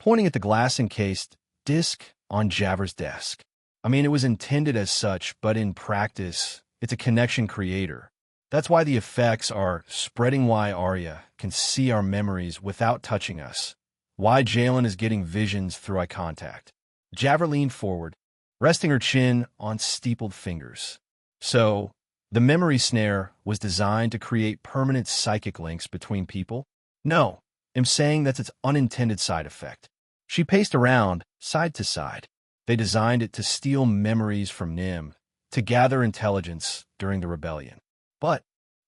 pointing at the glass-encased disc on Javer's desk. I mean, it was intended as such, but in practice, it's a connection creator. That's why the effects are spreading why Arya can see our memories without touching us, why Jalen is getting visions through eye contact. Javer leaned forward, resting her chin on steepled fingers. So, the memory snare was designed to create permanent psychic links between people? No, I'm saying that's its unintended side effect. She paced around, side to side. They designed it to steal memories from Nim, to gather intelligence during the rebellion. But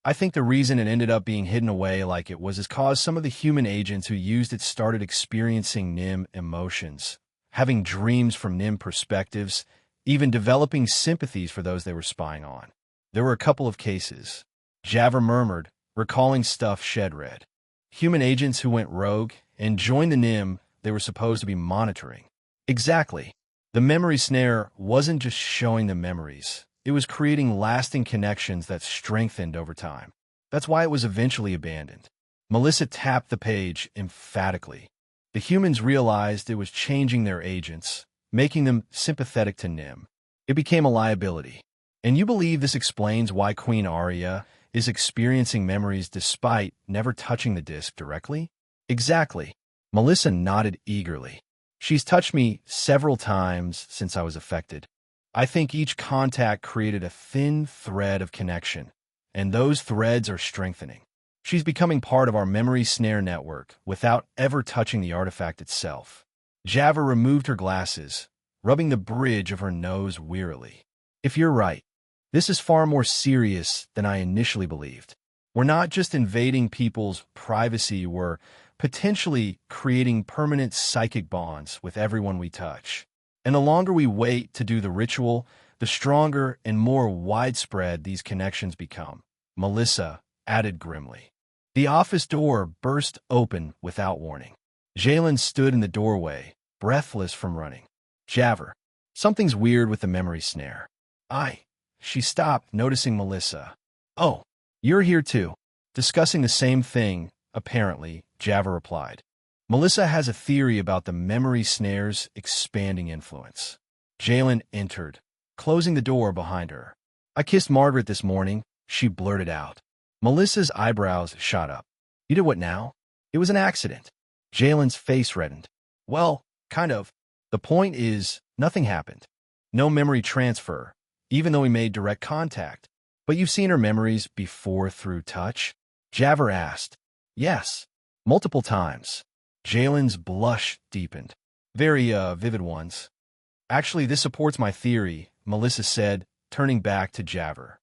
I think the reason it ended up being hidden away like it was is cause some of the human agents who used it started experiencing Nim emotions, having dreams from Nim perspectives, even developing sympathies for those they were spying on. There were a couple of cases. Javer murmured, recalling stuff Shed read. Human agents who went rogue and joined the Nim they were supposed to be monitoring. Exactly. The memory snare wasn't just showing them memories. It was creating lasting connections that strengthened over time. That's why it was eventually abandoned. Melissa tapped the page emphatically. The humans realized it was changing their agents, making them sympathetic to Nim. It became a liability. And you believe this explains why Queen Arya is experiencing memories despite never touching the disc directly? Exactly. Melissa nodded eagerly. She's touched me several times since I was affected. I think each contact created a thin thread of connection, and those threads are strengthening. She's becoming part of our memory snare network without ever touching the artifact itself. Javer removed her glasses, rubbing the bridge of her nose wearily. If you're right, this is far more serious than I initially believed. We're not just invading people's privacy, we're potentially creating permanent psychic bonds with everyone we touch. And the longer we wait to do the ritual, the stronger and more widespread these connections become, Melissa added grimly. The office door burst open without warning. Jalen stood in the doorway, breathless from running. Javer, something's weird with the memory snare. She stopped, noticing Melissa. Oh, you're here too. Discussing the same thing, apparently, Javer replied. Melissa has a theory about the memory snare's expanding influence. Jalen entered, closing the door behind her. I kissed Margaret this morning, she blurted out. Melissa's eyebrows shot up. You did what now? It was an accident. Jalen's face reddened. Well, kind of. The point is, nothing happened. No memory transfer, even though we made direct contact. But you've seen her memories before through touch? Javer asked. Yes, multiple times. Jalen's blush deepened. Very, vivid ones. Actually, this supports my theory, Melissa said, turning back to Javer.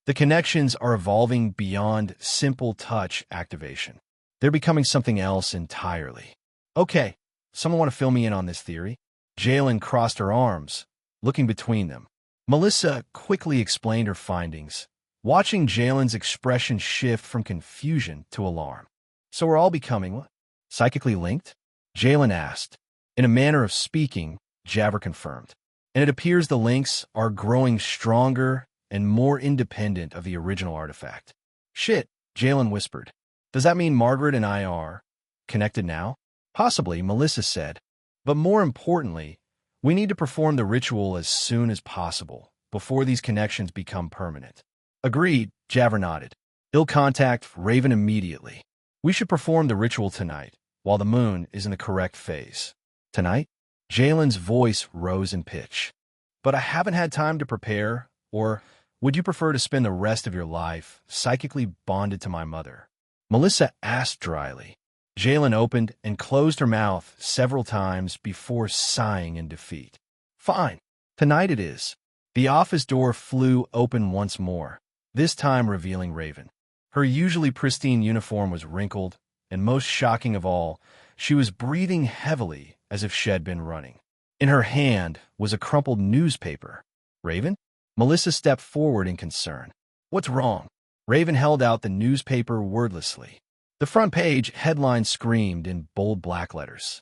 The connections are evolving beyond simple touch activation. They're becoming something else entirely. Okay, someone want to fill me in on this theory? Jalen crossed her arms, looking between them. Melissa quickly explained her findings, watching Jalen's expression shift from confusion to alarm. So we're all becoming what? Psychically linked? Jalen asked. In a manner of speaking, Javer confirmed. And it appears the links are growing stronger and more independent of the original artifact. Shit, Jalen whispered. Does that mean Margaret and I are connected now? Possibly, Melissa said. But more importantly, we need to perform the ritual as soon as possible, before these connections become permanent. Agreed, Javer nodded. He'll contact Raven immediately. We should perform the ritual tonight, while the moon is in the correct phase. Tonight? Jalen's voice rose in pitch. But I haven't had time to prepare, or would you prefer to spend the rest of your life psychically bonded to my mother? Melissa asked dryly. Jalen opened and closed her mouth several times before sighing in defeat. Fine. Tonight it is. The office door flew open once more, this time revealing Raven. Her usually pristine uniform was wrinkled, and most shocking of all, she was breathing heavily as if she'd been running. In her hand was a crumpled newspaper. Raven? Melissa stepped forward in concern. What's wrong? Raven held out the newspaper wordlessly. The front page headline screamed in bold black letters.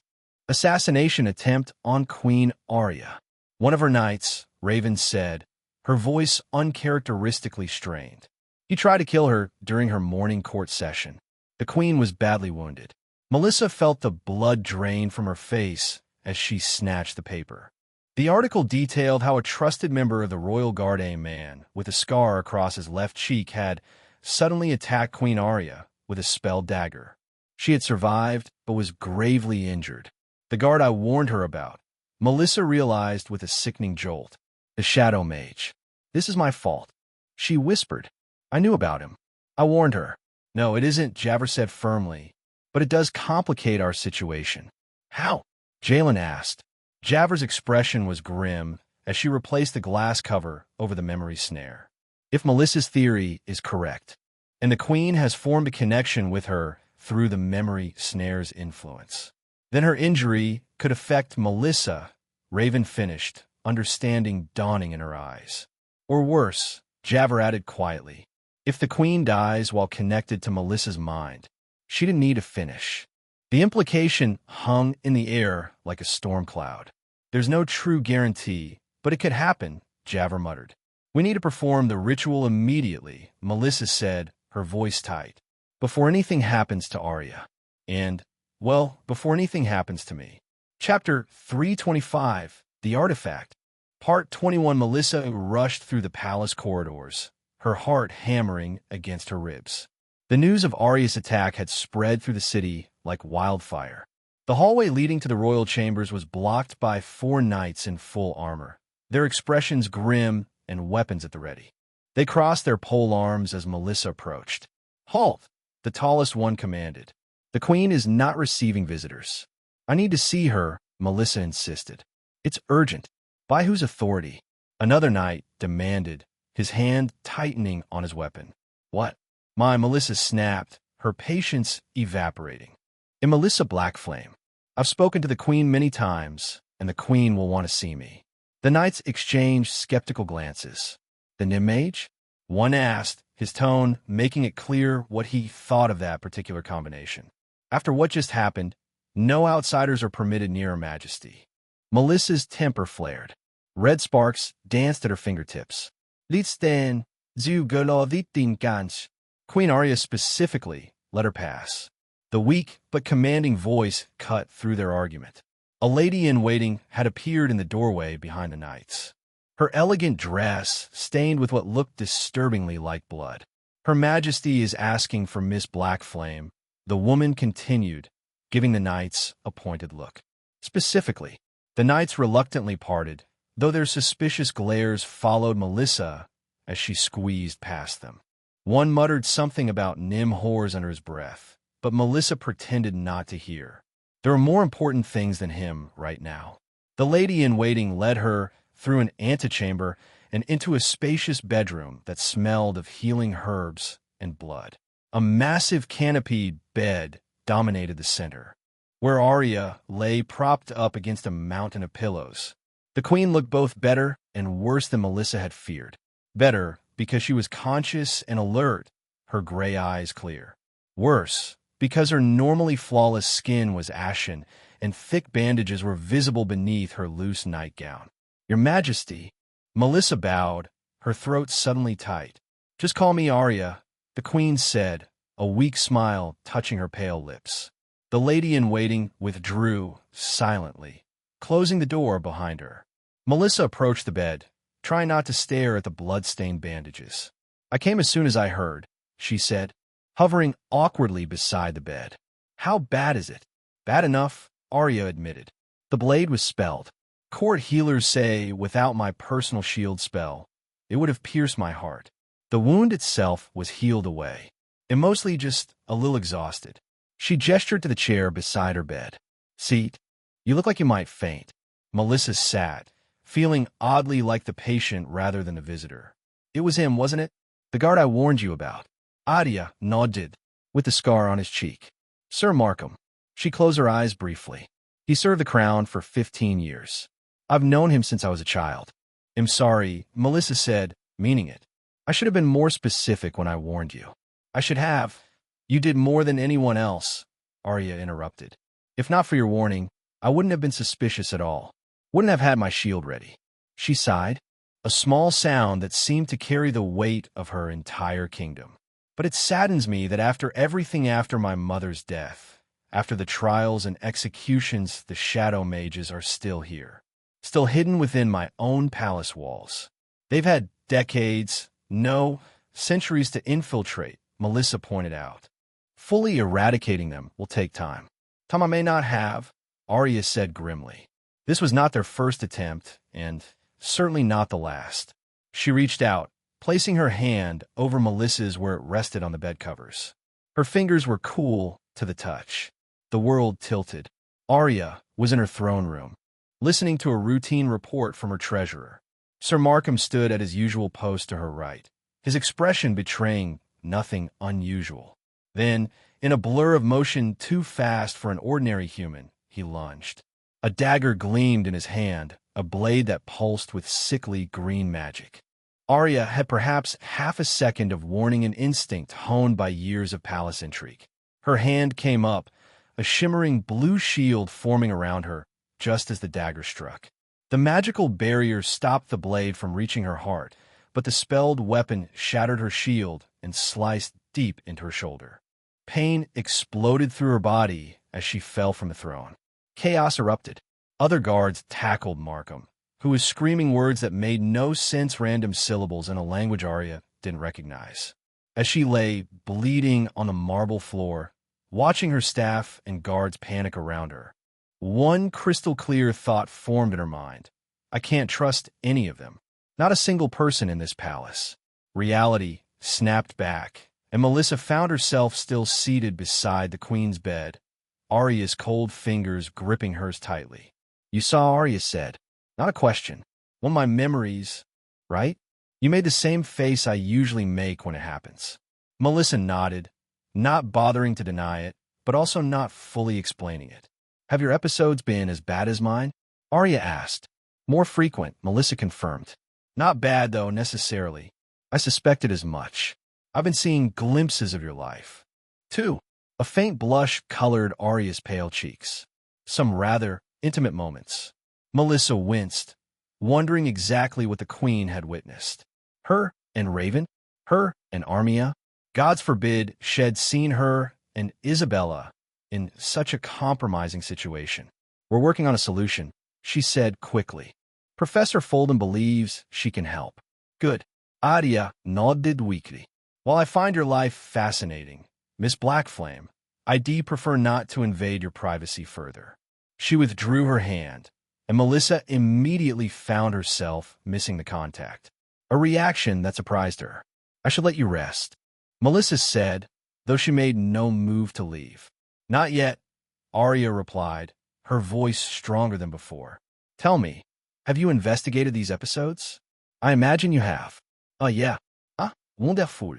Assassination attempt on Queen Arya. One of her knights, Raven said, her voice uncharacteristically strained. He tried to kill her during her morning court session. The queen was badly wounded. Melissa felt the blood drain from her face as she snatched the paper. The article detailed how a trusted member of the Royal Guard, a man with a scar across his left cheek, had suddenly attacked Queen Arya with a spelled dagger. She had survived, but was gravely injured. The guard I warned her about. Melissa realized with a sickening jolt. The Shadow Mage. This is my fault. She whispered. I knew about him. I warned her. No, it isn't, Javert said firmly. But it does complicate our situation. How? Jalen asked. Javert's expression was grim as she replaced the glass cover over the memory snare. If Melissa's theory is correct, and the Queen has formed a connection with her through the memory snare's influence, then her injury could affect Melissa, Raven finished, understanding dawning in her eyes. Or worse, Javert added quietly, if the Queen dies while connected to Melissa's mind, she didn't need to finish. The implication hung in the air like a storm cloud. There's no true guarantee, but it could happen, Javert muttered. We need to perform the ritual immediately, Melissa said, her voice tight. Before anything happens to Arya. And, well, before anything happens to me. Chapter 325, The Artifact. Part 21. Melissa rushed through the palace corridors, her heart hammering against her ribs. The news of Arya's attack had spread through the city like wildfire. The hallway leading to the royal chambers was blocked by 4 knights in full armor, their expressions grim and weapons at the ready. They crossed their pole arms as Melissa approached. Halt! The tallest one commanded. The Queen is not receiving visitors. I need to see her, Melissa insisted. It's urgent. By whose authority? Another knight demanded, his hand tightening on his weapon. What? Melissa snapped, her patience evaporating. In Melissa Blackflame. I've spoken to the Queen many times, and the Queen will want to see me. The knights exchanged skeptical glances. The Nim-Mage? One asked, his tone making it clear what he thought of that particular combination. After what just happened, no outsiders are permitted near Her Majesty. Melissa's temper flared. Red sparks danced at her fingertips. Litsten, zu golovitin gans. Queen Arya specifically let her pass. The weak but commanding voice cut through their argument. A lady-in-waiting had appeared in the doorway behind the knights. Her elegant dress stained with what looked disturbingly like blood. Her Majesty is asking for Miss Blackflame, the woman continued, giving the knights a pointed look. Specifically, the knights reluctantly parted, though their suspicious glares followed Melissa as she squeezed past them. One muttered something about Nim whores under his breath, but Melissa pretended not to hear. There are more important things than him right now. The lady-in-waiting led her through an antechamber and into a spacious bedroom that smelled of healing herbs and blood. A massive canopied bed dominated the center, where Arya lay propped up against a mountain of pillows. The Queen looked both better and worse than Melissa had feared. Better, because she was conscious and alert, her gray eyes clear. Worse, because her normally flawless skin was ashen and thick bandages were visible beneath her loose nightgown. Your Majesty, Melissa bowed, her throat suddenly tight. Just call me Arya, the Queen said, a weak smile touching her pale lips. The lady-in-waiting withdrew silently, closing the door behind her. Melissa approached the bed, trying not to stare at the blood-stained bandages. I came as soon as I heard, she said, hovering awkwardly beside the bed. How bad is it? Bad enough, Arya admitted. The blade was spelled. Court healers say without my personal shield spell, it would have pierced my heart. The wound itself was healed away, and mostly just a little exhausted. She gestured to the chair beside her bed. Seat. You look like you might faint. Melissa sat, feeling oddly like the patient rather than the visitor. It was him, wasn't it? The guard I warned you about. Arya nodded, with the scar on his cheek. Sir Markham. She closed her eyes briefly. He served the crown for 15 years. I've known him since I was a child. I'm sorry, Melissa said, meaning it. I should have been more specific when I warned you. I should have. You did more than anyone else, Arya interrupted. If not for your warning, I wouldn't have been suspicious at all. Wouldn't have had my shield ready. She sighed, a small sound that seemed to carry the weight of her entire kingdom. But it saddens me that after everything after my mother's death, After the trials and executions, the shadow mages are still here, still hidden within my own palace walls. They've had decades, no, centuries to infiltrate, Melissa pointed out. Fully eradicating them will take time. Time I may not have, Arya said grimly. This was not their first attempt, and certainly not the last. She reached out, placing her hand over Melissa's where it rested on the bed covers. Her fingers were cool to the touch. The world tilted. Arya was in her throne room, listening to a routine report from her treasurer. Sir Markham stood at his usual post to her right, his expression betraying nothing unusual. Then, in a blur of motion too fast for an ordinary human, he lunged. A dagger gleamed in his hand, a blade that pulsed with sickly green magic. Arya had perhaps half a second of warning and instinct honed by years of palace intrigue. Her hand came up, a shimmering blue shield forming around her, just as the dagger struck. The magical barrier stopped the blade from reaching her heart, but the spelled weapon shattered her shield and sliced deep into her shoulder. Pain exploded through her body as she fell from the throne. Chaos erupted. Other guards tackled Markham, who was screaming words that made no sense, random syllables in a language Arya didn't recognize. As she lay, bleeding on the marble floor, watching her staff and guards panic around her, one crystal-clear thought formed in her mind. I can't trust any of them. Not a single person in this palace. Reality snapped back, and Melissa found herself still seated beside the queen's bed, Arya's cold fingers gripping hers tightly. You saw, Arya said. Not a question. Well, my memories, right? You made the same face I usually make when it happens. Melissa nodded, not bothering to deny it, but also not fully explaining it. Have your episodes been as bad as mine? Arya asked. More frequent, Melissa confirmed. Not bad, though, necessarily. I suspected as much. I've been seeing glimpses of your life. 2. A faint blush colored Arya's pale cheeks. Some rather intimate moments. Melissa winced, wondering exactly what the queen had witnessed. Her and Raven? Her and Armia? Gods forbid she'd seen her and Isabella in such a compromising situation. We're working on a solution, she said quickly. Professor Folden believes she can help. Good. Arya nodded weakly. While I find your life fascinating, Miss Blackflame, I do prefer not to invade your privacy further. She withdrew her hand, and Melissa immediately found herself missing the contact, a reaction that surprised her. I should let you rest, Melissa said, though she made no move to leave. Not yet, Arya replied, her voice stronger than before. Tell me, have you investigated these episodes? I imagine you have. Yeah. Wonderful.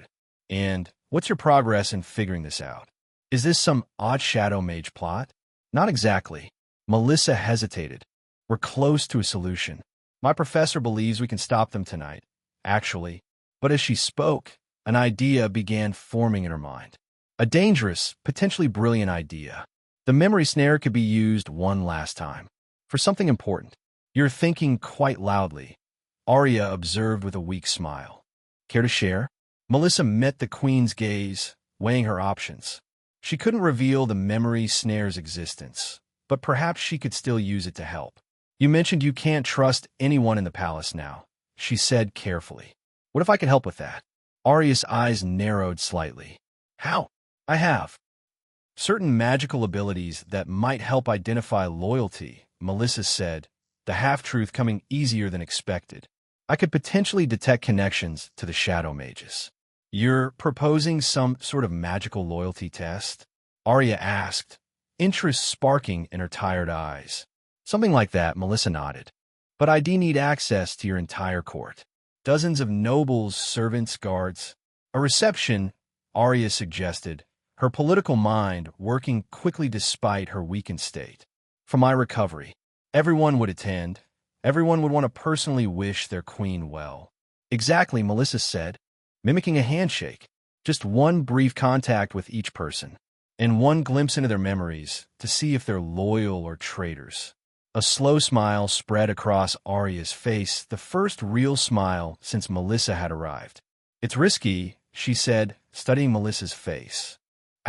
And what's your progress in figuring this out? Is this some odd shadow mage plot? Not exactly. Melissa hesitated. We're close to a solution. My professor believes we can stop them tonight, actually. But as she spoke, an idea began forming in her mind. A dangerous, potentially brilliant idea. The memory snare could be used one last time. For something important. You're thinking quite loudly, Arya observed with a weak smile. Care to share? Melissa met the queen's gaze, weighing her options. She couldn't reveal the memory snare's existence, but perhaps she could still use it to help. You mentioned you can't trust anyone in the palace now, she said carefully. What if I could help with that? Arya's eyes narrowed slightly. How? I have certain magical abilities that might help identify loyalty, Melissa said, the half-truth coming easier than expected. I could potentially detect connections to the shadow mages. You're proposing some sort of magical loyalty test? Arya asked, interest sparking in her tired eyes. Something like that, Melissa nodded. But I do need access to your entire court. Dozens of nobles, servants, guards. A reception, Arya suggested, her political mind working quickly despite her weakened state. For my recovery, everyone would attend. Everyone would want to personally wish their queen well. Exactly, Melissa said, mimicking a handshake. Just one brief contact with each person, and one glimpse into their memories to see if they're loyal or traitors. A slow smile spread across Arya's face, the first real smile since Melissa had arrived. It's risky, she said, studying Melissa's face.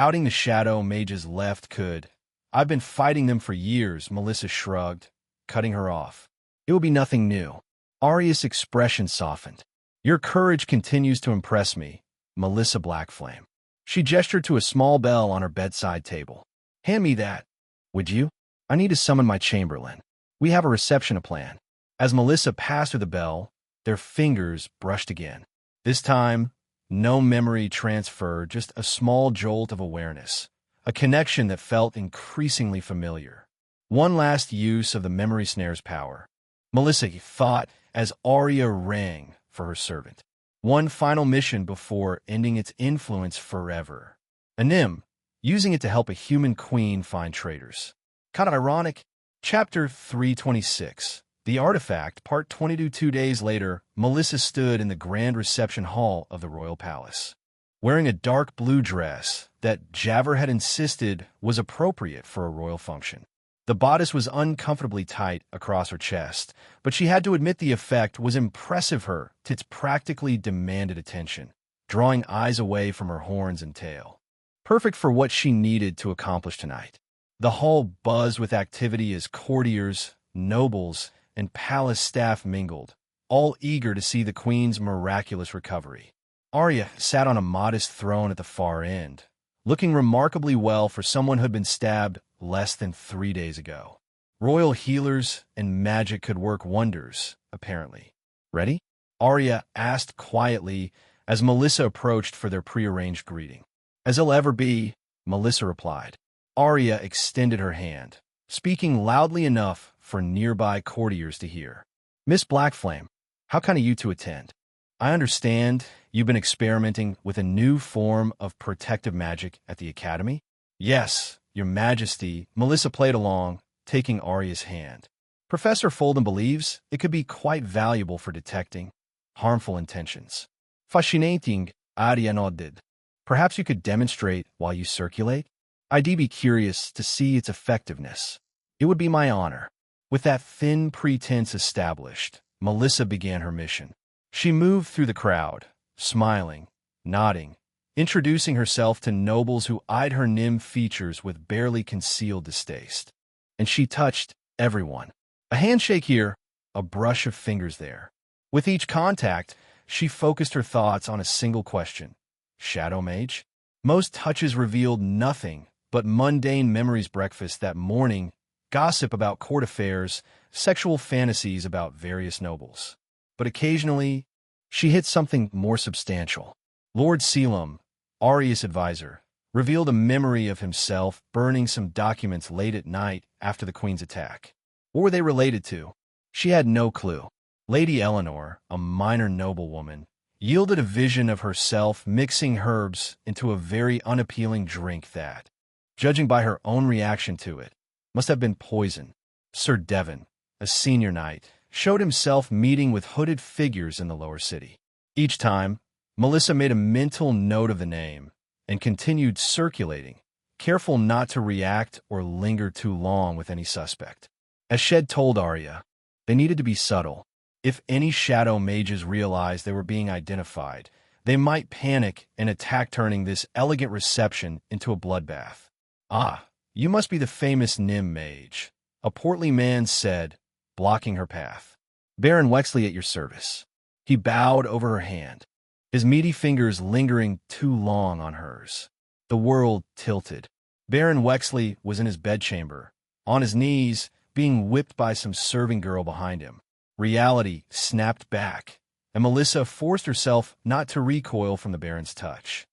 Outing the shadow mages left could. I've been fighting them for years, Melissa shrugged, cutting her off. It will be nothing new. Arya's expression softened. Your courage continues to impress me, Melissa Blackflame. She gestured to a small bell on her bedside table. Hand me that, would you? I need to summon my chamberlain. We have a reception to plan. As Melissa passed her the bell, their fingers brushed again. This time, no memory transfer, just a small jolt of awareness, a connection that felt increasingly familiar. One last use of the memory snare's power. Melissa thought as Arya rang for her servant. One final mission before ending its influence forever. Anim, using it to help a human queen find traitors. Kind of ironic. Chapter 326. The Artifact, Part 22. 2 days later, Melissa stood in the grand reception hall of the royal palace. Wearing a dark blue dress that Javert had insisted was appropriate for a royal function. The bodice was uncomfortably tight across her chest, but she had to admit the effect was impressive her. Tits practically demanded attention, drawing eyes away from her horns and tail. Perfect for what she needed to accomplish tonight. The hall buzzed with activity as courtiers, nobles, and palace staff mingled, all eager to see the queen's miraculous recovery. Arya sat on a modest throne at the far end, looking remarkably well for someone who had been stabbed less than 3 days ago. Royal healers and magic could work wonders, apparently. Ready? Arya asked quietly as Melissa approached for their prearranged greeting. As it'll ever be, Melissa replied. Arya extended her hand, speaking loudly enough for nearby courtiers to hear. Miss Blackflame, how kind of you to attend? I understand you've been experimenting with a new form of protective magic at the Academy? Yes, Your Majesty. Melissa played along, taking Arya's hand. Professor Folden believes it could be quite valuable for detecting harmful intentions. Fascinating, Arya nodded. Perhaps you could demonstrate while you circulate? I'd be curious to see its effectiveness. It would be my honor. With that thin pretense established, Melissa began her mission. She moved through the crowd, smiling, nodding, introducing herself to nobles who eyed her Nim features with barely concealed distaste. And she touched everyone. A handshake here, a brush of fingers there. With each contact, she focused her thoughts on a single question. Shadow Mage? Most touches revealed nothing but mundane memories. Breakfast that morning, gossip about court affairs, sexual fantasies about various nobles. But occasionally, she hit something more substantial. Lord Selim, Arya's advisor, revealed a memory of himself burning some documents late at night after the Queen's attack. What were they related to? She had no clue. Lady Eleanor, a minor noblewoman, yielded a vision of herself mixing herbs into a very unappealing drink that, judging by her own reaction to it, must have been poison. Sir Devon, a senior knight, showed himself meeting with hooded figures in the lower city. Each time, Melissa made a mental note of the name and continued circulating, careful not to react or linger too long with any suspect. As Shed told Arya, they needed to be subtle. If any shadow mages realized they were being identified, they might panic and attack, turning this elegant reception into a bloodbath. Ah, you must be the famous Nim mage, a portly man said, blocking her path. Baron Wexley at your service. He bowed over her hand, his meaty fingers lingering too long on hers. The world tilted. Baron Wexley was in his bedchamber, on his knees, being whipped by some serving girl behind him. Reality snapped back, and Melissa forced herself not to recoil from the Baron's touch.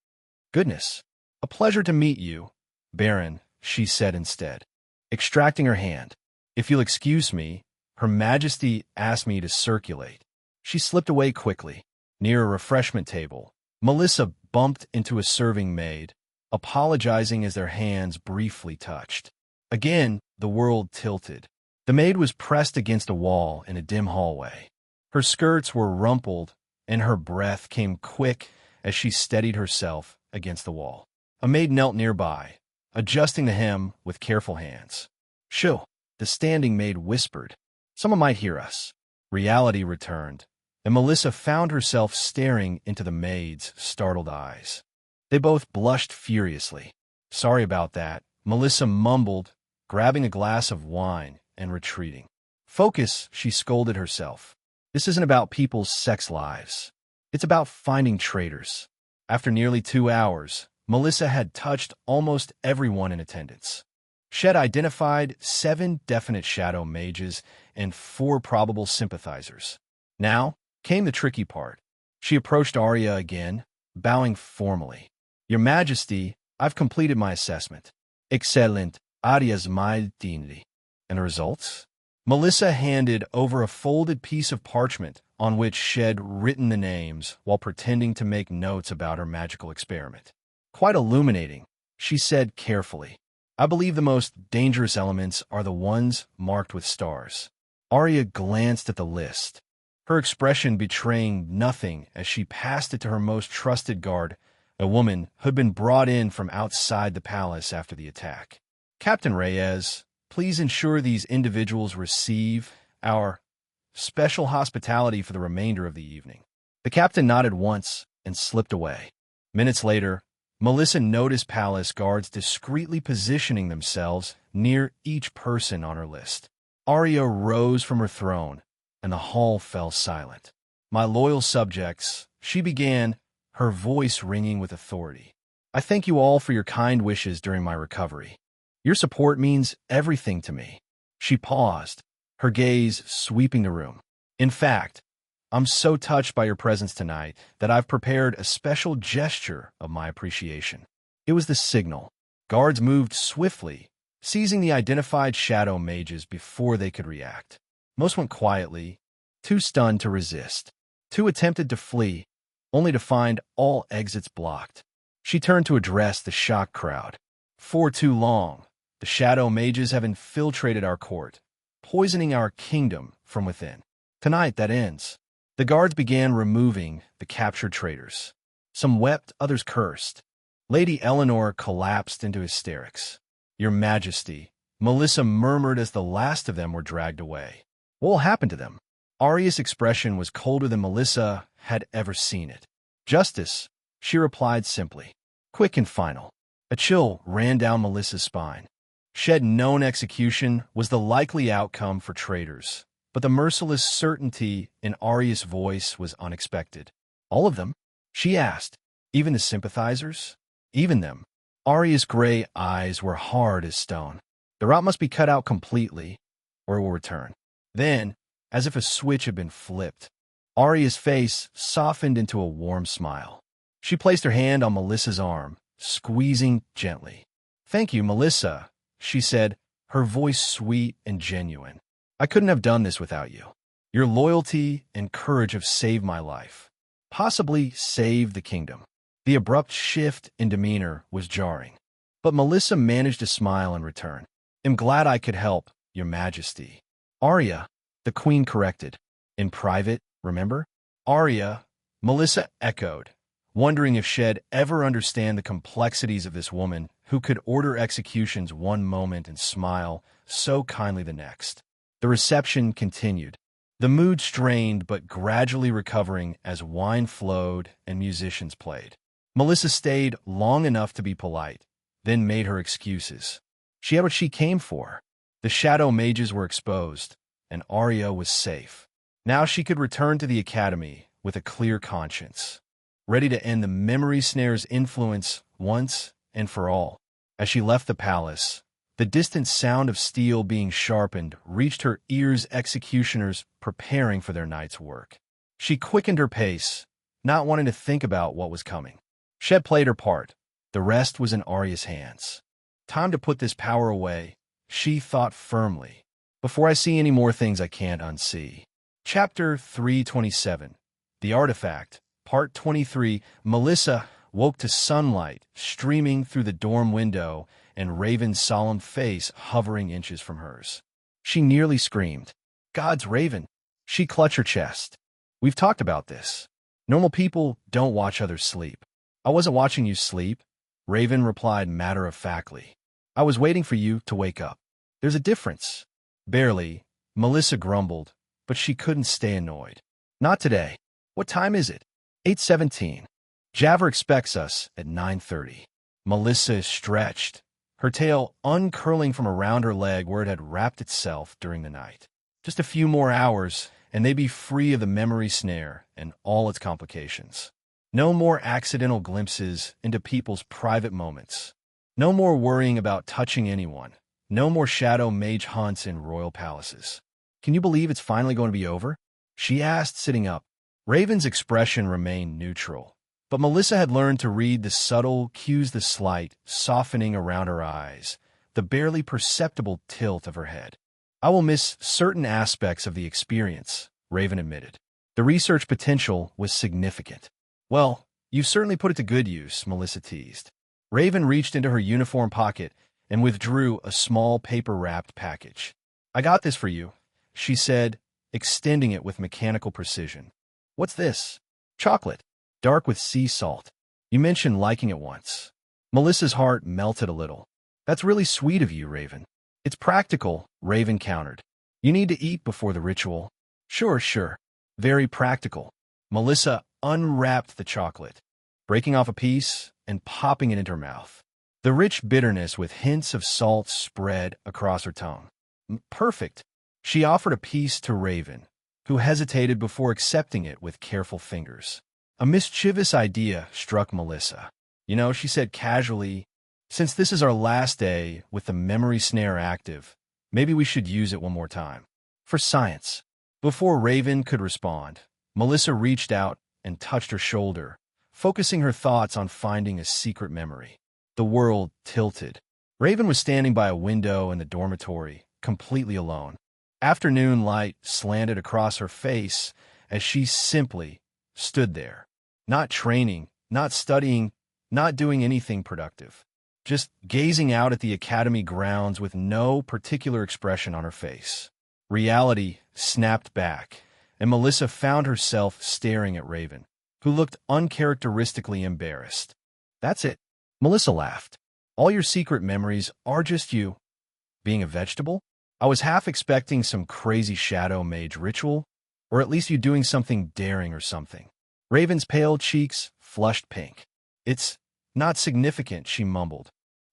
Goodness, a pleasure to meet you, Baron, she said instead, extracting her hand. If you'll excuse me, Her Majesty asked me to circulate. She slipped away quickly. Near a refreshment table, Melissa bumped into a serving maid, apologizing as their hands briefly touched. Again, the world tilted. The maid was pressed against a wall in a dim hallway. Her skirts were rumpled, and her breath came quick as she steadied herself against the wall. A maid knelt nearby, adjusting the hem with careful hands. Shoo, the standing maid whispered. Someone might hear us. Reality returned, and Melissa found herself staring into the maid's startled eyes. They both blushed furiously. Sorry about that, Melissa mumbled, grabbing a glass of wine and retreating. Focus, she scolded herself. This isn't about people's sex lives. It's about finding traitors. After nearly 2 hours, Melissa had touched almost everyone in attendance. She had identified 7 definite shadow mages and 4 probable sympathizers. Now came the tricky part. She approached Arya again, bowing formally. Your Majesty, I've completed my assessment. Excellent, Arya's my dignity. And the results? Melissa handed over a folded piece of parchment on which she had written the names while pretending to make notes about her magical experiment. Quite illuminating, she said carefully. I believe the most dangerous elements are the ones marked with stars. Arya glanced at the list, her expression betraying nothing as she passed it to her most trusted guard, a woman who had been brought in from outside the palace after the attack. Captain Reyes, please ensure these individuals receive our special hospitality for the remainder of the evening. The captain nodded once and slipped away. Minutes later, Melissa noticed palace guards discreetly positioning themselves near each person on her list. Arya rose from her throne, and the hall fell silent. My loyal subjects, she began, her voice ringing with authority. I thank you all for your kind wishes during my recovery. Your support means everything to me. She paused, her gaze sweeping the room. In fact, I'm so touched by your presence tonight that I've prepared a special gesture of my appreciation. It was the signal. Guards moved swiftly, seizing the identified shadow mages before they could react. Most went quietly, too stunned to resist. 2 attempted to flee, only to find all exits blocked. She turned to address the shocked crowd. For too long, the shadow mages have infiltrated our court, poisoning our kingdom from within. Tonight that ends. The guards began removing the captured traitors. Some wept, others cursed. Lady Eleanor collapsed into hysterics. Your Majesty, Melissa murmured as the last of them were dragged away. What will happen to them? Arya's expression was colder than Melissa had ever seen it. Justice, she replied simply. Quick and final. A chill ran down Melissa's spine. She had known execution was the likely outcome for traitors, but the merciless certainty in Arya's voice was unexpected. All of them? She asked. Even the sympathizers? Even them. Arya's gray eyes were hard as stone. The route must be cut out completely, or it will return. Then, as if a switch had been flipped, Arya's face softened into a warm smile. She placed her hand on Melissa's arm, squeezing gently. Thank you, Melissa, she said, her voice sweet and genuine. I couldn't have done this without you. Your loyalty and courage have saved my life, possibly saved the kingdom. The abrupt shift in demeanor was jarring, but Melissa managed to smile in return. I'm glad I could help, Your Majesty. Arya, the queen corrected. In private, remember? Arya, Melissa echoed, wondering if she'd ever understand the complexities of this woman who could order executions one moment and smile so kindly the next. The reception continued, the mood strained but gradually recovering as wine flowed and musicians played. Melissa stayed long enough to be polite, then made her excuses. She had what she came for. The shadow mages were exposed, and Arya was safe. Now she could return to the academy with a clear conscience, ready to end the memory snare's influence once and for all. As she left the palace, the distant sound of steel being sharpened reached her ears, executioners preparing for their night's work. She quickened her pace, not wanting to think about what was coming. She had played her part. The rest was in Arya's hands. Time to put this power away, she thought firmly, before I see any more things I can't unsee. Chapter 327, The Artifact, Part 23. Melissa woke to sunlight streaming through the dorm window and Raven's solemn face hovering inches from hers. She nearly screamed. God's Raven. She clutched her chest. We've talked about this. Normal people don't watch others sleep. I wasn't watching you sleep, Raven replied matter-of-factly. I was waiting for you to wake up. There's a difference. Barely, Melissa grumbled, but she couldn't stay annoyed. Not today. What time is it? 8:17. Javert expects us at 9:30. Melissa stretched, her tail uncurling from around her leg where it had wrapped itself during the night. Just a few more hours, and they'd be free of the memory snare and all its complications. No more accidental glimpses into people's private moments. No more worrying about touching anyone. No more shadow mage hunts in royal palaces. Can you believe it's finally going to be over? She asked, sitting up. Raven's expression remained neutral, but Melissa had learned to read the subtle cues, the slight softening around her eyes, the barely perceptible tilt of her head. I will miss certain aspects of the experience, Raven admitted. The research potential was significant. Well, you've certainly put it to good use, Melissa teased. Raven reached into her uniform pocket and withdrew a small paper-wrapped package. I got this for you, she said, extending it with mechanical precision. What's this? Chocolate, dark with sea salt. You mentioned liking it once. Melissa's heart melted a little. That's really sweet of you, Raven. It's practical, Raven countered. You need to eat before the ritual. Sure. Very practical. Melissa unwrapped the chocolate, breaking off a piece and popping it into her mouth. The rich bitterness with hints of salt spread across her tongue. Perfect. She offered a piece to Raven, who hesitated before accepting it with careful fingers. A mischievous idea struck Melissa. She said casually, since this is our last day with the memory snare active, maybe we should use it one more time. For science. Before Raven could respond, Melissa reached out and touched her shoulder, focusing her thoughts on finding a secret memory. The world tilted. Raven was standing by a window in the dormitory, completely alone. Afternoon light slanted across her face as she simply stood there. Not training, not studying, not doing anything productive. Just gazing out at the academy grounds with no particular expression on her face. Reality snapped back, and Melissa found herself staring at Raven, who looked uncharacteristically embarrassed. That's it. Melissa laughed. All your secret memories are just you. Being a vegetable? I was half expecting some crazy shadow mage ritual, or at least you doing something daring or something. Raven's pale cheeks flushed pink. It's not significant, she mumbled.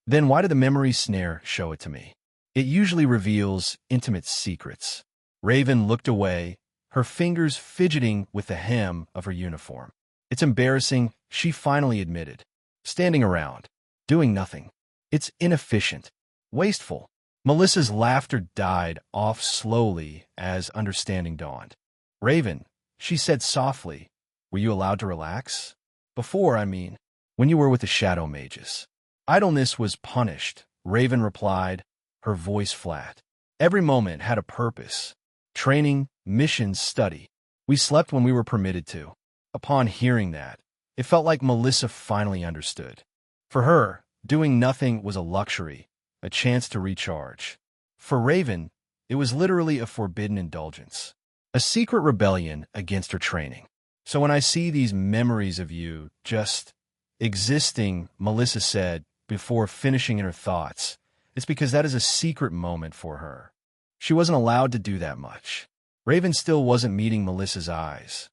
Then why did the memory snare show it to me? It usually reveals intimate secrets. Raven looked away, her fingers fidgeting with the hem of her uniform. It's embarrassing, she finally admitted. Standing around, doing nothing. It's inefficient, wasteful. Melissa's laughter died off slowly as understanding dawned. Raven, she said softly, were you allowed to relax? Before, when you were with the shadow mages. Idleness was punished, Raven replied, her voice flat. Every moment had a purpose. Training, missions, study. We slept when we were permitted to. Upon hearing that, it felt like Melissa finally understood. For her, doing nothing was a luxury, a chance to recharge. For Raven, it was literally a forbidden indulgence, a secret rebellion against her training. So when I see these memories of you just existing, Melissa said, before finishing in her thoughts, it's because that is a secret moment for her. She wasn't allowed to do that much. Raven still wasn't meeting Melissa's eyes.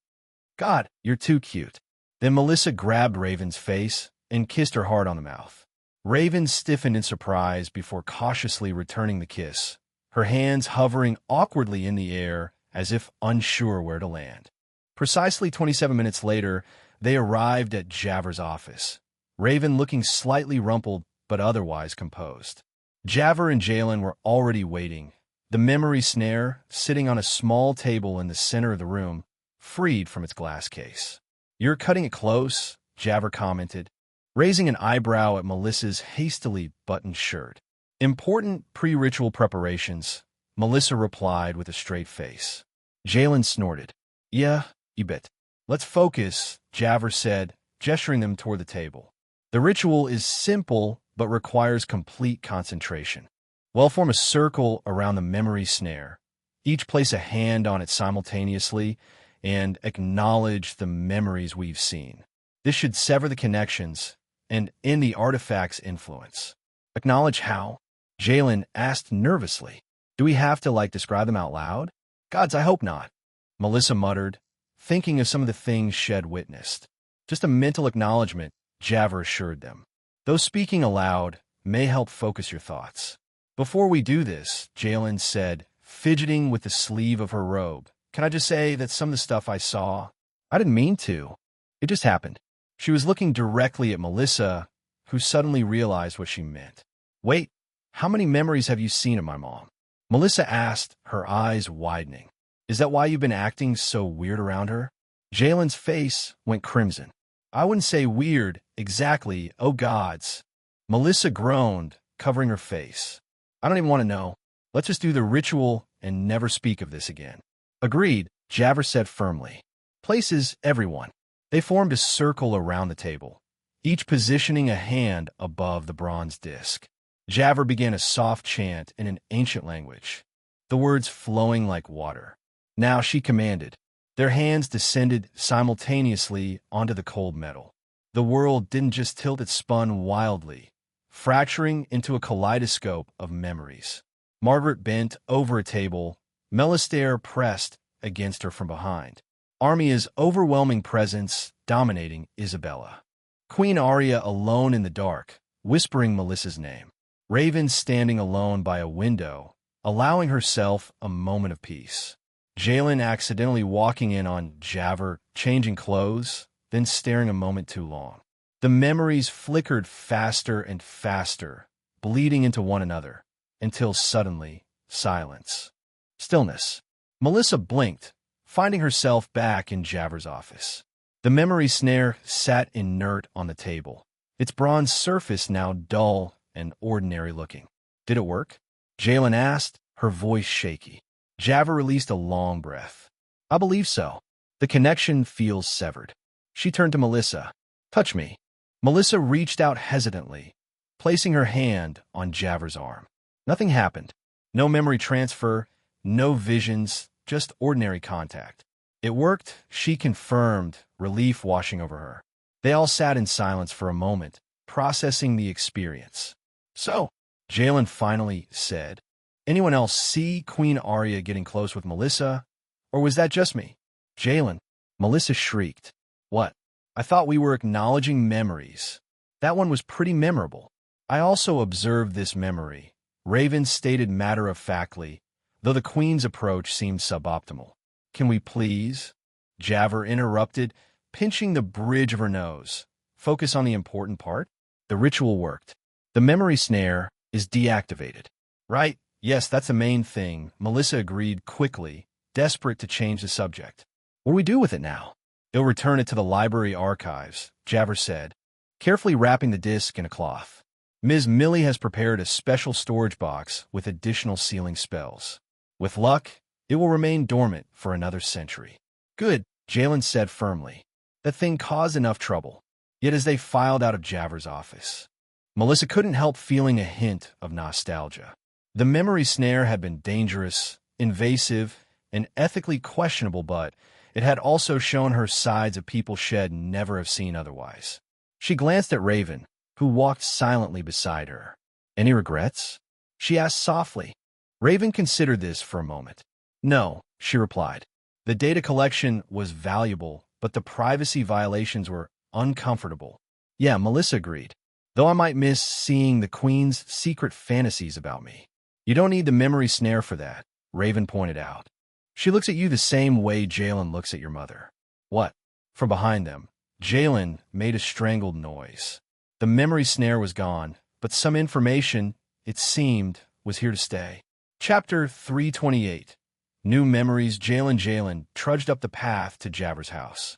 God, you're too cute. Then Melissa grabbed Raven's face and kissed her hard on the mouth. Raven stiffened in surprise before cautiously returning the kiss, her hands hovering awkwardly in the air as if unsure where to land. Precisely 27 minutes later, they arrived at Javer's office, Raven looking slightly rumpled but otherwise composed. Javer and Jalen were already waiting, the memory snare sitting on a small table in the center of the room, freed from its glass case. You're cutting it close, Javer commented, raising an eyebrow at Melissa's hastily buttoned shirt. Important pre-ritual preparations, Melissa replied with a straight face. Jalen snorted. Yeah, you bet. Let's focus, Javer said, gesturing them toward the table. The ritual is simple but requires complete concentration. We'll form a circle around the memory snare. Each place a hand on it simultaneously and acknowledge the memories we've seen. This should sever the connections and end the artifact's influence. Acknowledge how? Jalen asked nervously. Do we have to, describe them out loud? Gods, I hope not. Melissa muttered, thinking of some of the things Shed witnessed. Just a mental acknowledgement, Javer assured them. though speaking aloud may help focus your thoughts. Before we do this, Jalen said, fidgeting with the sleeve of her robe, can I just say that some of the stuff I saw, I didn't mean to. It just happened. She was looking directly at Melissa, who suddenly realized what she meant. Wait, how many memories have you seen of my mom? Melissa asked, her eyes widening. Is that why you've been acting so weird around her? Jalen's face went crimson. I wouldn't say weird, exactly, oh gods. Melissa groaned, covering her face. I don't even want to know. Let's just do the ritual and never speak of this again. Agreed, Javers said firmly. Places everyone. They formed a circle around the table, each positioning a hand above the bronze disc. Javer began a soft chant in an ancient language, the words flowing like water. Now she commanded. Their hands descended simultaneously onto the cold metal. The world didn't just tilt, it spun wildly, fracturing into a kaleidoscope of memories. Margaret bent over a table, Melistaire pressed against her from behind. Armia's overwhelming presence dominating Isabella. Queen Arya alone in the dark, whispering Melissa's name. Raven standing alone by a window, allowing herself a moment of peace. Jalen accidentally walking in on Javer, changing clothes, then staring a moment too long. The memories flickered faster and faster, bleeding into one another, until suddenly, silence. Stillness. Melissa blinked, finding herself back in Javer's office. The memory snare sat inert on the table, its bronze surface now dull and ordinary looking. Did it work? Jalen asked, her voice shaky. Javer released a long breath. I believe so. The connection feels severed. She turned to Melissa. Touch me. Melissa reached out hesitantly, placing her hand on Javer's arm. Nothing happened. No memory transfer, no visions, just ordinary contact. It worked, she confirmed, relief washing over her. They all sat in silence for a moment, processing the experience. So, Jalen finally said, anyone else see Queen Arya getting close with Melissa? Or was that just me? Jalen. Melissa shrieked. What? I thought we were acknowledging memories. That one was pretty memorable. I also observed this memory, Raven stated matter-of-factly, though the Queen's approach seemed suboptimal. Can we please? Javer interrupted, pinching the bridge of her nose. Focus on the important part. The ritual worked. The memory snare is deactivated. Right? Yes, that's the main thing, Melissa agreed quickly, desperate to change the subject. What do we do with it now? They'll return it to the library archives, Javer said, carefully wrapping the disc in a cloth. Ms. Millie has prepared a special storage box with additional sealing spells. With luck, it will remain dormant for another century. Good, Jalen said firmly. That thing caused enough trouble. Yet as they filed out of Javer's office, Melissa couldn't help feeling a hint of nostalgia. The memory snare had been dangerous, invasive, and ethically questionable, but it had also shown her sides of people she'd never have seen otherwise. She glanced at Raven, who walked silently beside her. Any regrets? She asked softly. Raven considered this for a moment. No, she replied. The data collection was valuable, but the privacy violations were uncomfortable. Yeah, Melissa agreed. Though I might miss seeing the Queen's secret fantasies about me. You don't need the memory snare for that, Raven pointed out. She looks at you the same way Jalen looks at your mother. What? From behind them, Jalen made a strangled noise. The memory snare was gone, but some information, it seemed, was here to stay. Chapter 328. New memories. Jalen trudged up the path to Javer's house,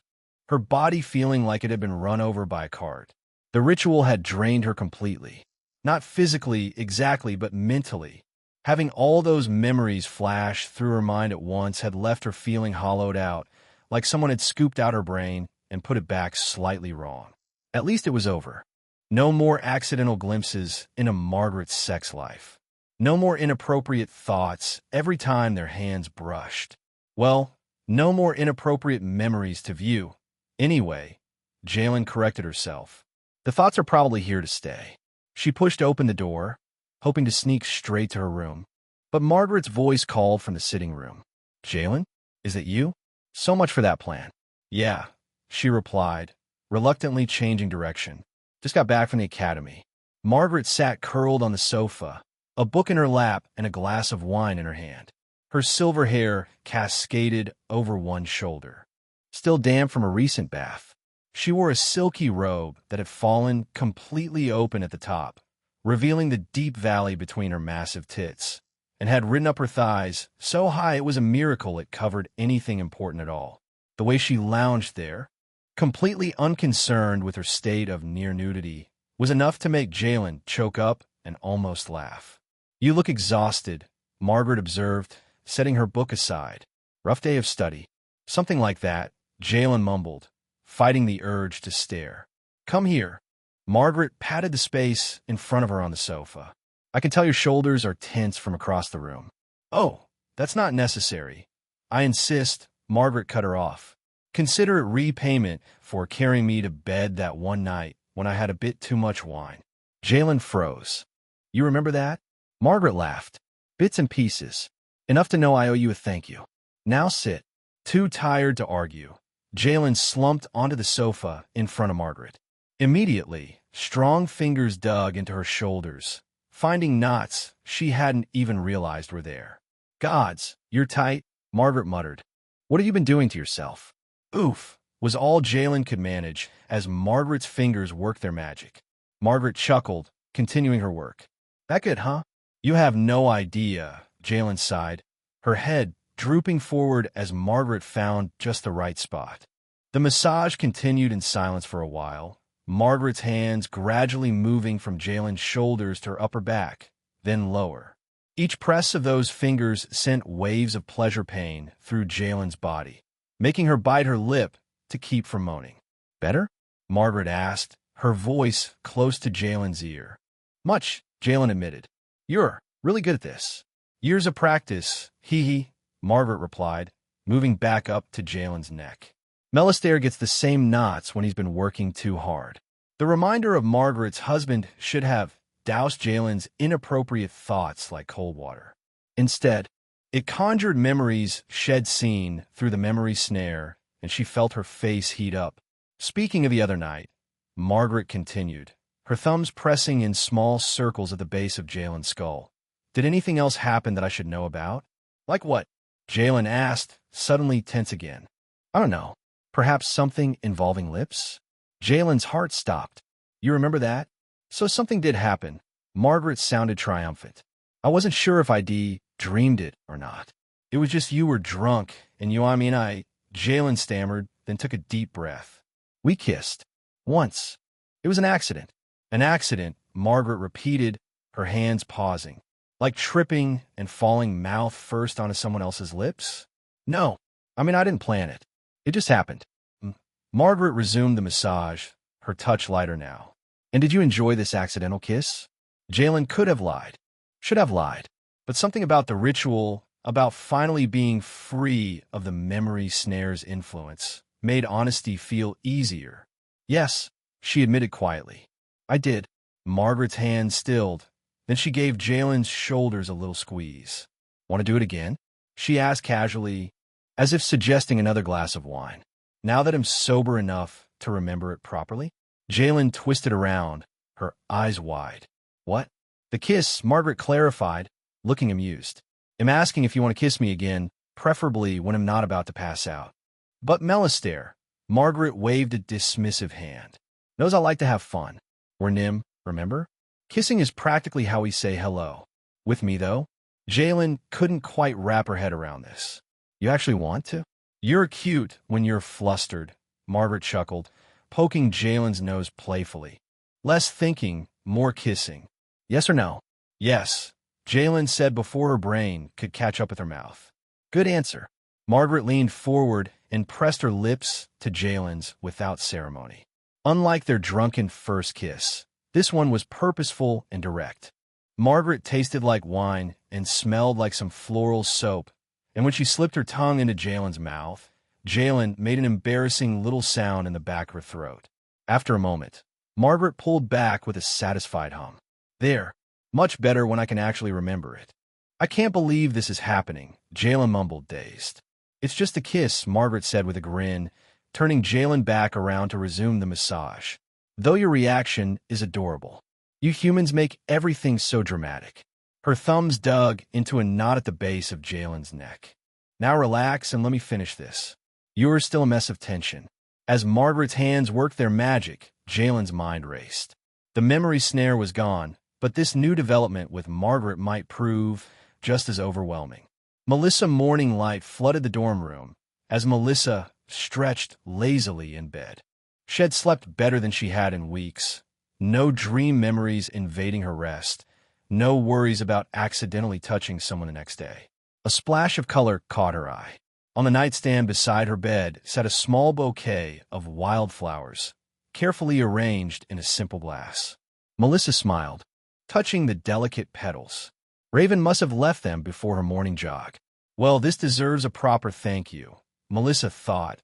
her body feeling like it had been run over by a cart. The ritual had drained her completely. Not physically, exactly, but mentally. Having all those memories flash through her mind at once had left her feeling hollowed out, like someone had scooped out her brain and put it back slightly wrong. At least it was over. No more accidental glimpses into Margaret's sex life. No more inappropriate thoughts every time their hands brushed. Well, no more inappropriate memories to view. Anyway, Jalen corrected herself. The thoughts are probably here to stay. She pushed open the door, hoping to sneak straight to her room. But Margaret's voice called from the sitting room. Jalen, is it you? So much for that plan. Yeah, she replied, reluctantly changing direction. Just got back from the academy. Margaret sat curled on the sofa, a book in her lap and a glass of wine in her hand. Her silver hair cascaded over one shoulder, still damp from a recent bath. She wore a silky robe that had fallen completely open at the top, revealing the deep valley between her massive tits, and had ridden up her thighs so high it was a miracle it covered anything important at all. The way she lounged there, completely unconcerned with her state of near nudity, was enough to make Jalen choke up and almost laugh. "You look exhausted," Margaret observed, setting her book aside. "Rough day of study." "Something like that," Jalen mumbled, fighting the urge to stare. "Come here." Margaret patted the space in front of her on the sofa. "I can tell your shoulders are tense from across the room." "Oh, that's not necessary." "I insist," Margaret cut her off. "Consider it repayment for carrying me to bed that one night when I had a bit too much wine." Jalen froze. "You remember that?" Margaret laughed. "Bits and pieces. Enough to know I owe you a thank you. Now sit." Too tired to argue, Jalen slumped onto the sofa in front of Margaret. Immediately, strong fingers dug into her shoulders, finding knots she hadn't even realized were there. "Gods, you're tight," Margaret muttered. "What have you been doing to yourself?" "Oof," was all Jalen could manage as Margaret's fingers worked their magic. Margaret chuckled, continuing her work. "That good, huh?" "You have no idea," Jalen sighed, her head drooping forward as Margaret found just the right spot. The massage continued in silence for a while, Margaret's hands gradually moving from Jalen's shoulders to her upper back, then lower. Each press of those fingers sent waves of pleasure pain through Jalen's body, making her bite her lip to keep from moaning. "Better?" Margaret asked, her voice close to Jalen's ear. "Much," Jalen admitted. "You're really good at this." "Years of practice, hee-hee," Margaret replied, moving back up to Jalen's neck. "Melistaire gets the same knots when he's been working too hard." The reminder of Margaret's husband should have doused Jalen's inappropriate thoughts like cold water. Instead, it conjured memories shed seen through the memory snare, and she felt her face heat up. "Speaking of the other night," Margaret continued, her thumbs pressing in small circles at the base of Jalen's skull. "Did anything else happen that I should know about?" "Like what?" Jalen asked, suddenly tense again. "I don't know. Perhaps something involving lips?" Jalen's heart stopped. "You remember that?" "So something did happen." Margaret sounded triumphant. "I wasn't sure if I'd dreamed it or not. It was just you were drunk, and Jalen stammered, then took a deep breath. "We kissed. Once. It was an accident." "An accident," Margaret repeated, her hands pausing. "Like tripping and falling mouth first onto someone else's lips?" "No. I didn't plan it. It just happened." Margaret resumed the massage, her touch lighter now. "And did you enjoy this accidental kiss?" Jalen could have lied, should have lied, but something about the ritual, about finally being free of the memory snare's influence, made honesty feel easier. "Yes," she admitted quietly. "I did." Margaret's hand stilled. Then she gave Jalen's shoulders a little squeeze. "Want to do it again?" she asked casually, as if suggesting another glass of wine. "Now that I'm sober enough to remember it properly?" Jalen twisted around, her eyes wide. "What?" "The kiss," Margaret clarified, looking amused. "I'm asking if you want to kiss me again, preferably when I'm not about to pass out." "But Melistaire," Margaret waved a dismissive hand. "Knows I like to have fun. We're Nim, remember? Kissing is practically how we say hello. With me, though?" Jalen couldn't quite wrap her head around this. "You actually want to?" "You're cute when you're flustered," Margaret chuckled, poking Jalen's nose playfully. "Less thinking, more kissing. Yes or no?" "Yes," Jalen said before her brain could catch up with her mouth. "Good answer." Margaret leaned forward and pressed her lips to Jalen's without ceremony. Unlike their drunken first kiss, this one was purposeful and direct. Margaret tasted like wine and smelled like some floral soap, and when she slipped her tongue into Jalen's mouth, Jalen made an embarrassing little sound in the back of her throat. After a moment, Margaret pulled back with a satisfied hum. "There. Much better when I can actually remember it." "I can't believe this is happening," Jalen mumbled, dazed. "It's just a kiss," Margaret said with a grin, turning Jalen back around to resume the massage. though your reaction is adorable. You humans make everything so dramatic. Her thumbs dug into a knot at the base of Jalen's neck. Now relax and let me finish this. You're still a mess of tension. As Margaret's hands worked their magic, Jalen's mind raced. The memory snare was gone, but this new development with Margaret might prove just as overwhelming. Melissa morning light flooded the dorm room as Melissa stretched lazily in bed. She had slept better than she had in weeks. No dream memories invading her rest. No worries about accidentally touching someone the next day. A splash of color caught her eye. On the nightstand beside her bed sat a small bouquet of wildflowers, carefully arranged in a simple glass. Melissa smiled, touching the delicate petals. Raven must have left them before her morning jog. Well, this deserves a proper thank you, Melissa thought,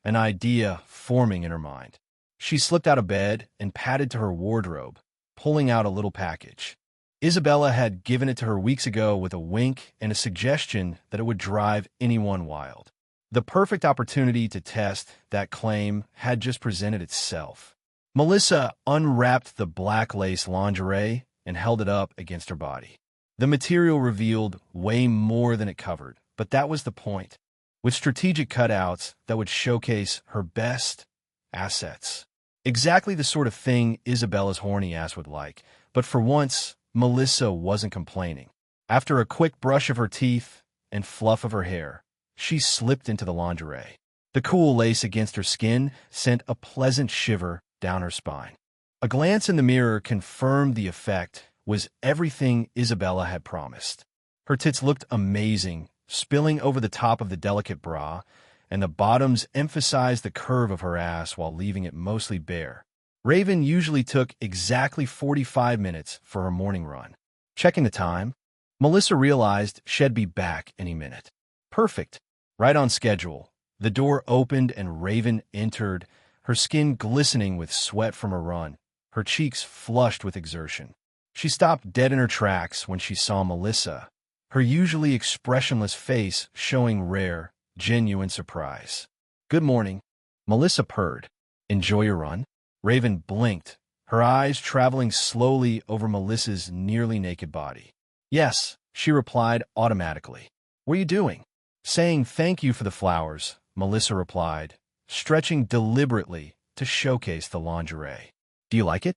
an idea forming in her mind. She slipped out of bed and padded to her wardrobe, pulling out a little package. Isabella had given it to her weeks ago with a wink and a suggestion that it would drive anyone wild. The perfect opportunity to test that claim had just presented itself. Melissa unwrapped the black lace lingerie and held it up against her body. The material revealed way more than it covered, but that was the point, with strategic cutouts that would showcase her best assets. Exactly the sort of thing Isabella's horny ass would like, but for once, Melissa wasn't complaining. After a quick brush of her teeth and fluff of her hair, she slipped into the lingerie. The cool lace against her skin sent a pleasant shiver down her spine. A glance in the mirror confirmed the effect was everything Isabella had promised. Her tits looked amazing, spilling over the top of the delicate bra, and the bottoms emphasized the curve of her ass while leaving it mostly bare. Raven usually took exactly 45 minutes for her morning run. Checking the time, Melissa realized she'd be back any minute. Perfect. Right on schedule. The door opened and Raven entered, her skin glistening with sweat from her run, her cheeks flushed with exertion. She stopped dead in her tracks when she saw Melissa, her usually expressionless face showing rare, genuine surprise. "Good morning," Melissa purred. "Enjoy your run?" Raven blinked, her eyes traveling slowly over Melissa's nearly naked body. "Yes," she replied automatically. "What are you doing?" "Saying thank you for the flowers," Melissa replied, stretching deliberately to showcase the lingerie. "Do you like it?"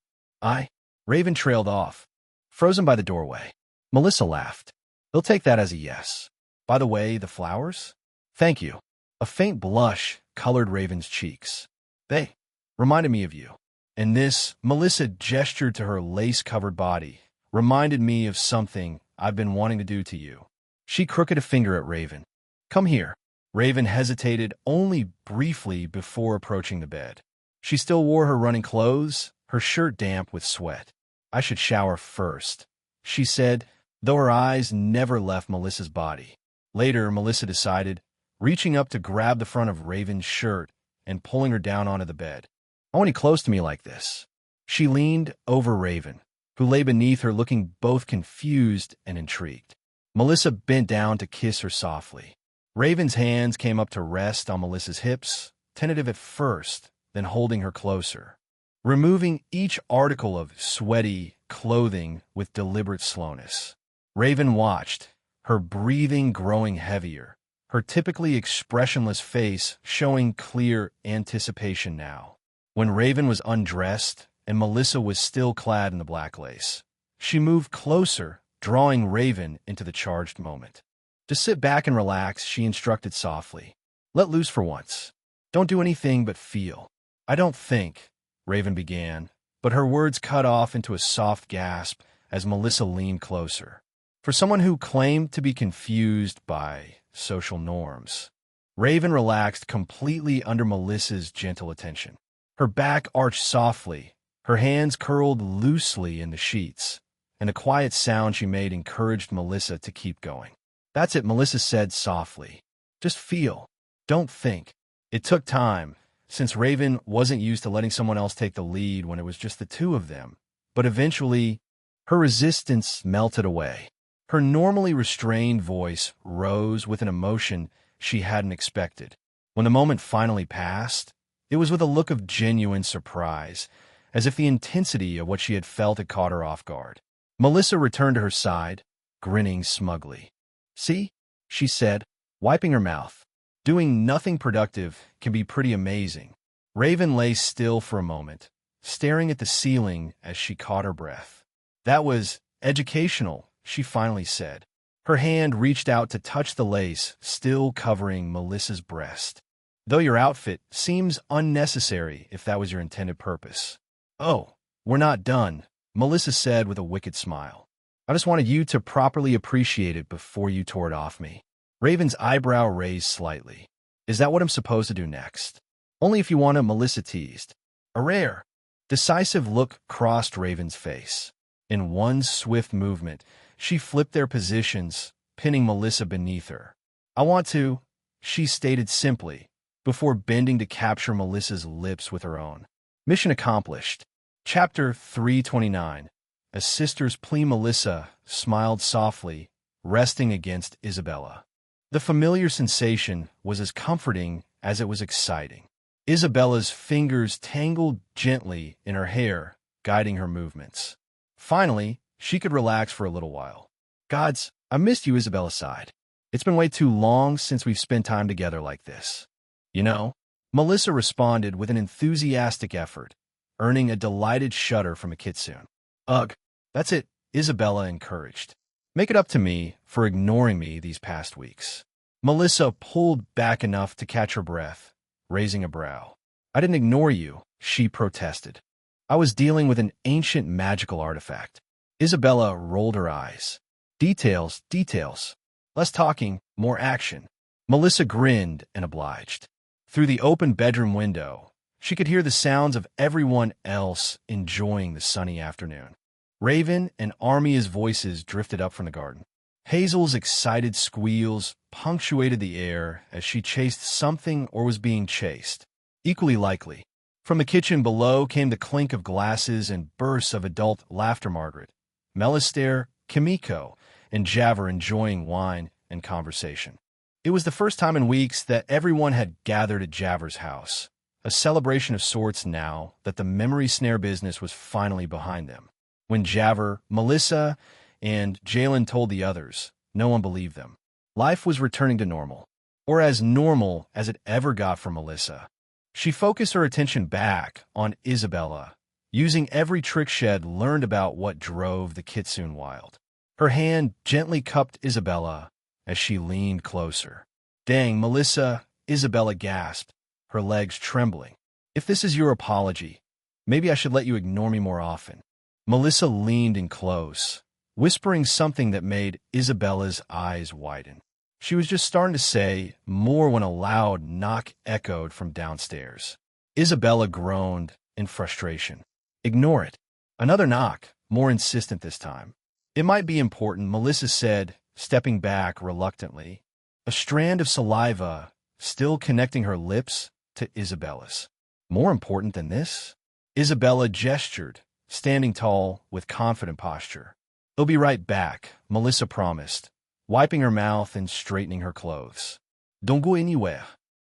Raven trailed off, frozen by the doorway. Melissa laughed. "They'll take that as a yes. By the way, the flowers?" "Thank you." A faint blush colored Raven's cheeks. "They reminded me of you." And this, Melissa gestured to her lace-covered body, reminded me of something I've been wanting to do to you. She crooked a finger at Raven. "Come here." Raven hesitated only briefly before approaching the bed. She still wore her running clothes, her shirt damp with sweat. "I should shower first," she said, though her eyes never left Melissa's body. Later, Melissa decided, reaching up to grab the front of Raven's shirt and pulling her down onto the bed. "I want you close to me like this." She leaned over Raven, who lay beneath her looking both confused and intrigued. Melissa bent down to kiss her softly. Raven's hands came up to rest on Melissa's hips, tentative at first, then holding her closer, removing each article of sweaty clothing with deliberate slowness. Raven watched, her breathing growing heavier, her typically expressionless face showing clear anticipation now. When Raven was undressed and Melissa was still clad in the black lace, she moved closer, drawing Raven into the charged moment. "Just sit back and relax," she instructed softly. "Let loose for once. Don't do anything but feel." "I don't think," Raven began, but her words cut off into a soft gasp as Melissa leaned closer. For someone who claimed to be confused by social norms, Raven relaxed completely under Melissa's gentle attention. Her back arched softly, her hands curled loosely in the sheets, and the quiet sound she made encouraged Melissa to keep going. "That's it," Melissa said softly. "Just feel. Don't think." It took time, since Raven wasn't used to letting someone else take the lead when it was just the two of them, but eventually, her resistance melted away. Her normally restrained voice rose with an emotion she hadn't expected. When the moment finally passed, it was with a look of genuine surprise, as if the intensity of what she had felt had caught her off guard. Melissa returned to her side, grinning smugly. "See?" she said, wiping her mouth. "Doing nothing productive can be pretty amazing." Raven lay still for a moment, staring at the ceiling as she caught her breath. "That was educational," she finally said. Her hand reached out to touch the lace still covering Melissa's breast. "Though your outfit seems unnecessary if that was your intended purpose." "Oh, we're not done," Melissa said with a wicked smile. "I just wanted you to properly appreciate it before you tore it off me." Raven's eyebrow raised slightly. "Is that what I'm supposed to do next?" "Only if you want to," Melissa teased. A rare, decisive look crossed Raven's face. In one swift movement, she flipped their positions, pinning Melissa beneath her. "I want to," she stated simply, before bending to capture Melissa's lips with her own. Mission accomplished. Chapter 329. A sister's plea. Melissa smiled softly, resting against Isabella. The familiar sensation was as comforting as it was exciting. Isabella's fingers tangled gently in her hair, guiding her movements. Finally, she could relax for a little while. "Gods, I missed you," Isabella sighed. "It's been way too long since we've spent time together like this." "You know," Melissa responded with an enthusiastic effort, earning a delighted shudder from a kitsune. "Ugh, that's it," Isabella encouraged. "Make it up to me for ignoring me these past weeks." Melissa pulled back enough to catch her breath, raising a brow. "I didn't ignore you," she protested. "I was dealing with an ancient magical artifact." Isabella rolled her eyes. Details, details. Less talking, more action." Melissa grinned and obliged. Through the open bedroom window, she could hear the sounds of everyone else enjoying the sunny afternoon. Raven and Armia's voices drifted up from the garden. Hazel's excited squeals punctuated the air as she chased something or was being chased. Equally likely, from the kitchen below came the clink of glasses and bursts of adult laughter. Margaret, Melister, Kimiko, and Javer enjoying wine and conversation. It was the first time in weeks that everyone had gathered at Javer's house, a celebration of sorts now that the memory snare business was finally behind them. When Javer, Melissa, and Jalen told the others, no one believed them. Life was returning to normal, or as normal as it ever got for Melissa. She focused her attention back on Isabella, using every trick she had learned about what drove the kitsune wild. Her hand gently cupped Isabella as she leaned closer. "Dang, Melissa," Isabella gasped, her legs trembling. "If this is your apology, maybe I should let you ignore me more often." Melissa leaned in close, whispering something that made Isabella's eyes widen. She was just starting to say more when a loud knock echoed from downstairs. Isabella groaned in frustration. "Ignore it." Another knock, more insistent this time. "It might be important," Melissa said, stepping back reluctantly, a strand of saliva still connecting her lips to Isabella's. "More important than this?" Isabella gestured, standing tall with confident posture. "I'll be right back," Melissa promised, wiping her mouth and straightening her clothes. "Don't go anywhere."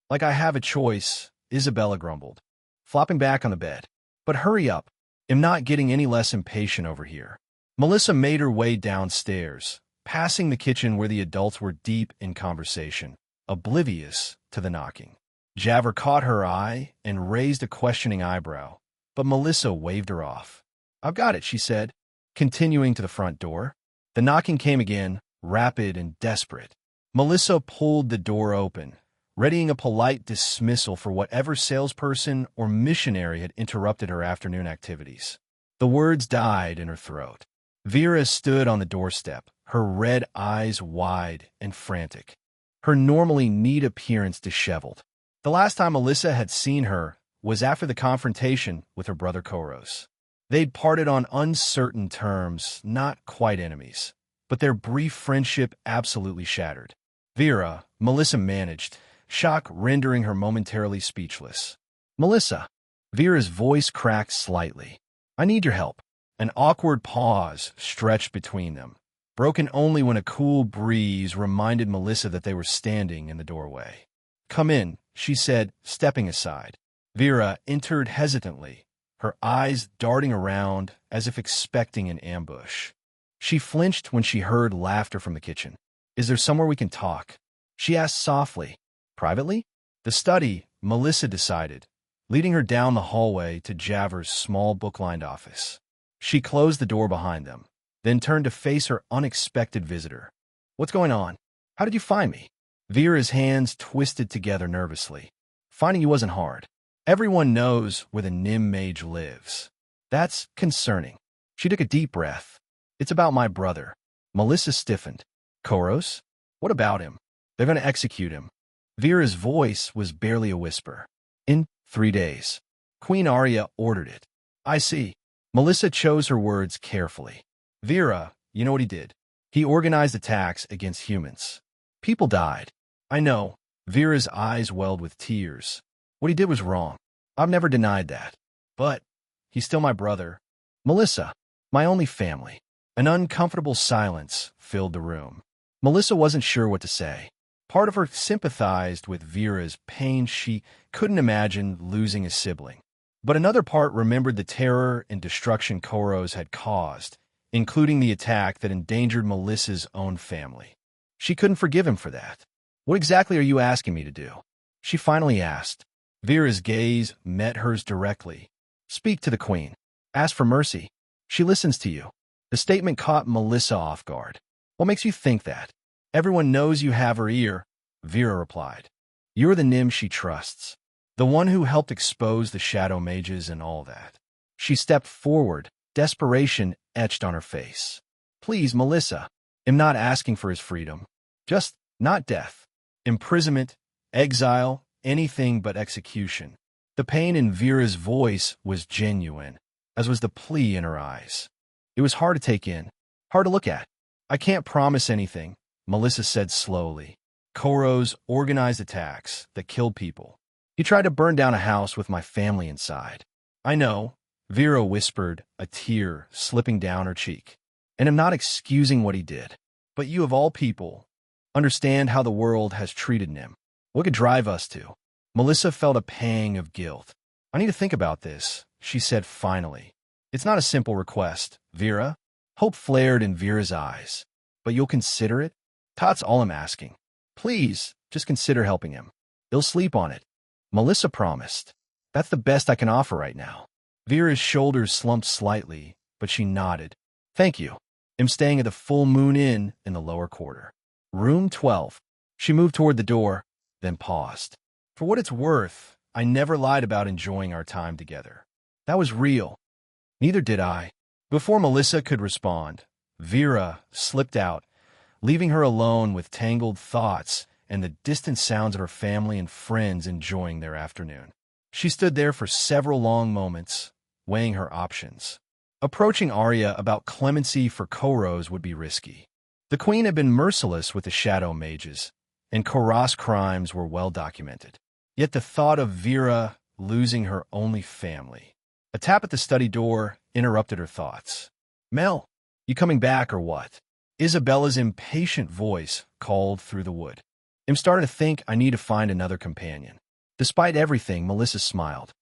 "Like I have a choice," Isabella grumbled, flopping back on the bed. "But hurry up. I'm not getting any less impatient over here." Melissa made her way downstairs, passing the kitchen where the adults were deep in conversation, oblivious to the knocking. Javer caught her eye and raised a questioning eyebrow, but Melissa waved her off. "I've got it," she said, continuing to the front door. The knocking came again, rapid and desperate. Melissa pulled the door open, readying a polite dismissal for whatever salesperson or missionary had interrupted her afternoon activities. The words died in her throat. Vera stood on the doorstep, her red eyes wide and frantic, her normally neat appearance disheveled. The last time Melissa had seen her was after the confrontation with her brother Koros. They'd parted on uncertain terms, not quite enemies, but their brief friendship absolutely shattered. "Vera," Melissa managed, shock rendering her momentarily speechless. "Melissa." Vera's voice cracked slightly. "I need your help." An awkward pause stretched between them, broken only when a cool breeze reminded Melissa that they were standing in the doorway. "Come in," she said, stepping aside. Vera entered hesitantly, her eyes darting around as if expecting an ambush. She flinched when she heard laughter from the kitchen. "Is there somewhere we can talk?" she asked softly. "Privately?" "The study," Melissa decided, leading her down the hallway to Javers' small book-lined office. She closed the door behind them, then turned to face her unexpected visitor. "What's going on? How did you find me?" Vera's hands twisted together nervously. "Finding you wasn't hard. Everyone knows where the Nim mage lives. That's concerning." She took a deep breath. "It's about my brother." Melissa stiffened. "Koros? What about him?" "They're going to execute him." Vera's voice was barely a whisper. "In 3 days. Queen Arya ordered it." "I see." Melissa chose her words carefully. "Vera, you know what he did? He organized attacks against humans. People died." "I know." Vera's eyes welled with tears. "What he did was wrong. I've never denied that. But he's still my brother." "Melissa, my only family." An uncomfortable silence filled the room. Melissa wasn't sure what to say. Part of her sympathized with Vera's pain. She couldn't imagine losing a sibling. But another part remembered the terror and destruction Koros had caused, including the attack that endangered Melissa's own family. She couldn't forgive him for that. "What exactly are you asking me to do?" she finally asked. Vera's gaze met hers directly. "Speak to the queen. Ask for mercy. She listens to you." The statement caught Melissa off guard. "What makes you think that?" "Everyone knows you have her ear," Vera replied. "You're the Nim she trusts. The one who helped expose the shadow mages and all that." She stepped forward, desperation etched on her face. "Please, Melissa. I'm not asking for his freedom. Just not death. Imprisonment, exile, anything but execution." The pain in Vera's voice was genuine, as was the plea in her eyes. It was hard to take in, hard to look at. "I can't promise anything," Melissa said slowly. "Koros organized attacks that killed people. He tried to burn down a house with my family inside." "I know," Vera whispered, a tear slipping down her cheek. "And I'm not excusing what he did. But you of all people understand how the world has treated Nim. What could drive us to?" Melissa felt a pang of guilt. "I need to think about this," she said finally. "It's not a simple request, Vera." Hope flared in Vera's eyes. "But you'll consider it?" "That's all I'm asking. Please, just consider helping him. He'll sleep on it." Melissa promised. "That's the best I can offer right now." Vera's shoulders slumped slightly, but she nodded. "Thank you. I'm staying at the Full Moon Inn in the lower quarter. Room 12. She moved toward the door, then paused. "For what it's worth, I never lied about enjoying our time together. That was real." "Neither did I." Before Melissa could respond, Vera slipped out, leaving her alone with tangled thoughts and the distant sounds of her family and friends enjoying their afternoon. She stood there for several long moments, weighing her options. Approaching Arya about clemency for Koros would be risky. The queen had been merciless with the shadow mages, and Koros crimes were well documented. Yet the thought of Vera losing her only family. A tap at the study door interrupted her thoughts. "Mel, you coming back or what?" Isabella's impatient voice called through the wood. "I'm starting to think I need to find another companion." Despite everything, Melissa smiled.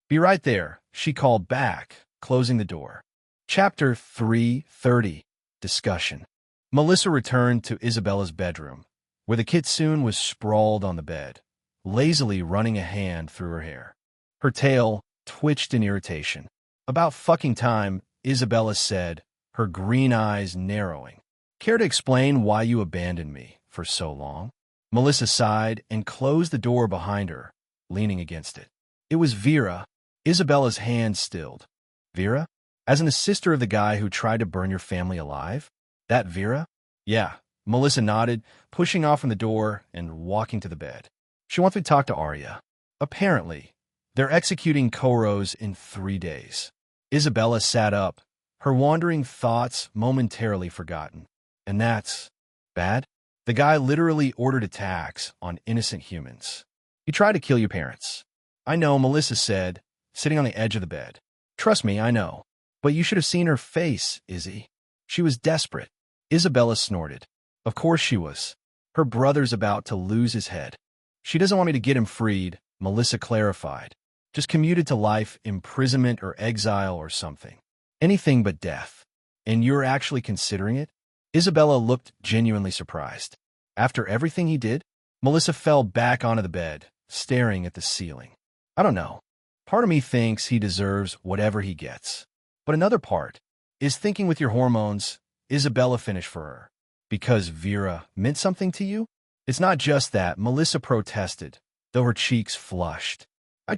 "Be right there," she called back, closing the door. Chapter 330. Discussion. Melissa returned to Isabella's bedroom, where the kitsune was sprawled on the bed, lazily running a hand through her hair. Her tail twitched in irritation. "About fucking time," Isabella said, her green eyes narrowing. "Care to explain why you abandoned me for so long?" Melissa sighed and closed the door behind her, leaning against it. "It was Vera." Isabella's hand stilled. "Vera? As in the sister of the guy who tried to burn your family alive? That Vera?" "Yeah." Melissa nodded, pushing off from the door and walking to the bed. "She wants me to talk to Arya. Apparently, they're executing Koros in 3 days." Isabella sat up, her wandering thoughts momentarily forgotten. "And that's bad?" "The guy literally ordered attacks on innocent humans. He tried to kill your parents." "I know," Melissa said, sitting on the edge of the bed. "Trust me, I know. But you should have seen her face, Izzy. She was desperate." Isabella snorted. "Of course she was. Her brother's about to lose his head." "She doesn't want me to get him freed," Melissa clarified. Just commuted to life, imprisonment, or exile or something. Anything but death. And you're actually considering it? Isabella looked genuinely surprised. After everything he did? Melissa fell back onto the bed, staring at the ceiling. I don't know. Part of me thinks he deserves whatever he gets. But another part is thinking with your hormones, Isabella finished for her. Because Vera meant something to you? It's not just that, Melissa protested, though her cheeks flushed. I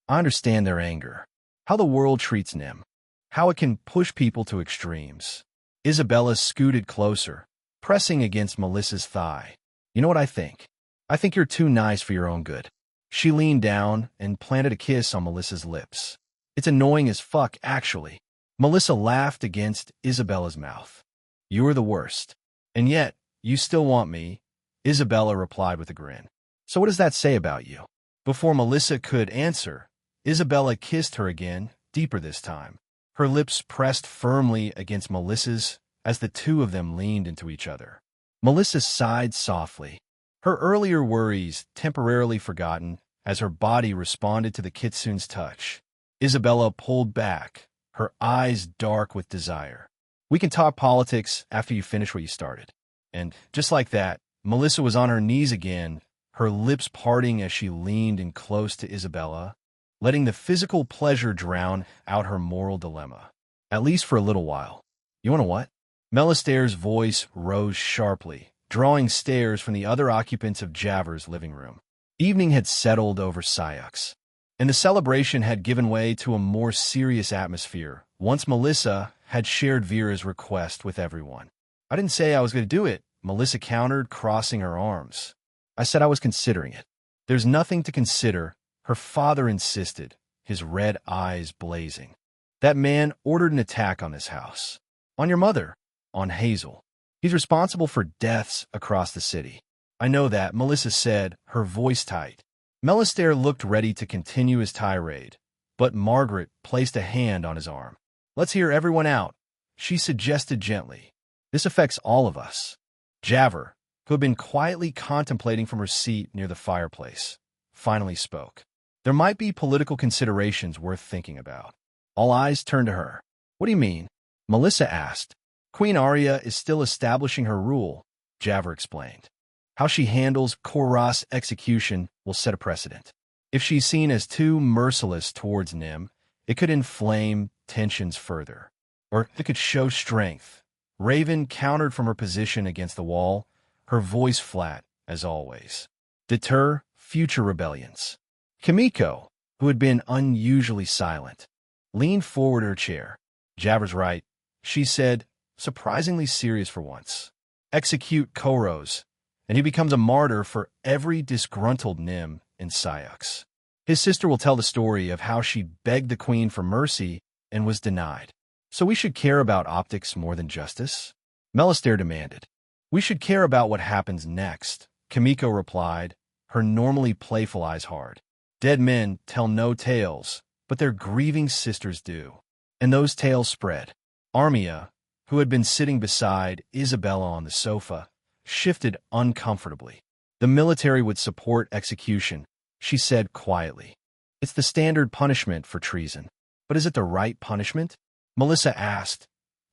understand their anger. How the world treats Nim. How it can push people to extremes. Isabella scooted closer, pressing against Melissa's thigh. You know what I think? I think you're too nice for your own good. She leaned down and planted a kiss on Melissa's lips. It's annoying as fuck, actually. Melissa laughed against Isabella's mouth. You are the worst. And yet, you still want me, Isabella replied with a grin. So what does that say about you? Before Melissa could answer, Isabella kissed her again, deeper this time. Her lips pressed firmly against Melissa's as the two of them leaned into each other. Melissa sighed softly, her earlier worries temporarily forgotten as her body responded to the kitsune's touch. Isabella pulled back, her eyes dark with desire. We can talk politics after you finish what you started. And just like that, Melissa was on her knees again, her lips parting as she leaned in close to Isabella, letting the physical pleasure drown out her moral dilemma. At least for a little while. You want to what? Melister's voice rose sharply, drawing stares from the other occupants of Javer's living room. Evening had settled over Syux, and the celebration had given way to a more serious atmosphere once Melissa had shared Vera's request with everyone. I didn't say I was going to do it, Melissa countered, crossing her arms. I said I was considering it. There's nothing to consider, her father insisted, his red eyes blazing. That man ordered an attack on this house. On your mother. On Hazel. He's responsible for deaths across the city. I know that, Melissa said, her voice tight. Melister looked ready to continue his tirade, but Margaret placed a hand on his arm. Let's hear everyone out, she suggested gently. This affects all of us. Javer, who had been quietly contemplating from her seat near the fireplace, finally spoke. There might be political considerations worth thinking about. All eyes turned to her. What do you mean? Melissa asked. Queen Arya is still establishing her rule, Javer explained. How she handles Koras execution will set a precedent. If she's seen as too merciless towards Nim, it could inflame tensions further. Or it could show strength. Raven countered from her position against the wall, her voice flat, as always. Deter future rebellions. Kimiko, who had been unusually silent, leaned forward her chair. Javer's right, she said, surprisingly serious for once. Execute Koros, and he becomes a martyr for every disgruntled Nim in Syux. His sister will tell the story of how she begged the queen for mercy and was denied. So we should care about optics more than justice? Melister demanded. We should care about what happens next, Kimiko replied, her normally playful eyes hard. Dead men tell no tales, but their grieving sisters do. And those tales spread. Armia, who had been sitting beside Isabella on the sofa, shifted uncomfortably. The military would support execution, she said quietly. It's the standard punishment for treason. But is it the right punishment? Melissa asked,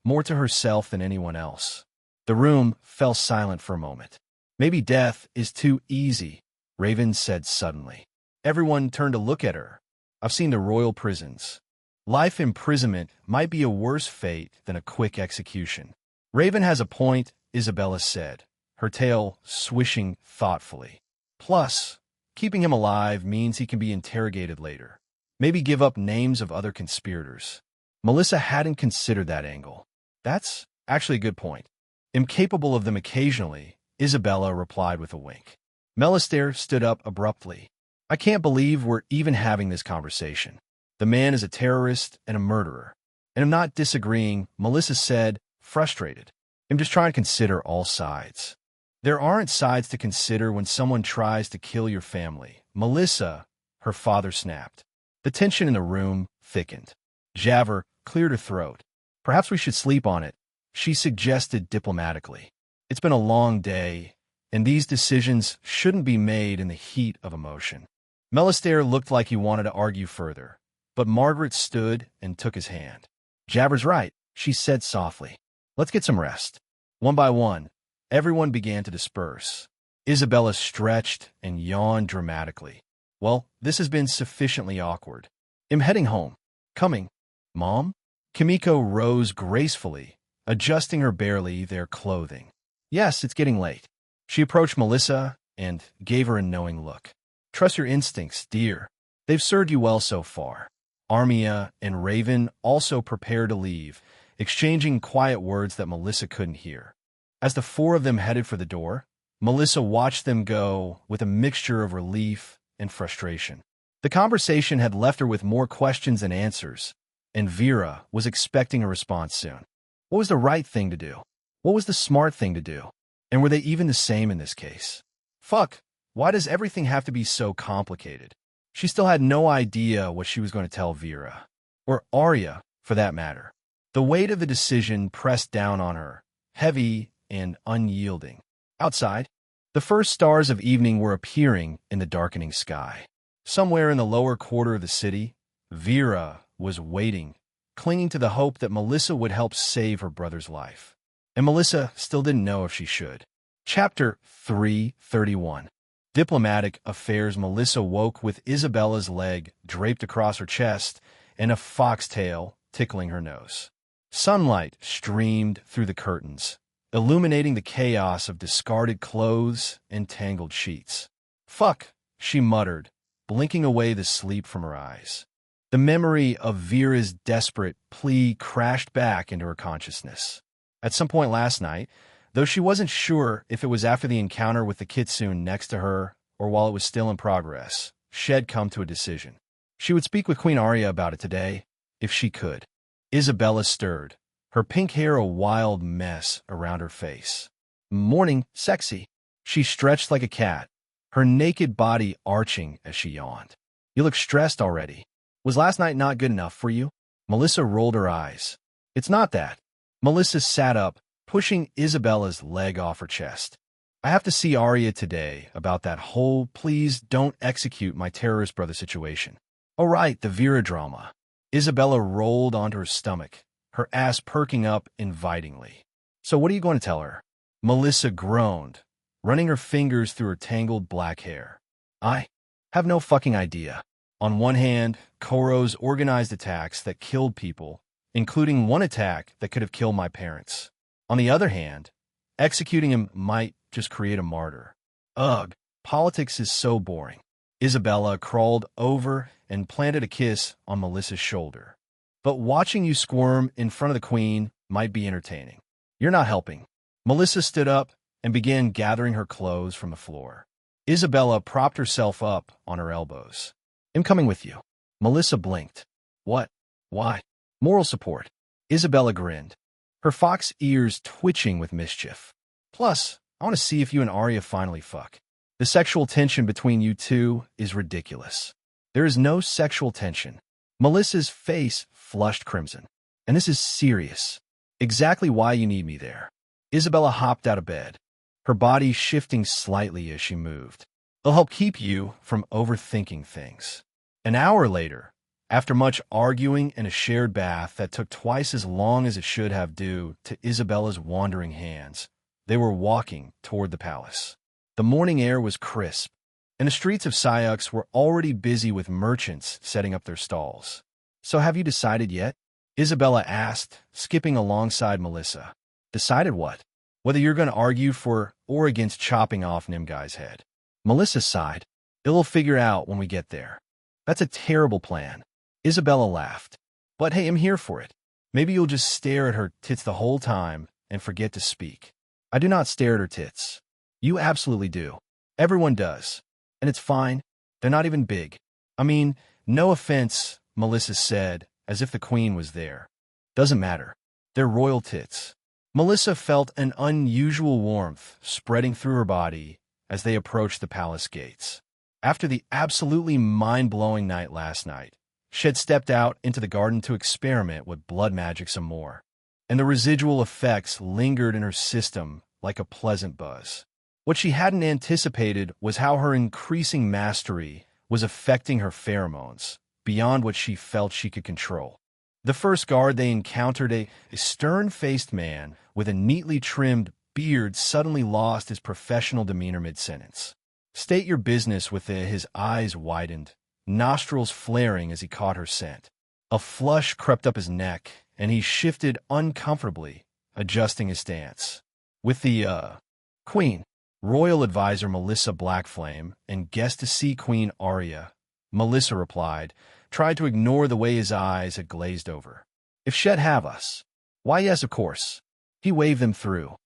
more to herself than anyone else. The room fell silent for a moment. Maybe death is too easy, Raven said suddenly. Everyone turned to look at her. I've seen the royal prisons. Life imprisonment might be a worse fate than a quick execution. Raven has a point, Isabella said, her tail swishing thoughtfully. Plus, keeping him alive means he can be interrogated later. Maybe give up names of other conspirators. Melissa hadn't considered that angle. That's actually a good point. Incapable of them occasionally, Isabella replied with a wink. Melister stood up abruptly. I can't believe we're even having this conversation. The man is a terrorist and a murderer. And I'm not disagreeing, Melissa said, frustrated. I'm just trying to consider all sides. There aren't sides to consider when someone tries to kill your family. Melissa, her father snapped. The tension in the room thickened. Javer cleared her throat. Perhaps we should sleep on it, she suggested diplomatically. It's been a long day, and these decisions shouldn't be made in the heat of emotion. Melistaire looked like he wanted to argue further, but Margaret stood and took his hand. Jabber's right, she said softly. Let's get some rest. One by one, everyone began to disperse. Isabella stretched and yawned dramatically. Well, this has been sufficiently awkward. I'm heading home. Coming. Mom? Kimiko rose gracefully, adjusting her barely there clothing. Yes, it's getting late. She approached Melissa and gave her a knowing look. Trust your instincts, dear. They've served you well so far. Armia and Raven also prepared to leave, exchanging quiet words that Melissa couldn't hear. As the four of them headed for the door, Melissa watched them go with a mixture of relief and frustration. The conversation had left her with more questions than answers, and Vera was expecting a response soon. What was the right thing to do? What was the smart thing to do? And were they even the same in this case? Fuck, why does everything have to be so complicated? She still had no idea what she was going to tell Vera, or Arya, for that matter. The weight of the decision pressed down on her, heavy and unyielding. Outside, the first stars of evening were appearing in the darkening sky. Somewhere in the lower quarter of the city, Vera was waiting, clinging to the hope that Melissa would help save her brother's life. And Melissa still didn't know if she should. Chapter 331. Diplomatic Affairs. Melissa woke with Isabella's leg draped across her chest and a foxtail tickling her nose. Sunlight streamed through the curtains, illuminating the chaos of discarded clothes and tangled sheets. Fuck, she muttered, blinking away the sleep from her eyes. The memory of Vera's desperate plea crashed back into her consciousness. At some point last night, though she wasn't sure if it was after the encounter with the kitsune next to her or while it was still in progress, she'd come to a decision. She would speak with Queen Arya about it today, if she could. Isabella stirred, her pink hair a wild mess around her face. Morning, sexy. She stretched like a cat, her naked body arching as she yawned. You look stressed already. Was last night not good enough for you? Melissa rolled her eyes. It's not that. Melissa sat up, pushing Isabella's leg off her chest. I have to see Arya today about that whole please don't execute my terrorist brother situation. Oh right, the Vera drama. Isabella rolled onto her stomach, her ass perking up invitingly. So what are you going to tell her? Melissa groaned, running her fingers through her tangled black hair. I have no fucking idea. On one hand, Koro's organized attacks that killed people, including one attack that could have killed my parents. On the other hand, executing him might just create a martyr. Ugh, politics is so boring. Isabella crawled over and planted a kiss on Melissa's shoulder. But watching you squirm in front of the queen might be entertaining. You're not helping. Melissa stood up and began gathering her clothes from the floor. Isabella propped herself up on her elbows. I'm coming with you. Melissa blinked. What? Why? Moral support. Isabella grinned, her fox ears twitching with mischief. Plus, I want to see if you and Arya finally fuck. The sexual tension between you two is ridiculous. There is no sexual tension. Melissa's face flushed crimson. And this is serious. Exactly why you need me there. Isabella hopped out of bed, her body shifting slightly as she moved. It'll help keep you from overthinking things. An hour later, after much arguing and a shared bath that took twice as long as it should have due to Isabella's wandering hands, they were walking toward the palace. The morning air was crisp, and the streets of Syux were already busy with merchants setting up their stalls. So have you decided yet? Isabella asked, skipping alongside Melissa. Decided what? Whether you're going to argue for or against chopping off Nimguy's head. Melissa sighed. It'll figure out when we get there. That's a terrible plan. Isabella laughed. But hey, I'm here for it. Maybe you'll just stare at her tits the whole time and forget to speak. I do not stare at her tits. You absolutely do. Everyone does. And it's fine. They're not even big. I mean, no offense, Melissa said, as if the queen was there. Doesn't matter. They're royal tits. Melissa felt an unusual warmth spreading through her body as they approached the palace gates. After the absolutely mind-blowing night last night, she had stepped out into the garden to experiment with blood magic some more, and the residual effects lingered in her system like a pleasant buzz. What she hadn't anticipated was how her increasing mastery was affecting her pheromones beyond what she felt she could control. The first guard they encountered, a stern-faced man with a neatly trimmed beard, suddenly lost his professional demeanor mid-sentence. "State your business," his eyes widened, nostrils flaring as he caught her scent. A flush crept up his neck, and he shifted uncomfortably, adjusting his stance. "With the, Queen," Royal Advisor Melissa Blackflame, and guest to see Queen Arya, Melissa replied, tried to ignore the way his eyes had glazed over. "If Shed have us." "Why, yes, of course." He waved them through.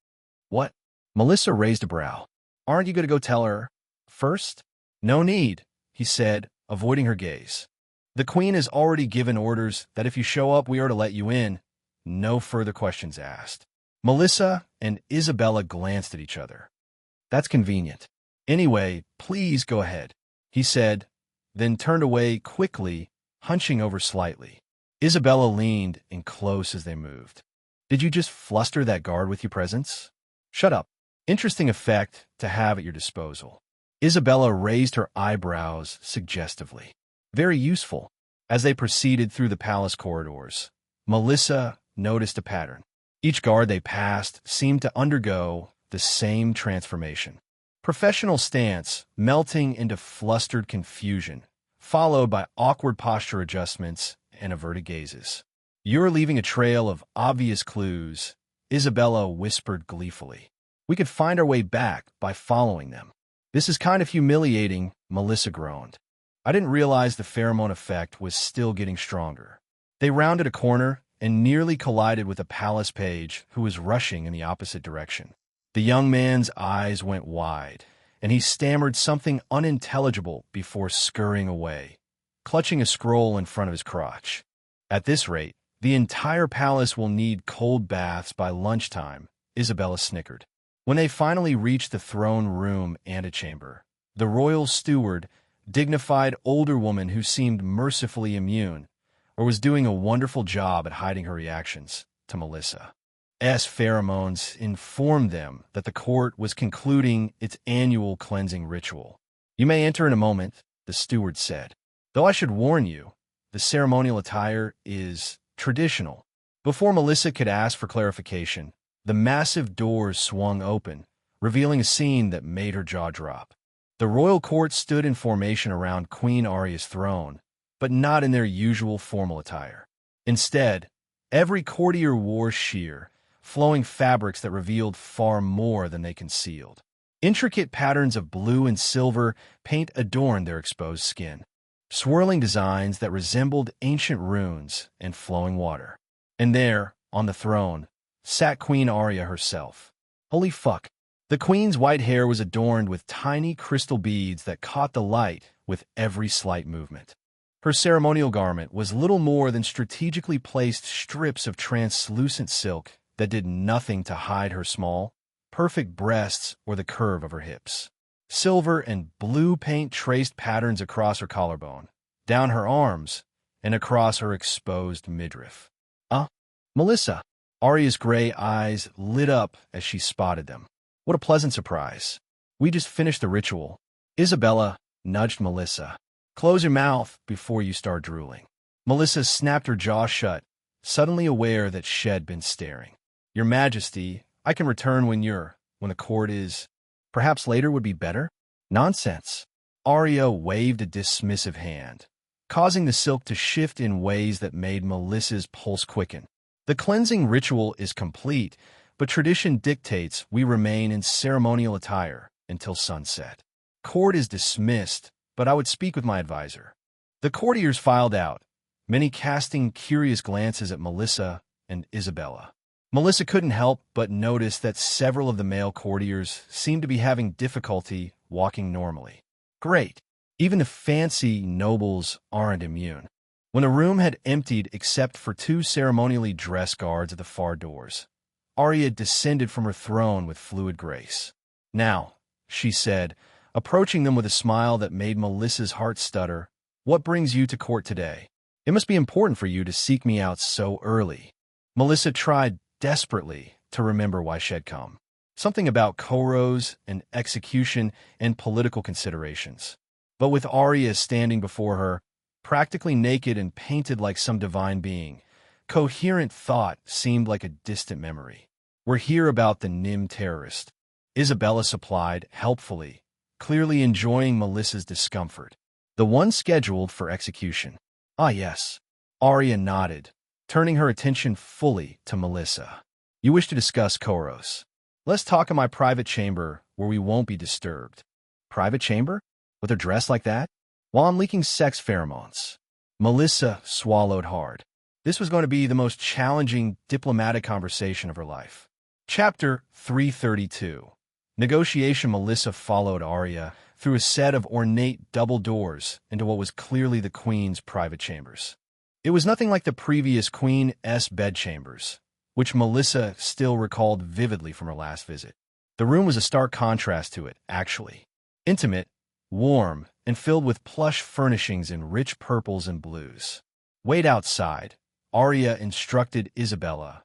"What?" Melissa raised a brow. "Aren't you going to go tell her first?" "No need," he said, avoiding her gaze. "The Queen has already given orders that if you show up, we are to let you in. No further questions asked." Melissa and Isabella glanced at each other. "That's convenient. Anyway, please go ahead," he said, then turned away quickly, hunching over slightly. Isabella leaned in close as they moved. "Did you just fluster that guard with your presence?" "Shut up." Interesting effect to have at your disposal. Isabella raised her eyebrows suggestively. "Very useful." As they proceeded through the palace corridors, Melissa noticed a pattern. Each guard they passed seemed to undergo the same transformation. Professional stance melting into flustered confusion, followed by awkward posture adjustments and averted gazes. "You're leaving a trail of obvious clues," Isabella whispered gleefully. "We could find our way back by following them." "This is kind of humiliating," Melissa groaned. "I didn't realize the pheromone effect was still getting stronger." They rounded a corner and nearly collided with a palace page who was rushing in the opposite direction. The young man's eyes went wide, and he stammered something unintelligible before scurrying away, clutching a scroll in front of his crotch. "At this rate, the entire palace will need cold baths by lunchtime," Isabella snickered. When they finally reached the throne room antechamber, the royal steward, dignified older woman who seemed mercifully immune, or was doing a wonderful job at hiding her reactions to Melissa's pheromones, informed them that the court was concluding its annual cleansing ritual. "You may enter in a moment," the steward said. "Though I should warn you, the ceremonial attire is traditional." Before Melissa could ask for clarification, the massive doors swung open, revealing a scene that made her jaw drop. The royal court stood in formation around Queen Arya's throne, but not in their usual formal attire. Instead, every courtier wore sheer, flowing fabrics that revealed far more than they concealed. Intricate patterns of blue and silver paint adorned their exposed skin, swirling designs that resembled ancient runes and flowing water. And there, on the throne, sat Queen Arya herself. Holy fuck. The queen's white hair was adorned with tiny crystal beads that caught the light with every slight movement. Her ceremonial garment was little more than strategically placed strips of translucent silk that did nothing to hide her small, perfect breasts or the curve of her hips. Silver and blue paint traced patterns across her collarbone, down her arms, and across her exposed midriff. Melissa." Arya's gray eyes lit up as she spotted them. "What a pleasant surprise. We just finished the ritual." Isabella nudged Melissa. "Close your mouth before you start drooling." Melissa snapped her jaw shut, suddenly aware that Shed been staring. "Your Majesty, I can return when the court is. Perhaps later would be better?" "Nonsense." Arya waved a dismissive hand, causing the silk to shift in ways that made Melissa's pulse quicken. "The cleansing ritual is complete, but tradition dictates we remain in ceremonial attire until sunset. Court is dismissed, but I would speak with my advisor." The courtiers filed out, many casting curious glances at Melissa and Isabella. Melissa couldn't help but notice that several of the male courtiers seemed to be having difficulty walking normally. Great. Even the fancy nobles aren't immune. When the room had emptied except for two ceremonially dressed guards at the far doors, Arya descended from her throne with fluid grace. "Now," she said, approaching them with a smile that made Melissa's heart stutter, "what brings you to court today? It must be important for you to seek me out so early." Melissa tried desperately to remember why she'd come. Something about Koros and execution and political considerations. But with Arya standing before her, practically naked and painted like some divine being, coherent thought seemed like a distant memory. We're here about the Nim terrorist, Isabella supplied, helpfully, clearly enjoying Melissa's discomfort. The one scheduled for execution. Ah, yes. Arya nodded, turning her attention fully to Melissa. You wish to discuss Koros. Let's talk in my private chamber where we won't be disturbed. Private chamber? With her dress like that? While I'm leaking sex pheromones. Melissa swallowed hard. This was going to be the most challenging diplomatic conversation of her life. Chapter 332. Negotiation. Melissa followed Arya through a set of ornate double doors into what was clearly the Queen's private chambers. It was nothing like the previous Queen's bedchambers, which Melissa still recalled vividly from her last visit. The room was a stark contrast to it, actually. Intimate, warm, and filled with plush furnishings in rich purples and blues. Wait outside, Arya instructed Isabella,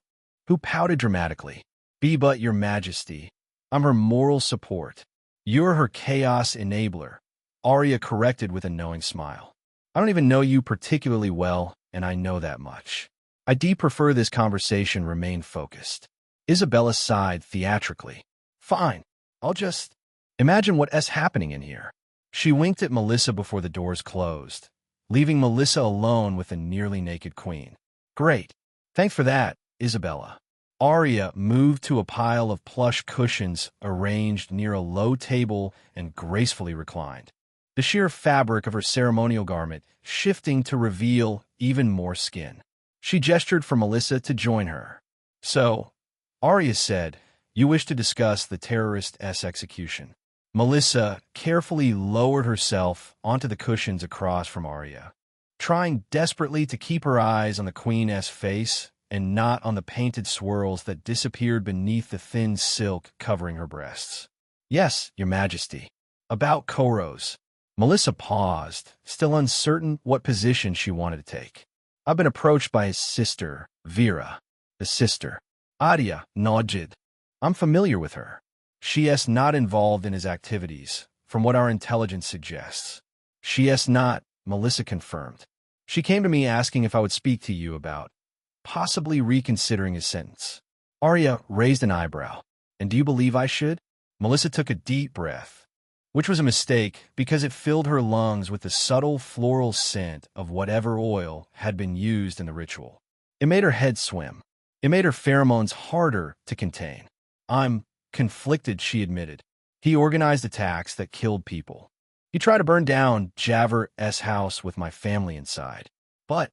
who pouted dramatically. Be but your majesty. I'm her moral support. You're her chaos enabler, Arya corrected with a knowing smile. I don't even know you particularly well, and I know that much. I prefer this conversation remain focused. Isabella sighed theatrically. Fine, I'll just imagine what's happening in here. She winked at Melissa before the doors closed, leaving Melissa alone with the nearly naked queen. Great. Thanks for that, Isabella. Arya moved to a pile of plush cushions arranged near a low table and gracefully reclined, the sheer fabric of her ceremonial garment shifting to reveal even more skin. She gestured for Melissa to join her. So, Arya said, you wish to discuss the terrorist's execution. Melissa carefully lowered herself onto the cushions across from Arya, trying desperately to keep her eyes on the Queen's face and not on the painted swirls that disappeared beneath the thin silk covering her breasts. Yes, your majesty. About Koros. Melissa paused, still uncertain what position she wanted to take. I've been approached by his sister, Vera. The sister. Arya nodded. I'm familiar with her. She is not involved in his activities, from what our intelligence suggests. She is not, Melissa confirmed. She came to me asking if I would speak to you about possibly reconsidering his sentence. Arya raised an eyebrow. And do you believe I should? Melissa took a deep breath, which was a mistake because it filled her lungs with the subtle floral scent of whatever oil had been used in the ritual. It made her head swim. It made her pheromones harder to contain. I'm conflicted, she admitted. He organized attacks that killed people. He tried to burn down Javer's house with my family inside. But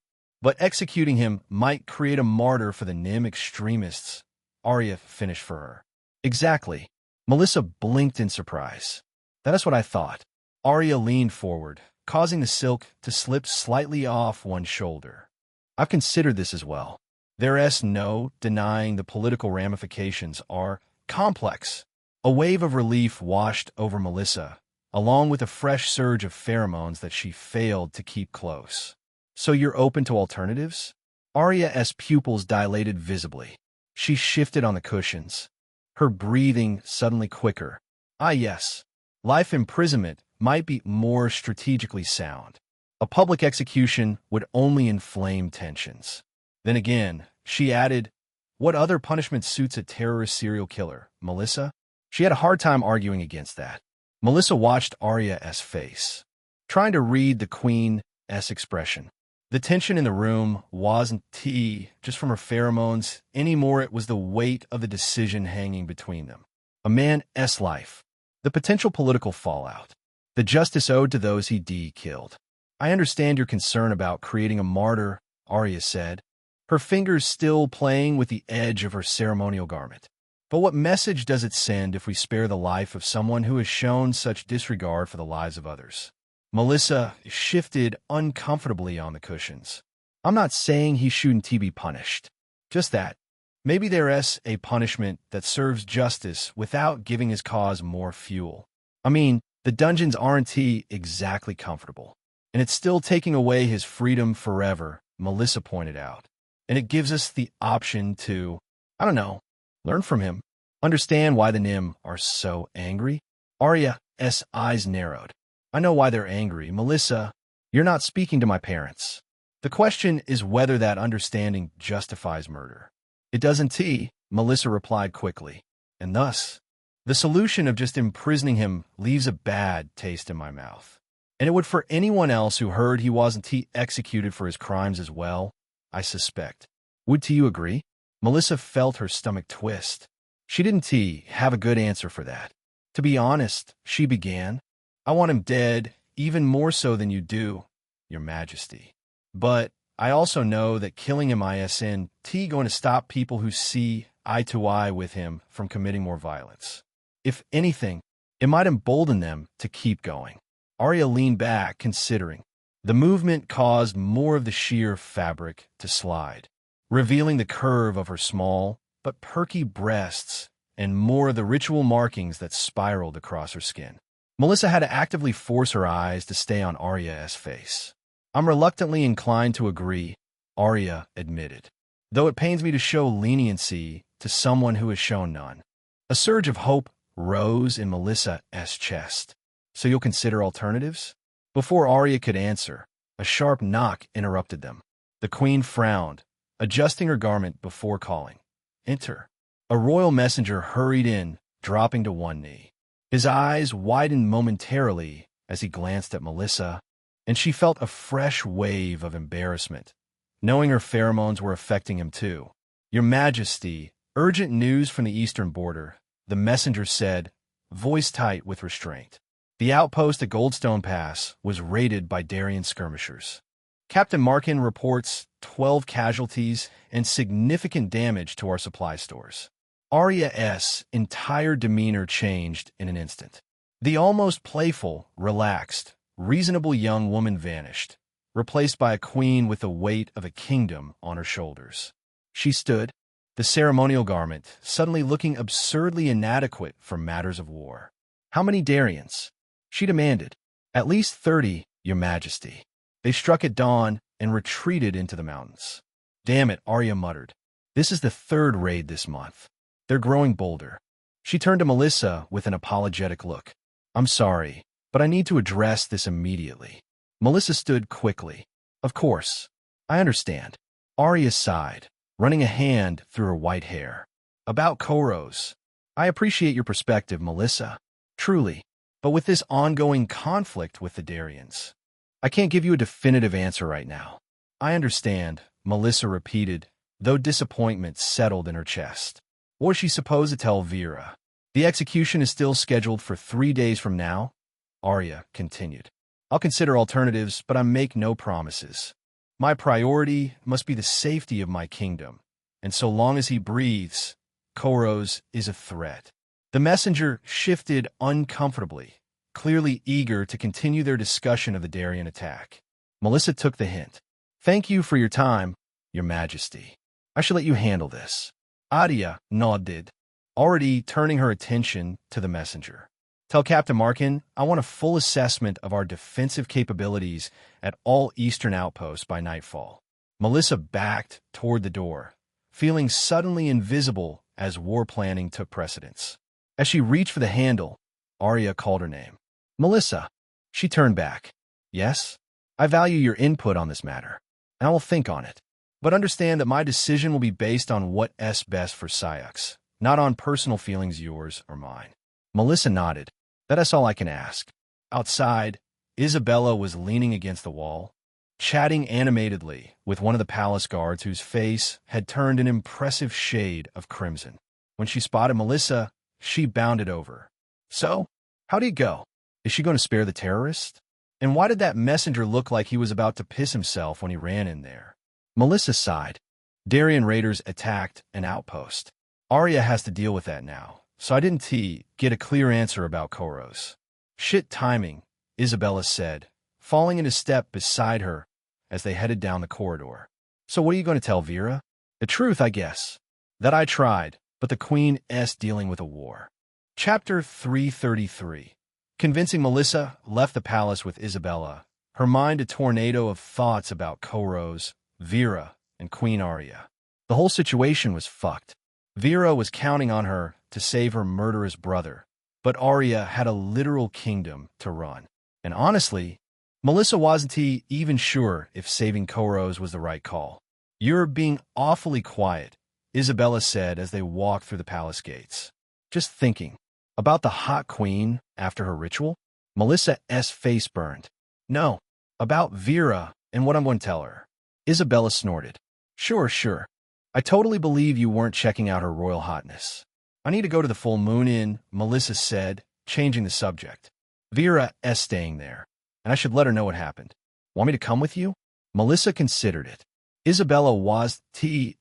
executing him might create a martyr for the Nim extremists, Arya finished for her. Exactly. Melissa blinked in surprise. That is what I thought. Arya leaned forward, causing the silk to slip slightly off one shoulder. I've considered this as well. There's no denying the political ramifications are complex. A wave of relief washed over Melissa, along with a fresh surge of pheromones that she failed to keep close. So you're open to alternatives? Arya's pupils dilated visibly. She shifted on the cushions, her breathing suddenly quicker. Ah, yes. Life imprisonment might be more strategically sound. A public execution would only inflame tensions. Then again, she added, what other punishment suits a terrorist serial killer, Melissa? She had a hard time arguing against that. Melissa watched Arya's face, trying to read the Queen's expression. The tension in the room wasn't just from her pheromones anymore. It was the weight of the decision hanging between them. A man's life, the potential political fallout, the justice owed to those he killed. I understand your concern about creating a martyr, Arya said, her fingers still playing with the edge of her ceremonial garment. But what message does it send if we spare the life of someone who has shown such disregard for the lives of others? Melissa shifted uncomfortably on the cushions. I'm not saying he shouldn't be punished. Just that. Maybe there's a punishment that serves justice without giving his cause more fuel. I mean, the dungeons aren't exactly comfortable. And it's still taking away his freedom forever, Melissa pointed out. And it gives us the option to, learn from him. Understand why the Nim are so angry? Arya's eyes narrowed. I know why they're angry. Melissa, you're not speaking to my parents. The question is whether that understanding justifies murder. It doesn't, T, Melissa replied quickly. And thus, the solution of just imprisoning him leaves a bad taste in my mouth. And it would for anyone else who heard he wasn't executed for his crimes as well, I suspect. Would you agree? Melissa felt her stomach twist. She didn't have a good answer for that. To be honest, she began, I want him dead, even more so than you do, Your Majesty. But I also know that killing him isn't going to stop people who see eye to eye with him from committing more violence. If anything, it might embolden them to keep going. Arya leaned back, considering. The movement caused more of the sheer fabric to slide, revealing the curve of her small but perky breasts and more of the ritual markings that spiraled across her skin. Melissa had to actively force her eyes to stay on Arya's face. I'm reluctantly inclined to agree, Arya admitted, though it pains me to show leniency to someone who has shown none. A surge of hope rose in Melissa's chest. So you'll consider alternatives? Before Arya could answer, a sharp knock interrupted them. The queen frowned, adjusting her garment before calling. Enter. A royal messenger hurried in, dropping to one knee. His eyes widened momentarily as he glanced at Melissa, and she felt a fresh wave of embarrassment, knowing her pheromones were affecting him too. Your Majesty, urgent news from the eastern border, the messenger said, voice tight with restraint. The outpost at Goldstone Pass was raided by Darien skirmishers. Captain Markin reports 12 casualties and significant damage to our supply stores. Arya's entire demeanor changed in an instant. The almost playful, relaxed, reasonable young woman vanished, replaced by a queen with the weight of a kingdom on her shoulders. She stood, the ceremonial garment suddenly looking absurdly inadequate for matters of war. How many Darians? She demanded. At least 30, Your Majesty. They struck at dawn and retreated into the mountains. Damn it, Arya muttered. This is the third raid this month. They're growing bolder. She turned to Melissa with an apologetic look. I'm sorry, but I need to address this immediately. Melissa stood quickly. Of course. I understand. Arya sighed, running a hand through her white hair. About Koros. I appreciate your perspective, Melissa. Truly. But with this ongoing conflict with the Darians, I can't give you a definitive answer right now. I understand, Melissa repeated, though disappointment settled in her chest. What was she supposed to tell Vera? The execution is still scheduled for 3 days from now, Arya continued. I'll consider alternatives, but I make no promises. My priority must be the safety of my kingdom, and so long as he breathes, Koros is a threat. The messenger shifted uncomfortably, clearly eager to continue their discussion of the Darien attack. Melissa took the hint. Thank you for your time, Your Majesty. I shall let you handle this. Arya nodded, already turning her attention to the messenger. Tell Captain Markin I want a full assessment of our defensive capabilities at all eastern outposts by nightfall. Melissa backed toward the door, feeling suddenly invisible as war planning took precedence. As she reached for the handle, Arya called her name. Melissa. She turned back. Yes? I value your input on this matter, and I will think on it. But understand that my decision will be based on what's best for Syux, not on personal feelings yours or mine. Melissa nodded. That's all I can ask. Outside, Isabella was leaning against the wall, chatting animatedly with one of the palace guards whose face had turned an impressive shade of crimson. When she spotted Melissa, she bounded over. So, how do you go? Is she going to spare the terrorist? And why did that messenger look like he was about to piss himself when he ran in there? Melissa sighed. Darien raiders attacked an outpost. Arya has to deal with that now, so I didn't get a clear answer about Koros. Shit timing, Isabella said, falling into step beside her as they headed down the corridor. So what are you going to tell Vera? The truth, I guess. That I tried, but the Queen's dealing with a war. Chapter 333. Convincing Melissa left the palace with Isabella, her mind a tornado of thoughts about Koros, Vera, and Queen Arya. The whole situation was fucked. Vera was counting on her to save her murderous brother, but Arya had a literal kingdom to run. And honestly, Melissa wasn't even sure if saving Koros was the right call. "You're being awfully quiet," Isabella said as they walked through the palace gates. "Just thinking about the hot queen after her ritual?" Melissa's face burned. "No, about Vera and what I'm going to tell her." Isabella snorted. Sure. I totally believe you weren't checking out her royal hotness." "I need to go to the full moon inn," Melissa said, changing the subject. "Vera's staying there, and I should let her know what happened." "Want me to come with you?" Melissa considered it. Isabella was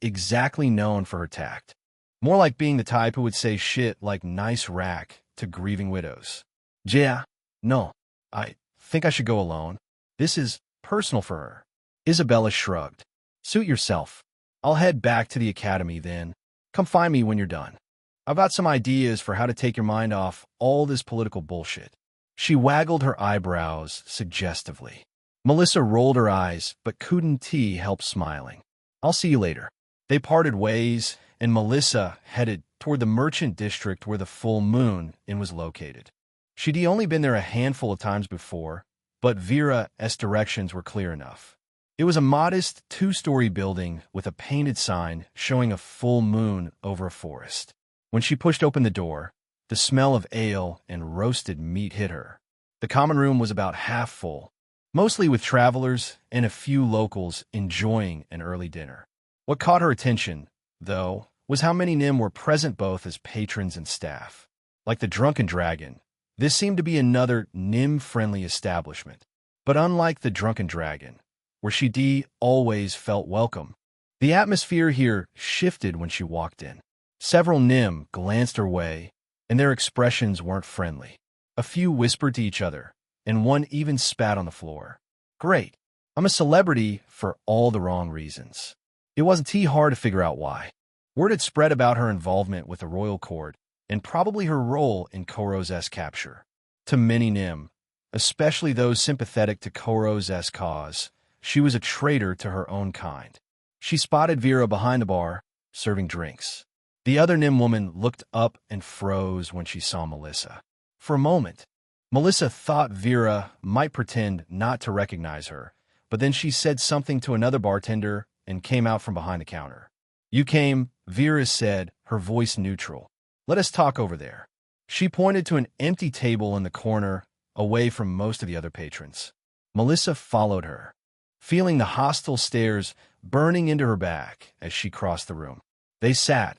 exactly known for her tact. More like being the type who would say shit like "nice rack" to grieving widows. "Yeah, no, I think I should go alone. This is personal for her." Isabella shrugged. "Suit yourself. I'll head back to the academy then. Come find me when you're done. I've got some ideas for how to take your mind off all this political bullshit." She waggled her eyebrows suggestively. Melissa rolled her eyes, but couldn't help smiling. "I'll see you later." They parted ways, and Melissa headed toward the merchant district where the full moon inn was located. She'd only been there a handful of times before, but Vera's directions were clear enough. It was a modest two-story building with a painted sign showing a full moon over a forest. When she pushed open the door, the smell of ale and roasted meat hit her. The common room was about half full, mostly with travelers and a few locals enjoying an early dinner. What caught her attention, though, was how many Nim were present both as patrons and staff. Like the Drunken Dragon, this seemed to be another Nim-friendly establishment. But unlike the Drunken Dragon, where she always felt welcome, the atmosphere here shifted when she walked in. Several Nim glanced her way, and their expressions weren't friendly. A few whispered to each other, and one even spat on the floor. Great. I'm a celebrity for all the wrong reasons. It wasn't hard to figure out why. Word had spread about her involvement with the royal court, and probably her role in Koros' capture. To many Nim, especially those sympathetic to Koros' cause, she was a traitor to her own kind. She spotted Vera behind the bar, serving drinks. The other Nim woman looked up and froze when she saw Melissa. For a moment, Melissa thought Vera might pretend not to recognize her, but then she said something to another bartender and came out from behind the counter. "You came," Vera said, her voice neutral. "Let us talk over there." She pointed to an empty table in the corner, away from most of the other patrons. Melissa followed her, feeling the hostile stares burning into her back as she crossed the room. They sat,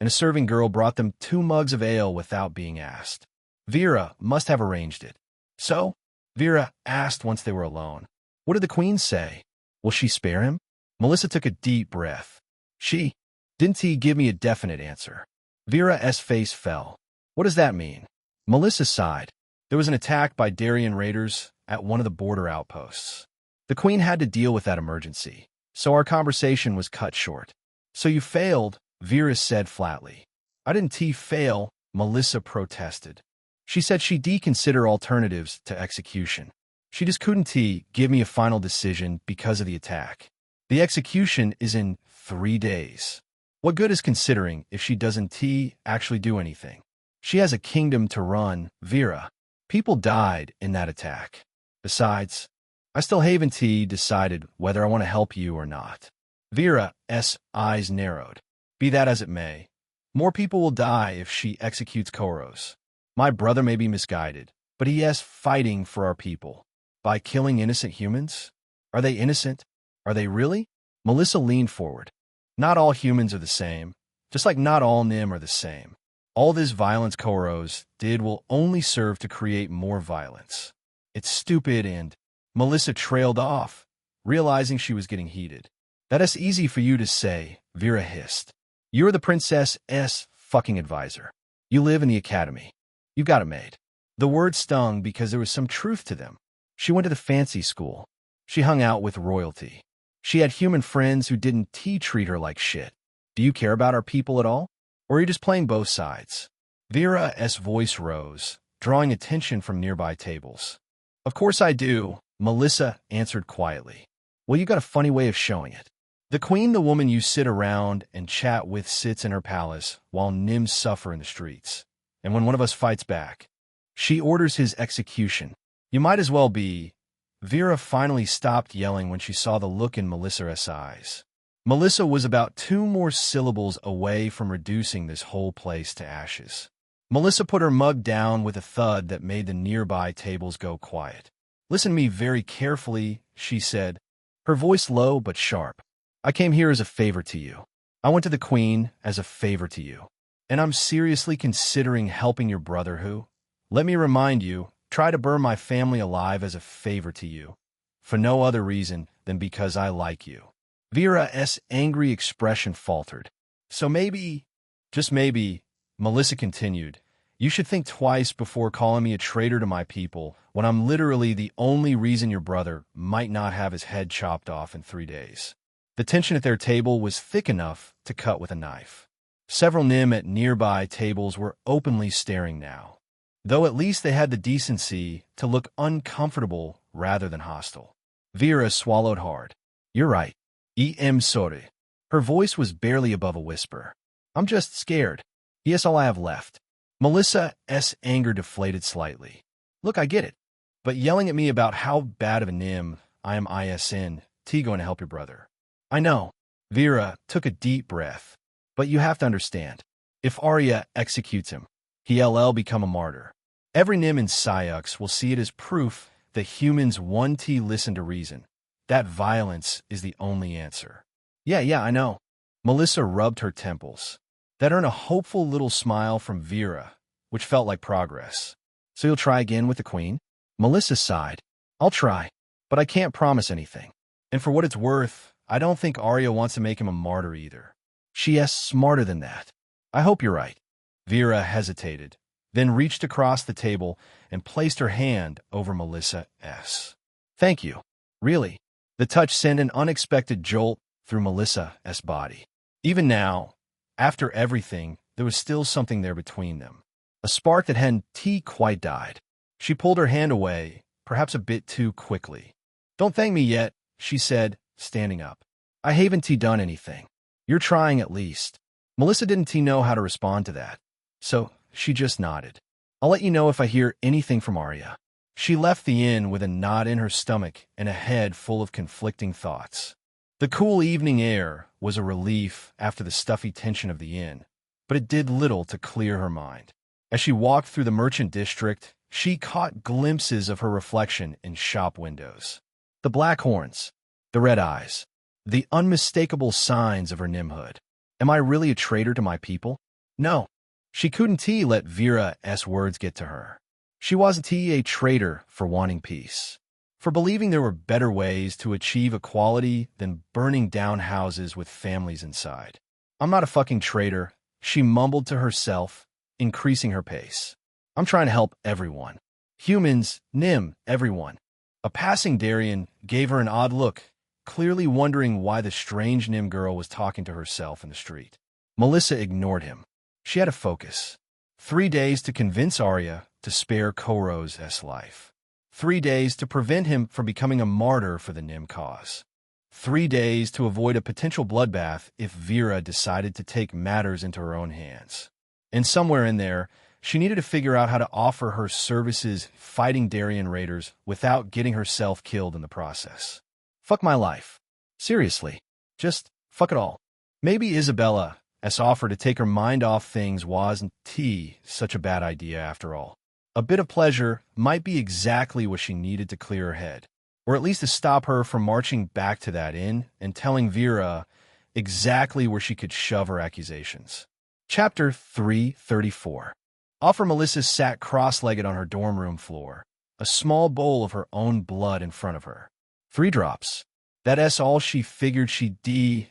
and a serving girl brought them 2 mugs of ale without being asked. Vera must have arranged it. "So?" Vera asked once they were alone. "What did the queen say? Will she spare him?" Melissa took a deep breath. "She didn't give me a definite answer." Vera's face fell. "What does that mean?" Melissa sighed. "There was an attack by Darien raiders at one of the border outposts. The queen had to deal with that emergency, so our conversation was cut short." "So you failed," Vera said flatly. "I didn't fail," Melissa protested. She said she'd consider alternatives to execution. She just couldn't give me a final decision because of the attack. The execution is in 3 days. What good is considering if she doesn't actually do anything? She has a kingdom to run, Vera. People died in that attack. Besides, I still haven't decided whether I want to help you or not. Vera's eyes narrowed. "Be that as it may, more people will die if she executes Koros. My brother may be misguided, but he is fighting for our people. By killing innocent humans? Are they innocent? Are they really?" Melissa leaned forward. "Not all humans are the same, just like not all Nim are the same. All this violence Koros did will only serve to create more violence. It's stupid," and Melissa trailed off, realizing she was getting heated. "That is easy for you to say," Vera hissed. "You're the princess's fucking advisor. You live in the academy. You've got it made." The words stung because there was some truth to them. She went to the fancy school. She hung out with royalty. She had human friends who didn't treat her like shit. "Do you care about our people at all? Or are you just playing both sides?" Vera's voice rose, drawing attention from nearby tables. "Of course I do," Melissa answered quietly. "Well, you got a funny way of showing it. The queen, the woman you sit around and chat with, sits in her palace while Nims suffer in the streets. And when one of us fights back, she orders his execution. You might as well be. Vera finally stopped yelling when she saw the look in Melissa's eyes. Melissa was about 2 more syllables away from reducing this whole place to ashes. Melissa put her mug down with a thud that made the nearby tables go quiet. "Listen to me very carefully," she said, her voice low but sharp. "I came here as a favor to you. I went to the Queen as a favor to you. And I'm seriously considering helping your brother who, let me remind you, tried to burn my family alive as a favor to you, for no other reason than because I like you." Vera's angry expression faltered. "So maybe, just maybe," Melissa continued, "you should think twice before calling me a traitor to my people when I'm literally the only reason your brother might not have his head chopped off in 3 days." The tension at their table was thick enough to cut with a knife. Several Nim at nearby tables were openly staring now, though at least they had the decency to look uncomfortable rather than hostile. Vera swallowed hard. "You're right. I'm sorry." Her voice was barely above a whisper. "I'm just scared. Yes, all I have left." Melissa's anger deflated slightly. "Look, I get it. But yelling at me about how bad of a Nim I am isn't going to help your brother." "I know." Vera took a deep breath. "But you have to understand. If Arya executes him, he'll become a martyr. Every Nim in Syux will see it as proof that humans listen to reason. That violence is the only answer." Yeah, I know." Melissa rubbed her temples. That earned a hopeful little smile from Vera, which felt like progress. "So you'll try again with the Queen?" Melissa sighed. "I'll try, but I can't promise anything. And for what it's worth, I don't think Arya wants to make him a martyr either. She's smarter than that." "I hope you're right." Vera hesitated, then reached across the table and placed her hand over Melissa's. "Thank you. Really." The touch sent an unexpected jolt through Melissa's body. Even now, after everything, there was still something there between them. A spark that hadn't quite died. She pulled her hand away, perhaps a bit too quickly. "Don't thank me yet," she said, standing up. "I haven't done anything. You're trying at least." Melissa didn't know how to respond to that, so she just nodded. "I'll let you know if I hear anything from Arya." She left the inn with a knot in her stomach and a head full of conflicting thoughts. The cool evening air was a relief after the stuffy tension of the inn, but it did little to clear her mind. As she walked through the merchant district, she caught glimpses of her reflection in shop windows. The black horns, the red eyes, the unmistakable signs of her Nimhood. Am I really a traitor to my people? No. She couldn't let Vera's words get to her. She wasn't a traitor for wanting peace, for believing there were better ways to achieve equality than burning down houses with families inside. "I'm not a fucking traitor," she mumbled to herself, increasing her pace. "I'm trying to help everyone. Humans, Nim, everyone." A passing Darien gave her an odd look, clearly wondering why the strange Nim girl was talking to herself in the street. Melissa ignored him. She had a focus. 3 days to convince Arya to spare Koro's life. 3 days to prevent him from becoming a martyr for the Nim cause. 3 days to avoid a potential bloodbath if Vera decided to take matters into her own hands. And somewhere in there, she needed to figure out how to offer her services fighting Darien raiders without getting herself killed in the process. Fuck my life. Seriously. Just fuck it all. Maybe Isabella's offer to take her mind off things wasn't such a bad idea after all. A bit of pleasure might be exactly what she needed to clear her head, or at least to stop her from marching back to that inn and telling Vera exactly where she could shove her accusations. Chapter 334. Offer Melissa sat cross-legged on her dorm room floor, a small bowl of her own blood in front of her. 3 drops. That's all she figured she'd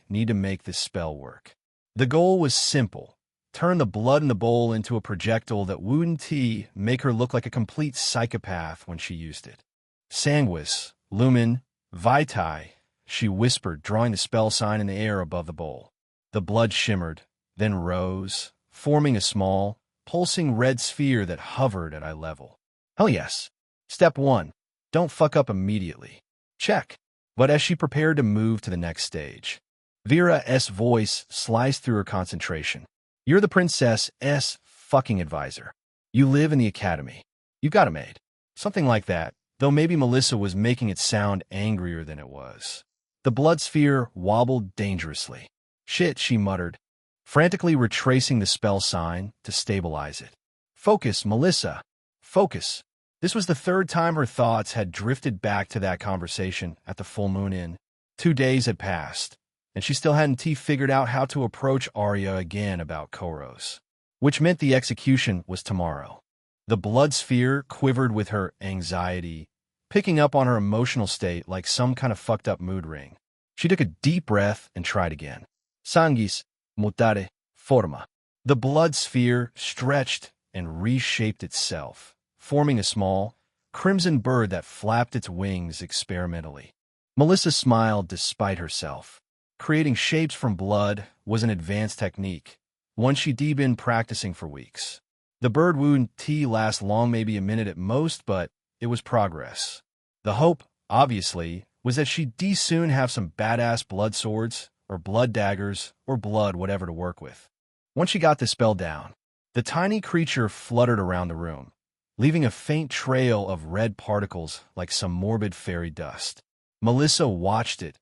need to make this spell work. The goal was simple. Turn the blood in the bowl into a projectile that wouldn't make her look like a complete psychopath when she used it. "Sanguis, Lumen, Vitae," she whispered, drawing the spell sign in the air above the bowl. The blood shimmered, then rose, forming a small, pulsing red sphere that hovered at eye level. Hell yes. Step 1. Don't fuck up immediately. Check. But as she prepared to move to the next stage, Vera's voice sliced through her concentration. "You're the princess's fucking advisor. You live in the academy. You got a maid." Something like that, though maybe Melissa was making it sound angrier than it was. The blood sphere wobbled dangerously. Shit, she muttered, frantically retracing the spell sign to stabilize it. Focus, Melissa. Focus. This was the third time her thoughts had drifted back to that conversation at the Full Moon Inn. 2 days had passed, and she still hadn't figured out how to approach Arya again about Koros, which meant the execution was tomorrow. The blood sphere quivered with her anxiety, picking up on her emotional state like some kind of fucked up mood ring. She took a deep breath and tried again. Sanguis mutare forma. The blood sphere stretched and reshaped itself, forming a small, crimson bird that flapped its wings experimentally. Melissa smiled despite herself. Creating shapes from blood was an advanced technique, one she'd been practicing for weeks. The bird wouldn't last long, maybe a minute at most, but it was progress. The hope, obviously, was that she'd soon have some badass blood swords, or blood daggers, or blood whatever to work with. Once she got the spell down, the tiny creature fluttered around the room, leaving a faint trail of red particles like some morbid fairy dust. Melissa watched it,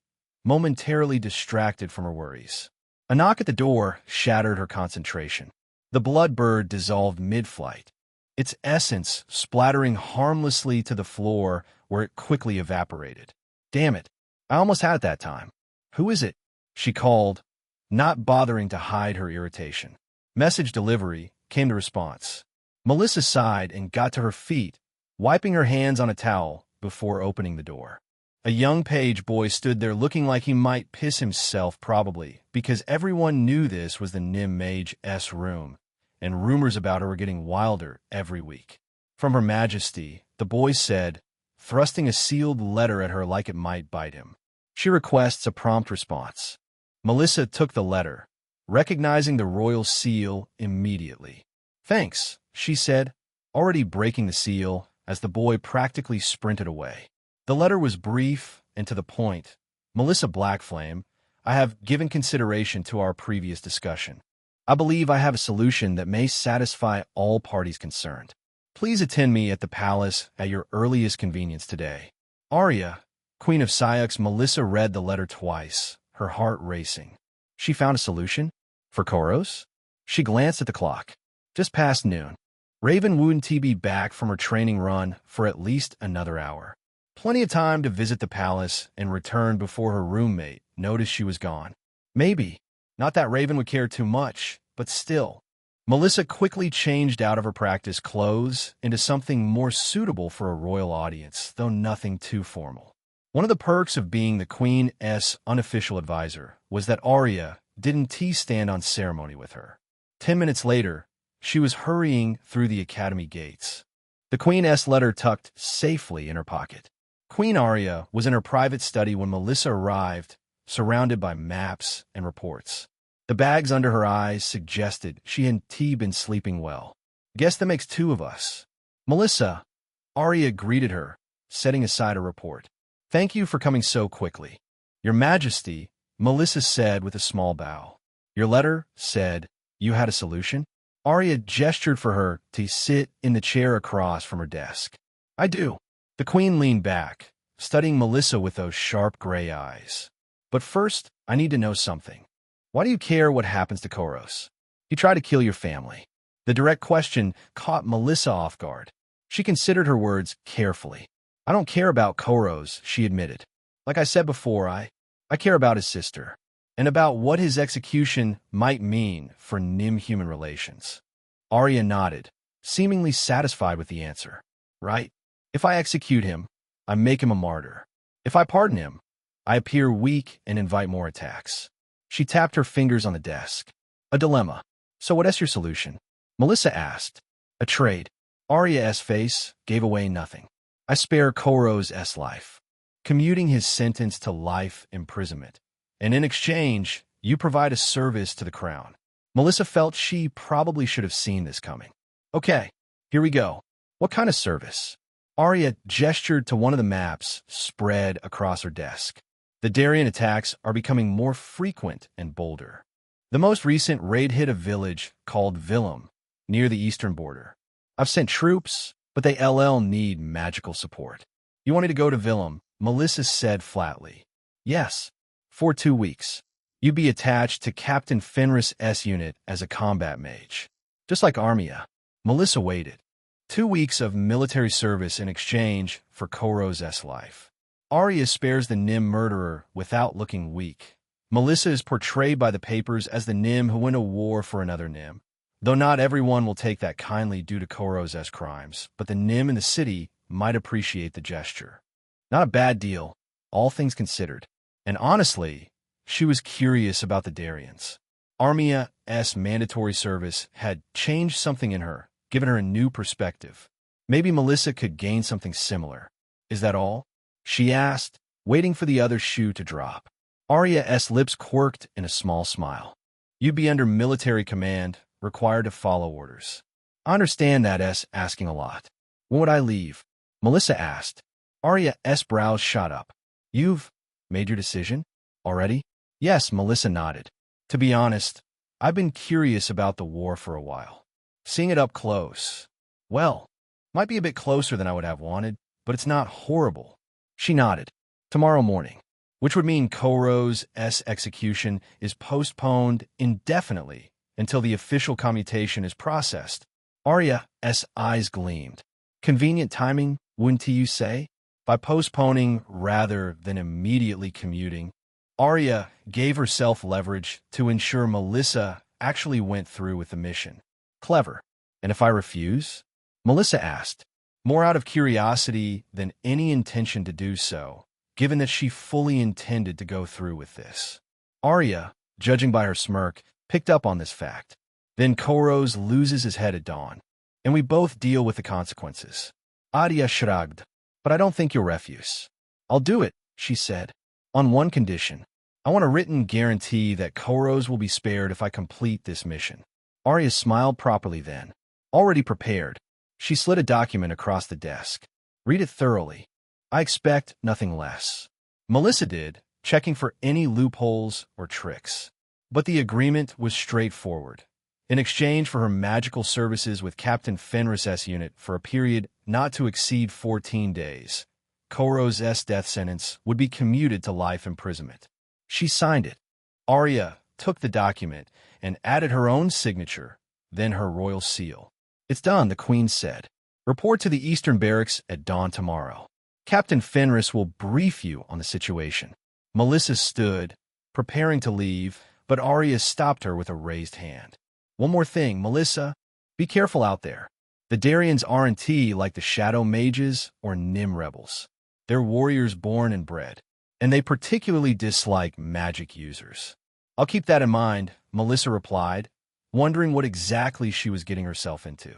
momentarily distracted from her worries. A knock at the door shattered her concentration. The blood bird dissolved mid-flight, its essence splattering harmlessly to the floor where it quickly evaporated. Damn it, I almost had it that time. Who is it? She called, not bothering to hide her irritation. Message delivery, came the response. Melissa sighed and got to her feet, wiping her hands on a towel before opening the door. A young page boy stood there looking like he might piss himself, probably, because everyone knew this was the Nim Mage's room, and rumors about her were getting wilder every week. From Her Majesty, the boy said, thrusting a sealed letter at her like it might bite him. She requests a prompt response. Melissa took the letter, recognizing the royal seal immediately. Thanks, she said, already breaking the seal as the boy practically sprinted away. The letter was brief and to the point. Melissa Blackflame, I have given consideration to our previous discussion. I believe I have a solution that may satisfy all parties concerned. Please attend me at the palace at your earliest convenience today. Arya, Queen of Syux. Melissa read the letter twice, her heart racing. She found a solution? For Koros? She glanced at the clock. Just past noon. Raven wouldn't be back from her training run for at least another hour. Plenty of time to visit the palace and return before her roommate noticed she was gone. Maybe. Not that Raven would care too much, but still. Melissa quickly changed out of her practice clothes into something more suitable for a royal audience, though nothing too formal. One of the perks of being the Queen's unofficial advisor was that Arya didn't stand on ceremony with her. 10 minutes later, she was hurrying through the academy gates, the Queen's letter tucked safely in her pocket. Queen Arya was in her private study when Melissa arrived, surrounded by maps and reports. The bags under her eyes suggested she hadn't been sleeping well. Guess that makes 2 of us. Melissa, Arya greeted her, setting aside a report. Thank you for coming so quickly. Your Majesty, Melissa said with a small bow. Your letter said you had a solution? Arya gestured for her to sit in the chair across from her desk. I do. The Queen leaned back, studying Melissa with those sharp gray eyes. But first, I need to know something. Why do you care what happens to Koros? He tried to kill your family. The direct question caught Melissa off guard. She considered her words carefully. I don't care about Koros, she admitted. Like I said before, I care about his sister, and about what his execution might mean for Nim-human relations. Arya nodded, seemingly satisfied with the answer. Right? If I execute him, I make him a martyr. If I pardon him, I appear weak and invite more attacks. She tapped her fingers on the desk. A dilemma. So what's your solution? Melissa asked. A trade. Arya's face gave away nothing. I spare Koros' life, commuting his sentence to life imprisonment. And in exchange, you provide a service to the crown. Melissa felt she probably should have seen this coming. Okay, here we go. What kind of service? Arya gestured to one of the maps spread across her desk. The Darien attacks are becoming more frequent and bolder. The most recent raid hit a village called Vilum, near the eastern border. I've sent troops, but they need magical support. You want me to go to Willem? Melissa said flatly. Yes. For 2 weeks. You'd be attached to Captain Fenris' unit as a combat mage. Just like Armia. Melissa waited. 2 weeks of military service in exchange for Koros' life. Arya spares the Nym murderer without looking weak. Melissa is portrayed by the papers as the Nym who went to war for another Nym. Though not everyone will take that kindly due to Koros' crimes, but the Nym in the city might appreciate the gesture. Not a bad deal, all things considered. And honestly, she was curious about the Darians. Armia's mandatory service had changed something in her, given her a new perspective. Maybe Melissa could gain something similar. Is that all? She asked, waiting for the other shoe to drop. Arya's lips quirked in a small smile. You'd be under military command, required to follow orders. I understand that asking a lot. When would I leave? Melissa asked. Arya's brows shot up. You've made your decision? Already? Yes, Melissa nodded. To be honest, I've been curious about the war for a while. Seeing it up close. Well, might be a bit closer than I would have wanted, but it's not horrible. She nodded. Tomorrow morning. Which would mean Koros' execution is postponed indefinitely until the official commutation is processed. Arya's eyes gleamed. Convenient timing, wouldn't you say? By postponing rather than immediately commuting, Arya gave herself leverage to ensure Melissa actually went through with the mission. Clever. And if I refuse? Melissa asked, more out of curiosity than any intention to do so, given that she fully intended to go through with this. Arya, judging by her smirk, picked up on this fact. Then Koros loses his head at dawn, and we both deal with the consequences. Arya shrugged. But I don't think you'll refuse. I'll do it, she said. On one condition. I want a written guarantee that Koros will be spared if I complete this mission. Arya smiled properly then. Already prepared. She slid a document across the desk. Read it thoroughly. I expect nothing less. Melissa did, checking for any loopholes or tricks. But the agreement was straightforward. In exchange for her magical services with Captain Fenris' unit for a period not to exceed 14 days, Koros' death sentence would be commuted to life imprisonment. She signed it. Arya took the document and added her own signature, then her royal seal. It's done, the Queen said. Report to the Eastern Barracks at dawn tomorrow. Captain Fenris will brief you on the situation. Melissa stood, preparing to leave, but Arya stopped her with a raised hand. One more thing, Melissa. Be careful out there. The Darians aren't like the Shadow Mages or Nym rebels. They're warriors born and bred, and they particularly dislike magic users. I'll keep that in mind, Melissa replied, wondering what exactly she was getting herself into.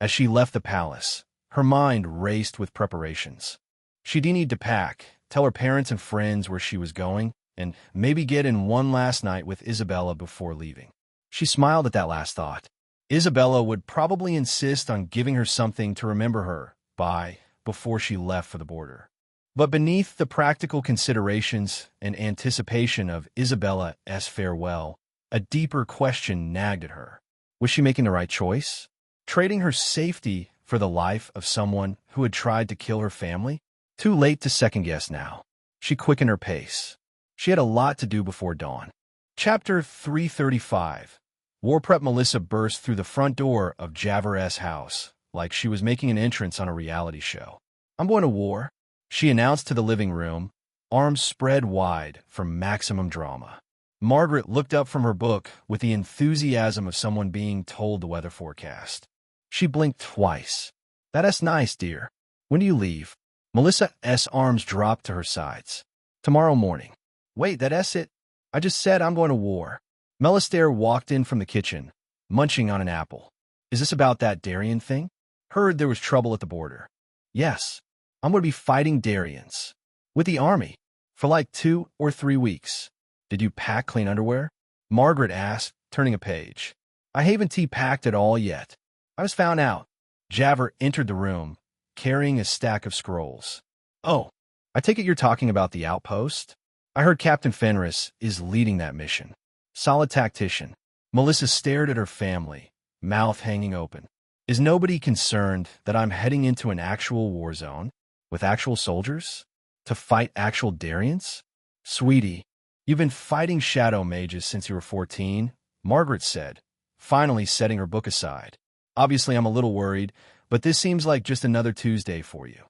As she left the palace, her mind raced with preparations. She'd need to pack, tell her parents and friends where she was going, and maybe get in one last night with Isabella before leaving. She smiled at that last thought. Isabella would probably insist on giving her something to remember her by before she left for the border. But beneath the practical considerations and anticipation of Isabella's farewell, a deeper question nagged at her. Was she making the right choice? Trading her safety for the life of someone who had tried to kill her family? Too late to second-guess now. She quickened her pace. She had a lot to do before dawn. Chapter 335. War Prep Melissa burst through the front door of Javer's house, like she was making an entrance on a reality show. I'm going to war, she announced to the living room, arms spread wide for maximum drama. Margaret looked up from her book with the enthusiasm of someone being told the weather forecast. She blinked twice. That's nice, dear. When do you leave? Melissa's arms dropped to her sides. Tomorrow morning. Wait, that's it? I just said I'm going to war. Melistaire walked in from the kitchen, munching on an apple. Is this about that Darian thing? Heard there was trouble at the border. Yes, I'm going to be fighting Darians. With the army. For like 2 or 3 weeks. Did you pack clean underwear? Margaret asked, turning a page. I haven't packed at all yet. I was found out. Javer entered the room, carrying a stack of scrolls. Oh, I take it you're talking about the outpost? I heard Captain Fenris is leading that mission. Solid tactician. Melissa stared at her family, mouth hanging open. Is nobody concerned that I'm heading into an actual war zone? With actual soldiers? To fight actual Darians? Sweetie, you've been fighting shadow mages since you were 14, Margaret said, finally setting her book aside. Obviously, I'm a little worried, but this seems like just another Tuesday for you.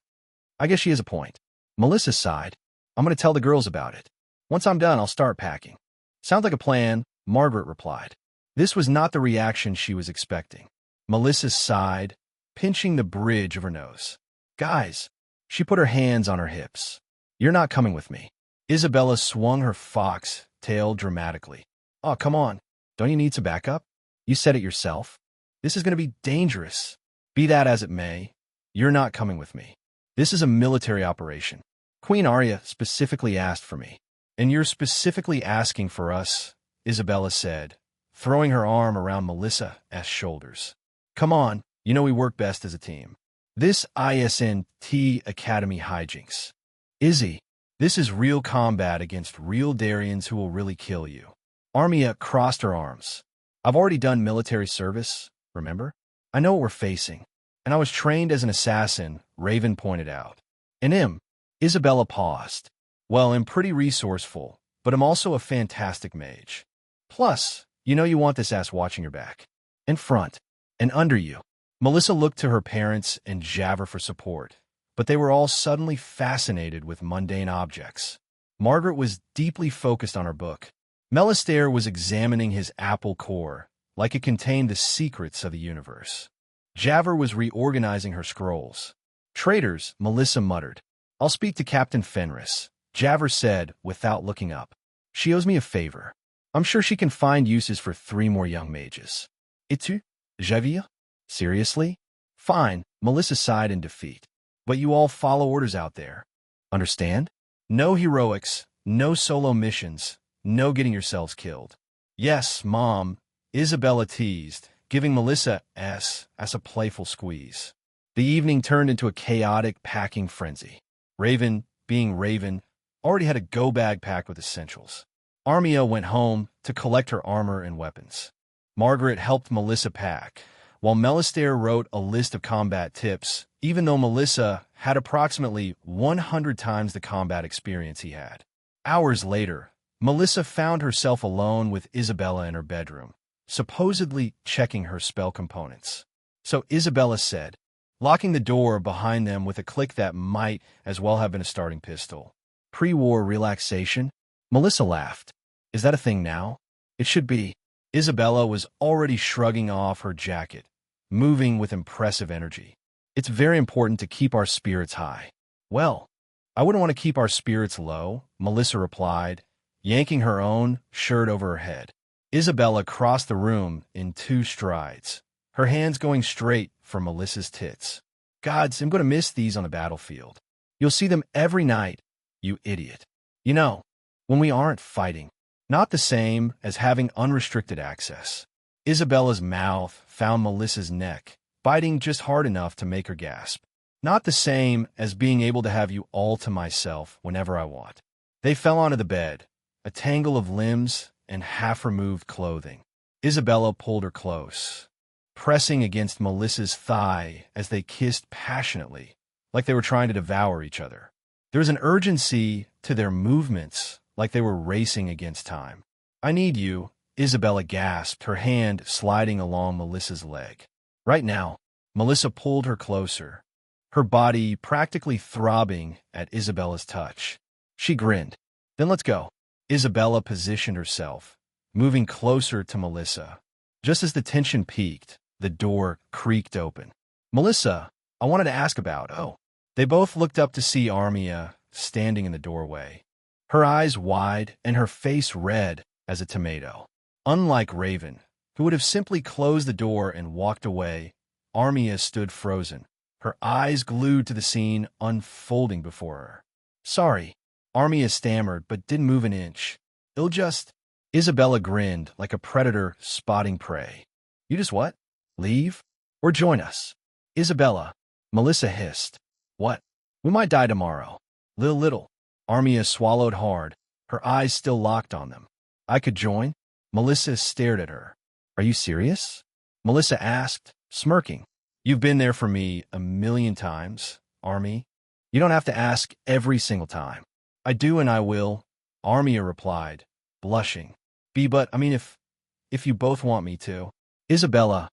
I guess she has a point. Melissa sighed. I'm going to tell the girls about it. Once I'm done, I'll start packing. Sounds like a plan, Margaret replied. This was not the reaction she was expecting. Melissa sighed, pinching the bridge of her nose. Guys, she put her hands on her hips. You're not coming with me. Isabella swung her fox tail dramatically. Oh, come on. Don't you need some backup? You said it yourself. This is going to be dangerous. Be that as it may, you're not coming with me. This is a military operation. Queen Arya specifically asked for me. And you're specifically asking for us, Isabella said, throwing her arm around Melissa's shoulders. Come on, you know we work best as a team. This ISNT Academy hijinks. Izzy, this is real combat against real Darians who will really kill you. Armia crossed her arms. I've already done military service, remember? I know what we're facing. And I was trained as an assassin, Raven pointed out. And Isabella paused. Well, I'm pretty resourceful, but I'm also a fantastic mage. Plus, you know you want this ass watching your back. In front. And under you. Melissa looked to her parents and Javert for support, but they were all suddenly fascinated with mundane objects. Margaret was deeply focused on her book. Melistaire was examining his apple core, like it contained the secrets of the universe. Javert was reorganizing her scrolls. Traitors, Melissa muttered. I'll speak to Captain Fenris, Javert said without looking up. She owes me a favor. I'm sure she can find uses for 3 more young mages. Et tu, Javier? Seriously? Fine, Melissa sighed in defeat. But you all follow orders out there. Understand? No heroics, no solo missions, no getting yourselves killed. Yes, Mom, Isabella teased, giving Melissa a playful squeeze. The evening turned into a chaotic packing frenzy. Raven, being Raven, already had a go-bag packed with essentials. Armia went home to collect her armor and weapons. Margaret helped Melissa pack, while Melistaire wrote a list of combat tips, even though Melissa had approximately 100 times the combat experience he had. Hours later, Melissa found herself alone with Isabella in her bedroom, supposedly checking her spell components. So Isabella said, locking the door behind them with a click that might as well have been a starting pistol. Pre-war relaxation? Melissa laughed. Is that a thing now? It should be. Isabella was already shrugging off her jacket, moving with impressive energy. It's very important to keep our spirits high. Well, I wouldn't want to keep our spirits low, Melissa replied, yanking her own shirt over her head. Isabella crossed the room in 2 strides, her hands going straight for Melissa's tits. Gods, I'm going to miss these on the battlefield. You'll see them every night, you idiot. You know, when we aren't fighting. Not the same as having unrestricted access. Isabella's mouth found Melissa's neck, biting just hard enough to make her gasp. Not the same as being able to have you all to myself whenever I want. They fell onto the bed, a tangle of limbs and half-removed clothing. Isabella pulled her close, pressing against Melissa's thigh as they kissed passionately, like they were trying to devour each other. There was an urgency to their movements, like they were racing against time. I need you, Isabella gasped, her hand sliding along Melissa's leg. Right now, Melissa pulled her closer, her body practically throbbing at Isabella's touch. She grinned. Then let's go. Isabella positioned herself, moving closer to Melissa. Just as the tension peaked, the door creaked open. Melissa, I wanted to ask about, They both looked up to see Armia standing in the doorway, her eyes wide and her face red as a tomato. Unlike Raven, who would have simply closed the door and walked away, Armia stood frozen, her eyes glued to the scene unfolding before her. Sorry, Armia stammered but didn't move an inch. It'll just... Isabella grinned like a predator spotting prey. You just what? Leave? Or join us? Isabella, Melissa hissed. What? We might die tomorrow. Little. Armia swallowed hard, her eyes still locked on them. I could join? Melissa stared at her. Are you serious? Melissa asked, smirking. You've been there for me 1,000,000 times, Army. You don't have to ask every single time. I do and I will, Armia replied, blushing. But, I mean, if you both want me to. Isabella's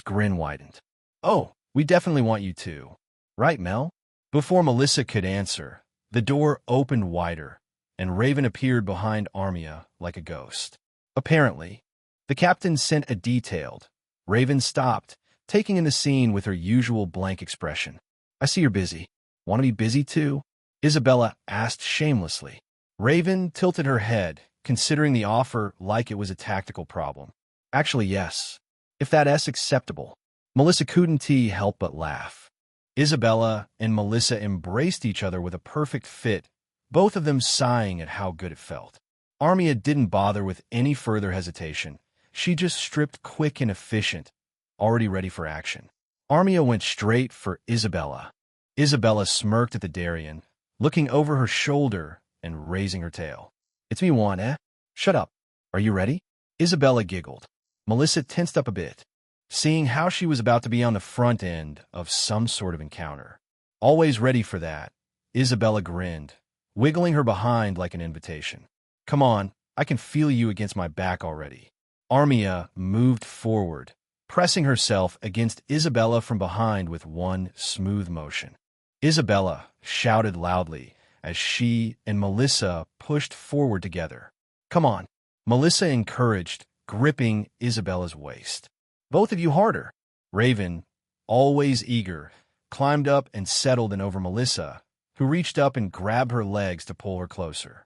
grin widened. Oh, we definitely want you to. Right, Mel? Before Melissa could answer, the door opened wider, and Raven appeared behind Armia like a ghost. Apparently, the captain sent a detailed. Raven stopped, taking in the scene with her usual blank expression. I see you're busy. Want to be busy too? Isabella asked shamelessly. Raven tilted her head, considering the offer like it was a tactical problem. Actually, yes. If that's acceptable. Melissa couldn't help but laugh. Isabella and Melissa embraced each other with a perfect fit, both of them sighing at how good it felt. Armia didn't bother with any further hesitation. She just stripped quick and efficient, already ready for action. Armia went straight for Isabella. Isabella smirked at the Darien, looking over her shoulder and raising her tail. It's me, Juan, eh? Shut up. Are you ready? Isabella giggled. Melissa tensed up a bit, seeing how she was about to be on the front end of some sort of encounter. Always ready for that, Isabella grinned, wiggling her behind like an invitation. Come on, I can feel you against my back already. Armia moved forward, pressing herself against Isabella from behind with one smooth motion. Isabella shouted loudly as she and Melissa pushed forward together. Come on, Melissa encouraged, gripping Isabella's waist. Both of you harder. Raven, always eager, climbed up and settled in over Melissa, who reached up and grabbed her legs to pull her closer,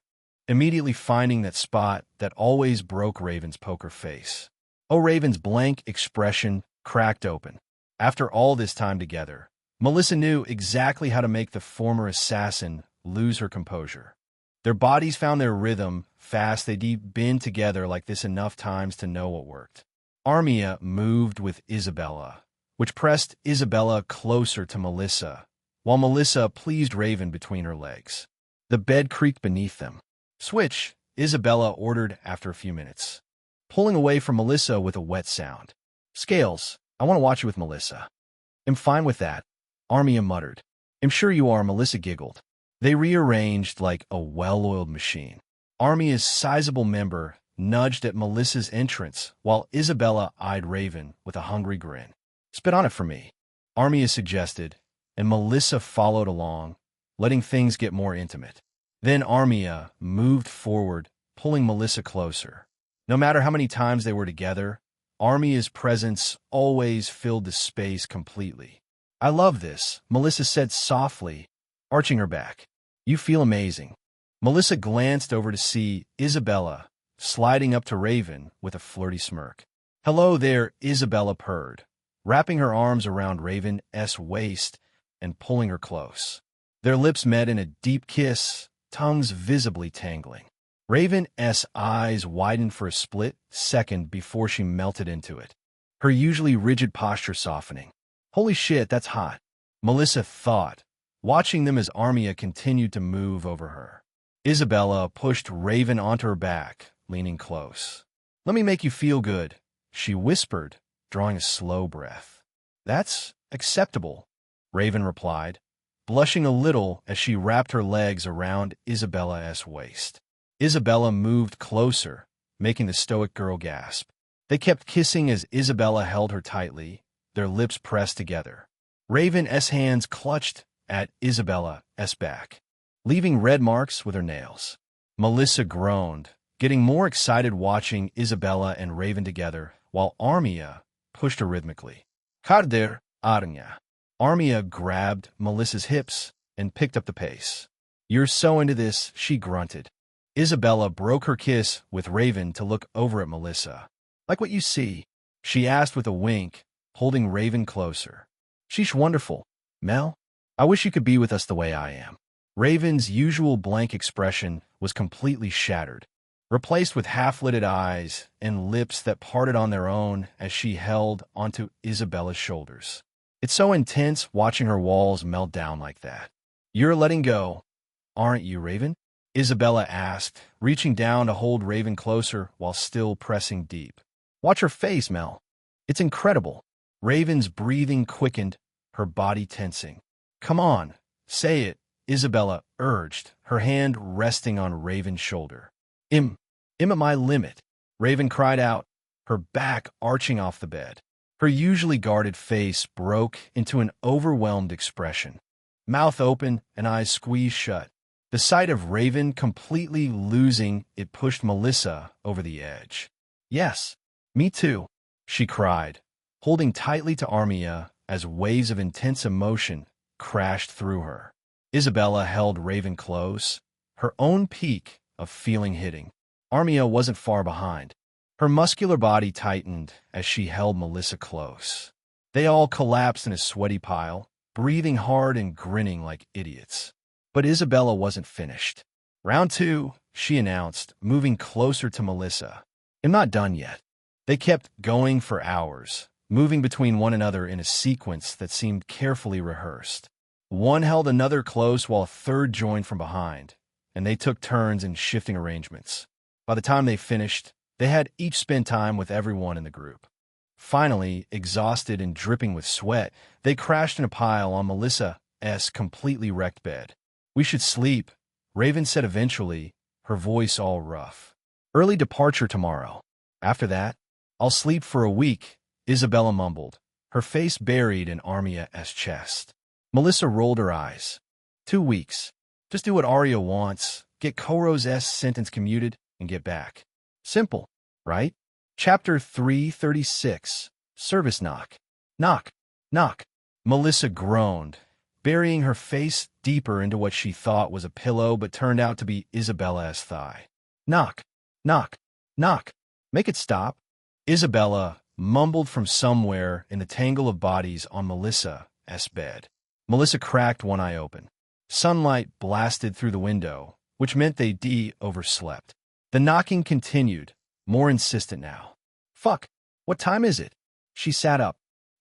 immediately finding that spot that always broke Raven's poker face. Oh, Raven's blank expression cracked open. After all this time together, Melissa knew exactly how to make the former assassin lose her composure. Their bodies found their rhythm fast. They'd been together like this enough times to know what worked. Armia moved with Isabella, which pressed Isabella closer to Melissa, while Melissa pleased Raven between her legs. The bed creaked beneath them. Switch, Isabella ordered after a few minutes, pulling away from Melissa with a wet sound. Scales, I want to watch you with Melissa. I'm fine with that, Armia muttered. I'm sure you are, Melissa giggled. They rearranged like a well-oiled machine. Armia's sizable member nudged at Melissa's entrance, while Isabella eyed Raven with a hungry grin. Spit on it for me, Armia suggested, and Melissa followed along, letting things get more intimate. Then Armia moved forward, pulling Melissa closer. No matter how many times they were together, Armia's presence always filled the space completely. I love this, Melissa said softly, arching her back. You feel amazing. Melissa glanced over to see Isabella sliding up to Raven with a flirty smirk. Hello there, Isabella purred, wrapping her arms around Raven's waist and pulling her close. Their lips met in a deep kiss, tongues visibly tangling. Raven's eyes widened for a split second before she melted into it, her usually rigid posture softening. Holy shit, that's hot, Melissa thought, watching them as Armia continued to move over her. Isabella pushed Raven onto her back, leaning close. Let me make you feel good, she whispered, drawing a slow breath. That's acceptable, Raven replied, blushing a little as she wrapped her legs around Isabella's waist. Isabella moved closer, making the stoic girl gasp. They kept kissing as Isabella held her tightly, their lips pressed together. Raven's hands clutched at Isabella's back, leaving red marks with her nails. Melissa groaned, getting more excited watching Isabella and Raven together, while Armia pushed her rhythmically. Carder, Arnya. Armia grabbed Melissa's hips and picked up the pace. You're so into this, she grunted. Isabella broke her kiss with Raven to look over at Melissa. Like what you see, she asked with a wink, holding Raven closer. She's wonderful, Mel. I wish you could be with us the way I am. Raven's usual blank expression was completely shattered, replaced with half-lidded eyes and lips that parted on their own as she held onto Isabella's shoulders. It's so intense watching her walls melt down like that. You're letting go, aren't you, Raven? Isabella asked, reaching down to hold Raven closer while still pressing deep. Watch her face, Mel. It's incredible. Raven's breathing quickened, her body tensing. Come on, say it, Isabella urged, her hand resting on Raven's shoulder. I'm at my limit, Raven cried out, her back arching off the bed. Her usually guarded face broke into an overwhelmed expression. Mouth open and eyes squeezed shut. The sight of Raven completely losing it pushed Melissa over the edge. Yes, me too, she cried, holding tightly to Armia as waves of intense emotion crashed through her. Isabella held Raven close, her own peak of feeling hitting. Armia wasn't far behind. Her muscular body tightened as she held Melissa close. They all collapsed in a sweaty pile, breathing hard and grinning like idiots. But Isabella wasn't finished. Round 2, she announced, moving closer to Melissa. I'm not done yet. They kept going for hours, moving between one another in a sequence that seemed carefully rehearsed. One held another close while a third joined from behind, and they took turns in shifting arrangements. By the time they finished, they had each spent time with everyone in the group. Finally, exhausted and dripping with sweat, they crashed in a pile on Melissa's completely wrecked bed. We should sleep, Raven said eventually, her voice all rough. Early departure tomorrow. After that, I'll sleep for a week, Isabella mumbled, her face buried in Armia's chest. Melissa rolled her eyes. 2 weeks. Just do what Arya wants, get Koro's sentence commuted, and get back. Simple, right? Chapter 336. Service knock. Knock. Knock. Melissa groaned, burying her face deeper into what she thought was a pillow but turned out to be Isabella's thigh. Knock. Knock. Knock. Make it stop. Isabella mumbled from somewhere in the tangle of bodies on Melissa's bed. Melissa cracked one eye open. Sunlight blasted through the window, which meant they overslept. The knocking continued, more insistent now. Fuck, what time is it? She sat up.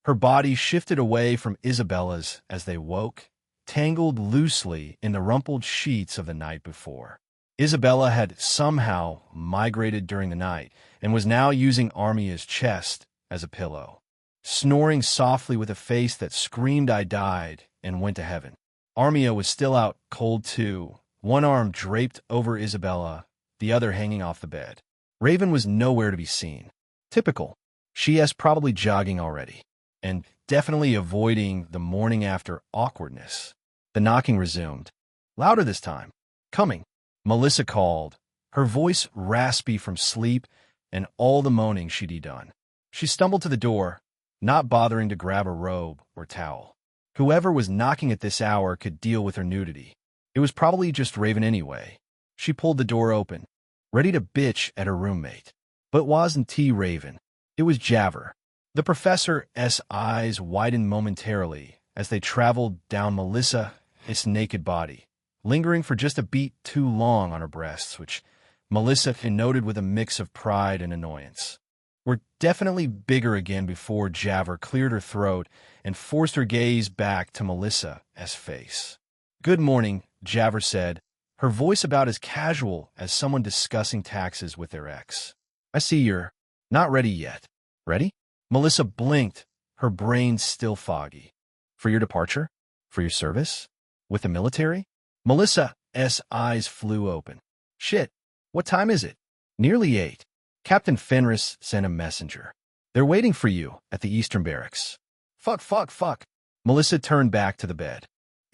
Her body shifted away from Isabella's as they woke, tangled loosely in the rumpled sheets of the night before. Isabella had somehow migrated during the night and was now using Armia's chest as a pillow, snoring softly with a face that screamed I died and went to heaven. Armia was still out cold too, one arm draped over Isabella, the other hanging off the bed. Raven was nowhere to be seen. Typical. She's probably jogging already, and definitely avoiding the morning after awkwardness. The knocking resumed. Louder this time. Coming. Melissa called, her voice raspy from sleep and all the moaning she'd done. She stumbled to the door, not bothering to grab a robe or towel. Whoever was knocking at this hour could deal with her nudity. It was probably just Raven anyway. She pulled the door open, ready to bitch at her roommate. But it wasn't Raven. It was Javert. The professor's eyes widened momentarily as they traveled down Melissa's naked body, lingering for just a beat too long on her breasts, which Melissa noted with a mix of pride and annoyance. Were definitely bigger again before Javert cleared her throat and forced her gaze back to Melissa's face. Good morning, Javert said, her voice about as casual as someone discussing taxes with their ex. I see you're not ready yet. Ready? Melissa blinked, her brain still foggy. For your departure? For your service? With the military? Melissa's eyes flew open. Shit, what time is it? Nearly 8. Captain Fenris sent a messenger. They're waiting for you at the Eastern Barracks. Fuck. Melissa turned back to the bed.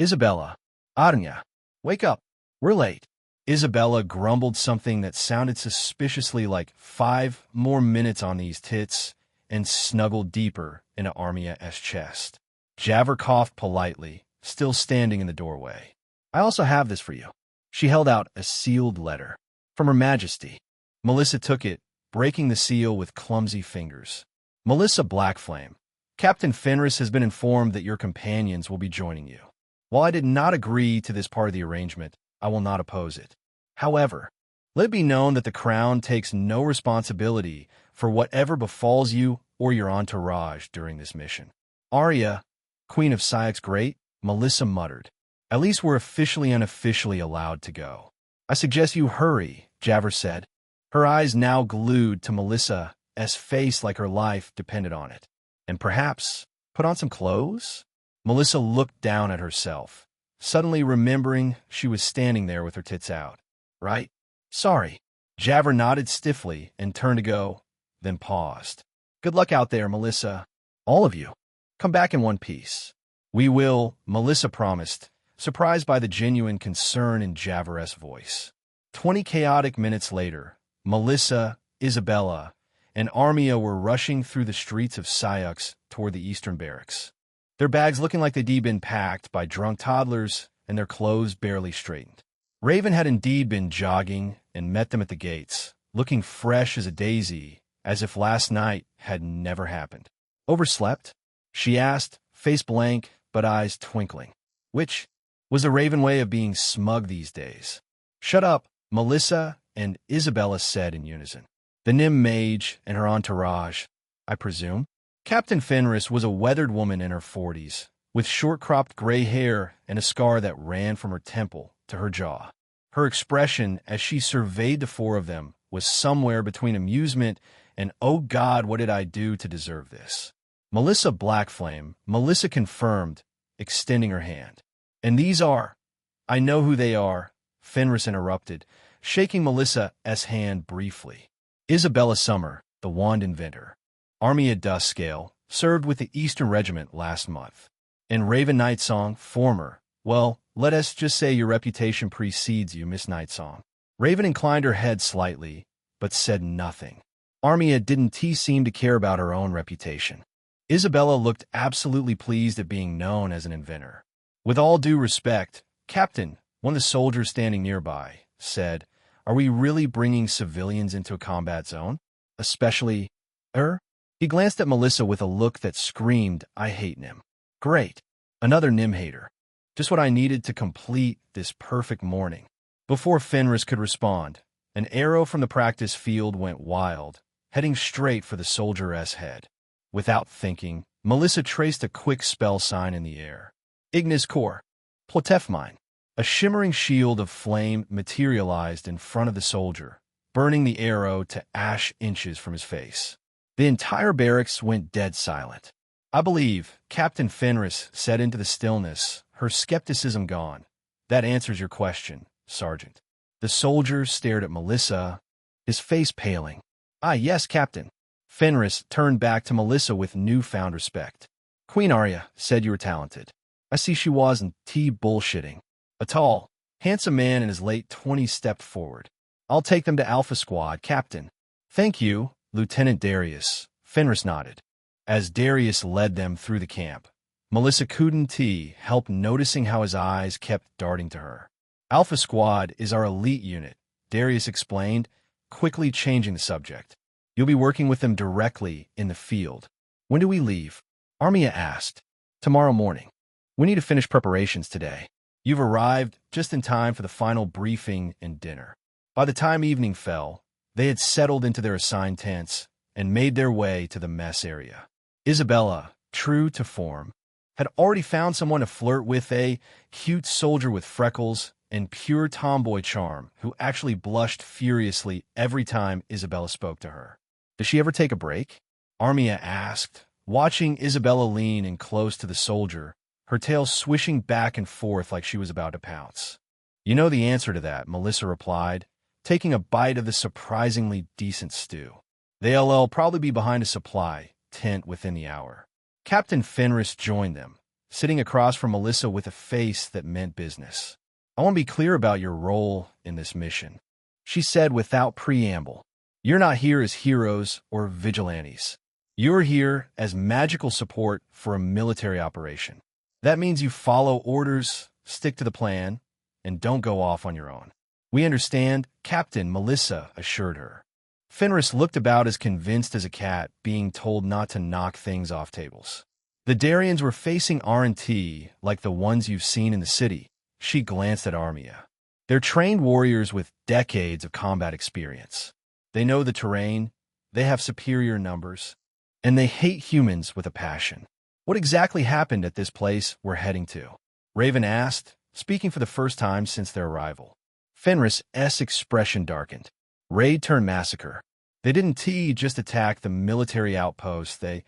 Isabella. Arnya. Wake up. We're late. Isabella grumbled something that sounded suspiciously like 5 more minutes on these tits and snuggled deeper into Armia's chest. Javert coughed politely, still standing in the doorway. I also have this for you. She held out a sealed letter. From Her Majesty. Melissa took it, breaking the seal with clumsy fingers. Melissa Blackflame. Captain Fenris has been informed that your companions will be joining you. While I did not agree to this part of the arrangement, I will not oppose it. However, let it be known that the Crown takes no responsibility for whatever befalls you or your entourage during this mission. Arya, Queen of Saïx Great, Melissa muttered. At least we're officially and unofficially allowed to go. I suggest you hurry, Javert said, her eyes now glued to Melissa's face like her life depended on it. And perhaps put on some clothes? Melissa looked down at herself, suddenly remembering she was standing there with her tits out. Right? Sorry. Javert nodded stiffly and turned to go, then paused. Good luck out there, Melissa. All of you. Come back in one piece. We will, Melissa promised, surprised by the genuine concern in Javert's voice. 20 chaotic minutes later, Melissa, Isabella, and Armia were rushing through the streets of Sayux toward the eastern barracks. Their bags looking like they'd been packed by drunk toddlers and their clothes barely straightened. Raven had indeed been jogging and met them at the gates, looking fresh as a daisy, as if last night had never happened. Overslept? She asked, face blank but eyes twinkling. Which was the Raven way of being smug these days. Shut up, Melissa and Isabella said in unison. The Nim mage and her entourage, I presume. Captain Fenris was a weathered woman in her 40s, with short-cropped gray hair and a scar that ran from her temple to her jaw. Her expression as she surveyed the four of them was somewhere between amusement and, oh God, what did I do to deserve this? Melissa Blackflame, Melissa confirmed, extending her hand. And these are, I know who they are, Fenris interrupted, shaking Melissa's hand briefly. Isabella Summer, the wand inventor. Armia Duskscale, served with the Eastern Regiment last month. And Raven Nightsong, former. Well, let us just say your reputation precedes you, Miss Nightsong. Raven inclined her head slightly, but said nothing. Armia didn't seem to care about her own reputation. Isabella looked absolutely pleased at being known as an inventor. With all due respect, Captain, one of the soldiers standing nearby, said, are we really bringing civilians into a combat zone? Especially, He glanced at Melissa with a look that screamed, I hate Nim. Great. Another Nim hater. Just what I needed to complete this perfect morning. Before Fenris could respond, an arrow from the practice field went wild, heading straight for the soldier's head. Without thinking, Melissa traced a quick spell sign in the air. Ignis Cor. Plotefmine. A shimmering shield of flame materialized in front of the soldier, burning the arrow to ash inches from his face. The entire barracks went dead silent. I believe, Captain Fenris said into the stillness, her skepticism gone. That answers your question, Sergeant. The soldier stared at Melissa, his face paling. Ah, yes, Captain. Fenris turned back to Melissa with newfound respect. Queen Arya said you were talented. I see she wasn't bullshitting. A tall, handsome man in his late 20s stepped forward. I'll take them to Alpha Squad, Captain. Thank you, Lieutenant Darius. Fenris nodded. As Darius led them through the camp, Melissa couldn't help noticing how his eyes kept darting to her. Alpha Squad is our elite unit, Darius explained, quickly changing the subject. You'll be working with them directly in the field. When do we leave? Armia asked. Tomorrow morning. We need to finish preparations today. You've arrived just in time for the final briefing and dinner. By the time evening fell, they had settled into their assigned tents and made their way to the mess area. Isabella, true to form, had already found someone to flirt with, a cute soldier with freckles and pure tomboy charm who actually blushed furiously every time Isabella spoke to her. Does she ever take a break? Armia asked, watching Isabella lean in close to the soldier, her tail swishing back and forth like she was about to pounce. You know the answer to that, Melissa replied, taking a bite of the surprisingly decent stew. They'll probably be behind a supply tent within the hour. Captain Fenris joined them, sitting across from Melissa with a face that meant business. I want to be clear about your role in this mission, she said without preamble. You're not here as heroes or vigilantes. You're here as magical support for a military operation. That means you follow orders, stick to the plan, and don't go off on your own. We understand, Captain, Melissa assured her. Fenris looked about as convinced as a cat being told not to knock things off tables. The Darians were facing R&T like the ones you've seen in the city. She glanced at Armia. They're trained warriors with decades of combat experience. They know the terrain, they have superior numbers, and they hate humans with a passion. What exactly happened at this place we're heading to? Raven asked, speaking for the first time since their arrival. Fenris' expression darkened. Raid turned massacre. They didn't just attack the military outpost, they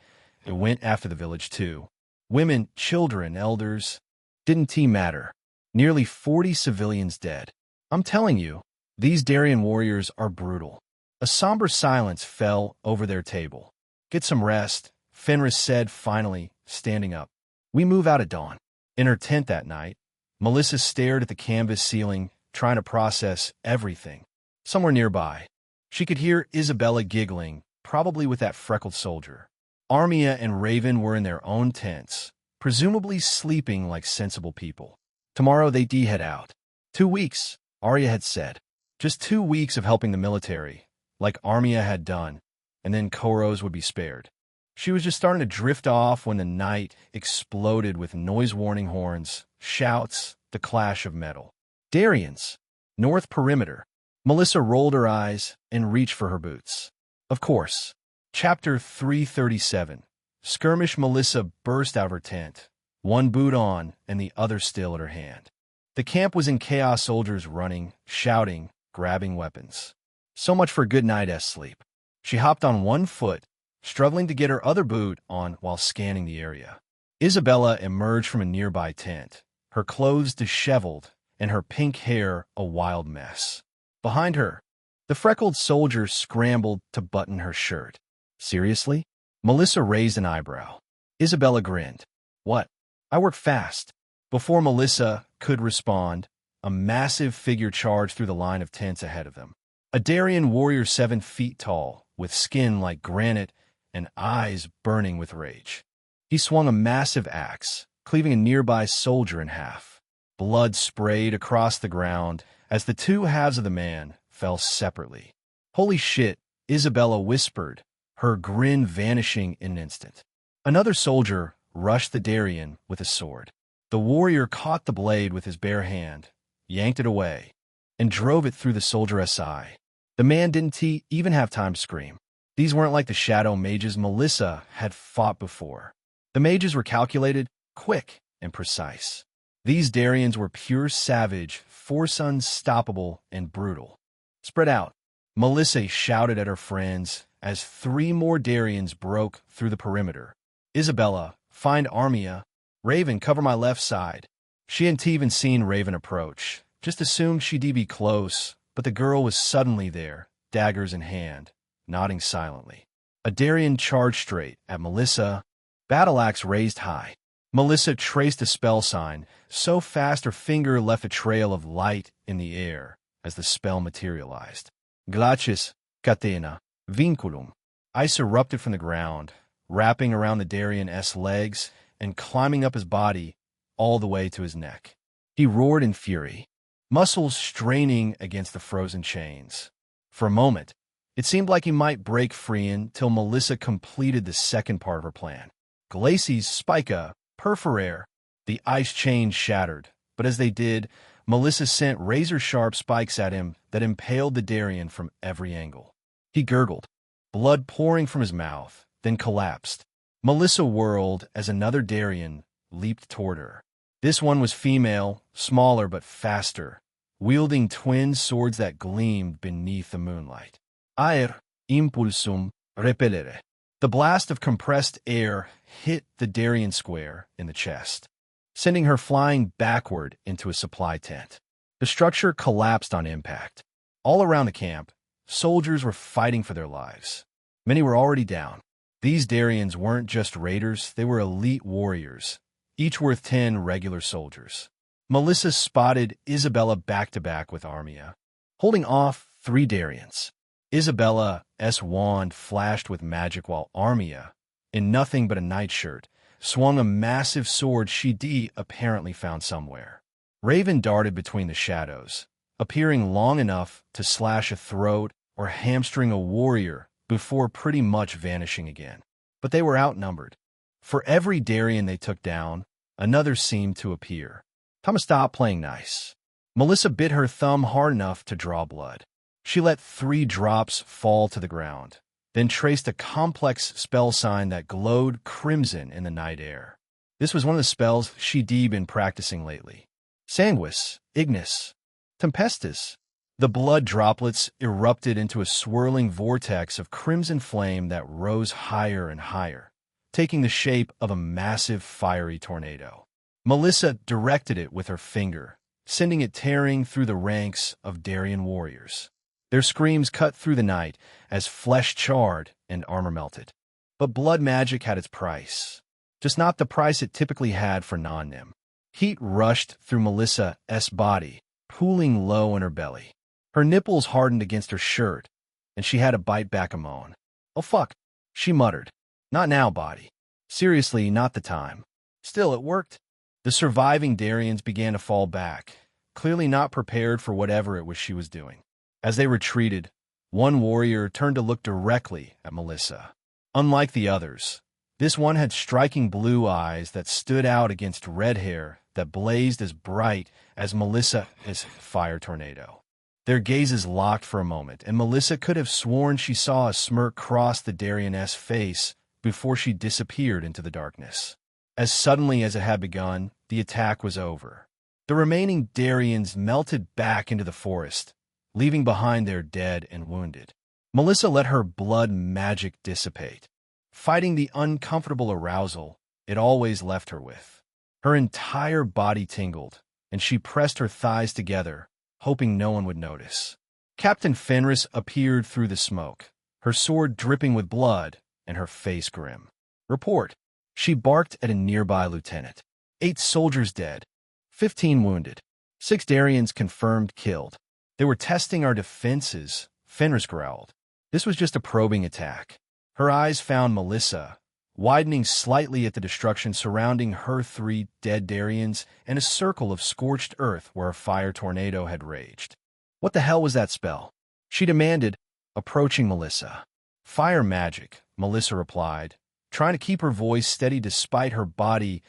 went after the village too. Women, children, elders, didn't matter. Nearly 40 civilians dead. I'm telling you, these Darien warriors are brutal. A somber silence fell over their table. Get some rest, Fenris said finally, standing up. We move out at dawn. In her tent that night, Melissa stared at the canvas ceiling, trying to process everything. Somewhere nearby, she could hear Isabella giggling, probably with that freckled soldier. Armia and Raven were in their own tents, presumably sleeping like sensible people. Tomorrow they'd head out. 2 weeks, Arya had said. Just 2 weeks of helping the military, like Armia had done, and then Koros would be spared. She was just starting to drift off when the night exploded with noise-warning horns, shouts, the clash of metal. Darians, North Perimeter. Melissa rolled her eyes and reached for her boots. Of course. Chapter 337. Skirmish. Melissa burst out of her tent, one boot on and the other still at her hand. The camp was in chaos, soldiers running, shouting, grabbing weapons. So much for good night's sleep. She hopped on one foot, struggling to get her other boot on while scanning the area. Isabella emerged from a nearby tent, her clothes disheveled and her pink hair a wild mess. Behind her, the freckled soldier scrambled to button her shirt. Seriously? Melissa raised an eyebrow. Isabella grinned. What? I work fast. Before Melissa could respond, a massive figure charged through the line of tents ahead of them. A Darien warrior 7 feet tall, with skin like granite and eyes burning with rage. He swung a massive axe, cleaving a nearby soldier in half. Blood sprayed across the ground as the two halves of the man fell separately. Holy shit, Isabella whispered, her grin vanishing in an instant. Another soldier rushed the Darien with a sword. The warrior caught the blade with his bare hand, yanked it away, and drove it through the soldier's eye. The man didn't even have time to scream. These weren't like the shadow mages Melissa had fought before. The mages were calculated, quick, and precise. These Darians were pure savage, force unstoppable, and brutal. Spread out, Melissa shouted at her friends as 3 more Darians broke through the perimeter. Isabella, find Armia. Raven, cover my left side. She hadn't even seen Raven approach, just assumed she'd be close, but the girl was suddenly there, daggers in hand, nodding silently. A Darien charged straight at Melissa, battle axe raised high. Melissa traced a spell sign, so fast her finger left a trail of light in the air as the spell materialized. Glacis, catena, vinculum. Ice erupted from the ground, wrapping around the Darien's legs and climbing up his body all the way to his neck. He roared in fury, muscles straining against the frozen chains. For a moment, it seemed like he might break free until Melissa completed the second part of her plan. Glacis spica, perforare. The ice chains shattered, but as they did, Melissa sent razor-sharp spikes at him that impaled the Darien from every angle. He gurgled, blood pouring from his mouth, then collapsed. Melissa whirled as another Darien leaped toward her. This one was female, smaller but faster, wielding twin swords that gleamed beneath the moonlight. Aer impulsum repellere. The blast of compressed air hit the Darien square in the chest, sending her flying backward into a supply tent. The structure collapsed on impact. All around the camp, soldiers were fighting for their lives. Many were already down. These Dariens weren't just raiders, they were elite warriors, each worth 10 regular soldiers. Melissa spotted Isabella back-to-back with Armia, holding off 3 Dariens. Isabella's wand flashed with magic while Armia, in nothing but a nightshirt, swung a massive sword she'd apparently found somewhere. Raven darted between the shadows, appearing long enough to slash a throat or hamstring a warrior before pretty much vanishing again. But they were outnumbered. For every Darien they took down, another seemed to appear. Time to stop playing nice. Melissa bit her thumb hard enough to draw blood. She let 3 drops fall to the ground, then traced a complex spell sign that glowed crimson in the night air. This was one of the spells she'd been practicing lately. Sanguis, Ignis, Tempestus. The blood droplets erupted into a swirling vortex of crimson flame that rose higher and higher, taking the shape of a massive fiery tornado. Melissa directed it with her finger, sending it tearing through the ranks of Darien warriors. Their screams cut through the night as flesh charred and armor melted. But blood magic had its price. Just not the price it typically had for non-Nim. Heat rushed through Melissa's body, pooling low in her belly. Her nipples hardened against her shirt, and she had to bite back a moan. "Oh fuck," she muttered. "Not now, body. Seriously, not the time." Still, it worked. The surviving Darians began to fall back, clearly not prepared for whatever it was she was doing. As they retreated, one warrior turned to look directly at Melissa. Unlike the others, this one had striking blue eyes that stood out against red hair that blazed as bright as Melissa's fire tornado. Their gazes locked for a moment, and Melissa could have sworn she saw a smirk cross the Darian's face before she disappeared into the darkness. As suddenly as it had begun, the attack was over. The remaining Darians melted back into the forest, leaving behind their dead and wounded. Melissa let her blood magic dissipate, fighting the uncomfortable arousal it always left her with. Her entire body tingled, and she pressed her thighs together, hoping no one would notice. Captain Fenris appeared through the smoke, her sword dripping with blood and her face grim. "Report." She barked at a nearby lieutenant. 8 soldiers dead, 15 wounded, 6 Darians confirmed killed. "They were testing our defenses," Fenris growled. This was just a probing attack. Her eyes found Melissa, widening slightly at the destruction surrounding her 3 dead Darians and a circle of scorched earth where a fire tornado had raged. "What the hell was that spell?" she demanded, approaching Melissa. "Fire magic," Melissa replied, trying to keep her voice steady despite her body's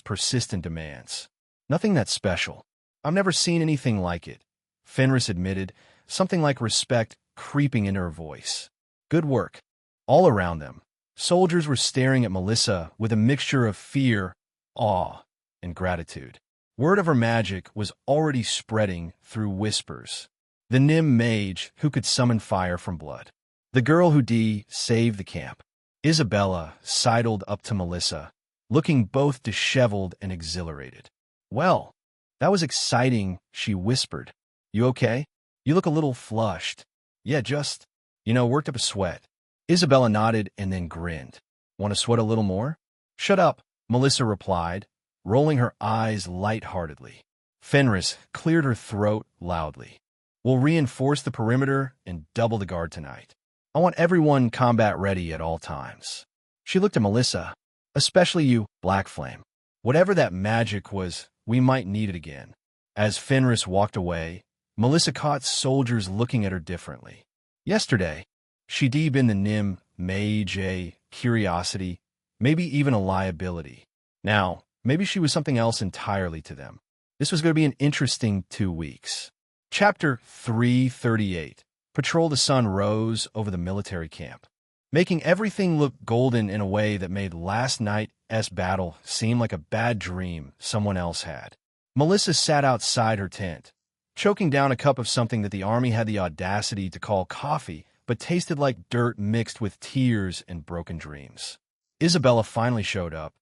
persistent demands. "Nothing that special. I've never seen anything like it," Fenris admitted, something like respect creeping into her voice. "Good work." All around them, soldiers were staring at Melissa with a mixture of fear, awe, and gratitude. Word of her magic was already spreading through whispers. The Nim mage who could summon fire from blood. The girl who saved the camp. Isabella sidled up to Melissa, looking both disheveled and exhilarated. "Well, that was exciting," she whispered. "You okay? You look a little flushed." "Yeah, just, worked up a sweat." Isabella nodded and then grinned. "Want to sweat a little more?" "Shut up," Melissa replied, rolling her eyes lightheartedly. Fenris cleared her throat loudly. "We'll reinforce the perimeter and double the guard tonight. I want everyone combat ready at all times." She looked at Melissa. "Especially you, Black Flame. Whatever that magic was, we might need it again." As Fenris walked away, Melissa caught soldiers looking at her differently. Yesterday, she'd been the Nim mage, a curiosity, maybe even a liability. Now, maybe she was something else entirely to them. This was going to be an interesting 2 weeks. Chapter 338. Patrol. The sun rose over the military camp, making everything look golden in a way that made last night's battle seem like a bad dream someone else had. Melissa sat outside her tent, choking down a cup of something that the army had the audacity to call coffee, but tasted like dirt mixed with tears and broken dreams. Isabella finally showed up,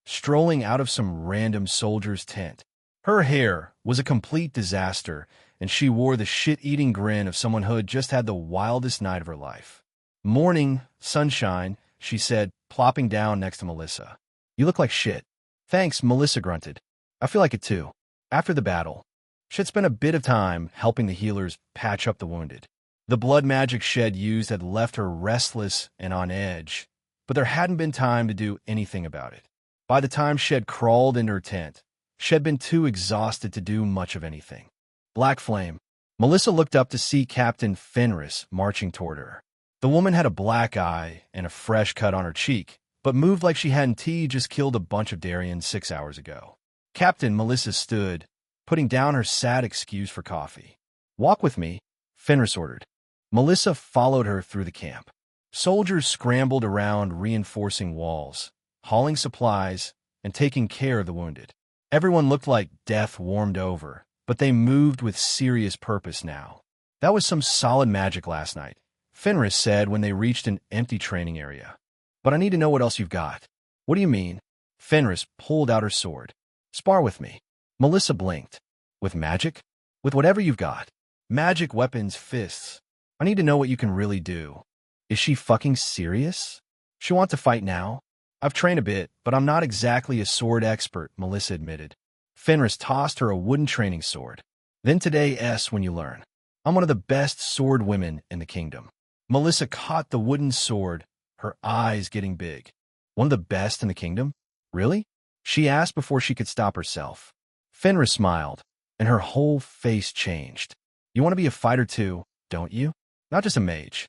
strolling out of some random soldier's tent. Her hair was a complete disaster, and she wore the shit-eating grin of someone who had just had the wildest night of her life. "Morning, sunshine," she said, plopping down next to Melissa. "You look like shit." "Thanks," Melissa grunted. "I feel like it too. After the battle, she'd spent a bit of time helping the healers patch up the wounded. The blood magic Shed used had left her restless and on edge, but there hadn't been time to do anything about it. By the time Shed crawled into her tent, she'd been too exhausted to do much of anything. Black Flame. Melissa looked up to see Captain Fenris marching toward her. The woman had a black eye and a fresh cut on her cheek, but moved like she hadn't just killed a bunch of Darians 6 hours ago. Captain Melissa stood, putting down her sad excuse for coffee. "Walk with me," Fenris ordered. Melissa followed her through the camp. Soldiers scrambled around reinforcing walls, hauling supplies, and taking care of the wounded. Everyone looked like death warmed over, but they moved with serious purpose now. "That was some solid magic last night," Fenris said when they reached an empty training area. "But I need to know what else you've got." "What do you mean?" Fenris pulled out her sword. "Spar with me." Melissa blinked. With magic? With whatever you've got. Magic, weapons, fists. I need to know what you can really do. Is she fucking serious? She wants to fight now? I've trained a bit, but I'm not exactly a sword expert, Melissa admitted. Fenris tossed her a wooden training sword. Then today, when you learn. I'm one of the best sword women in the kingdom. Melissa caught the wooden sword, her eyes getting big. One of the best in the kingdom? Really? She asked before she could stop herself. Fenris smiled, and her whole face changed. You want to be a fighter too, don't you? Not just a mage.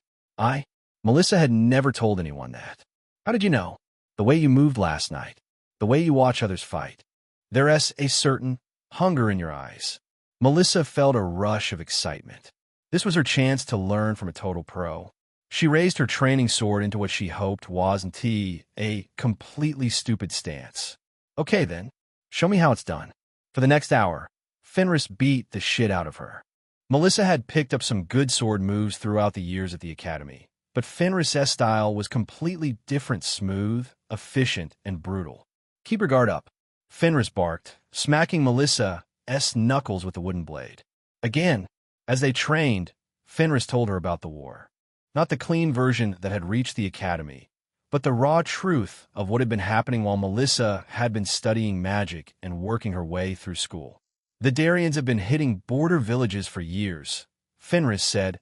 Melissa had never told anyone that. How did you know? The way you moved last night. The way you watch others fight. There's a certain hunger in your eyes. Melissa felt a rush of excitement. This was her chance to learn from a total pro. She raised her training sword into what she hoped wasn't a completely stupid stance. Okay then, show me how it's done. For the next hour, Fenris beat the shit out of her. Melissa had picked up some good sword moves throughout the years at the academy, but Fenris' style was completely different, smooth, efficient, and brutal. Keep your guard up, Fenris barked, smacking Melissa's knuckles with the wooden blade. Again, as they trained, Fenris told her about the war. Not the clean version that had reached the academy, but the raw truth of what had been happening while Melissa had been studying magic and working her way through school. The Darians have been hitting border villages for years, Fenris said,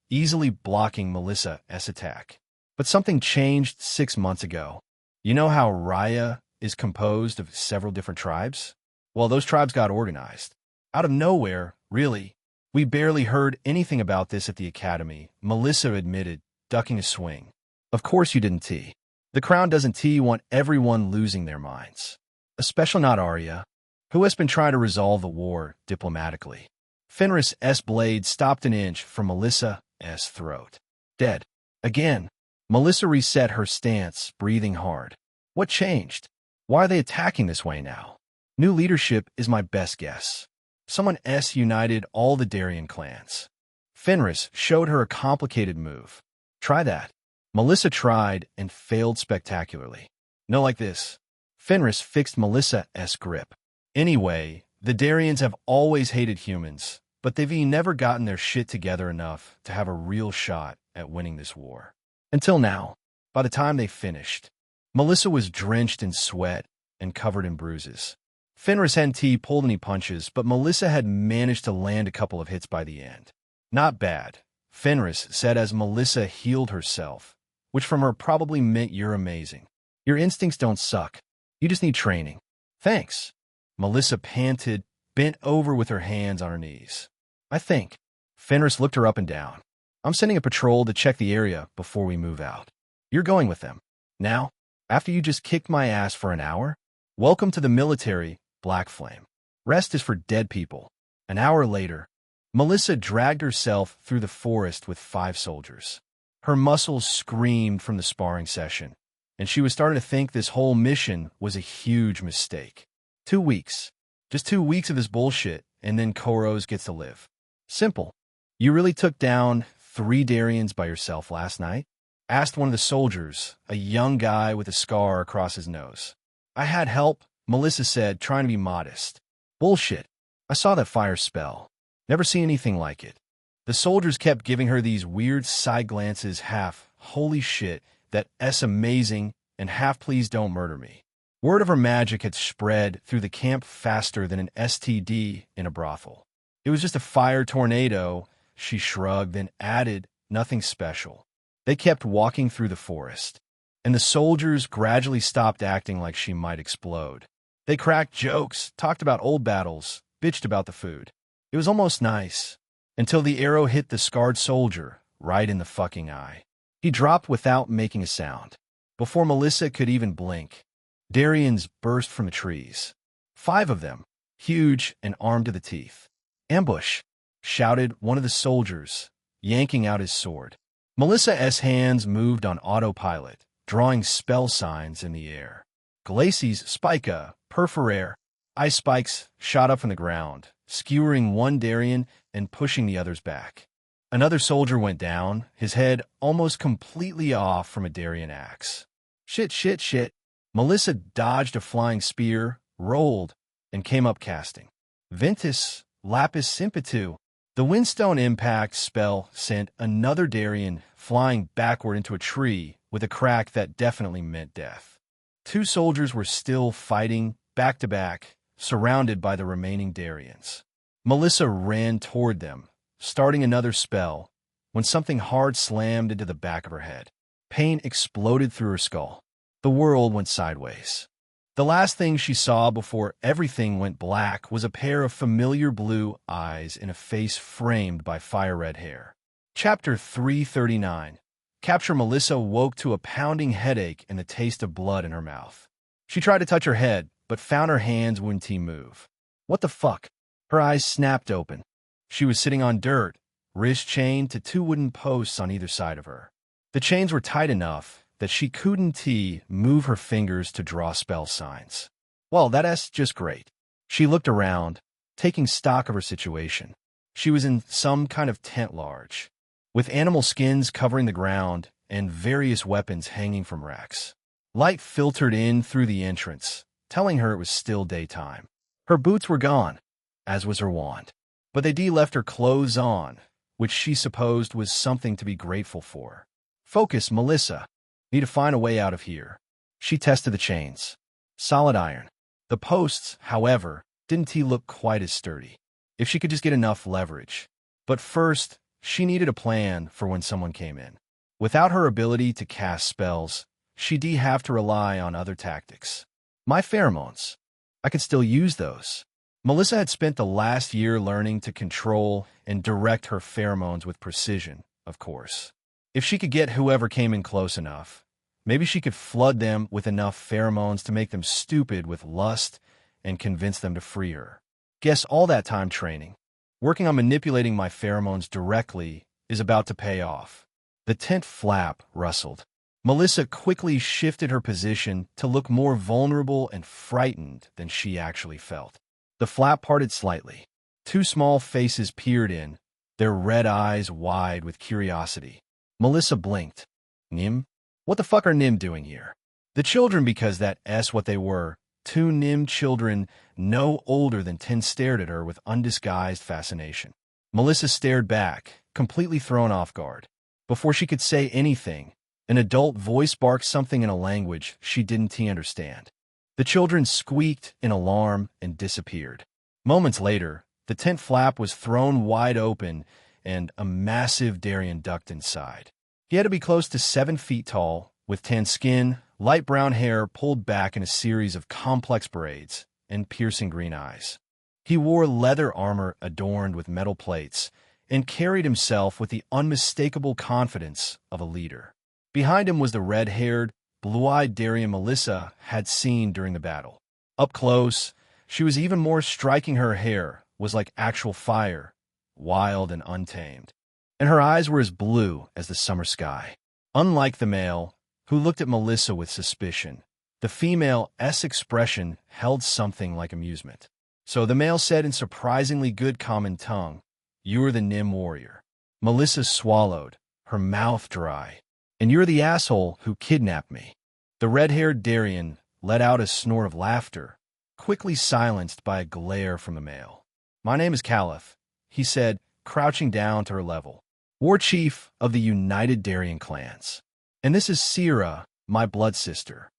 easily blocking Melissa's attack. But something changed 6 months ago. You know how Raya is composed of several different tribes? Well, those tribes got organized. Out of nowhere, really. We barely heard anything about this at the academy, Melissa admitted, ducking a swing. Of course you didn't, T. The crown doesn't want everyone losing their minds. Especially not Arya, who has been trying to resolve the war diplomatically. Fenris' blade stopped an inch from Melissa's throat. Dead. Again. Melissa reset her stance, breathing hard. What changed? Why are they attacking this way now? New leadership is my best guess. Someone united all the Darian clans. Fenris showed her a complicated move. Try that. Melissa tried and failed spectacularly. No, like this. Fenris fixed Melissa's grip. Anyway, the Darians have always hated humans, but they've never gotten their shit together enough to have a real shot at winning this war. Until now, by the time they finished, Melissa was drenched in sweat and covered in bruises. Fenris hadn't pulled any punches, but Melissa had managed to land a couple of hits by the end. Not bad, Fenris said as Melissa healed herself, which from her probably meant you're amazing. Your instincts don't suck. You just need training. Thanks. Melissa panted, bent over with her hands on her knees. I think. Fenris looked her up and down. I'm sending a patrol to check the area before we move out. You're going with them. Now, after you just kicked my ass for an hour? Welcome to the military, Black Flame. Rest is for dead people. An hour later, Melissa dragged herself through the forest with 5 soldiers. Her muscles screamed from the sparring session, and she was starting to think this whole mission was a huge mistake. 2 weeks. Just 2 weeks of this bullshit, and then Koros gets to live. Simple. You really took down 3 Darians by yourself last night? Asked one of the soldiers, a young guy with a scar across his nose. I had help, Melissa said, trying to be modest. Bullshit. I saw that fire spell. Never seen anything like it. The soldiers kept giving her these weird side glances, half, holy shit, that's amazing, and half, please don't murder me. Word of her magic had spread through the camp faster than an STD in a brothel. It was just a fire tornado, she shrugged, then added, nothing special. They kept walking through the forest, and the soldiers gradually stopped acting like she might explode. They cracked jokes, talked about old battles, bitched about the food. It was almost nice, until the arrow hit the scarred soldier right in the fucking eye. He dropped without making a sound. Before Melissa could even blink, Darians burst from the trees. 5 of them, huge and armed to the teeth. Ambush, shouted one of the soldiers, yanking out his sword. Melissa's hands moved on autopilot, drawing spell signs in the air. Glacies, Spica, Perforaire, ice spikes shot up from the ground, skewering one Darian and pushing the others back. Another soldier went down, his head almost completely off from a Darian axe. Shit. Melissa dodged a flying spear, rolled, and came up casting. Ventus Lapis Impetu. The Windstone Impact spell sent another Darien flying backward into a tree with a crack that definitely meant death. Two soldiers were still fighting, back to back, surrounded by the remaining Darians. Melissa ran toward them, starting another spell, when something hard slammed into the back of her head. Pain exploded through her skull. The world went sideways. The last thing she saw before everything went black was a pair of familiar blue eyes in a face framed by fire-red hair. Chapter 339. Capture. Melissa woke to a pounding headache and the taste of blood in her mouth. She tried to touch her head, but found her hands wouldn't move. What the fuck? Her eyes snapped open. She was sitting on dirt, wrist chained to two wooden posts on either side of her. The chains were tight enough that she couldn't move her fingers to draw spell signs. Well, that's just great. She looked around, taking stock of her situation. She was in some kind of tent large, with animal skins covering the ground and various weapons hanging from racks. Light filtered in through the entrance, telling her it was still daytime. Her boots were gone, as was her wand, but they left her clothes on, which she supposed was something to be grateful for. Focus, Melissa. Need to find a way out of here. She tested the chains. Solid iron. The posts, however, didn't look quite as sturdy. If she could just get enough leverage. But first, she needed a plan for when someone came in. Without her ability to cast spells, she'd have to rely on other tactics. My pheromones. I could still use those. Melissa had spent the last year learning to control and direct her pheromones with precision, of course. If she could get whoever came in close enough, maybe she could flood them with enough pheromones to make them stupid with lust and convince them to free her. Guess all that time training, working on manipulating my pheromones directly, is about to pay off. The tent flap rustled. Melissa quickly shifted her position to look more vulnerable and frightened than she actually felt. The flap parted slightly. Two small faces peered in, their red eyes wide with curiosity. Melissa blinked. Nim? What the fuck are Nim doing here? The children, because that's what they were. Two Nim children, no older than 10, stared at her with undisguised fascination. Melissa stared back, completely thrown off guard. Before she could say anything, an adult voice barked something in a language she didn't understand. The children squeaked in alarm and disappeared. Moments later, the tent flap was thrown wide open and a massive Darien ducked inside. He had to be close to 7 feet tall, with tan skin, light brown hair pulled back in a series of complex braids, and piercing green eyes. He wore leather armor adorned with metal plates and carried himself with the unmistakable confidence of a leader. Behind him was the red-haired, blue-eyed Darien Melissa had seen during the battle. Up close, she was even more striking. Her hair was like actual fire, wild and untamed, and her eyes were as blue as the summer sky. Unlike the male, who looked at Melissa with suspicion, the female's expression held something like amusement. So the male said in surprisingly good common tongue, "You're the Nim warrior." Melissa swallowed, her mouth dry. "And you're the asshole who kidnapped me." The red-haired Darien let out a snort of laughter, quickly silenced by a glare from the male. "My name is Caliph," he said, crouching down to her level. "War chief of the United Darien clans. And this is Sierra, my blood sister."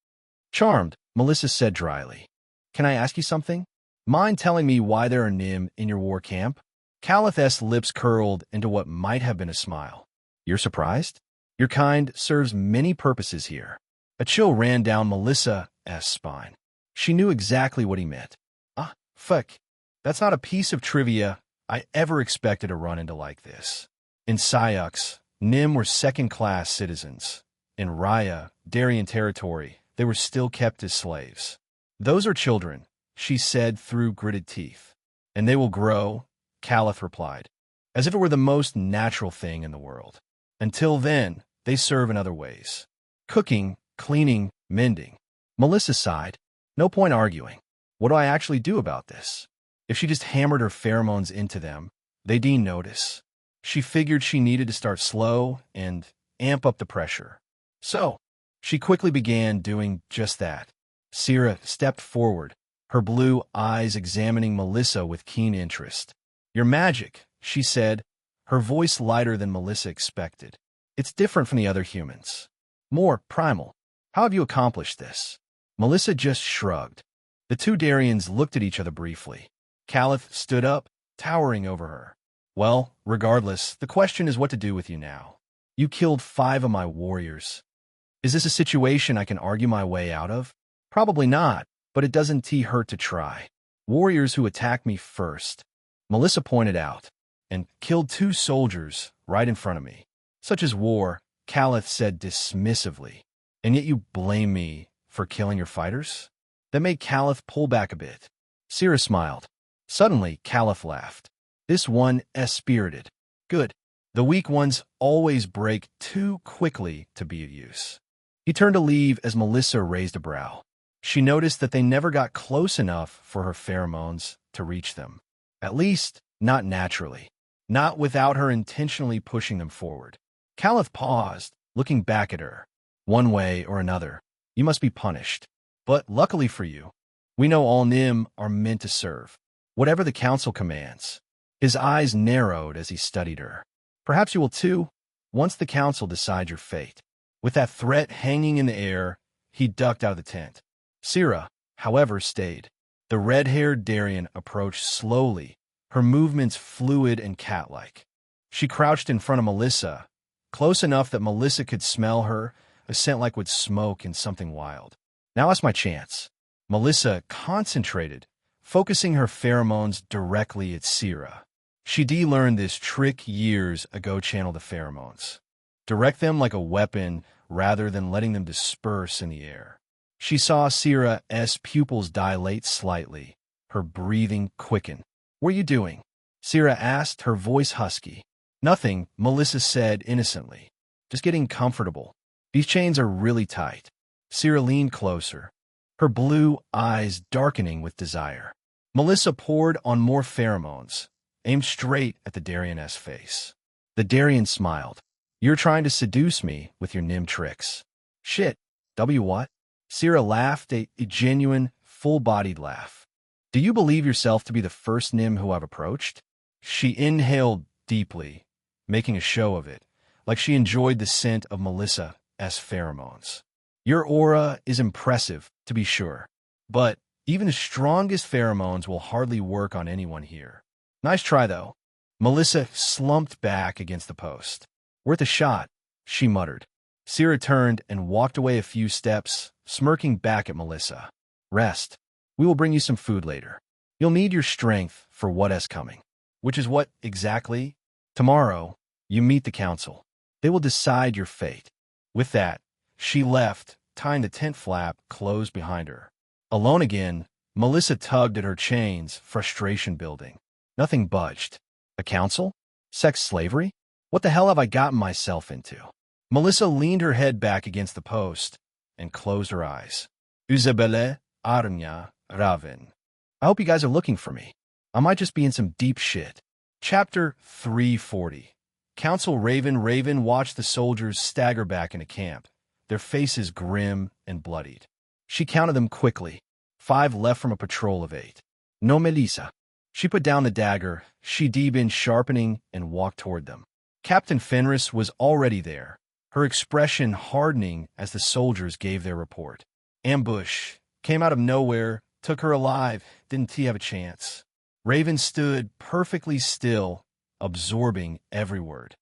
"Charmed," Melissa said dryly. "Can I ask you something? Mind telling me why there are Nim in your war camp?" Caliph's lips curled into what might have been a smile. "You're surprised? Your kind serves many purposes here." A chill ran down Melissa's spine. She knew exactly what he meant. "Ah, fuck. That's not a piece of trivia I ever expected to run into like this." In Syux, Nim were second-class citizens. In Raya, Darien territory, they were still kept as slaves. "Those are children," she said through gritted teeth. "And they will grow," Caliph replied, as if it were the most natural thing in the world. "Until then, they serve in other ways. Cooking, cleaning, mending." Melissa sighed. "No point arguing. What do I actually do about this?" If she just hammered her pheromones into them, they'd notice. She figured she needed to start slow and amp up the pressure. So, she quickly began doing just that. Sierra stepped forward, her blue eyes examining Melissa with keen interest. Your magic, she said, her voice lighter than Melissa expected. It's different from the other humans. More primal. How have you accomplished this? Melissa just shrugged. The two Darians looked at each other briefly. Caliph stood up, towering over her. Well, regardless, the question is what to do with you now. You killed 5 of my warriors. Is this a situation I can argue my way out of? Probably not, but it doesn't hurt to try. Warriors who attacked me first, Melissa pointed out, and killed 2 soldiers right in front of me. Such as war, Caliph said dismissively. And yet you blame me for killing your fighters? That made Caliph pull back a bit. Sira smiled. Suddenly, Caliph laughed. This one is spirited. Good. The weak ones always break too quickly to be of use. He turned to leave as Melissa raised a brow. She noticed that they never got close enough for her pheromones to reach them. At least, not naturally. Not without her intentionally pushing them forward. Caliph paused, looking back at her. One way or another, you must be punished. But luckily for you, we know all Nim are meant to serve. Whatever the council commands. His eyes narrowed as he studied her. Perhaps you will too, once the council decides your fate. With that threat hanging in the air, he ducked out of the tent. Sira, however, stayed. The red-haired Darian approached slowly, her movements fluid and cat-like. She crouched in front of Melissa, close enough that Melissa could smell her, a scent like would smoke in something wild. Now that's my chance. Melissa concentrated, focusing her pheromones directly at Sira. She learned this trick years ago. Channel the pheromones. Direct them like a weapon rather than letting them disperse in the air. She saw Sira's pupils dilate slightly, her breathing quicken. What are you doing? Sira asked, her voice husky. Nothing, Melissa said innocently. Just getting comfortable. These chains are really tight. Sira leaned closer, her blue eyes darkening with desire. Melissa poured on more pheromones, aimed straight at the Darian's face. The Darian smiled. You're trying to seduce me with your Nim tricks. Shit. What? Sira laughed, a genuine, full-bodied laugh. Do you believe yourself to be the first Nim who I've approached? She inhaled deeply, making a show of it, like she enjoyed the scent of Melissa's pheromones. Your aura is impressive, to be sure, but even the strongest pheromones will hardly work on anyone here. Nice try, though. Melissa slumped back against the post. Worth a shot, she muttered. Sira turned and walked away a few steps, smirking back at Melissa. Rest. We will bring you some food later. You'll need your strength for what is coming. Which is what, exactly? Tomorrow, you meet the council. They will decide your fate. With that, she left, tying the tent flap closed behind her. Alone again, Melissa tugged at her chains, frustration building. Nothing budged. A council? Sex slavery? What the hell have I gotten myself into? Melissa leaned her head back against the post and closed her eyes. Isabelle, Arnya, Raven. I hope you guys are looking for me. I might just be in some deep shit. Chapter 340. Council Raven watched the soldiers stagger back into camp, their faces grim and bloodied. She counted them quickly. 5 left from a patrol of 8. No Melissa. She put down the dagger, she been sharpening, and walked toward them. Captain Fenris was already there, her expression hardening as the soldiers gave their report. Ambush. Came out of nowhere, took her alive, didn't have a chance. Raven stood perfectly still, absorbing every word.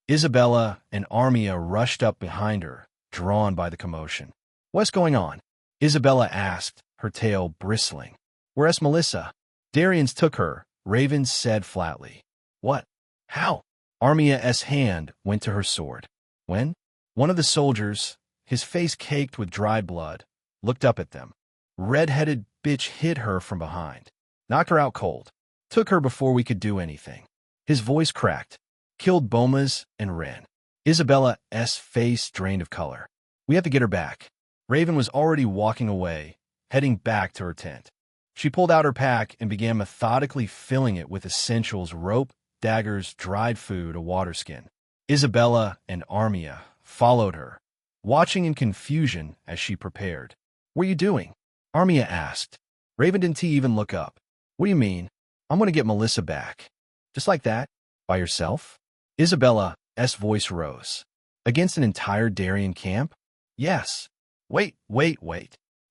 Isabella and Armia rushed up behind her, drawn by the commotion. What's going on? Isabella asked, her tail bristling. Where's Melissa? Darians took her, Raven said flatly. What? How? Armia's hand went to her sword. When? One of the soldiers, his face caked with dried blood, looked up at them. Red-headed bitch hit her from behind. Knocked her out cold. Took her before we could do anything. His voice cracked. Killed Bomas and ran. Isabella's face drained of color. We have to get her back. Raven was already walking away, heading back to her tent. She pulled out her pack and began methodically filling it with essentials: rope, daggers, dried food, a water skin. Isabella and Armia followed her, watching in confusion as she prepared. What are you doing? Armia asked. Raven didn't even look up. What do you mean? I'm going to get Melissa back. Just like that? By yourself? Isabella's voice rose. Against an entire Darien camp? Yes. Wait.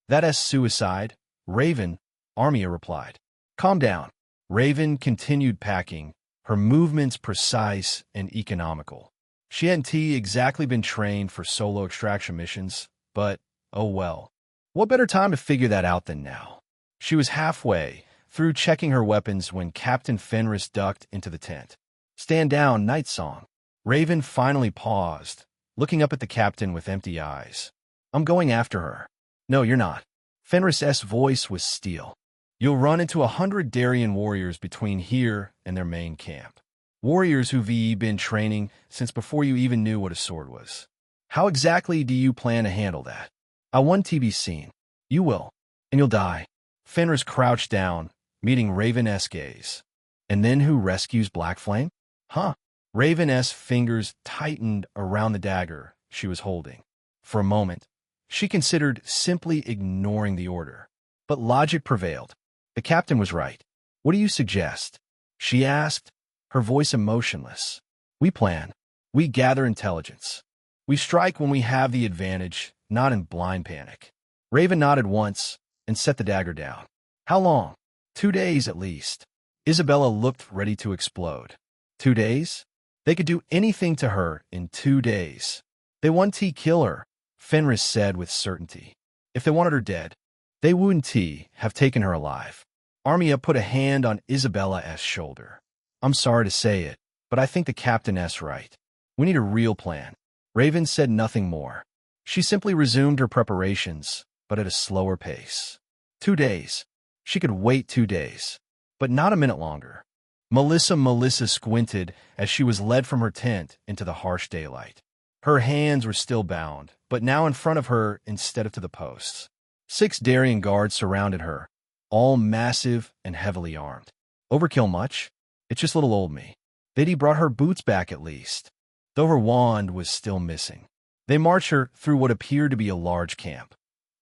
That's suicide. Raven, Armia replied. Calm down. Raven continued packing, her movements precise and economical. She hadn't exactly been trained for solo extraction missions, but, oh well. What better time to figure that out than now? She was halfway through checking her weapons when Captain Fenris ducked into the tent. Stand down, Night Song. Raven finally paused, looking up at the captain with empty eyes. I'm going after her. No, you're not. Fenris's voice was steel. You'll run into 100 Darien warriors between here and their main camp. Warriors who've been training since before you even knew what a sword was. How exactly do you plan to handle that? I want to be seen. You will, and you'll die. Fenris crouched down, meeting Raven's gaze. And then who rescues Black Flame? Huh? Raven's fingers tightened around the dagger she was holding. For a moment, she considered simply ignoring the order. But logic prevailed. The captain was right. What do you suggest? She asked, her voice emotionless. We plan. We gather intelligence. We strike when we have the advantage, not in blind panic. Raven nodded once and set the dagger down. How long? 2 days at least. Isabella looked ready to explode. 2 days? They could do anything to her in 2 days. They want to kill her, Fenris said with certainty. If they wanted her dead, they wouldn't have taken her alive. Armia put a hand on Isabella's shoulder. I'm sorry to say it, but I think the captain's right. We need a real plan. Raven said nothing more. She simply resumed her preparations, but at a slower pace. 2 days. She could wait 2 days, but not a minute longer. Melissa squinted as she was led from her tent into the harsh daylight. Her hands were still bound, but now in front of her instead of to the posts. 6 Darien guards surrounded her, all massive and heavily armed. Overkill much? It's just little old me. They'd brought her boots back at least, though her wand was still missing. They marched her through what appeared to be a large camp,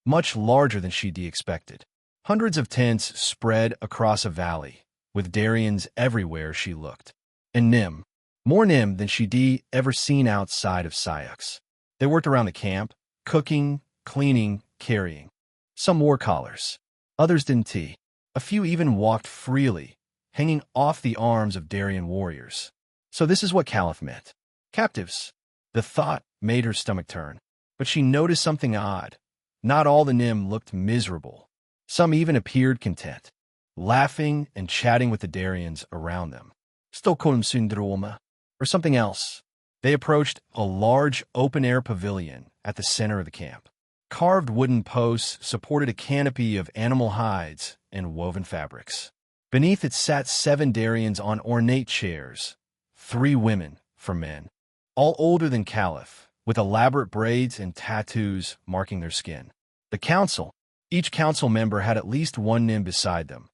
much larger than she'd expected. Hundreds of tents spread across a valley, with Darians everywhere she looked. And Nim, more Nim than she'd ever seen outside of Syux. They worked around the camp, cooking, cleaning, carrying. Some wore collars. Others didn't. A few even walked freely, hanging off the arms of Darien warriors. So this is what Caliph meant. Captives. The thought made her stomach turn. But she noticed something odd. Not all the Nim looked miserable. Some even appeared content, laughing and chatting with the Darians around them. Stockholm syndrome, or something else. They approached a large open-air pavilion at the center of the camp. Carved wooden posts supported a canopy of animal hides and woven fabrics. Beneath it sat 7 Darians on ornate chairs, 3 women for men, all older than Caliph, with elaborate braids and tattoos marking their skin. The council. Each council member had at least one Nim beside them.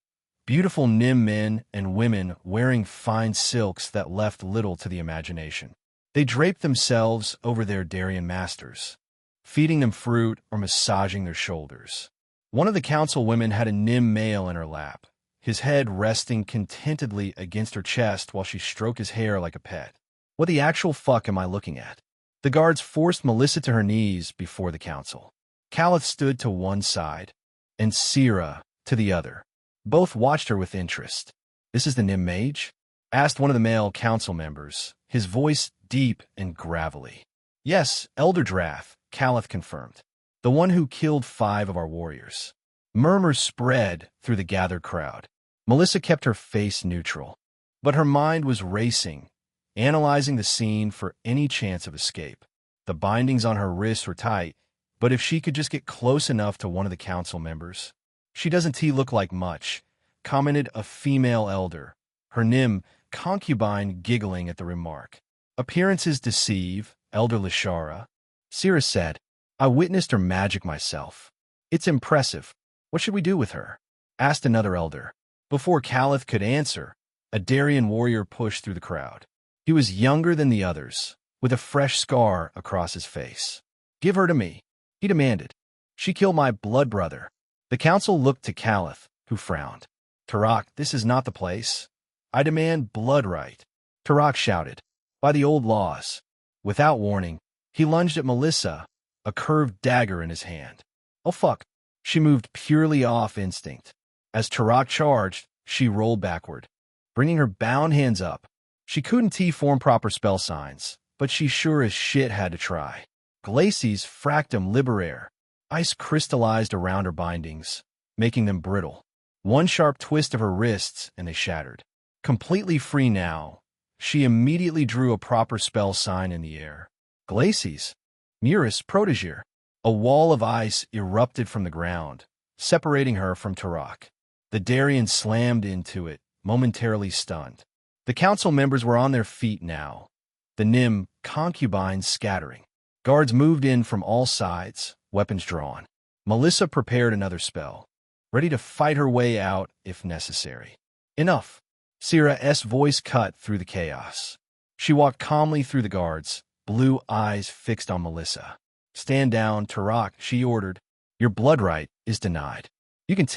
Beautiful Nim men and women wearing fine silks that left little to the imagination. They draped themselves over their Darien masters, feeding them fruit or massaging their shoulders. One of the council women had a Nim male in her lap, his head resting contentedly against her chest while she stroked his hair like a pet. What the actual fuck am I looking at? The guards forced Melissa to her knees before the council. Caliph stood to one side, and Sira to the other. Both watched her with interest. This is the Nim mage? Asked one of the male council members, his voice deep and gravelly. Yes, Elder Drath, Caliph confirmed. The one who killed 5 of our warriors. Murmurs spread through the gathered crowd. Melissa kept her face neutral, but her mind was racing, analyzing the scene for any chance of escape. The bindings on her wrists were tight, but if she could just get close enough to one of the council members. She doesn't look like much, commented a female elder, her Nim concubine giggling at the remark. Appearances deceive, Elder Lashara. Sira said, I witnessed her magic myself. It's impressive. What should we do with her? Asked another elder. Before Caliph could answer, a Darien warrior pushed through the crowd. He was younger than the others, with a fresh scar across his face. Give her to me, he demanded. She killed my blood brother. The council looked to Caliph, who frowned. Tarak, this is not the place. I demand blood right. Tarak shouted. By the old laws. Without warning, he lunged at Melissa, a curved dagger in his hand. Oh fuck. She moved purely off instinct. As Tarak charged, she rolled backward, bringing her bound hands up. She couldn't form proper spell signs, but she sure as shit had to try. Glacies fractum liberae. Ice crystallized around her bindings, making them brittle. One sharp twist of her wrists, and they shattered. Completely free now, she immediately drew a proper spell sign in the air. Glacies. Muris Protégir. A wall of ice erupted from the ground, separating her from Tarak. The Darien slammed into it, momentarily stunned. The council members were on their feet now, the Nim concubines scattering. Guards moved in from all sides, weapons drawn. Melissa prepared another spell, ready to fight her way out if necessary. Enough. Syrah's voice cut through the chaos. She walked calmly through the guards, blue eyes fixed on Melissa. Stand down, Tarak, she ordered. Your blood right is denied. You can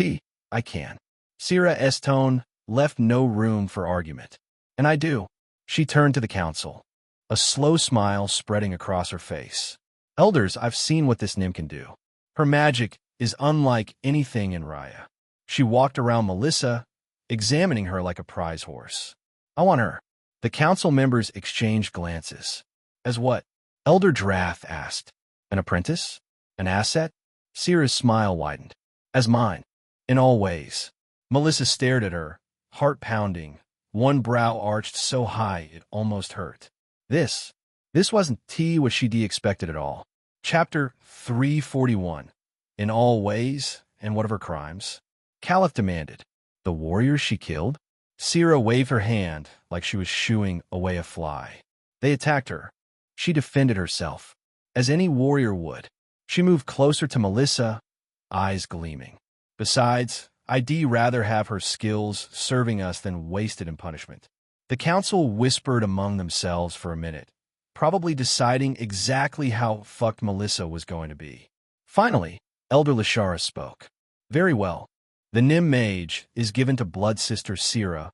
I can. Syrah's tone left no room for argument. And I do. She turned to the council, a slow smile spreading across her face. Elders, I've seen what this Nim can do. Her magic is unlike anything in Raya. She walked around Melissa, examining her like a prize horse. I want her. The council members exchanged glances. As what? Elder Drath asked. An apprentice? An asset? Syrah's smile widened. As mine. In all ways. Melissa stared at her, heart pounding, one brow arched so high it almost hurt. This wasn't what she expected at all. Chapter 341. In all ways, and what of her crimes? Caliph demanded. The warriors she killed? Syrah waved her hand like she was shooing away a fly. They attacked her. She defended herself, as any warrior would. She moved closer to Melissa, eyes gleaming. Besides, I'd rather have her skills serving us than wasted in punishment. The council whispered among themselves for a minute, probably deciding exactly how fucked Melissa was going to be. Finally, Elder Lashara spoke. Very well. The Nim Mage is given to Blood Sister Syrah,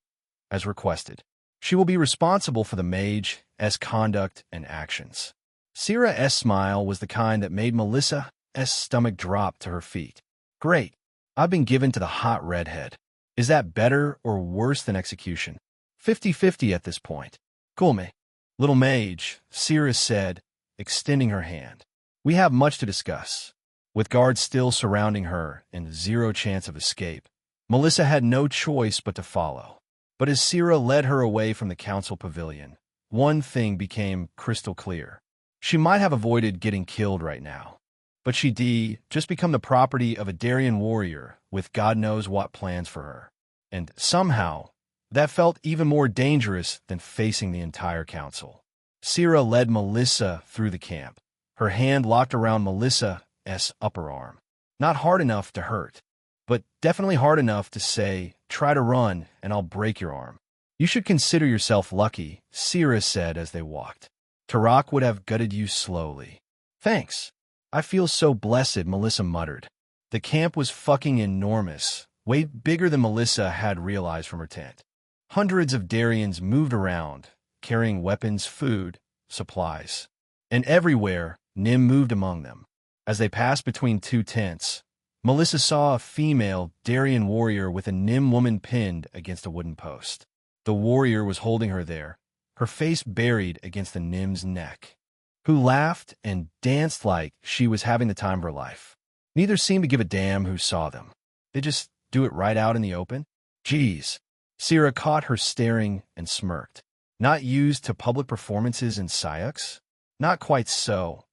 as requested. She will be responsible for the Mage's conduct and actions. Syrah's smile was the kind that made Melissa's stomach drop to her feet. Great. I've been given to the hot redhead. Is that better or worse than execution? 50-50 at this point. Cool me. Little mage, Syrah said, extending her hand. We have much to discuss. With guards still surrounding her and zero chance of escape, Melissa had no choice but to follow. But as Syrah led her away from the council pavilion, one thing became crystal clear. She might have avoided getting killed right now, but she'd just become the property of a Darien warrior with God knows what plans for her. And somehow, that felt even more dangerous than facing the entire council. Syrah led Melissa through the camp, her hand locked around Melissa's upper arm. Not hard enough to hurt, but definitely hard enough to say, try to run and I'll break your arm. You should consider yourself lucky, Syrah said as they walked. Tarak would have gutted you slowly. Thanks. I feel so blessed, Melissa muttered. The camp was fucking enormous, way bigger than Melissa had realized from her tent. Hundreds of Darians moved around, carrying weapons, food, supplies. And everywhere, Nim moved among them. As they passed between two tents, Melissa saw a female Darien warrior with a Nim woman pinned against a wooden post. The warrior was holding her there, her face buried against the Nim's neck, who laughed and danced like she was having the time of her life. Neither seemed to give a damn who saw them. They just do it right out in the open? Geez. Syrah caught her staring and smirked. Not used to public performances in Syux? Not quite so.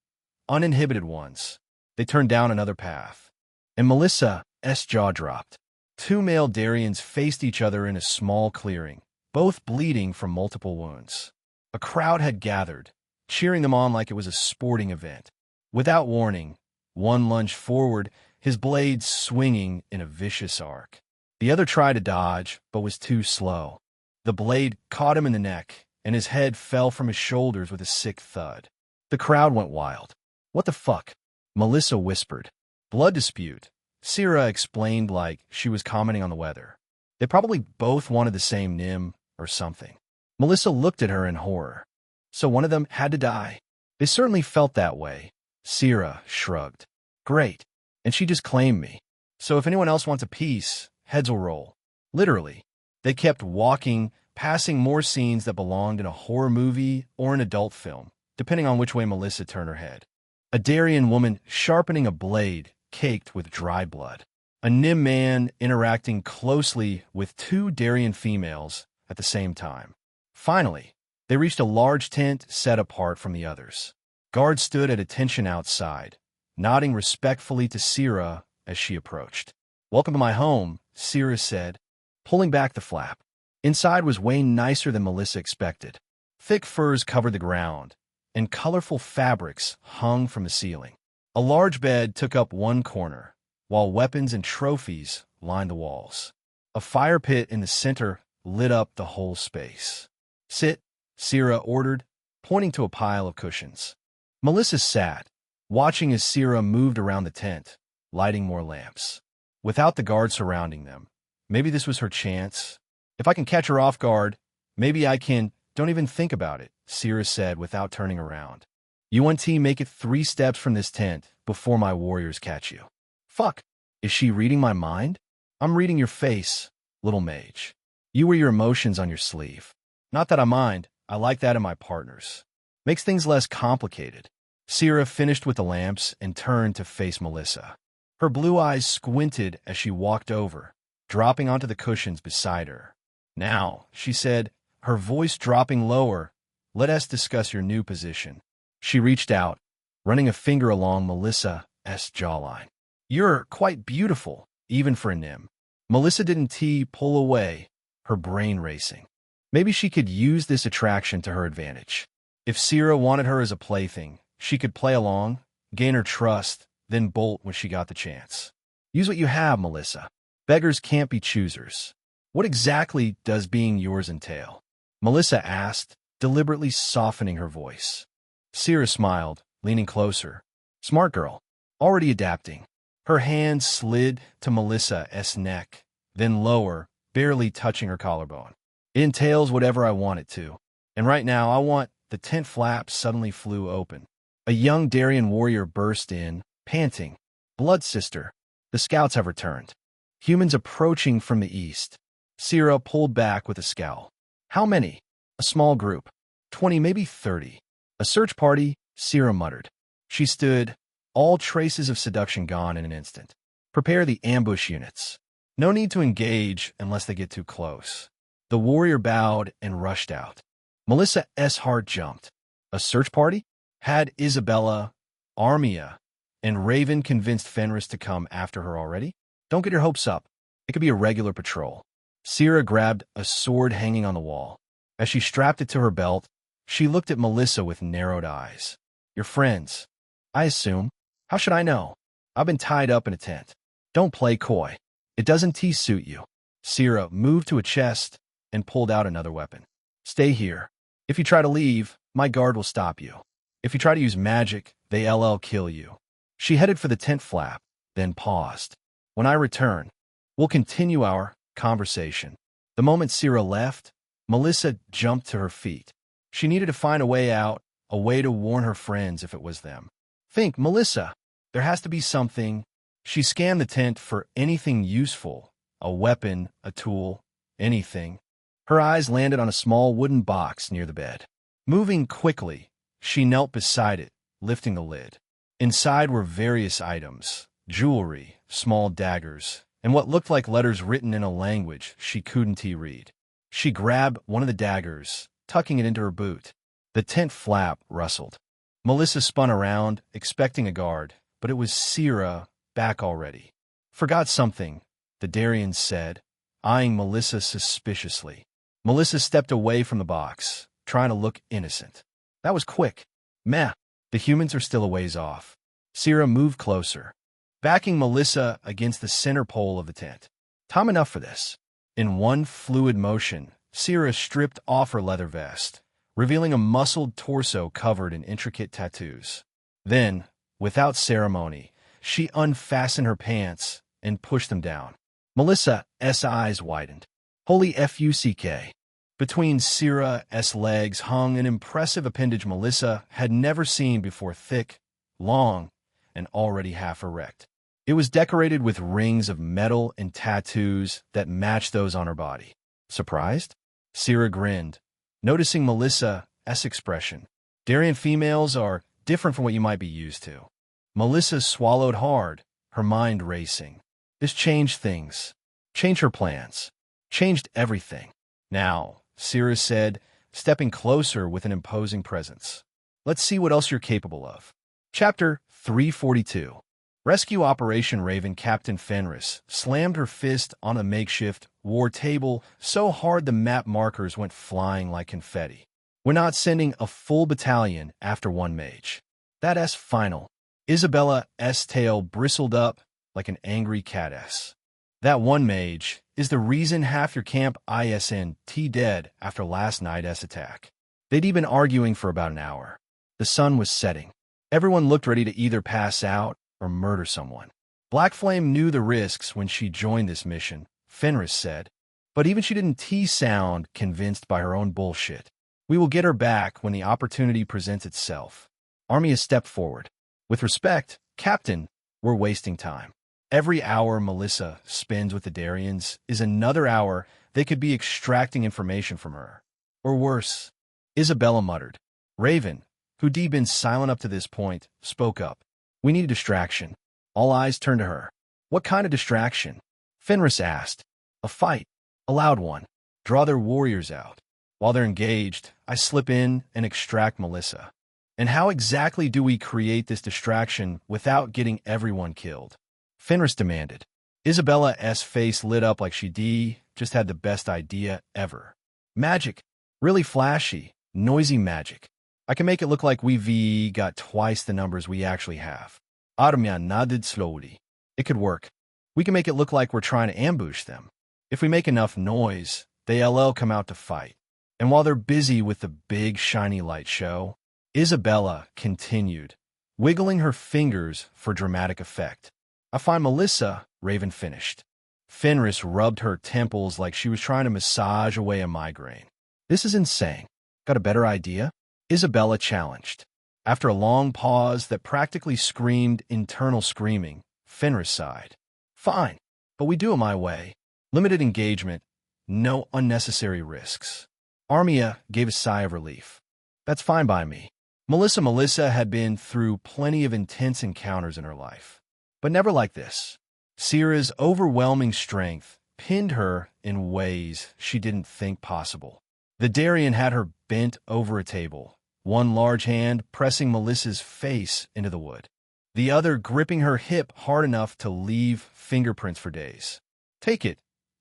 Uninhibited ones. They turned down another path. And Melissa's jaw dropped. Two male Darians faced each other in a small clearing, both bleeding from multiple wounds. A crowd had gathered, cheering them on like it was a sporting event. Without warning, one lunged forward, his blade swinging in a vicious arc. The other tried to dodge, but was too slow. The blade caught him in the neck, and his head fell from his shoulders with a sick thud. The crowd went wild. What the fuck? Melissa whispered. Blood dispute. Syrah explained like she was commenting on the weather. They probably both wanted the same Nim, or something. Melissa looked at her in horror. So one of them had to die. They certainly felt that way. Sierra shrugged. Great. And she just claimed me. So if anyone else wants a piece, heads will roll. Literally. They kept walking, passing more scenes that belonged in a horror movie or an adult film, depending on which way Melissa turned her head. A Darien woman sharpening a blade, caked with dry blood. A Nim man interacting closely with two Darien females at the same time. Finally, they reached a large tent set apart from the others. Guards stood at attention outside, nodding respectfully to Sierra as she approached. Welcome to my home, Sierra said, pulling back the flap. Inside was way nicer than Melissa expected. Thick furs covered the ground, and colorful fabrics hung from the ceiling. A large bed took up one corner, while weapons and trophies lined the walls. A fire pit in the center lit up the whole space. Sit, Sierra ordered, pointing to a pile of cushions. Melissa sat, watching as Sierra moved around the tent, lighting more lamps. Without the guard surrounding them, maybe this was her chance. If I can catch her off guard, maybe I can. Don't even think about it, Sierra said without turning around. You and T make it 3 steps from this tent before my warriors catch you. Fuck, is she reading my mind? I'm reading your face, little mage. You wear your emotions on your sleeve. Not that I mind, I like that in my partners. Makes things less complicated. Sierra finished with the lamps and turned to face Melissa. Her blue eyes squinted as she walked over, dropping onto the cushions beside her. Now, she said, her voice dropping lower, let us discuss your new position. She reached out, running a finger along Melissa's jawline. You're quite beautiful, even for a Nim. Melissa didn't pull away, her brain racing. Maybe she could use this attraction to her advantage. If Sierra wanted her as a plaything, she could play along, gain her trust, then bolt when she got the chance. Use what you have, Melissa. Beggars can't be choosers. What exactly does being yours entail? Melissa asked, deliberately softening her voice. Sierra smiled, leaning closer. Smart girl, already adapting. Her hand slid to Melissa's neck, then lower, barely touching her collarbone. It entails whatever I want it to. And right now, I want... The tent flap suddenly flew open. A young Darien warrior burst in, panting. Blood sister. The scouts have returned. Humans approaching from the east. Sierra pulled back with a scowl. How many? A small group. 20, maybe 30. A search party, Sierra muttered. She stood, all traces of seduction gone in an instant. Prepare the ambush units. No need to engage unless they get too close. The warrior bowed and rushed out. Melissa's heart jumped. A search party? Had Isabella, Armia, and Raven convinced Fenris to come after her already? Don't get your hopes up. It could be a regular patrol. Sierra grabbed a sword hanging on the wall. As she strapped it to her belt, she looked at Melissa with narrowed eyes. Your friends, I assume. How should I know? I've been tied up in a tent. Don't play coy. It doesn't suit you. Sierra moved to a chest and pulled out another weapon. Stay here. If you try to leave, my guard will stop you. If you try to use magic, they'll kill you. She headed for the tent flap, then paused. When I return, we'll continue our conversation. The moment Sierra left, Melissa jumped to her feet. She needed to find a way out, a way to warn her friends if it was them. Think, Melissa, there has to be something. She scanned the tent for anything useful, a weapon, a tool, anything. Her eyes landed on a small wooden box near the bed. Moving quickly, she knelt beside it, lifting the lid. Inside were various items, jewelry, small daggers, and what looked like letters written in a language she couldn't read. She grabbed one of the daggers, tucking it into her boot. The tent flap rustled. Melissa spun around, expecting a guard, but it was Sierra, back already. Forgot something, the Darien said, eyeing Melissa suspiciously. Melissa stepped away from the box, trying to look innocent. That was quick. Meh, the humans are still a ways off. Sierra moved closer, backing Melissa against the center pole of the tent. Time enough for this. In one fluid motion, Sierra stripped off her leather vest, revealing a muscled torso covered in intricate tattoos. Then, without ceremony, she unfastened her pants and pushed them down. Melissa's eyes widened. Holy fuck. Between Syrah's legs hung an impressive appendage Melissa had never seen before, thick, long, and already half erect. It was decorated with rings of metal and tattoos that matched those on her body. Surprised? Syrah grinned, noticing Melissa's expression. Darien females are different from what you might be used to. Melissa swallowed hard, her mind racing. This changed things. Changed her plans. Changed everything. Now, Syrah said, stepping closer with an imposing presence. Let's see what else you're capable of. Chapter 342. Rescue Operation Raven. Captain Fenris slammed her fist on a makeshift war table so hard the map markers went flying like confetti. We're not sending a full battalion after one mage. That's final. Isabella's tail bristled up like an angry cat's. That one mage is the reason half your camp isn't dead after last night's attack. They'd been arguing for about an hour. The sun was setting. Everyone looked ready to either pass out or murder someone. Black Flame knew the risks when she joined this mission, Fenris said, but even she didn't sound convinced by her own bullshit. We will get her back when the opportunity presents itself. Armia stepped forward. With respect, Captain, we're wasting time. Every hour Melissa spends with the Darians is another hour they could be extracting information from her. Or worse. Isabella muttered. Raven, who'd been silent up to this point, spoke up. We need a distraction. All eyes turned to her. What kind of distraction? Fenris asked. A fight. A loud one. Draw their warriors out. While they're engaged, I slip in and extract Melissa. And how exactly do we create this distraction without getting everyone killed? Fenris demanded. Isabella's face lit up like she just had the best idea ever. Magic. Really flashy, noisy magic. I can make it look like we've got twice the numbers we actually have. Armia nodded slowly. It could work. We can make it look like we're trying to ambush them. If we make enough noise, they'll come out to fight. And while they're busy with the big shiny light show, Isabella continued, wiggling her fingers for dramatic effect. I find Melissa, Raven finished. Fenris rubbed her temples like she was trying to massage away a migraine. This is insane. Got a better idea? Isabella challenged. After a long pause that practically screamed internal screaming, Fenris sighed. Fine, but we do it my way. Limited engagement, no unnecessary risks. Armia gave a sigh of relief. That's fine by me. Melissa had been through plenty of intense encounters in her life, but never like this. Syrah's overwhelming strength pinned her in ways she didn't think possible. The Darien had her bent over a table, one large hand pressing Melissa's face into the wood, the other gripping her hip hard enough to leave fingerprints for days. Take it,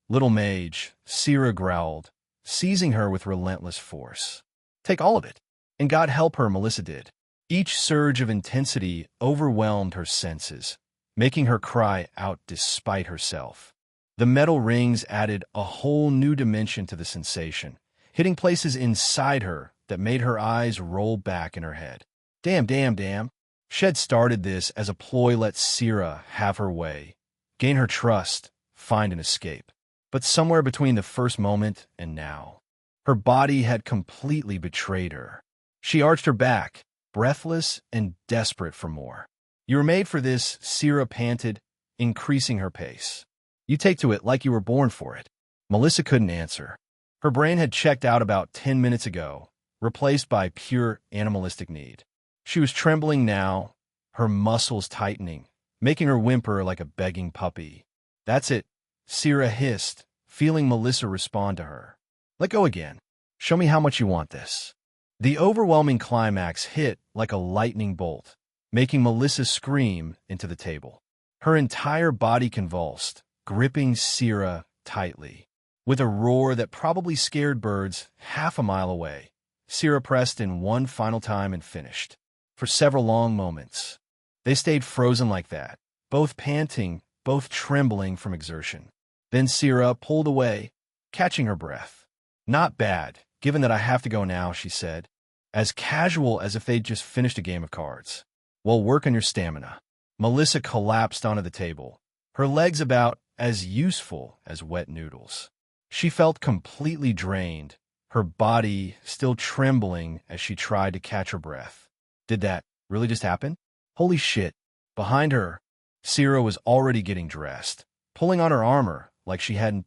little mage, Syrah growled, seizing her with relentless force. Take all of it. And God help her, Melissa did. Each surge of intensity overwhelmed her senses, making her cry out despite herself. The metal rings added a whole new dimension to the sensation, hitting places inside her that made her eyes roll back in her head. Damn. Shed started this as a ploy let Syrah have her way, gain her trust, find an escape. But somewhere between the first moment and now, her body had completely betrayed her. She arched her back, breathless and desperate for more. You were made for this, Syrah panted, increasing her pace. You take to it like you were born for it. Melissa couldn't answer. Her brain had checked out about 10 minutes ago, replaced by pure animalistic need. She was trembling now, her muscles tightening, making her whimper like a begging puppy. That's it, Syrah hissed, feeling Melissa respond to her. Let go again. Show me how much you want this. The overwhelming climax hit like a lightning bolt, making Melissa scream into the table. Her entire body convulsed, gripping Syrah tightly. With a roar that probably scared birds half a mile away, Syrah pressed in one final time and finished. For several long moments, they stayed frozen like that, both panting, both trembling from exertion. Then Syrah pulled away, catching her breath. Not bad, given that I have to go now, she said, as casual as if they'd just finished a game of cards. Well, work on your stamina. Melissa collapsed onto the table, her legs about as useful as wet noodles. She felt completely drained, her body still trembling as she tried to catch her breath. Did that really just happen? Holy shit. Behind her, Sierra was already getting dressed, pulling on her armor like she hadn't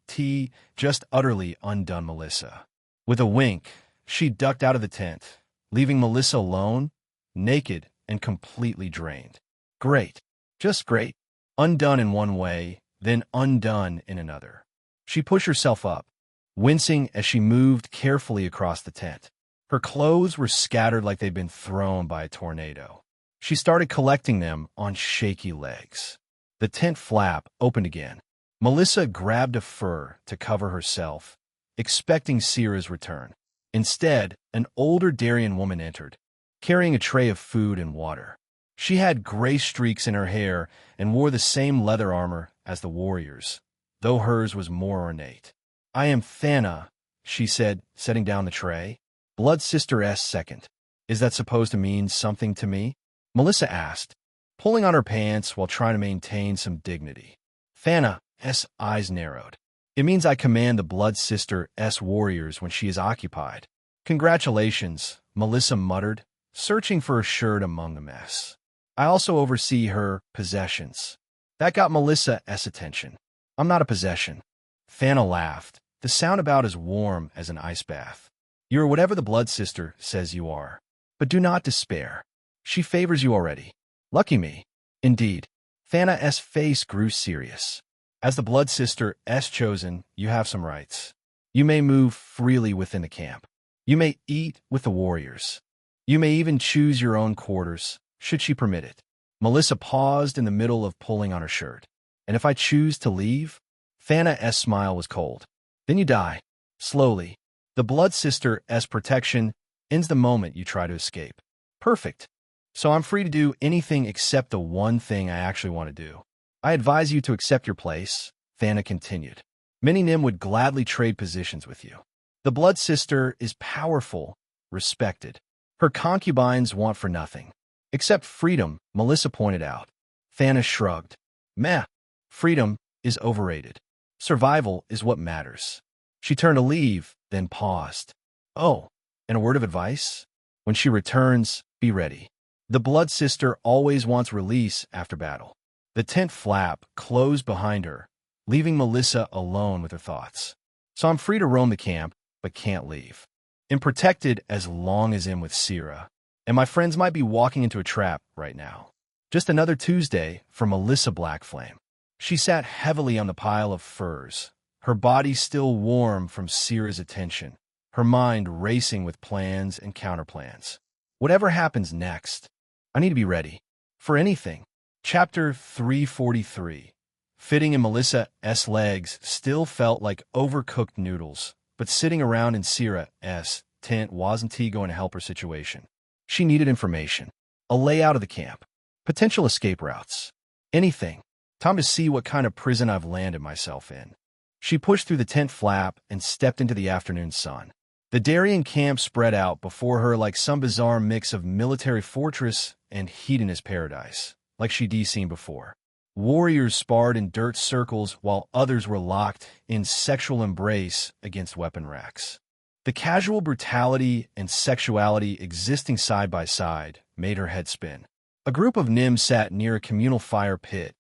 just utterly undone Melissa. With a wink, she ducked out of the tent, leaving Melissa alone, naked and completely drained. Great. Just great. Undone in one way, then undone in another. She pushed herself up, wincing as she moved carefully across the tent. Her clothes were scattered like they'd been thrown by a tornado. She started collecting them on shaky legs. The tent flap opened again. Melissa grabbed a fur to cover herself, expecting Sierra's return. Instead, an older Darien woman entered, carrying a tray of food and water. She had gray streaks in her hair and wore the same leather armor as the warriors, though hers was more ornate. "I am Thana," she said, setting down the tray. "Blood Sister S second. Is that supposed to mean something to me?" Melissa asked, pulling on her pants while trying to maintain some dignity. Thana's eyes narrowed. "It means I command the Blood Sister S warriors when she is occupied." "Congratulations," Melissa muttered, searching for a shirt among the mess. "I also oversee her possessions." That got Melissa's attention. "I'm not a possession." Thana laughed, the sound about as warm as an ice bath. "You are whatever the Blood Sister says you are. But do not despair. She favors you already." "Lucky me." "Indeed." Thana's face grew serious. "As the Blood Sister S chosen, you have some rights. You may move freely within the camp. You may eat with the warriors. You may even choose your own quarters, should she permit it." Melissa paused in the middle of pulling on her shirt. "And if I choose to leave?" Thana's smile was cold. "Then you die. Slowly. The Blood Sister's protection ends the moment you try to escape." "Perfect. So I'm free to do anything except the one thing I actually want to do." "I advise you to accept your place," Thana continued. "Many Nim would gladly trade positions with you. The Blood Sister is powerful, respected. Her concubines want for nothing. Except freedom," Melissa pointed out. Thana shrugged. "Meh. Freedom is overrated. Survival is what matters." She turned to leave, then paused. "Oh, and a word of advice? When she returns, be ready. The Blood Sister always wants release after battle." The tent flap closed behind her, leaving Melissa alone with her thoughts. "So I'm free to roam the camp, but can't leave. I'm protected as long as I'm with Sierra. And my friends might be walking into a trap right now." Just another Tuesday for Melissa Blackflame. She sat heavily on the pile of furs, her body still warm from Sierra's attention, her mind racing with plans and counterplans. Whatever happens next, I need to be ready. For anything. Chapter 343. Fitting in Melissa's legs still felt like overcooked noodles, but sitting around in Sierra's tent wasn't going to help her situation. She needed information. A layout of the camp. Potential escape routes. Anything. Time to see what kind of prison I've landed myself in. She pushed through the tent flap and stepped into the afternoon sun. The Darien camp spread out before her like some bizarre mix of military fortress and hedonist paradise, like she'd seen before. Warriors sparred in dirt circles while others were locked in sexual embrace against weapon racks. The casual brutality and sexuality existing side by side made her head spin. A group of Nim sat near a communal fire pit,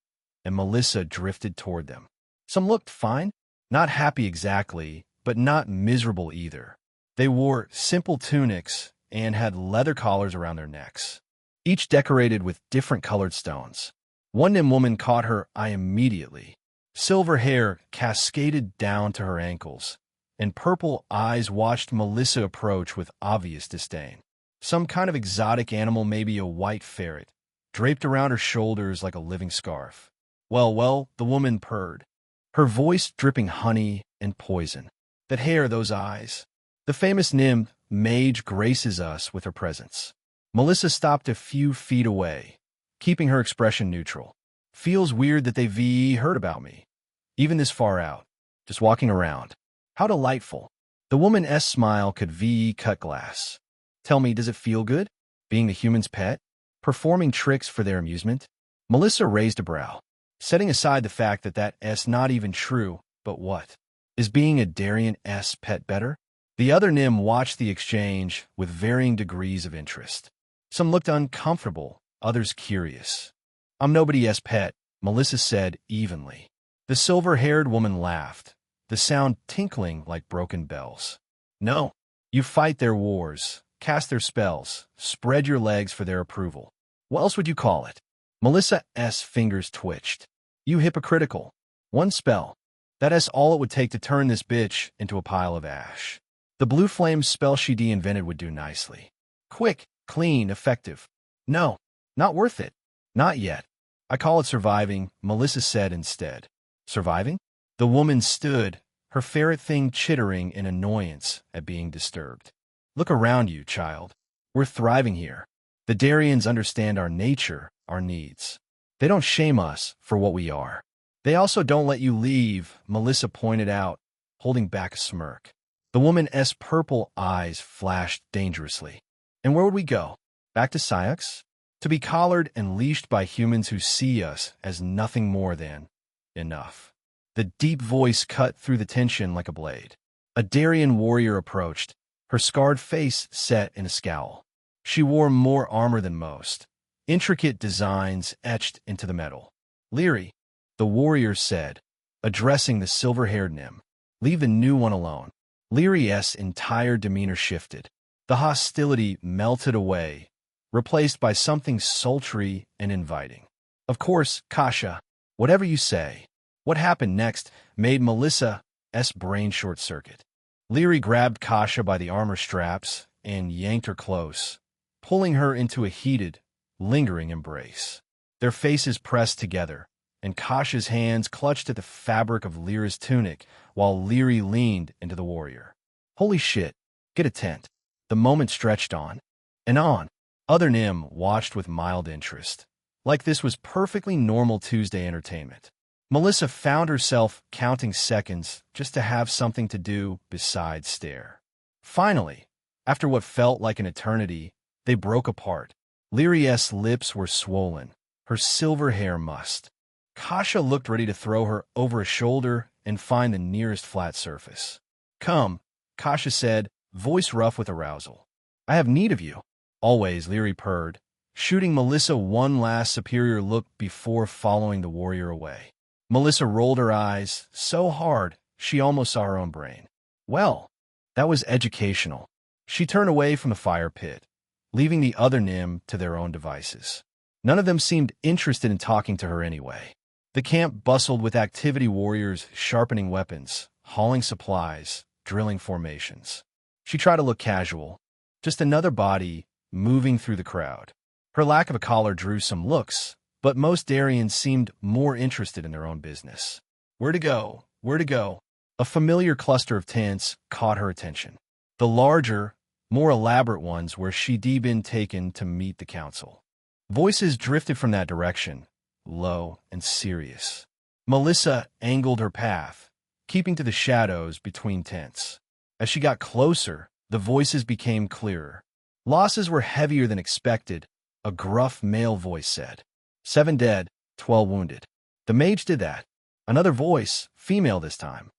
and Melissa drifted toward them. Some looked fine, not happy exactly, but not miserable either. They wore simple tunics and had leather collars around their necks, each decorated with different colored stones. One Nim woman caught her eye immediately. Silver hair cascaded down to her ankles, and purple eyes watched Melissa approach with obvious disdain. Some kind of exotic animal, maybe a white ferret, draped around her shoulders like a living scarf. Well, the woman purred, her voice dripping honey and poison. "That hair, those eyes. The famous Nim mage graces us with her presence." Melissa stopped a few feet away, keeping her expression neutral. "Feels weird that they've heard about me. Even this far out. Just walking around. How delightful." The woman's smile could cut glass. "Tell me, does it feel good? Being the human's pet? Performing tricks for their amusement?" Melissa raised a brow, setting aside the fact that that's not even true, but what? Is being a Darien's pet better? The other Nim watched the exchange with varying degrees of interest. Some looked uncomfortable, others curious. "I'm nobody's pet," Melissa said evenly. The silver-haired woman laughed, the sound tinkling like broken bells. "No, you fight their wars, cast their spells, spread your legs for their approval. What else would you call it?" Melissa's fingers twitched. "You hypocritical. One spell. That's all it would take to turn this bitch into a pile of ash. The blue flame spell she invented would do nicely. Quick, clean, effective. No, not worth it. Not yet. I call it surviving," Melissa said instead. "Surviving?" The woman stood, her ferret thing chittering in annoyance at being disturbed. "Look around you, child. We're thriving here. The Darians understand our nature, our needs. They don't shame us for what we are. They also don't let you leave," Melissa pointed out, holding back a smirk. The woman's purple eyes flashed dangerously. "And where would we go? Back to Syux? To be collared and leashed by humans who see us as nothing more than enough." The deep voice cut through the tension like a blade. A Darian warrior approached, her scarred face set in a scowl. She wore more armor than most, intricate designs etched into the metal. "Lyri," the warrior said, addressing the silver-haired Nim. "Leave the new one alone." Lyri's entire demeanor shifted. The hostility melted away, replaced by something sultry and inviting. "Of course, Kasha. Whatever you say." What happened next made Melissa's brain short-circuit. Lyri grabbed Kasha by the armor straps and yanked her close, pulling her into a heated, lingering embrace. Their faces pressed together, and Kasha's hands clutched at the fabric of Lyra's tunic while Lyri leaned into the warrior. "Holy shit, get a tent." The moment stretched on and on. Other Nim watched with mild interest, like this was perfectly normal Tuesday entertainment. Melissa found herself counting seconds just to have something to do besides stare. Finally, after what felt like an eternity, they broke apart. Lyri's lips were swollen, her silver hair mussed. Kasha looked ready to throw her over a shoulder and find the nearest flat surface. "Come," Kasha said, voice rough with arousal. "I have need of you." "Always," Lyri purred, shooting Melissa one last superior look before following the warrior away. Melissa rolled her eyes so hard she almost saw her own brain. Well, that was educational. She turned away from the fire pit, leaving the other Nim to their own devices. None of them seemed interested in talking to her anyway. The camp bustled with activity warriors sharpening weapons, hauling supplies, drilling formations. She tried to look casual, just another body moving through the crowd. Her lack of a collar drew some looks, but most Darians seemed more interested in their own business. Where to go? Where to go? A familiar cluster of tents caught her attention. The larger, more elaborate ones where she'd been taken to meet the council. Voices drifted from that direction, low and serious. Melissa angled her path, keeping to the shadows between tents. As she got closer, the voices became clearer. Losses were heavier than expected, a gruff male voice said. 7 dead, 12 wounded. The mage did that. Another voice, female this time.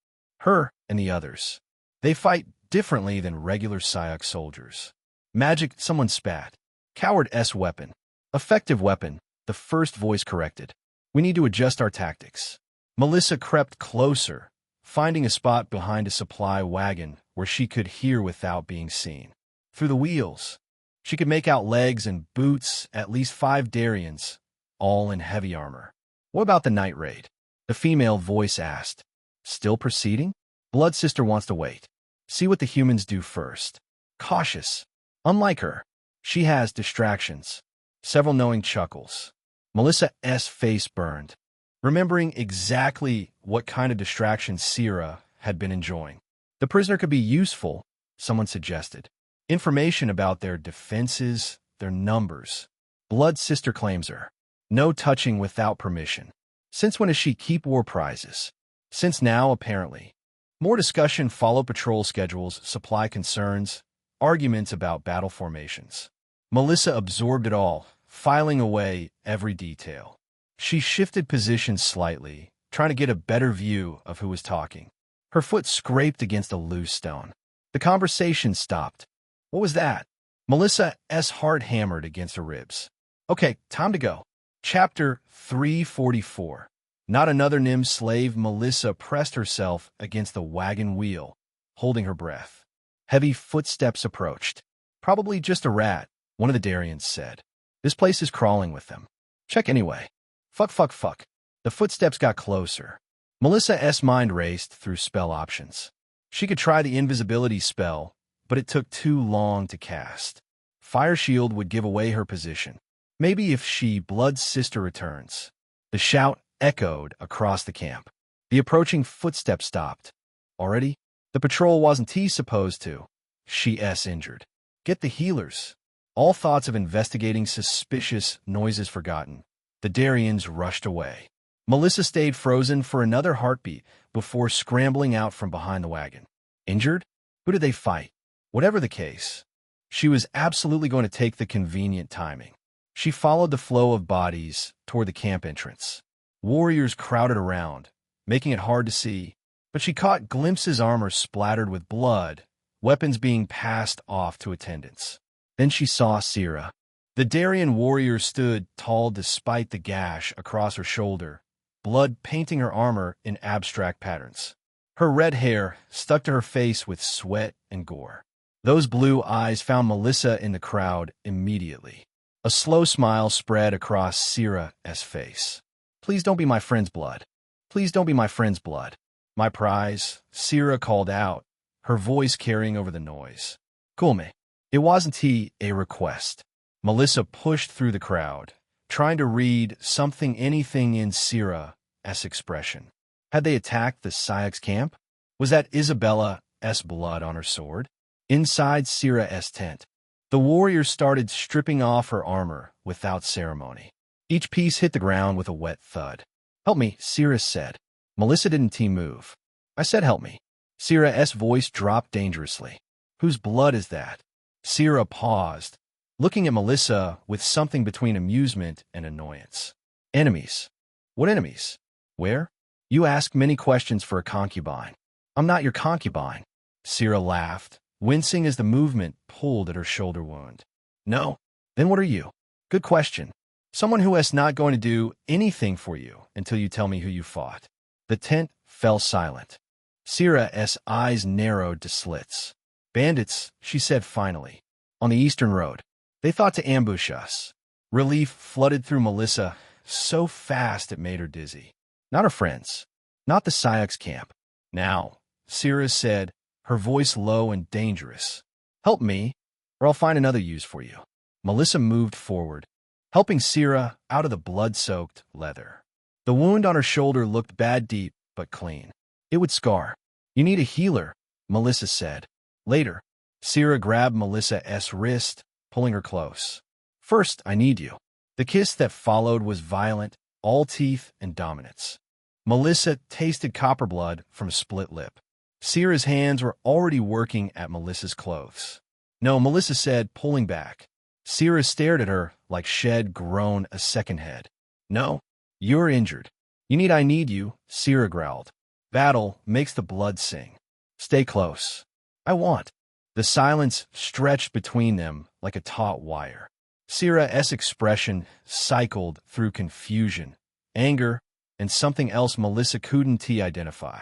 Her and the others. They fight differently than regular Syux soldiers. Magic, someone spat. Coward-s weapon. Effective weapon, the first voice corrected. We need to adjust our tactics. Melissa crept closer, finding a spot behind a supply wagon where she could hear without being seen. Through the wheels, she could make out legs and boots, at least 5 Darians, all in heavy armor. What about the night raid? The female voice asked. Still proceeding? Blood Sister wants to wait. See what the humans do first. Cautious. Unlike her, she has distractions. Several knowing chuckles. Melissa's face burned, remembering exactly what kind of distraction Sierra had been enjoying. The prisoner could be useful, someone suggested. Information about their defenses, their numbers. Blood Sister claims her. No touching without permission. Since when does she keep war prizes? Since now, apparently. More discussion followed patrol schedules, supply concerns, arguments about battle formations. Melissa absorbed it all, filing away every detail. She shifted positions slightly, trying to get a better view of who was talking. Her foot scraped against a loose stone. The conversation stopped. What was that? Melissa's heart hammered against her ribs. Okay, time to go. Chapter 344. Not another Nim slave. Melissa pressed herself against the wagon wheel, holding her breath. Heavy footsteps approached. Probably just a rat, one of the Darians said. This place is crawling with them. Check anyway. Fuck. The footsteps got closer. Melissa's mind raced through spell options. She could try the invisibility spell, but it took too long to cast. Fire Shield would give away her position. Maybe if she, Blood's sister, returns. The shout echoed across the camp. The approaching footsteps stopped. Already? The patrol wasn't supposed to. She's injured. Get the healers. All thoughts of investigating suspicious noises forgotten. The Darians rushed away. Melissa stayed frozen for another heartbeat before scrambling out from behind the wagon. Injured? Who did they fight? Whatever the case, she was absolutely going to take the convenient timing. She followed the flow of bodies toward the camp entrance. Warriors crowded around, making it hard to see, but she caught glimpses of armor splattered with blood, weapons being passed off to attendants. Then she saw Sira. The Darian warrior stood tall despite the gash across her shoulder, blood painting her armor in abstract patterns. Her red hair stuck to her face with sweat and gore. Those blue eyes found Melissa in the crowd immediately. A slow smile spread across Sira's face. Please don't be my friend's blood. Please don't be my friend's blood. My prize, Sira called out, her voice carrying over the noise. Cool me. It wasn't a request. Melissa pushed through the crowd, trying to read anything in Sira's expression. Had they attacked the Syx camp? Was that Isabella's blood on her sword? Inside Sira's tent, the warriors started stripping off her armor without ceremony. Each piece hit the ground with a wet thud. Help me, Sira said. Melissa didn't move. I said help me. Sira's voice dropped dangerously. Whose blood is that? Sira paused, looking at Melissa with something between amusement and annoyance. Enemies. What enemies? Where? You ask many questions for a concubine. I'm not your concubine. Sira laughed, wincing as the movement pulled at her shoulder wound. No? Then what are you? Good question. Someone who is not going to do anything for you until you tell me who you fought. The tent fell silent. Sira's eyes narrowed to slits. Bandits, she said finally. On the eastern road. They thought to ambush us. Relief flooded through Melissa so fast it made her dizzy. Not her friends. Not the Syx camp. Now, Sira said, her voice low and dangerous. Help me, or I'll find another use for you. Melissa moved forward, helping Sira out of the blood-soaked leather. The wound on her shoulder looked bad deep, but clean. It would scar. You need a healer, Melissa said. Later, Sira grabbed Melissa's wrist, pulling her close. First, I need you. The kiss that followed was violent, all teeth and dominance. Melissa tasted copper blood from a split lip. Sira's hands were already working at Melissa's clothes. No, Melissa said, pulling back. Sira stared at her like she'd grown a second head. No, you're injured. I need you, Sira growled. Battle makes the blood sing. Stay close. I want. The silence stretched between them like a taut wire. Sira's expression cycled through confusion, anger, and something else Melissa couldn't identify.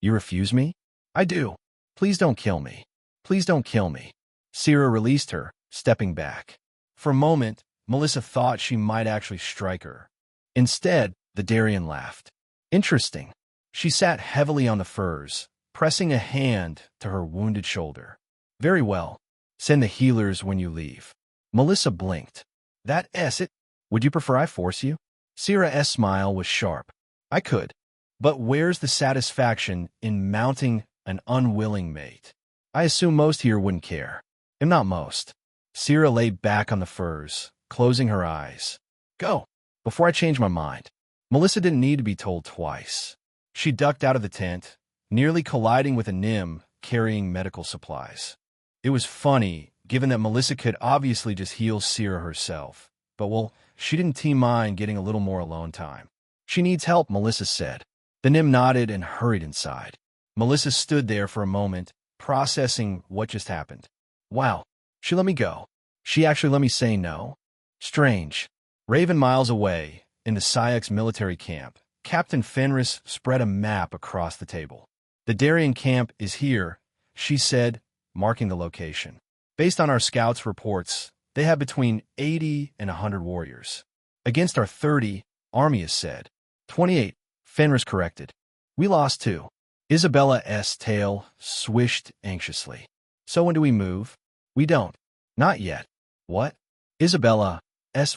You refuse me? I do. Please don't kill me. Please don't kill me. Sira released her, stepping back. For a moment, Melissa thought she might actually strike her. Instead, the Darian laughed. Interesting. She sat heavily on the furs, pressing a hand to her wounded shoulder. Very well. Send the healers when you leave. Melissa blinked. That's it. Would you prefer I force you? Sira's smile was sharp. I could. But where's the satisfaction in mounting an unwilling mate? I assume most here wouldn't care. If not most. Sira lay back on the furs, closing her eyes. Go. Before I change my mind. Melissa didn't need to be told twice. She ducked out of the tent, nearly colliding with a Nim carrying medical supplies. It was funny, given that Melissa could obviously just heal Sira herself. But, well, she didn't mind getting a little more alone time. She needs help, Melissa said. The Nim nodded and hurried inside. Melissa stood there for a moment, processing what just happened. Wow, she let me go. She actually let me say no? Strange. Raven miles away, in the Syx military camp, Captain Fenris spread a map across the table. The Darien camp is here, she said, marking the location. Based on our scouts' reports, they have between 80 and 100 warriors. Against our 30, Armias said. 28, Fenris corrected. We lost 2. Isabella's tail swished anxiously. So when do we move? We don't. Not yet. What? Isabella's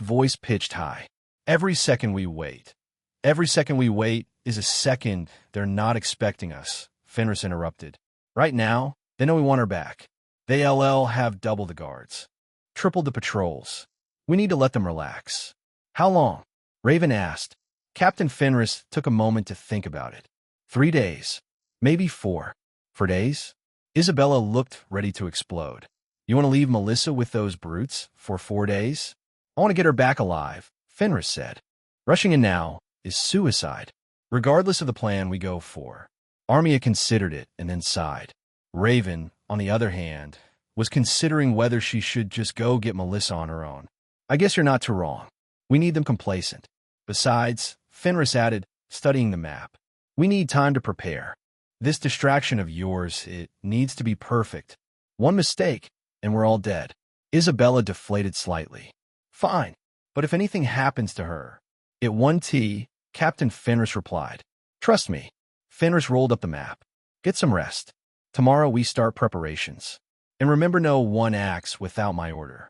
voice pitched high. Every second we wait. Every second we wait is a second they're not expecting us, Fenris interrupted. Right now, they know we want her back. They have double the guards. Tripled the patrols. We need to let them relax. How long? Raven asked. Captain Fenris took a moment to think about it. 3 days. Maybe 4. For days? Isabella looked ready to explode. You want to leave Melissa with those brutes for 4 days? I want to get her back alive, Fenris said. Rushing in now is suicide. Regardless of the plan we go for. Armia considered it and then sighed. Raven, on the other hand, was considering whether she should just go get Melissa on her own. I guess you're not too wrong. We need them complacent. Besides, Fenris added, studying the map. We need time to prepare. This distraction of yours, it needs to be perfect. One mistake, and we're all dead. Isabella deflated slightly. Fine, but if anything happens to her. At 1T, Captain Fenris replied. Trust me. Fenris rolled up the map. Get some rest. Tomorrow we start preparations. And remember, no one acts without my order.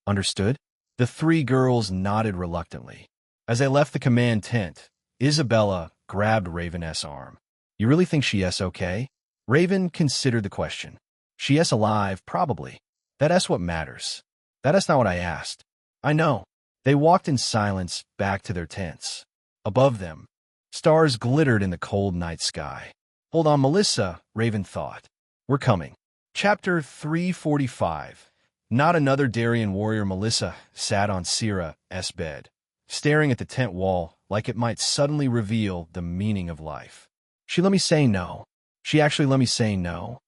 Understood? The 3 girls nodded reluctantly. As they left the command tent, Isabella grabbed Raven's arm. You really think she's okay? Raven considered the question. She's alive, probably. That's what matters. That's not what I asked. I know. They walked in silence back to their tents. Above them, stars glittered in the cold night sky. Hold on, Melissa, Raven thought. We're coming. Chapter 345. Not another Darien warrior. Melissa sat on Sierra's bed, staring at the tent wall like it might suddenly reveal the meaning of life. She let me say no. She actually let me say no.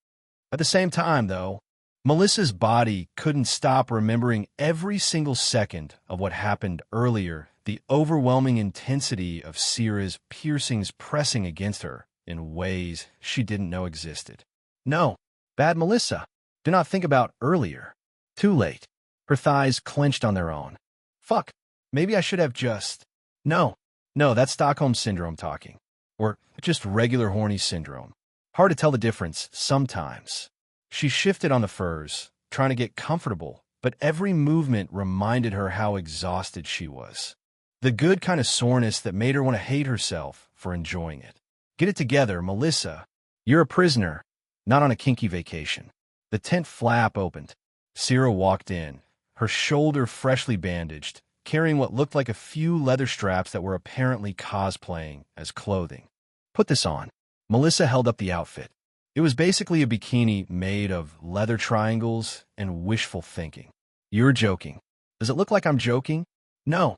At the same time, though, Melissa's body couldn't stop remembering every single second of what happened earlier, the overwhelming intensity of Sierra's piercings pressing against her in ways she didn't know existed. No, bad Melissa. Do not think about earlier. Too late. Her thighs clenched on their own. Fuck. Maybe I should have just... No, that's Stockholm Syndrome talking. Or just regular horny syndrome. Hard to tell the difference sometimes. She shifted on the furs, trying to get comfortable, but every movement reminded her how exhausted she was. The good kind of soreness that made her want to hate herself for enjoying it. Get it together, Melissa. You're a prisoner, not on a kinky vacation. The tent flap opened. Sierra walked in, her shoulder freshly bandaged, carrying what looked like a few leather straps that were apparently cosplaying as clothing. Put this on. Melissa held up the outfit. It was basically a bikini made of leather triangles and wishful thinking. You're joking. Does it look like I'm joking? No,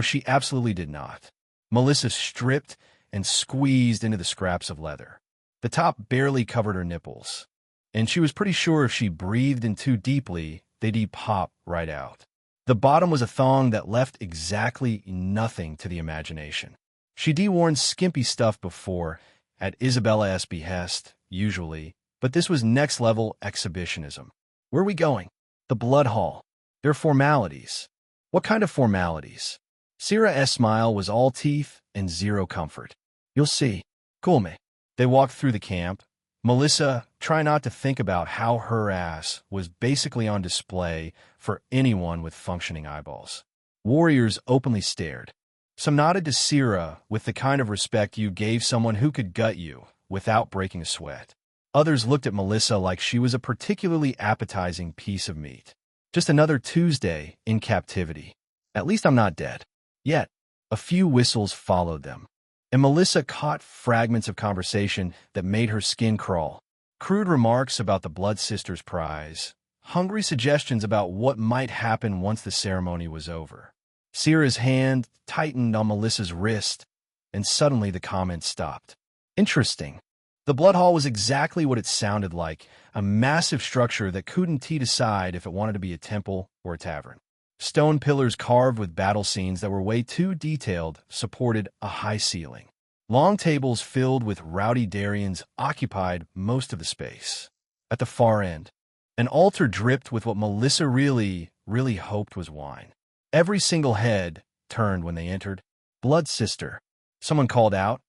she absolutely did not. Melissa stripped and squeezed into the scraps of leather. The top barely covered her nipples, and she was pretty sure if she breathed in too deeply, they'd pop right out. The bottom was a thong that left exactly nothing to the imagination. She'd worn skimpy stuff before, at Isabella's behest, usually, but this was next-level exhibitionism. Where are we going? The blood hall. There are formalities. What kind of formalities? Sierra's smile was all teeth and zero comfort. You'll see. Cool me. They walked through the camp. Melissa tried not to think about how her ass was basically on display for anyone with functioning eyeballs. Warriors openly stared. Some nodded to Sierra with the kind of respect you gave someone who could gut you without breaking a sweat. Others looked at Melissa like she was a particularly appetizing piece of meat. Just another Tuesday in captivity. At least I'm not dead. Yet, a few whistles followed them, and Melissa caught fragments of conversation that made her skin crawl. Crude remarks about the Blood Sisters prize, hungry suggestions about what might happen once the ceremony was over. Sierra's hand tightened on Melissa's wrist, and suddenly the comment stopped. Interesting. The blood hall was exactly what it sounded like, a massive structure that couldn't decide if it wanted to be a temple or a tavern. Stone pillars carved with battle scenes that were way too detailed supported a high ceiling. Long tables filled with rowdy Darians occupied most of the space. At the far end, an altar dripped with what Melissa really hoped was wine. Every single head turned when they entered. "Blood sister," someone called out,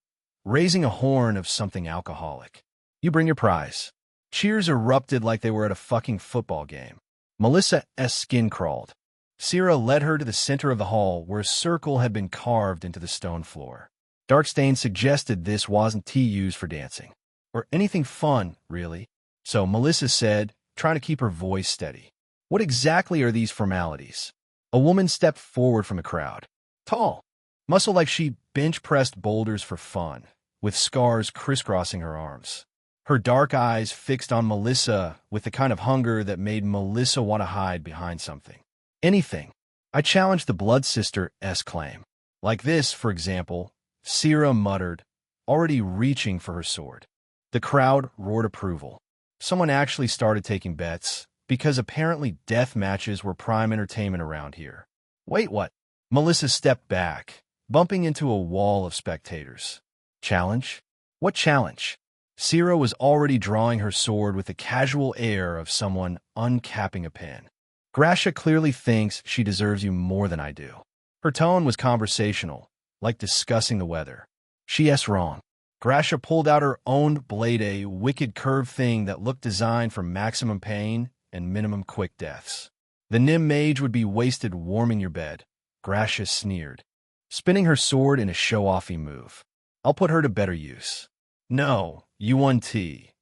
raising a horn of something alcoholic. "You bring your prize." Cheers erupted like they were at a fucking football game. Melissa's skin crawled. Sierra led her to the center of the hall where a circle had been carved into the stone floor. Darkstain suggested this wasn't tea used for dancing, or anything fun, really. So Melissa said, trying to keep her voice steady, "What exactly are these formalities?" A woman stepped forward from the crowd. Tall, muscle like she bench-pressed boulders for fun, with scars crisscrossing her arms. Her dark eyes fixed on Melissa with the kind of hunger that made Melissa want to hide behind something. Anything. I challenged the Blood Sister's claim. Like this, for example, Sierra muttered, already reaching for her sword. The crowd roared approval. Someone actually started taking bets, because apparently death matches were prime entertainment around here. Wait, what? Melissa stepped back, bumping into a wall of spectators. Challenge? What challenge? Sierra was already drawing her sword with the casual air of someone uncapping a pen. Gracia clearly thinks she deserves you more than I do. Her tone was conversational, like discussing the weather. She's wrong. Gracia pulled out her own blade, a wicked curved thing that looked designed for maximum pain and minimum quick deaths. The Nim mage would be wasted warming your bed, Gracia sneered, spinning her sword in a show-offy move. I'll put her to better use. No, you won tea.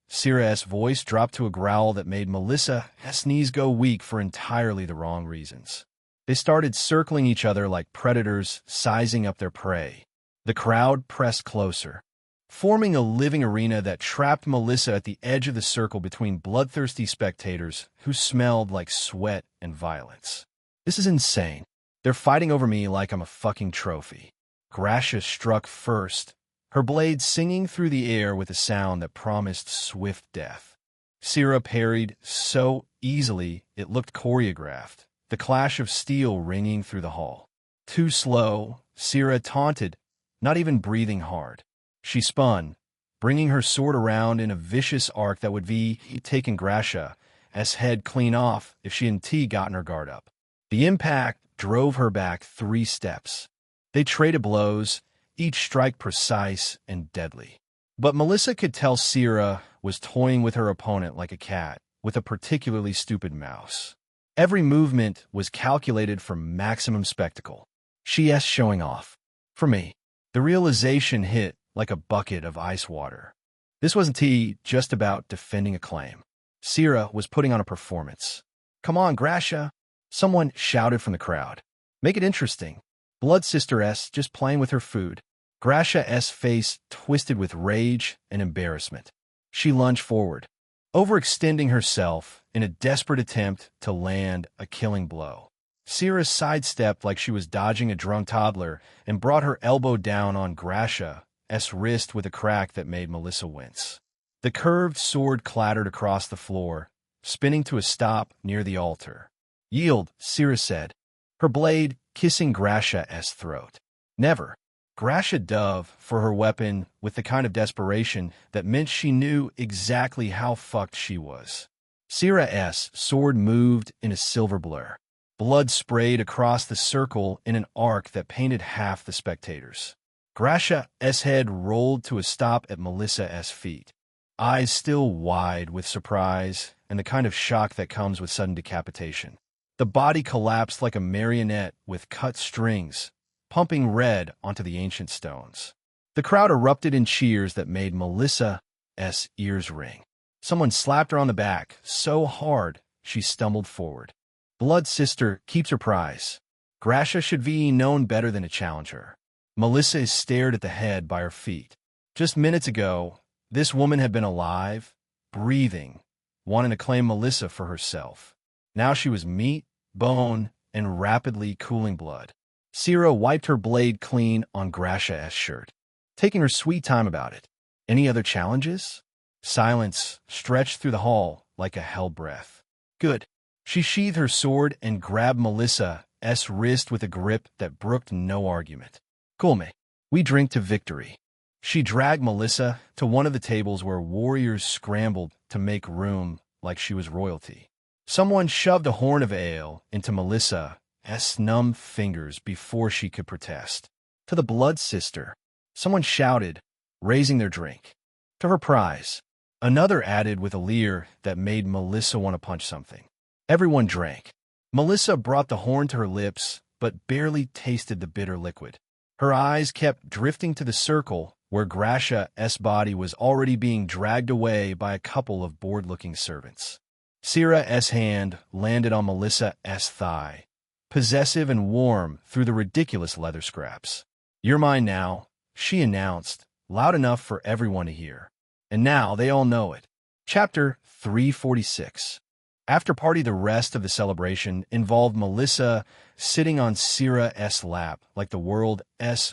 Sierra's voice dropped to a growl that made Melissa's knees go weak for entirely the wrong reasons. They started circling each other like predators sizing up their prey. The crowd pressed closer, forming a living arena that trapped Melissa at the edge of the circle between bloodthirsty spectators who smelled like sweat and violence. This is insane. They're fighting over me like I'm a fucking trophy. Gracia struck first, her blade singing through the air with a sound that promised swift death. Sierra parried so easily it looked choreographed, the clash of steel ringing through the hall. Too slow, Sierra taunted, not even breathing hard. She spun, bringing her sword around in a vicious arc that would be taken Gracia's head clean off if she hadn't gotten her guard up. The impact drove her back 3 steps. They traded blows, each strike precise and deadly. But Melissa could tell Sierra was toying with her opponent like a cat with a particularly stupid mouse. Every movement was calculated for maximum spectacle. She's showing off. For me, the realization hit like a bucket of ice water. This wasn't just about defending a claim. Sierra was putting on a performance. "Come on, Gracia," someone shouted from the crowd. "Make it interesting." Blood Sister's just playing with her food. Gracia's face twisted with rage and embarrassment. She lunged forward, overextending herself in a desperate attempt to land a killing blow. Sierra sidestepped like she was dodging a drunk toddler and brought her elbow down on Gracia's wrist with a crack that made Melissa wince. The curved sword clattered across the floor, spinning to a stop near the altar. "Yield," Sierra said, her blade kissing Gracia's throat. "Never." Gracia dove for her weapon with the kind of desperation that meant she knew exactly how fucked she was. Sierra's sword moved in a silver blur. Blood sprayed across the circle in an arc that painted half the spectators. Gracia's head rolled to a stop at Melissa's feet, eyes still wide with surprise and the kind of shock that comes with sudden decapitation. The body collapsed like a marionette with cut strings, pumping red onto the ancient stones. The crowd erupted in cheers that made Melissa's ears ring. Someone slapped her on the back so hard she stumbled forward. Blood Sister keeps her prize. Gracia should be known better than to challenge her. Melissa stared at the head by her feet. Just minutes ago, this woman had been alive, breathing, wanting to claim Melissa for herself. Now she was meat, bone, and rapidly cooling blood. Sierra wiped her blade clean on Gracia's shirt, taking her sweet time about it. Any other challenges? Silence stretched through the hall like a hell breath. Good. She sheathed her sword and grabbed Melissa's wrist with a grip that brooked no argument. Kulme. We drink to victory. She dragged Melissa to one of the tables where warriors scrambled to make room like she was royalty. Someone shoved a horn of ale into Melissa's numb fingers before she could protest. To the blood sister, someone shouted, raising their drink. To her prize, another added with a leer that made Melissa want to punch something. Everyone drank. Melissa brought the horn to her lips, but barely tasted the bitter liquid. Her eyes kept drifting to the circle where Gracia's body was already being dragged away by a couple of bored-looking servants. Syrah's hand landed on Melissa's thigh, possessive and warm through the ridiculous leather scraps. You're mine now, she announced, loud enough for everyone to hear. And now they all know it. Chapter 346. After party, the rest of the celebration involved Melissa sitting on Syrah's lap like the world's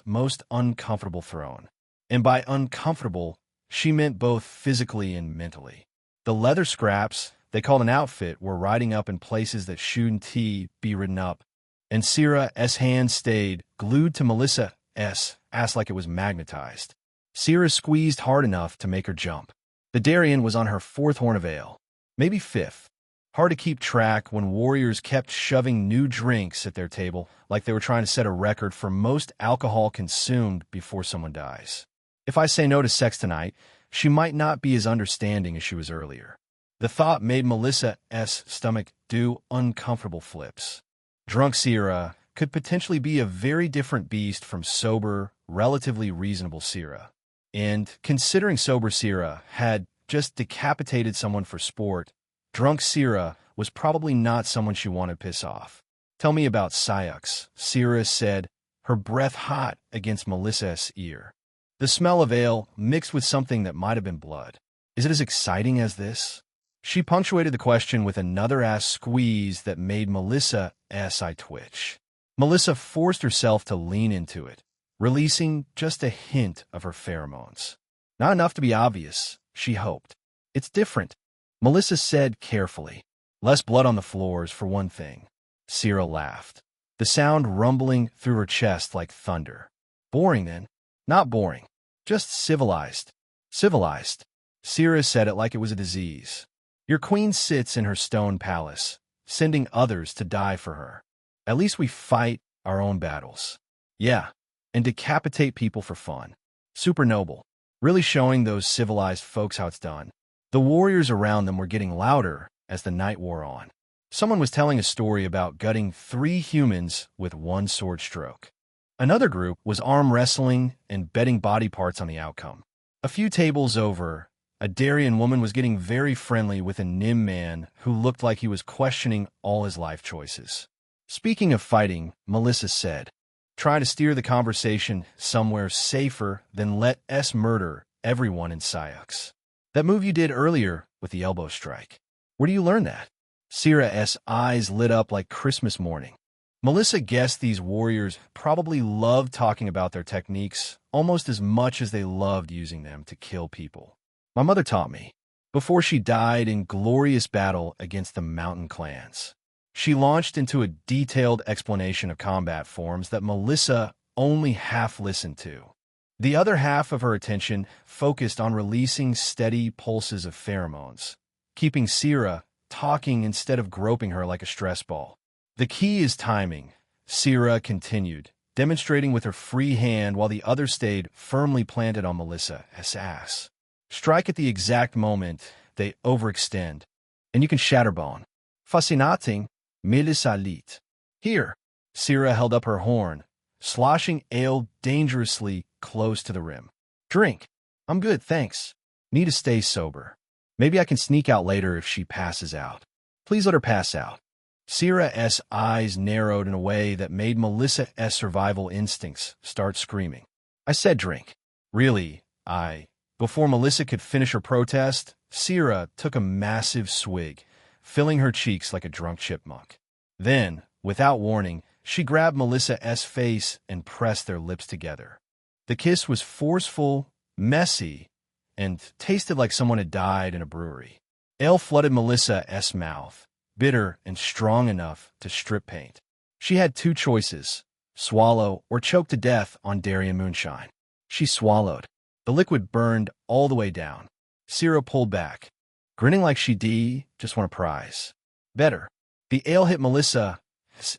most uncomfortable throne. And by uncomfortable, she meant both physically and mentally. The leather scraps they called an outfit were riding up in places that shouldn't be ridden up, and Syrah's hand stayed glued to Melissa's ass like it was magnetized. Syrah squeezed hard enough to make her jump. The Darien was on her fourth horn of ale, maybe fifth. Hard to keep track when warriors kept shoving new drinks at their table like they were trying to set a record for most alcohol consumed before someone dies. If I say no to sex tonight, she might not be as understanding as she was earlier. The thought made Melissa's stomach do uncomfortable flips. Drunk Syrah could potentially be a very different beast from sober, relatively reasonable Syrah. And considering sober Syrah had just decapitated someone for sport, drunk Syrah was probably not someone she wanted to piss off. Tell me about Syux, Syrah said, her breath hot against Melissa's ear. The smell of ale mixed with something that might have been blood. Is it as exciting as this? She punctuated the question with another ass squeeze that made Melissa's eye twitch. Melissa forced herself to lean into it, releasing just a hint of her pheromones. Not enough to be obvious, she hoped. It's different, Melissa said carefully. Less blood on the floors, for one thing. Syrah laughed, the sound rumbling through her chest like thunder. Boring, then? Not boring. Just civilized. Civilized. Syrah said it like it was a disease. Your queen sits in her stone palace, sending others to die for her. At least we fight our own battles. Yeah, and decapitate people for fun. Super noble. Really showing those civilized folks how it's done. The warriors around them were getting louder as the night wore on. Someone was telling a story about gutting 3 humans with one sword stroke. Another group was arm wrestling and betting body parts on the outcome. A few tables over, a Darien woman was getting very friendly with a Nim man who looked like he was questioning all his life choices. Speaking of fighting, Melissa said, try to steer the conversation somewhere safer than let us murder everyone in Syux. That move you did earlier with the elbow strike. Where do you learn that? Syrah's eyes lit up like Christmas morning. Melissa guessed these warriors probably loved talking about their techniques almost as much as they loved using them to kill people. My mother taught me, before she died in glorious battle against the mountain clans. She launched into a detailed explanation of combat forms that Melissa only half listened to. The other half of her attention focused on releasing steady pulses of pheromones, keeping Syrah talking instead of groping her like a stress ball. The key is timing, Syrah continued, demonstrating with her free hand while the other stayed firmly planted on Melissa's ass. Strike at the exact moment they overextend, and you can shatter bone. Fascinating, Melissa lit. Here, Syrah held up her horn, sloshing ale dangerously close to the rim. Drink. I'm good, thanks. Need to stay sober. Maybe I can sneak out later if she passes out. Please let her pass out. Syrah's eyes narrowed in a way that made Melissa's survival instincts start screaming. I said drink. Really, Before Melissa could finish her protest, Syrah took a massive swig, filling her cheeks like a drunk chipmunk. Then, without warning, she grabbed Melissa's face and pressed their lips together. The kiss was forceful, messy, and tasted like someone had died in a brewery. Ale flooded Melissa's mouth, bitter and strong enough to strip paint. She had two choices: swallow or choke to death on Darien moonshine. She swallowed. The liquid burned all the way down. Sierra pulled back, grinning like she just won a prize. Better. The ale hit Melissa's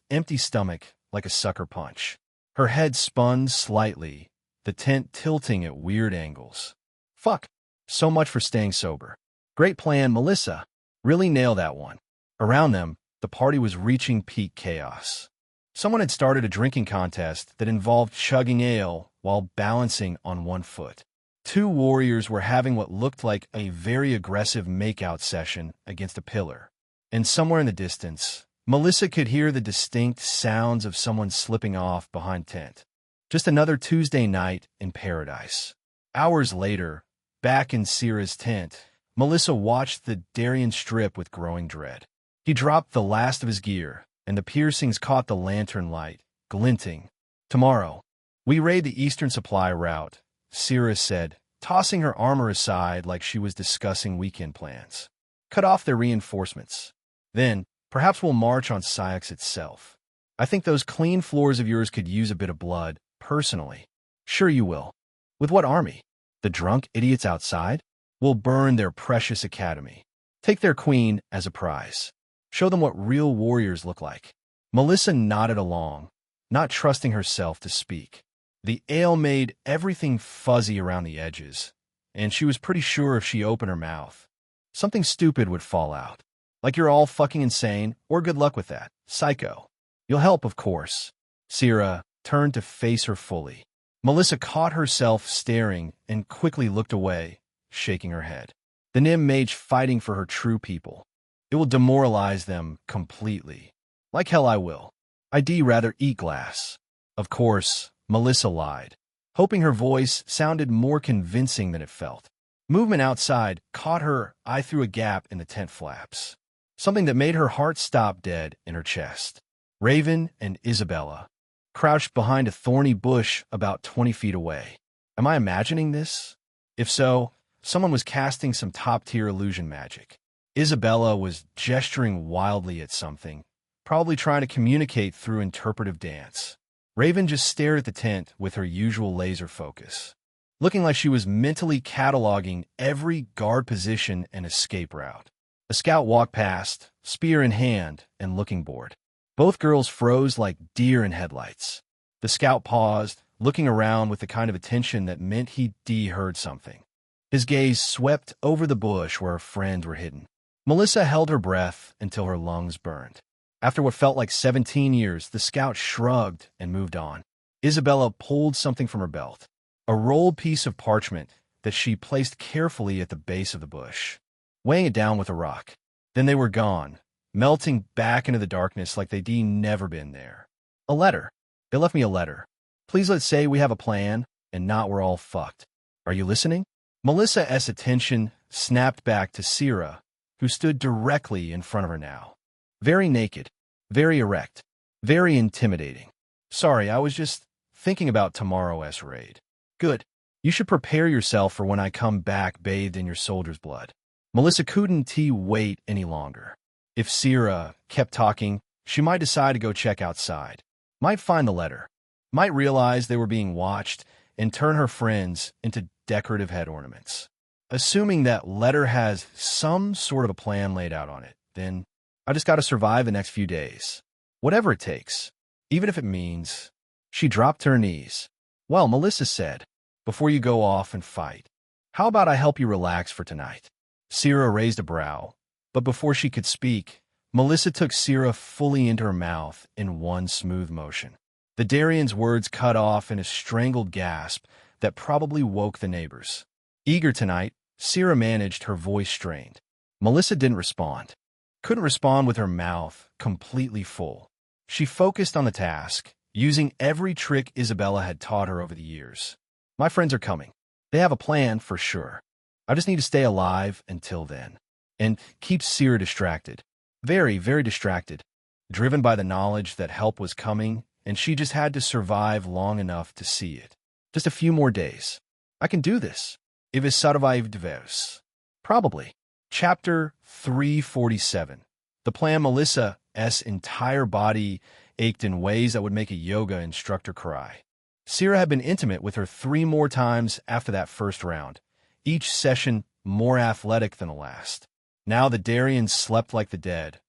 empty stomach like a sucker punch. Her head spun slightly, the tent tilting at weird angles. Fuck. So much for staying sober. Great plan, Melissa. Really nailed that one. Around them, the party was reaching peak chaos. Someone had started a drinking contest that involved chugging ale while balancing on one foot. Two warriors were having what looked like a very aggressive makeout session against a pillar. And somewhere in the distance, Melissa could hear the distinct sounds of someone slipping off behind tent. Just another Tuesday night in paradise. Hours later, back in Sierra's tent, Melissa watched the Darien strip with growing dread. He dropped the last of his gear, and the piercings caught the lantern light, glinting. Tomorrow, we raid the Eastern Supply route, Sierra said, tossing her armor aside like she was discussing weekend plans. Cut off their reinforcements. Then, perhaps we'll march on Syx itself. I think those clean floors of yours could use a bit of blood, personally. Sure you will. With what army? The drunk idiots outside? We'll burn their precious academy. Take their queen as a prize. Show them what real warriors look like. Melissa nodded along, not trusting herself to speak. The ale made everything fuzzy around the edges, and she was pretty sure if she opened her mouth, something stupid would fall out. Like you're all fucking insane, or good luck with that. Psycho. You'll help, of course. Sierra turned to face her fully. Melissa caught herself staring and quickly looked away, shaking her head. The Nim mage fighting for her true people. It will demoralize them completely. Like hell I will. I'd rather eat glass. Of course, Melissa lied, hoping her voice sounded more convincing than it felt. Movement outside caught her eye through a gap in the tent flaps. Something that made her heart stop dead in her chest. Raven and Isabella, crouched behind a thorny bush about 20 feet away. Am I imagining this? If so, someone was casting some top-tier illusion magic. Isabella was gesturing wildly at something, probably trying to communicate through interpretive dance. Raven just stared at the tent with her usual laser focus, looking like she was mentally cataloging every guard position and escape route. A scout walked past, spear in hand, and looking bored. Both girls froze like deer in headlights. The scout paused, looking around with the kind of attention that meant he heard something. His gaze swept over the bush where her friends were hidden. Melissa held her breath until her lungs burned. After what felt like 17 years, the scout shrugged and moved on. Isabella pulled something from her belt, a rolled piece of parchment that she placed carefully at the base of the bush, weighing it down with a rock. Then they were gone, melting back into the darkness like they'd never been there. A letter. They left me a letter. Please let's say we have a plan, and not we're all fucked. Are you listening? Melissa's attention snapped back to Sierra, who stood directly in front of her now. Very naked, very erect, very intimidating. Sorry, I was just thinking about tomorrow's raid. Good. You should prepare yourself for when I come back bathed in your soldier's blood. Melissa couldn't wait any longer. If Sierra kept talking, she might decide to go check outside. Might find the letter. Might realize they were being watched and turn her friends into decorative head ornaments. Assuming that letter has some sort of a plan laid out on it, then I just got to survive the next few days. Whatever it takes, even if it means... She dropped to her knees. Well, Melissa said, before you go off and fight, how about I help you relax for tonight? Sierra raised a brow, but before she could speak, Melissa took Sierra fully into her mouth in one smooth motion. The Darien's words cut off in a strangled gasp that probably woke the neighbors. Eager tonight, Sierra managed, her voice strained. Melissa didn't respond. Couldn't respond with her mouth completely full. She focused on the task, using every trick Isabella had taught her over the years. My friends are coming. They have a plan for sure. I just need to stay alive until then. And keep Sierra distracted. Very, very distracted. Driven by the knowledge that help was coming, and she just had to survive long enough to see it. Just a few more days. I can do this. if it survived verse. Probably. Chapter 347. The plan. Melissa's entire body ached in ways that would make a yoga instructor cry. Sierra had been intimate with her 3 more times after that first round, each session more athletic than the last. Now the Darians slept like the dead,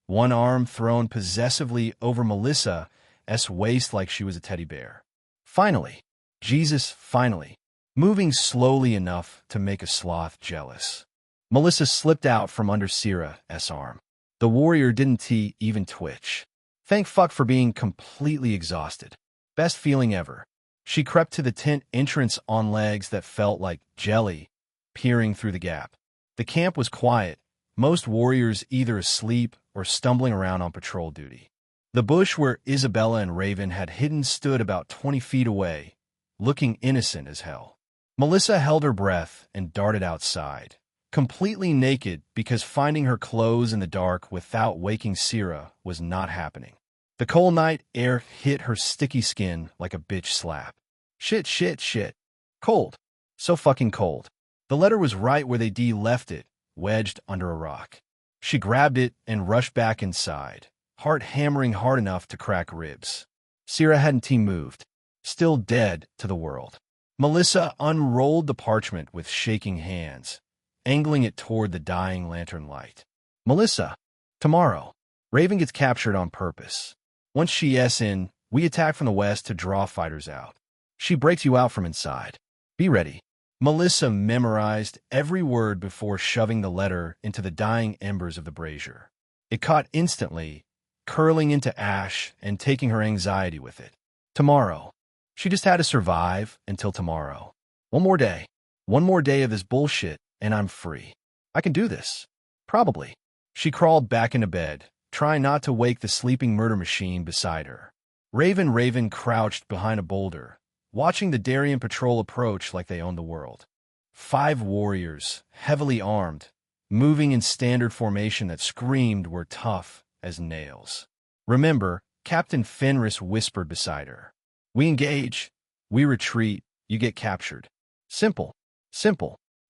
one arm thrown possessively over Melissa's waist like she was a teddy bear. Finally, finally, moving slowly enough to make a sloth jealous. Melissa slipped out from under Sierra's arm. The warrior didn't even twitch. Thank fuck for being completely exhausted. Best feeling ever. She crept to the tent entrance on legs that felt like jelly, peering through the gap. The camp was quiet, most warriors either asleep or stumbling around on patrol duty. The bush where Isabella and Raven had hidden stood about 20 feet away, looking innocent as hell. Melissa held her breath and darted outside, completely naked because finding her clothes in the dark without waking Sierra was not happening. The cold night air hit her sticky skin like a bitch slap. Shit. Cold. So fucking cold. The letter was right where they left it, wedged under a rock. She grabbed it and rushed back inside, heart hammering hard enough to crack ribs. Sierra hadn't moved, still dead to the world. Melissa unrolled the parchment with shaking hands, angling it toward the dying lantern light. Melissa, tomorrow. Raven gets captured on purpose. Once she's in, we attack from the west to draw fighters out. She breaks you out from inside. Be ready. Melissa memorized every word before shoving the letter into the dying embers of the brazier. It caught instantly, curling into ash and taking her anxiety with it. Tomorrow. She just had to survive until tomorrow. One more day. One more day of this bullshit, and I'm free. I can do this. Probably. She crawled back into bed, trying not to wake the sleeping murder machine beside her. Raven crouched behind a boulder, watching the Darian patrol approach like they owned the world. 5 warriors, heavily armed, moving in standard formation that screamed were tough as nails. Remember, Captain Fenris whispered beside her. We engage, we retreat, you get captured. Simple,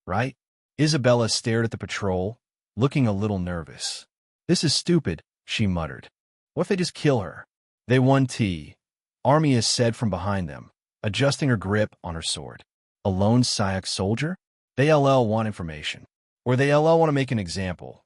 right? Isabella stared at the patrol, looking a little nervous. This is stupid, she muttered. What if they just kill her? They won T. Armia said from behind them, adjusting her grip on her sword. A lone Syax soldier? They want information. Or they want to make an example.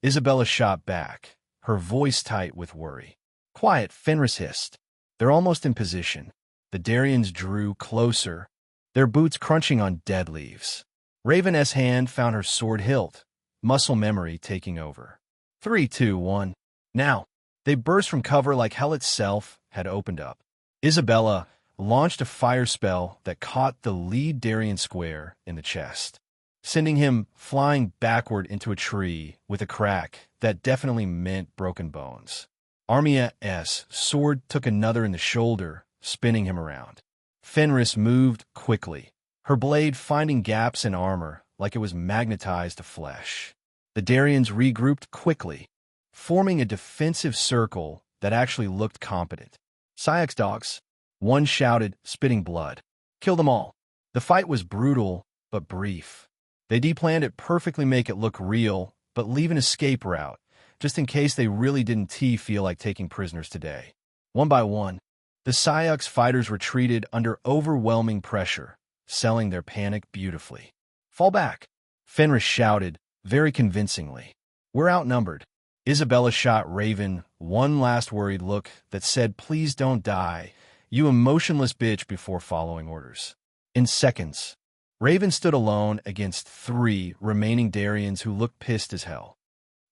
Isabella shot back, her voice tight with worry. Quiet, Fenris hissed. They're almost in position. The Darians drew closer, their boots crunching on dead leaves. Raven's hand found her sword hilt, muscle memory taking over. 3, 2, 1. Now. They burst from cover like hell itself had opened up. Isabella launched a fire spell that caught the lead Darian square in the chest, sending him flying backward into a tree with a crack that definitely meant broken bones. Armia's sword took another in the shoulder, spinning him around. Fenris moved quickly, her blade finding gaps in armor like it was magnetized to flesh. The Darians regrouped quickly, forming a defensive circle that actually looked competent. Syax dogs, one shouted, spitting blood. Kill them all. The fight was brutal, but brief. They planned it perfectly, make it look real, but leave an escape route, just in case they really didn't feel like taking prisoners today. One by one, the Syax fighters retreated under overwhelming pressure, selling their panic beautifully. Fall back, Fenris shouted, very convincingly. We're outnumbered. Isabella shot Raven one last worried look that said, please don't die, you emotionless bitch, before following orders. In seconds, Raven stood alone against 3 remaining Darians who looked pissed as hell.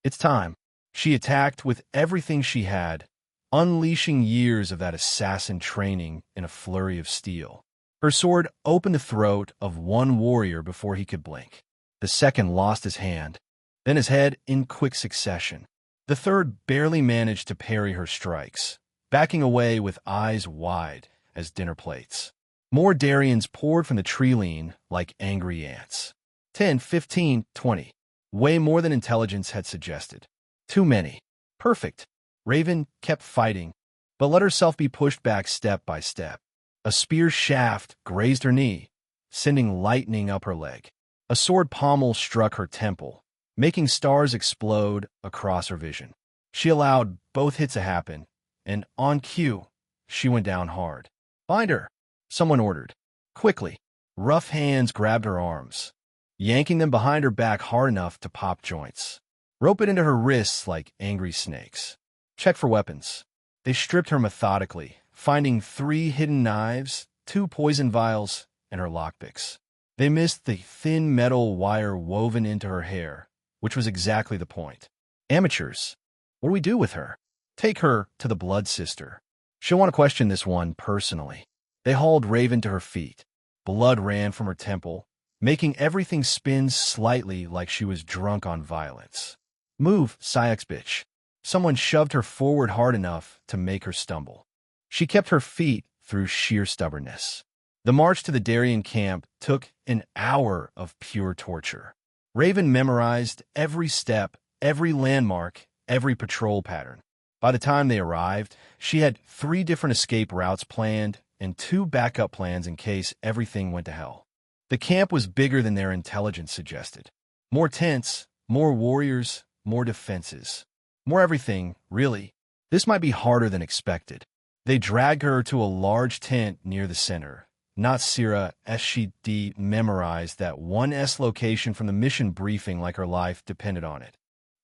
It's time. She attacked with everything she had, unleashing years of that assassin training in a flurry of steel. Her sword opened the throat of one warrior before he could blink. The second lost his hand, then his head in quick succession. The third barely managed to parry her strikes, backing away with eyes wide as dinner plates. More Darians poured from the tree lean like angry ants. 10, 15, 20. Way more than intelligence had suggested. Too many. Perfect. Raven kept fighting, but let herself be pushed back step by step. A spear shaft grazed her knee, sending lightning up her leg. A sword pommel struck her temple, making stars explode across her vision. She allowed both hits to happen, and on cue, she went down hard. "Bind her," someone ordered. Quickly, rough hands grabbed her arms, yanking them behind her back hard enough to pop joints. Rope it into her wrists like angry snakes. Check for weapons. They stripped her methodically, finding 3 hidden knives, 2 poison vials, and her lockpicks. They missed the thin metal wire woven into her hair, which was exactly the point. Amateurs. What do we do with her? Take her to the Blood Sister. She'll want to question this one personally. They hauled Raven to her feet. Blood ran from her temple, making everything spin slightly like she was drunk on violence. "Move, Syux bitch." Someone shoved her forward hard enough to make her stumble. She kept her feet through sheer stubbornness. The march to the Darien camp took an hour of pure torture. Raven memorized every step, every landmark, every patrol pattern. By the time they arrived, she had 3 different escape routes planned and 2 backup plans in case everything went to hell. The camp was bigger than their intelligence suggested. More tents, more warriors, more defenses. More everything, really. This might be harder than expected. They dragged her to a large tent near the center. Not Syrah, as she memorized that 1S location from the mission briefing like her life depended on it.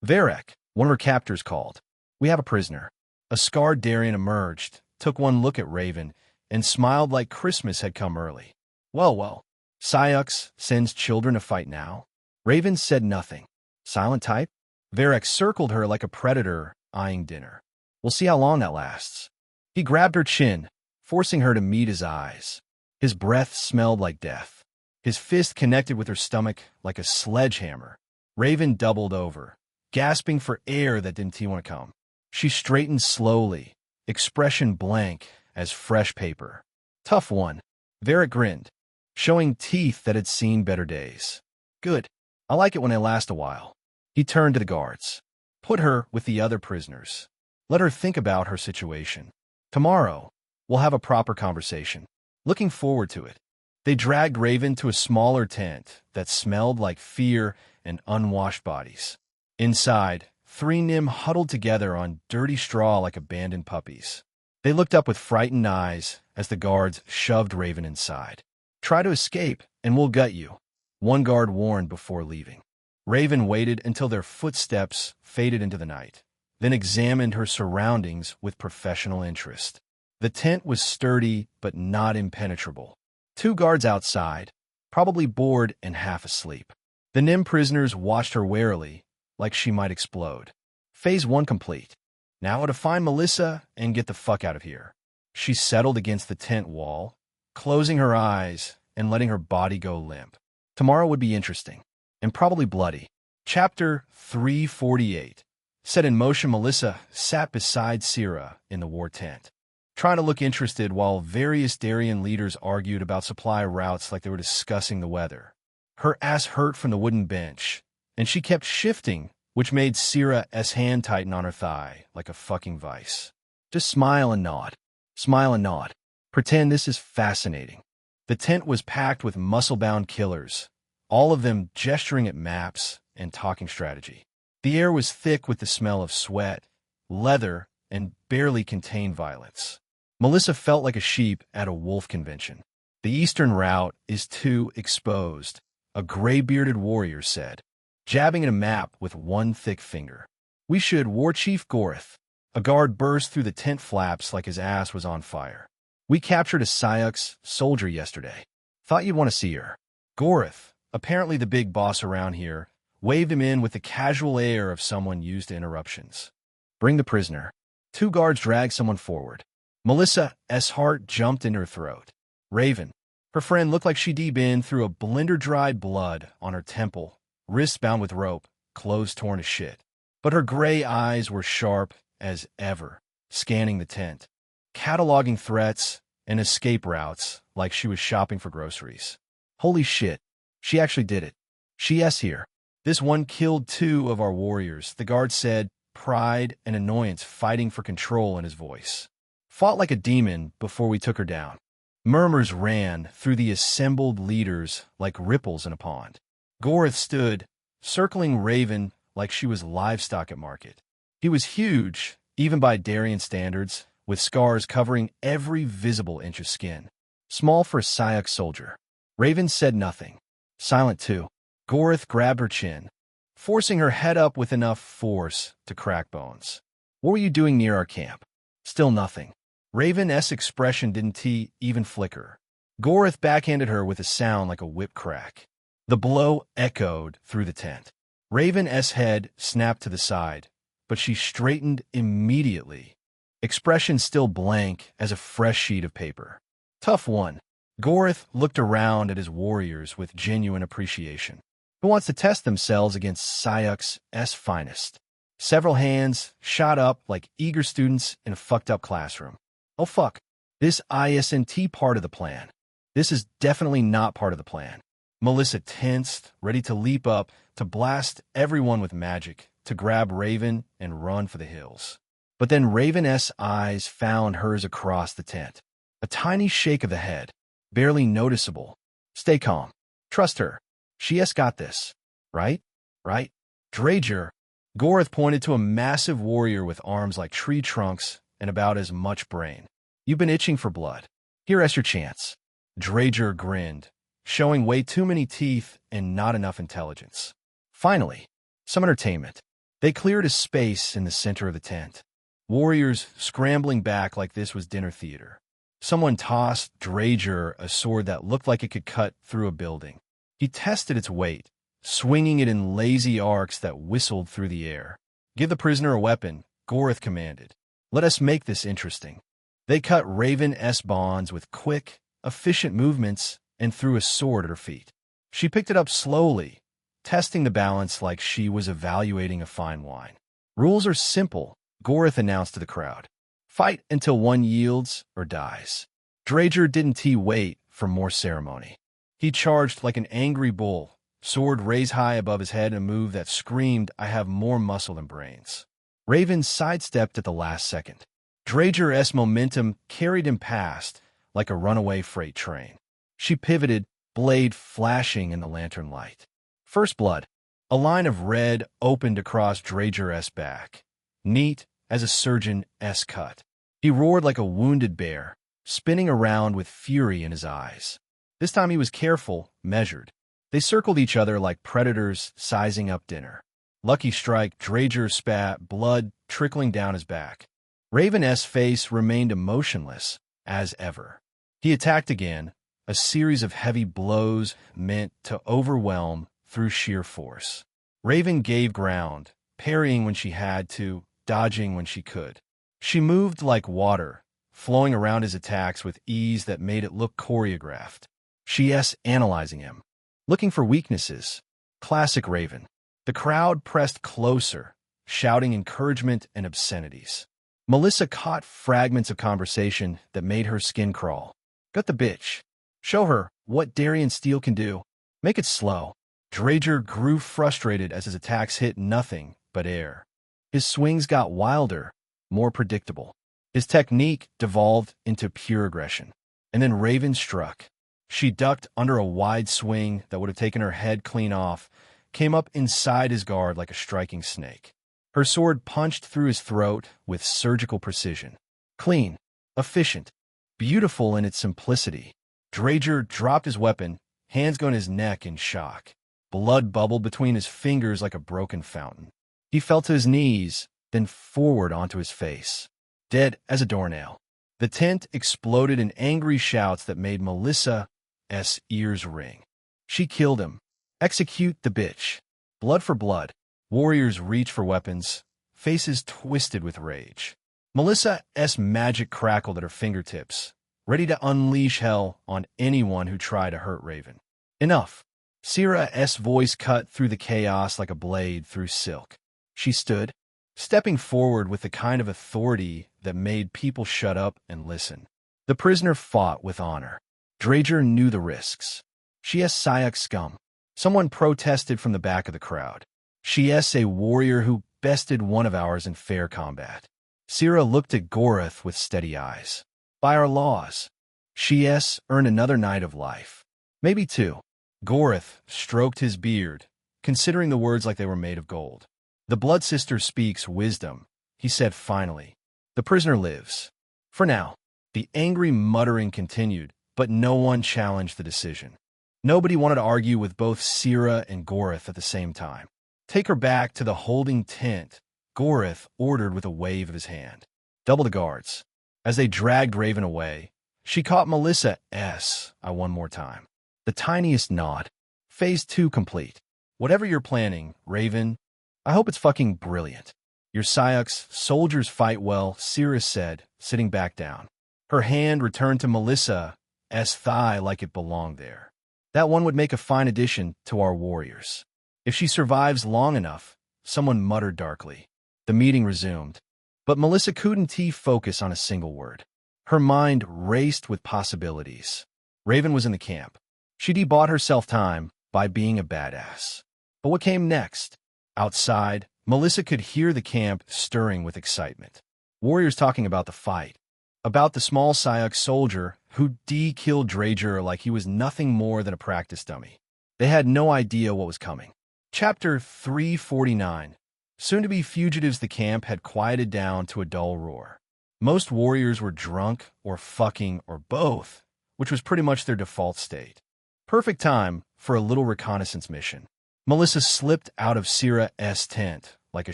Varek, one of her captors, called. "We have a prisoner." A scarred Darien emerged, took one look at Raven, and smiled like Christmas had come early. Well, Syux sends children to fight now? Raven said nothing. Silent type? Varek circled her like a predator eyeing dinner. "We'll see how long that lasts." He grabbed her chin, forcing her to meet his eyes. His breath smelled like death. His fist connected with her stomach like a sledgehammer. Raven doubled over, gasping for air that didn't want to come. She straightened slowly, expression blank as fresh paper. "Tough one." Varek grinned, showing teeth that had seen better days. "Good. I like it when they last a while." He turned to the guards. "Put her with the other prisoners. Let her think about her situation. Tomorrow, we'll have a proper conversation." Looking forward to it. They dragged Raven to a smaller tent that smelled like fear and unwashed bodies. Inside, 3 Nim huddled together on dirty straw like abandoned puppies. They looked up with frightened eyes as the guards shoved Raven inside. "Try to escape, and we'll gut you," one guard warned before leaving. Raven waited until their footsteps faded into the night, then examined her surroundings with professional interest. The tent was sturdy but not impenetrable. 2 guards outside, probably bored and half asleep. The Nim prisoners watched her warily, like she might explode. Phase 1 complete. Now to find Melissa and get the fuck out of here. She settled against the tent wall, closing her eyes and letting her body go limp. Tomorrow would be interesting, and probably bloody. Chapter 348. Set in motion, Melissa sat beside Syrah in the war tent, trying to look interested while various Darien leaders argued about supply routes like they were discussing the weather. Her ass hurt from the wooden bench, and she kept shifting, which made Syrah's hand tighten on her thigh like a fucking vice. "Just smile and nod. Smile and nod. Pretend this is fascinating." The tent was packed with muscle-bound killers, all of them gesturing at maps and talking strategy. The air was thick with the smell of sweat, leather, and barely contained violence. Melissa felt like a sheep at a wolf convention. "The eastern route is too exposed," a gray-bearded warrior said, jabbing at a map with one thick finger. "We should War Chief Gorith." A guard burst through the tent flaps like his ass was on fire. "We captured a Syux soldier yesterday. Thought you'd want to see her." Gorith, apparently the big boss around here, waved him in with the casual air of someone used to interruptions. "Bring the prisoner." 2 guards dragged someone forward. Melissa's heart jumped in her throat. Raven. Her friend looked like she'd been through a blender-dried blood on her temple, wrists bound with rope, clothes torn to shit. But her gray eyes were sharp as ever, scanning the tent, cataloging threats and escape routes like she was shopping for groceries. "Holy shit, she actually did it. She's here. This one killed 2 of our warriors," the guard said, pride and annoyance fighting for control in his voice. "Fought like a demon before we took her down." Murmurs ran through the assembled leaders like ripples in a pond. Gorith stood, circling Raven like she was livestock at market. He was huge, even by Darien standards, with scars covering every visible inch of skin. Small for a Syux soldier. Raven said nothing. Silent too. Gorith grabbed her chin, forcing her head up with enough force to crack bones. What were you doing near our camp? Still nothing. Raven's expression didn't even flicker. Gorith backhanded her with a sound like a whip crack. The blow echoed through the tent. Raven's head snapped to the side, but she straightened immediately, expression still blank as a fresh sheet of paper. Tough one. Gorith looked around at his warriors with genuine appreciation. Who wants to test themselves against Syux's finest? Several hands shot up like eager students in a fucked-up classroom. Oh fuck. This isn't part of the plan. This is definitely not part of the plan. Melissa tensed, ready to leap up, to blast everyone with magic, to grab Raven and run for the hills. But then Raven's eyes found hers across the tent. A tiny shake of the head, barely noticeable. Stay calm. Trust her. She's got this. Right? Right? Drager. Gorith pointed to a massive warrior with arms like tree trunks and about as much brain. You've been itching for blood. Here's your chance. Drager grinned, showing way too many teeth and not enough intelligence. Finally, some entertainment. They cleared a space in the center of the tent. Warriors scrambling back like this was dinner theater. Someone tossed Drager a sword that looked like it could cut through a building. He tested its weight, swinging it in lazy arcs that whistled through the air. Give the prisoner a weapon, Gorith commanded. Let us make this interesting. They cut Raven's bonds with quick, efficient movements and threw a sword at her feet. She picked it up slowly, testing the balance like she was evaluating a fine wine. Rules are simple, Gorith announced to the crowd. Fight until one yields or dies. Drager didn't wait for more ceremony. He charged like an angry bull, sword raised high above his head in a move that screamed, I have more muscle than brains. Raven sidestepped at the last second. Drager's momentum carried him past like a runaway freight train. She pivoted, blade flashing in the lantern light. First blood. A line of red opened across Drager's back, neat as a surgeon's cut. He roared like a wounded bear, spinning around with fury in his eyes. This time he was careful, measured. They circled each other like predators sizing up dinner. Lucky strike, Drager spat, blood trickling down his back. Raven's face remained emotionless, as ever. He attacked again, a series of heavy blows meant to overwhelm through sheer force. Raven gave ground, parrying when she had to, dodging when she could. She moved like water, flowing around his attacks with ease that made it look choreographed. She's analyzing him, looking for weaknesses. Classic Raven. The crowd pressed closer, shouting encouragement and obscenities. Melissa caught fragments of conversation that made her skin crawl. Gut the bitch. Show her what Darien Steel can do. Make it slow. Drager grew frustrated as his attacks hit nothing but air. His swings got wilder, more predictable. His technique devolved into pure aggression. And then Raven struck. She ducked under a wide swing that would have taken her head clean off, came up inside his guard like a striking snake. Her sword punched through his throat with surgical precision. Clean, efficient, beautiful in its simplicity. Drager dropped his weapon, hands going his neck in shock. Blood bubbled between his fingers like a broken fountain. He fell to his knees, then forward onto his face. Dead as a doornail. The tent exploded in angry shouts that made Melissa's ears ring. She killed him. Execute the bitch. Blood for blood. Warriors reached for weapons, faces twisted with rage. Melissa's magic crackled at her fingertips, ready to unleash hell on anyone who tried to hurt Raven. Enough. Syrah's voice cut through the chaos like a blade through silk. She stood, stepping forward with the kind of authority that made people shut up and listen. The prisoner fought with honor. Drager knew the risks. She's Syux scum. Someone protested from the back of the crowd. She's a warrior who bested one of ours in fair combat. Syrah looked at Gorith with steady eyes. By our laws, she's earned another night of life. Maybe two. Gorith stroked his beard, considering the words like they were made of gold. The Blood Sister speaks wisdom, he said finally. The prisoner lives. For now. The angry muttering continued, but no one challenged the decision. Nobody wanted to argue with both Sira and Gorith at the same time. Take her back to the holding tent, Gorith ordered with a wave of his hand. Double the guards. As they dragged Raven away, she caught Melissa's eye one more time. The tiniest nod. Phase 2 complete. Whatever you're planning, Raven, I hope it's fucking brilliant. Your Syux soldiers fight well, Sira said, sitting back down. Her hand returned to Melissa's thigh like it belonged there. That one would make a fine addition to our warriors. If she survives long enough, someone muttered darkly. The meeting resumed. But Melissa couldn't focus on a single word. Her mind raced with possibilities. Raven was in the camp. She'd bought herself time by being a badass. But what came next? Outside, Melissa could hear the camp stirring with excitement. Warriors talking about the fight. About the small Syux soldier who killed Drager like he was nothing more than a practice dummy. They had no idea what was coming. Chapter 349. Soon-to-be fugitives. The camp had quieted down to a dull roar. Most warriors were drunk or fucking or both, which was pretty much their default state. Perfect time for a little reconnaissance mission. Melissa slipped out of Sira's tent like a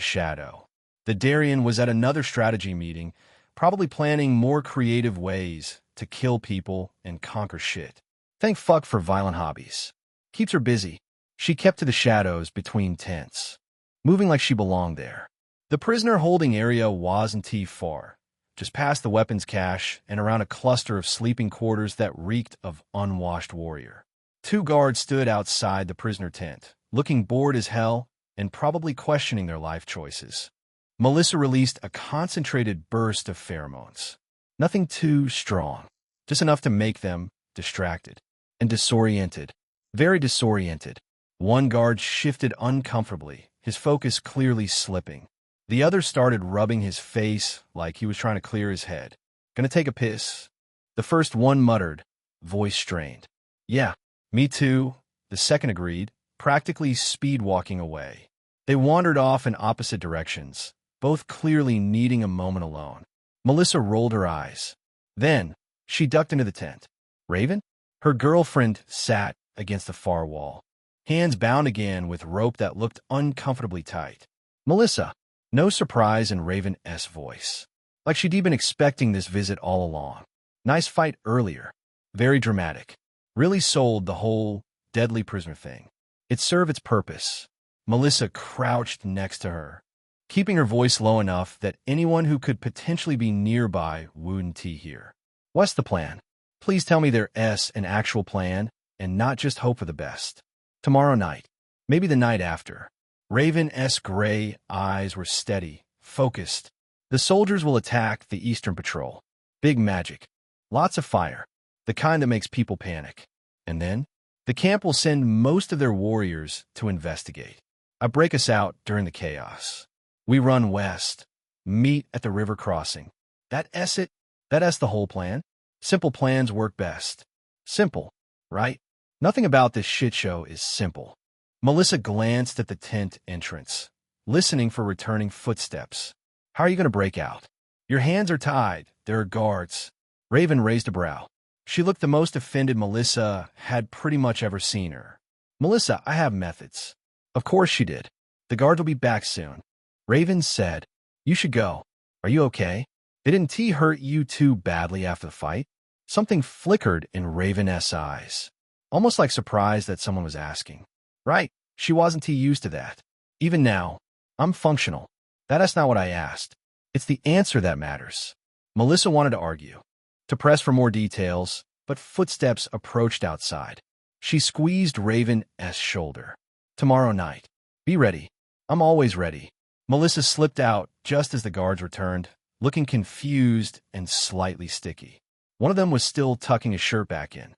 shadow. The Darien was at another strategy meeting, probably planning more creative ways to kill people and conquer shit. Thank fuck for violent hobbies. Keeps her busy. She kept to the shadows between tents, moving like she belonged there. The prisoner holding area wasn't far, just past the weapons cache and around a cluster of sleeping quarters that reeked of unwashed warrior. 2 guards stood outside the prisoner tent, looking bored as hell and probably questioning their life choices. Melissa released a concentrated burst of pheromones. Nothing too strong, just enough to make them distracted and disoriented. Very disoriented. One guard shifted uncomfortably, his focus clearly slipping. The other started rubbing his face like he was trying to clear his head. Gonna take a piss. The first one muttered, voice strained. Yeah, me too, the second agreed, practically speed-walking away. They wandered off in opposite directions, both clearly needing a moment alone. Melissa rolled her eyes. Then, she ducked into the tent. Raven? Her girlfriend sat against the far wall, hands bound again with rope that looked uncomfortably tight. Melissa. No surprise in Raven's voice. Like she'd been expecting this visit all along. Nice fight earlier. Very dramatic. Really sold the whole deadly prisoner thing. It served its purpose. Melissa crouched next to her, keeping her voice low enough that anyone who could potentially be nearby wouldn't hear. What's the plan? Please tell me there's an actual plan and not just hope for the best. Tomorrow night. Maybe the night after. Raven's gray eyes were steady, focused. The soldiers will attack the Eastern Patrol. Big magic. Lots of fire. The kind that makes people panic. And then, the camp will send most of their warriors to investigate. I break us out during the chaos. We run west. Meet at the river crossing. That's it. That's the whole plan. Simple plans work best. Simple, right? Nothing about this shit show is simple. Melissa glanced at the tent entrance, listening for returning footsteps. How are you going to break out? Your hands are tied. There are guards. Raven raised a brow. She looked the most offended Melissa had pretty much ever seen her. Melissa, I have methods. Of course she did. The guards will be back soon. Raven said, you should go. Are you okay? They didn't hurt you too badly after the fight? Something flickered in Raven's eyes, almost like surprise that someone was asking. Right, she wasn't used to that. Even now, I'm functional. That's not what I asked. It's the answer that matters. Melissa wanted to argue, to press for more details, but footsteps approached outside. She squeezed Raven's shoulder. Tomorrow night. Be ready. I'm always ready. Melissa slipped out just as the guards returned, looking confused and slightly sticky. One of them was still tucking his shirt back in.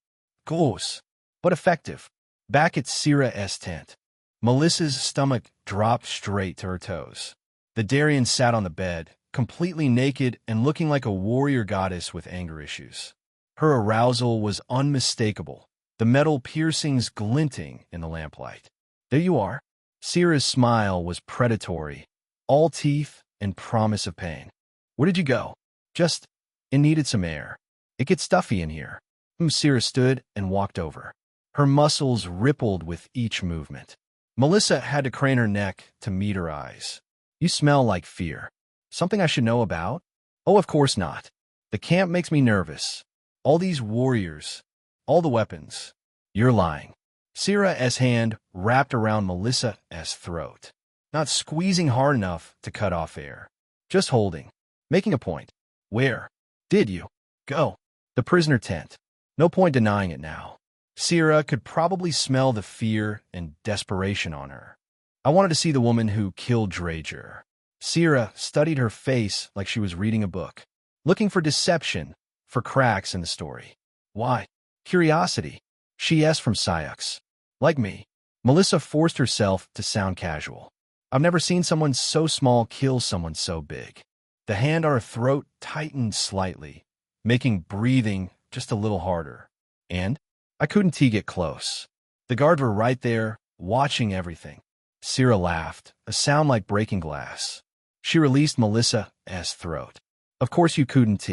Gross, but effective. Back at Sira's tent, Melissa's stomach dropped straight to her toes. The Darien sat on the bed, completely naked and looking like a warrior goddess with anger issues. Her arousal was unmistakable. the metal piercings glinting in the lamplight. There you are. Sierra's smile was predatory, all teeth and promise of pain. Where did you go? Just, it needed some air. It gets stuffy in here. Sierra stood and walked over. Her muscles rippled with each movement. Melissa had to crane her neck to meet her eyes. You smell like fear. Something I should know about? Oh, of course not. The camp makes me nervous. All these warriors, all the weapons. You're lying. Sierra's hand wrapped around Melissa's throat, not squeezing hard enough to cut off air. Just holding, making a point. Where did you go? The prisoner tent. No point denying it now. Sierra could probably smell the fear and desperation on her. I wanted to see the woman who killed Drager. Sierra studied her face like she was reading a book, looking for deception, for cracks in the story. Why? Curiosity. She asked from Syux. Like me. Melissa forced herself to sound casual. I've never seen someone so small kill someone so big. The hand on her throat tightened slightly, making breathing just a little harder. And I couldn't get close. The guards were right there, watching everything. Sierra laughed, a sound like breaking glass. She released Melissa's throat. Of course you couldn't.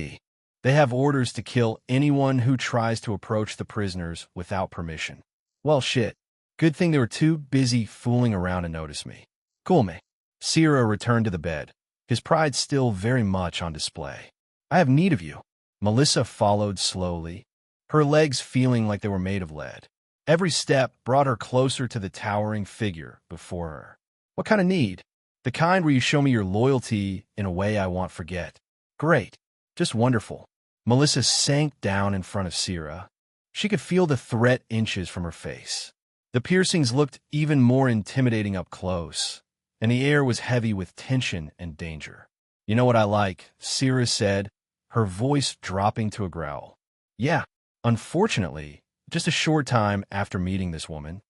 They have orders to kill anyone who tries to approach the prisoners without permission. Well, shit. Good thing they were too busy fooling around to notice me. Cool me. Sierra returned to the bed, his pride still very much on display. I have need of you. Melissa followed slowly, her legs feeling like they were made of lead. Every step brought her closer to the towering figure before her. What kind of need? The kind where you show me your loyalty in a way I won't forget. Great. Just wonderful. Melissa sank down in front of Sierra. She could feel the threat inches from her face. The piercings looked even more intimidating up close, and the air was heavy with tension and danger. You know what I like, Sierra said, her voice dropping to a growl. Yeah, unfortunately, just a short time after meeting this woman,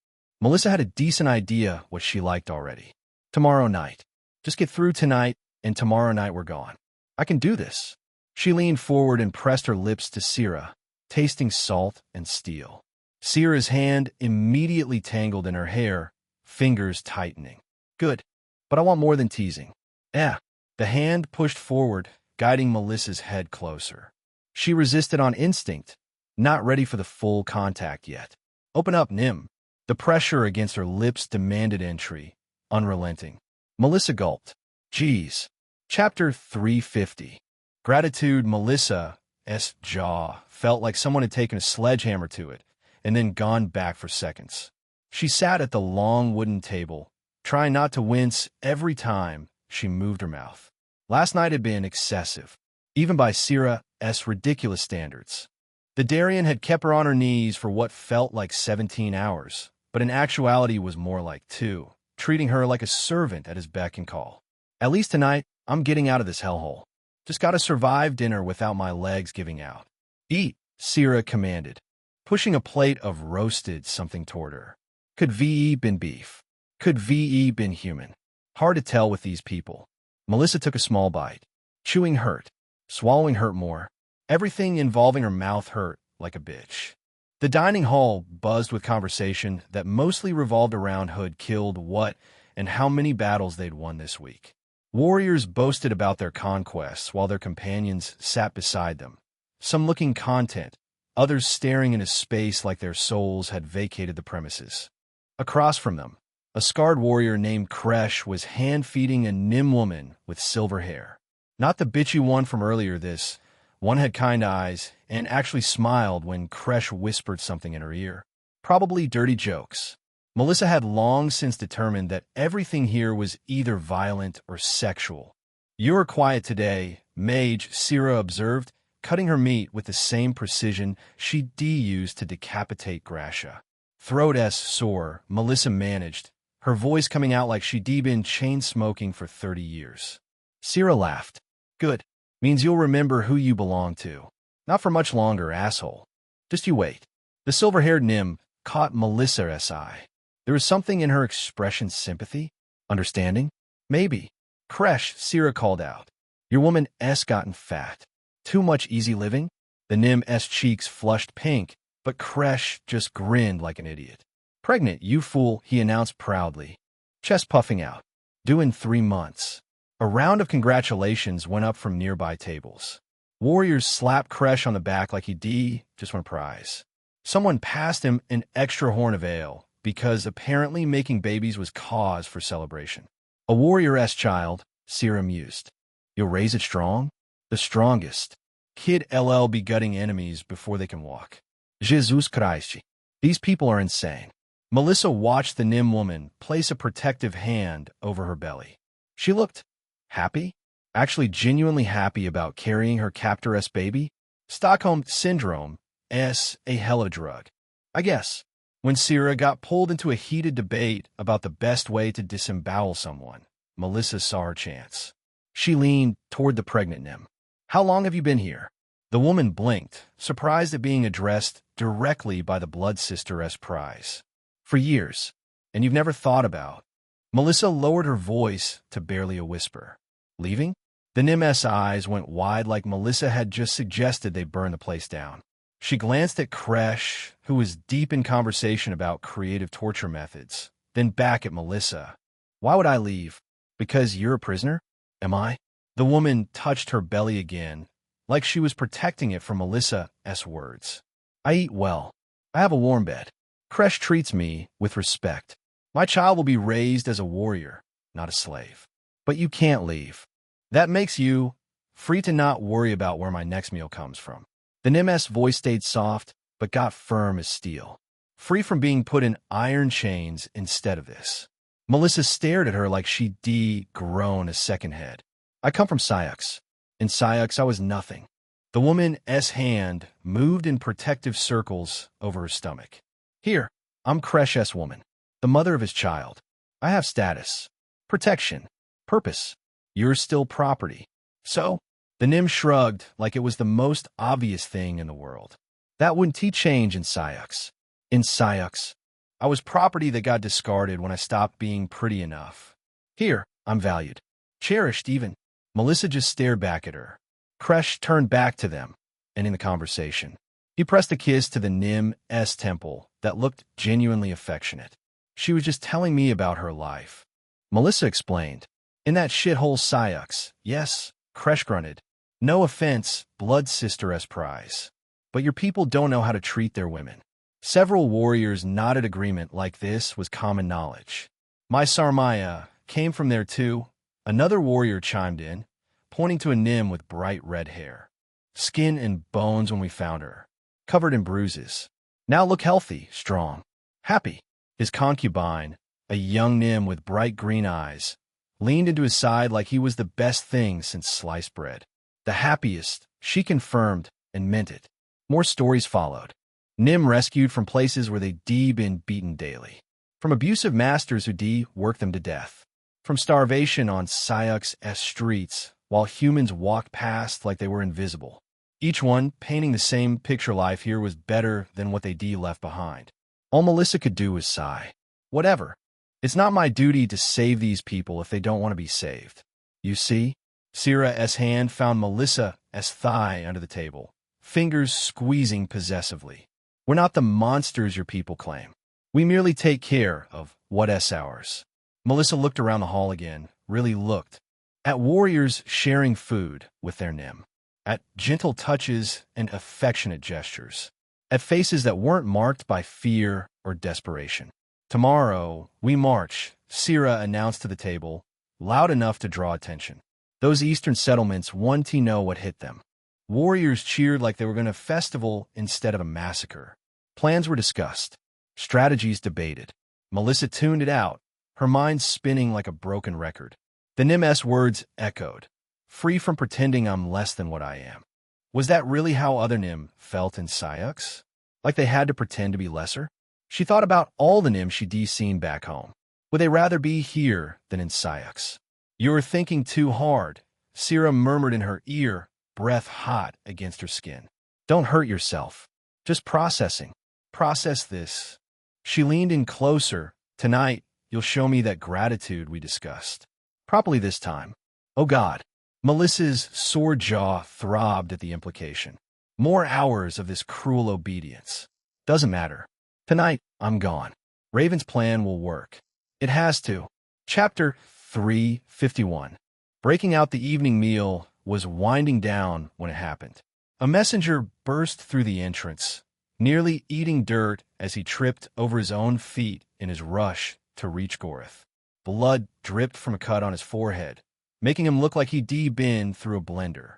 Melissa had a decent idea what she liked already. Tomorrow night. Just get through tonight, and tomorrow night we're gone. I can do this. She leaned forward and pressed her lips to Sierra, tasting salt and steel. Sierra's hand immediately tangled in her hair, fingers tightening. Good, but I want more than teasing. The hand pushed forward, guiding Melissa's head closer. She resisted on instinct, not ready for the full contact yet. Open up, Nim. The pressure against her lips demanded entry, unrelenting. Melissa gulped. Geez. Chapter 350. Gratitude. Melissa's jaw felt like someone had taken a sledgehammer to it and then gone back for seconds. She sat at the long wooden table, trying not to wince every time she moved her mouth. Last night had been excessive, even by Sierra's ridiculous standards. The Darien had kept her on her knees for what felt like 17 hours, but in actuality was more like 2, treating her like a servant at his beck and call. At least tonight, I'm getting out of this hellhole. Just gotta survive dinner without my legs giving out. Eat, Sierra commanded, pushing a plate of roasted something toward her. Could VE been beef? Could VE been human? Hard to tell with these people. Melissa took a small bite. Chewing hurt. Swallowing hurt more. Everything involving her mouth hurt like a bitch. The dining hall buzzed with conversation that mostly revolved around who had killed what and how many battles they'd won this week. Warriors boasted about their conquests while their companions sat beside them, some looking content, others staring into space like their souls had vacated the premises. Across from them, a scarred warrior named Kresh was hand-feeding a Nim woman with silver hair. Not the bitchy one from earlier. This one had kind eyes and actually smiled when Kresh whispered something in her ear. Probably dirty jokes. Melissa had long since determined that everything here was either violent or sexual. You're quiet today, Mage, Sierra observed, cutting her meat with the same precision she'd used to decapitate Grasha. Throat sore, Melissa managed, her voice coming out like she'd been chain-smoking for 30 years. Sierra laughed. Good. Means you'll remember who you belong to. Not for much longer, asshole. Just you wait. The silver-haired Nim caught Melissa's eye. There was something in her expression, sympathy? Understanding? Maybe. Kresh, Sierra called out. Your woman gotten fat. Too much easy living? The Nim's cheeks flushed pink, But Kresh just grinned like an idiot. "Pregnant, you fool," he announced proudly, chest puffing out. "Due in 3 months." A round of congratulations went up from nearby tables. Warriors slapped Kresh on the back like he just won a prize. Someone passed him an extra horn of ale, because apparently making babies was cause for celebration. "A warrior-esque child," Sira mused. "You'll raise it strong?" "The strongest. Kid LL be gutting enemies before they can walk." Jesus Christ. These people are insane. Melissa watched the Nim woman place a protective hand over her belly. She looked happy, actually genuinely happy about carrying her captoress baby. Stockholm Syndrome is a hell of a drug, I guess. When Sira got pulled into a heated debate about the best way to disembowel someone, Melissa saw her chance. She leaned toward the pregnant Nim. "How long have you been here?" The woman blinked, surprised at being addressed directly by the blood sister as prize. "For years. And you've never thought about..." Melissa lowered her voice to barely a whisper. "Leaving?" The Nim's eyes went wide like Melissa had just suggested they burn the place down. She glanced at Kresh, who was deep in conversation about creative torture methods, then back at Melissa. "Why would I leave? Because you're a prisoner? Am I?" The woman touched her belly again, like she was protecting it from Melissa's words. "I eat well. I have a warm bed. Kresh treats me with respect. My child will be raised as a warrior, not a slave. But you can't leave. That makes you free to not worry about where my next meal comes from." The Nim's voice stayed soft, but got firm as steel. "Free from being put in iron chains instead of this." Melissa stared at her like she'd grown a second head. "I come from Syux. In Syux, I was nothing." The woman's hand moved in protective circles over her stomach. "Here, I'm Kresh's woman, the mother of his child. I have status, protection, purpose. You're still property. So?" The Nim shrugged like it was the most obvious thing in the world. "That wouldn't change in Syux. In Syux, I was property that got discarded when I stopped being pretty enough. Here, I'm valued, cherished even." Melissa just stared back at her. Kresh turned back to them, ending the conversation. He pressed a kiss to the Nim's temple that looked genuinely affectionate. "She was just telling me about her life." Melissa explained. "In that shithole Syux, yes," Kresh grunted. "No offense, blood sister as prize. But your people don't know how to treat their women." Several warriors nodded agreement like this was common knowledge. "My Sarmaya came from there too," another warrior chimed in, pointing to a Nim with bright red hair. "Skin and bones when we found her, covered in bruises. Now look healthy, strong, happy." His concubine, a young Nim with bright green eyes, leaned into his side like he was the best thing since sliced bread. The happiest, she confirmed, and meant it. More stories followed. Nim rescued from places where they'd been beaten daily. From abusive masters who worked them to death. From starvation on Syux's streets while humans walked past like they were invisible. Each one painting the same picture life here was better than what they left behind. All Melissa could do was sigh. "Whatever. It's not my duty to save these people if they don't want to be saved. You see?" Sira's hand found Melissa's thigh under the table, fingers squeezing possessively. "We're not the monsters your people claim. We merely take care of what's ours." Melissa looked around the hall again, really looked. At warriors sharing food with their Nim. At gentle touches and affectionate gestures. At faces that weren't marked by fear or desperation. "Tomorrow, we march," Sira announced to the table, loud enough to draw attention. Those eastern settlements wanted to know what hit them. Warriors cheered like they were going to a festival instead of a massacre. Plans were discussed. Strategies debated. Melissa tuned it out, her mind spinning like a broken record. The Nim's words echoed. "Free from pretending I'm less than what I am." Was that really how other Nim felt in Syux? Like they had to pretend to be lesser? She thought about all the Nim she'd seen back home. Would they rather be here than in Syux? "You're thinking too hard," Sira murmured in her ear, breath hot against her skin. "Don't hurt yourself. Just processing. Process this." She leaned in closer. "Tonight, you'll show me that gratitude we discussed. Properly this time." Oh God. Melissa's sore jaw throbbed at the implication. More hours of this cruel obedience. Doesn't matter. Tonight, I'm gone. Raven's plan will work. It has to. Chapter 351. Breaking out the evening meal was winding down when it happened. A messenger burst through the entrance, nearly eating dirt as he tripped over his own feet in his rush to reach Gorith. Blood dripped from a cut on his forehead, making him look like he'd been through a blender.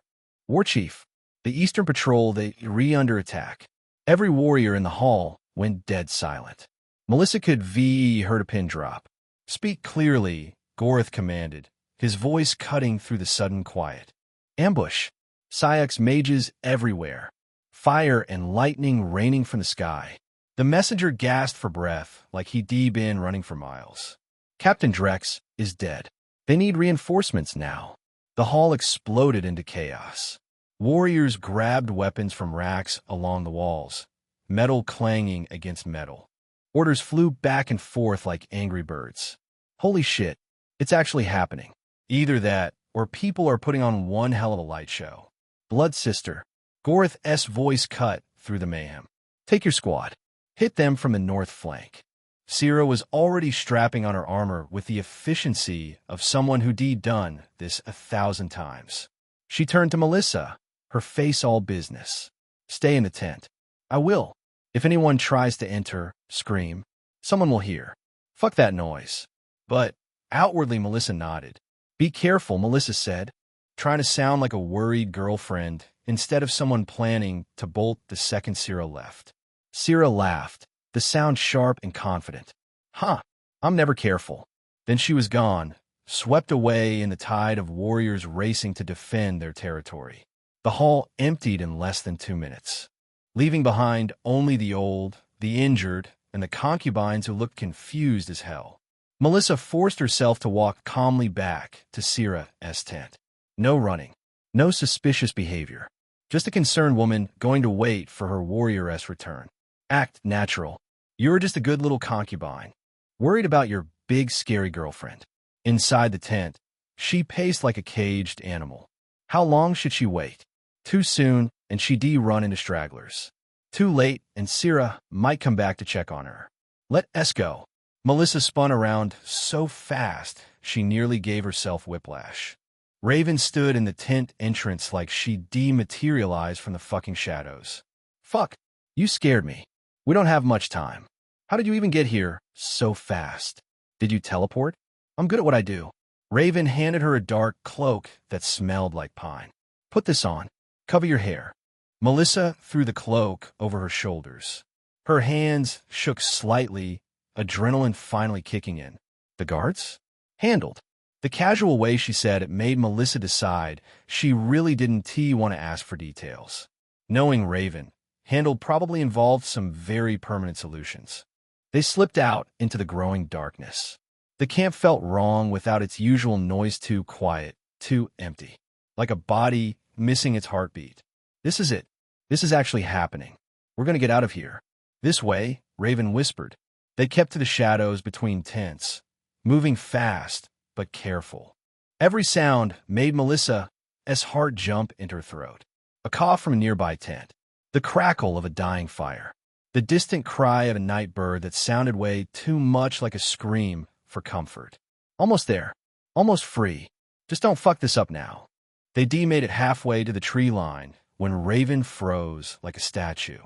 War Chief, the Eastern Patrol, they under attack. Every warrior in the hall went dead silent. Melissa could heard a pin drop. Speak clearly, Gorith commanded, his voice cutting through the sudden quiet. Ambush. Sayak's mages everywhere. Fire and lightning raining from the sky. The messenger gasped for breath like he'd been running for miles. Captain Drex is dead. They need reinforcements now. The hall exploded into chaos. Warriors grabbed weapons from racks along the walls, metal clanging against metal. Orders flew back and forth like angry birds. Holy shit, it's actually happening. Either that, or people are putting on one hell of a light show. Blood Sister. Gorith's voice cut through the mayhem. Take your squad. Hit them from the north flank. Sira was already strapping on her armor with the efficiency of someone who'd done this 1,000 times. She turned to Melissa, her face all business. Stay in the tent. I will. If anyone tries to enter, scream. Someone will hear. Fuck that noise. But outwardly Melissa nodded. Be careful, Melissa said, trying to sound like a worried girlfriend instead of someone planning to bolt the second Sira left. Sira laughed, the sound sharp and confident. Huh, I'm never careful. Then she was gone, swept away in the tide of warriors racing to defend their territory. The hall emptied in less than 2 minutes, leaving behind only the old, the injured, and the concubines who looked confused as hell. Melissa forced herself to walk calmly back to Sira's tent. No running, no suspicious behavior. Just a concerned woman going to wait for her warrioress return. Act natural. You're just a good little concubine, worried about your big scary girlfriend. Inside the tent, she paced like a caged animal. How long should she wait? Too soon, and she'd run into stragglers. Too late, and Sira might come back to check on her. Let us go. Melissa spun around so fast she nearly gave herself whiplash. Raven stood in the tent entrance like she dematerialized from the fucking shadows. Fuck, you scared me. We don't have much time. How did you even get here so fast? Did you teleport? I'm good at what I do. Raven handed her a dark cloak that smelled like pine. Put this on. Cover your hair. Melissa threw the cloak over her shoulders. Her hands shook slightly, adrenaline finally kicking in. The guards? Handled. The casual way she said it made Melissa decide she really didn't want to ask for details. Knowing Raven, handled probably involved some very permanent solutions. They slipped out into the growing darkness. The camp felt wrong without its usual noise, too quiet, too empty. Like a body missing its heartbeat. This is it. This is actually happening. We're going to get out of here. This way, Raven whispered. They kept to the shadows between tents, moving fast but careful. Every sound made Melissa's heart jump into her throat. A cough from a nearby tent. The crackle of a dying fire. The distant cry of a night bird that sounded way too much like a scream for comfort. Almost there. Almost free. Just don't fuck this up now. They made it halfway to the tree line when Raven froze like a statue.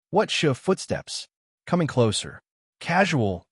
What footsteps? Coming closer. Casual,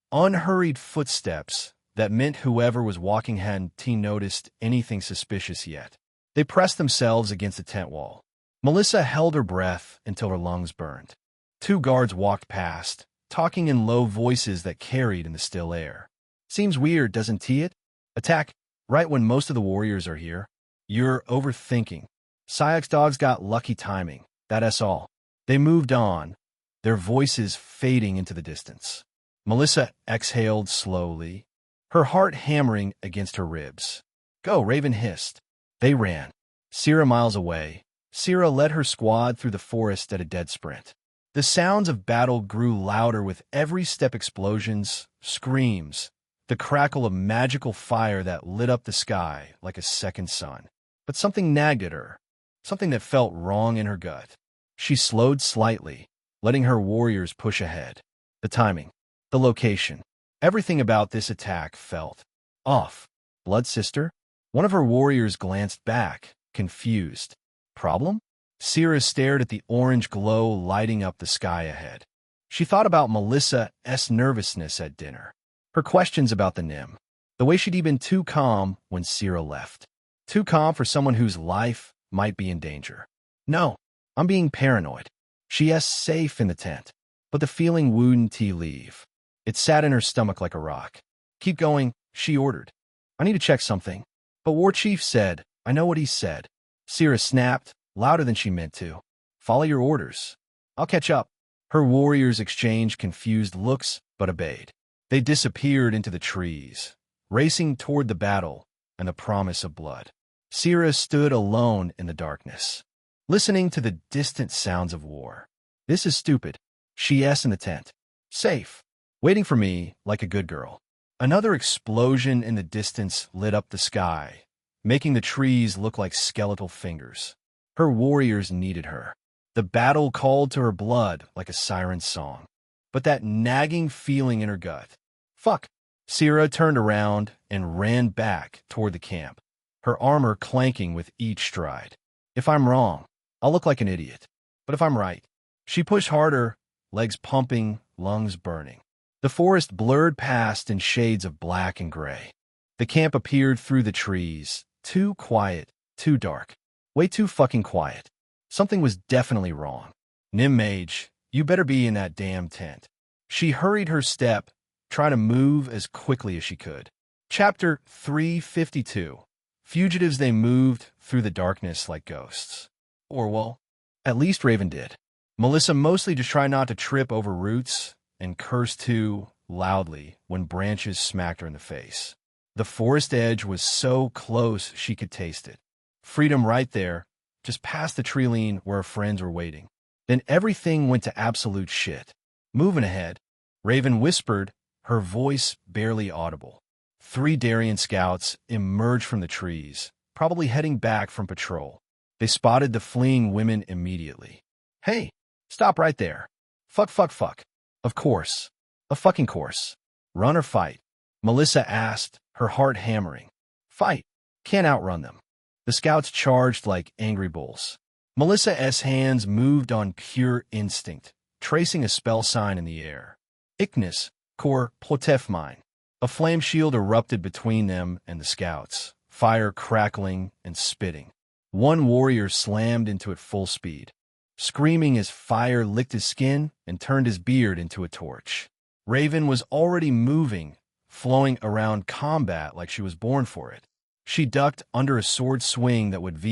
unhurried footsteps that meant whoever was walking hadn't noticed anything suspicious yet. They pressed themselves against the tent wall. Melissa held her breath until her lungs burned. 2 guards walked past, talking in low voices that carried in the still air. Seems weird, doesn't it? Attack right when most of the warriors are here. You're overthinking. Sayak's dogs got lucky timing. That's all. They moved on, their voices fading into the distance. Melissa exhaled slowly, her heart hammering against her ribs. Go, Raven hissed. They ran. Sira miles away. Sira led her squad through the forest at a dead sprint. The sounds of battle grew louder with every step. Explosions, screams, the crackle of magical fire that lit up the sky like a second sun. But something nagged at her, something that felt wrong in her gut. She slowed slightly, letting her warriors push ahead. The timing, the location, everything about this attack felt off. Blood sister? One of her warriors glanced back, confused. Problem? Sierra stared at the orange glow lighting up the sky ahead. She thought about Melissa's nervousness at dinner, her questions about the Nym, the way she'd been too calm when Sierra left. Too calm for someone whose life might be in danger. No, I'm being paranoid. She's safe in the tent, but the feeling wouldn't leave. It sat in her stomach like a rock. Keep going, she ordered. I need to check something. But War Chief said, I know what he said. Sierra snapped, louder than she meant to. Follow your orders. I'll catch up. Her warriors exchanged confused looks, but obeyed. They disappeared into the trees, racing toward the battle and the promise of blood. Sierra stood alone in the darkness, listening to the distant sounds of war. This is stupid. She's in the tent. Safe. Waiting for me like a good girl. Another explosion in the distance lit up the sky, making the trees look like skeletal fingers. Her warriors needed her. The battle called to her blood like a siren song. But that nagging feeling in her gut. Fuck. Sierra turned around and ran back toward the camp, her armor clanking with each stride. If I'm wrong, I'll look like an idiot. But if I'm right, she pushed harder, legs pumping, lungs burning. The forest blurred past in shades of black and gray. The camp appeared through the trees, too quiet, too dark. Way too fucking quiet. Something was definitely wrong. Nym Mage, you better be in that damn tent. She hurried her step, trying to move as quickly as she could. Chapter 352. Fugitives, they moved through the darkness like ghosts. Or, well, at least Raven did. Melissa mostly just tried not to trip over roots and cursed too loudly when branches smacked her in the face. The forest edge was so close she could taste it. Freedom right there, just past the tree line where her friends were waiting. Then everything went to absolute shit. Moving ahead, Raven whispered, her voice barely audible. 3 Darien scouts emerged from the trees, probably heading back from patrol. They spotted the fleeing women immediately. Hey, stop right there. Fuck. Of course. A fucking course. Run or fight? Melissa asked, her heart hammering. Fight. Can't outrun them. The scouts charged like angry bulls. Melissa's hands moved on pure instinct, tracing a spell sign in the air. Ignis, Kor Plotefmine. A flame shield erupted between them and the scouts, fire crackling and spitting. One warrior slammed into it full speed, screaming as fire licked his skin and turned his beard into a torch. Raven was already moving, flowing around combat like she was born for it. She ducked under a sword swing that would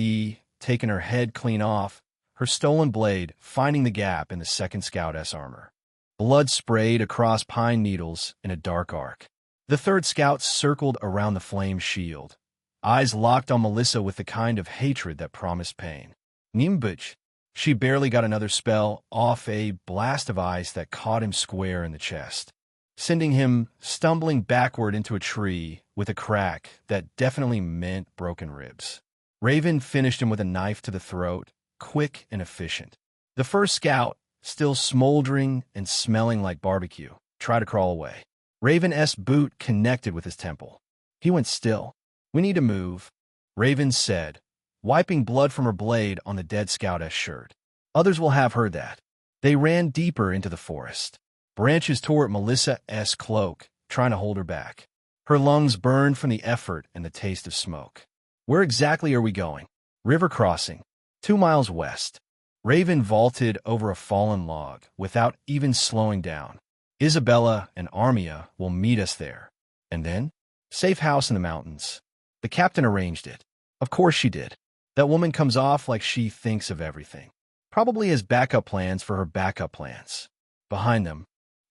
taken her head clean off, her stolen blade finding the gap in the second scout's armor. Blood sprayed across pine needles in a dark arc. The third scout circled around the flame shield, eyes locked on Melissa with the kind of hatred that promised pain. Nimbuch. She barely got another spell off a blast of ice that caught him square in the chest, sending him stumbling backward into a tree with a crack that definitely meant broken ribs. Raven finished him with a knife to the throat, quick and efficient. The first scout, still smoldering and smelling like barbecue, tried to crawl away. Raven's boot connected with his temple. He went still. We need to move, Raven said, wiping blood from her blade on the dead scout's shirt. Others will have heard that. They ran deeper into the forest. Branches tore at Melissa's cloak, trying to hold her back. Her lungs burned from the effort and the taste of smoke. Where exactly are we going? River crossing. 2 miles west. Raven vaulted over a fallen log without even slowing down. Isabella and Armia will meet us there. And then? Safe house in the mountains. The captain arranged it. Of course she did. That woman comes off like she thinks of everything. Probably has backup plans for her backup plans. Behind them,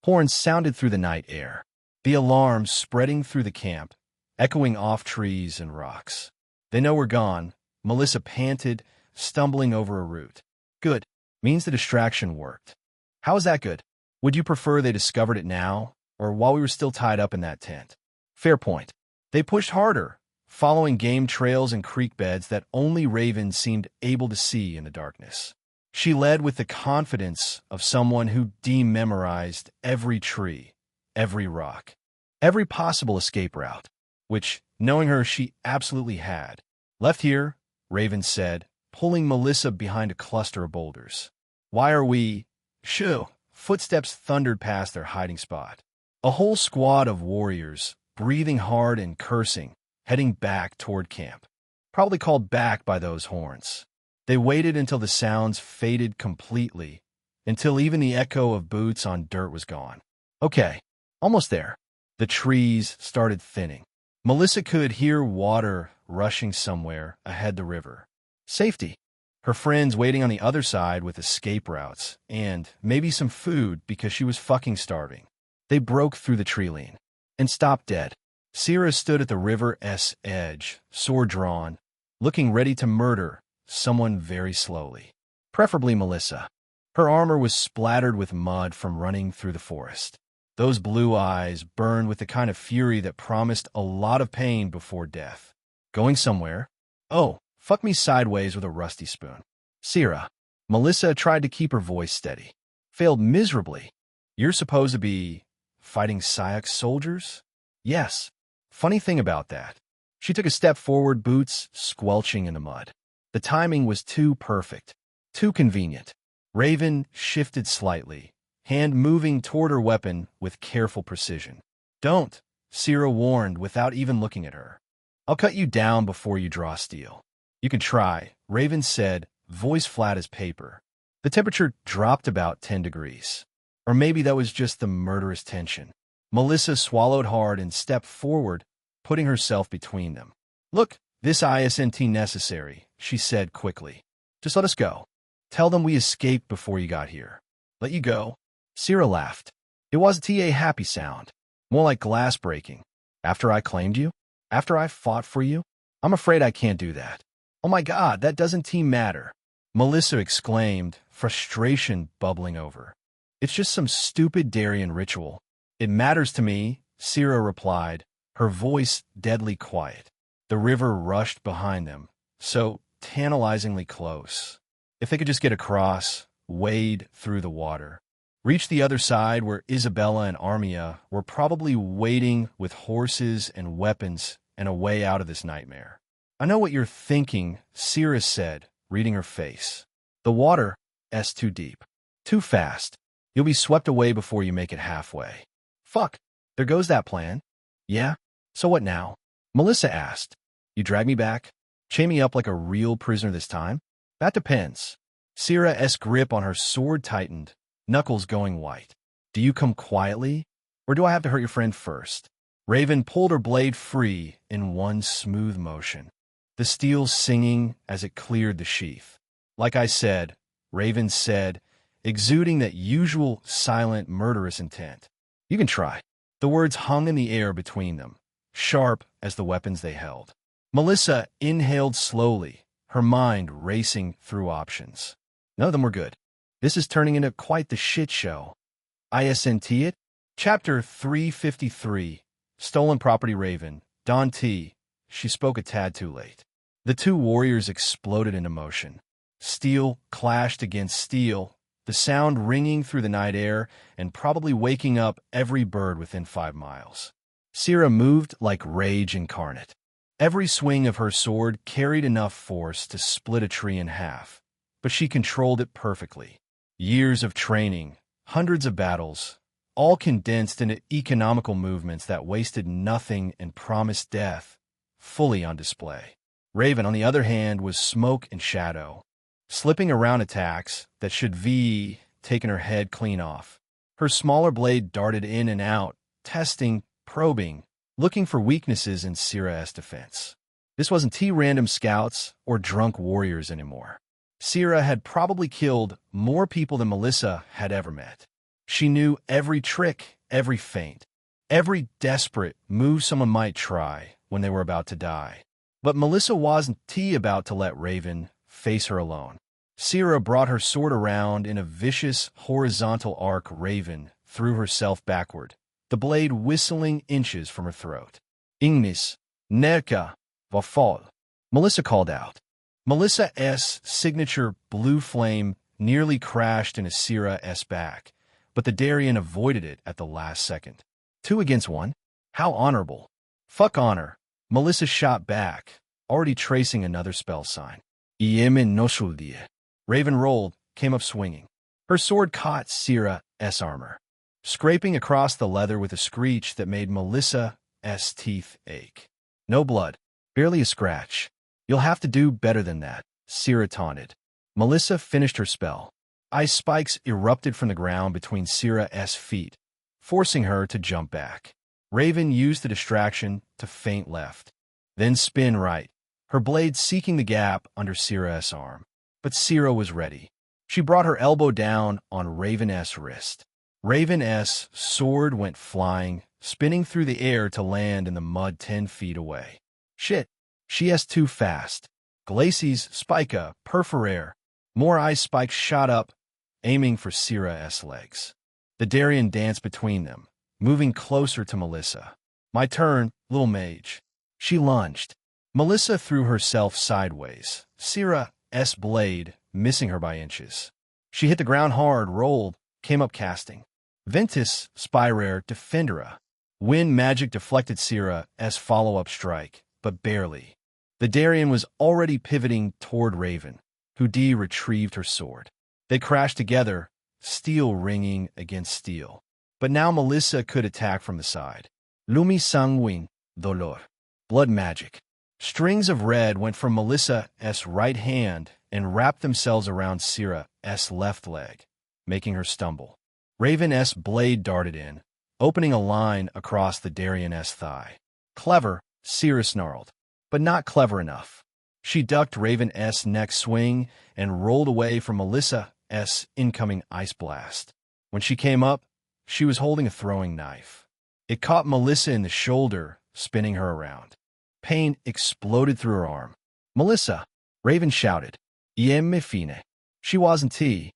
horns sounded through the night air. The alarm spreading through the camp, echoing off trees and rocks. They know we're gone, Melissa panted, stumbling over a root. Good. Means the distraction worked. How is that good? Would you prefer they discovered it now, or while we were still tied up in that tent? Fair point. They pushed harder, following game trails and creek beds that only Raven seemed able to see in the darkness. She led with the confidence of someone who dememorized every tree, every rock, every possible escape route, which, knowing her, she absolutely had. Left here, Raven said, pulling Melissa behind a cluster of boulders. Why are we... Shoo! Footsteps thundered past their hiding spot. A whole squad of warriors, breathing hard and cursing, heading back toward camp. Probably called back by those horns. They waited until the sounds faded completely, until even the echo of boots on dirt was gone. Okay, almost there. The trees started thinning. Melissa could hear water rushing somewhere ahead the river. Safety. Her friends waiting on the other side with escape routes, and maybe some food because she was fucking starving. They broke through the tree line and stopped dead. Sierra stood at the river's edge, sword drawn, looking ready to murder someone very slowly. Preferably Melissa. Her armor was splattered with mud from running through the forest. Those blue eyes burned with the kind of fury that promised a lot of pain before death. Going somewhere? Oh, fuck me sideways with a rusty spoon. Sierra. Melissa tried to keep her voice steady. Failed miserably. You're supposed to be fighting Sayak's soldiers? Yes. Funny thing about that. She took a step forward, boots squelching in the mud. The timing was too perfect, too convenient. Raven shifted slightly, hand moving toward her weapon with careful precision. Don't, Sierra warned without even looking at her. I'll cut you down before you draw steel. You can try, Raven said, voice flat as paper. The temperature dropped about 10 degrees. Or maybe that was just the murderous tension. Melissa swallowed hard and stepped forward, putting herself between them. Look, this isn't necessary, she said quickly. Just let us go. Tell them we escaped before you got here. Let you go. Sierra laughed. It wasn't a happy sound. More like glass breaking. After I claimed you? After I fought for you? I'm afraid I can't do that. Oh my God, that doesn't matter. Melissa exclaimed, frustration bubbling over. It's just some stupid Darien ritual. It matters to me, Sierra replied, her voice deadly quiet. The river rushed behind them, so tantalizingly close. If they could just get across, wade through the water, reach the other side where Isabella and Armia were probably waiting with horses and weapons and a way out of this nightmare. I know what you're thinking, Sierra said, reading her face. The water's too deep. Too fast. You'll be swept away before you make it halfway. Fuck. There goes that plan. Yeah? So what now? Melissa asked. You drag me back? Chain me up like a real prisoner this time? That depends. Sierra's grip on her sword tightened, knuckles going white. Do you come quietly? Or do I have to hurt your friend first? Raven pulled her blade free in one smooth motion, the steel singing as it cleared the sheath. Like I said, Raven said, exuding that usual silent murderous intent. You can try. The words hung in the air between them, sharp as the weapons they held. Melissa inhaled slowly, her mind racing through options. None of them were good. This is turning into quite the shit show. Isn't it? Chapter 353, Stolen Property Raven, Don T. She spoke a tad too late. The two warriors exploded into motion. Steel clashed against steel, the sound ringing through the night air and probably waking up every bird within 5 miles. Sierra moved like rage incarnate. Every swing of her sword carried enough force to split a tree in half, but she controlled it perfectly. Years of training, hundreds of battles, all condensed into economical movements that wasted nothing and promised death, fully on display. Raven, on the other hand, was smoke and shadow, slipping around attacks that should have taken her head clean off. Her smaller blade darted in and out, testing, probing, looking for weaknesses in Sierra's defense. This wasn't random scouts or drunk warriors anymore. Sierra had probably killed more people than Melissa had ever met. She knew every trick, every feint, every desperate move someone might try when they were about to die. But Melissa wasn't about to let Raven face her alone. Sierra brought her sword around in a vicious horizontal arc. Raven threw herself backward, the blade whistling inches from her throat. Ignis, Nerka, Vafal. Melissa called out. Melissa's signature blue flame nearly crashed into Syrah's back, but the Darien avoided it at the last second. 2 against 1? How honorable. Fuck honor. Melissa shot back, already tracing another spell sign. Iemen noshuldi. Raven rolled, came up swinging. Her sword caught Syrah's armor, scraping across the leather with a screech that made Melissa's teeth ache. No blood, barely a scratch. You'll have to do better than that, Syrah taunted. Melissa finished her spell. Ice spikes erupted from the ground between Syrah's feet, forcing her to jump back. Raven used the distraction to feint left, then spin right, her blade seeking the gap under Syrah's arm. But Syrah was ready. She brought her elbow down on Raven's wrist. Raven's sword went flying, spinning through the air to land in the mud 10 feet away. Shit, she is too fast. Glacies, Spica, Perforaire. More ice spikes shot up, aiming for Syrah's legs. The Darien danced between them, moving closer to Melissa. My turn, little mage. She lunged. Melissa threw herself sideways, Syrah's blade missing her by inches. She hit the ground hard, rolled, came up casting. Ventus, Spiraire, Defendera. Wind magic deflected Syrah's follow-up strike, but barely. The Darien was already pivoting toward Raven, who retrieved her sword. They crashed together, steel ringing against steel. But now Melissa could attack from the side. Lumi sanguine, dolor. Blood magic. Strings of red went from Melissa's right hand and wrapped themselves around Syrah's left leg, making her stumble. Raven's blade darted in, opening a line across the Darien's thigh. Clever, Syrah snarled, but not clever enough. She ducked Raven's neck swing and rolled away from Melissa's incoming ice blast. When she came up, she was holding a throwing knife. It caught Melissa in the shoulder, spinning her around. Pain exploded through her arm. Melissa, Raven shouted. Iemme fine. She wasn't tea.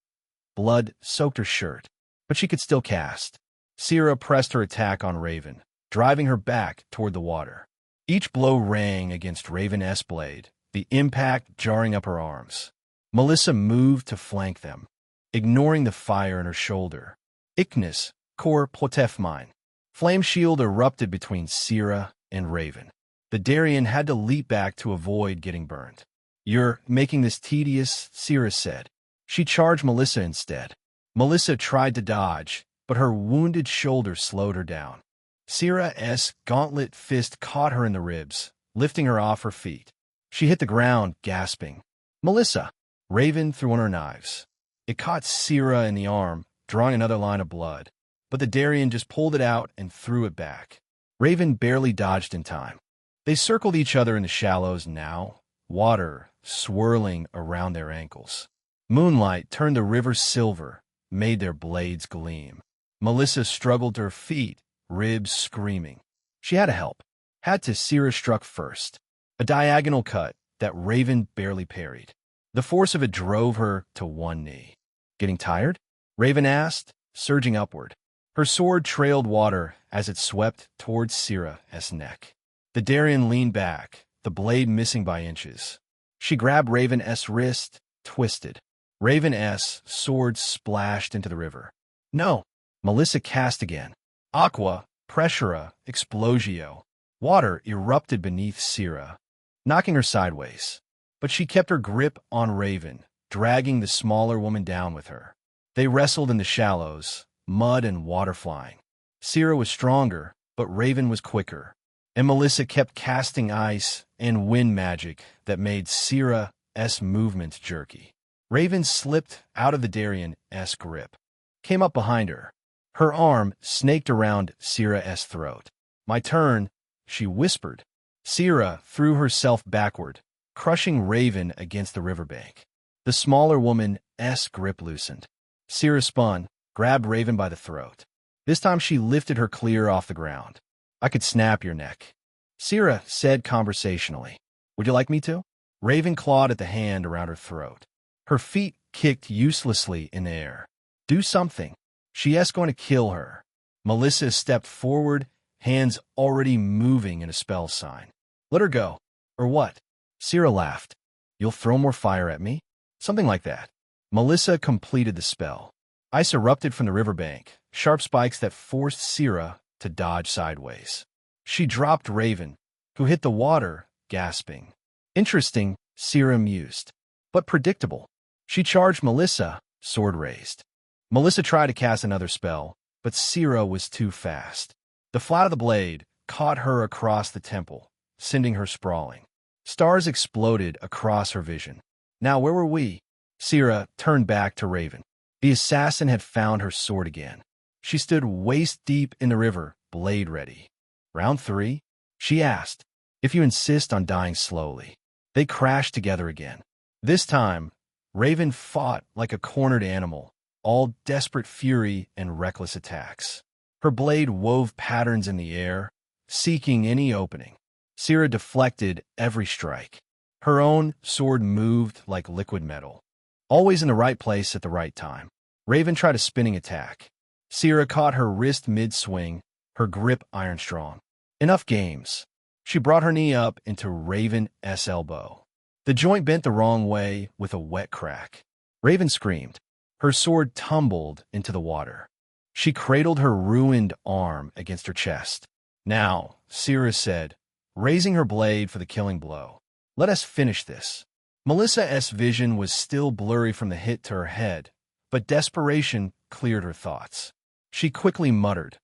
Blood soaked her shirt, but she could still cast. Syrah pressed her attack on Raven, driving her back toward the water. Each blow rang against Raven's blade, the impact jarring up her arms. Melissa moved to flank them, ignoring the fire in her shoulder. Ignis, Cor Potef mine. Flame shield erupted between Syrah and Raven. The Darien had to leap back to avoid getting burned. You're making this tedious, Syrah said. She charged Melissa instead. Melissa tried to dodge, but her wounded shoulder slowed her down. Syrah's gauntlet fist caught her in the ribs, lifting her off her feet. She hit the ground, gasping. Melissa! Raven threw on her knives. It caught Syrah in the arm, drawing another line of blood, but the Darien just pulled it out and threw it back. Raven barely dodged in time. They circled each other in the shallows now, water swirling around their ankles. Moonlight turned the river silver, made their blades gleam. Melissa struggled to her feet, ribs screaming. She had to help. Had to. Syrah struck first. A diagonal cut that Raven barely parried. The force of it drove her to one knee. Getting tired? Raven asked, surging upward. Her sword trailed water as it swept towards Syrah's neck. The Darien leaned back, the blade missing by inches. She grabbed Raven's wrist, twisted. Raven's sword splashed into the river. No! Melissa cast again. Aqua, pressura, explosio. Water erupted beneath Syrah, knocking her sideways. But she kept her grip on Raven, dragging the smaller woman down with her. They wrestled in the shallows, mud and water flying. Syrah was stronger, but Raven was quicker. And Melissa kept casting ice and wind magic that made Syrah's movements jerky. Raven slipped out of the Darien's grip, came up behind her. Her arm snaked around Syrah's throat. My turn, she whispered. Syrah threw herself backward, crushing Raven against the riverbank. The smaller woman's grip loosened. Syrah spun, grabbed Raven by the throat. This time she lifted her clear off the ground. I could snap your neck. Syrah said conversationally. Would you like me to? Raven clawed at the hand around her throat. Her feet kicked uselessly in the air. Do something. She is going to kill her. Melissa stepped forward, hands already moving in a spell sign. Let her go. Or what? Syrah laughed. You'll throw more fire at me? Something like that. Melissa completed the spell. Ice erupted from the riverbank, sharp spikes that forced Sierra to dodge sideways. She dropped Raven, who hit the water, gasping. Interesting, Sierra mused. But predictable. She charged Melissa, sword raised. Melissa tried to cast another spell, but Sierra was too fast. The flat of the blade caught her across the temple, sending her sprawling. Stars exploded across her vision. Now where were we? Sierra turned back to Raven. The assassin had found her sword again. She stood waist-deep in the river, blade ready. Round 3? She asked, if you insist on dying slowly. They crashed together again. This time, Raven fought like a cornered animal, all desperate fury and reckless attacks. Her blade wove patterns in the air, seeking any opening. Sierra deflected every strike. Her own sword moved like liquid metal, always in the right place at the right time. Raven tried a spinning attack. Sierra caught her wrist mid-swing, her grip iron-strong. Enough games. She brought her knee up into Raven's elbow. The joint bent the wrong way with a wet crack. Raven screamed. Her sword tumbled into the water. She cradled her ruined arm against her chest. Now, Sierra said, raising her blade for the killing blow. Let us finish this. Melissa's vision was still blurry from the hit to her head, but desperation cleared her thoughts. She quickly muttered,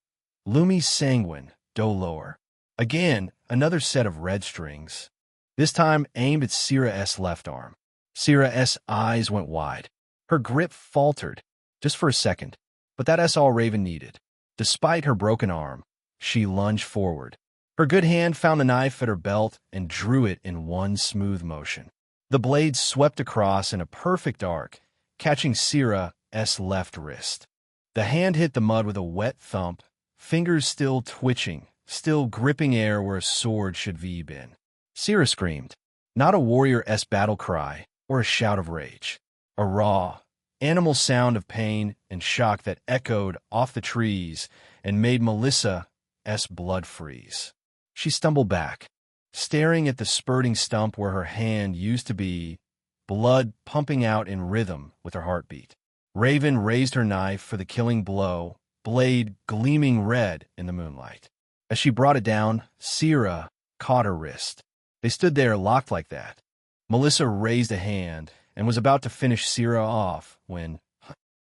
Lumi sanguine, dolor. Again, another set of red strings, this time aimed at Sierra's left arm. Sierra's eyes went wide. Her grip faltered, just for a second, but that's all Raven needed. Despite her broken arm, she lunged forward. Her good hand found the knife at her belt and drew it in one smooth motion. The blade swept across in a perfect arc, catching Sierra's left wrist. The hand hit the mud with a wet thump, fingers still twitching, still gripping air where a sword should have been. Sierra screamed, not a warrior's battle cry or a shout of rage. A raw, animal sound of pain and shock that echoed off the trees and made Melissa's blood freeze. She stumbled back, staring at the spurting stump where her hand used to be, blood pumping out in rhythm with her heartbeat. Raven raised her knife for the killing blow, blade gleaming red in the moonlight. As she brought it down, Sierra caught her wrist. They stood there locked like that. Melissa raised a hand and was about to finish Sierra off when,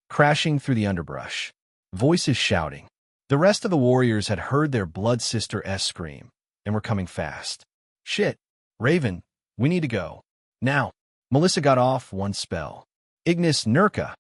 crashing through the underbrush, voices shouting. The rest of the warriors had heard their blood sister's scream and were coming fast. Shit, Raven, we need to go. Now. Melissa got off one spell. Ignis Nurka,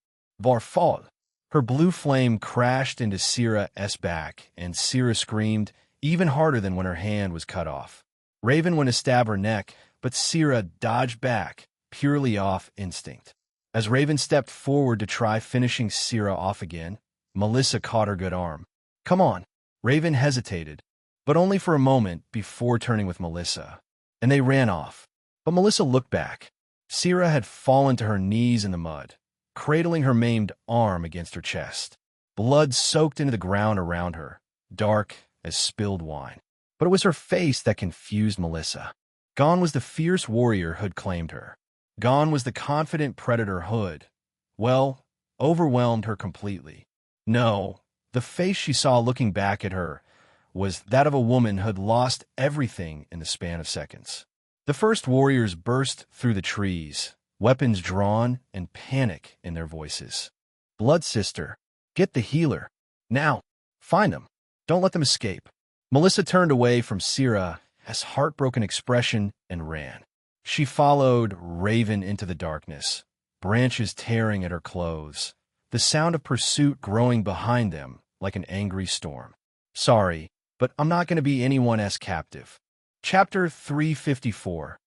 Varfall. Her blue flame crashed into Sierra's back, and Sierra screamed even harder than when her hand was cut off. Raven went to stab her neck, but Sierra dodged back, purely off instinct. As Raven stepped forward to try finishing Sierra off again, Melissa caught her good arm. Come on. Raven hesitated, but only for a moment before turning with Melissa, and they ran off. But Melissa looked back. Sierra had fallen to her knees in the mud, cradling her maimed arm against her chest. Blood soaked into the ground around her, dark as spilled wine. But it was her face that confused Melissa. Gone was the fierce warrior who'd claimed her. Gone was the confident predator who'd, well, overwhelmed her completely. No, the face she saw looking back at her was that of a woman who'd lost everything in the span of seconds. The first warriors burst through the trees, weapons drawn and panic in their voices. Blood sister, get the healer. Now, find them. Don't let them escape. Melissa turned away from Sierra's heartbroken expression and ran. She followed Raven into the darkness, branches tearing at her clothes, the sound of pursuit growing behind them like an angry storm. Sorry, but I'm not going to be anyone's captive. Chapter 354.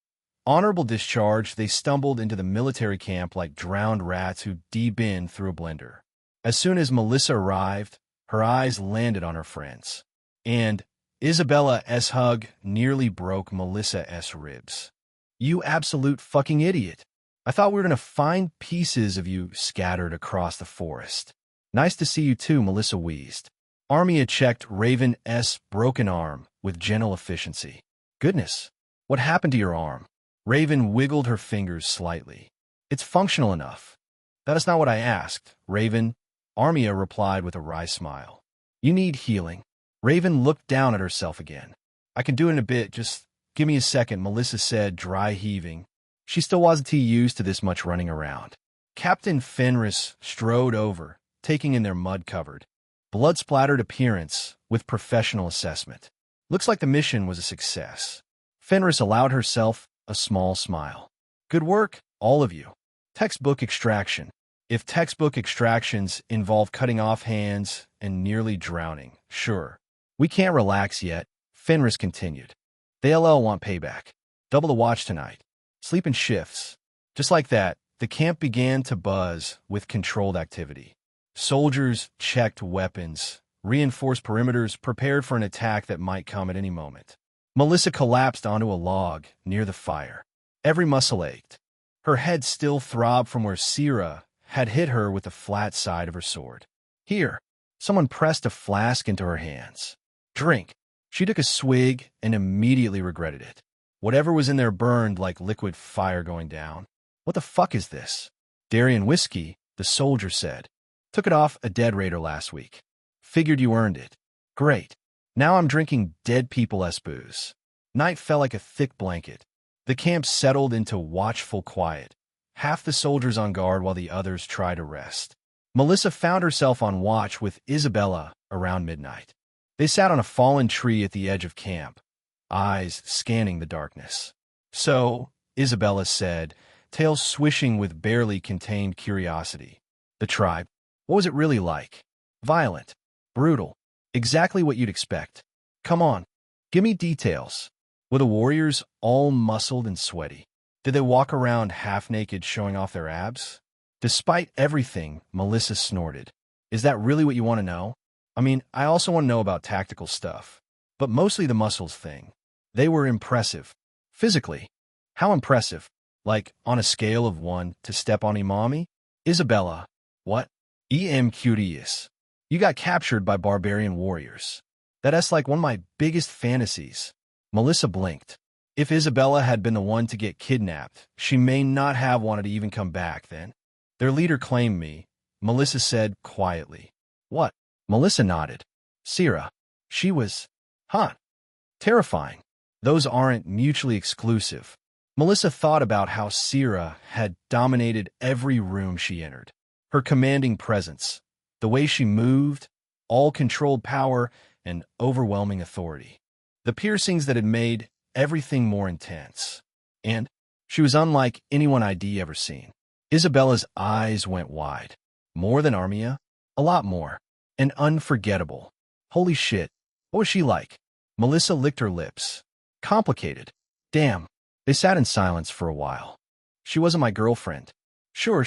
Honorable discharge. They stumbled into the military camp like drowned rats who de-bin through a blender. As soon as Melissa arrived, her eyes landed on her friends. And Isabella's hug nearly broke Melissa's ribs. You absolute fucking idiot. I thought we were going to find pieces of you scattered across the forest. Nice to see you too, Melissa wheezed. Armia checked Raven's broken arm with gentle efficiency. Goodness, what happened to your arm? Raven wiggled her fingers slightly. It's functional enough. That is not what I asked, Raven, Armia replied with a wry smile. You need healing. Raven looked down at herself again. I can do it in a bit, just give me a second, Melissa said, dry heaving. She still wasn't too used to this much running around. Captain Fenris strode over, taking in their mud-covered, blood-splattered appearance with professional assessment. Looks like the mission was a success. Fenris allowed herself a small smile. Good work, all of you. Textbook extraction. If textbook extractions involve cutting off hands and nearly drowning, sure. We can't relax yet, Fenris continued. The LL want payback. Double the watch tonight. Sleep in shifts. Just like that, the camp began to buzz with controlled activity. Soldiers checked weapons, reinforced perimeters, prepared for an attack that might come at any moment. Melissa collapsed onto a log near the fire. Every muscle ached. Her head still throbbed from where Sierra had hit her with the flat side of her sword. Here, someone pressed a flask into her hands. Drink. She took a swig and immediately regretted it. Whatever was in there burned like liquid fire going down. What the fuck is this? Darien whiskey, the soldier said. Took it off a dead raider last week. Figured you earned it. Great. Now I'm drinking dead people's booze. Night fell like a thick blanket. The camp settled into watchful quiet. Half the soldiers on guard while the others tried to rest. Melissa found herself on watch with Isabella around midnight. They sat on a fallen tree at the edge of camp, eyes scanning the darkness. So, Isabella said, tail swishing with barely contained curiosity. The tribe. What was it really like? Violent. Brutal. Exactly what you'd expect. Come on. Give me details. Were the warriors all muscled and sweaty? Did they walk around half-naked showing off their abs? Despite everything, Melissa snorted. Is that really what you want to know? I mean, I also want to know about tactical stuff. But mostly the muscles thing. They were impressive. Physically. How impressive? Like, on a scale of 1 to step on Imami? Isabella. What? Curious. You got captured by barbarian warriors. That's like one of my biggest fantasies. Melissa blinked. If Isabella had been the one to get kidnapped, she may not have wanted to even come back then. Their leader claimed me, Melissa said quietly. What? Melissa nodded. Sierra. She was hot. Terrifying. Those aren't mutually exclusive. Melissa thought about how Sierra had dominated every room she entered. Her commanding presence, the way she moved, all controlled power and overwhelming authority. The piercings that had made everything more intense. And she was unlike anyone I'd ever seen. Isabella's eyes went wide. More than Armia? A lot more. And unforgettable. Holy shit. What was she like? Melissa licked her lips. Complicated. Damn. They sat in silence for a while. She wasn't my girlfriend. Sure.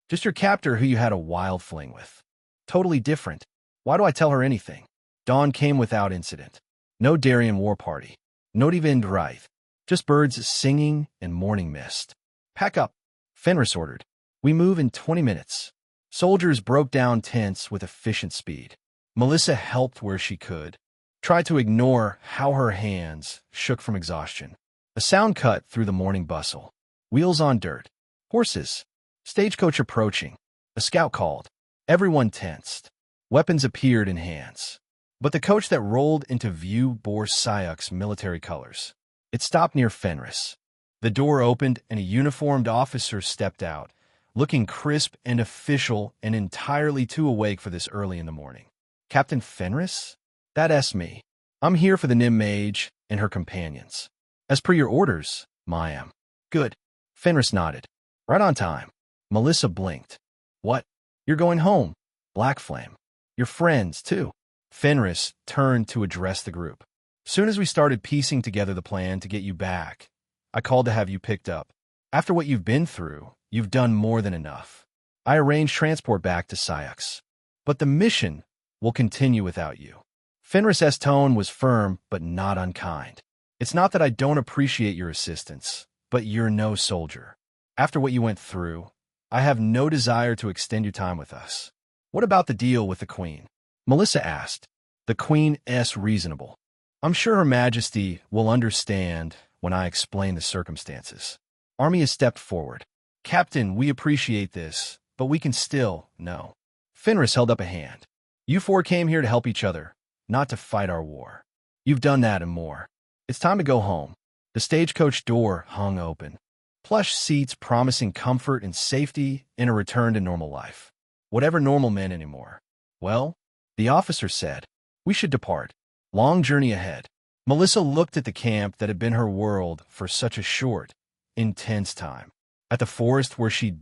Just your captor who you had a wild fling with. Totally different. Why do I tell her anything? Dawn came without incident. No Darien war party. Not even Wraith. Just birds singing and morning mist. Pack up. Fenris ordered. We move in 20 minutes. Soldiers broke down tents with efficient speed. Melissa helped where she could. Tried to ignore how her hands shook from exhaustion. A sound cut through the morning bustle. Wheels on dirt. Horses. Stagecoach approaching. A scout called. Everyone tensed. Weapons appeared in hands. But the coach that rolled into view bore Syak's military colors. It stopped near Fenris. The door opened and a uniformed officer stepped out, looking crisp and official and entirely too awake for this early in the morning. Captain Fenris? That's me. I'm here for the Nim Mage and her companions. As per your orders, Mayam. Good. Fenris nodded. Right on time. Melissa blinked. What? You're going home. Black Flame. Your friends, too. Fenris turned to address the group. Soon as we started piecing together the plan to get you back, I called to have you picked up. After what you've been through, you've done more than enough. I arranged transport back to Syaks. But the mission will continue without you. Fenris's tone was firm but not unkind. It's not that I don't appreciate your assistance, but you're no soldier. After what you went through, I have no desire to extend your time with us. What about the deal with the Queen? Melissa asked. The Queen-s reasonable. I'm sure Her Majesty will understand when I explain the circumstances. Armia stepped forward. Captain, we appreciate this, but we can still, no. Fenris held up a hand. You four came here to help each other, not to fight our war. You've done that and more. It's time to go home. The stagecoach door hung open. Plush seats promising comfort and safety in a return to normal life. Whatever normal meant anymore. Well, the officer said, we should depart. Long journey ahead. Melissa looked at the camp that had been her world for such a short, intense time. At the forest where she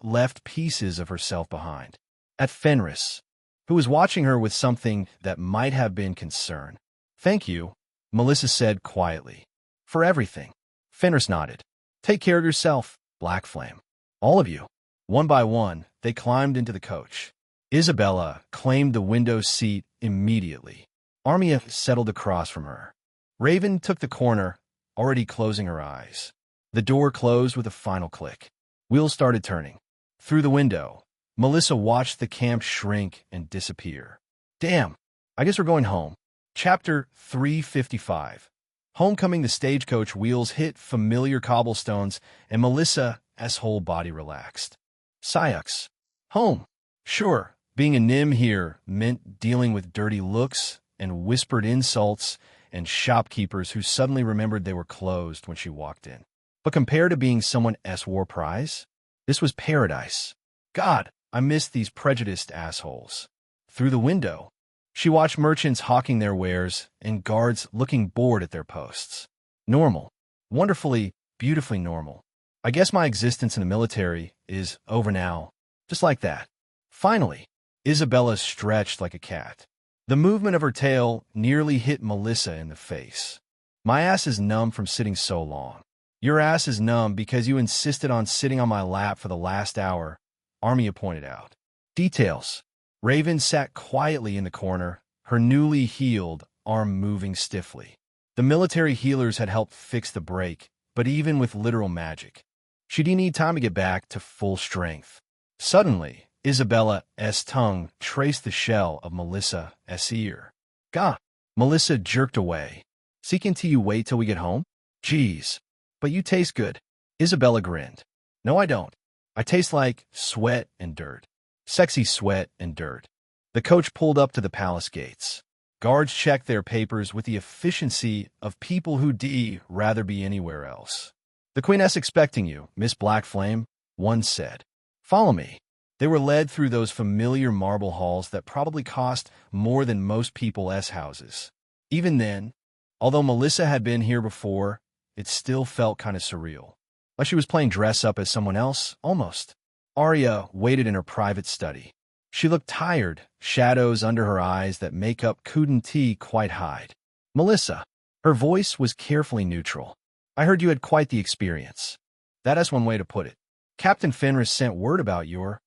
left pieces of herself behind. At Fenris, who was watching her with something that might have been concern. Thank you, Melissa said quietly. For everything. Fenris nodded. Take care of yourself, Black Flame. All of you. One by one, they climbed into the coach. Isabella claimed the window seat immediately. Armia settled across from her. Raven took the corner, already closing her eyes. The door closed with a final click. Wheels started turning. Through the window, Melissa watched the camp shrink and disappear. Damn, I guess we're going home. Chapter 355. Homecoming. The stagecoach wheels hit familiar cobblestones, and Melissa's whole body relaxed. Syux. Home. Sure, being a Nim here meant dealing with dirty looks and whispered insults and shopkeepers who suddenly remembered they were closed when she walked in. But compared to being someone's war prize, this was paradise. God, I missed these prejudiced assholes. Through the window, she watched merchants hawking their wares and guards looking bored at their posts. Normal. Wonderfully, beautifully normal. I guess my existence in the military is over now. Just like that. Finally, Isabella stretched like a cat. The movement of her tail nearly hit Melissa in the face. My ass is numb from sitting so long. Your ass is numb because you insisted on sitting on my lap for the last hour, Armia pointed out. Details. Raven sat quietly in the corner, her newly healed arm moving stiffly. The military healers had helped fix the break, but even with literal magic, she didn't need time to get back to full strength. Suddenly, Isabella's tongue traced the shell of Melissa's ear. Gah! Melissa jerked away. Seeking till you wait till we get home? Geez, but you taste good. Isabella grinned. No, I don't. I taste like sweat and dirt. Sexy sweat and dirt. The coach pulled up to the palace gates. Guards checked their papers with the efficiency of people who'd rather be anywhere else. The Queen's expecting you, Miss Black Flame, one said. Follow me. They were led through those familiar marble halls that probably cost more than most people's houses. Even then, although Melissa had been here before, it still felt kind of surreal. Like she was playing dress-up as someone else, almost. Arya waited in her private study. She looked tired, shadows under her eyes that makeup couldn't quite hide. Melissa. Her voice was carefully neutral. I heard you had quite the experience. That is one way to put it. Captain Fenris sent word about your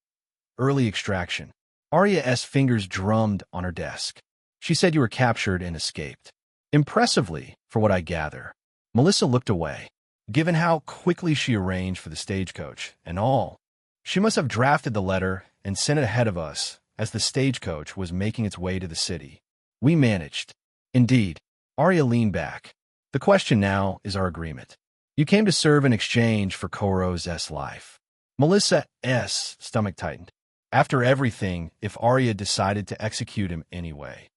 early extraction. Arya's fingers drummed on her desk. She said you were captured and escaped. Impressively, for what I gather. Melissa looked away. Given how quickly she arranged for the stagecoach and all, she must have drafted the letter and sent it ahead of us as the stagecoach was making its way to the city. We managed. Indeed. Arya leaned back. The question now is our agreement. You came to serve in exchange for Koro's life. Melissa's stomach tightened. After everything, if Arya decided to execute him anyway.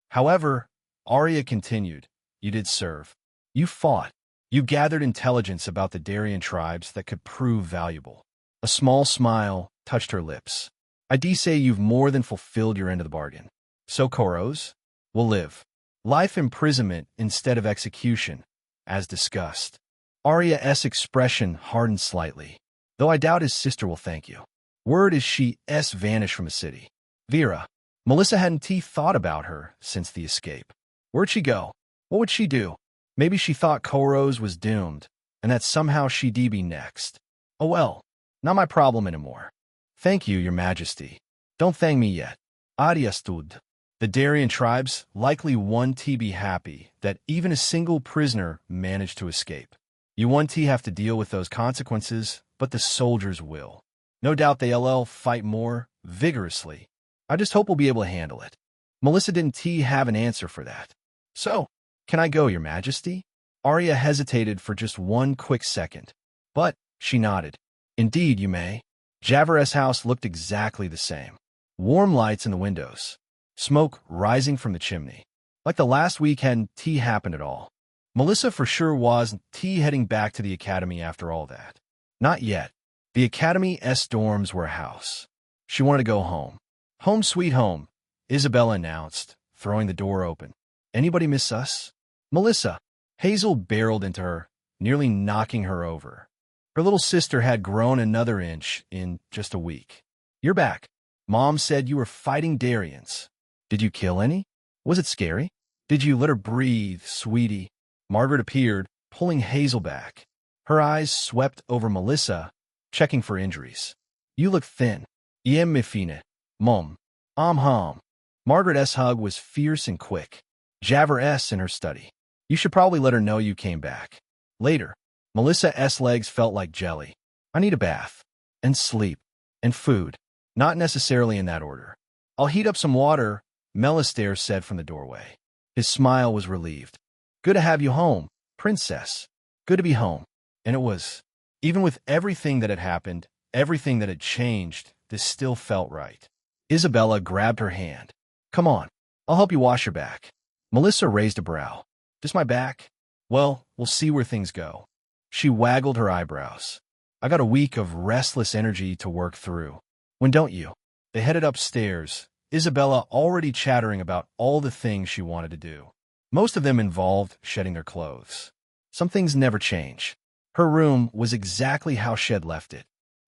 However, Arya continued, you did serve. You fought. You gathered intelligence about the Darien tribes that could prove valuable. A small smile touched her lips. I say you've more than fulfilled your end of the bargain. So Koros will live. Life imprisonment instead of execution, as discussed. Arya's expression hardened slightly, though I doubt his sister will thank you. Word is she's vanished from the city. Vera. Melissa hadn't thought about her since the escape. Where'd she go? What would she do? Maybe she thought Koros was doomed, and that somehow she'd be next. Oh well, not my problem anymore. Thank you, your majesty. Don't thank me yet. Adiastud. The Darien tribes likely won't be happy that even a single prisoner managed to escape. You won't have to deal with those consequences, but the soldiers will. No doubt they'll fight more vigorously. I just hope we'll be able to handle it. Melissa didn't have an answer for that. So, can I go, your majesty? Arya hesitated for just one quick second. But, she nodded. Indeed, you may. Javer's house looked exactly the same. Warm lights in the windows. Smoke rising from the chimney. Like the last week hadn't tea happened at all. Melissa for sure wasn't heading back to the academy after all that. Not yet. The academy's dorms were a house. She wanted to go home. Home sweet home, Isabella announced, throwing the door open. Anybody miss us? Melissa. Hazel barreled into her, nearly knocking her over. Her little sister had grown another inch in just a week. You're back. Mom said you were fighting Darians. Did you kill any? Was it scary? Did you let her breathe, sweetie? Margaret appeared, pulling Hazel back. Her eyes swept over Melissa, checking for injuries. You look thin. Iem me fine. Mom. Hum. Margaret's hug was fierce and quick. Javer's in her study. You should probably let her know you came back. Later, Melissa's legs felt like jelly. I need a bath. And sleep. And food. Not necessarily in that order. I'll heat up some water, Melistaire said from the doorway. His smile was relieved. Good to have you home, princess. Good to be home. And it was. Even with everything that had happened, everything that had changed, this still felt right. Isabella grabbed her hand. Come on. I'll help you wash your back. Melissa raised a brow. Just my back? Well, we'll see where things go. She waggled her eyebrows. I got a week of restless energy to work through. When don't you? They headed upstairs, Isabella already chattering about all the things she wanted to do. Most of them involved shedding their clothes. Some things never change. Her room was exactly how she had left it.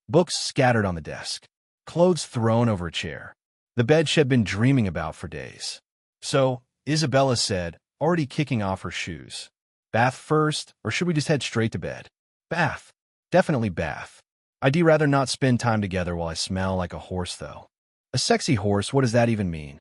Books scattered on the desk. Clothes thrown over a chair. The bed she had been dreaming about for days. So, Isabella said, already kicking off her shoes. Bath first, or should we just head straight to bed? Bath. Definitely bath. I'd rather not spend time together while I smell like a horse, though. A sexy horse, what does that even mean?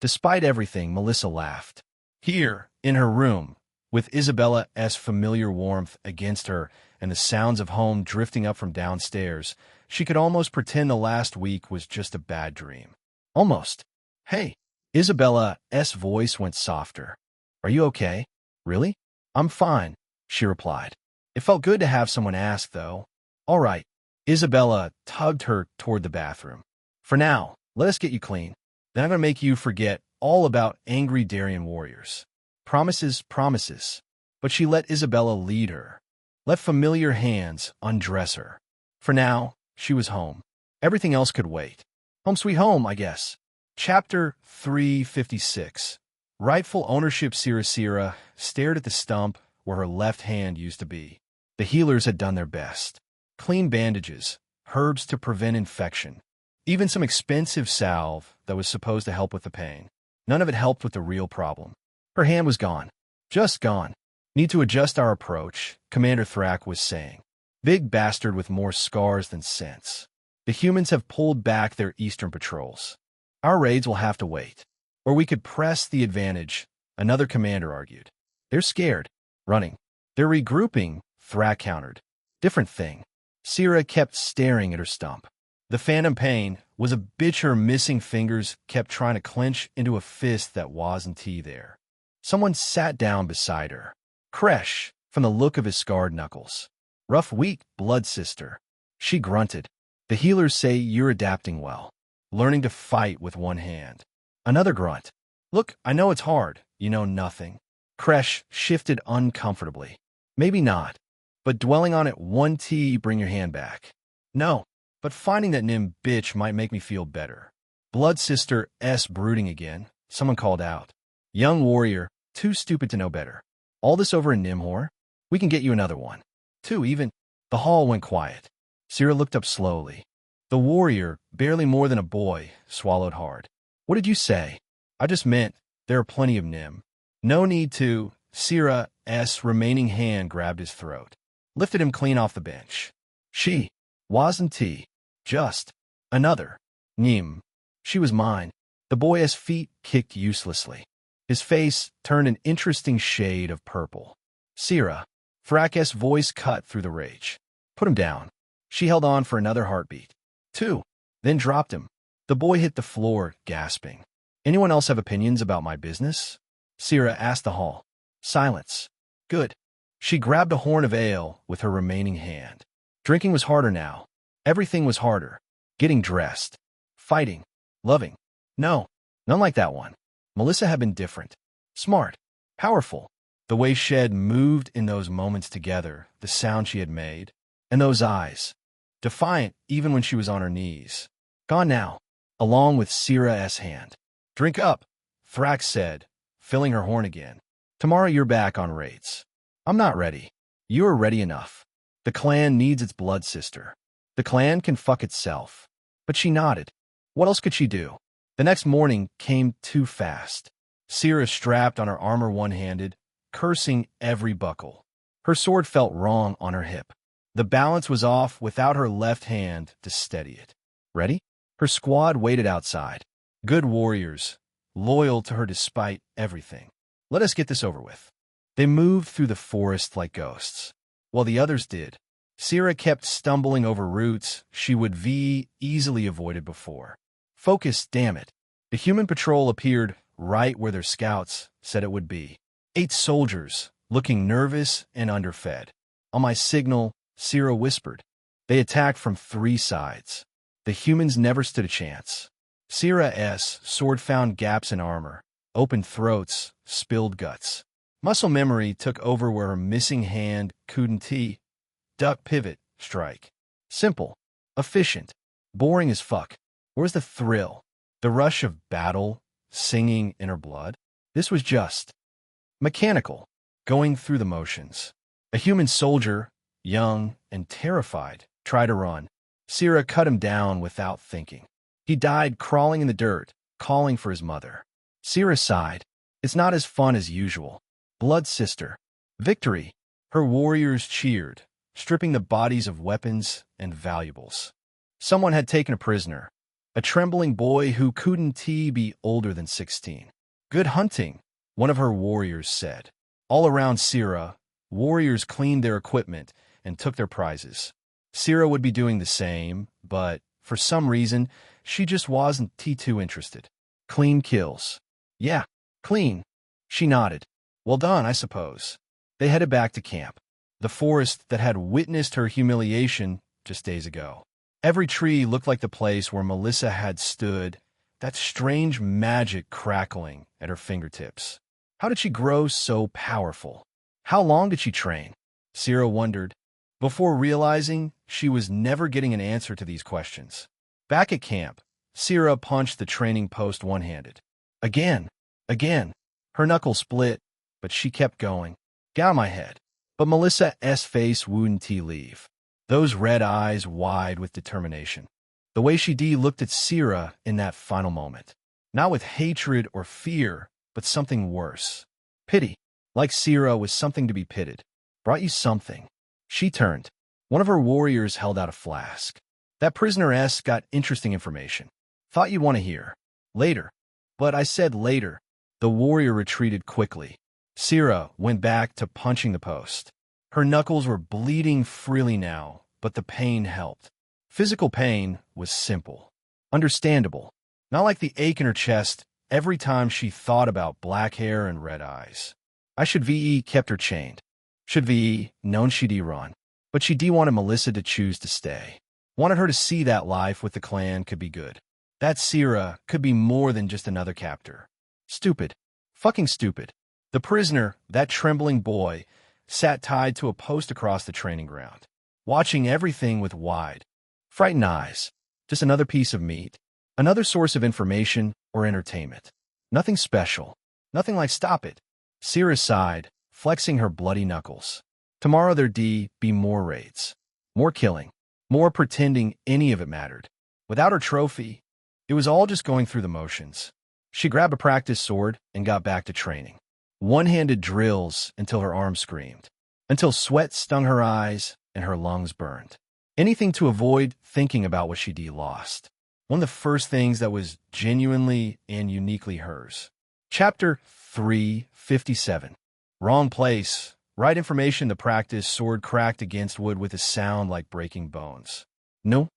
Despite everything, Melissa laughed. Here, in her room, with Isabella's familiar warmth against her and the sounds of home drifting up from downstairs, she could almost pretend the last week was just a bad dream. Almost. Hey. Isabella's voice went softer. Are you okay? Really? I'm fine, she replied. It felt good to have someone ask, though. All right. Isabella tugged her toward the bathroom. For now, let us get you clean. Then I'm going to make you forget all about angry Darien warriors. Promises, promises. But she let Isabella lead her. Let familiar hands undress her. For now, she was home. Everything else could wait. Home sweet home, I guess. Chapter 356. Rightful ownership. Sira stared at the stump where her left hand used to be. The healers had done their best. Clean bandages, herbs to prevent infection, even some expensive salve that was supposed to help with the pain. None of it helped with the real problem. Her hand was gone. Just gone. Need to adjust our approach, Commander Thrak was saying. Big bastard with more scars than sense. The humans have pulled back their eastern patrols. Our raids will have to wait. Or we could press the advantage, another commander argued. They're scared. Running. They're regrouping, Thrak countered. Different thing. Sira kept staring at her stump. The phantom pain was a bitch her missing fingers kept trying to clench into a fist that wasn't there. Someone sat down beside her. Kresh, from the look of his scarred knuckles. Rough week, blood sister. She grunted. The healers say you're adapting well. Learning to fight with one hand. Another grunt. Look, I know it's hard. You know nothing. Kresh shifted uncomfortably. Maybe not. But dwelling on it one bring your hand back. No, but finding that Nim bitch might make me feel better. Blood sister brooding again, someone called out. Young warrior, too stupid to know better. All this over in Nimhor? We can get you another one. Two even. The hall went quiet. Sira looked up slowly. The warrior, barely more than a boy, swallowed hard. What did you say? I just meant, there are plenty of Nim. No need to. Sira's remaining hand grabbed his throat. Lifted him clean off the bench. She wasn't just another Nim. She was mine. The boy's feet kicked uselessly. His face turned an interesting shade of purple. Sira. Thrak's voice cut through the rage. Put him down. She held on for another heartbeat. Two. Then dropped him. The boy hit the floor, gasping. Anyone else have opinions about my business? Sira asked the hall. Silence. Good. She grabbed a horn of ale with her remaining hand. Drinking was harder now. Everything was harder. getting dressed, fighting, loving. No, none like that one. Melissa had been different. Smart, powerful. The way Shed moved in those moments together, the sound she had made, and those eyes. Defiant even when she was on her knees. Gone now, along with Syrah's hand. Drink up, Thrax said, filling her horn again. Tomorrow you're back on rates. I'm not ready. You are ready enough. The clan needs its blood sister. The clan can fuck itself. But she nodded. What else could she do? The next morning came too fast. Syrah strapped on her armor one-handed, cursing every buckle. Her sword felt wrong on her hip. The balance was off without her left hand to steady it. Ready? Her squad waited outside. Good warriors, loyal to her despite everything. Let us get this over with. They moved through the forest like ghosts. While the others did, Syrah kept stumbling over roots she would easily avoided before. Focus, damn it. The human patrol appeared right where their scouts said it would be. 8 soldiers, looking nervous and underfed. On my signal, Syrah whispered. They attacked from 3 sides. The humans never stood a chance. Syrah's sword found gaps in armor, opened throats, spilled guts. Muscle memory took over where her missing hand couldn't duck, pivot, strike. Simple, efficient, boring as fuck. Where's the thrill? The rush of battle, singing in her blood? This was just mechanical, going through the motions. A human soldier, young and terrified, tried to run. Syrah cut him down without thinking. He died crawling in the dirt, calling for his mother. Syrah sighed. It's not as fun as usual. Blood sister. Victory. Her warriors cheered, stripping the bodies of weapons and valuables. Someone had taken a prisoner, a trembling boy who couldn't be older than 16. Good hunting, one of her warriors said. All around Syrah, warriors cleaned their equipment and took their prizes. Syrah would be doing the same, but for some reason, she just wasn't too interested. Clean kills. Yeah, clean. She nodded. Well done, I suppose. They headed back to camp, the forest that had witnessed her humiliation just days ago. Every tree looked like the place where Melissa had stood, that strange magic crackling at her fingertips. How did she grow so powerful? How long did she train? Syrah wondered, before realizing she was never getting an answer to these questions. Back at camp, Syrah punched the training post one-handed. Again. Her knuckles split, but she kept going. Get out of my head. But Melissa's face wouldn't leave. Those red eyes wide with determination. The way she looked at Syrah in that final moment. Not with hatred or fear, but something worse. Pity. Like Syrah was something to be pitied. Brought you something. She turned. One of her warriors held out a flask. That prisoner got interesting information. Thought you'd want to hear. Later. But I said later. The warrior retreated quickly. Syrah went back to punching the post. Her knuckles were bleeding freely now, but the pain helped. Physical pain was simple. Understandable. Not like the ache in her chest every time she thought about black hair and red eyes. I should kept her chained. Should known she'd run. But she wanted Melissa to choose to stay. Wanted her to see that life with the clan could be good. That Syrah could be more than just another captor. Stupid. Fucking stupid. The prisoner, that trembling boy, sat tied to a post across the training ground, watching everything with wide, frightened eyes. Just another piece of meat. Another source of information or entertainment. Nothing special. Nothing like stop it. Syrah sighed, flexing her bloody knuckles. Tomorrow there'd be more raids. More killing. More pretending any of it mattered. Without her trophy, it was all just going through the motions. She grabbed a practice sword and got back to training. One-handed drills until her arms screamed. Until sweat stung her eyes and her lungs burned. Anything to avoid thinking about what she'd lost. One of the first things that was genuinely and uniquely hers. Chapter 357. Wrong place. Right information to practice. Sword cracked against wood with a sound like breaking bones. No.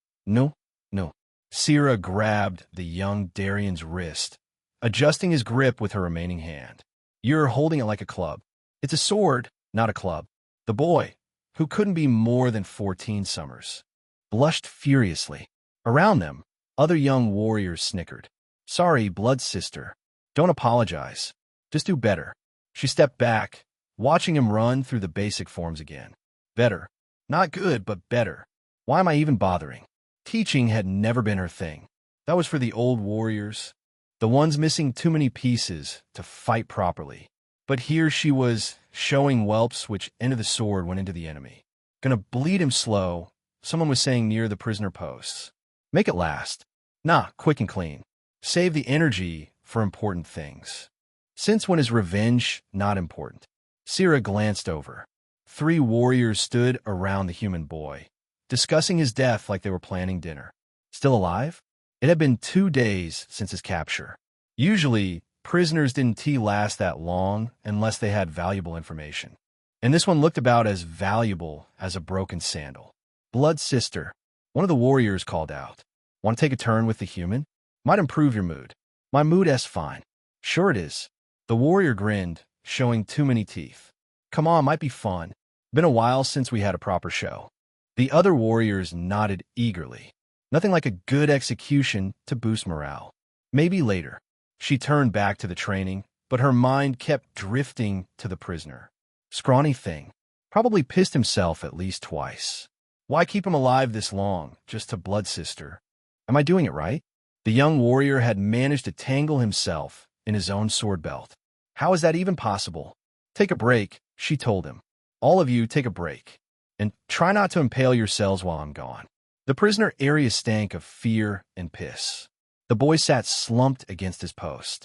Syrah grabbed the young Darian's wrist, adjusting his grip with her remaining hand. You're holding it like a club. It's a sword, not a club. The boy, who couldn't be more than 14 summers, blushed furiously. Around them, other young warriors snickered. Sorry, blood sister. Don't apologize. Just do better. She stepped back, watching him run through the basic forms again. Better. Not good, but better. Why am I even bothering? Teaching had never been her thing. That was for the old warriors, the ones missing too many pieces to fight properly. But here she was, showing whelps which end of the sword went into the enemy. Gonna bleed him slow, someone was saying near the prisoner posts. Make it last. Nah, quick and clean. Save the energy for important things. Since when is revenge not important? Sira glanced over. 3 warriors stood around the human boy, discussing his death like they were planning dinner. Still alive? It had been 2 days since his capture. Usually, prisoners didn't last that long unless they had valuable information. And this one looked about as valuable as a broken sandal. Blood sister, one of the warriors called out. Want to take a turn with the human? Might improve your mood. My mood is fine. Sure it is. The warrior grinned, showing too many teeth. Come on, might be fun. Been a while since we had a proper show. The other warriors nodded eagerly. Nothing like a good execution to boost morale. Maybe later. She turned back to the training, but her mind kept drifting to the prisoner. Scrawny thing. Probably pissed himself at least twice. Why keep him alive this long, just to blood sister? Am I doing it right? The young warrior had managed to tangle himself in his own sword belt. How is that even possible? Take a break, she told him. All of you take a break. And try not to impale yourselves while I'm gone. The prisoner area stank of fear and piss. The boy sat slumped against his post,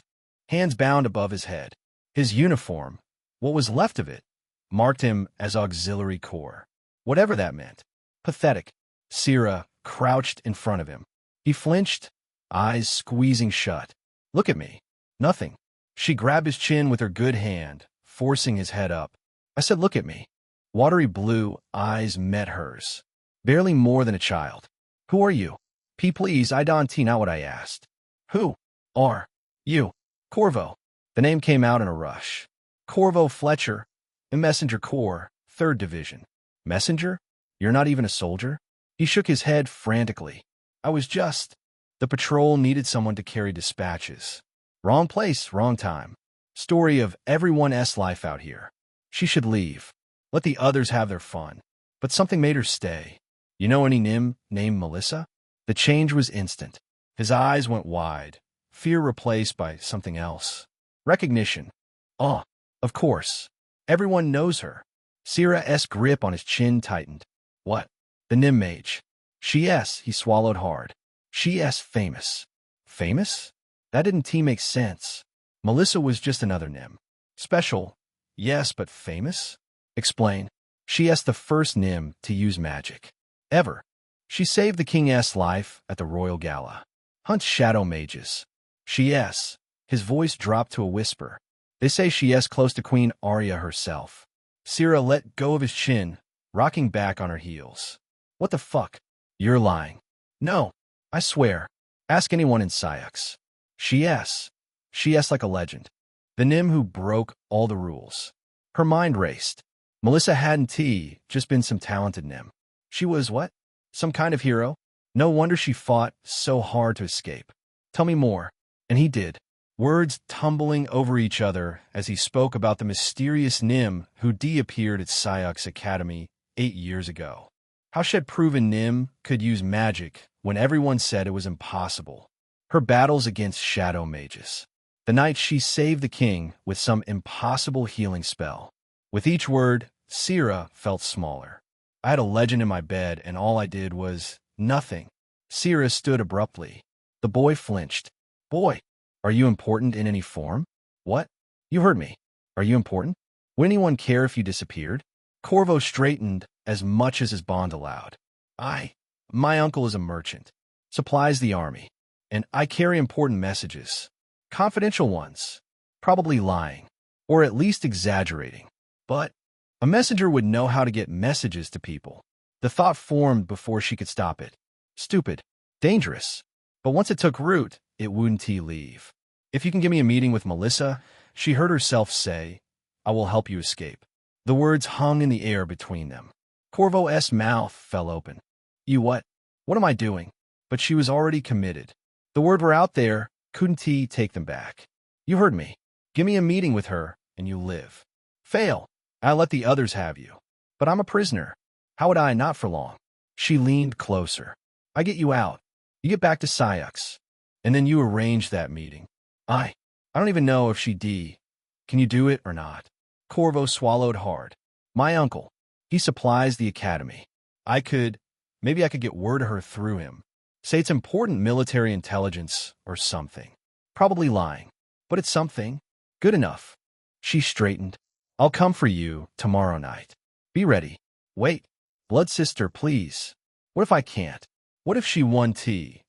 hands bound above his head. His uniform, what was left of it, marked him as auxiliary corps. Whatever that meant. Pathetic. Sira crouched in front of him. He flinched, eyes squeezing shut. Look at me. Nothing. She grabbed his chin with her good hand, forcing his head up. I said, look at me. Watery blue eyes met hers. Barely more than a child. Who are you? Please, I don't know what I asked. Who are you? Corvo. The name came out in a rush. Corvo Fletcher, a messenger corps, 3rd Division. Messenger? You're not even a soldier? He shook his head frantically. I was just. The patrol needed someone to carry dispatches. Wrong place, wrong time. Story of everyone's life out here. She should leave. Let the others have their fun. But something made her stay. You know any Nim named Melissa? The change was instant. His eyes went wide, fear replaced by something else. Recognition. Oh, of course. Everyone knows her. Sira's grip on his chin tightened. What? The Nim mage. He swallowed hard. She's famous. Famous? That didn't make sense. Melissa was just another Nim. Special, yes, but famous? Explain. She's the first Nim to use magic. Ever. She saved the king's life at the Royal Gala. Hunts shadow mages. His voice dropped to a whisper. They say she's close to Queen Arya herself. Sira let go of his chin, rocking back on her heels. What the fuck? You're lying. No, I swear. Ask anyone in Syux. She's like a legend. The Nim who broke all the rules. Her mind raced. Melissa hadn't just been some talented Nim. She was what? Some kind of hero? No wonder she fought so hard to escape. Tell me more. And he did. Words tumbling over each other as he spoke about the mysterious Nim who appeared at Syux Academy 8 years ago. How she had proven Nim could use magic when everyone said it was impossible. Her battles against shadow mages. The night she saved the king with some impossible healing spell. With each word, Sira felt smaller. I had a legend in my bed, and all I did was nothing. Sira stood abruptly. The boy flinched. Boy, are you important in any form? What? You heard me. Are you important? Would anyone care if you disappeared? Corvo straightened as much as his bond allowed. My uncle is a merchant. Supplies the army. And I carry important messages. Confidential ones. Probably lying. Or at least exaggerating. But a messenger would know how to get messages to people. The thought formed before she could stop it. Stupid. Dangerous. But once it took root, it wouldn't leave. If you can give me a meeting with Melissa, she heard herself say, I will help you escape. The words hung in the air between them. Corvo's mouth fell open. You what? What am I doing? but she was already committed. The word were out there, couldn't he take them back? You heard me. Give me a meeting with her, and you live. Fail. I'll let the others have you. But I'm a prisoner. How would I not for long? She leaned closer. I get you out. You get back to Syux. And then you arrange that meeting. I don't even know if she D. Can you do it or not? Corvo swallowed hard. My uncle. He supplies the academy. Maybe I could get word to her through him. Say it's important military intelligence or something. Probably lying. But it's something. Good enough. She straightened. I'll come for you tomorrow night. Be ready. Wait. Blood sister, please. What if I can't? What if she won T?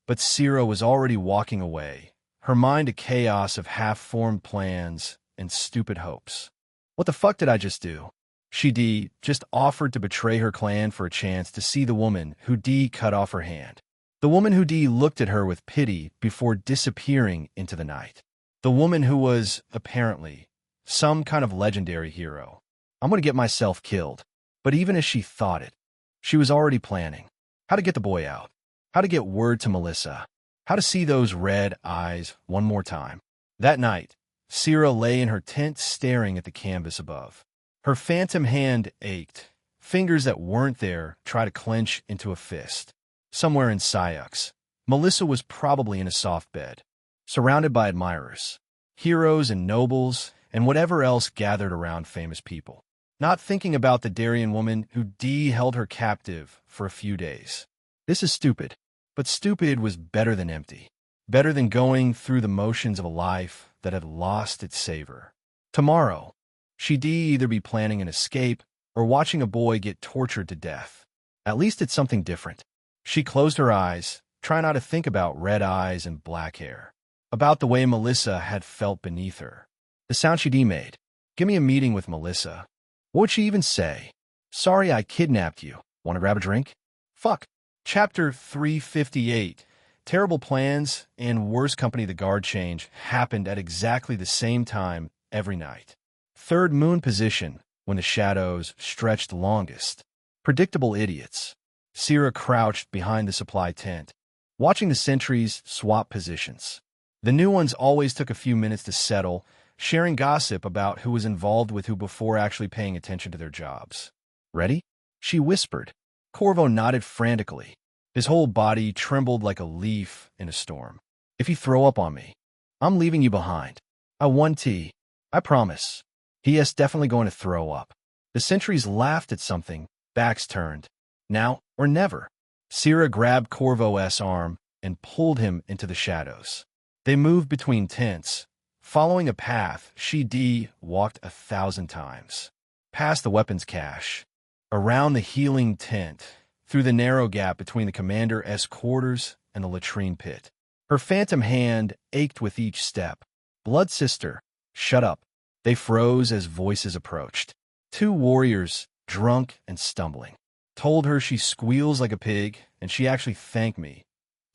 But Sierra was already walking away, her mind a chaos of half-formed plans and stupid hopes. What the fuck did I just do? She D just offered to betray her clan for a chance to see the woman who D cut off her hand. The woman who D looked at her with pity before disappearing into the night. The woman who was, apparently, some kind of legendary hero. I'm going to get myself killed. But even as she thought it, she was already planning. How to get the boy out. How to get word to Melissa. How to see those red eyes one more time. That night, Sierra lay in her tent staring at the canvas above. Her phantom hand ached. Fingers that weren't there tried to clench into a fist. Somewhere in Syux, Melissa was probably in a soft bed, surrounded by admirers, heroes and nobles, and whatever else gathered around famous people. Not thinking about the Darien woman who D held her captive for a few days. This is stupid, but stupid was better than empty. Better than going through the motions of a life that had lost its savor. Tomorrow, she'd either be planning an escape or watching a boy get tortured to death. At least it's something different. She closed her eyes, trying not to think about red eyes and black hair. About the way Melissa had felt beneath her. The sound she'd made. Give me a meeting with Melissa. What would she even say? Sorry I kidnapped you. Want to grab a drink? Fuck. Chapter 358. Terrible plans and worse company. The guard change happened at exactly the same time every night. Third moon position, when the shadows stretched longest. Predictable idiots. Sierra crouched behind the supply tent, watching the sentries swap positions. The new ones always took a few minutes to settle, sharing gossip about who was involved with who before actually paying attention to their jobs. Ready? She whispered. Corvo nodded frantically. His whole body trembled like a leaf in a storm. If you throw up on me, I'm leaving you behind. I won T. I promise. He is definitely going to throw up. The sentries laughed at something, backs turned. Now or never. Sierra grabbed Corvo's arm and pulled him into the shadows. They moved between tents, following a path she D walked 1,000 times. Past the weapons cache, around the healing tent, through the narrow gap between the commander's quarters and the latrine pit. Her phantom hand ached with each step. Blood sister, shut up. They froze as voices approached. Two warriors, drunk and stumbling. Told her she squeals like a pig, and she actually thanked me.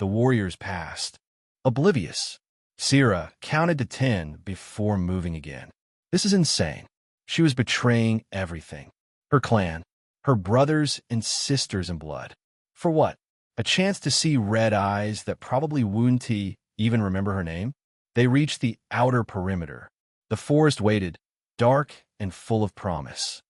The warriors passed. Oblivious. Sierra counted to 10 before moving again. This is insane. She was betraying everything. Her clan, her brothers and sisters in blood. For what? A chance to see red eyes that probably wouldn't even remember her name? They reached the outer perimeter. The forest waited, dark and full of promise.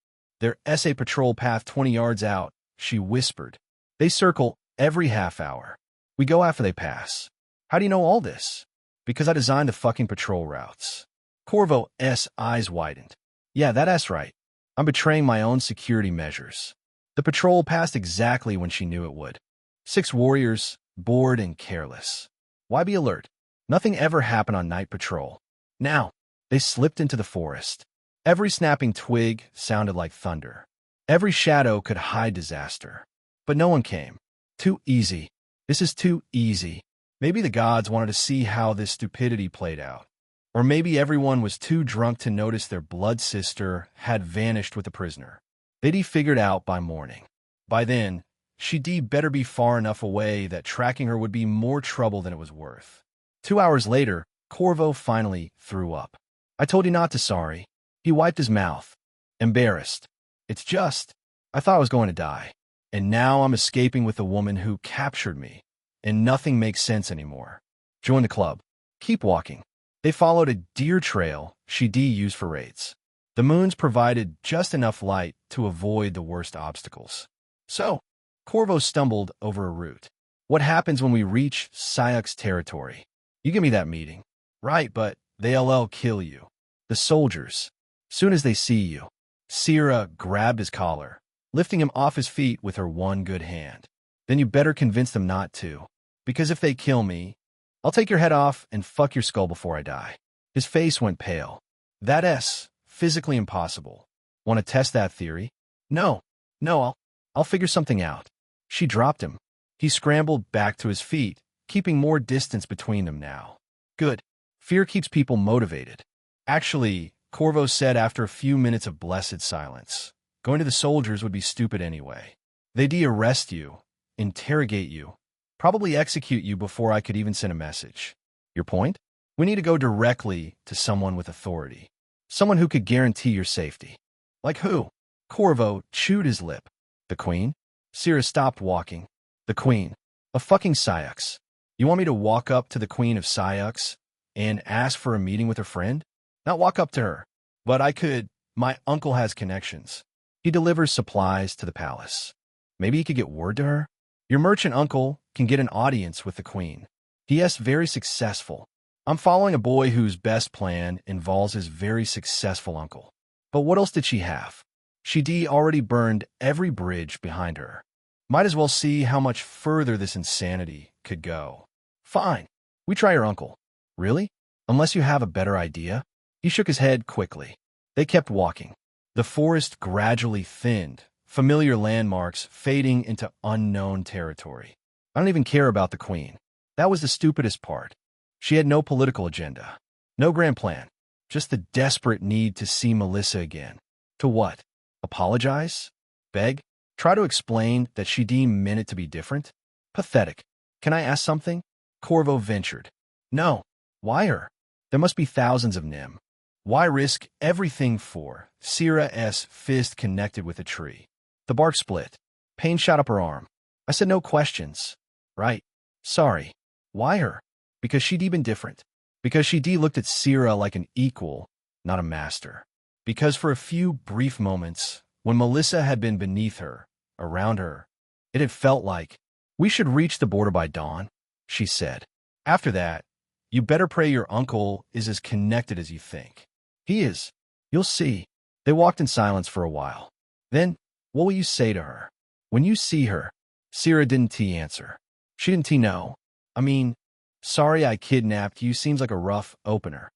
Their SA patrol path 20 yards out, she whispered. They circle every half hour. We go after they pass. How do you know all this? Because I designed the fucking patrol routes. Corvo's eyes widened. Yeah, that's right. I'm betraying my own security measures. The patrol passed exactly when she knew it would. 6 warriors, bored and careless. Why be alert? Nothing ever happened on night patrol. Now, they slipped into the forest. Every snapping twig sounded like thunder. Every shadow could hide disaster. But no one came. Too easy. This is too easy. Maybe the gods wanted to see how this stupidity played out. Or maybe everyone was too drunk to notice their blood sister had vanished with the prisoner. They'd be figured out by morning. By then, she'd better be far enough away that tracking her would be more trouble than it was worth. 2 hours later, Corvo finally threw up. I told you not to, sorry. He wiped his mouth. Embarrassed. It's just, I thought I was going to die. And now I'm escaping with the woman who captured me. and nothing makes sense anymore. Join the club. Keep walking. They followed a deer trail Shidi used for raids. The moons provided just enough light to avoid the worst obstacles. So, Corvo stumbled over a route. What happens when we reach Sayak's territory? You give me that meeting. Right, but they LL kill you. The soldiers. Soon as they see you. Sierra grabbed his collar, lifting him off his feet with her one good hand. Then you better convince them not to. Because if they kill me, I'll take your head off and fuck your skull before I die. His face went pale. That's physically impossible. Want to test that theory? No, I'll figure something out. She dropped him. He scrambled back to his feet, keeping more distance between them now. Good. Fear keeps people motivated. Actually, Corvo said after a few minutes of blessed silence, going to the soldiers would be stupid anyway. They'd arrest you, interrogate you, probably execute you before I could even send a message. Your point? We need to go directly to someone with authority. Someone who could guarantee your safety. Like who? Corvo chewed his lip. The Queen? Sierra stopped walking. The Queen. Of fucking Sayaks. You want me to walk up to the Queen of Sayaks and ask for a meeting with her friend? Not walk up to her. But I could. My uncle has connections. He delivers supplies to the palace. Maybe he could get word to her? Your merchant uncle can get an audience with the Queen. He is very successful. I'm following a boy whose best plan involves his very successful uncle. But what else did she have? Shidi already burned every bridge behind her. Might as well see how much further this insanity could go. Fine. We try your uncle. Really? Unless you have a better idea? He shook his head quickly. They kept walking. The forest gradually thinned, familiar landmarks fading into unknown territory. I don't even care about the Queen. That was the stupidest part. She had no political agenda. No grand plan. Just the desperate need to see Melissa again. To what? Apologize? Beg? Try to explain that Shidi meant it to be different? Pathetic. Can I ask something? Corvo ventured. No. Why her? There must be thousands of Nim. Why risk everything for Sierra's fist connected with a tree? The bark split. Pain shot up her arm. I said no questions. Right. Sorry. Why her? Because Shidi been different. Because Shidi looked at Sierra like an equal, not a master. Because for a few brief moments, when Melissa had been beneath her, around her, it had felt like, we should reach the border by dawn, she said. After that, you better pray your uncle is as connected as you think. He is. You'll see. They walked in silence for a while. Then, what will you say to her? When you see her? Sierra didn't answer. She didn't know. I mean, sorry I kidnapped you seems like a rough opener.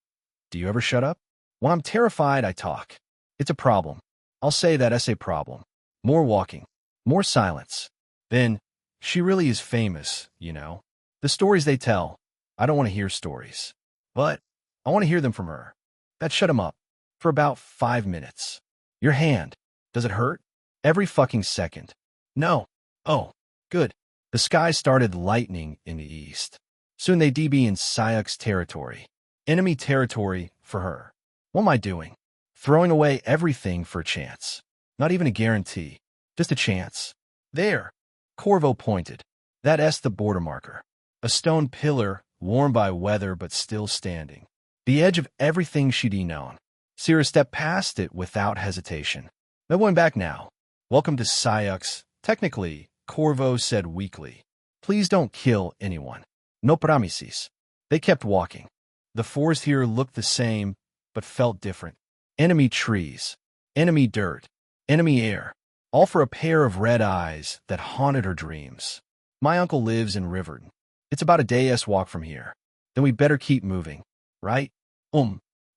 Do you ever shut up? When I'm terrified, I talk. It's a problem. I'll say that it's a problem. More walking. More silence. Then, she really is famous, you know. The stories they tell. I don't want to hear stories. But, I want to hear them from her. That shut him up. For about 5 minutes. Your hand. Does it hurt? Every fucking second. No. Oh, good. The sky started lightening in the east. Soon they'd be in Sayak's territory. Enemy territory for her. What am I doing? Throwing away everything for a chance. Not even a guarantee. Just a chance. There. Corvo pointed. That's the border marker. A stone pillar, worn by weather but still standing. The edge of everything she'd known. Sierra stepped past it without hesitation. No going back now. Welcome to Sayaks. Technically, Corvo said weakly. Please don't kill anyone. No promises. They kept walking. The forest here looked the same, but felt different. Enemy trees. Enemy dirt. Enemy air. All for a pair of red eyes that haunted her dreams. My uncle lives in Riverdon. It's about a day's walk from here. Then we better keep moving. Right?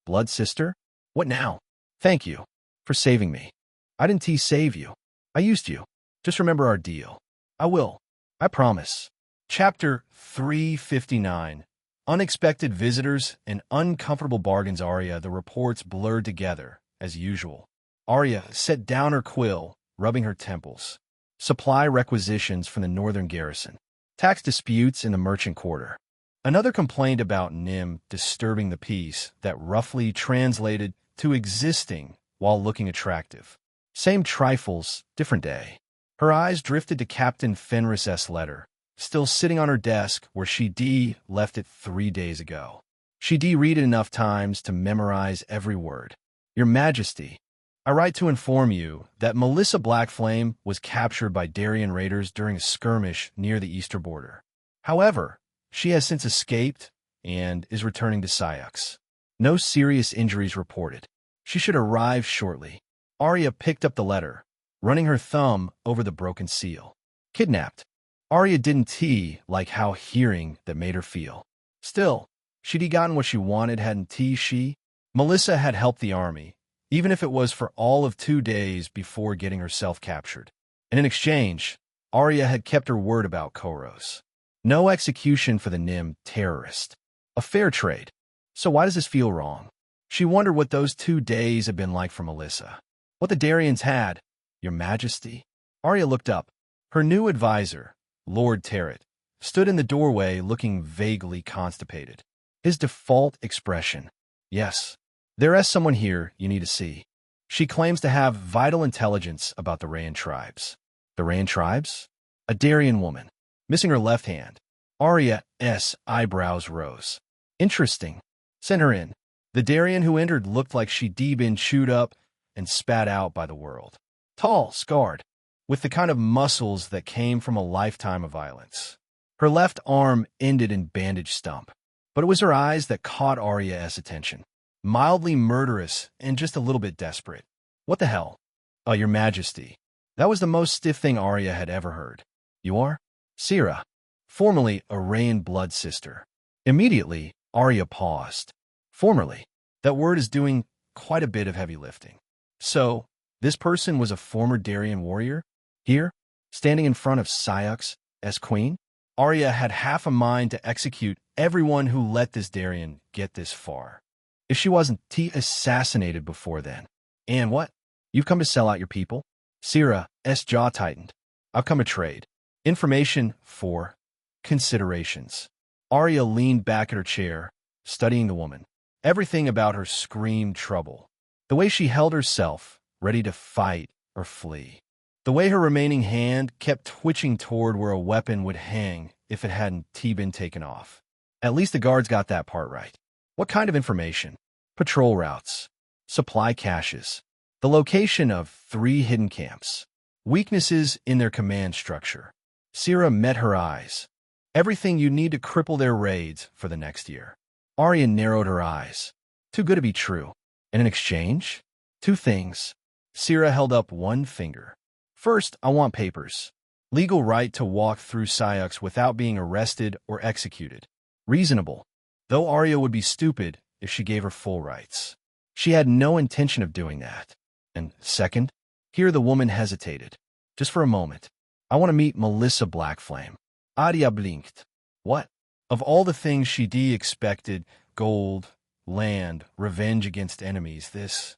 Blood sister? What now? Thank you. For saving me. I didn't save you. I used you. Just remember our deal. I will. I promise. Chapter 359. Unexpected visitors and uncomfortable bargains. Arya, the reports blurred together, as usual. Arya set down her quill, rubbing her temples. Supply requisitions from the northern garrison. Tax disputes in the merchant quarter. Another complaint about Nim disturbing the peace that roughly translated to existing while looking attractive. Same trifles, different day. Her eyes drifted to Captain Fenris's letter. still sitting on her desk where she left it 3 days ago. She read it enough times to memorize every word. Your Majesty, I write to inform you that Melissa Blackflame was captured by Darien raiders during a skirmish near the eastern border. However, she has since escaped and is returning to Syux. No serious injuries reported. She should arrive shortly. Arya picked up the letter, running her thumb over the broken seal. Kidnapped. Arya didn't like how hearing that made her feel. Still, she'd gotten what she wanted, hadn't she? Melissa had helped the army, even if it was for all of 2 days before getting herself captured. And in exchange, Arya had kept her word about Koros. No execution for the Nym terrorist. A fair trade. So why does this feel wrong? She wondered what those 2 days had been like for Melissa. What the Darians had. Your Majesty? Arya looked up. Her new advisor, Lord Tarrant, stood in the doorway looking vaguely constipated. His default expression. Yes. There is someone here you need to see. She claims to have vital intelligence about the Rayan tribes. The Rayan tribes? A Darien woman. Missing her left hand. Arya's eyebrows rose. Interesting. Send her in. The Darien who entered looked like she'd been chewed up and spat out by the world. Tall, scarred, with the kind of muscles that came from a lifetime of violence. Her left arm ended in bandaged stump. But it was her eyes that caught Arya's attention. Mildly murderous and just a little bit desperate. What the hell? Your Majesty. That was the most stiff thing Arya had ever heard. You are? Sira, formerly a Rayan blood sister. Immediately, Arya paused. Formerly. That word is doing quite a bit of heavy lifting. So, this person was a former Darien warrior? Here, standing in front of Syux as queen? Arya had half a mind to execute everyone who let this Darien get this far. If she wasn't assassinated before then. And what? You've come to sell out your people? Sira's jaw tightened. I've come to trade. Information for considerations. Arya leaned back at her chair, studying the woman. Everything about her screamed trouble. The way she held herself, ready to fight or flee. The way her remaining hand kept twitching toward where a weapon would hang if it hadn't been taken off. At least the guards got that part right. What kind of information? Patrol routes. Supply caches. The location of 3 hidden camps. Weaknesses in their command structure. Sira met her eyes. Everything you need to cripple their raids for the next year. Arya narrowed her eyes. Too good to be true. And in exchange? 2 things. Sira held up one finger. First, I want papers. Legal right to walk through Syux without being arrested or executed. Reasonable. Though Arya would be stupid if she gave her full rights. She had no intention of doing that. And second, here the woman hesitated. Just for a moment. I want to meet Melissa Blackflame. Arya blinked. What? Of all the things she expected, gold, land, revenge against enemies, this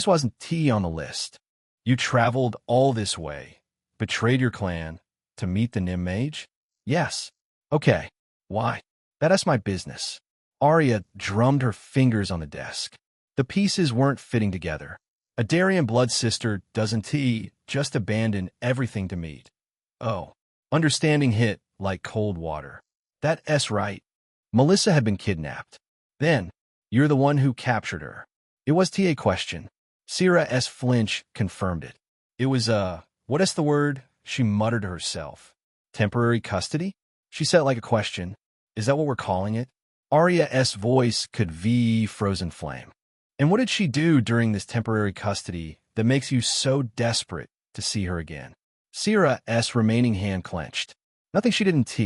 wasn't on the list. You traveled all this way, betrayed your clan, to meet the Nym mage? Yes. Okay. Why? That's my business. Arya drummed her fingers on the desk. The pieces weren't fitting together. A Darien blood sister doesn't just abandon everything to meet. Oh. Understanding hit like cold water. That's right. Melissa had been kidnapped. Then, you're the one who captured her. It was a question. Sira's flinch confirmed it. It was what is the word? She muttered to herself. Temporary custody? She said it like a question. Is that what we're calling it? Arya's voice could frozen flame. And what did she do during this temporary custody that makes you so desperate to see her again? Sira's remaining hand clenched. Nothing she didn't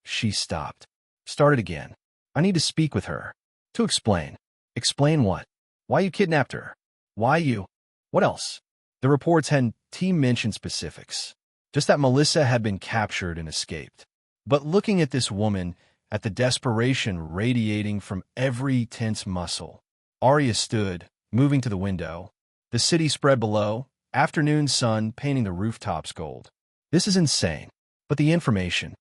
She stopped. Started again. I need to speak with her. To explain. Explain what? Why you kidnapped her? Why you? What else? The reports hadn't mentioned specifics. Just that Melissa had been captured and escaped. But looking at this woman, at the desperation radiating from every tense muscle, Arya stood, moving to the window. The city spread below, afternoon sun painting the rooftops gold. This is insane. But the information.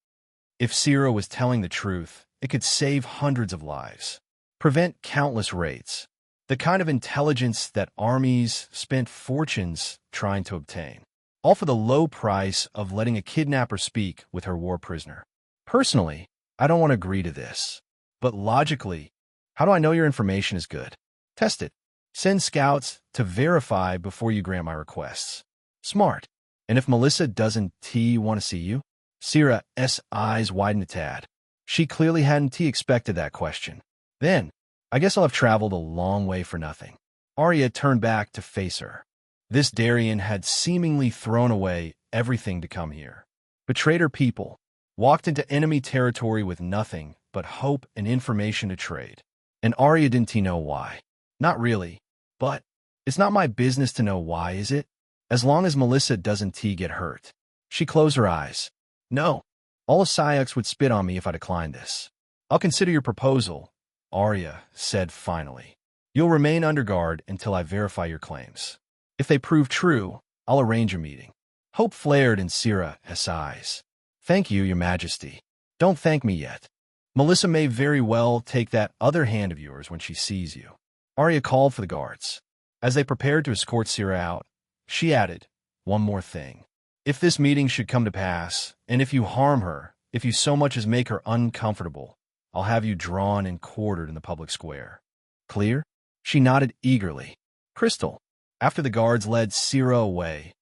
If Sira was telling the truth, it could save hundreds of lives. Prevent countless raids. The kind of intelligence that armies spent fortunes trying to obtain. All for the low price of letting a kidnapper speak with her war prisoner. Personally, I don't want to agree to this. But logically, how do I know your information is good? Test it. Send scouts to verify before you grant my requests. Smart. And if Melissa doesn't want to see you? Sierra's eyes widened a tad. She clearly hadn't expected that question. Then, I guess I'll have traveled a long way for nothing. Arya turned back to face her. This Darien had seemingly thrown away everything to come here. Betrayed her people, walked into enemy territory with nothing but hope and information to trade. And Arya didn't know why. Not really. But it's not my business to know why, is it? As long as Melissa doesn't get hurt. She closed her eyes. No. All of Syux would spit on me if I declined this. I'll consider your proposal, Arya said finally. You'll remain under guard until I verify your claims. If they prove true, I'll arrange a meeting. Hope flared in Sierra's eyes. Thank you, Your Majesty. Don't thank me yet. Melissa may very well take that other hand of yours when she sees you. Arya called for the guards. As they prepared to escort Sierra out, she added, one more thing. If this meeting should come to pass, and if you harm her, if you so much as make her uncomfortable, I'll have you drawn and quartered in the public square. Clear? She nodded eagerly. Crystal. After the guards led Sierra away,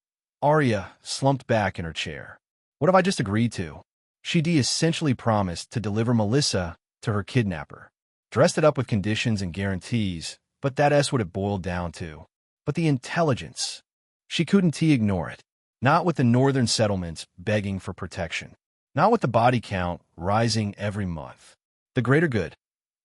Arya slumped back in her chair. What have I just agreed to? She essentially promised to deliver Melissa to her kidnapper. Dressed it up with conditions and guarantees, but that's what it boiled down to. But the intelligence. She couldn't ignore it. Not with the northern settlements begging for protection. Not with the body count rising every month. The greater good,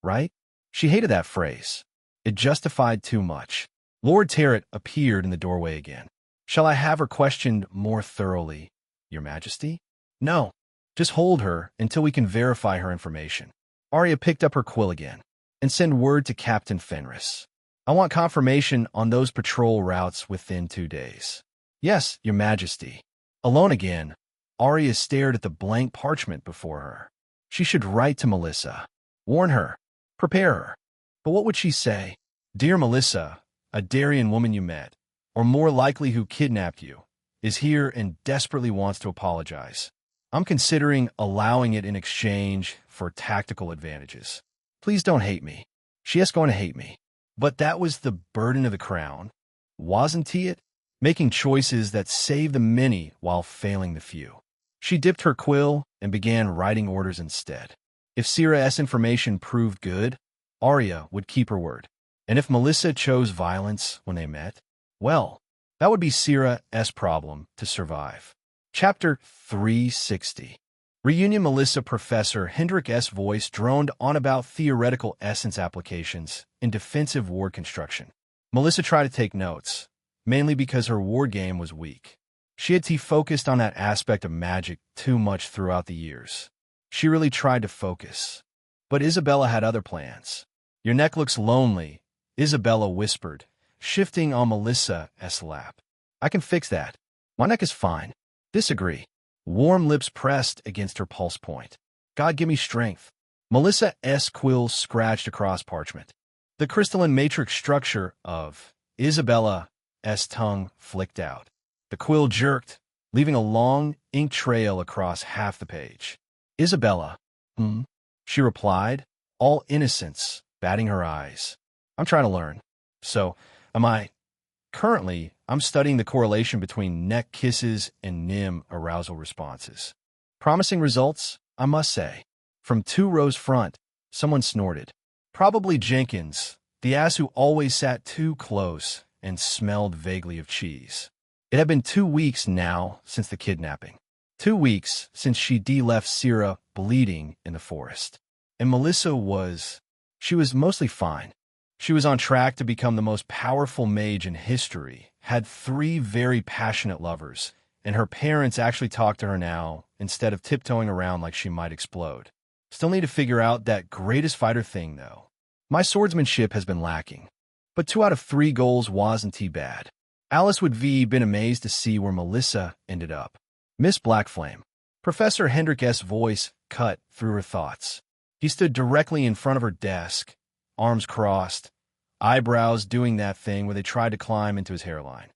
right? She hated that phrase. It justified too much. Lord Tarrant appeared in the doorway again. Shall I have her questioned more thoroughly, Your Majesty? No. Just hold her until we can verify her information. Arya picked up her quill again. And send word to Captain Fenris. I want confirmation on those patrol routes within 2 days. Yes, Your Majesty. Alone again, Arya stared at the blank parchment before her. She should write to Melissa. Warn her. Prepare her. But what would she say? Dear Melissa, a Darien woman you met, or more likely who kidnapped you, is here and desperately wants to apologize. I'm considering allowing it in exchange for tactical advantages. Please don't hate me. She is going to hate me. But that was the burden of the crown, wasn't it? Making choices that save the many while failing the few. She dipped her quill and began writing orders instead. If Sierra's information proved good, Arya would keep her word. And if Melissa chose violence when they met, well, that would be Sierra's problem to survive. Chapter 360. Reunion. Melissa. Professor Hendrick's voice droned on about theoretical essence applications in defensive ward construction. Melissa tried to take notes, mainly because her ward game was weak. She had focused on that aspect of magic too much throughout the years. She really tried to focus. But Isabella had other plans. Your neck looks lonely, Isabella whispered, shifting on Melissa's lap. I can fix that. My neck is fine. Disagree. Warm lips pressed against her pulse point. God give me strength. Melissa's quill scratched across parchment. The crystalline matrix structure of Isabella's tongue flicked out. The quill jerked, leaving a long ink trail across half the page. Isabella. She replied, all innocence, batting her eyes. I'm trying to learn. So, am I? Currently, I'm studying the correlation between neck kisses and NIM arousal responses. Promising results, I must say. From 2 rows front, someone snorted. Probably Jenkins, the ass who always sat too close and smelled vaguely of cheese. It had been 2 weeks now since the kidnapping. 2 weeks since she left Sierra bleeding in the forest. And Melissa was mostly fine. She was on track to become the most powerful mage in history, had 3 very passionate lovers, and her parents actually talk to her now instead of tiptoeing around like she might explode. Still need to figure out that greatest fighter thing, though. My swordsmanship has been lacking, but 2 out of 3 goals wasn't bad. Alice would been amazed to see where Melissa ended up. Miss Blackflame. Professor Hendrick's voice cut through her thoughts. He stood directly in front of her desk, arms crossed, eyebrows doing that thing where they tried to climb into his hairline.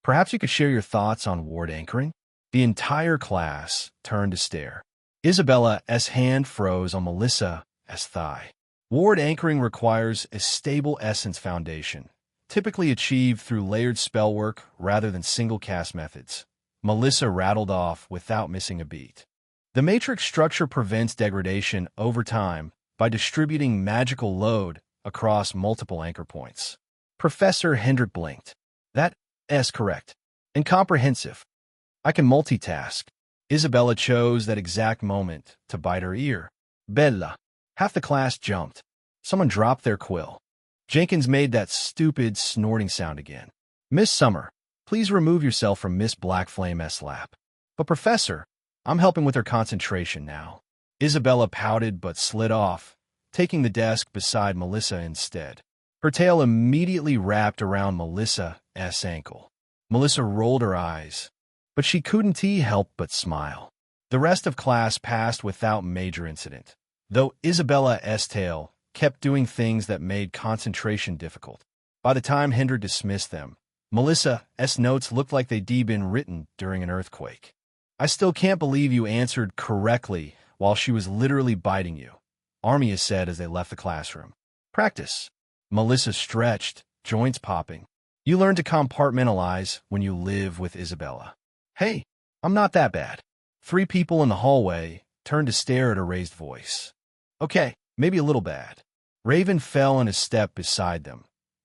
Perhaps you could share your thoughts on ward anchoring? The entire class turned to stare. Isabella's hand froze on Melissa's thigh. Ward anchoring requires a stable essence foundation, typically achieved through layered spellwork rather than single-cast methods. Melissa rattled off without missing a beat. The matrix structure prevents degradation over time by distributing magical load across multiple anchor points. Professor Hendrik blinked. That's correct. Incomprehensive. I can multitask. Isabella chose that exact moment to bite her ear. Bella. Half the class jumped. Someone dropped their quill. Jenkins made that stupid snorting sound again. Miss Summer, please remove yourself from Miss Blackflame's lap. But Professor, I'm helping with her concentration now. Isabella pouted but slid off, taking the desk beside Melissa instead. Her tail immediately wrapped around Melissa's ankle. Melissa rolled her eyes, but she couldn't help but smile. The rest of class passed without major incident, though Isabella's tail kept doing things that made concentration difficult. By the time Hendrik dismissed them, Melissa's notes looked like they'd been written during an earthquake. I still can't believe you answered correctly while she was literally biting you, Armia said as they left the classroom. Practice. Melissa stretched, joints popping. You learn to compartmentalize when you live with Isabella. Hey, I'm not that bad. 3 people in the hallway turned to stare at a raised voice. Okay, maybe a little bad. Raven fell in a step beside them,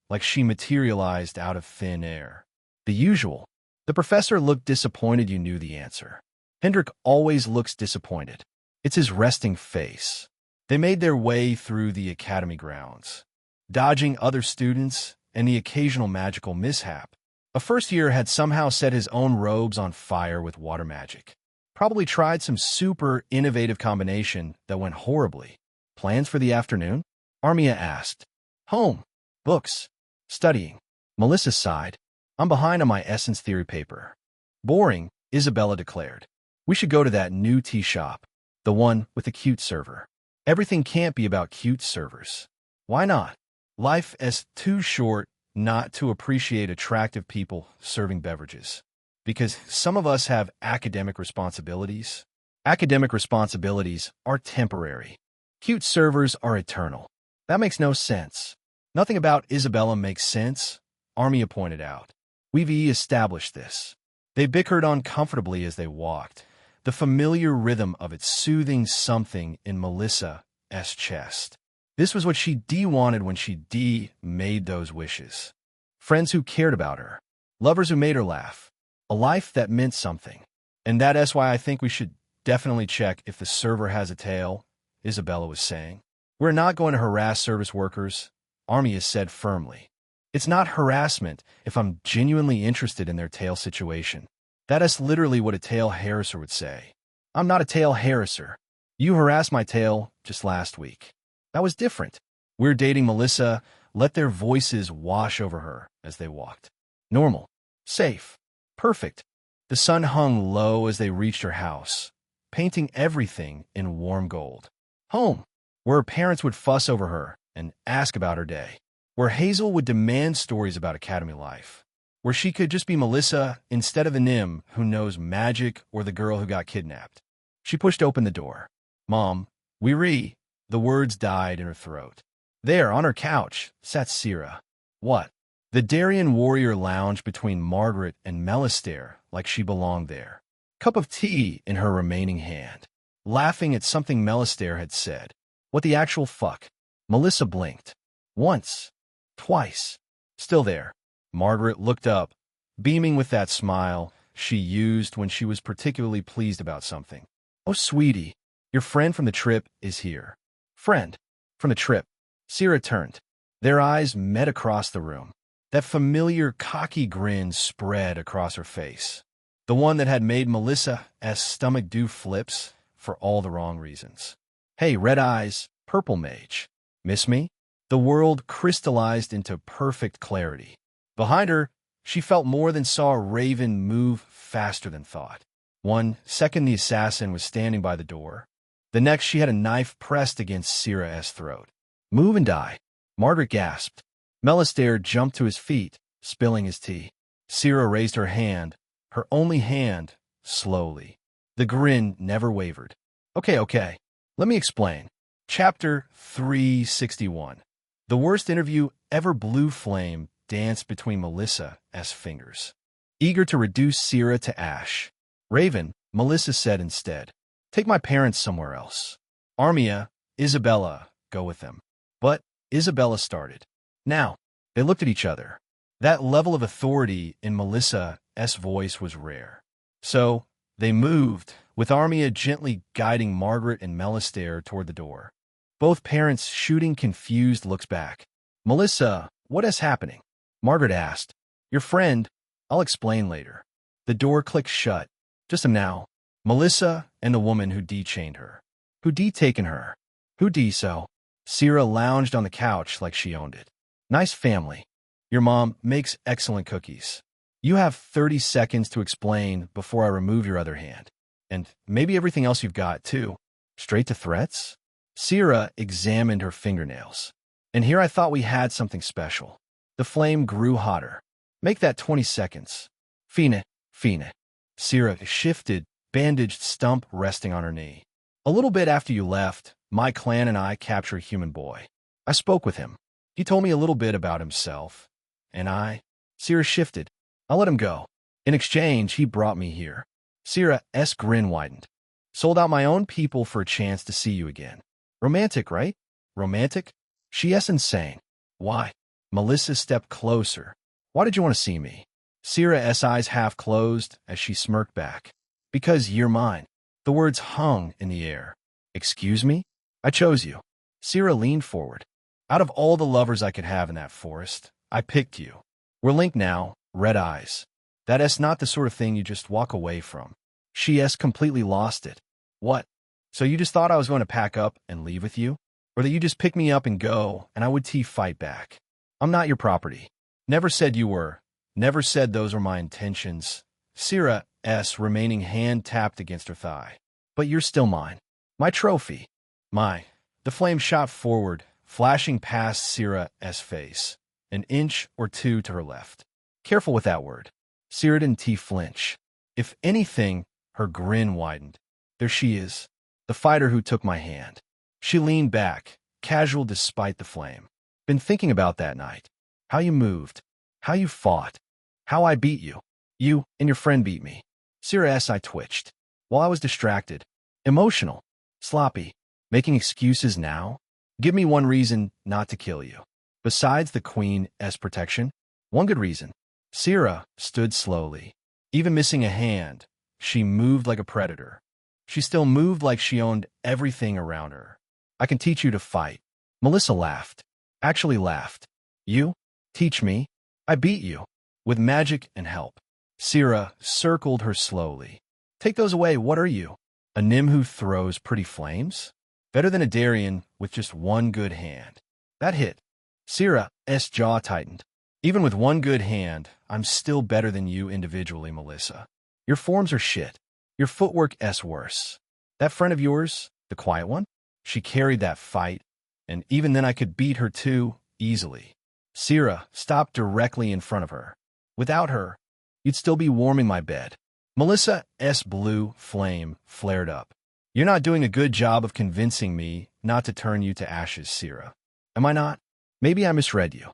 like she materialized out of thin air. The usual. The professor looked disappointed you knew the answer. Hendrik always looks disappointed. It's his resting face. They made their way through the academy grounds, dodging other students and the occasional magical mishap. A first year had somehow set his own robes on fire with water magic. Probably tried some super innovative combination that went horribly. Plans for the afternoon? Armia asked. Home. Books. Studying. Melissa sighed. I'm behind on my essence theory paper. Boring, Isabella declared. We should go to that new tea shop, the one with the cute server. Everything can't be about cute servers. Why not? Life is too short not to appreciate attractive people serving beverages. Because some of us have academic responsibilities. Academic responsibilities are temporary. Cute servers are eternal. That makes no sense. Nothing about Isabella makes sense, Armia pointed out. We've established this. They bickered uncomfortably as they walked, the familiar rhythm of it soothing something in Melissa's chest. This was what she wanted when she made those wishes. Friends who cared about her. Lovers who made her laugh. A life that meant something. And that's why I think we should definitely check if the server has a tail, Isabella was saying. We're not going to harass service workers, Armia said firmly. It's not harassment if I'm genuinely interested in their tail situation. That is literally what a tail harasser would say. I'm not a tail harasser. You harassed my tail just last week. That was different. We're dating Melissa. Let their voices wash over her as they walked. Normal. Safe. Perfect. The sun hung low as they reached her house, painting everything in warm gold. Home, where her parents would fuss over her and ask about her day. Where Hazel would demand stories about academy life. Where she could just be Melissa instead of the Nim who knows magic or the girl who got kidnapped. She pushed open the door. Mom, the words died in her throat. There, on her couch, sat Syrah. What? The Darien warrior lounged between Margaret and Melistaire like she belonged there. Cup of tea in her remaining hand. Laughing at something Melistaire had said. What the actual fuck? Melissa blinked. Once. Twice. Still there. Margaret looked up, beaming with that smile she used when she was particularly pleased about something. Oh, sweetie, your friend from the trip is here. Friend. From the trip. Syrah turned. Their eyes met across the room. That familiar cocky grin spread across her face. The one that had made Melissa's stomach do flips for all the wrong reasons. Hey, red eyes, purple mage. Miss me? The world crystallized into perfect clarity. Behind her, she felt more than saw a raven move faster than thought. 1 second the assassin was standing by the door. The next she had a knife pressed against Syrah's throat. Move and die. Margaret gasped. Melistaire jumped to his feet, spilling his tea. Syrah raised her hand, her only hand, slowly. The grin never wavered. Okay. Let me explain. Chapter 361. The worst interview ever. Blue flame danced between Melissa's fingers, eager to reduce Sierra to ash. Raven, Melissa said instead. Take my parents somewhere else. Armia, Isabella, go with them. But Isabella started. Now, they looked at each other. That level of authority in Melissa's voice was rare. So, they moved, with Armia gently guiding Margaret and Melistaire toward the door. Both parents shooting confused looks back. Melissa, what is happening? Margaret asked. Your friend. I'll explain later. The door clicked shut. Just now. Melissa and the woman who de-chained her. Who de-taken her? Who de-so? Sierra lounged on the couch like she owned it. Nice family. Your mom makes excellent cookies. You have 30 seconds to explain before I remove your other hand. And maybe everything else you've got, too. Straight to threats? Sierra examined her fingernails. And here I thought we had something special. The flame grew hotter. Make that 20 seconds. Fine. Sierra shifted, bandaged stump resting on her knee. A little bit after you left, my clan and I captured Human Boy. I spoke with him. He told me a little bit about himself. And Sierra shifted. I let him go. In exchange, he brought me here. Sierra's grin widened. Sold out my own people for a chance to see you again. Romantic, right? Romantic? She's insane. Why? Melissa stepped closer. Why did you want to see me? Sierra's eyes half closed as she smirked back. Because you're mine. The words hung in the air. Excuse me? I chose you. Sierra leaned forward. Out of all the lovers I could have in that forest, I picked you. We're linked now, red eyes. That's not the sort of thing you just walk away from. She's completely lost it. What? So you just thought I was going to pack up and leave with you? Or that you just pick me up and go, and I would fight back? I'm not your property. Never said you were. Never said those were my intentions. Sierra's remaining hand tapped against her thigh. But you're still mine. My trophy. The flame shot forward, flashing past Sierra's face, an inch or two to her left. Careful with that word. Sierra didn't flinch. If anything, her grin widened. There she is, the fighter who took my hand. She leaned back, casual despite the flame. Been thinking about that night. How you moved. How you fought. How I beat you. You and your friend beat me. Sierra's eye twitched. While I was distracted. Emotional. Sloppy. Making excuses now? Give me one reason not to kill you. Besides the Queen's protection? One good reason. Sierra stood slowly. Even missing a hand, she moved like a predator. She still moved like she owned everything around her. I can teach you to fight. Melissa laughed. Actually laughed. You? Teach me? I beat you. With magic and help. Sierra circled her slowly. Take those away, what are you? A Nym who throws pretty flames? Better than a Darien with just one good hand. That hit. Sierra's jaw tightened. Even with one good hand, I'm still better than you individually, Melissa. Your forms are shit. Your footwork's worse. That friend of yours, the quiet one? She carried that fight, and even then I could beat her too, easily. Sierra stopped directly in front of her. Without her, you'd still be warming my bed. Melissa's blue flame flared up. You're not doing a good job of convincing me not to turn you to ashes, Sierra. Am I not? Maybe I misread you.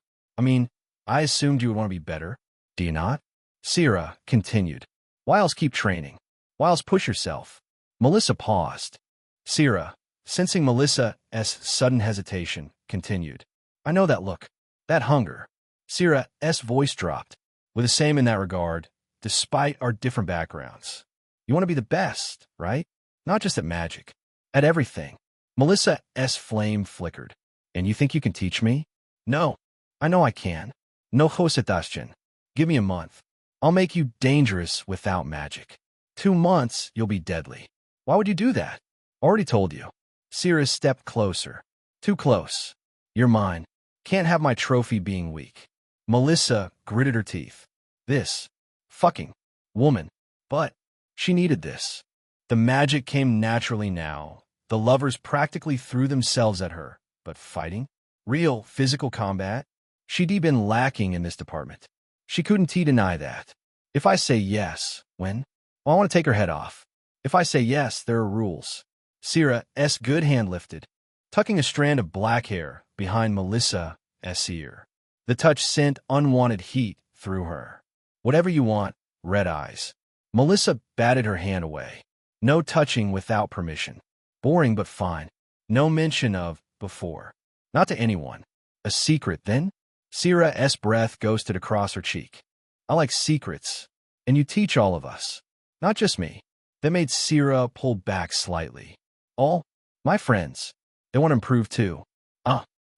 I assumed you would want to be better. Do you not? Sierra continued. Why else keep training? Why else push yourself? Melissa paused. Sierra, sensing Melissa's sudden hesitation, continued. I know that look. That hunger. Sierra's voice dropped. We're the same in that regard, despite our different backgrounds. You want to be the best, right? Not just at magic. At everything. Melissa's flame flickered. And you think you can teach me? No. I know I can. No Hosetashjan. Give me a month. I'll make you dangerous without magic. 2 months, you'll be deadly. Why would you do that? Already told you. Sierra stepped closer. Too close. You're mine. Can't have my trophy being weak. Melissa gritted her teeth. This. Fucking. Woman. But. She needed this. The magic came naturally now. The lovers practically threw themselves at her. But fighting? Real physical combat? She'd been lacking in this department. She couldn't deny that. If I say yes, when? Well, I want to take her head off. If I say yes, there are rules. Sierra's good hand lifted, tucking a strand of black hair behind Melissa's ear. The touch sent unwanted heat through her. Whatever you want, red eyes. Melissa batted her hand away. No touching without permission. Boring but fine. No mention of before. Not to anyone. A secret, then? Sierra's breath ghosted across her cheek. I like secrets, and you teach all of us. Not just me. That made Sierra pull back slightly. All? My friends. They want to improve too.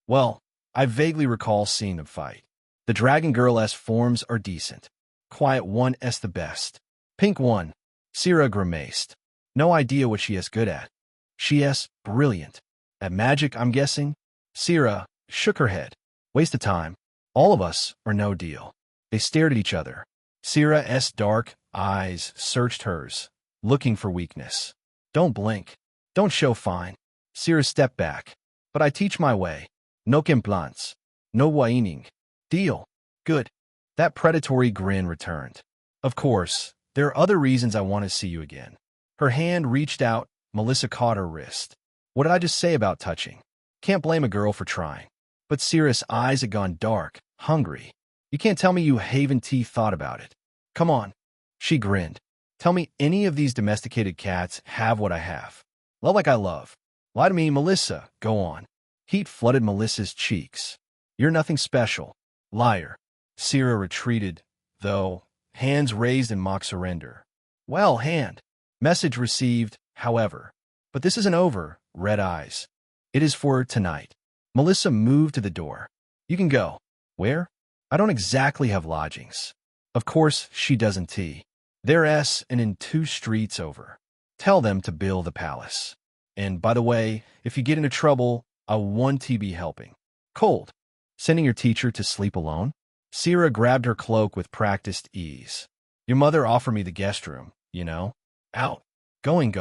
Well, I vaguely recall seeing them fight. The Dragon Girl's forms are decent. Quiet One's the best. Pink One. Sierra grimaced. No idea what she is good at. She's brilliant. At magic, I'm guessing? Sierra shook her head. Waste of time. All of us are no deal. They stared at each other. Sierra's dark eyes searched hers, looking for weakness. Don't blink. Don't show fine. Sierra stepped back. But I teach my way. No implants. No whining. Deal. Good. That predatory grin returned. Of course, there are other reasons I want to see you again. Her hand reached out. Melissa caught her wrist. What did I just say about touching? Can't blame a girl for trying. But Sierra's eyes had gone dark, hungry. You can't tell me you Haven T thought about it. Come on. She grinned. Tell me any of these domesticated cats have what I have. Love like I love. Lie to me, Melissa. Go on. Heat flooded Melissa's cheeks. You're nothing special. Liar. Sierra retreated, though, hands raised in mock surrender. Well, hand. Message received, however. But this isn't over, red eyes. It is for tonight. Melissa moved to the door. You can go. Where? I don't exactly have lodgings. Of course, she doesn't tea. There's and in 2 streets over. Tell them to bill the palace. And, by the way, if you get into trouble, I want to be helping. Cold. Sending your teacher to sleep alone? Sierra grabbed her cloak with practiced ease. Your mother offered me the guest room, you know. Out. Going.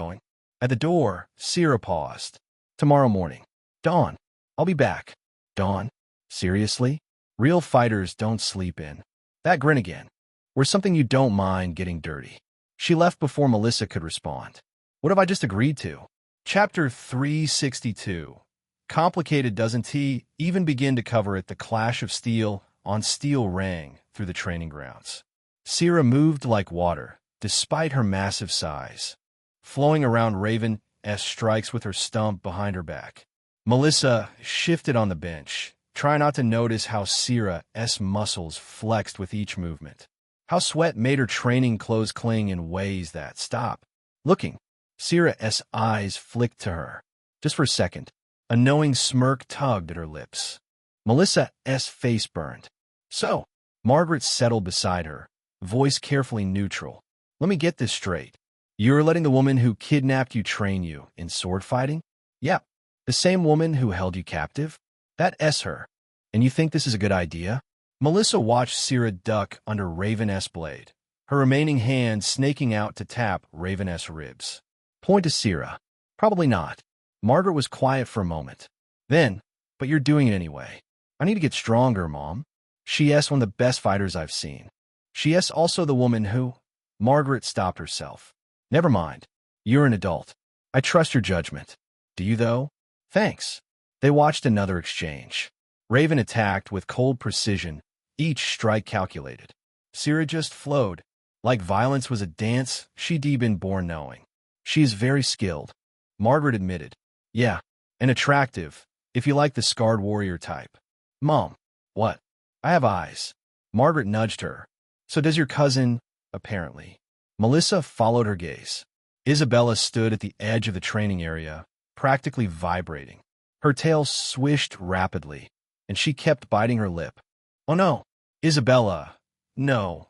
At the door, Sierra paused. Tomorrow morning. Dawn. I'll be back. Dawn? Seriously? Real fighters don't sleep in. That grin again. We're something you don't mind getting dirty. She left before Melissa could respond. What have I just agreed to? Chapter 362. Complicated, doesn't he? Even begin to cover it. The clash of steel on steel rang through the training grounds. Sierra moved like water, despite her massive size, flowing around Raven's strikes with her stump behind her back. Melissa shifted on the bench, trying not to notice how Sierra's muscles flexed with each movement. How sweat made her training clothes cling in ways that stop. Looking, Sierra's eyes flicked to her. Just for a second, a knowing smirk tugged at her lips. Melissa's face burned. So, Margaret settled beside her, voice carefully neutral. Let me get this straight. You're letting the woman who kidnapped you train you in sword fighting? Yep. The same woman who held you captive? That's her. And you think this is a good idea? Melissa watched Sierra duck under Raven's blade, her remaining hand snaking out to tap Raven's ribs. Point to Sierra. Probably not. Margaret was quiet for a moment. Then, but you're doing it anyway. I need to get stronger, Mom. She's one of the best fighters I've seen. She's also the woman who... Margaret stopped herself. Never mind. You're an adult. I trust your judgment. Do you, though? Thanks. They watched another exchange. Raven attacked with cold precision, each strike calculated. Sierra just flowed. Like violence was a dance she'd been born knowing. She is very skilled. Margaret admitted. Yeah, and attractive, if you like the scarred warrior type. Mom. What? I have eyes. Margaret nudged her. So does your cousin, apparently. Melissa followed her gaze. Isabella stood at the edge of the training area, practically vibrating. Her tail swished rapidly, and she kept biting her lip. Oh no, Isabella, no.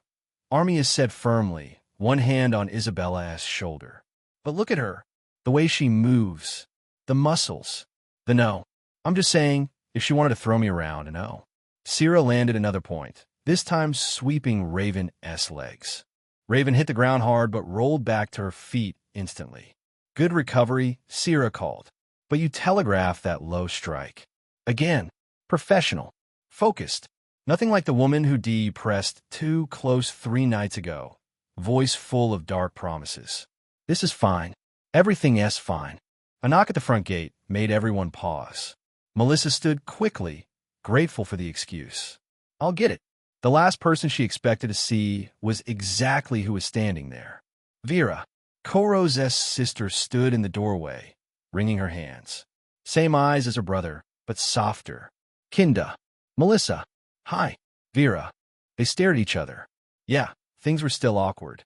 Armias said firmly, one hand on Isabella's shoulder. But look at her, the way she moves, the muscles. The no. I'm just saying, if she wanted to throw me around, and oh. Sierra landed another point, this time sweeping Raven's legs. Raven hit the ground hard but rolled back to her feet instantly. Good recovery, Sierra called. But you telegraphed that low strike. Again, professional, focused. Nothing like the woman who pressed too close 3 nights ago, voice full of dark promises. This is fine. Everything is fine. A knock at the front gate made everyone pause. Melissa stood quickly, grateful for the excuse. I'll get it. The last person she expected to see was exactly who was standing there. Vera, Koro's sister, stood in the doorway, wringing her hands. Same eyes as her brother, but softer. Kinda. Melissa. Hi. Vera. They stared at each other. Yeah, things were still awkward.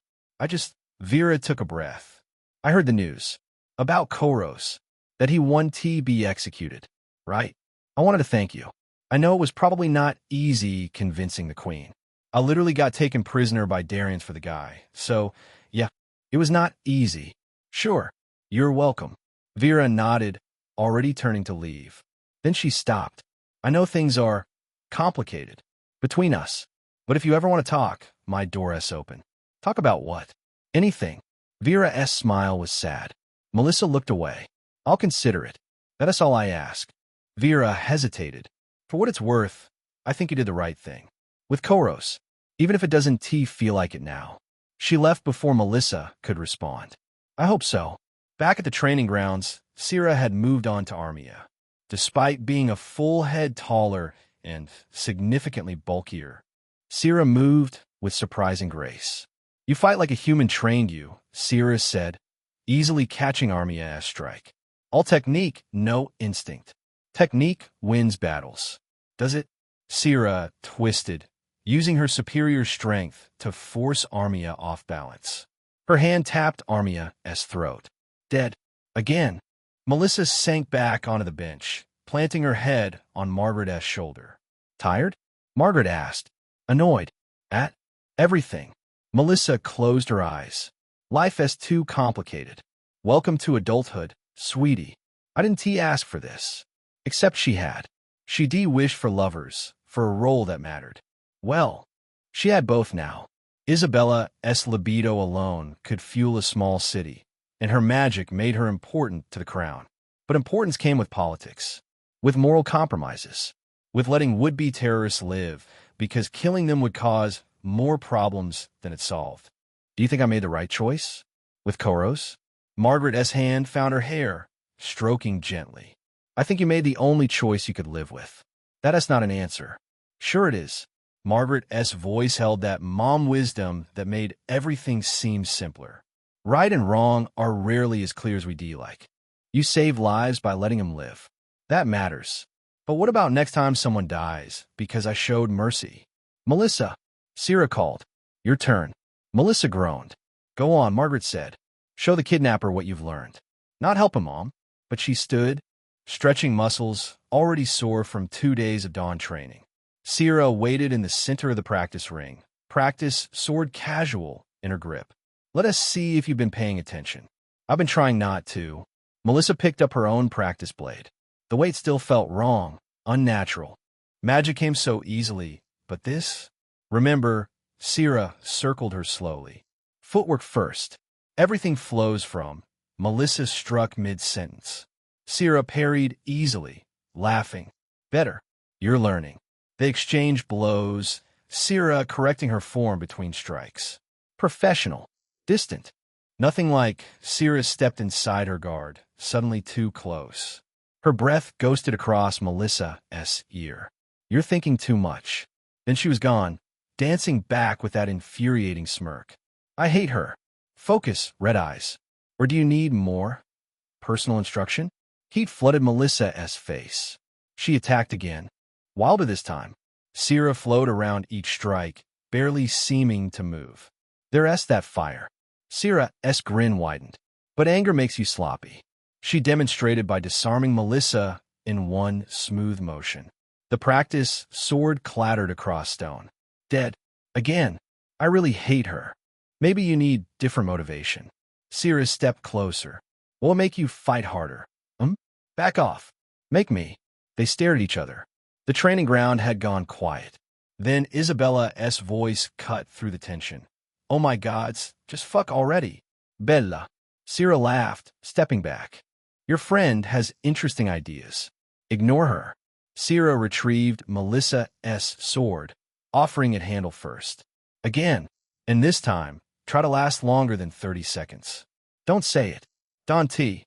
Vera took a breath. I heard the news. About Koros. That he won to be executed. Right? I wanted to thank you. I know it was probably not easy convincing the queen. I literally got taken prisoner by Darians for the guy. So, yeah, it was not easy. Sure. You're welcome. Vera nodded, already turning to leave. Then she stopped. I know things are complicated between us, but if you ever want to talk, my door is open. Talk about what? Anything. Vera's smile was sad. Melissa looked away. I'll consider it. That is all I ask. Vera hesitated. For what it's worth, I think you did the right thing. With Koros, even if it doesn't feel like it now. She left before Melissa could respond. I hope so. Back at the training grounds, Sira had moved on to Armia. Despite being a full head taller and significantly bulkier, Sira moved with surprising grace. You fight like a human trained you, Sira said, easily catching Armia's strike. All technique, no instinct. Technique wins battles. Does it? Sira twisted, using her superior strength to force Armia off balance. Her hand tapped Armia's throat. Dead. Again. Melissa sank back onto the bench, planting her head on Margaret's shoulder. Tired? Margaret asked, annoyed. At everything. Melissa closed her eyes. Life is too complicated. Welcome to adulthood, sweetie. I didn't ask for this. Except she had. She wished for lovers, for a role that mattered. Well, she had both now. Isabella's libido alone could fuel a small city, and her magic made her important to the crown. But importance came with politics, with moral compromises, with letting would-be terrorists live, because killing them would cause more problems than it solved. Do you think I made the right choice? With Koros? Margaret's hand found her hair, stroking gently. I think you made the only choice you could live with. That is not an answer. Sure it is. Margaret's voice held that mom wisdom that made everything seem simpler. Right and wrong are rarely as clear as we like. You save lives by letting them live. That matters. But what about next time someone dies because I showed mercy? Melissa. Sira called. Your turn. Melissa groaned. Go on, Margaret said. Show the kidnapper what you've learned. Not help him, Mom. But she stood, stretching muscles already sore from 2 days of dawn training. Sira waited in the center of the practice ring. Practice sword casual in her grip. Let us see if you've been paying attention. I've been trying not to. Melissa picked up her own practice blade. The weight still felt wrong, unnatural. Magic came so easily, but this? Remember, Sira circled her slowly. Footwork first. Everything flows from. Melissa struck mid-sentence. Sira parried easily, laughing. Better. You're learning. They exchanged blows, Sira correcting her form between strikes. Professional. Distant. Nothing like Sira stepped inside her guard, suddenly too close. Her breath ghosted across Melissa's ear. You're thinking too much. Then she was gone, dancing back with that infuriating smirk. I hate her. Focus, red eyes. Or do you need more? Personal instruction? Heat flooded Melissa's face. She attacked again. Wilder this time. Sira flowed around each strike, barely seeming to move. There's that fire. Sira's grin widened. But anger makes you sloppy. She demonstrated by disarming Melissa in one smooth motion. The practice sword clattered across stone. Dead. Again. I really hate her. Maybe you need different motivation. Sira stepped closer. What'll make you fight harder? Back off. Make me. They stared at each other. The training ground had gone quiet. Then Isabella's voice cut through the tension. Oh my gods, just fuck already. Bella. Sira laughed, stepping back. Your friend has interesting ideas. Ignore her. Sira retrieved Melissa's sword, offering it handle first. Again, and this time, try to last longer than 30 seconds. Don't say it. Don T.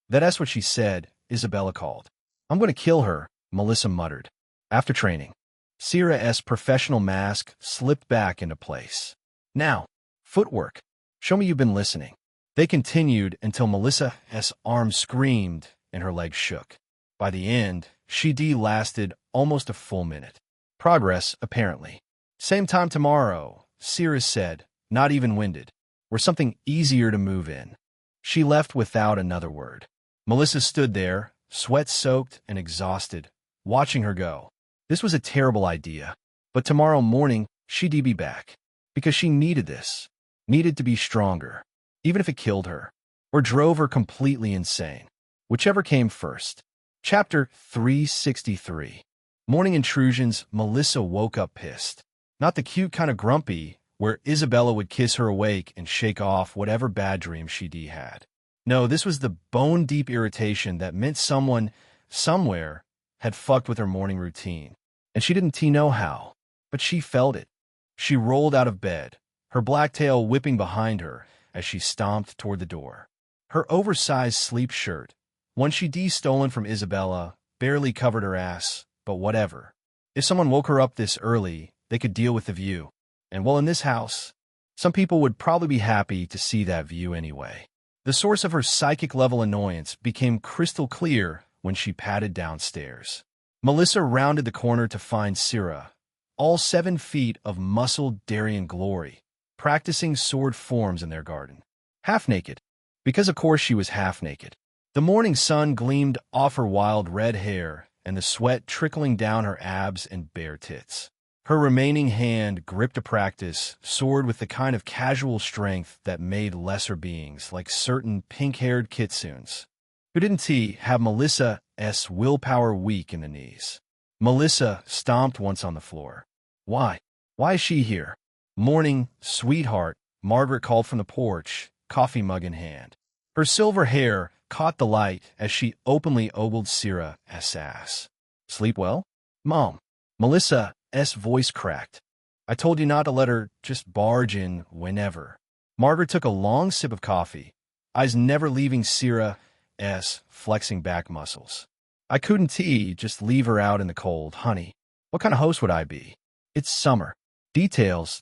That's what she said, Isabella called. I'm going to kill her, Melissa muttered. After training, Sierra's professional mask slipped back into place. Now, footwork. Show me you've been listening. They continued until Melissa's arms screamed and her legs shook. By the end, she lasted almost a full minute. Progress, apparently. Same time tomorrow, Sierra said, not even winded. Or something easier to move in. She left without another word. Melissa stood there, sweat-soaked and exhausted, watching her go. This was a terrible idea, but tomorrow morning she'd be back. Because she needed this. Needed to be stronger. Even if it killed her. Or drove her completely insane. Whichever came first. Chapter 363. Morning intrusions. Melissa woke up pissed. Not the cute kind of grumpy, where Isabella would kiss her awake and shake off whatever bad dream she had. No, this was the bone-deep irritation that meant someone, somewhere, had fucked with her morning routine. And she didn't know how, but she felt it. She rolled out of bed, her black tail whipping behind her as she stomped toward the door. Her oversized sleep shirt, one she'd stolen from Isabella, barely covered her ass, but whatever. If someone woke her up this early, they could deal with the view. And well, in this house, some people would probably be happy to see that view anyway. The source of her psychic-level annoyance became crystal clear when she padded downstairs. Melissa rounded the corner to find Sierra, all 7 feet of muscled Darien glory, practicing sword forms in their garden. Half-naked, because of course she was half-naked. The morning sun gleamed off her wild red hair and the sweat trickling down her abs and bare tits. Her remaining hand gripped a practice sword with the kind of casual strength that made lesser beings like certain pink-haired kitsunes, who didn't have Melissa's willpower weak in the knees. Melissa stomped once on the floor. Why? Why is she here? Morning, sweetheart, Margaret called from the porch, coffee mug in hand. Her silver hair caught the light as she openly ogled Sierra's ass. Sleep well? Mom. Melissa's voice cracked. I told you not to let her just barge in whenever. Margaret took a long sip of coffee, eyes never leaving Sierra's flexing back muscles. I couldn't just leave her out in the cold, honey. What kind of host would I be? It's summer. Details.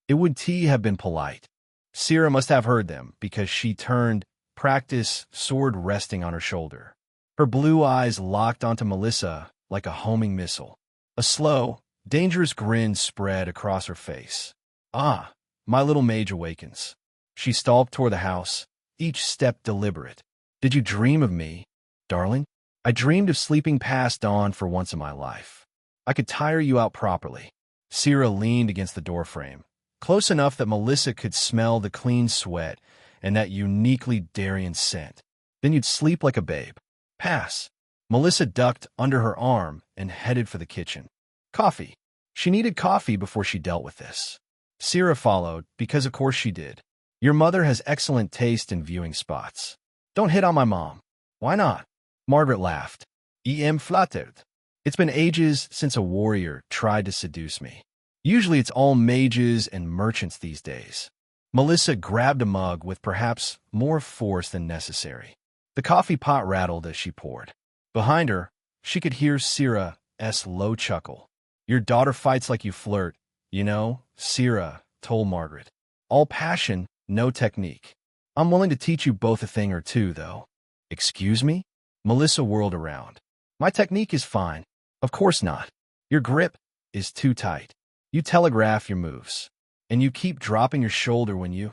It would have been polite. Sierra must have heard them because she turned, practice sword resting on her shoulder. Her blue eyes locked onto Melissa like a homing missile. A slow, dangerous grin spread across her face. Ah, my little mage awakens. She stalked toward the house, each step deliberate. Did you dream of me, darling? I dreamed of sleeping past dawn for once in my life. I could tire you out properly. Sierra leaned against the doorframe, close enough that Melissa could smell the clean sweat and that uniquely Darien scent. Then you'd sleep like a babe. Pass. Melissa ducked under her arm and headed for the kitchen. Coffee. She needed coffee before she dealt with this. Sierra followed, because of course she did. Your mother has excellent taste in viewing spots. Don't hit on my mom. Why not? Margaret laughed. Em flattered. It's been ages since a warrior tried to seduce me. Usually it's all mages and merchants these days. Melissa grabbed a mug with perhaps more force than necessary. The coffee pot rattled as she poured. Behind her, she could hear Sierra's low chuckle. Your daughter fights like you flirt, you know, Sierra told Margaret. All passion, no technique. I'm willing to teach you both a thing or two, though. Excuse me? Melissa whirled around. My technique is fine. Of course not. Your grip is too tight. You telegraph your moves. And you keep dropping your shoulder when you...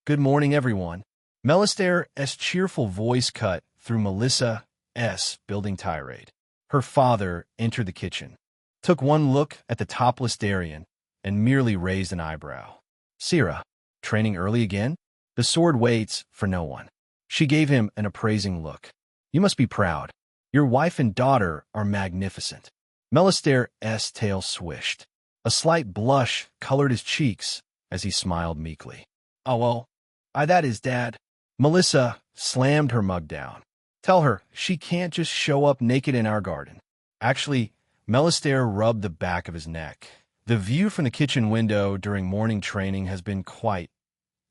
Good morning, everyone. Melissa's cheerful voice cut through Melissa's building tirade. Her father entered the kitchen, took one look at the topless Darien, and merely raised an eyebrow. Sierra, training early again? The sword waits for no one. She gave him an appraising look. You must be proud. Your wife and daughter are magnificent. Melissa's tail swished. A slight blush colored his cheeks as he smiled meekly. Oh, well, that is Dad. Melissa slammed her mug down. Tell her she can't just show up naked in our garden. Actually, Melissa rubbed the back of his neck. The view from the kitchen window during morning training has been quite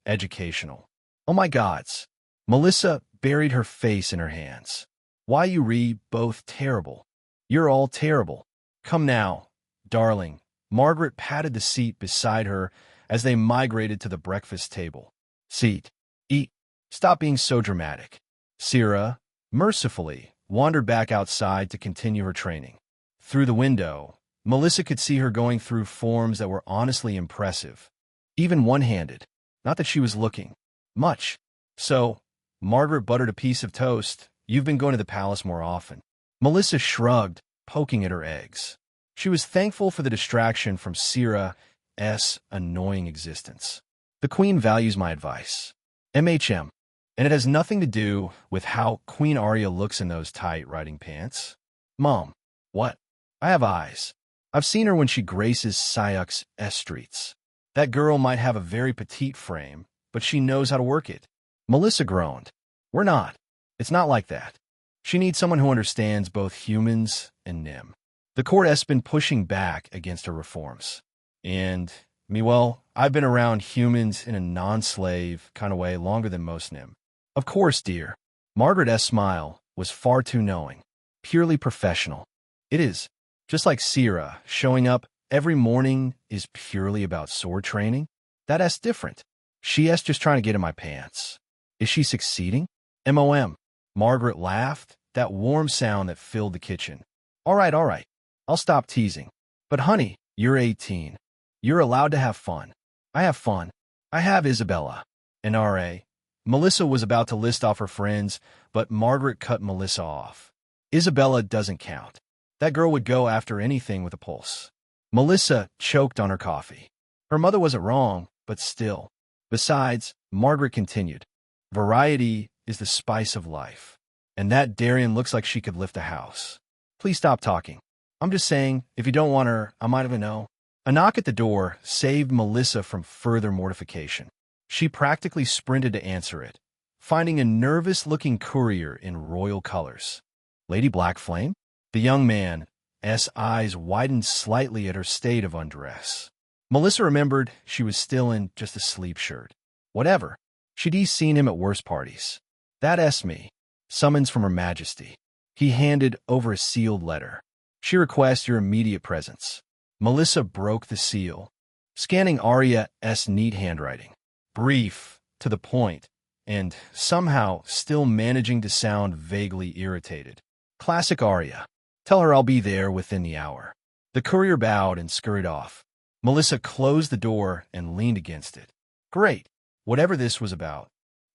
educational. Oh my gods. Melissa buried her face in her hands. Why you both terrible? You're all terrible. Come now, darling. Margaret patted the seat beside her as they migrated to the breakfast table. Seat. Eat. Stop being so dramatic. Sierra, mercifully, wandered back outside to continue her training. Through the window, Melissa could see her going through forms that were honestly impressive, even one-handed. Not that she was looking much. So, Margaret buttered a piece of toast. You've been going to the palace more often. Melissa shrugged, poking at her eggs. She was thankful for the distraction from Sierra's annoying existence. The Queen values my advice. MHM. And it has nothing to do with how Queen Arya looks in those tight riding pants. Mom. What? I have eyes. I've seen her when she graces Syux's streets. That girl might have a very petite frame, but she knows how to work it. Melissa groaned. We're not. It's not like that. She needs someone who understands both humans and Nim. The court has been pushing back against her reforms. And, well, I've been around humans in a non-slave kind of way longer than most Nim. Of course, dear. Margaret's smile was far too knowing. Purely professional. It is. Just like Sierra, showing up every morning is purely about sword training. That's different. She's just trying to get in my pants. Is she succeeding? MOM. Margaret laughed, that warm sound that filled the kitchen. All right. I'll stop teasing. But honey, you're 18. You're allowed to have fun. I have fun. I have Isabella. And R.A. Melissa was about to list off her friends, but Margaret cut Melissa off. Isabella doesn't count. That girl would go after anything with a pulse. Melissa choked on her coffee. Her mother wasn't wrong, but still. Besides, Margaret continued, variety is the spice of life. And that Darien looks like she could lift a house. Please stop talking. I'm just saying, if you don't want her, I might even know. A knock at the door saved Melissa from further mortification. She practically sprinted to answer it, finding a nervous-looking courier in royal colors. Lady Blackflame? The young man's eyes widened slightly at her state of undress. Melissa remembered she was still in just a sleep shirt. Whatever. She'd seen him at worse parties. That's me. Summons from Her Majesty. He handed over a sealed letter. She requests your immediate presence. Melissa broke the seal, scanning Arya's neat handwriting. Brief, to the point, and somehow still managing to sound vaguely irritated. Classic Arya. Tell her I'll be there within the hour. The courier bowed and scurried off. Melissa closed the door and leaned against it. Great. Whatever this was about.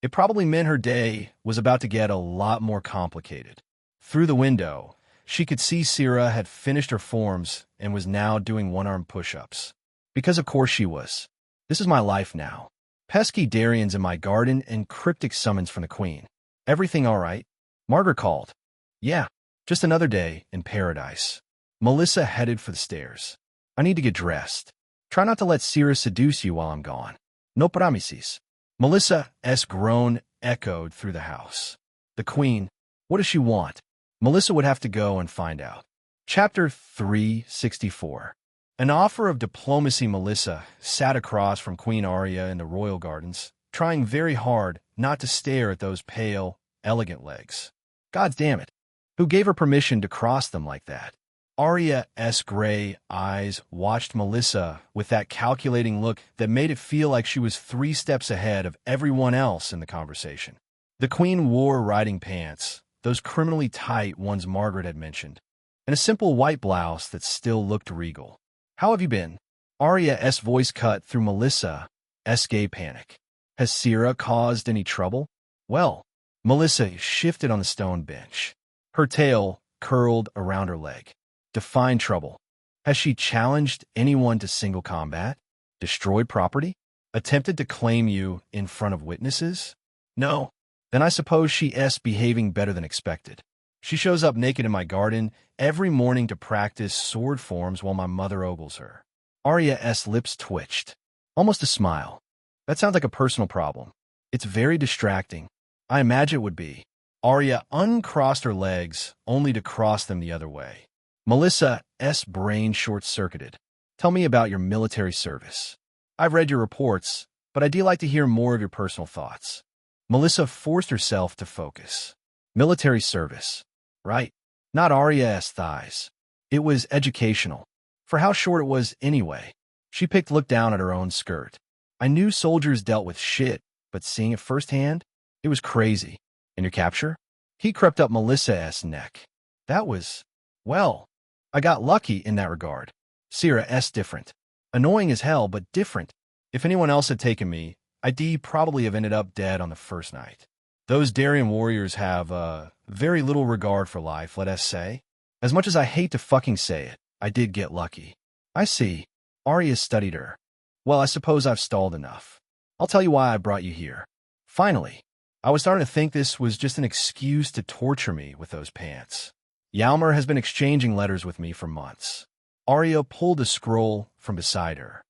It probably meant her day was about to get a lot more complicated. Through the window, she could see Sierra had finished her forms and was now doing one-arm push-ups. Because of course she was. This is my life now. Pesky Darians in my garden and cryptic summons from the Queen. Everything all right? Margaret called. Yeah, just another day in paradise. Melissa headed for the stairs. I need to get dressed. Try not to let Sierra seduce you while I'm gone. No promises. Melissa's groan echoed through the house. The Queen, what does she want? Melissa would have to go and find out. Chapter 364. An offer of diplomacy. Melissa sat across from Queen Arya in the royal gardens, trying very hard not to stare at those pale, elegant legs. God damn it. Who gave her permission to cross them like that? Arya's gray eyes watched Melissa with that calculating look that made it feel like she was 3 steps ahead of everyone else in the conversation. The Queen wore riding pants, those criminally tight ones Margaret had mentioned, and a simple white blouse that still looked regal. How have you been? Arya's voice cut through Melissa's gay panic. Has Sierra caused any trouble? Well, Melissa shifted on the stone bench. Her tail curled around her leg. Define trouble. Has she challenged anyone to single combat? Destroyed property? Attempted to claim you in front of witnesses? No. Then I suppose she's behaving better than expected. She shows up naked in my garden every morning to practice sword forms while my mother ogles her. Arya's lips twitched. Almost a smile. That sounds like a personal problem. It's very distracting. I imagine it would be. Arya uncrossed her legs, only to cross them the other way. Melissa's brain short-circuited. Tell me about your military service. I've read your reports, but I'd like to hear more of your personal thoughts. Melissa forced herself to focus. Military service. Right. Not Arya's thighs. It was educational. For how short it was anyway. She looked down at her own skirt. I knew soldiers dealt with shit, but seeing it firsthand, it was crazy. And your capture? He crept up Melissa's neck. That was, well, I got lucky in that regard. Sierra's different. Annoying as hell, but different. If anyone else had taken me, I'd probably have ended up dead on the first night. Those Darien warriors have, very little regard for life, let us say. As much as I hate to fucking say it, I did get lucky. I see. Arya studied her. Well, I suppose I've stalled enough. I'll tell you why I brought you here. Finally, I was starting to think this was just an excuse to torture me with those pants. Hjalmar has been exchanging letters with me for months. Arya pulled a scroll from beside her.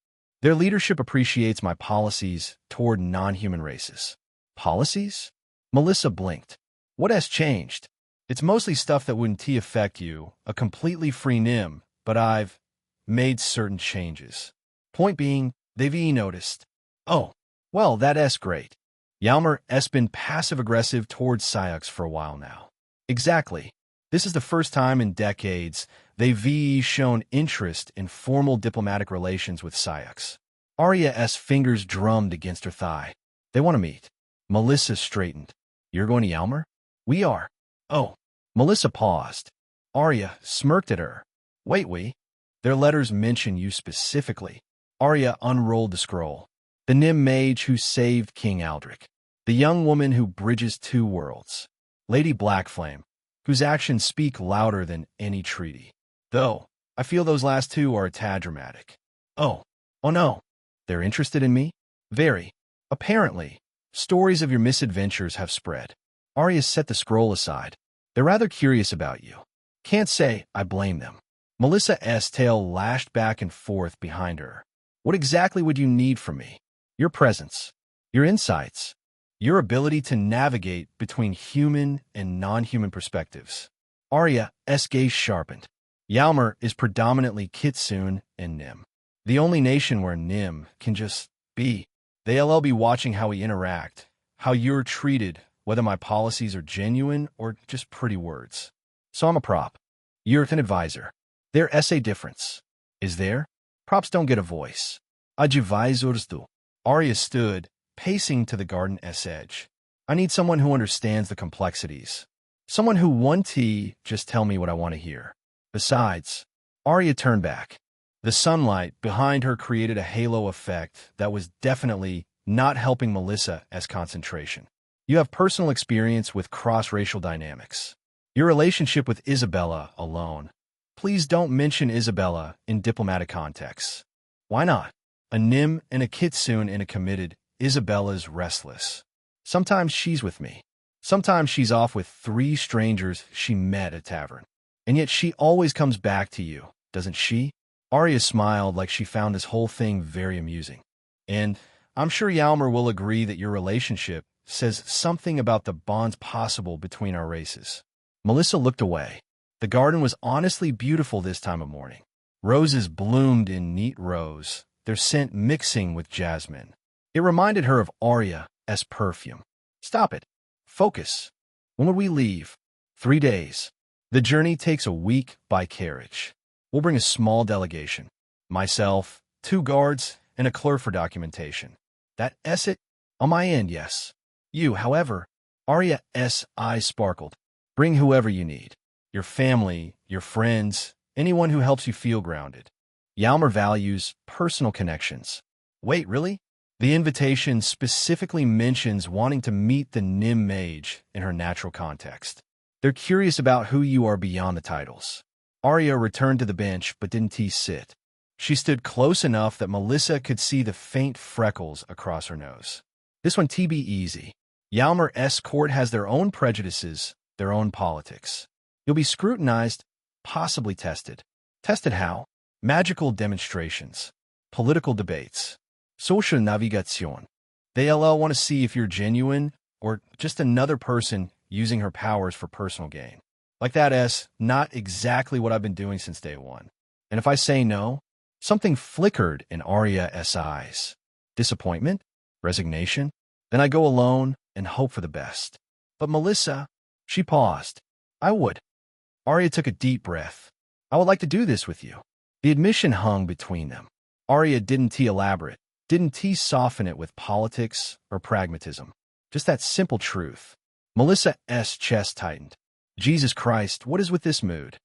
Their leadership appreciates my policies toward non-human races. Policies? Melissa blinked. What has changed? It's mostly stuff that wouldn't affect you, a completely free Nim, but I've made certain changes. Point being, they've noticed. Oh, well, that's great. Hjalmar has been passive-aggressive towards Syux for a while now. Exactly. This is the first time in decades they've shown interest in formal diplomatic relations with Syux. Arya's fingers drummed against her thigh. They want to meet. Melissa straightened. You're going to Hjalmar? We are. Oh. Melissa paused. Arya smirked at her. Wait, we? Their letters mention you specifically. Arya unrolled the scroll. The Nim mage who saved King Aldrich. The young woman who bridges two worlds. Lady Blackflame, whose actions speak louder than any treaty. Though, I feel those last two are a tad dramatic. Oh no. They're interested in me? Very. Apparently, stories of your misadventures have spread. Arya set the scroll aside. They're rather curious about you. Can't say I blame them. Melissa's tail lashed back and forth behind her. What exactly would you need from me? Your presence, your insights, your ability to navigate between human and non-human perspectives. Arya's gaze sharpened. Hjalmar is predominantly Kitsune and Nim. The only nation where Nim can just be. They'll be watching how we interact, how you're treated, whether my policies are genuine or just pretty words. So I'm a prop. You're an advisor. There's a difference. Is there? Props don't get a voice. Advisors do. Arya stood, pacing to the garden's edge. I need someone who understands the complexities. Someone who won't just tell me what I want to hear. Besides, Arya turned back. The sunlight behind her created a halo effect that was definitely not helping Melissa's concentration. You have personal experience with cross-racial dynamics. Your relationship with Isabella alone. Please don't mention Isabella in diplomatic contexts. Why not? A Nim and a Kitsune in a committed. Isabella's restless. Sometimes she's with me. Sometimes she's off with 3 strangers she met at a tavern. And yet she always comes back to you, doesn't she? Arya smiled like she found this whole thing very amusing. And I'm sure Hjalmar will agree that your relationship says something about the bonds possible between our races. Melissa looked away. The garden was honestly beautiful this time of morning. Roses bloomed in neat rows, their scent mixing with jasmine. It reminded her of Arya's perfume. Stop it. Focus. When would we leave? 3 days. The journey takes a week by carriage. We'll bring a small delegation. Myself, 2 guards, and a clerk for documentation. That's it? On my end, yes. You, however, Arya's eyes sparkled. Bring whoever you need. Your family, your friends, anyone who helps you feel grounded. Hjalmar values personal connections. Wait, really? The invitation specifically mentions wanting to meet the Nim mage in her natural context. They're curious about who you are beyond the titles. Arya returned to the bench but didn't sit. She stood close enough that Melissa could see the faint freckles across her nose. This one be easy. Hjalmar's court has their own prejudices, their own politics. You'll be scrutinized, possibly tested. Tested how? Magical demonstrations, political debates, social navigation. They'll want to see if you're genuine or just another person using her powers for personal gain. Like that not exactly what I've been doing since day one. And if I say no, something flickered in Arya's eyes. Disappointment? Resignation? Then I go alone, and hope for the best. But Melissa, she paused. I would. Arya took a deep breath. I would like to do this with you. The admission hung between them. Arya didn't elaborate, didn't soften it with politics or pragmatism. Just that simple truth. Melissa's chest tightened. Jesus Christ, what is with this mood?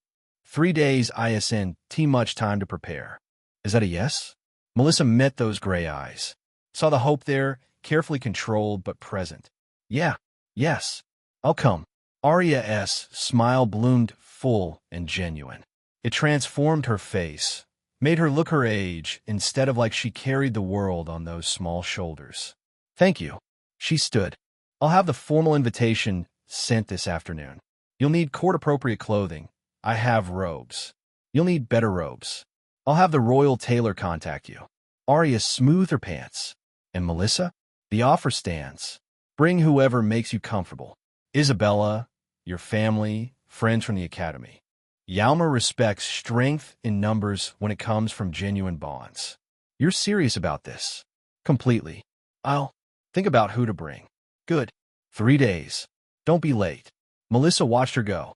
3 days isn't much time to prepare. Is that a yes? Melissa met those gray eyes. Saw the hope there, carefully controlled but present. Yeah, yes, I'll come. Arya's smile bloomed full and genuine. It transformed her face, made her look her age instead of like she carried the world on those small shoulders. Thank you. She stood. I'll have the formal invitation sent this afternoon. You'll need court-appropriate clothing. I have robes. You'll need better robes. I'll have the royal tailor contact you. Arya smoothed her pants. And Melissa? The offer stands. Bring whoever makes you comfortable. Isabella, your family, friends from the academy. Jalmar respects strength in numbers when it comes from genuine bonds. You're serious about this? Completely. I'll think about who to bring. Good. 3 days. Don't be late. Melissa watched her go.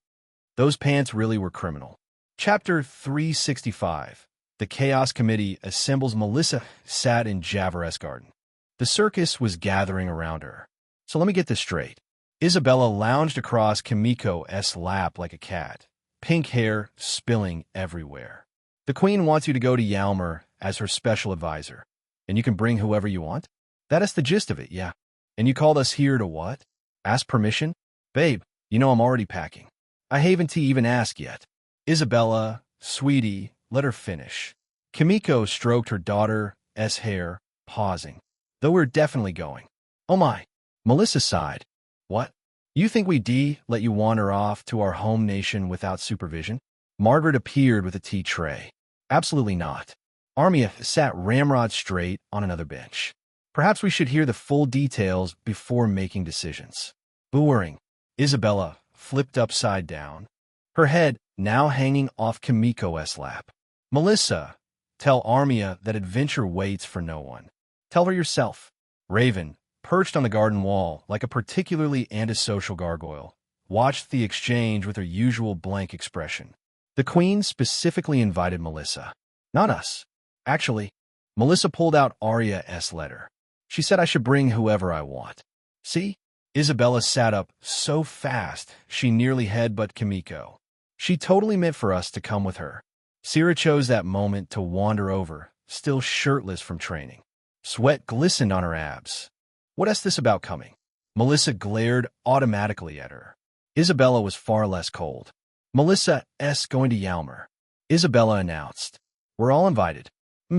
Those pants really were criminal. Chapter 365. The Chaos Committee assembles. Melissa sat in Javer's garden. The circus was gathering around her. So let me get this straight. Isabella lounged across Kimiko's lap like a cat, pink hair spilling everywhere. The queen wants you to go to Jalmar as her special advisor. And you can bring whoever you want? That is the gist of it, yeah. And you called us here to what? Ask permission? Babe, you know I'm already packing. I haven't even asked yet. Isabella, sweetie, let her finish. Kimiko stroked her daughter's hair, pausing. Though we're definitely going. Oh my. Melissa sighed. What? You think we let you wander off to our home nation without supervision? Margaret appeared with a tea tray. Absolutely not. Armia sat ramrod straight on another bench. Perhaps we should hear the full details before making decisions. Boring. Isabella flipped upside down, her head now hanging off Kimiko's lap. Melissa, tell Armia that adventure waits for no one. Tell her yourself. Raven, perched on the garden wall like a particularly antisocial gargoyle, watched the exchange with her usual blank expression. The queen specifically invited Melissa. Not us. Actually, Melissa pulled out Arya's letter. She said I should bring whoever I want. See? Isabella sat up so fast she nearly headbutted Kimiko. She totally meant for us to come with her. Sierra chose that moment to wander over, still shirtless from training. Sweat glistened on her abs. What is this about coming? Melissa glared automatically at her. Isabella was far less cold. Melissa's going to Jalmar. Isabella announced. We're all invited.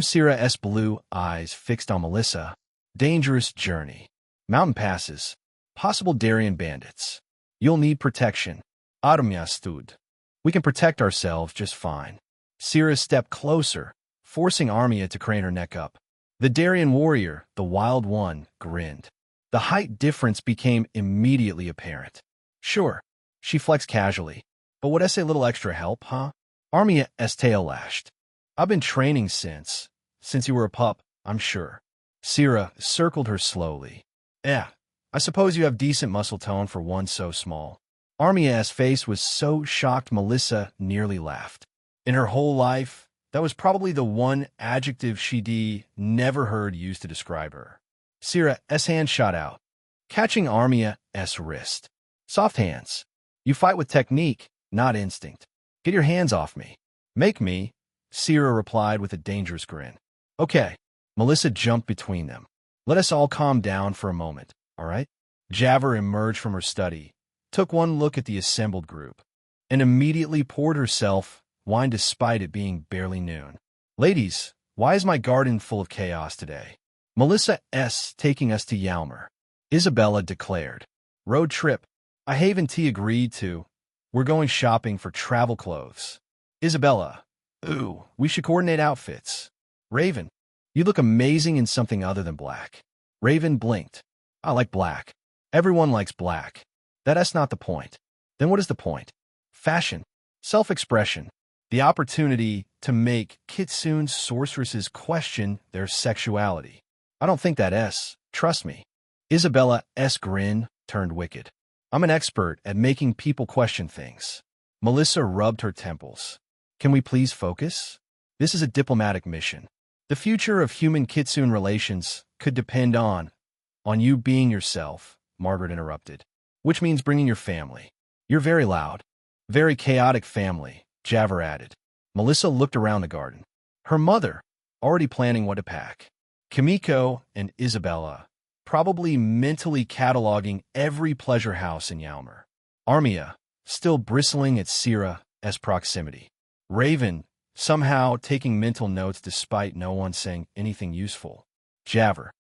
Sierra's blue eyes fixed on Melissa. Dangerous journey. Mountain passes. Possible Darien bandits. You'll need protection. Armia stood. We can protect ourselves just fine. Sierra stepped closer, forcing Armia to crane her neck up. The Darien warrior, the wild one, grinned. The height difference became immediately apparent. Sure, she flexed casually. But would I say a little extra help, huh? Armia's tail lashed. I've been training since you were a pup, I'm sure. Sierra circled her slowly. Yeah, I suppose you have decent muscle tone for one so small. Armia's face was so shocked Melissa nearly laughed. In her whole life, that was probably the one adjective she'd never heard used to describe her. Sierra's hand shot out, catching Armia's wrist. Soft hands. You fight with technique, not instinct. Get your hands off me. Make me, Sierra replied with a dangerous grin. Okay. Melissa jumped between them. Let us all calm down for a moment, all right? Javer emerged from her study, took one look at the assembled group, and immediately poured herself wine despite it being barely noon. Ladies, why is my garden full of chaos today? Melissa's taking us to Jalmar. Isabella declared. Road trip. I haven't agreed to. We're going shopping for travel clothes. Isabella. Ooh, we should coordinate outfits. Raven. You look amazing in something other than black. Raven blinked. I like black. Everyone likes black. That's not the point. Then what is the point? Fashion. Self-expression. The opportunity to make kitsune sorceresses question their sexuality. I don't think that trust me. Isabella's grin turned wicked. I'm an expert at making people question things. Melissa rubbed her temples. Can we please focus? This is a diplomatic mission. The future of human kitsune relations could depend on you being yourself, Margaret interrupted. Which means bringing your family. You're very loud. Very chaotic family, Javer added. Melissa looked around the garden. Her mother, already planning what to pack. Kimiko and Isabella, probably mentally cataloging every pleasure house in Yalmer. Armia, still bristling at Sierra's proximity. Raven, somehow taking mental notes despite no one saying anything useful. Javer,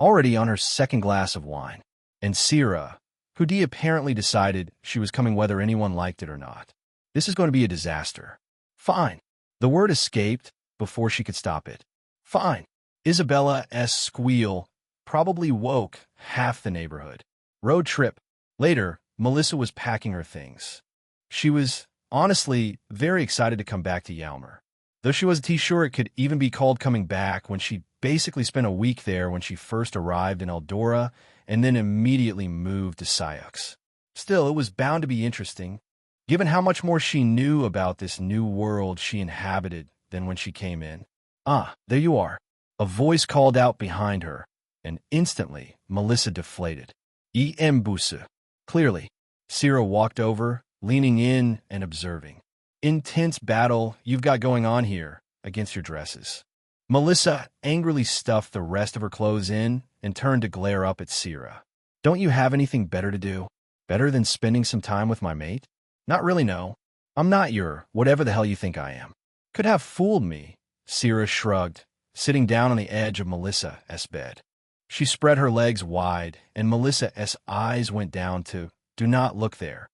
already on her second glass of wine. And Sierra, who apparently decided she was coming whether anyone liked it or not. This is going to be a disaster. Fine. The word escaped before she could stop it. Fine. Isabella's squeal probably woke half the neighborhood. Road trip. Later, Melissa was packing her things. She was, honestly, very excited to come back to Yalmer. Though she wasn't sure it could even be called coming back when she basically spent a week there when she first arrived in Eldora and then immediately moved to Syux. Still, it was bound to be interesting, given how much more she knew about this new world she inhabited than when she came in. Ah, there you are. A voice called out behind her, and instantly, Melissa deflated. Busu. Clearly, Sierra walked over, leaning in and observing. Intense battle you've got going on here against your dresses. Melissa angrily stuffed the rest of her clothes in and turned to glare up at Sierra. Don't you have anything better to do? Better than spending some time with my mate? Not really, no. I'm not your whatever the hell you think I am. Could have fooled me, Sierra shrugged, sitting down on the edge of Melissa's bed. She spread her legs wide, and Melissa's eyes went down to, do not look there.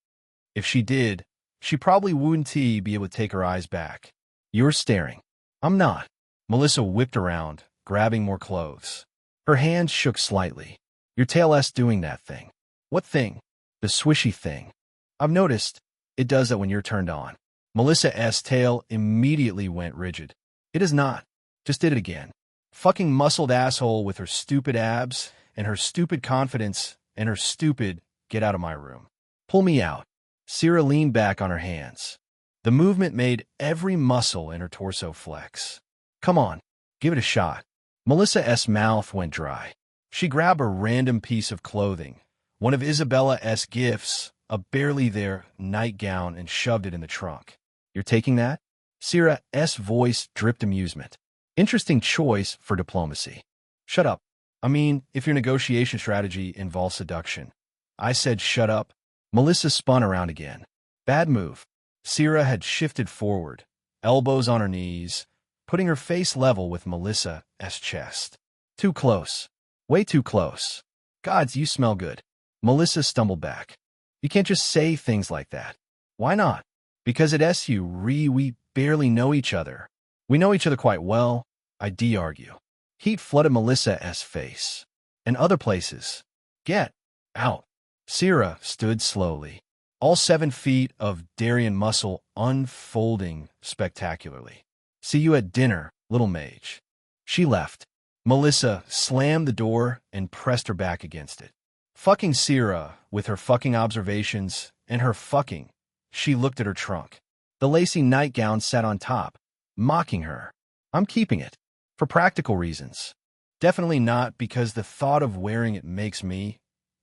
If she did, she probably wouldn't be able to take her eyes back. You're staring. I'm not. Melissa whipped around, grabbing more clothes. Her hands shook slightly. Your tail's doing that thing. What thing? The swishy thing. I've noticed. It does that when you're turned on. Melissa's tail immediately went rigid. It is not. Just did it again. Fucking muscled asshole with her stupid abs and her stupid confidence and her stupid get out of my room. Pull me out. Sierra leaned back on her hands. The movement made every muscle in her torso flex. Come on, give it a shot. Melissa's mouth went dry. She grabbed a random piece of clothing, one of Isabella's gifts, a barely there nightgown, and shoved it in the trunk. You're taking that? Sierra's voice dripped amusement. Interesting choice for diplomacy. Shut up. I mean, if your negotiation strategy involves seduction. I said shut up. Melissa spun around again. Bad move. Sierra had shifted forward, elbows on her knees, putting her face level with Melissa's chest. Too close. Way too close. Gods, you smell good. Melissa stumbled back. You can't just say things like that. Why not? Because we barely know each other. We know each other quite well, I argue. Heat flooded Melissa's face. And other places. Get out. Sierra stood slowly, all 7 feet of Darien muscle unfolding spectacularly. See you at dinner, little mage. She left. Melissa slammed the door and pressed her back against it. Fucking Sierra, with her fucking observations and her fucking. She looked at her trunk. The lacy nightgown sat on top, mocking her. I'm keeping it. For practical reasons. Definitely not because the thought of wearing it makes me.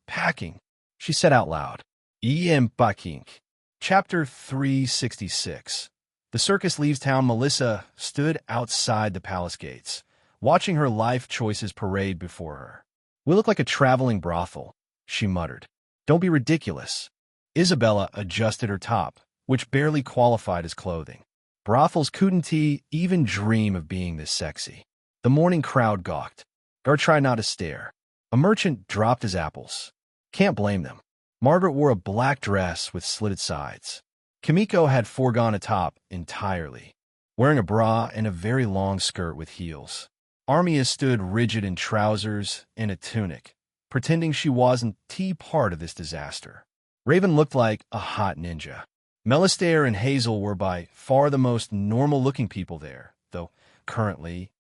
Packing. She said out loud. Packing. Chapter 366. The circus leaves town. Melissa stood outside the palace gates, watching her life choices parade before her. We look like a traveling brothel, she muttered. Don't be ridiculous. Isabella adjusted her top, which barely qualified as clothing. Brothels couldn't even dream of being this sexy. The morning crowd gawked. Gar tried not to stare. A merchant dropped his apples. Can't blame them. Margaret wore a black dress with slitted sides. Kimiko had foregone a top entirely, wearing a bra and a very long skirt with heels. Armia stood rigid in trousers and a tunic, pretending she wasn't part of this disaster. Raven looked like a hot ninja. Melistaire and Hazel were by far the most normal-looking people there, though currently,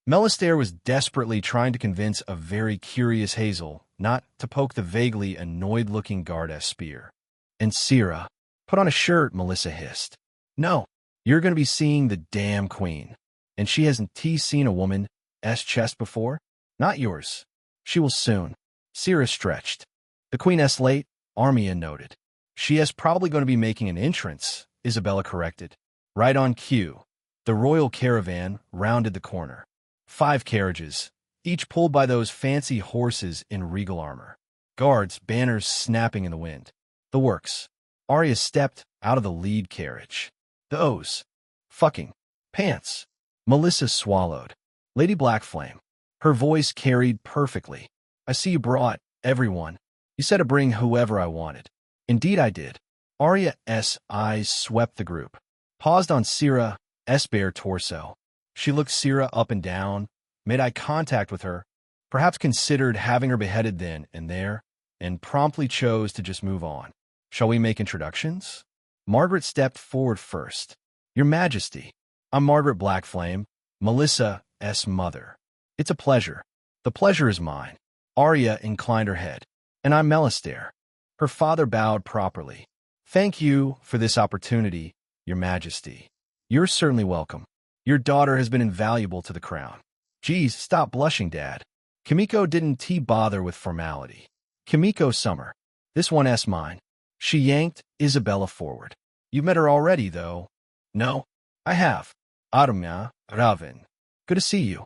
Melistaire was desperately trying to convince a very curious Hazel not to poke the vaguely annoyed-looking guard spear. And Sira, put on a shirt, Melissa hissed. No, you're going to be seeing the damn queen. And she hasn't seen a woman's chest before? Not yours. She will soon. Sira stretched. The queen's late, Armia noted. She is probably going to be making an entrance, Isabella corrected. Right on cue. The royal caravan rounded the corner. 5 carriages, each pulled by those fancy horses in regal armor. Guards, banners snapping in the wind. The works. Arya stepped out of the lead carriage. Those fucking pants. Melissa swallowed. Lady Blackflame. Her voice carried perfectly. I see you brought everyone. You said to bring whoever I wanted. Indeed I did. Arya's eyes swept the group. Paused on Sira's bare torso. She looked Sira up and down, made eye contact with her, perhaps considered having her beheaded then and there, and promptly chose to just move on. Shall we make introductions? Margaret stepped forward first. Your Majesty, I'm Margaret Blackflame, Melissa's mother. It's a pleasure. The pleasure is mine. Arya inclined her head. And I'm Melistaire. Her father bowed properly. Thank you for this opportunity, Your Majesty. You're certainly welcome. Your daughter has been invaluable to the crown. Geez, stop blushing, Dad. Kimiko didn't bother with formality. Kimiko Summer. This one's mine. She yanked Isabella forward. You've met her already, though. No, I have. Armia, Raven. Good to see you.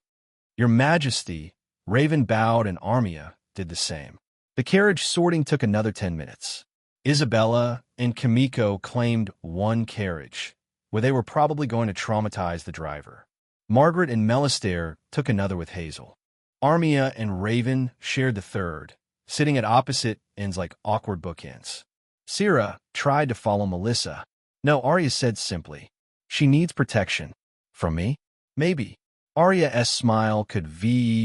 Your Majesty. Raven bowed and Armia did the same. The carriage sorting took another 10 minutes. Isabella and Kimiko claimed one carriage, where they were probably going to traumatize the driver. Margaret and Melistaire took another with Hazel. Armia and Raven shared the third, sitting at opposite ends like awkward bookends. Sira tried to follow Melissa. No, Arya said simply. She needs protection. From me? Maybe. Arya's smile could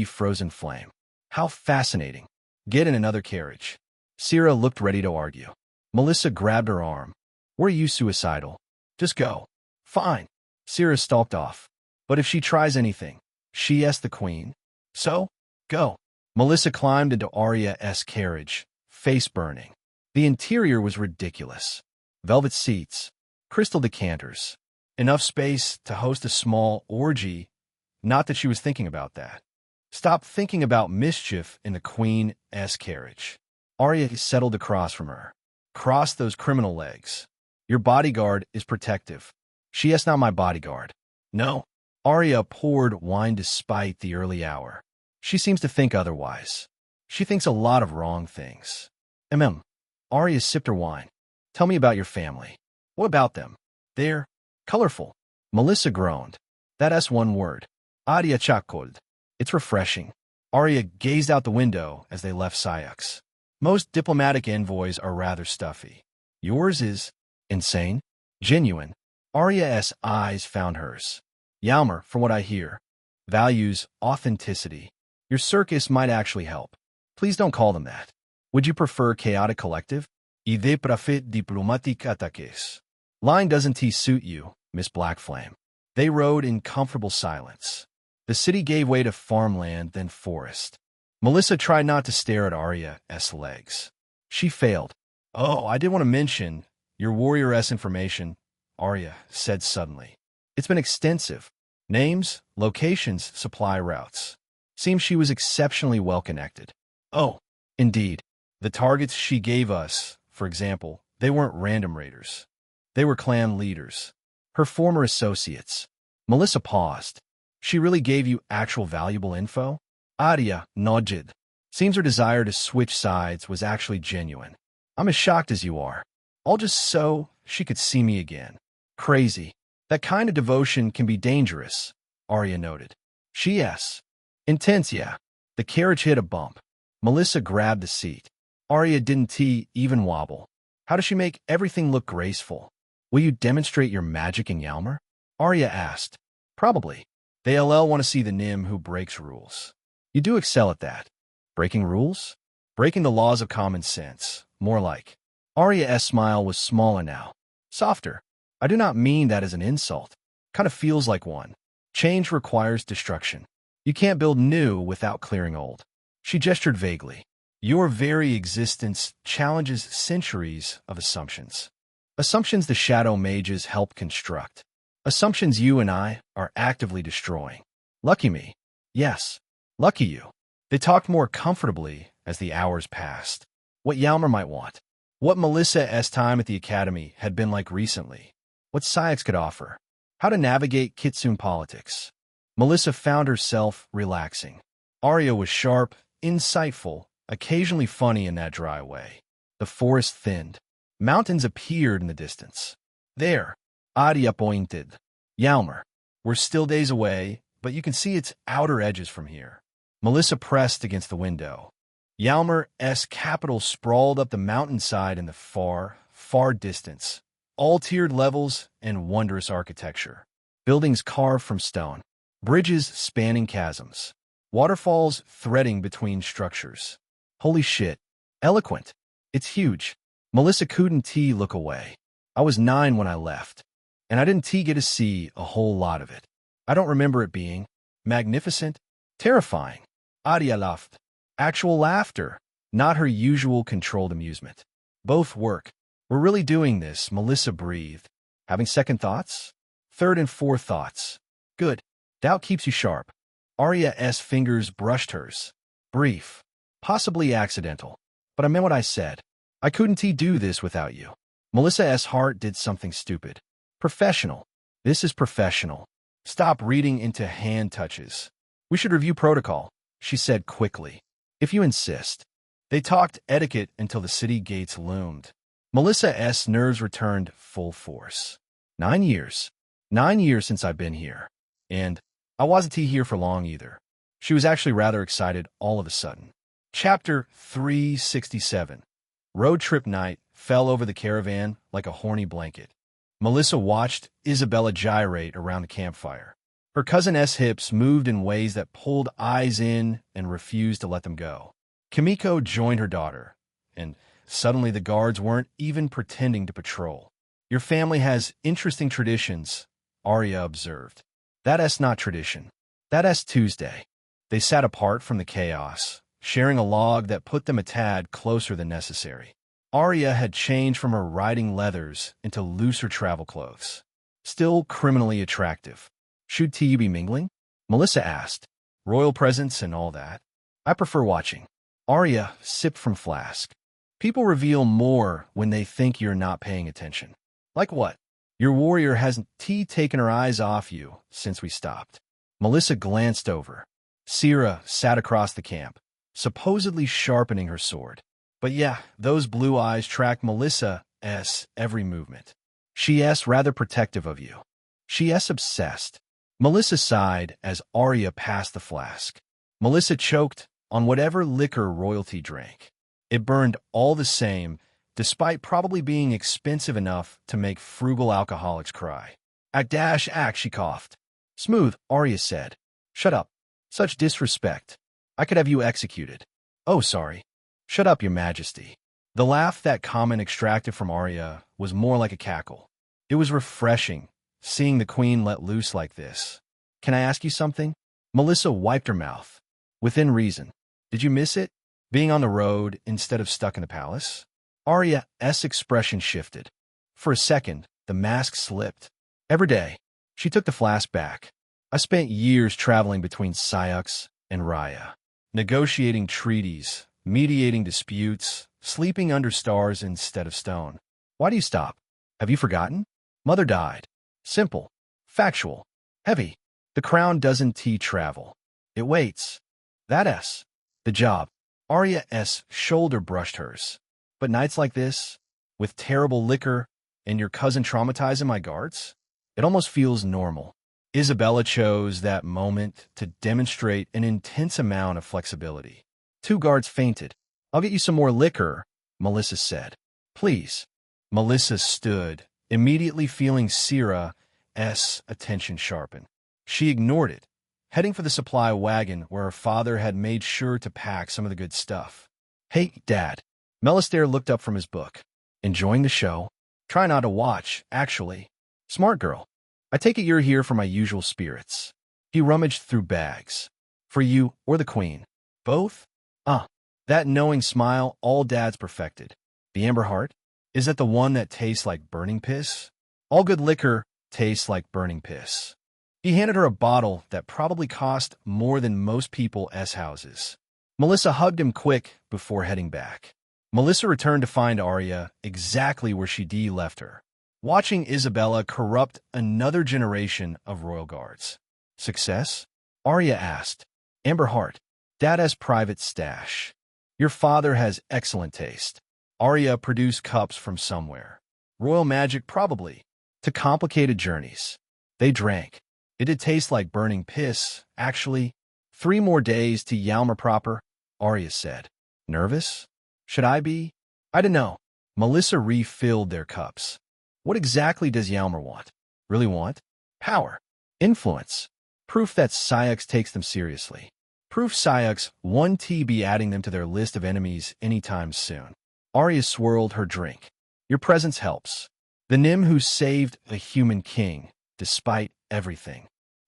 frozen flame. How fascinating. Get in another carriage. Sira looked ready to argue. Melissa grabbed her arm. Were you suicidal? Just go. Fine. Sira stalked off. But if she tries anything, she asked the queen. So, go. Melissa climbed into Arya's carriage, face burning. The interior was ridiculous. Velvet seats, crystal decanters, enough space to host a small orgy. Not that she was thinking about that. Stop thinking about mischief in the queen's carriage. Arya settled across from her. Cross those criminal legs. Your bodyguard is protective. She is not my bodyguard. No. Arya poured wine despite the early hour. She seems to think otherwise. She thinks a lot of wrong things. Arya sipped her wine. Tell me about your family. What about them? They're colorful. Melissa groaned. That's one word. Arya chuckled. It's refreshing. Arya gazed out the window as they left Syux. Most diplomatic envoys are rather stuffy. Yours is insane, genuine. Arya's eyes found hers. Yalmer, from what I hear, values authenticity. Your circus might actually help. Please don't call them that. Would you prefer chaotic collective? Idée profit diplomatique attaques. Line doesn't suit you, Miss Blackflame. They rode in comfortable silence. The city gave way to farmland, then forest. Melissa tried not to stare at Arya's legs. She failed. Oh, I did want to mention your warrior-s information, Arya said suddenly. It's been extensive. Names, locations, supply routes. Seems she was exceptionally well-connected. Oh, indeed. The targets she gave us, for example, they weren't random raiders. They were clan leaders. Her former associates. Melissa paused. She really gave you actual valuable info? Arya nodded. Seems her desire to switch sides was actually genuine. I'm as shocked as you are. All just so she could see me again. Crazy. That kind of devotion can be dangerous, Arya noted. Yes. Intense, yeah. The carriage hit a bump. Melissa grabbed the seat. Arya didn't even wobble. How does she make everything look graceful? Will you demonstrate your magic in Yalmer? Arya asked. Probably. They want to see the Nim who breaks rules. You do excel at that. Breaking rules? Breaking the laws of common sense. More like. Arya's smile was smaller now. Softer. I do not mean that as an insult. Kind of feels like one. Change requires destruction. You can't build new without clearing old. She gestured vaguely. Your very existence challenges centuries of assumptions. Assumptions the shadow mages help construct. Assumptions you and I are actively destroying. Lucky me. Yes, lucky you. They talked more comfortably as the hours passed. What Yalmer might want. What Melissa's time at the academy had been like recently. What Syx could offer. How to navigate Kitsune politics. Melissa found herself relaxing. Arya was sharp, insightful, occasionally funny in that dry way. The forest thinned. Mountains appeared in the distance. There, Arya pointed. Yalmer. We're still days away, but you can see its outer edges from here. Melissa pressed against the window. Yalmer's capital sprawled up the mountainside in the far, far distance. All tiered levels and wondrous architecture. Buildings carved from stone. Bridges spanning chasms. Waterfalls threading between structures. Holy shit. Eloquent. It's huge. Melissa couldn't look away. I was 9 when I left, and I didn't get to see a whole lot of it. I don't remember it being magnificent, terrifying. Arya laughed. Actual laughter, not her usual controlled amusement. Both work. We're really doing this, Melissa breathed. Having second thoughts? Third and fourth thoughts. Good. Doubt keeps you sharp. Arya's fingers brushed hers. Brief. Possibly accidental. But I meant what I said. I couldn't do this without you. Melissa's heart did something stupid. Professional. This is professional. Stop reading into hand touches. We should review protocol, she said quickly. If you insist. They talked etiquette until the city gates loomed. Melissa's nerves returned full force. 9 years. 9 years since I've been here. And I wasn't here for long either. She was actually rather excited all of a sudden. Chapter 367. Road trip night fell over the caravan like a horny blanket. Melissa watched Isabella gyrate around the campfire. Her cousin's hips moved in ways that pulled eyes in and refused to let them go. Kimiko joined her daughter, and suddenly the guards weren't even pretending to patrol. Your family has interesting traditions, Arya observed. That's not tradition. That's Tuesday. They sat apart from the chaos, sharing a log that put them a tad closer than necessary. Arya had changed from her riding leathers into looser travel clothes. Still criminally attractive. Should you be mingling? Melissa asked. Royal presence and all that. I prefer watching. Arya sipped from flask. People reveal more when they think you're not paying attention. Like what? Your warrior hasn't taken her eyes off you since we stopped. Melissa glanced over. Sira sat across the camp, supposedly sharpening her sword. But yeah, those blue eyes tracked Melissa's every movement. She's rather protective of you. She's obsessed. Melissa sighed as Arya passed the flask. Melissa choked on whatever liquor royalty drank. It burned all the same, despite probably being expensive enough to make frugal alcoholics cry. Act, she coughed. Smooth, Arya said. Shut up. Such disrespect. I could have you executed. Oh, sorry. Shut up, your majesty. The laugh that comment extracted from Arya was more like a cackle. It was refreshing, seeing the queen let loose like this. Can I ask you something? Melissa wiped her mouth. Within reason. Did you miss it? Being on the road instead of stuck in the palace? Arya's expression shifted. For a second, the mask slipped. Every day, she took the flask back. I spent years traveling between Syx and Raya, negotiating treaties, mediating disputes, sleeping under stars instead of stone. Why do you stop? Have you forgotten? Mother died. Simple. Factual. Heavy. The crown doesn't travel. It waits. That's the job. Arya's shoulder brushed hers. But nights like this, with terrible liquor and your cousin traumatizing my guards, it almost feels normal. Isabella chose that moment to demonstrate an intense amount of flexibility. 2 guards fainted. I'll get you some more liquor, Melissa said. Please. Melissa stood, immediately feeling Sira's attention sharpen. She ignored it, heading for the supply wagon where her father had made sure to pack some of the good stuff. Hey, Dad. Melistaire looked up from his book. Enjoying the show? Try not to watch, actually. Smart girl. I take it you're here for my usual spirits. He rummaged through bags. For you or the queen? Both? That knowing smile all dads perfected. The Amber Heart? Is that the one that tastes like burning piss? All good liquor tastes like burning piss. He handed her a bottle that probably cost more than most people's houses. Melissa hugged him quick before heading back. Melissa returned to find Arya exactly where she left her, watching Isabella corrupt another generation of royal guards. Success? Arya asked. Amber Heart. Dad has private stash. Your father has excellent taste. Arya produced cups from somewhere. Royal magic, probably. To complicated journeys. They drank. It did taste like burning piss, actually. 3 more days to Yalmer proper, Arya said. Nervous? Should I be? I don't know. Melissa refilled their cups. What exactly does Yalmer want? Really want? Power. Influence. Proof that Syx takes them seriously. Proof Syx won't be adding them to their list of enemies anytime soon. Arya swirled her drink. Your presence helps. The Nym who saved a human king, despite everything.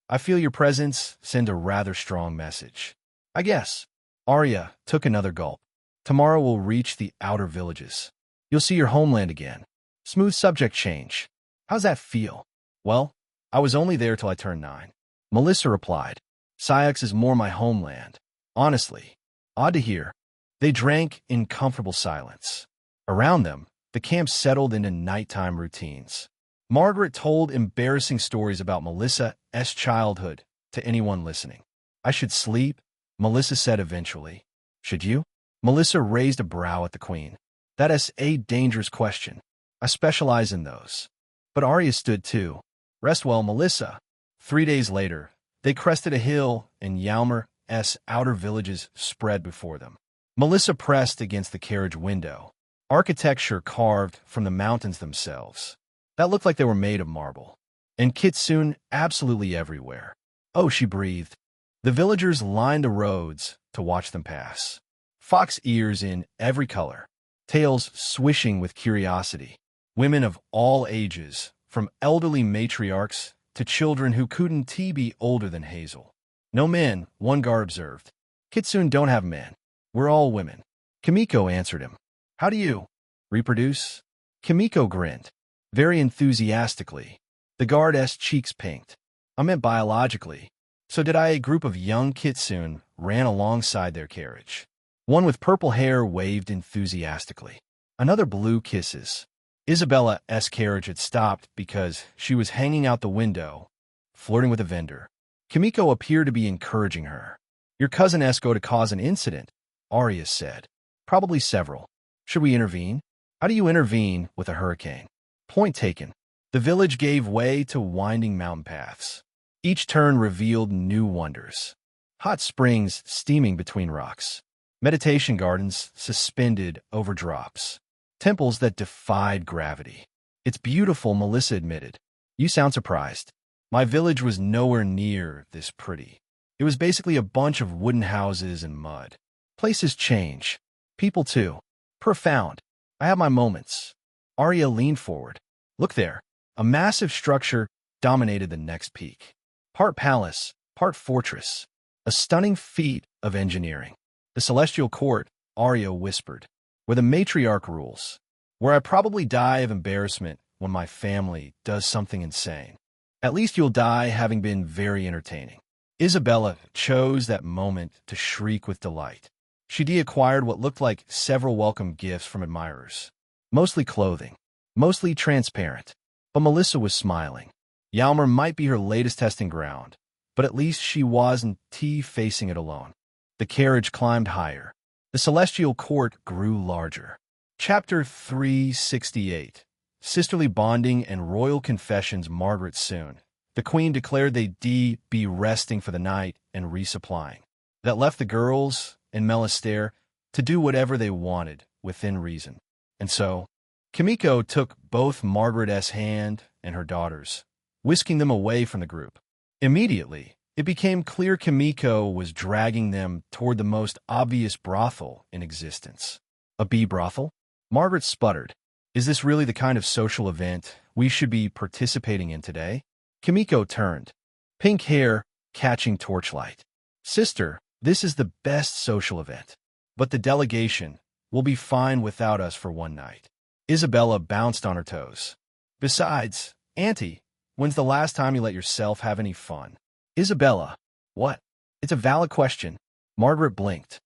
I feel your presence send a rather strong message. I guess. Arya took another gulp. Tomorrow we'll reach the outer villages. You'll see your homeland again. Smooth subject change. How's that feel? Well, I was only there till I turned 9. Melissa replied. Syx is more my homeland. Honestly. Odd to hear. They drank in comfortable silence. Around them, the camp settled into nighttime routines. Margaret told embarrassing stories about Melissa's childhood to anyone listening. I should sleep, Melissa said eventually. Should you? Melissa raised a brow at the queen. That is a dangerous question. I specialize in those. But Arya stood too. Rest well, Melissa. 3 days later, they crested a hill and Yalmer's outer villages spread before them. Melissa pressed against the carriage window. Architecture carved from the mountains themselves. That looked like they were made of marble. And kitsune absolutely everywhere. Oh, she breathed. The villagers lined the roads to watch them pass. Fox ears in every color. Tails swishing with curiosity. Women of all ages, from elderly matriarchs to children who couldn't be older than Hazel. No men, one guard observed. Kitsune don't have men. We're all women. Kimiko answered him. How do you reproduce? Kimiko grinned, very enthusiastically. The guard's cheeks pinked. I meant biologically. So did I. A group of young kitsune ran alongside their carriage. One with purple hair waved enthusiastically. Another blew kisses. Isabella's carriage had stopped because she was hanging out the window, flirting with a vendor. Kimiko appeared to be encouraging her. Your cousin go to cause an incident, Arya said. Probably several. Should we intervene? How do you intervene with a hurricane? Point taken. The village gave way to winding mountain paths. Each turn revealed new wonders. Hot springs steaming between rocks. Meditation gardens suspended over drops. Temples that defied gravity. It's beautiful, Melissa admitted. You sound surprised. My village was nowhere near this pretty. It was basically a bunch of wooden houses and mud. Places change. People too. Profound. I have my moments. Arya leaned forward. Look there. A massive structure dominated the next peak. Part palace, part fortress. A stunning feat of engineering. The Celestial Court, Arya whispered, where the matriarch rules, where I probably die of embarrassment when my family does something insane. At least you'll die having been very entertaining. Isabella chose that moment to shriek with delight. She acquired what looked like several welcome gifts from admirers. Mostly clothing. Mostly transparent. But Melissa was smiling. Yalmer might be her latest testing ground, but at least she wasn't facing it alone. The carriage climbed higher. The Celestial Court grew larger. Chapter 368. Sisterly Bonding and Royal Confessions. Margaret soon. The Queen declared they'd be resting for the night and resupplying. That left the girls and Melister to do whatever they wanted within reason. And so, Kimiko took both Margaret's hand and her daughter's, whisking them away from the group. Immediately, it became clear Kimiko was dragging them toward the most obvious brothel in existence. A bee brothel? Margaret sputtered. Is this really the kind of social event we should be participating in today? Kimiko turned, pink hair catching torchlight. Sister, this is the best social event. but the delegation will be fine without us for one night. Isabella bounced on her toes. Besides, Auntie, when's the last time you let yourself have any fun? Isabella, what? It's a valid question. Margaret blinked.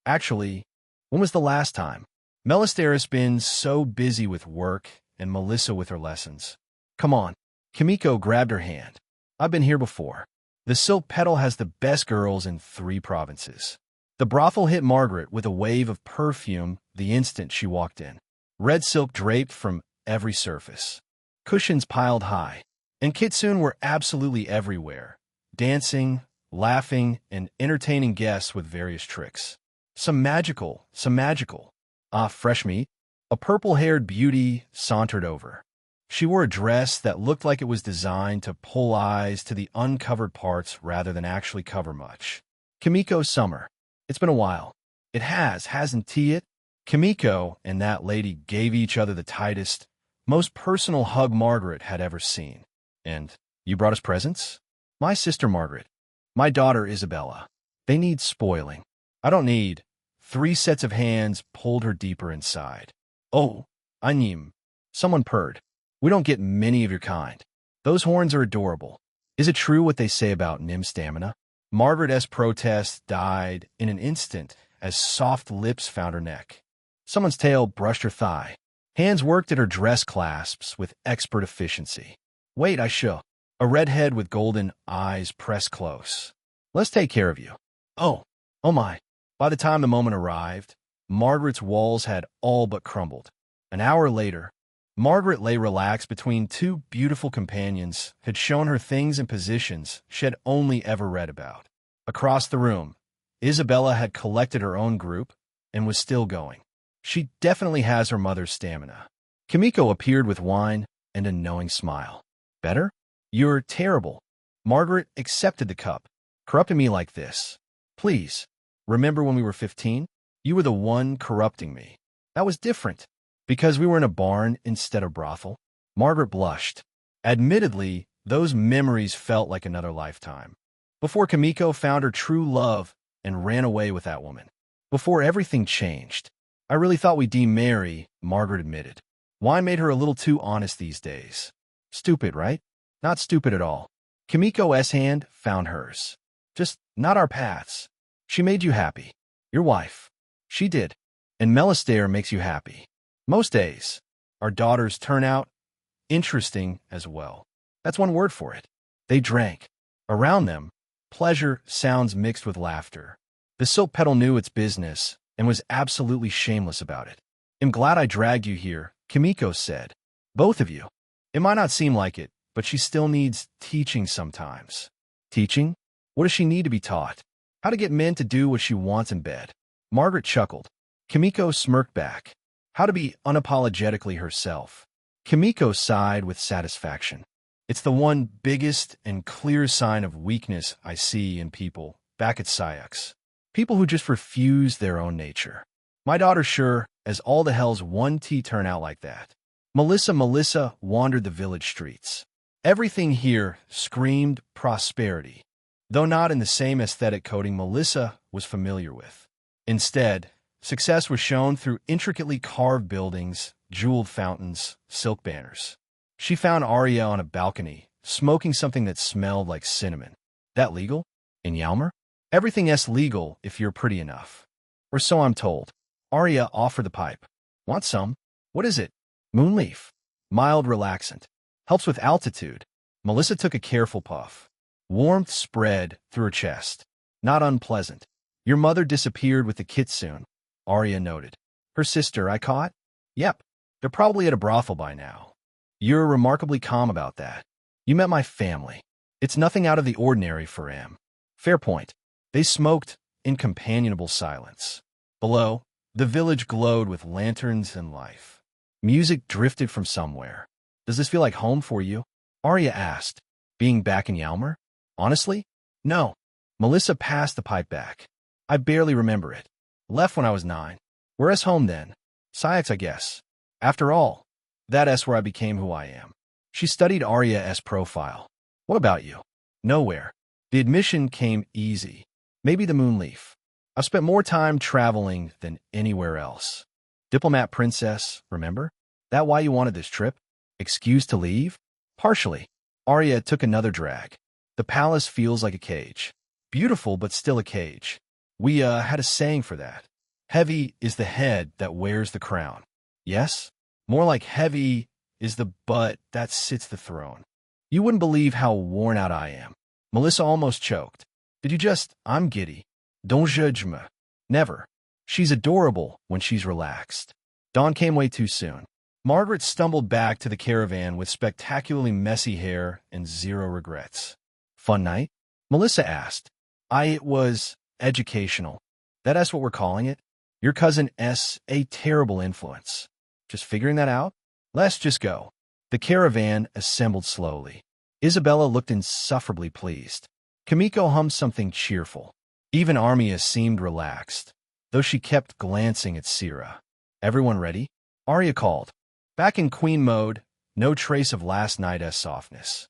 Actually, when was the last time? Melista's been so busy with work and Melissa with her lessons. Come on. Kimiko grabbed her hand. I've been here before. The Silk Petal has the best girls in 3 provinces. The brothel hit Margaret with a wave of perfume the instant she walked in. Red silk draped from every surface. Cushions piled high. And kitsune were absolutely everywhere, dancing, laughing, and entertaining guests with various tricks. Some magical. Ah, fresh meat. A purple-haired beauty sauntered over. She wore a dress that looked like it was designed to pull eyes to the uncovered parts rather than actually cover much. Kimiko Summer. It's been a while. It has, hasn't it? Kimiko and that lady gave each other the tightest, most personal hug Margaret had ever seen. And you brought us presents? My sister Margaret. My daughter Isabella. They need spoiling. I don't need. 3 sets of hands pulled her deeper inside. Oh, Anyim. Someone purred. We don't get many of your kind. Those horns are adorable. Is it true what they say about Nim stamina? Margaret's protest died in an instant as soft lips found her neck. Someone's tail brushed her thigh. Hands worked at her dress clasps with expert efficiency. Wait, I shook. A redhead with golden eyes pressed close. Let's take care of you. Oh my. By the time the moment arrived, Margaret's walls had all but crumbled. An hour later, Margaret lay relaxed between 2 beautiful companions, had shown her things and positions she had only ever read about. Across the room, Isabella had collected her own group and was still going. She definitely has her mother's stamina. Kimiko appeared with wine and a knowing smile. Better? You're terrible. Margaret accepted the cup. Corrupting me like this. Please, remember when we were 15? You were the one corrupting me. That was different. Because we were in a barn instead of brothel. Margaret blushed. Admittedly, those memories felt like another lifetime. Before Kimiko found her true love and ran away with that woman. Before everything changed. I really thought we'd demarry, Margaret admitted. Wine made her a little too honest these days. Stupid, right? Not stupid at all. Kimiko's hand found hers. Just not our paths. She made you happy. Your wife. She did. And Melistaire makes you happy. Most days, our daughters turn out interesting as well. That's one word for it. They drank. Around them, pleasure sounds mixed with laughter. The Silk Petal knew its business and was absolutely shameless about it. I'm glad I dragged you here, Kimiko said. Both of you. It might not seem like it, but she still needs teaching sometimes. Teaching? What does she need to be taught? How to get men to do what she wants in bed. Margaret chuckled. Kimiko smirked back. How to be unapologetically herself. Kimiko sighed with satisfaction. It's the one biggest and clear sign of weakness I see in people back at Syux. People who just refuse their own nature. My daughter sure as all the hell's one tea turn out like that. Melissa wandered the village streets. Everything here screamed prosperity, though not in the same aesthetic coding Melissa was familiar with. Instead, success was shown through intricately carved buildings, jeweled fountains, silk banners. She found Arya on a balcony, smoking something that smelled like cinnamon. That legal? In Yalmer? Everything's legal if you're pretty enough. Or so I'm told. Arya offered the pipe. Want some? What is it? Moonleaf. Mild relaxant. Helps with altitude. Melissa took a careful puff. Warmth spread through her chest. Not unpleasant. Your mother disappeared with the kitsune, Arya noted. Her sister I caught? Yep. They're probably at a brothel by now. You're remarkably calm about that. You met my family. It's nothing out of the ordinary for Am. Fair point. They smoked in companionable silence. Below, the village glowed with lanterns and life. Music drifted from somewhere. Does this feel like home for you? Arya asked. Being back in Yalmer? Honestly? No. Melissa passed the pipe back. I barely remember it. Left when I was 9. Where's home then? Syux, I guess. After all, that's where I became who I am. She studied Arya's profile. What about you? Nowhere. The admission came easy. Maybe the Moonleaf. I've spent more time traveling than anywhere else. Diplomat princess, remember? That why you wanted this trip? Excuse to leave? Partially. Arya took another drag. The palace feels like a cage. Beautiful, but still a cage. We, had a saying for that. Heavy is the head that wears the crown. Yes? More like heavy is the butt that sits the throne. You wouldn't believe how worn out I am. Melissa almost choked. Did you just, I'm giddy. Don't judge me. Never. She's adorable when she's relaxed. Dawn came way too soon. Margaret stumbled back to the caravan with spectacularly messy hair and zero regrets. Fun night? Melissa asked. It was educational. That's what we're calling it. Your cousin S, a terrible influence. Just figuring that out? Let's just go. The caravan assembled slowly. Isabella looked insufferably pleased. Kimiko hummed something cheerful. Even Armia seemed relaxed, though she kept glancing at Sira. Everyone ready? Arya called. Back in queen mode, no trace of last night's softness.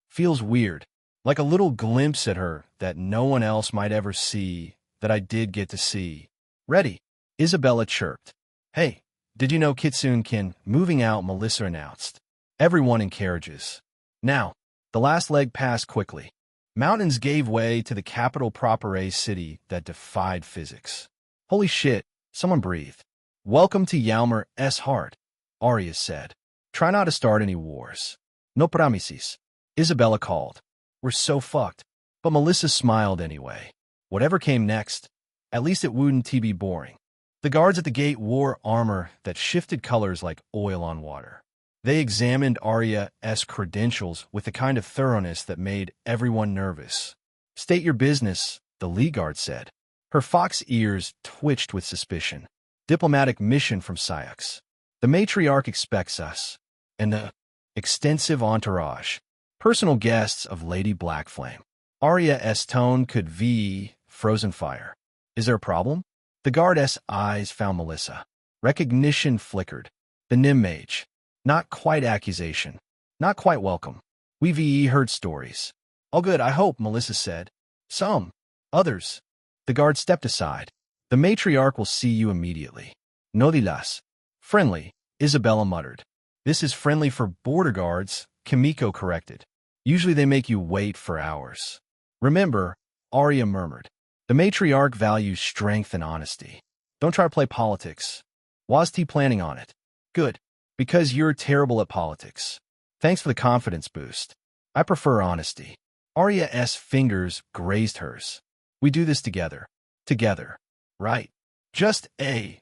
Feels weird, like a little glimpse at her that no one else might ever see, that I did get to see. Ready? Isabella chirped. Hey, did you know Kitsune can? Moving out, Melissa announced. Everyone in carriages. Now, the last leg passed quickly. Mountains gave way to the capital proper, a city that defied physics. Holy shit, someone breathed. Welcome to Yalmer's heart, Arya said. Try not to start any wars. No promises. Isabella called. We're so fucked. But Melissa smiled anyway. Whatever came next, at least it wouldn't be boring. The guards at the gate wore armor that shifted colors like oil on water. They examined Arya's credentials with the kind of thoroughness that made everyone nervous. State your business, the lead guard said. Her fox ears twitched with suspicion. Diplomatic mission from Syux. The matriarch expects us. And the extensive entourage. Personal guests of Lady Blackflame. Arya's tone could be frozen fire. Is there a problem? The guard's eyes found Melissa. Recognition flickered. The Nim Mage. Not quite accusation. Not quite welcome. We've heard stories. All good, I hope, Melissa said. Some. Others. The guard stepped aside. The matriarch will see you immediately. No dilas. Friendly, Isabella muttered. This is friendly for border guards, Kimiko corrected. Usually they make you wait for hours. Remember, Arya murmured. The matriarch values strength and honesty. Don't try to play politics. Was he planning on it? Good. Because you're terrible at politics. Thanks for the confidence boost. I prefer honesty. Arya's fingers grazed hers. We do this together. Together. Right. Just a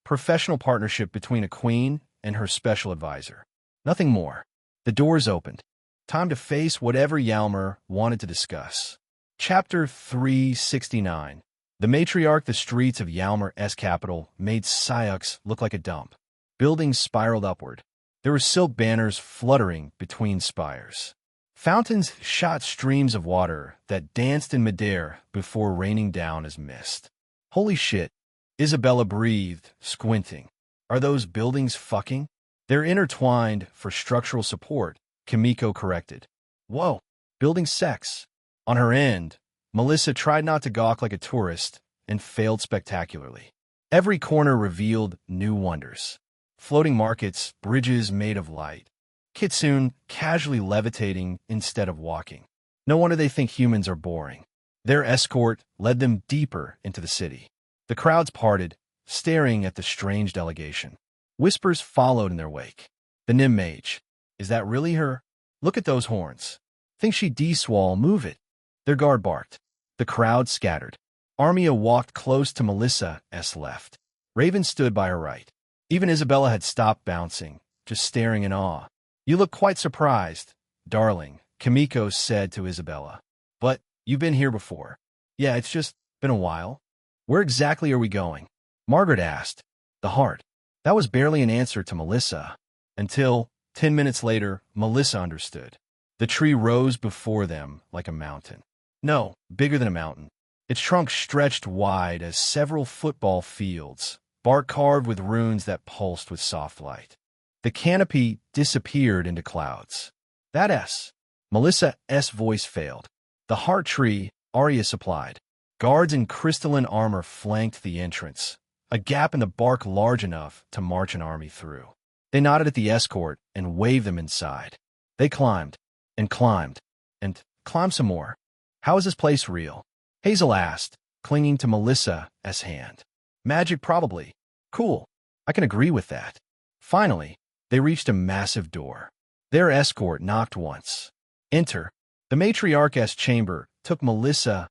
professional partnership between a queen and her special advisor. Nothing more. The doors opened. Time to face whatever Yalmer wanted to discuss. Chapter 369. The matriarch, the streets of Yalmer's capital, made Syux look like a dump. Buildings spiraled upward. There were silk banners fluttering between spires. Fountains shot streams of water that danced in midair before raining down as mist. Holy shit, Isabella breathed, squinting. Are those buildings fucking? They're intertwined for structural support, Kimiko corrected. Whoa, building sex. On her end, Melissa tried not to gawk like a tourist and failed spectacularly. Every corner revealed new wonders. Floating markets, bridges made of light. Kitsune casually levitating instead of walking. No wonder they think humans are boring. Their escort led them deeper into the city. The crowds parted, staring at the strange delegation. Whispers followed in their wake. The Nim Mage. Is that really her? Look at those horns. Think she D-swall, move it. Their guard barked. The crowd scattered. Armia walked close to Melissa's left. Raven stood by her right. Even Isabella had stopped bouncing, just staring in awe. You look quite surprised, darling, Kimiko said to Isabella. But you've been here before. Yeah, it's just been a while. Where exactly are we going? Margaret asked. The heart. That was barely an answer to Melissa. Until, 10 minutes later, Melissa understood. The tree rose before them like a mountain. No, bigger than a mountain. Its trunk stretched wide as several football fields, bark carved with runes that pulsed with soft light. The canopy disappeared into clouds. That S. Melissa's voice failed. The heart tree, Arya supplied. Guards in crystalline armor flanked the entrance, a gap in the bark large enough to march an army through. They nodded at the escort and waved them inside. They climbed, and climbed, and climbed some more. How is this place real? Hazel asked, clinging to Melissa's hand. Magic, probably. Cool. I can agree with that. Finally, they reached a massive door. Their escort knocked once. Enter. The matriarch's chamber took Melissa's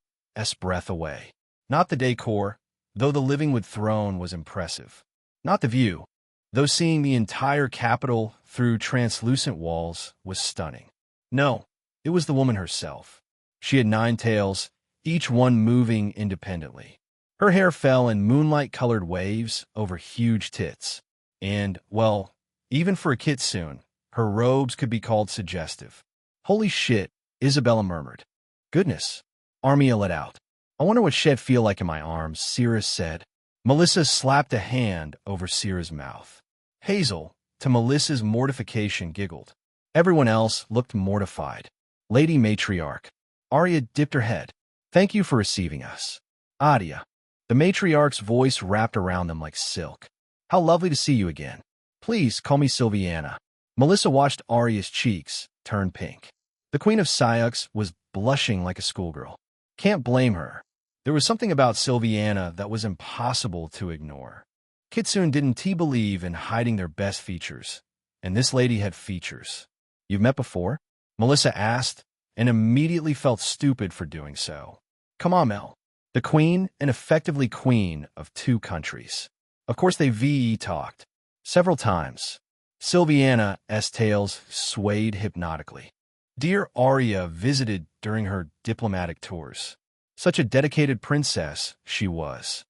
breath away. Not the decor, though the living wood throne was impressive. Not the view, though seeing the entire capital through translucent walls was stunning. No, it was the woman herself. She had 9 tails, each one moving independently. Her hair fell in moonlight-colored waves over huge tits. And, well, even for a kitsune, her robes could be called suggestive. Holy shit, Isabella murmured. Goodness. Armia let out. I wonder what she'd feel like in my arms, Cirrus said. Melissa slapped a hand over Cirrus's mouth. Hazel, to Melissa's mortification, giggled. Everyone else looked mortified. Lady Matriarch. Arya dipped her head. Thank you for receiving us. Adia. The matriarch's voice wrapped around them like silk. How lovely to see you again. Please call me Sylviana. Melissa watched Arya's cheeks turn pink. The Queen of Syux was blushing like a schoolgirl. Can't blame her. There was something about Sylviana that was impossible to ignore. Kitsune didn't believe in hiding their best features, and this lady had features. You've met before? Melissa asked, and immediately felt stupid for doing so. Come on, Mel. The queen and effectively queen of 2 countries. Of course they VE talked. Several times. Sylviana's tails swayed hypnotically. Dear Arya visited during her diplomatic tours. Such a dedicated princess she was.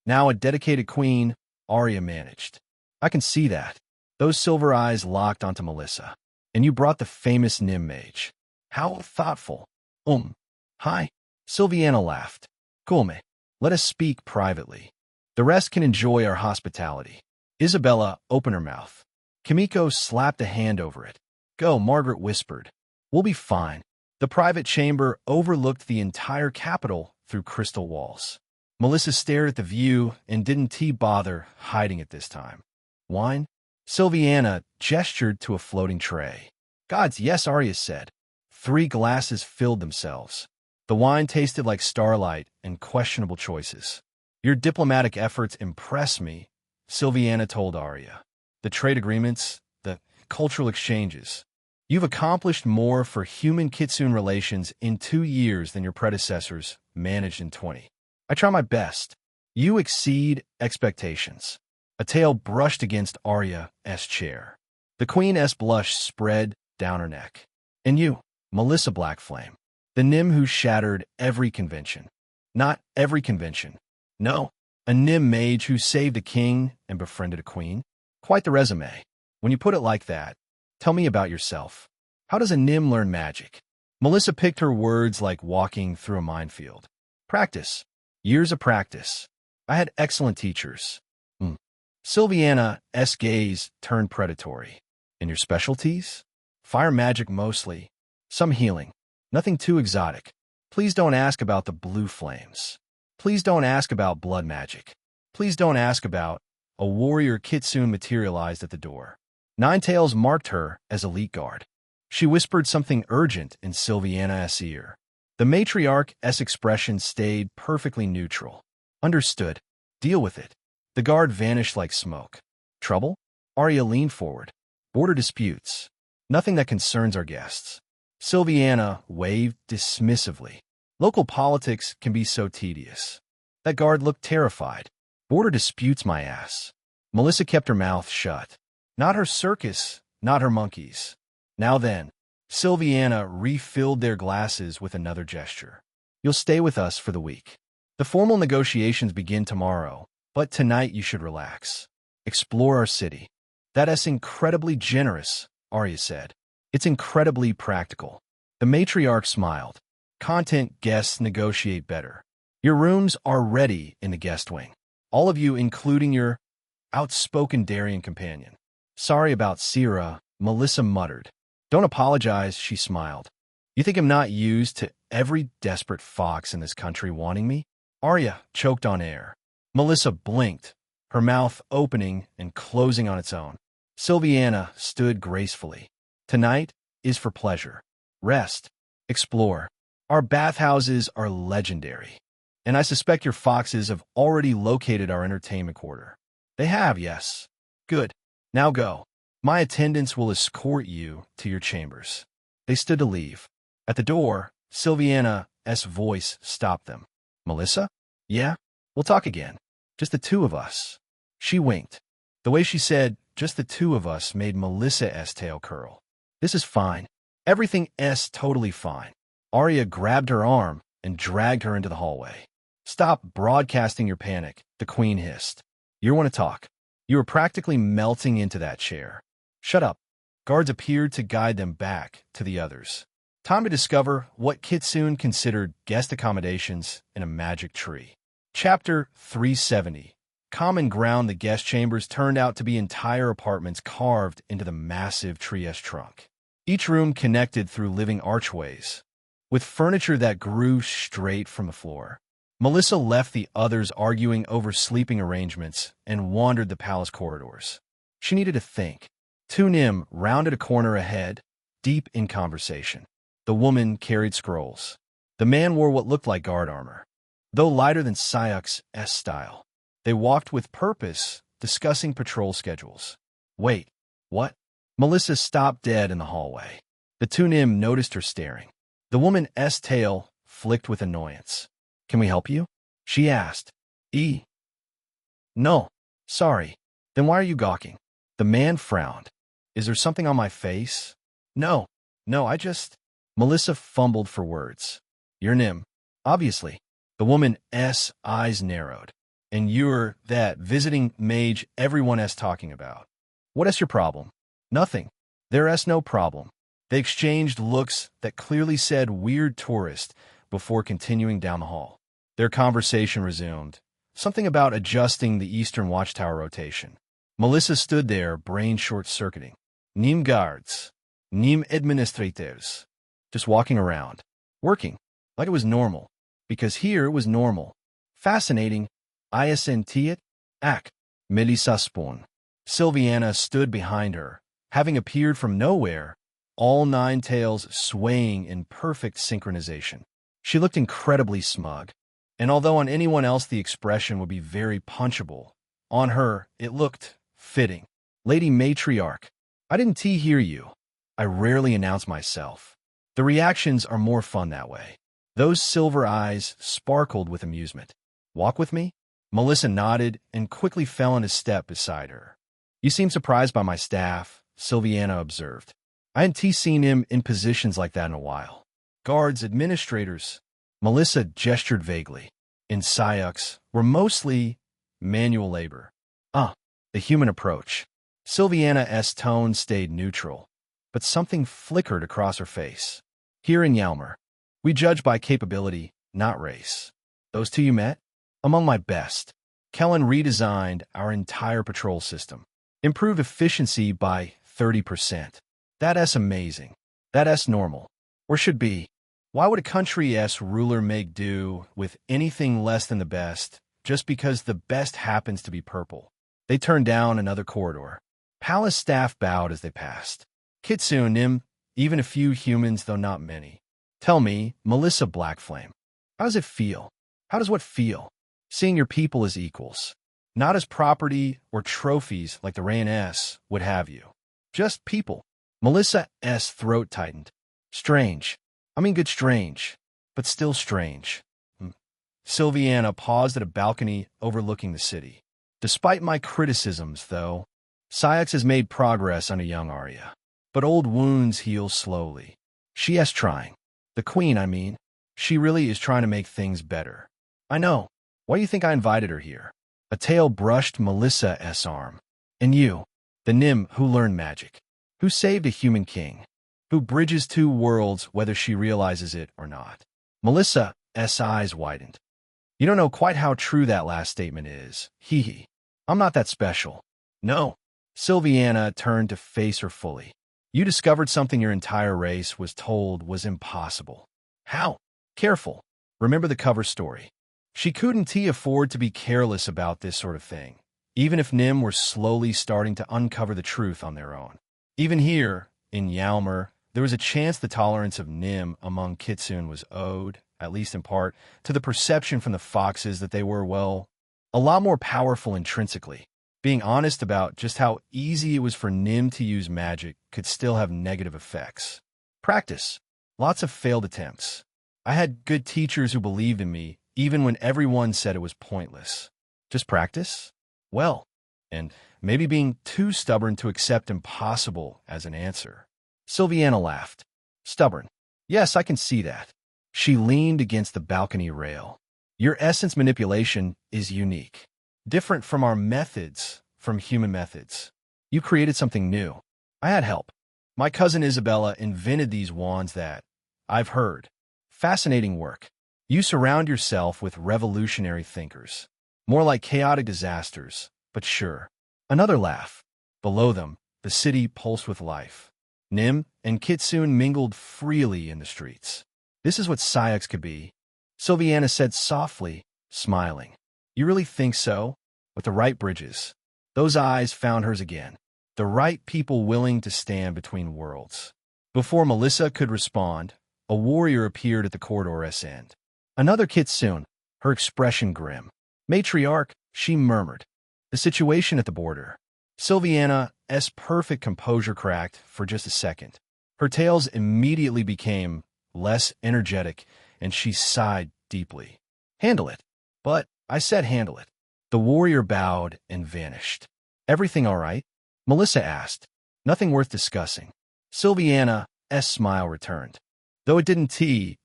Now a dedicated queen, Arya managed. I can see that. Those silver eyes locked onto Melissa. And you brought the famous Nim mage. How thoughtful. Hi. Sylviana laughed. Coolme. Let us speak privately. The rest can enjoy our hospitality. Isabella opened her mouth. Kimiko slapped a hand over it. Go, Margaret whispered. We'll be fine. The private chamber overlooked the entire capital through crystal walls. Melissa stared at the view and didn't bother hiding it this time. Wine? Sylviana gestured to a floating tray. Gods, yes, Arya said. 3 glasses filled themselves. The wine tasted like starlight and questionable choices. Your diplomatic efforts impress me, Sylviana told Arya. The trade agreements, the cultural exchanges. You've accomplished more for human-kitsune relations in 2 years than your predecessors managed in 20. I try my best. You exceed expectations. A tail brushed against Arya's chair. The Queen's blush spread down her neck. And you, Melissa Blackflame. The Nim who shattered every convention. Not every convention. No, a Nim mage who saved a king and befriended a queen. Quite the resume. When you put it like that, tell me about yourself. How does a Nim learn magic? Melissa picked her words like walking through a minefield. Practice. Years of practice. I had excellent teachers. Sylviana's gaze turned predatory. And your specialties? Fire magic mostly. Some healing. Nothing too exotic. Please don't ask about the blue flames. Please don't ask about blood magic. Please don't ask about... A warrior kitsune materialized at the door. Ninetails marked her as elite guard. She whispered something urgent in Sylviana's ear. The matriarch's expression stayed perfectly neutral. Understood. Deal with it. The guard vanished like smoke. Trouble? Arya leaned forward. Border disputes. Nothing that concerns our guests. Sylviana waved dismissively. Local politics can be so tedious. That guard looked terrified. Border disputes, my ass. Melissa kept her mouth shut. Not her circus, not her monkeys. Now then, Sylviana refilled their glasses with another gesture. You'll stay with us for the week. The formal negotiations begin tomorrow, but tonight you should relax. Explore our city. That's incredibly generous, Arya said. It's incredibly practical. The matriarch smiled. Content guests negotiate better. Your rooms are ready in the guest wing. All of you, including your outspoken Darien companion. Sorry about Sierra, Melissa muttered. Don't apologize, she smiled. You think I'm not used to every desperate fox in this country wanting me? Arya choked on air. Melissa blinked, her mouth opening and closing on its own. Sylviana stood gracefully. Tonight is for pleasure. Rest. Explore. Our bathhouses are legendary. And I suspect your foxes have already located our entertainment quarter. They have, yes. Good. Now go. My attendants will escort you to your chambers. They stood to leave. At the door, Sylviana's voice stopped them. Melissa? Yeah? We'll talk again. Just the two of us. She winked. The way she said, just the two of us, made Melissa's tail curl. This is fine. Everything's totally fine. Arya grabbed her arm and dragged her into the hallway. Stop broadcasting your panic, the queen hissed. You want to talk. You were practically melting into that chair. Shut up. Guards appeared to guide them back to the others. Time to discover what Kitsune considered guest accommodations in a magic tree. Chapter 370. Common ground. The guest chambers turned out to be entire apartments carved into the massive tree's trunk. Each room connected through living archways, with furniture that grew straight from the floor. Melissa left the others arguing over sleeping arrangements and wandered the palace corridors. She needed to think. Tunim rounded a corner ahead, deep in conversation. The woman carried scrolls. The man wore what looked like guard armor, though lighter than Sayak's style. They walked with purpose, discussing patrol schedules. Wait, what? Melissa stopped dead in the hallway. The Tunim noticed her staring. The woman's tail flicked with annoyance. Can we help you? She asked. No. Sorry. Then why are you gawking? The man frowned. Is there something on my face? No, I just... Melissa fumbled for words. You're Nim. Obviously. The woman's eyes narrowed. And you're that visiting mage everyone's talking about. What's your problem? Nothing. There's no problem. They exchanged looks that clearly said weird tourist before continuing down the hall. Their conversation resumed. Something about adjusting the Eastern Watchtower rotation. Melissa stood there, brain short-circuiting. Nim guards. Nim administrators. Just walking around. Working. Like it was normal. Because here it was normal. Fascinating. I senti it. Ak. Melissa Spoon. Sylviana stood behind her, having appeared from nowhere, all nine tails swaying in perfect synchronization. She looked incredibly smug, and although on anyone else the expression would be very punchable, on her it looked fitting. Lady Matriarch, I didn't hear you. I rarely announce myself. The reactions are more fun that way. Those silver eyes sparkled with amusement. Walk with me? Melissa nodded and quickly fell into step beside her. You seem surprised by my staff, Sylviana observed. I hadn't seen him in positions like that in a while. Guards, administrators. Melissa gestured vaguely. In Sayak's were mostly manual labor. The human approach. Sylviana's tone stayed neutral, but something flickered across her face. Here in Yalmer, we judge by capability, not race. Those two you met? Among my best. Kellen redesigned our entire patrol system. Improved efficiency by 30%. That's amazing. That's normal. Or should be. Why would a country's ruler make do with anything less than the best, just because the best happens to be purple? They turned down another corridor. Palace staff bowed as they passed. Kitsune, Nim, even a few humans, though not many. Tell me, Melissa Blackflame, how does it feel? How does what feel? Seeing your people as equals. Not as property or trophies like the Rain would have you. Just people. Melissa's throat tightened. Strange. I mean good strange, but still strange. Sylviana paused at a balcony overlooking the city. Despite my criticisms, though, Sayak's has made progress on a young Arya. But old wounds heal slowly. She is trying. The queen, I mean. She really is trying to make things better. I know. Why do you think I invited her here? A tail brushed Melissa's arm. And you, the Nim who learned magic, who saved a human king, who bridges two worlds whether she realizes it or not. Melissa's eyes widened. You don't know quite how true that last statement is. Hee hee. I'm not that special. No. Sylviana turned to face her fully. You discovered something your entire race was told was impossible. How? Careful. Remember the cover story. She couldn't afford to be careless about this sort of thing, even if Nim were slowly starting to uncover the truth on their own. Even here, in Yalmer, there was a chance the tolerance of Nim among Kitsune was owed, at least in part, to the perception from the foxes that they were, well, a lot more powerful intrinsically. Being honest about just how easy it was for Nim to use magic could still have negative effects. Practice. Lots of failed attempts. I had good teachers who believed in me, even when everyone said it was pointless. Just practice? Well, and maybe being too stubborn to accept impossible as an answer. Sylviana laughed. Stubborn. Yes, I can see that. She leaned against the balcony rail. Your essence manipulation is unique. Different from our methods, from human methods. You created something new. I had help. My cousin Isabella invented these wands that, I've heard. Fascinating work. You surround yourself with revolutionary thinkers. More like chaotic disasters, but sure. Another laugh. Below them, the city pulsed with life. Nim and Kitsune mingled freely in the streets. This is what Syux could be. Sylviana said softly, smiling. You really think so? With the right bridges. Those eyes found hers again. The right people willing to stand between worlds. Before Melissa could respond, a warrior appeared at the corridor's end. Another Kitsune, her expression grim. Matriarch, she murmured. The situation at the border. Sylviana's perfect composure cracked for just a second. Her tales immediately became less energetic, and she sighed deeply. Handle it. But I said handle it. The warrior bowed and vanished. Everything all right? Melissa asked. Nothing worth discussing. Sylviana's smile returned, though it didn't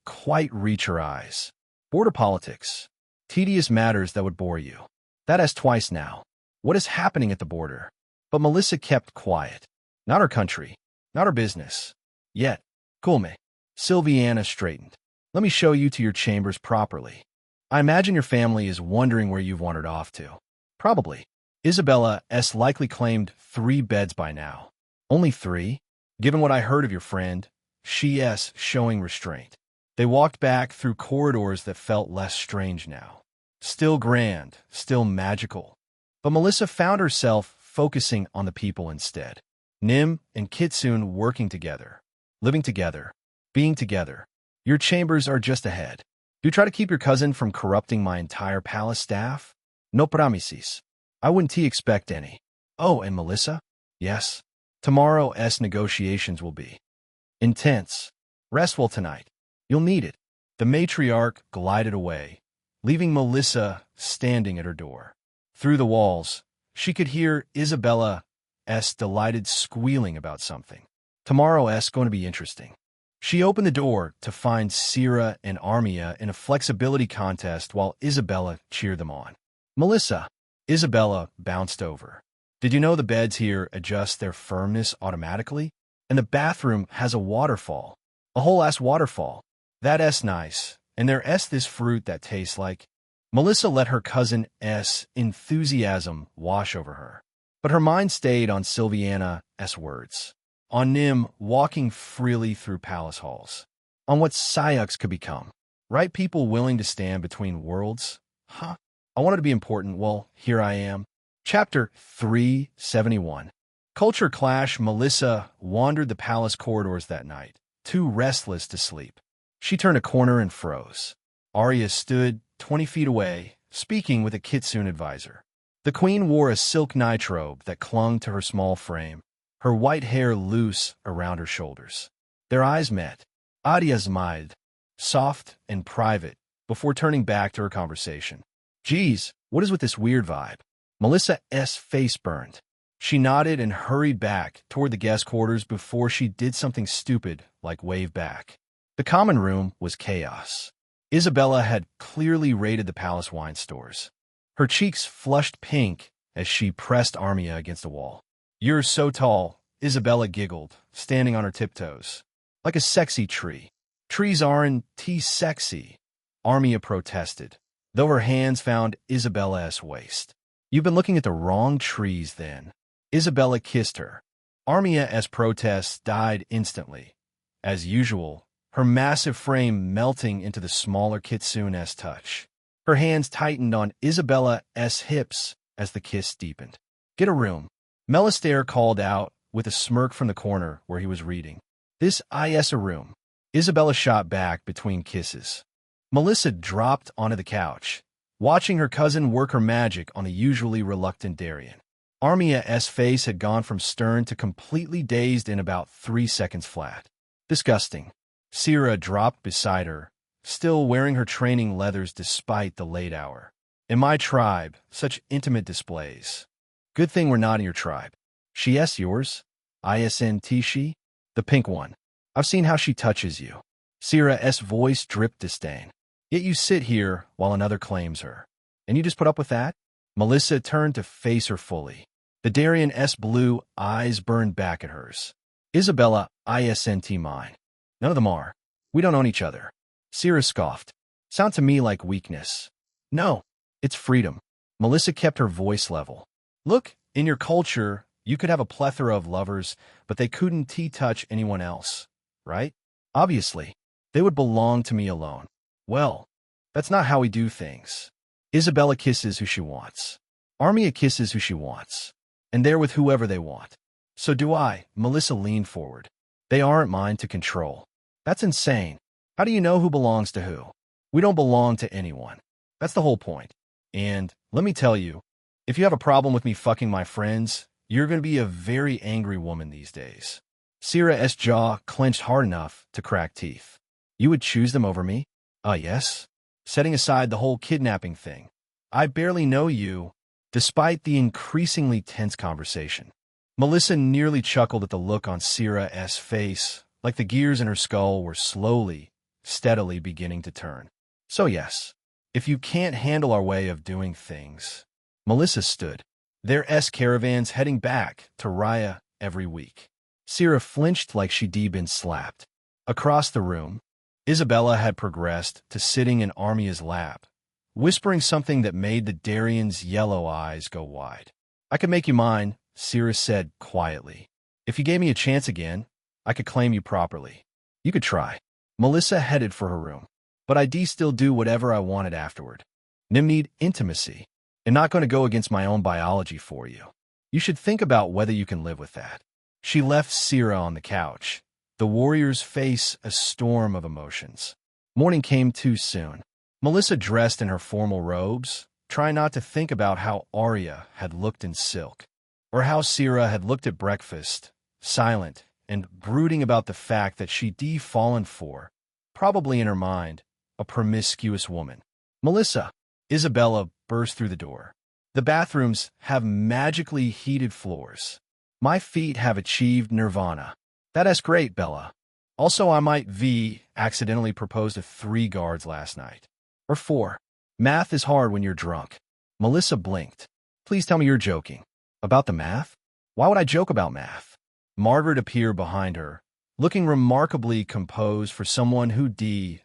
quite reach her eyes. Border politics. Tedious matters that would bore you. That asked twice now. What is happening at the border? But Melissa kept quiet. Not her country. Not her business. Yet. Kulme. Sylviana straightened. Let me show you to your chambers properly. I imagine your family is wondering where you've wandered off to. Probably. Isabella's likely claimed 3 beds by now. Only 3? Given what I heard of your friend, she's showing restraint. They walked back through corridors that felt less strange now. Still grand, still magical. But Melissa found herself focusing on the people instead. Nim and Kitsune working together. Living together. Being together. Your chambers are just ahead. Do you try to keep your cousin from corrupting my entire palace staff? No promises. I wouldn't expect any. Oh, and Melissa? Yes. Tomorrow's negotiations will be intense. Rest well tonight. You'll need it. The matriarch glided away, leaving Melissa standing at her door. Through the walls, she could hear Isabella's delighted squealing about something. Tomorrow's going to be interesting. She opened the door to find Sierra and Armia in a flexibility contest while Isabella cheered them on. Melissa. Isabella bounced over. Did you know the beds here adjust their firmness automatically? And the bathroom has a waterfall. A whole-ass waterfall. That's nice. And there's this fruit that tastes like... Melissa let her cousin's enthusiasm wash over her. But her mind stayed on Sylviana's words. On Nim walking freely through palace halls. On what Syux could become. Right people willing to stand between worlds? Huh? I wanted to be important. Well, here I am. Chapter 371. Culture Clash. Melissa wandered the palace corridors that night, too restless to sleep. She turned a corner and froze. Arya stood 20 feet away, speaking with a Kitsune advisor. The queen wore a silk nightrobe that clung to her small frame, her white hair loose around her shoulders. Their eyes met. Arya smiled, soft and private, before turning back to her conversation. Geez, what is with this weird vibe? Melissa's face burned. She nodded and hurried back toward the guest quarters before she did something stupid like wave back. The common room was chaos. Isabella had clearly raided the palace wine stores. Her cheeks flushed pink as she pressed Armia against the wall. You're so tall, Isabella giggled, standing on her tiptoes. Like a sexy tree. Trees aren't sexy, Armia protested, though her hands found Isabella's waist. You've been looking at the wrong trees then. Isabella kissed her. Armia's protest died instantly. As usual, her massive frame melting into the smaller Kitsune's touch. Her hands tightened on Isabella's hips as the kiss deepened. "Get a room," Melistaire called out with a smirk from the corner where he was reading. "This is a room." Isabella shot back between kisses. Melissa dropped onto the couch, watching her cousin work her magic on the usually reluctant Darian. Armia's face had gone from stern to completely dazed in about 3 seconds flat. "Disgusting." Sierra dropped beside her, still wearing her training leathers despite the late hour. "In my tribe, such intimate displays." "Good thing we're not in your tribe." "She's yours?" "Isn't she?" "The pink one. I've seen how she touches you." Sierra's voice dripped disdain. "Yet you sit here while another claims her. And you just put up with that?" Melissa turned to face her fully. The Darian's blue eyes burned back at hers. "Isabella, isn't mine. None of them are. We don't own each other." Sierra scoffed. "Sound to me like weakness." "No, it's freedom." Melissa kept her voice level. "Look, in your culture, you could have a plethora of lovers, but they couldn't touch anyone else, right? Obviously, they would belong to me alone. Well, that's not how we do things. Isabella kisses who she wants. Armia kisses who she wants. And they're with whoever they want. So do I." Melissa leaned forward. "They aren't mine to control." "That's insane. How do you know who belongs to who?" "We don't belong to anyone. That's the whole point. And, let me tell you, if you have a problem with me fucking my friends, you're going to be a very angry woman these days." Sierra's jaw clenched hard enough to crack teeth. "You would choose them over me?" Yes. Setting aside the whole kidnapping thing. I barely know you." Despite the increasingly tense conversation, Melissa nearly chuckled at the look on Sierra's face, like the gears in her skull were slowly, steadily beginning to turn. "So yes, if you can't handle our way of doing things." Melissa stood. Their caravans heading back to Raya every week. Sierra flinched like she'd been slapped. Across the room, Isabella had progressed to sitting in Armia's lap, whispering something that made the Darian's yellow eyes go wide. "I could make you mine," Sierra said quietly. "If you gave me a chance again, I could claim you properly." "You could try." Melissa headed for her room. "But I'd still do whatever I wanted afterward. Nim need intimacy, and not going to go against my own biology for you. You should think about whether you can live with that." She left Sierra on the couch, the warrior's face a storm of emotions. Morning came too soon. Melissa dressed in her formal robes, trying not to think about how Arya had looked in silk, or how Sierra had looked at breakfast, silent and brooding about the fact that she'd fallen for, probably in her mind, a promiscuous woman. "Melissa!" Isabella burst through the door. "The bathrooms have magically heated floors. My feet have achieved nirvana." "That's great, Bella. Also, I might accidentally propose to 3 guards last night. Or 4. Math is hard when you're drunk." Melissa blinked. "Please tell me you're joking." "About the math? Why would I joke about math?" Margaret appeared behind her, looking remarkably composed for someone who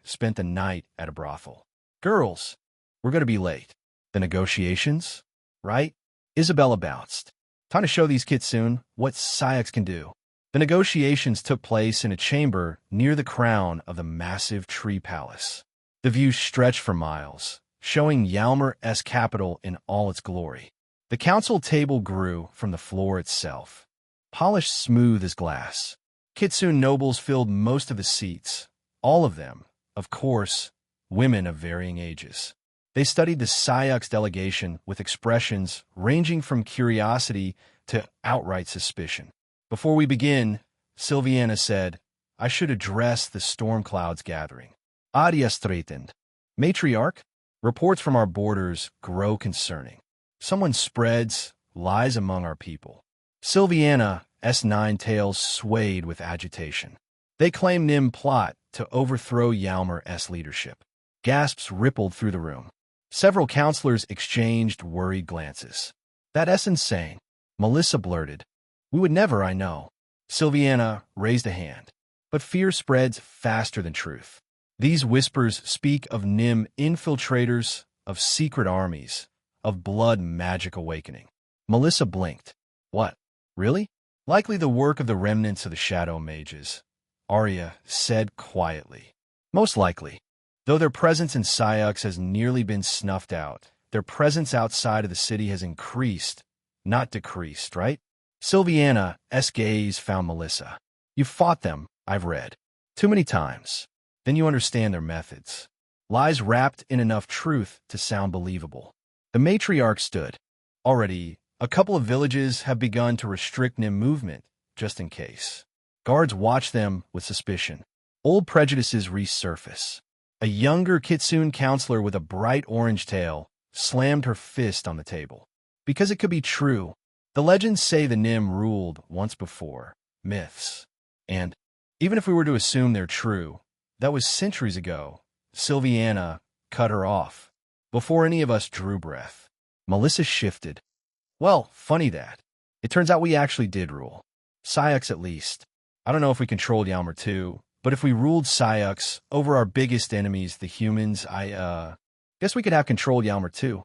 spent the night at a brothel. "Girls, we're going to be late." "The negotiations? Right?" Isabella bounced. "Time to show these kids soon what Syx can do." The negotiations took place in a chamber near the crown of the massive tree palace. The view stretched for miles, showing Yalmer's capital in all its glory. The council table grew from the floor itself, polished smooth as glass. Kitsune nobles filled most of the seats, all of them, of course, women of varying ages. They studied the Syx delegation with expressions ranging from curiosity to outright suspicion. "Before we begin," Silviana said, "I should address the storm clouds gathering." Adia straightened. "Matriarch, reports from our borders grow concerning. Someone spreads lies among our people." Silviana's 9 tails swayed with agitation. "They claim Nim plot to overthrow Yalmer's leadership." Gasps rippled through the room. Several counselors exchanged worried glances. "That's insane," Melissa blurted. "We would never, I know." Silviana raised a hand. "But fear spreads faster than truth. These whispers speak of Nim infiltrators, of secret armies, of blood magic awakening." Melissa blinked. "What? Really?" "Likely the work of the remnants of the shadow mages," Arya said quietly. "Most likely. Though their presence in Syux has nearly been snuffed out, their presence outside of the city has increased, not decreased, right? Sylviana's gaze found Melissa. You've fought them, I've read. Too many times. Then you understand their methods. Lies wrapped in enough truth to sound believable. The matriarch stood. Already, a couple of villages have begun to restrict Nim movement, just in case. Guards watch them with suspicion. Old prejudices resurface. A younger Kitsune counselor with a bright orange tail slammed her fist on the table. Because it could be true. The legends say the Nim ruled once before. Myths. And, even if we were to assume they're true, that was centuries ago. Sylviana cut her off. Before any of us drew breath. Melissa shifted. Well, funny that. It turns out we actually did rule. Syux at least. I don't know if we controlled Yalmer too, but if we ruled Syux over our biggest enemies, the humans, guess we could have controlled Yalmer too.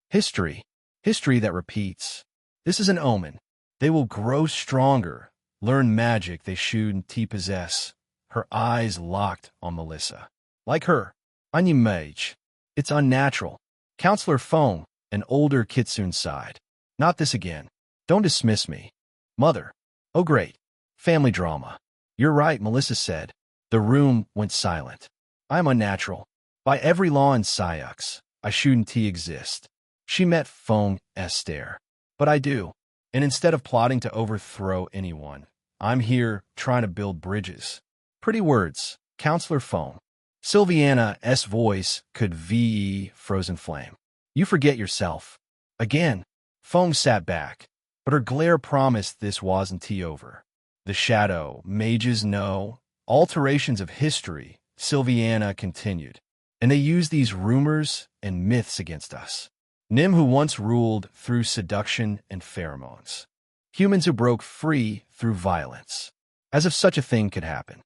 History. History that repeats. This is an omen. They will grow stronger, learn magic they shouldn't possess. Her eyes locked on Melissa. Like her. Onion mage. It's unnatural. Counselor Fong, an older Kitsune sighed. Not this again. Don't dismiss me. Mother. Oh great. Family drama. You're right, Melissa said. The room went silent. I'm unnatural. By every law in Syux, I shouldn't exist. She met Fong's stare. But I do. And instead of plotting to overthrow anyone, I'm here trying to build bridges. Pretty words, Counselor Fong. Sylviana's voice could VE frozen flame. You forget yourself. Again. Fong sat back, but her glare promised this wasn't over. The shadow, mages know, alterations of history, Sylviana continued. And they use these rumors and myths against us. Nim who once ruled through seduction and pheromones. Humans who broke free through violence. As if such a thing could happen.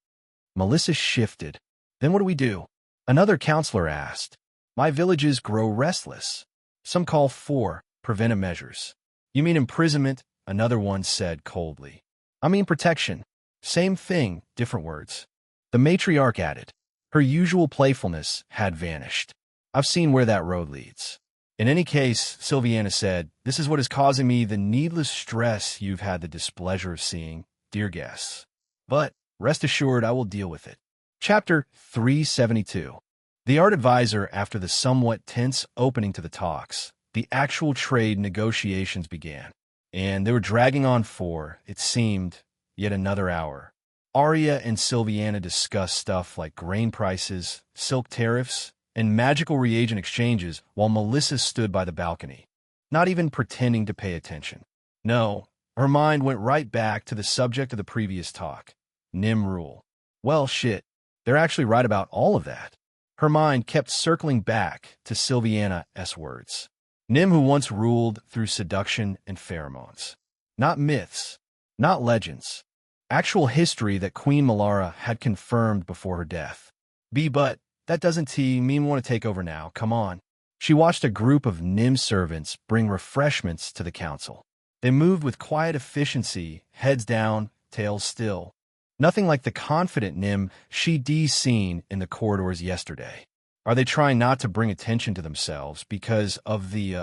Melissa shifted. Then what do we do? Another counselor asked. My villages grow restless. Some call for preventive measures. You mean imprisonment? Another one said coldly. I mean protection. Same thing, different words. The matriarch added. Her usual playfulness had vanished. I've seen where that road leads. In any case, Sylviana said, this is what is causing me the needless stress you've had the displeasure of seeing, dear guests. But, rest assured I will deal with it. Chapter 372. The art advisor, after the somewhat tense opening to the talks, the actual trade negotiations began. And they were dragging on for, it seemed, yet another hour. Arya and Sylviana discussed stuff like grain prices, silk tariffs, and magical reagent exchanges while Melissa stood by the balcony, not even pretending to pay attention. No, her mind went right back to the subject of the previous talk, Nim rule. Well, shit, they're actually right about all of that. Her mind kept circling back to Sylviana's words. Nim who once ruled through seduction and pheromones. Not myths, not legends. Actual history that Queen Melara had confirmed before her death. But that doesn't mean we want to take over now, come on. She watched a group of Nim servants bring refreshments to the council. They moved with quiet efficiency, heads down, tails still. Nothing like the confident Nim she'd seen in the corridors yesterday. Are they trying not to bring attention to themselves because of the,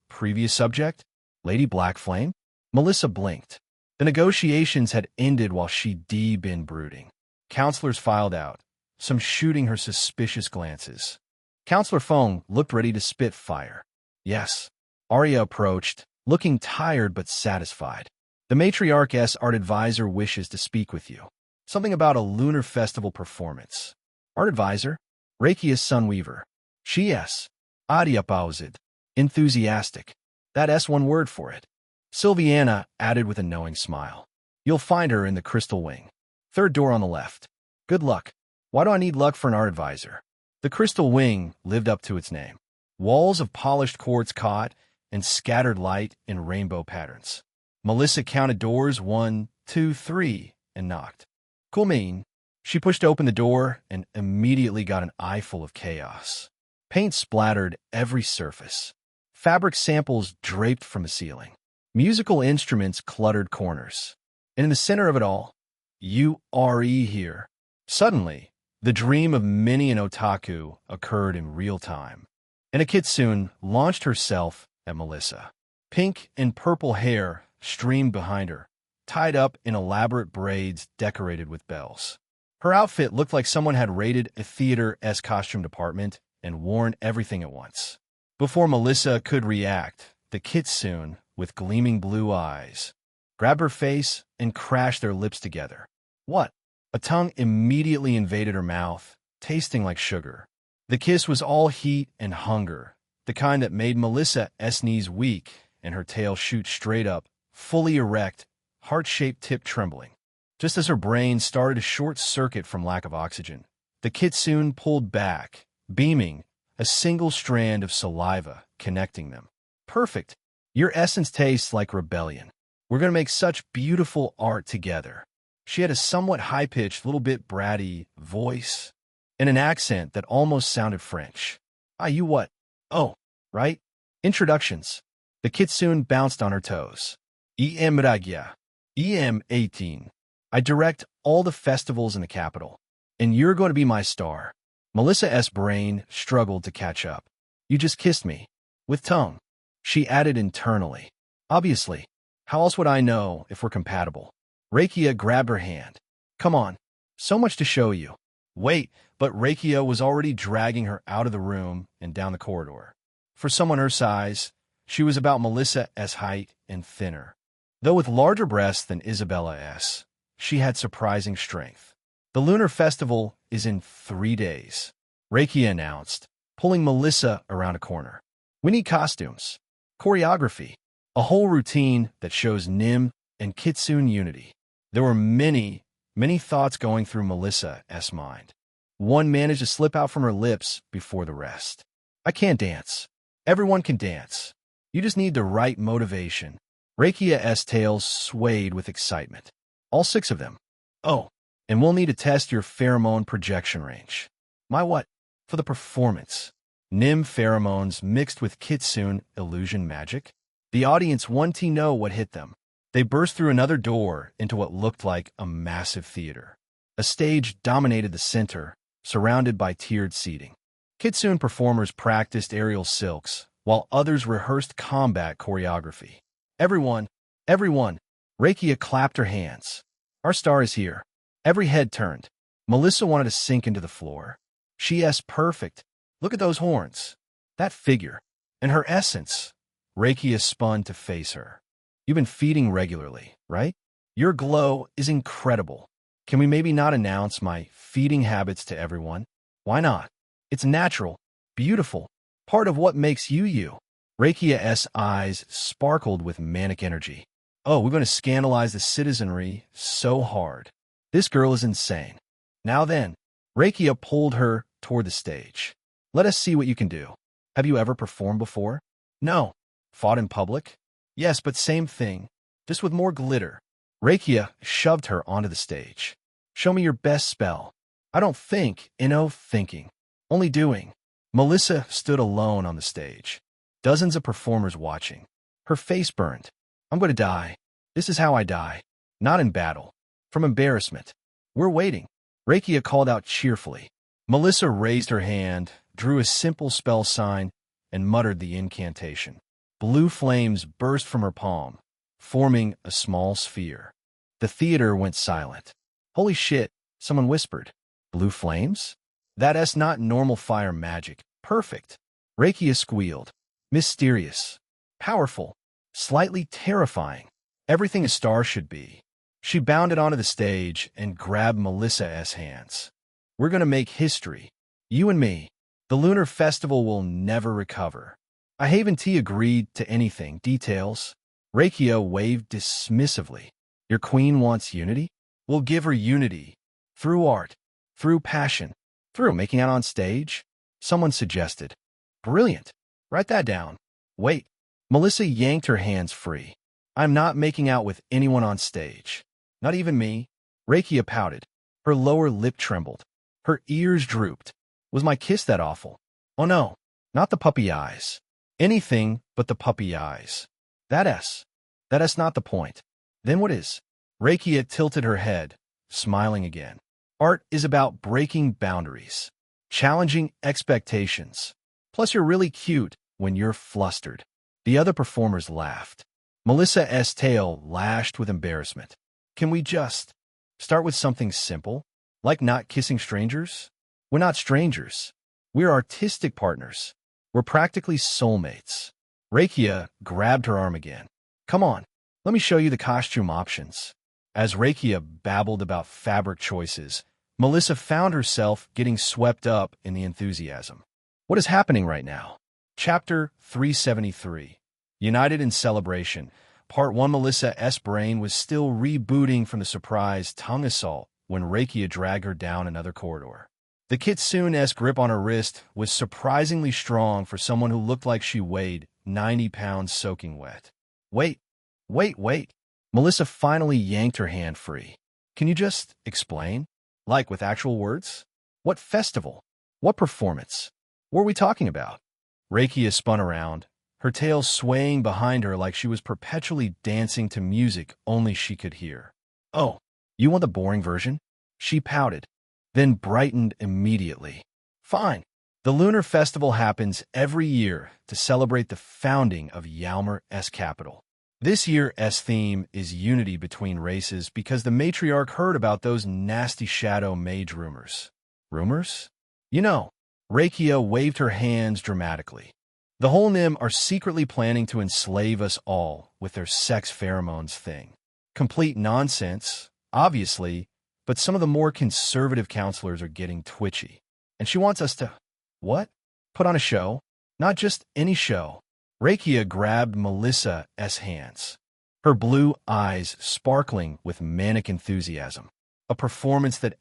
previous subject? Lady Blackflame? Melissa blinked. The negotiations had ended while she'd been brooding. Counselors filed out, some shooting her suspicious glances. Counselor Fong looked ready to spit fire. Yes. Arya approached, looking tired but satisfied. The matriarch's art advisor wishes to speak with you. Something about a lunar festival performance. Art advisor? Rakia's Sunweaver. She Adiapauzid. Enthusiastic. That one word for it. Sylviana added with a knowing smile. You'll find her in the Crystal Wing. Third door on the left. Good luck. Why do I need luck for an art advisor? The Crystal Wing lived up to its name. Walls of polished quartz caught and scattered light in rainbow patterns. Melissa counted doors 1, 2, 3, and knocked. Cool mean. She pushed open the door and immediately got an eyeful of chaos. Paint splattered every surface. Fabric samples draped from the ceiling. Musical instruments cluttered corners. And in the center of it all, URE here. Suddenly, The dream of many an otaku occurred in real time, and a kitsune launched herself at Melissa. Pink and purple hair streamed behind her, tied up in elaborate braids decorated with bells. Her outfit looked like someone had raided a theater-esque costume department and worn everything at once. Before Melissa could react, the kitsune, with gleaming blue eyes, grabbed her face and crashed their lips together. What? A tongue immediately invaded her mouth, tasting like sugar. The kiss was all heat and hunger, the kind that made Melissa's knees weak and her tail shoot straight up, fully erect, heart-shaped tip trembling. Just as her brain started to short-circuit from lack of oxygen, the kitsune pulled back, beaming, a single strand of saliva connecting them. Perfect. Your essence tastes like rebellion. We're going to make such beautiful art together. She had a somewhat high-pitched, little bit bratty voice and an accent that almost sounded French. Ah, you what? Oh, right? Introductions. The kitsune bounced on her toes. EM Ragia. EM 18. I direct all the festivals in the capital, and you're going to be my star. Melissa's brain struggled to catch up. You just kissed me. With tongue. She added internally. Obviously. How else would I know if we're compatible? Rakia grabbed her hand. Come on. So much to show you. Wait, but Rakia was already dragging her out of the room and down the corridor. For someone her size, she was about Melissa's height and thinner. Though with larger breasts than Isabella's, she had surprising strength. The Lunar Festival is in 3 days, Rakia announced, pulling Melissa around a corner. We need costumes, choreography, a whole routine that shows Nim and Kitsune unity. There were many thoughts going through Melissa's mind. One managed to slip out from her lips before the rest. I can't dance. Everyone can dance. You just need the right motivation. Rakia's tail swayed with excitement. All 6 of them. Oh, and we'll need to test your pheromone projection range. My what? For the performance. Nim pheromones mixed with Kitsune illusion magic? The audience wanted to know what hit them. They burst through another door into what looked like a massive theater. A stage dominated the center, surrounded by tiered seating. Kitsune performers practiced aerial silks, while others rehearsed combat choreography. Everyone, Rakia clapped her hands. Our star is here. Every head turned. Melissa wanted to sink into the floor. She's perfect. Look at those horns. That figure. And her essence. Rakia spun to face her. You've been feeding regularly, right? Your glow is incredible. Can we maybe not announce my feeding habits to everyone? Why not? It's natural, beautiful, part of what makes you you. Rakia's eyes sparkled with manic energy. Oh, we're going to scandalize the citizenry so hard. This girl is insane. Now then, Rakia pulled her toward the stage. Let us see what you can do. Have you ever performed before? No. Fought in public? Yes, but same thing, just with more glitter. Rakia shoved her onto the stage. Show me your best spell. I don't think, thinking. Only doing. Melissa stood alone on the stage. Dozens of performers watching. Her face burned. I'm going to die. This is how I die. Not in battle. From embarrassment. We're waiting. Rakia called out cheerfully. Melissa raised her hand, drew a simple spell sign, and muttered the incantation. Blue flames burst from her palm, forming a small sphere. The theater went silent. Holy shit, someone whispered. Blue flames? That's not normal fire magic. Perfect. Rakia squealed. Mysterious. Powerful. Slightly terrifying. Everything a star should be. She bounded onto the stage and grabbed Melissa's hands. We're going to make history. You and me. The Lunar Festival will never recover. I Haven T agreed to anything. Details. Rakia waved dismissively. Your queen wants unity? We'll give her unity. Through art. Through passion. Through making out on stage? Someone suggested. Brilliant. Write that down. Wait. Melissa yanked her hands free. I'm not making out with anyone on stage. Not even me. Rakia pouted. Her lower lip trembled. Her ears drooped. Was my kiss that awful? Oh no. Not the puppy eyes. Anything but the puppy eyes. That's not the point. Then what is? Rakia tilted her head, smiling again. Art is about breaking boundaries, challenging expectations. Plus, you're really cute when you're flustered. The other performers laughed. Melissa's tail lashed with embarrassment. Can we just start with something simple, like not kissing strangers? We're not strangers. We're artistic partners. We're practically soulmates. Rakia grabbed her arm again. Come on, let me show you the costume options. As Rakia babbled about fabric choices, Melissa found herself getting swept up in the enthusiasm. What is happening right now? Chapter 373. United in Celebration. Part 1. Melissa's brain was still rebooting from the surprise tongue assault when Rakia dragged her down another corridor. The Kitsune-esque grip on her wrist was surprisingly strong for someone who looked like she weighed 90 pounds soaking wet. Wait. Melissa finally yanked her hand free. Can you just explain? Like with actual words? What festival? What performance? What are we talking about? Rakia spun around, her tail swaying behind her like she was perpetually dancing to music only she could hear. Oh, you want the boring version? She pouted, then brightened immediately. Fine. The Lunar Festival happens every year to celebrate the founding of Yalmer's capital. This year's theme is unity between races because the matriarch heard about those nasty shadow mage rumors. Rumors? You know, Rakia waved her hands dramatically. The whole Nim are secretly planning to enslave us all with their sex pheromones thing. Complete nonsense, obviously, but some of the more conservative counselors are getting twitchy. And she wants us to, what? Put on a show? Not just any show. Rakia grabbed Melissa's hands, her blue eyes sparkling with manic enthusiasm. A performance that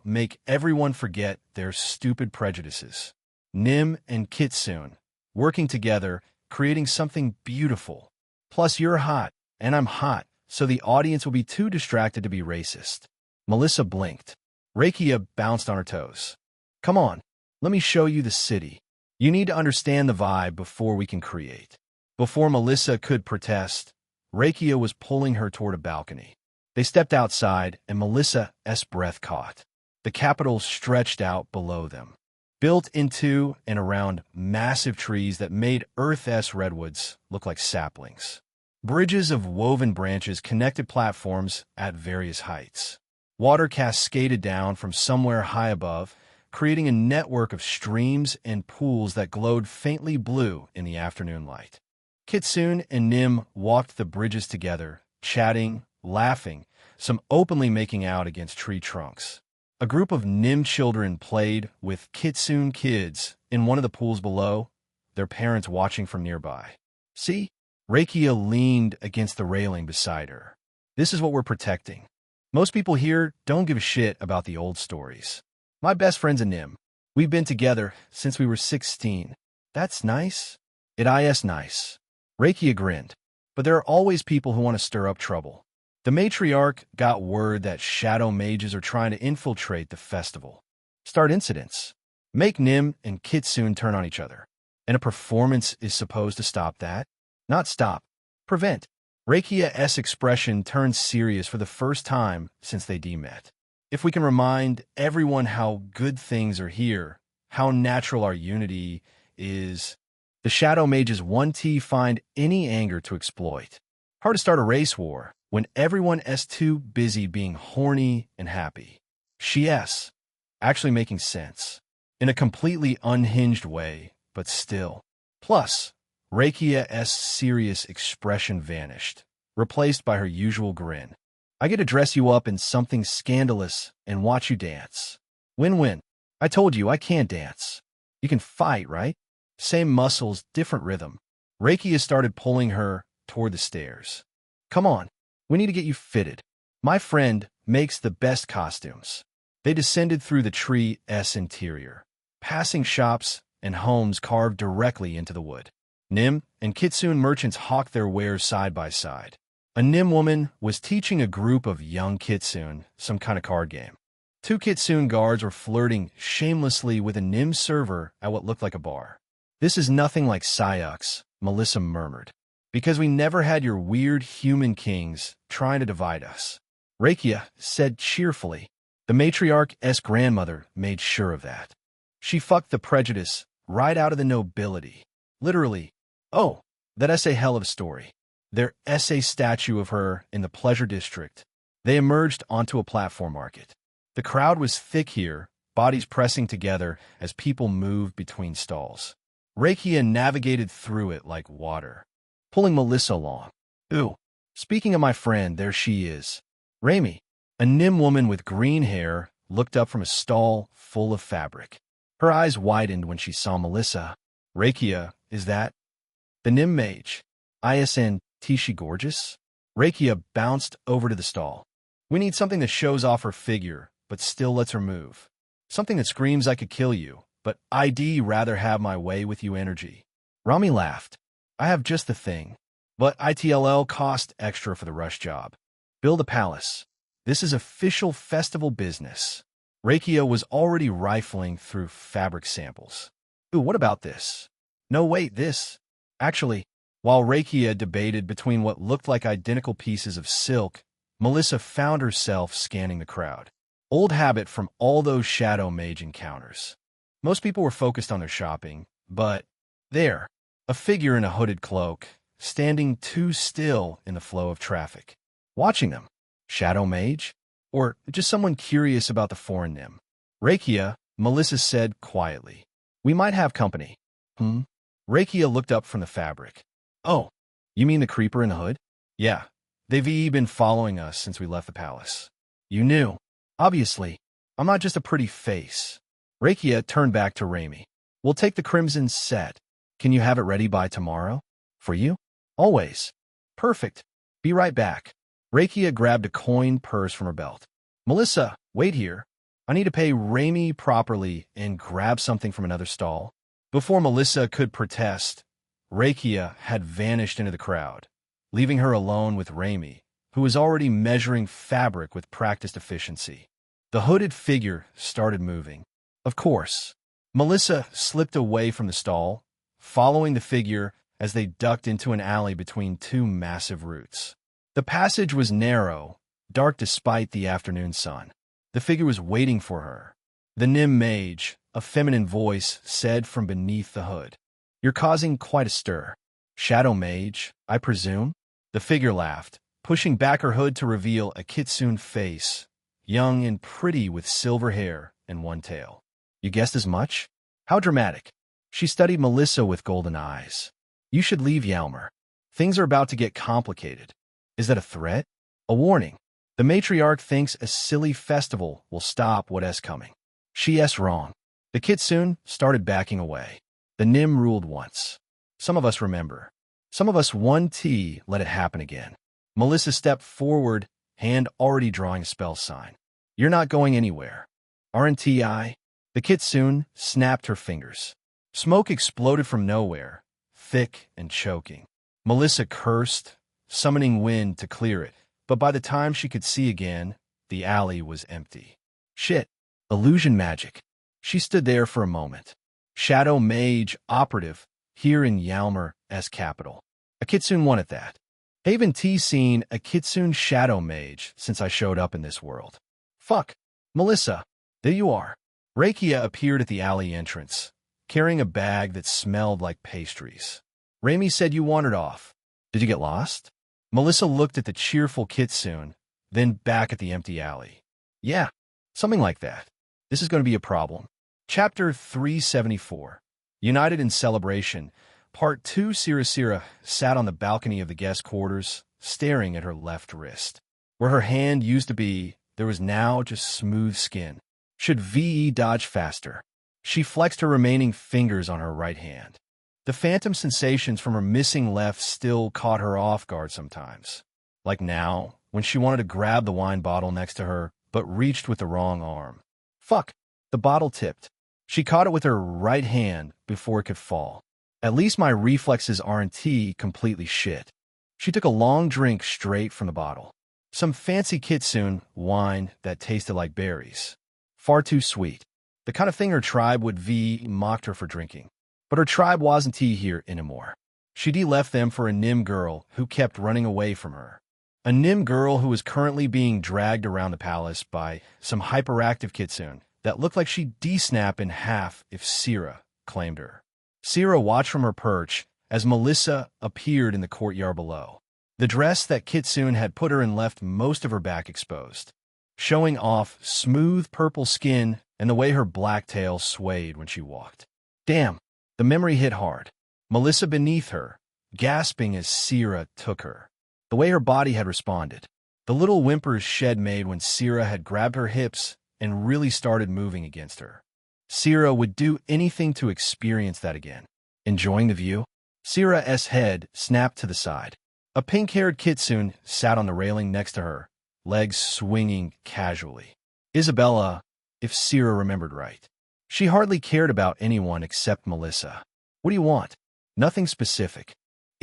make everyone forget their stupid prejudices. Nim and Kitsune, working together, creating something beautiful. Plus, you're hot, and I'm hot, so the audience will be too distracted to be racist. Melissa blinked. Rakia bounced on her toes. Come on, let me show you the city. You need to understand the vibe before we can create. Before Melissa could protest, Rakia was pulling her toward a balcony. They stepped outside, and Melissa's breath caught. The capital stretched out below them, built into and around massive trees that made Earth's redwoods look like saplings. Bridges of woven branches connected platforms at various heights. Water cascaded down from somewhere high above, creating a network of streams and pools that glowed faintly blue in the afternoon light. Kitsune and Nim walked the bridges together, chatting, laughing, some openly making out against tree trunks. A group of Nim children played with Kitsune kids in one of the pools below, their parents watching from nearby. See? Rakia leaned against the railing beside her. This is what we're protecting. Most people here don't give a shit about the old stories. My best friend's a Nim. We've been together since we were 16. That's nice. It is nice. Rakia grinned. But there are always people who want to stir up trouble. The matriarch got word that shadow mages are trying to infiltrate the festival. Start incidents. Make Nim and Kitsune turn on each other. And a performance is supposed to stop that? Not stop. Prevent. Rakia's expression turned serious for the first time since they met. If we can remind everyone how good things are here, how natural our unity is, the Shadow Mages find any anger to exploit. Hard to start a race war when everyone is too busy being horny and happy. She's actually making sense. In a completely unhinged way, but still. Plus, Rakia's serious expression vanished, replaced by her usual grin. I get to dress you up in something scandalous and watch you dance. Win-win. I told you I can't dance. You can fight, right? Same muscles, different rhythm. Rakia started pulling her toward the stairs. Come on, we need to get you fitted. My friend makes the best costumes. They descended through the tree's interior, passing shops and homes carved directly into the wood. Nim and Kitsune merchants hawked their wares side by side. A Nim woman was teaching a group of young Kitsune some kind of card game. Two Kitsune guards were flirting shamelessly with a Nim server at what looked like a bar. This is nothing like Syux, Melissa murmured, because we never had your weird human kings trying to divide us. Rakia said cheerfully, The matriarch's grandmother made sure of that. She fucked the prejudice right out of the nobility. Literally. Oh, that essay hell of a story. Their essay statue of her in the pleasure district. They emerged onto a platform market. The crowd was thick here, bodies pressing together as people moved between stalls. Rakia navigated through it like water, pulling Melissa along. Ooh, speaking of my friend, there she is. Rami, a Nim woman with green hair, looked up from a stall full of fabric. Her eyes widened when she saw Melissa. Rakia, is that? The Nim mage. ISN, she gorgeous? Rakia bounced over to the stall. We need something that shows off her figure, but still lets her move. Something that screams I could kill you, but I'd rather have my way with you energy. Rami laughed. I have just the thing. But ITLL cost extra for the rush job. Build a palace. This is official festival business. Rakia was already rifling through fabric samples. Ooh, what about this? No, wait, this. Actually, while Rakia debated between what looked like identical pieces of silk, Melissa found herself scanning the crowd. Old habit from all those shadow mage encounters. Most people were focused on their shopping, but there, a figure in a hooded cloak, standing too still in the flow of traffic. Watching them. Shadow mage? Or just someone curious about the foreign Nim? Rakia, Melissa said quietly. We might have company. Rakia looked up from the fabric. Oh, you mean the creeper in the hood? Yeah, they've been following us since we left the palace. You knew. Obviously, I'm not just a pretty face. Rakia turned back to Rami. We'll take the crimson set. Can you have it ready by tomorrow? For you? Always. Perfect. Be right back. Rakia grabbed a coin purse from her belt. Melissa, wait here. I need to pay Rami properly and grab something from another stall. Before Melissa could protest, Rakia had vanished into the crowd, leaving her alone with Rami, who was already measuring fabric with practiced efficiency. The hooded figure started moving. Of course, Melissa slipped away from the stall, following the figure as they ducked into an alley between two massive roots. The passage was narrow, dark despite the afternoon sun. The figure was waiting for her. The Nim mage, a feminine voice, said from beneath the hood. You're causing quite a stir. Shadow mage, I presume? The figure laughed, pushing back her hood to reveal a kitsune face, young and pretty with silver hair and one tail. You guessed as much? How dramatic. She studied Melissa with golden eyes. You should leave Yalmer. Things are about to get complicated. Is that a threat? A warning. The matriarch thinks a silly festival will stop what's coming. She's wrong. The kitsune started backing away. The Nim ruled once. Some of us remember. Some of us let it happen again. Melissa stepped forward, hand already drawing a spell sign. You're not going anywhere. Aren't I? The kitsune snapped her fingers. Smoke exploded from nowhere, thick and choking. Melissa cursed, summoning wind to clear it, but by the time she could see again, the alley was empty. Shit. Illusion magic. She stood there for a moment. Shadow mage operative here in Yalmer's capital. A kitsune wanted that. Haven't seen a kitsune shadow mage since I showed up in this world. Fuck. Melissa, there you are. Rakia appeared at the alley entrance, carrying a bag that smelled like pastries. Rami said you wandered off. Did you get lost? Melissa looked at the cheerful kitsune, then back at the empty alley. Yeah, something like that. This is going to be a problem. Chapter 374. United in Celebration. Part 2. Sirasira sat on the balcony of the guest quarters, staring at her left wrist. Where her hand used to be, there was now just smooth skin. Should VE dodge faster? She flexed her remaining fingers on her right hand. The phantom sensations from her missing left still caught her off guard sometimes. Like now, when she wanted to grab the wine bottle next to her, but reached with the wrong arm. Fuck. The bottle tipped. She caught it with her right hand before it could fall. At least my reflexes aren't completely shit. She took a long drink straight from the bottle. Some fancy kitsune wine that tasted like berries. Far too sweet. The kind of thing her tribe would mocked her for drinking. But her tribe wasn't here anymore. She'd left them for a Nim girl who kept running away from her. a Nim girl who was currently being dragged around the palace by some hyperactive kitsune that looked like she'd de-snap in half if Sira claimed her. Sira watched from her perch as Melissa appeared in the courtyard below. The dress that kitsune had put her in left most of her back exposed, showing off smooth purple skin and the way her black tail swayed when she walked. Damn, the memory hit hard. Melissa beneath her, gasping as Sira took her. The way her body had responded. The little whimpers Shed made when Sira had grabbed her hips and really started moving against her. Sira would do anything to experience that again. Enjoying the view? Sira's head snapped to the side. A pink-haired kitsune sat on the railing next to her, legs swinging casually. Isabella, if Sira remembered right. She hardly cared about anyone except Melissa. What do you want? Nothing specific.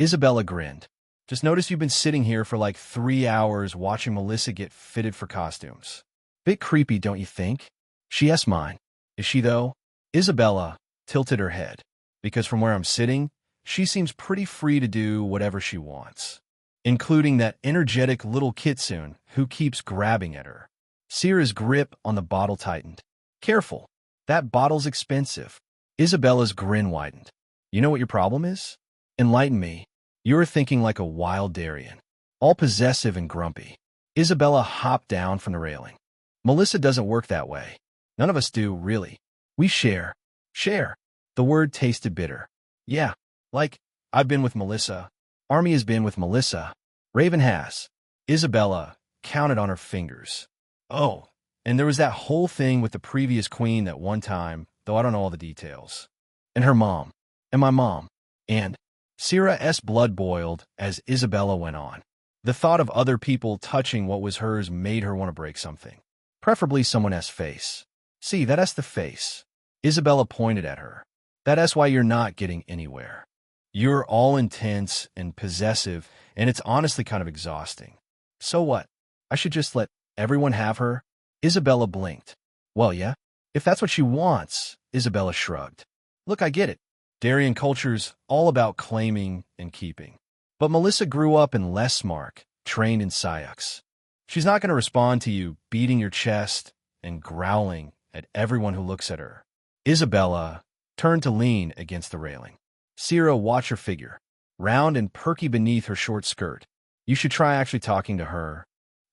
Isabella grinned. Just notice you've been sitting here for like 3 hours watching Melissa get fitted for costumes. Bit creepy, don't you think? She asked mine. Is she, though? Isabella tilted her head. Because from where I'm sitting, she seems pretty free to do whatever she wants. Including that energetic little kitsune who keeps grabbing at her. Sira's grip on the bottle tightened. Careful. That bottle's expensive. Isabella's grin widened. You know what your problem is? Enlighten me. You're thinking like a wild Darien. All possessive and grumpy. Isabella hopped down from the railing. Melissa doesn't work that way. None of us do, really. We share. Share. The word tasted bitter. Yeah, like, I've been with Melissa. Army has been with Melissa. Raven has. Isabella counted on her fingers. Oh, and there was that whole thing with the previous queen that one time, though I don't know all the details. And her mom. And my mom. And Sira's blood boiled as Isabella went on. The thought of other people touching what was hers made her want to break something. Preferably someone's face. See, that's the face. Isabella pointed at her. That's why you're not getting anywhere. You're all intense and possessive, and it's honestly kind of exhausting. So what? I should just let everyone have her? Isabella blinked. Well, yeah. If that's what she wants, Isabella shrugged. Look, I get it. Darien culture's all about claiming and keeping. But Melissa grew up in Lessmark, trained in Syux. She's not going to respond to you beating your chest and growling at everyone who looks at her. Isabella turned to lean against the railing. Sira watched her figure, round and perky beneath her short skirt. You should try actually talking to her.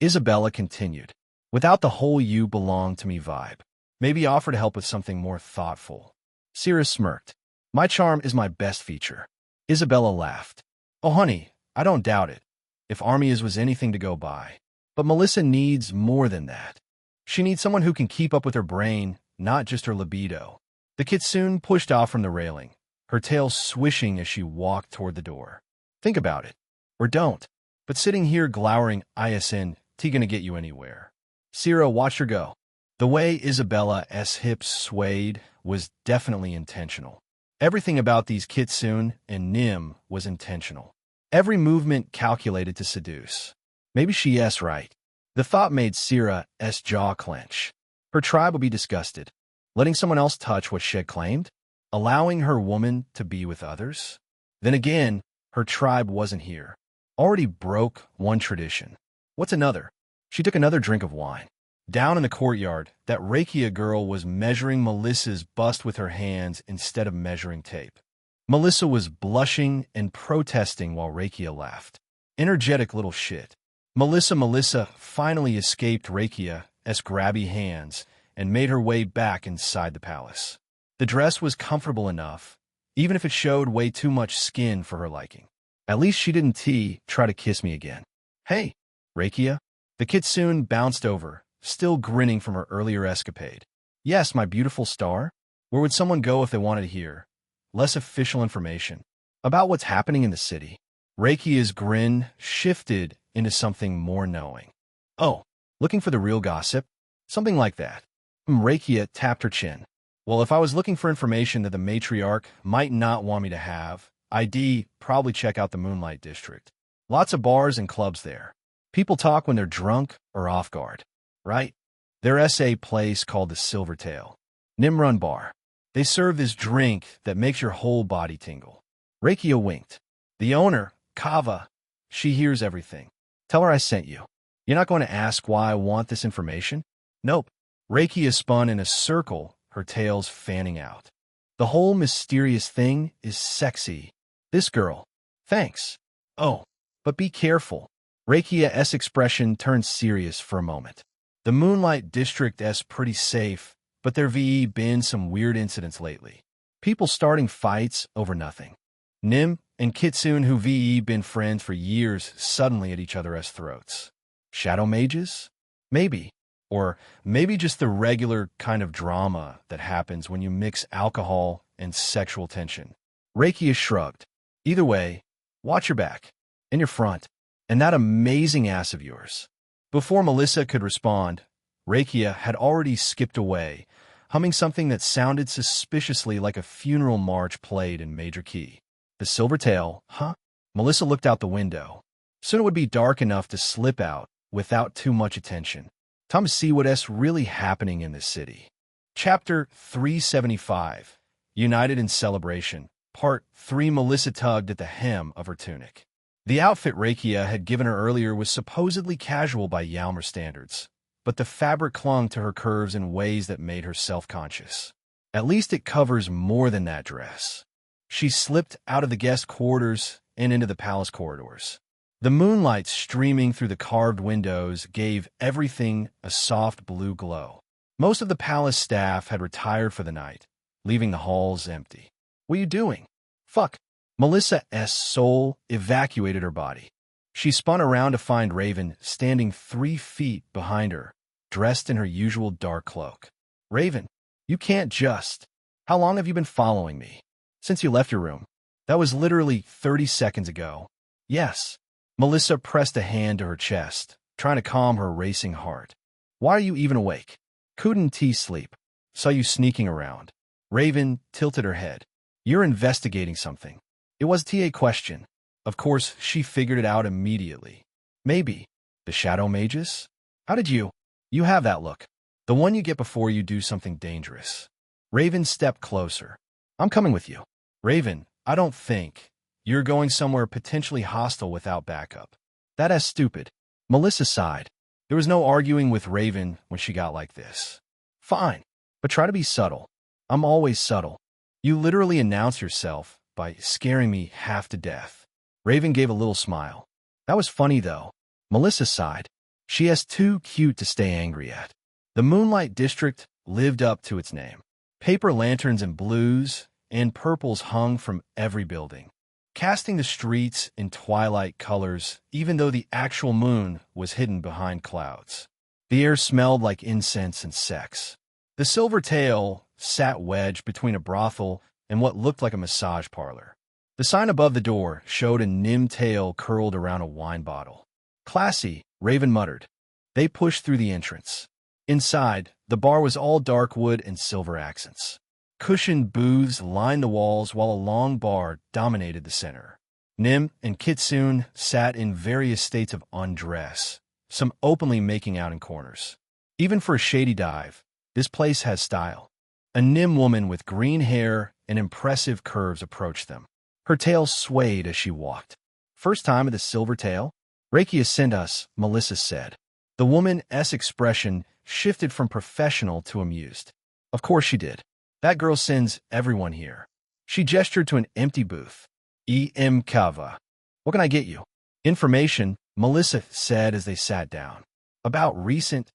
Isabella continued, without the whole you belong to me vibe. Maybe offer to help with something more thoughtful. Sira smirked. My charm is my best feature. Isabella laughed. Oh, honey, I don't doubt it. If Armias was anything to go by. But Melissa needs more than that. She needs someone who can keep up with her brain, not just her libido. The kitsune pushed off from the railing, her tail swishing as she walked toward the door. Think about it. Or don't. But sitting here glowering ISN, T gonna get you anywhere. Sira watched her go. The way Isabella's hips swayed was definitely intentional. Everything about these kitsune and Nim was intentional. Every movement calculated to seduce. Maybe she's right. The thought made Sira's jaw clench. Her tribe would be disgusted. Letting someone else touch what she had claimed? Allowing her woman to be with others? Then again, her tribe wasn't here. Already broke one tradition. What's another? She took another drink of wine. Down in the courtyard, that Rakia girl was measuring Melissa's bust with her hands instead of measuring tape. Melissa was blushing and protesting while Rakia laughed. Energetic little shit. Melissa finally escaped Rakia's grabby hands and made her way back inside the palace. The dress was comfortable enough, even if it showed way too much skin for her liking. At least she didn't try to kiss me again. Hey, Rakia. The kitsune bounced over, still grinning from her earlier escapade. Yes, my beautiful star. Where would someone go if they wanted to hear less official information about what's happening in the city? Rakia's grin shifted into something more knowing. Oh, looking for the real gossip? Something like that. Rakia tapped her chin. Well, if I was looking for information that the matriarch might not want me to have, I'd probably check out the Moonlight District. Lots of bars and clubs there. People talk when they're drunk or off guard, right? There's a place called the Silvertail. Nimrun Bar. They serve this drink that makes your whole body tingle. Rakia winked. The owner, Kava, she hears everything. Tell her I sent you. You're not going to ask why I want this information? Nope. Rakia spun in a circle, her tails fanning out. The whole mysterious thing is sexy. This girl. Thanks. Oh, but be careful. Rakia's expression turned serious for a moment. The Moonlight District's pretty safe, but there been some weird incidents lately. People starting fights over nothing. Nim and Kitsune, who been friends for years, suddenly at each other's throats. Shadow mages? Maybe. Or maybe just the regular kind of drama that happens when you mix alcohol and sexual tension. Rakia shrugged. Either way, watch your back. And your front. And that amazing ass of yours. Before Melissa could respond, Rakia had already skipped away, humming something that sounded suspiciously like a funeral march played in major key. The Silvertail, huh? Melissa looked out the window. Soon it would be dark enough to slip out without too much attention. Time to see what's really happening in this city. Chapter 375, United in Celebration, Part 3. Melissa tugged at the hem of her tunic. The outfit Rakia had given her earlier was supposedly casual by Yalmer standards, but the fabric clung to her curves in ways that made her self-conscious. At least it covers more than that dress. She slipped out of the guest quarters and into the palace corridors. The moonlight streaming through the carved windows gave everything a soft blue glow. Most of the palace staff had retired for the night, leaving the halls empty. What are you doing? Fuck. Melissa's soul evacuated her body. She spun around to find Raven standing 3 feet behind her, dressed in her usual dark cloak. Raven, you can't just... How long have you been following me? Since you left your room. That was literally 30 seconds ago. Yes. Melissa pressed a hand to her chest, trying to calm her racing heart. Why are you even awake? Couldn't sleep. Saw you sneaking around. Raven tilted her head. You're investigating something. It was a question. Of course, she figured it out immediately. Maybe. The Shadow Mages? How did you? You have that look. The one you get before you do something dangerous. Raven stepped closer. I'm coming with you. Raven, I don't think. You're going somewhere potentially hostile without backup. That's stupid. Melissa sighed. There was no arguing with Raven when she got like this. Fine, but try to be subtle. I'm always subtle. You literally announce yourself by scaring me half to death. Raven gave a little smile. That was funny, though. Melissa sighed. She is too cute to stay angry at. The Moonlight District lived up to its name. Paper lanterns in blues and purples hung from every building, casting the streets in twilight colors, even though the actual moon was hidden behind clouds. The air smelled like incense and sex. The Silvertail sat wedged between a brothel and what looked like a massage parlor. The sign above the door showed a Nim tail curled around a wine bottle. Classy, Raven muttered. They pushed through the entrance. Inside, the bar was all dark wood and silver accents. Cushioned booths lined the walls while a long bar dominated the center. Nim and Kitsune sat in various states of undress, some openly making out in corners. Even for a shady dive, this place has style. A Nim woman with green hair and impressive curves approached them. Her tail swayed as she walked. First time at the Silvertail? Rakia sent us, Melissa said. The woman's expression shifted from professional to amused. Of course she did. That girl sends everyone here. She gestured to an empty booth. E.M. Kava. What can I get you? Information, Melissa said as they sat down. About recent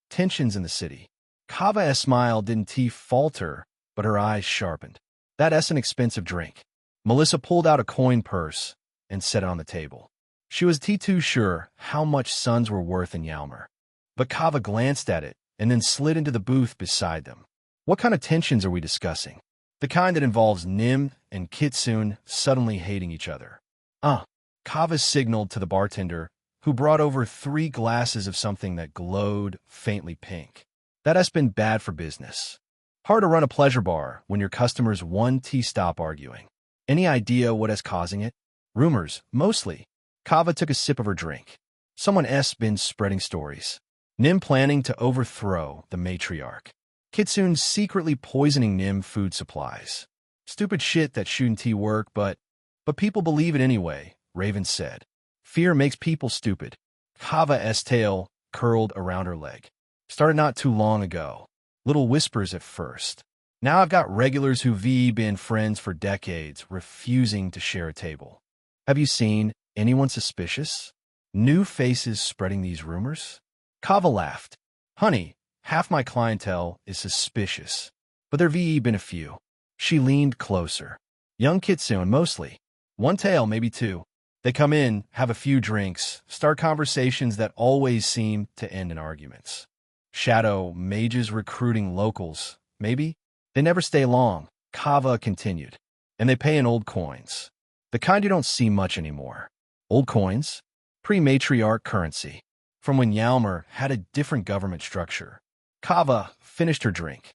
tensions in the city. Kava's smile didn't falter, but her eyes sharpened. That's an expensive drink. Melissa pulled out a coin purse and set it on the table. She was too sure how much suns were worth in Yalmer. But Kava glanced at it and then slid into the booth beside them. What kind of tensions are we discussing? The kind that involves Nim and Kitsune suddenly hating each other. Kava signaled to the bartender, who brought over 3 glasses of something that glowed faintly pink. That has been bad for business. Hard to run a pleasure bar when your customers stop arguing. Any idea what is causing it? Rumors, mostly. Kava took a sip of her drink. Someone's been spreading stories. Nim planning to overthrow the matriarch. Kitsune secretly poisoning Nim food supplies. Stupid shit that shouldn't work, but people believe it anyway, Raven said. Fear makes people stupid. Kava's tail curled around her leg. Started not too long ago. Little whispers at first. Now I've got regulars who've been friends for decades, refusing to share a table. Have you seen anyone suspicious? New faces spreading these rumors? Kava laughed. Honey, half my clientele is suspicious. But there've been a few. She leaned closer. Young kitsune, mostly. One tail, maybe two. They come in, have a few drinks, start conversations that always seem to end in arguments. Shadow mages recruiting locals, maybe? They never stay long, Kava continued. And they pay in old coins. The kind you don't see much anymore. Old coins? Pre-matriarch currency. From when Yalmer had a different government structure. Kava finished her drink.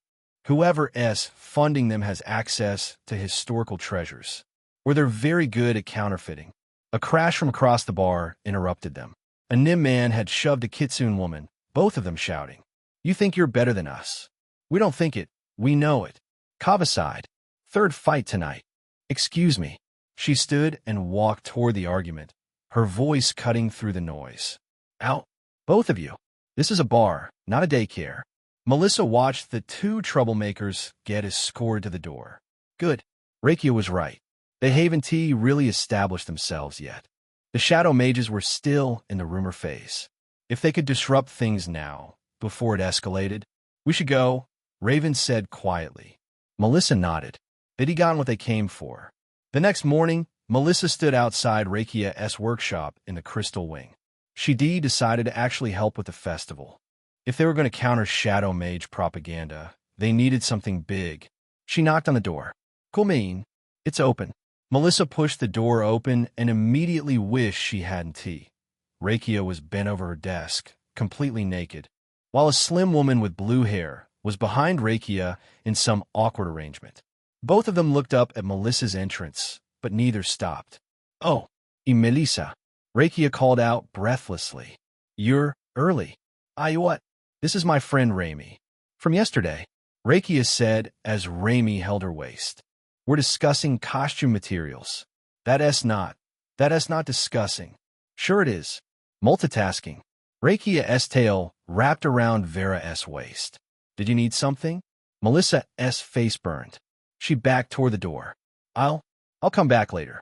Whoever's funding them has access to historical treasures. Or they're very good at counterfeiting. A crash from across the bar interrupted them. A Nim man had shoved a kitsune woman, both of them shouting. You think you're better than us. We don't think it. We know it. Kava sighed. Third fight tonight. Excuse me. She stood and walked toward the argument, her voice cutting through the noise. Out. Both of you. This is a bar, not a daycare. Melissa watched the two troublemakers get escorted to the door. Good. Rakia was right. They haven't really established themselves yet. The shadow mages were still in the rumor phase. If they could disrupt things now, before it escalated, we should go, Raven said quietly. Melissa nodded. They'd gotten what they came for. The next morning, Melissa stood outside Rakia's workshop in the Crystal Wing. She decided to actually help with the festival. If they were going to counter shadow mage propaganda, they needed something big. She knocked on the door. Kulmeen, it's open. Melissa pushed the door open and immediately wished she hadn't tea. Rakia was bent over her desk, completely naked, while a slim woman with blue hair was behind Rakia in some awkward arrangement. Both of them looked up at Melissa's entrance, but neither stopped. Oh, Melissa, Rakia called out breathlessly. You're early. What? This is my friend Raimi. From yesterday, Rakia said as Raimi held her waist. We're discussing costume materials. That's not discussing. Sure it is. Multitasking. Rakia's tail wrapped around Vera's waist. Did you need something? Melissa's face burned. She backed toward the door. I'll come back later.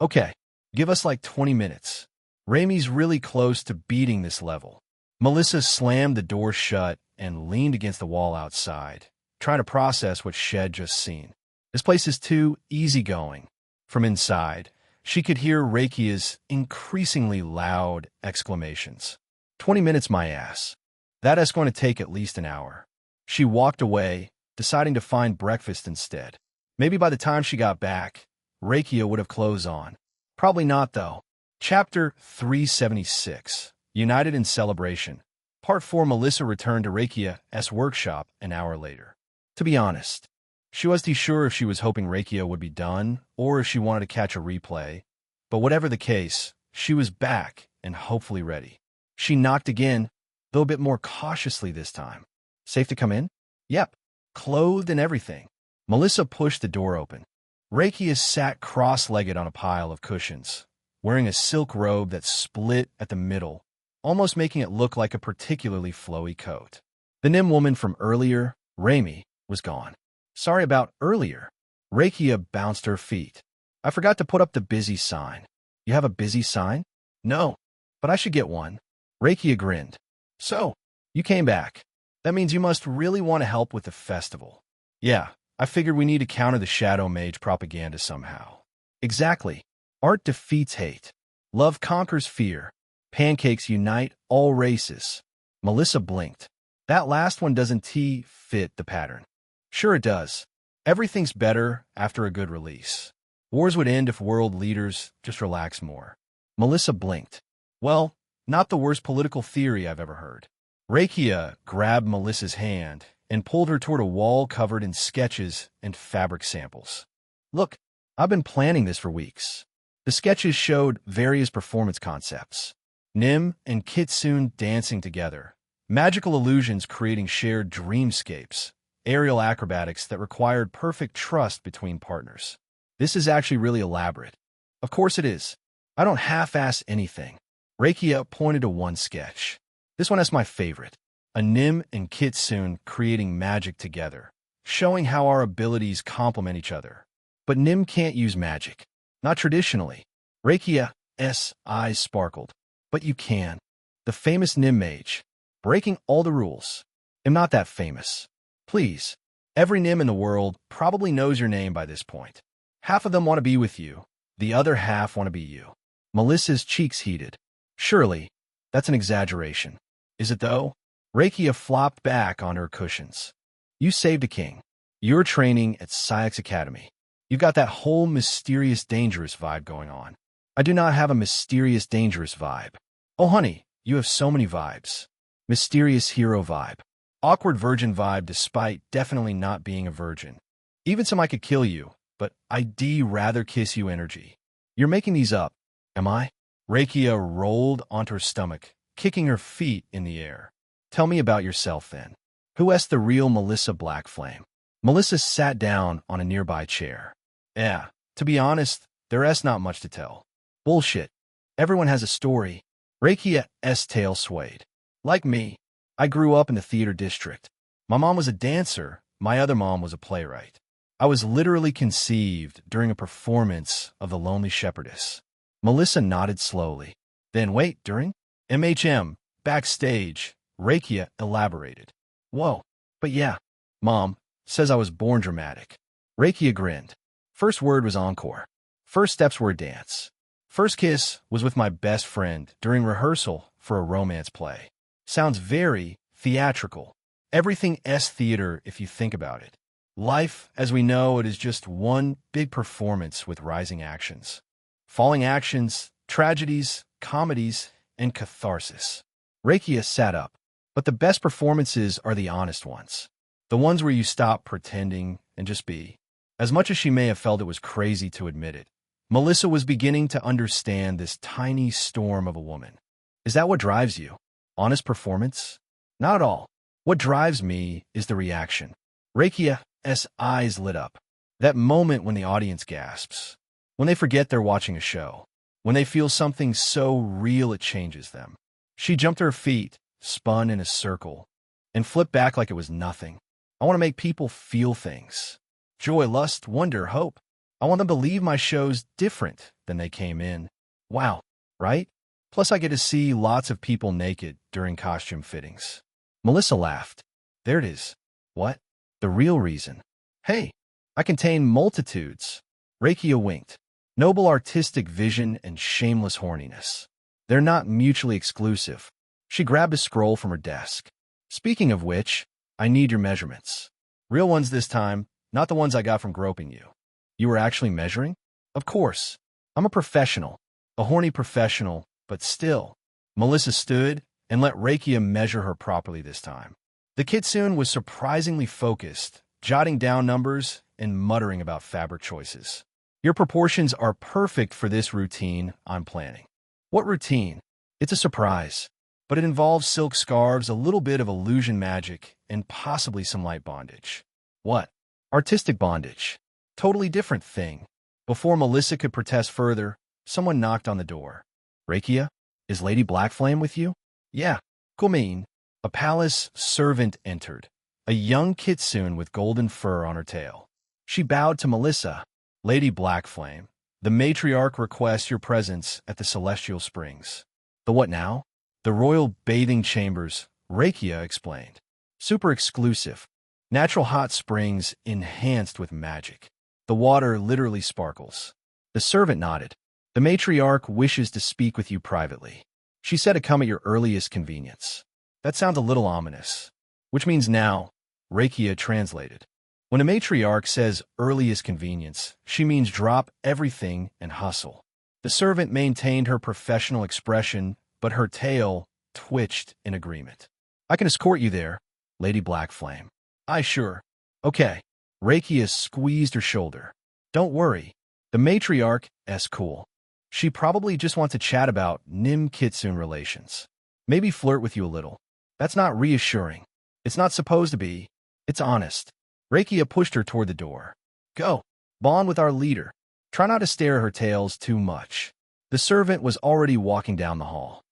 Okay. Give us like 20 minutes. Raimi's really close to beating this level. Melissa slammed the door shut and leaned against the wall outside, trying to process what she'd just seen. This place is too easygoing. From inside, she could hear Rakia's increasingly loud exclamations. 20 minutes, my ass. That's going to take at least an hour. She walked away, deciding to find breakfast instead. Maybe by the time she got back, Rakia would have clothes on. Probably not, though. Chapter 376, United in Celebration. Part 4. Melissa returned to Rakia's workshop an hour later. To be honest, she wasn't sure if she was hoping Rakia would be done or if she wanted to catch a replay, but whatever the case, she was back and hopefully ready. She knocked again, though a bit more cautiously this time. Safe to come in? Yep. Clothed and everything. Melissa pushed the door open. Rakia sat cross-legged on a pile of cushions, wearing a silk robe that split at the middle, almost making it look like a particularly flowy coat. The Nim woman from earlier, Raimi, was gone. Sorry about earlier. Rakia bounced her feet. I forgot to put up the busy sign. You have a busy sign? No, but I should get one. Rakia grinned. So, you came back. That means you must really want to help with the festival. Yeah, I figured we need to counter the shadow mage propaganda somehow. Exactly. Art defeats hate. Love conquers fear. Pancakes unite all races. Melissa blinked. That last one doesn't fit the pattern. Sure it does. Everything's better after a good release. Wars would end if world leaders just relax more. Melissa blinked. Well, not the worst political theory I've ever heard. Rakia grabbed Melissa's hand and pulled her toward a wall covered in sketches and fabric samples. Look, I've been planning this for weeks. The sketches showed various performance concepts. Nim and Kitsune dancing together. Magical illusions creating shared dreamscapes. Aerial acrobatics that required perfect trust between partners. This is actually really elaborate. Of course it is. I don't half-ass anything. Rakia pointed to one sketch. This one is my favorite. A Nim and Kitsune creating magic together, showing how our abilities complement each other. But Nim can't use magic. Not traditionally. Rakia's eyes sparkled. But you can. The famous Nim mage. Breaking all the rules. I'm not that famous. Please. Every Nim in the world probably knows your name by this point. Half of them want to be with you. The other half want to be you. Melissa's cheeks heated. Surely, that's an exaggeration. Is it though? Rakia flopped back on her cushions. You saved a king. You're training at Syx Academy. You've got that whole mysterious dangerous vibe going on. I do not have a mysterious dangerous vibe. Oh honey, you have so many vibes. Mysterious hero vibe. Awkward virgin vibe despite definitely not being a virgin. Even some I could kill you, but I'd rather kiss you energy. You're making these up, am I? Rakia rolled onto her stomach, kicking her feet in the air. Tell me about yourself then. Who is the real Melissa Blackflame? Melissa sat down on a nearby chair. Yeah, to be honest, there's not much to tell. Bullshit. Everyone has a story. Rakia's tail swayed. Like me, I grew up in the theater district. My mom was a dancer, my other mom was a playwright. I was literally conceived during a performance of The Lonely Shepherdess. Melissa nodded slowly. Then wait, during? MHM, backstage, Rakia elaborated. Whoa, but yeah, Mom says I was born dramatic. Rakia grinned. First word was encore. First steps were dance. First kiss was with my best friend during rehearsal for a romance play. Sounds very theatrical. Everything's theater if you think about it. Life, as we know it, is just one big performance with rising actions. Falling actions, tragedies, comedies, and catharsis. Rakia sat up. But the best performances are the honest ones. The ones where you stop pretending and just be. As much as she may have felt it was crazy to admit it, Melissa was beginning to understand this tiny storm of a woman. Is that what drives you? Honest performance? Not at all. What drives me is the reaction. Rakia's eyes lit up. That moment when the audience gasps. When they forget they're watching a show. When they feel something so real it changes them. She jumped to her feet, spun in a circle, and flipped back like it was nothing. I want to make people feel things. Joy, lust, wonder, hope. I want them to leave my shows different than they came in. Wow, right? Plus I get to see lots of people naked during costume fittings. Melissa laughed. There it is. What? The real reason. Hey, I contain multitudes. Rakia winked. Noble artistic vision and shameless horniness. They're not mutually exclusive. She grabbed a scroll from her desk. Speaking of which, I need your measurements. Real ones this time, not the ones I got from groping you. You were actually measuring? Of course. I'm a professional. A horny professional, but still. Melissa stood and let Rakia measure her properly this time. The kitsune was surprisingly focused, jotting down numbers and muttering about fabric choices. Your proportions are perfect for this routine I'm planning. What routine? It's a surprise. But it involves silk scarves, a little bit of illusion magic, and possibly some light bondage. What? Artistic bondage. Totally different thing. Before Melissa could protest further, someone knocked on the door. Rakia, is Lady Blackflame with you? Yeah, Kumin. A palace servant entered. A young kitsune with golden fur on her tail. She bowed to Melissa. Lady Blackflame, the matriarch requests your presence at the Celestial Springs. The what now? The royal bathing chambers, Rakia explained. Super exclusive. Natural hot springs enhanced with magic. The water literally sparkles. The servant nodded. The matriarch wishes to speak with you privately. She said to come at your earliest convenience. That sounds a little ominous. Which means now, Rakia translated. When a matriarch says earliest convenience, she means drop everything and hustle. The servant maintained her professional expression, but her tail twitched in agreement. I can escort you there, Lady Blackflame. Aye, sure. Okay. Rakia squeezed her shoulder. Don't worry. The matriarch's cool. She probably just wants to chat about Nim-Kitsune relations. Maybe flirt with you a little. That's not reassuring. It's not supposed to be. It's honest. Rakia pushed her toward the door. Go. Bond with our leader. Try not to stare at her tails too much. The servant was already walking down the hall.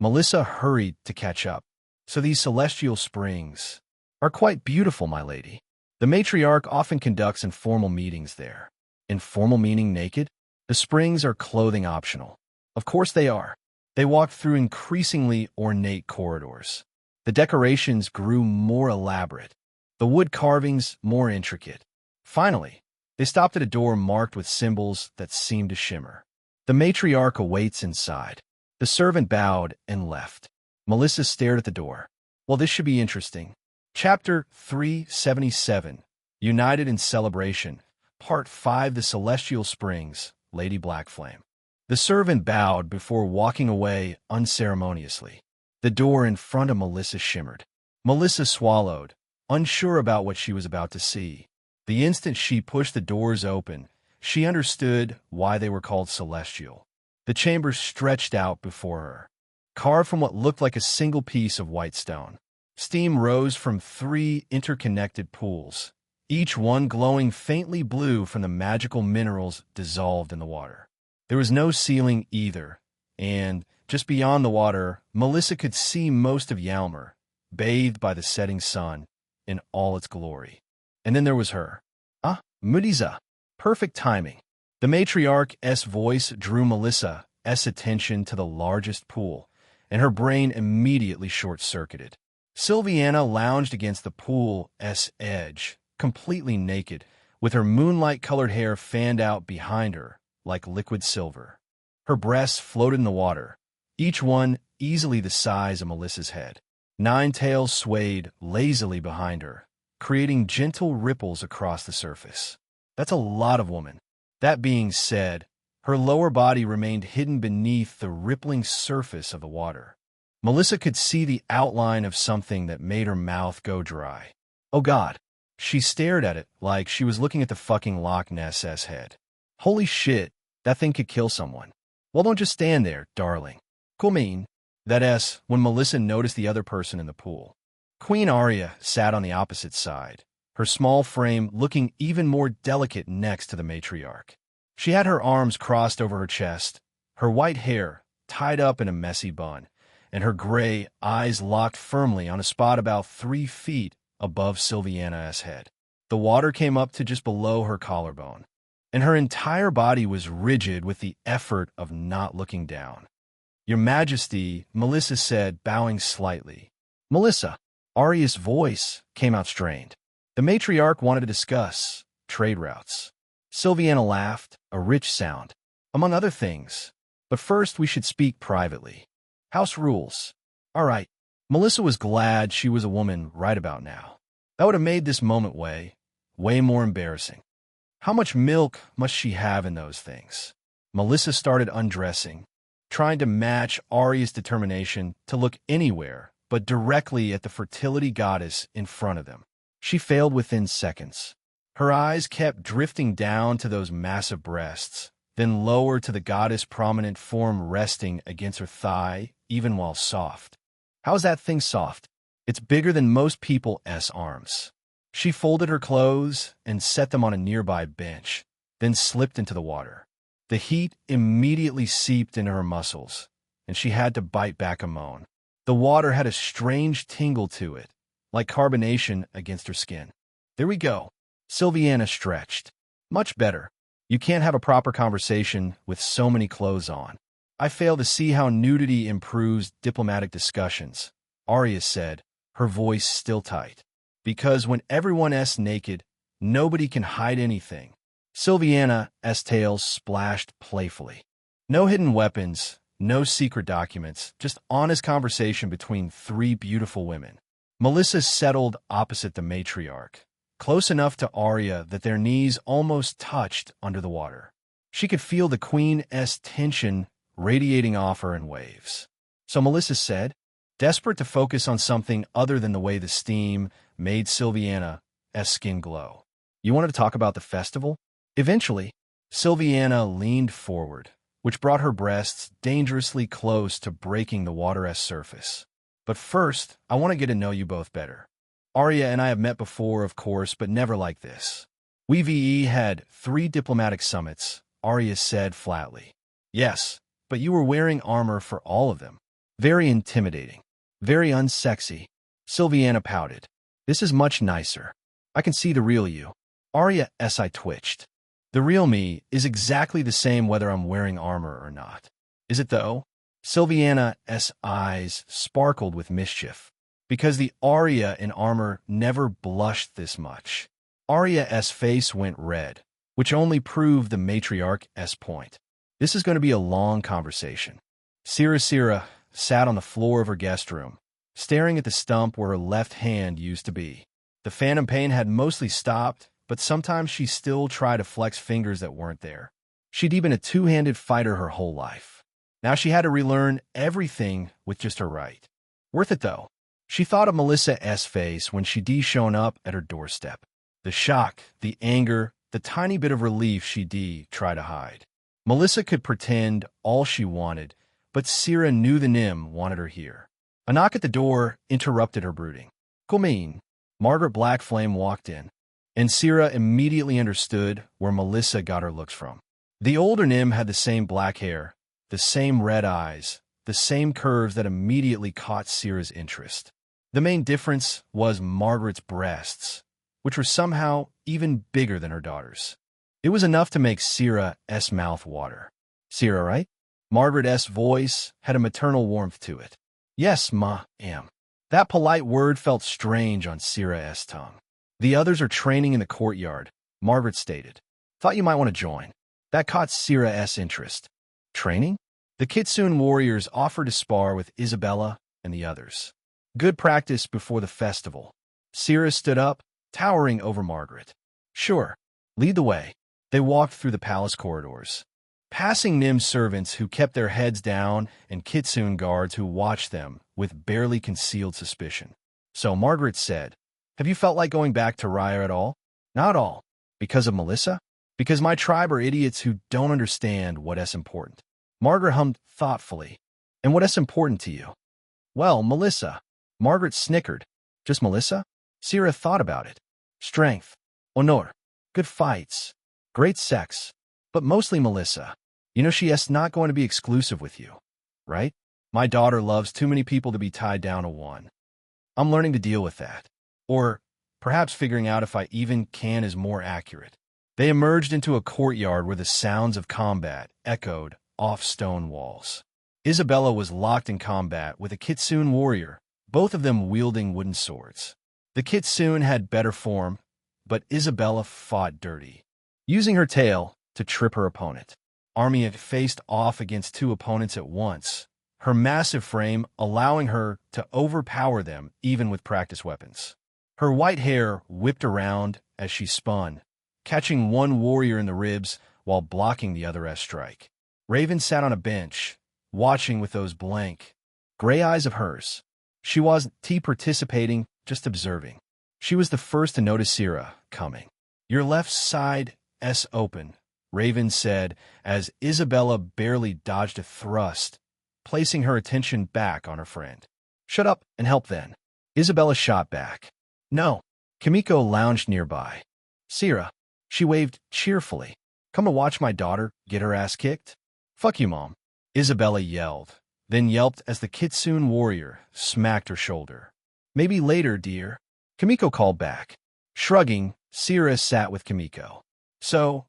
Melissa hurried to catch up. So these celestial springs are quite beautiful, my lady. The matriarch often conducts informal meetings there. Informal meaning naked? The springs are clothing optional. Of course they are. They walked through increasingly ornate corridors. The decorations grew more elaborate, the wood carvings more intricate. Finally, they stopped at a door marked with symbols that seemed to shimmer. The matriarch awaits inside. The servant bowed and left. Melissa stared at the door. Well, this should be interesting. Chapter 377, United in Celebration, Part 5, The Celestial Springs, Lady Blackflame. The servant bowed before walking away unceremoniously. The door in front of Melissa shimmered. Melissa swallowed, unsure about what she was about to see. The instant she pushed the doors open, she understood why they were called celestial. The chamber stretched out before her, carved from what looked like a single piece of white stone. Steam rose from 3 interconnected pools, each one glowing faintly blue from the magical minerals dissolved in the water. There was no ceiling either, and, just beyond the water, Melissa could see most of Yalmer, bathed by the setting sun in all its glory. And then there was her. Ah, Mudiza. Perfect timing. The matriarch's voice drew Melissa's attention to the largest pool, and her brain immediately short-circuited. Sylviana lounged against the pool's edge, completely naked, with her moonlight-colored hair fanned out behind her like liquid silver. Her breasts floated in the water, each one easily the size of Melissa's head. 9 tails swayed lazily behind her, creating gentle ripples across the surface. That's a lot of woman. That being said, her lower body remained hidden beneath the rippling surface of the water. Melissa could see the outline of something that made her mouth go dry. Oh God. She stared at it like she was looking at the fucking Loch Ness head. Holy shit, that thing could kill someone. Well, don't just stand there, darling. Cool mean. That S when Melissa noticed the other person in the pool. Queen Arya sat on the opposite side, her small frame looking even more delicate next to the matriarch. She had her arms crossed over her chest, her white hair tied up in a messy bun, and her gray eyes locked firmly on a spot about 3 feet above Sylviana's head. The water came up to just below her collarbone, and her entire body was rigid with the effort of not looking down. Your Majesty, Melissa said, bowing slightly. Melissa. Arya's voice came out strained. The matriarch wanted to discuss trade routes. Sylviana laughed, a rich sound. Among other things. But first we should speak privately. House rules. All right. Melissa was glad she was a woman right about now. That would have made this moment way more embarrassing. How much milk must she have in those things? Melissa started undressing, trying to match Arya's determination to look anywhere but directly at the fertility goddess in front of them. She failed within seconds. Her eyes kept drifting down to those massive breasts, then lower to the goddess' prominent form resting against her thigh, even while soft. How's that thing soft? It's bigger than most people's arms. She folded her clothes and set them on a nearby bench, then slipped into the water. The heat immediately seeped into her muscles, and she had to bite back a moan. The water had a strange tingle to it, like carbonation against her skin. There we go. Sylviana stretched. Much better. You can't have a proper conversation with so many clothes on. I fail to see how nudity improves diplomatic discussions, Arya said, her voice still tight. Because when everyone's naked, nobody can hide anything. Sylviana's tail splashed playfully. No hidden weapons, no secret documents, just honest conversation between 3 beautiful women. Melissa settled opposite the matriarch, close enough to Arya that their knees almost touched under the water. She could feel the queen's tension radiating off her in waves. So Melissa said, desperate to focus on something other than the way the steam made Sylviana's skin glow. You wanted to talk about the festival? Eventually, Sylviana leaned forward, which brought her breasts dangerously close to breaking the water's surface. But first, I want to get to know you both better. Arya and I have met before, of course, but never like this. We had 3 diplomatic summits, Arya said flatly. Yes, but you were wearing armor for all of them. Very intimidating. Very unsexy. Sylviana pouted. This is much nicer. I can see the real you. Arya S.I. twitched. The real me is exactly the same whether I'm wearing armor or not. Is it though? Sylviana's eyes sparkled with mischief. Because the Arya in armor never blushed this much. Arya's face went red, which only proved the matriarch's point. This is going to be a long conversation. Sira sat on the floor of her guest room, staring at the stump where her left hand used to be. The phantom pain had mostly stopped, but sometimes she still tried to flex fingers that weren't there. She'd been a two-handed fighter her whole life. Now she had to relearn everything with just her right. Worth it, though. She thought of Melissa's face when she'd shown up at her doorstep. The shock, the anger, the tiny bit of relief she'd try to hide. Melissa could pretend all she wanted, but Sira knew the Nym wanted her here. A knock at the door interrupted her brooding. Come in. Margaret Blackflame walked in, and Sira immediately understood where Melissa got her looks from. The older Nym had the same black hair, the same red eyes, the same curves that immediately caught Sira's interest. The main difference was Margaret's breasts, which were somehow even bigger than her daughter's. It was enough to make Sira's mouth water. Sira, right? Margaret's voice had a maternal warmth to it. Yes, ma'am. That polite word felt strange on Sira's tongue. The others are training in the courtyard, Margaret stated. Thought you might want to join. That caught Sira's interest. Training? The Kitsune warriors offered to spar with Isabella and the others. Good practice before the festival. Sira stood up, towering over Margaret. Sure. Lead the way. They walked through the palace corridors, passing Nym servants who kept their heads down and Kitsune guards who watched them with barely concealed suspicion. So Margaret said, have you felt like going back to Raya at all? Not at all. Because of Melissa? Because my tribe are idiots who don't understand what's important. Margaret hummed thoughtfully. And what's important to you? Well, Melissa. Margaret snickered. Just Melissa? Sira thought about it. Strength. Honor. Good fights. Great sex. But mostly Melissa. You know she is not going to be exclusive with you. Right? My daughter loves too many people to be tied down to one. I'm learning to deal with that. Or perhaps figuring out if I even can is more accurate. They emerged into a courtyard where the sounds of combat echoed off stone walls. Isabella was locked in combat with a Kitsune warrior, both of them wielding wooden swords. The Kitsune had better form, but Isabella fought dirty, using her tail to trip her opponent. Armia faced off against two opponents at once, her massive frame allowing her to overpower them even with practice weapons. Her white hair whipped around as she spun, catching one warrior in the ribs while blocking the other's strike. Raven sat on a bench, watching with those blank, gray eyes of hers. She wasn't participating, just observing. She was the first to notice Sira coming. Your left side's open, Raven said as Isabella barely dodged a thrust, placing her attention back on her friend. Shut up and help then. Isabella shot back. No. Kimiko lounged nearby. Sira. She waved cheerfully. Come to watch my daughter get her ass kicked? Fuck you, Mom. Isabella yelled, then yelped as the Kitsune warrior smacked her shoulder. Maybe later, dear. Kimiko called back. Shrugging, Sira sat with Kimiko. So,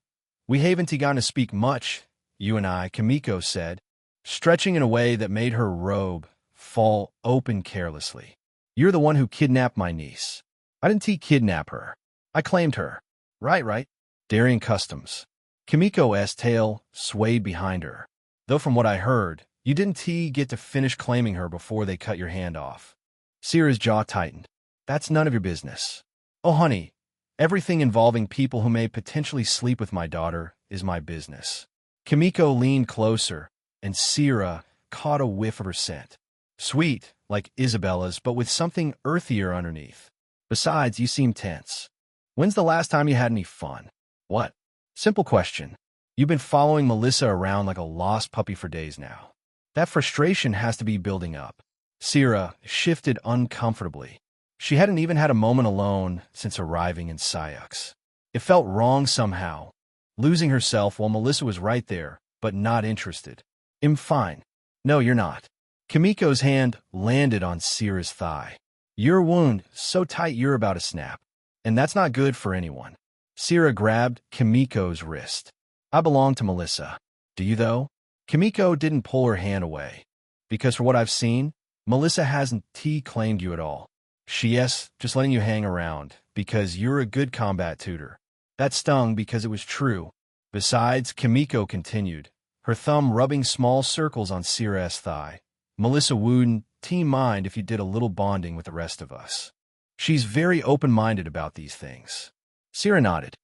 we haven't begun to speak much, you and I, Kimiko said, stretching in a way that made her robe fall open carelessly. You're the one who kidnapped my niece. I didn't kidnap her. I claimed her. Right. Darien Customs. Kimiko's tail swayed behind her. Though from what I heard, you didn't get to finish claiming her before they cut your hand off. Sira's jaw tightened. That's none of your business. Oh, honey, everything involving people who may potentially sleep with my daughter is my business. Kimiko leaned closer, and Sira caught a whiff of her scent. Sweet, like Isabella's, but with something earthier underneath. Besides, you seem tense. When's the last time you had any fun? What? Simple question. You've been following Melissa around like a lost puppy for days now. That frustration has to be building up. Sira shifted uncomfortably. She hadn't even had a moment alone since arriving in Syux. It felt wrong somehow, losing herself while Melissa was right there, but not interested. I'm fine. No, you're not. Kimiko's hand landed on Sierra's thigh. Your wound, so tight you're about to snap. And that's not good for anyone. Sierra grabbed Kimiko's wrist. I belong to Melissa. Do you, though? Kimiko didn't pull her hand away. Because for what I've seen, Melissa hasn't claimed you at all. She's just letting you hang around, because you're a good combat tutor. That stung because it was true. Besides, Kimiko continued, her thumb rubbing small circles on Sierra's thigh. Melissa wouldn't mind if you did a little bonding with the rest of us. She's very open-minded about these things. Sierra nodded.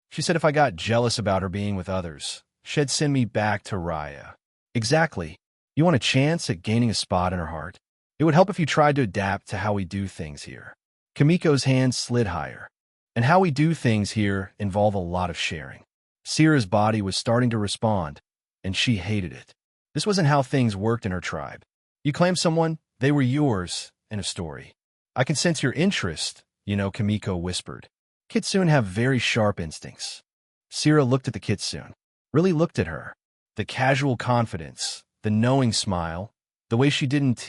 She said if I got jealous about her being with others, she'd send me back to Raya. Exactly. You want a chance at gaining a spot in her heart? It would help if you tried to adapt to how we do things here. Kimiko's hand slid higher. And how we do things here involve a lot of sharing. Sierra's body was starting to respond, and she hated it. This wasn't how things worked in her tribe. You claim someone, they were yours, in a story. I can sense your interest, Kimiko whispered. Kitsune have very sharp instincts. Sierra looked at the Kitsune, really looked at her. The casual confidence, the knowing smile, the way she didn't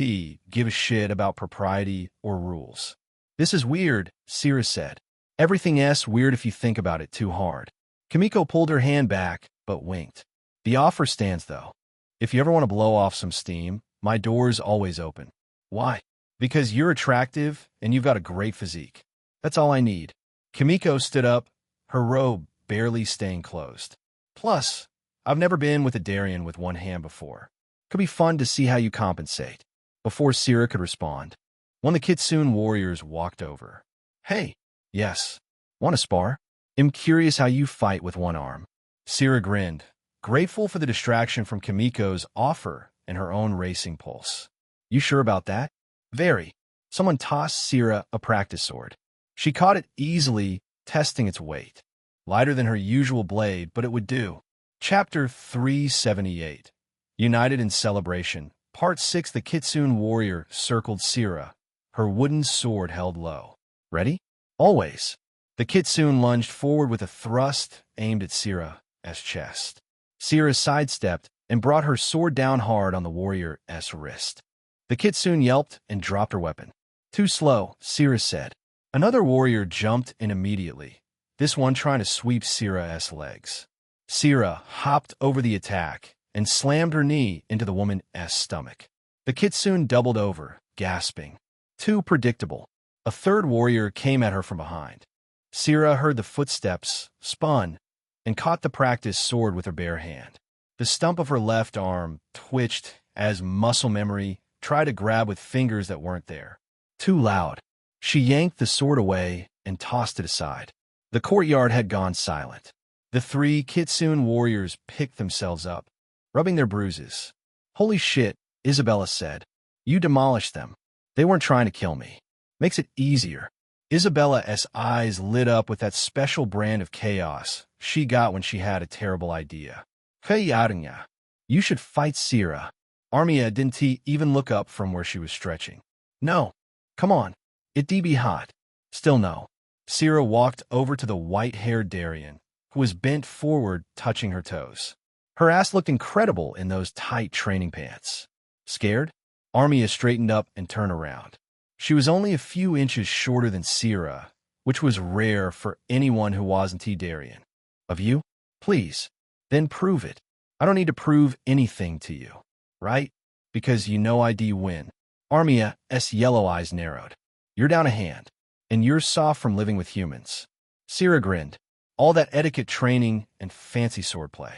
give a shit about propriety or rules. This is weird, Sierra said. Everything's weird if you think about it too hard. Kimiko pulled her hand back, but winked. The offer stands, though. If you ever want to blow off some steam, my door's always open. Why? Because you're attractive and you've got a great physique. That's all I need. Kimiko stood up, her robe barely staying closed. Plus, I've never been with a Darien with one hand before. Could be fun to see how you compensate. Before Sierra could respond, one of the Kitsune warriors walked over. Hey, yes. Want to spar? I'm curious how you fight with one arm. Sierra grinned, grateful for the distraction from Kimiko's offer and her own racing pulse. You sure about that? Very. Someone tossed Sierra a practice sword. She caught it easily, testing its weight. Lighter than her usual blade, but it would do. Chapter 378. United in Celebration. Part 6. The Kitsune warrior circled Sierra, her wooden sword held low. Ready? Always. The Kitsune lunged forward with a thrust aimed at Sierra's chest. Sierra sidestepped and brought her sword down hard on the warrior's wrist. The Kitsune yelped and dropped her weapon. Too slow, Sierra said. Another warrior jumped in immediately, this one trying to sweep Sierra's legs. Sierra hopped over the attack and slammed her knee into the woman's stomach. The Kitsune doubled over, gasping. Too predictable. A third warrior came at her from behind. Sierra heard the footsteps, spun, and caught the practice sword with her bare hand. The stump of her left arm twitched as muscle memory tried to grab with fingers that weren't there. Too loud. She yanked the sword away and tossed it aside. The courtyard had gone silent. The three Kitsune warriors picked themselves up, rubbing their bruises. Holy shit, Isabella said. You demolished them. They weren't trying to kill me. Makes it easier. Isabella's eyes lit up with that special brand of chaos she got when she had a terrible idea. Hey, Aranya, you should fight Sierra. Armia didn't even look up from where she was stretching. No. Come on. It'd be hot. Still no. Sierra walked over to the white-haired Darien, who was bent forward, touching her toes. Her ass looked incredible in those tight training pants. Scared? Armia straightened up and turned around. She was only a few inches shorter than Sierra, which was rare for anyone who wasn't Darien. Of you? Please. Then prove it. I don't need to prove anything to you. Right? Because you know I'd win. Armia's yellow eyes narrowed. You're down a hand, and you're soft from living with humans. Sierra grinned. All that etiquette training and fancy swordplay.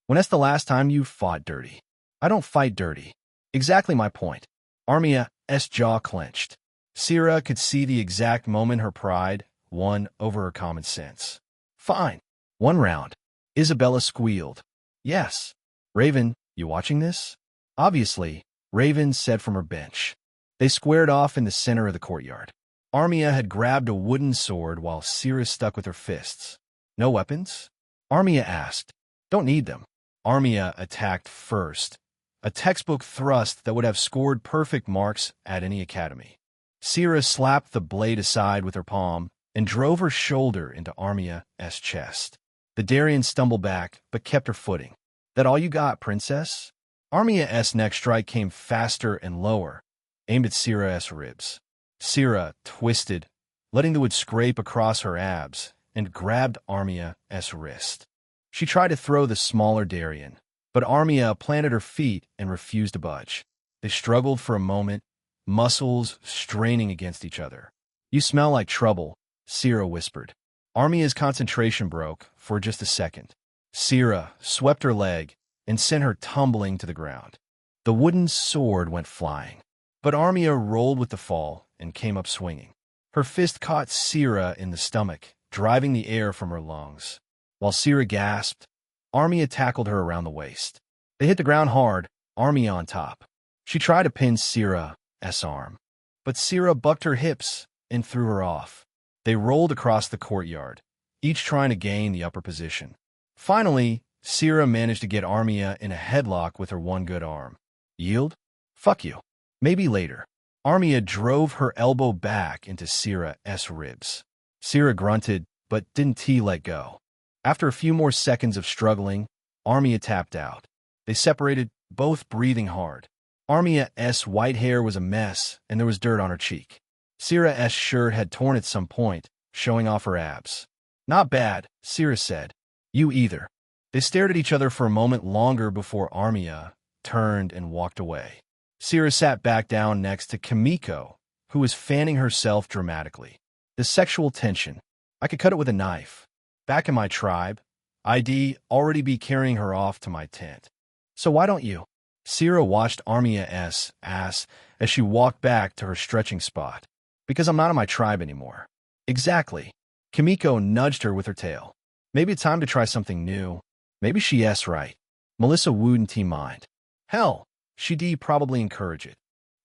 When's the last time you fought dirty? I don't fight dirty. Exactly my point. Armia's jaw clenched. Sierra could see the exact moment her pride won over her common sense. Fine. 1 round. Isabella squealed. Yes. Raven, you watching this? Obviously, Raven said from her bench. They squared off in the center of the courtyard. Armia had grabbed a wooden sword while Sierra stuck with her fists. No weapons? Armia asked. Don't need them. Armia attacked first. A textbook thrust that would have scored perfect marks at any academy. Sierra slapped the blade aside with her palm and drove her shoulder into Armia's chest. The Darien stumbled back, but kept her footing. That all you got, princess? Armia's next strike came faster and lower, aimed at Sierra's ribs. Sierra twisted, letting the wood scrape across her abs, and grabbed Armia's wrist. She tried to throw the smaller Darien, but Armia planted her feet and refused to budge. They struggled for a moment, muscles straining against each other. "You smell like trouble," Sierra whispered. Armia's concentration broke for just a second. Sierra swept her leg and sent her tumbling to the ground. The wooden sword went flying, but Armia rolled with the fall and came up swinging. Her fist caught Sierra in the stomach, driving the air from her lungs. While Sierra gasped, Armia tackled her around the waist. They hit the ground hard, Armia on top. She tried to pin Sierra's arm, but Sierra bucked her hips and threw her off. They rolled across the courtyard, each trying to gain the upper position. Finally, Sierra managed to get Armia in a headlock with her one good arm. "Yield? Fuck you. Maybe later." Armia drove her elbow back into Sierra's ribs. Sierra grunted, but didn't let go. After a few more seconds of struggling, Armia tapped out. They separated, both breathing hard. Armia's white hair was a mess, and there was dirt on her cheek. Sierra's shirt had torn at some point, showing off her abs. "Not bad," Sierra said. "You either." They stared at each other for a moment longer before Armia turned and walked away. Sierra sat back down next to Kimiko, who was fanning herself dramatically. The sexual tension. I could cut it with a knife. Back in my tribe, I'd already be carrying her off to my tent. So why don't you? Sierra watched Armia's ass as she walked back to her stretching spot. Because I'm not in my tribe anymore. Exactly. Kimiko nudged her with her tail. Maybe it's time to try something new. Maybe she's right. Melissa wouldn't mind. Hell, she'd probably encourage it.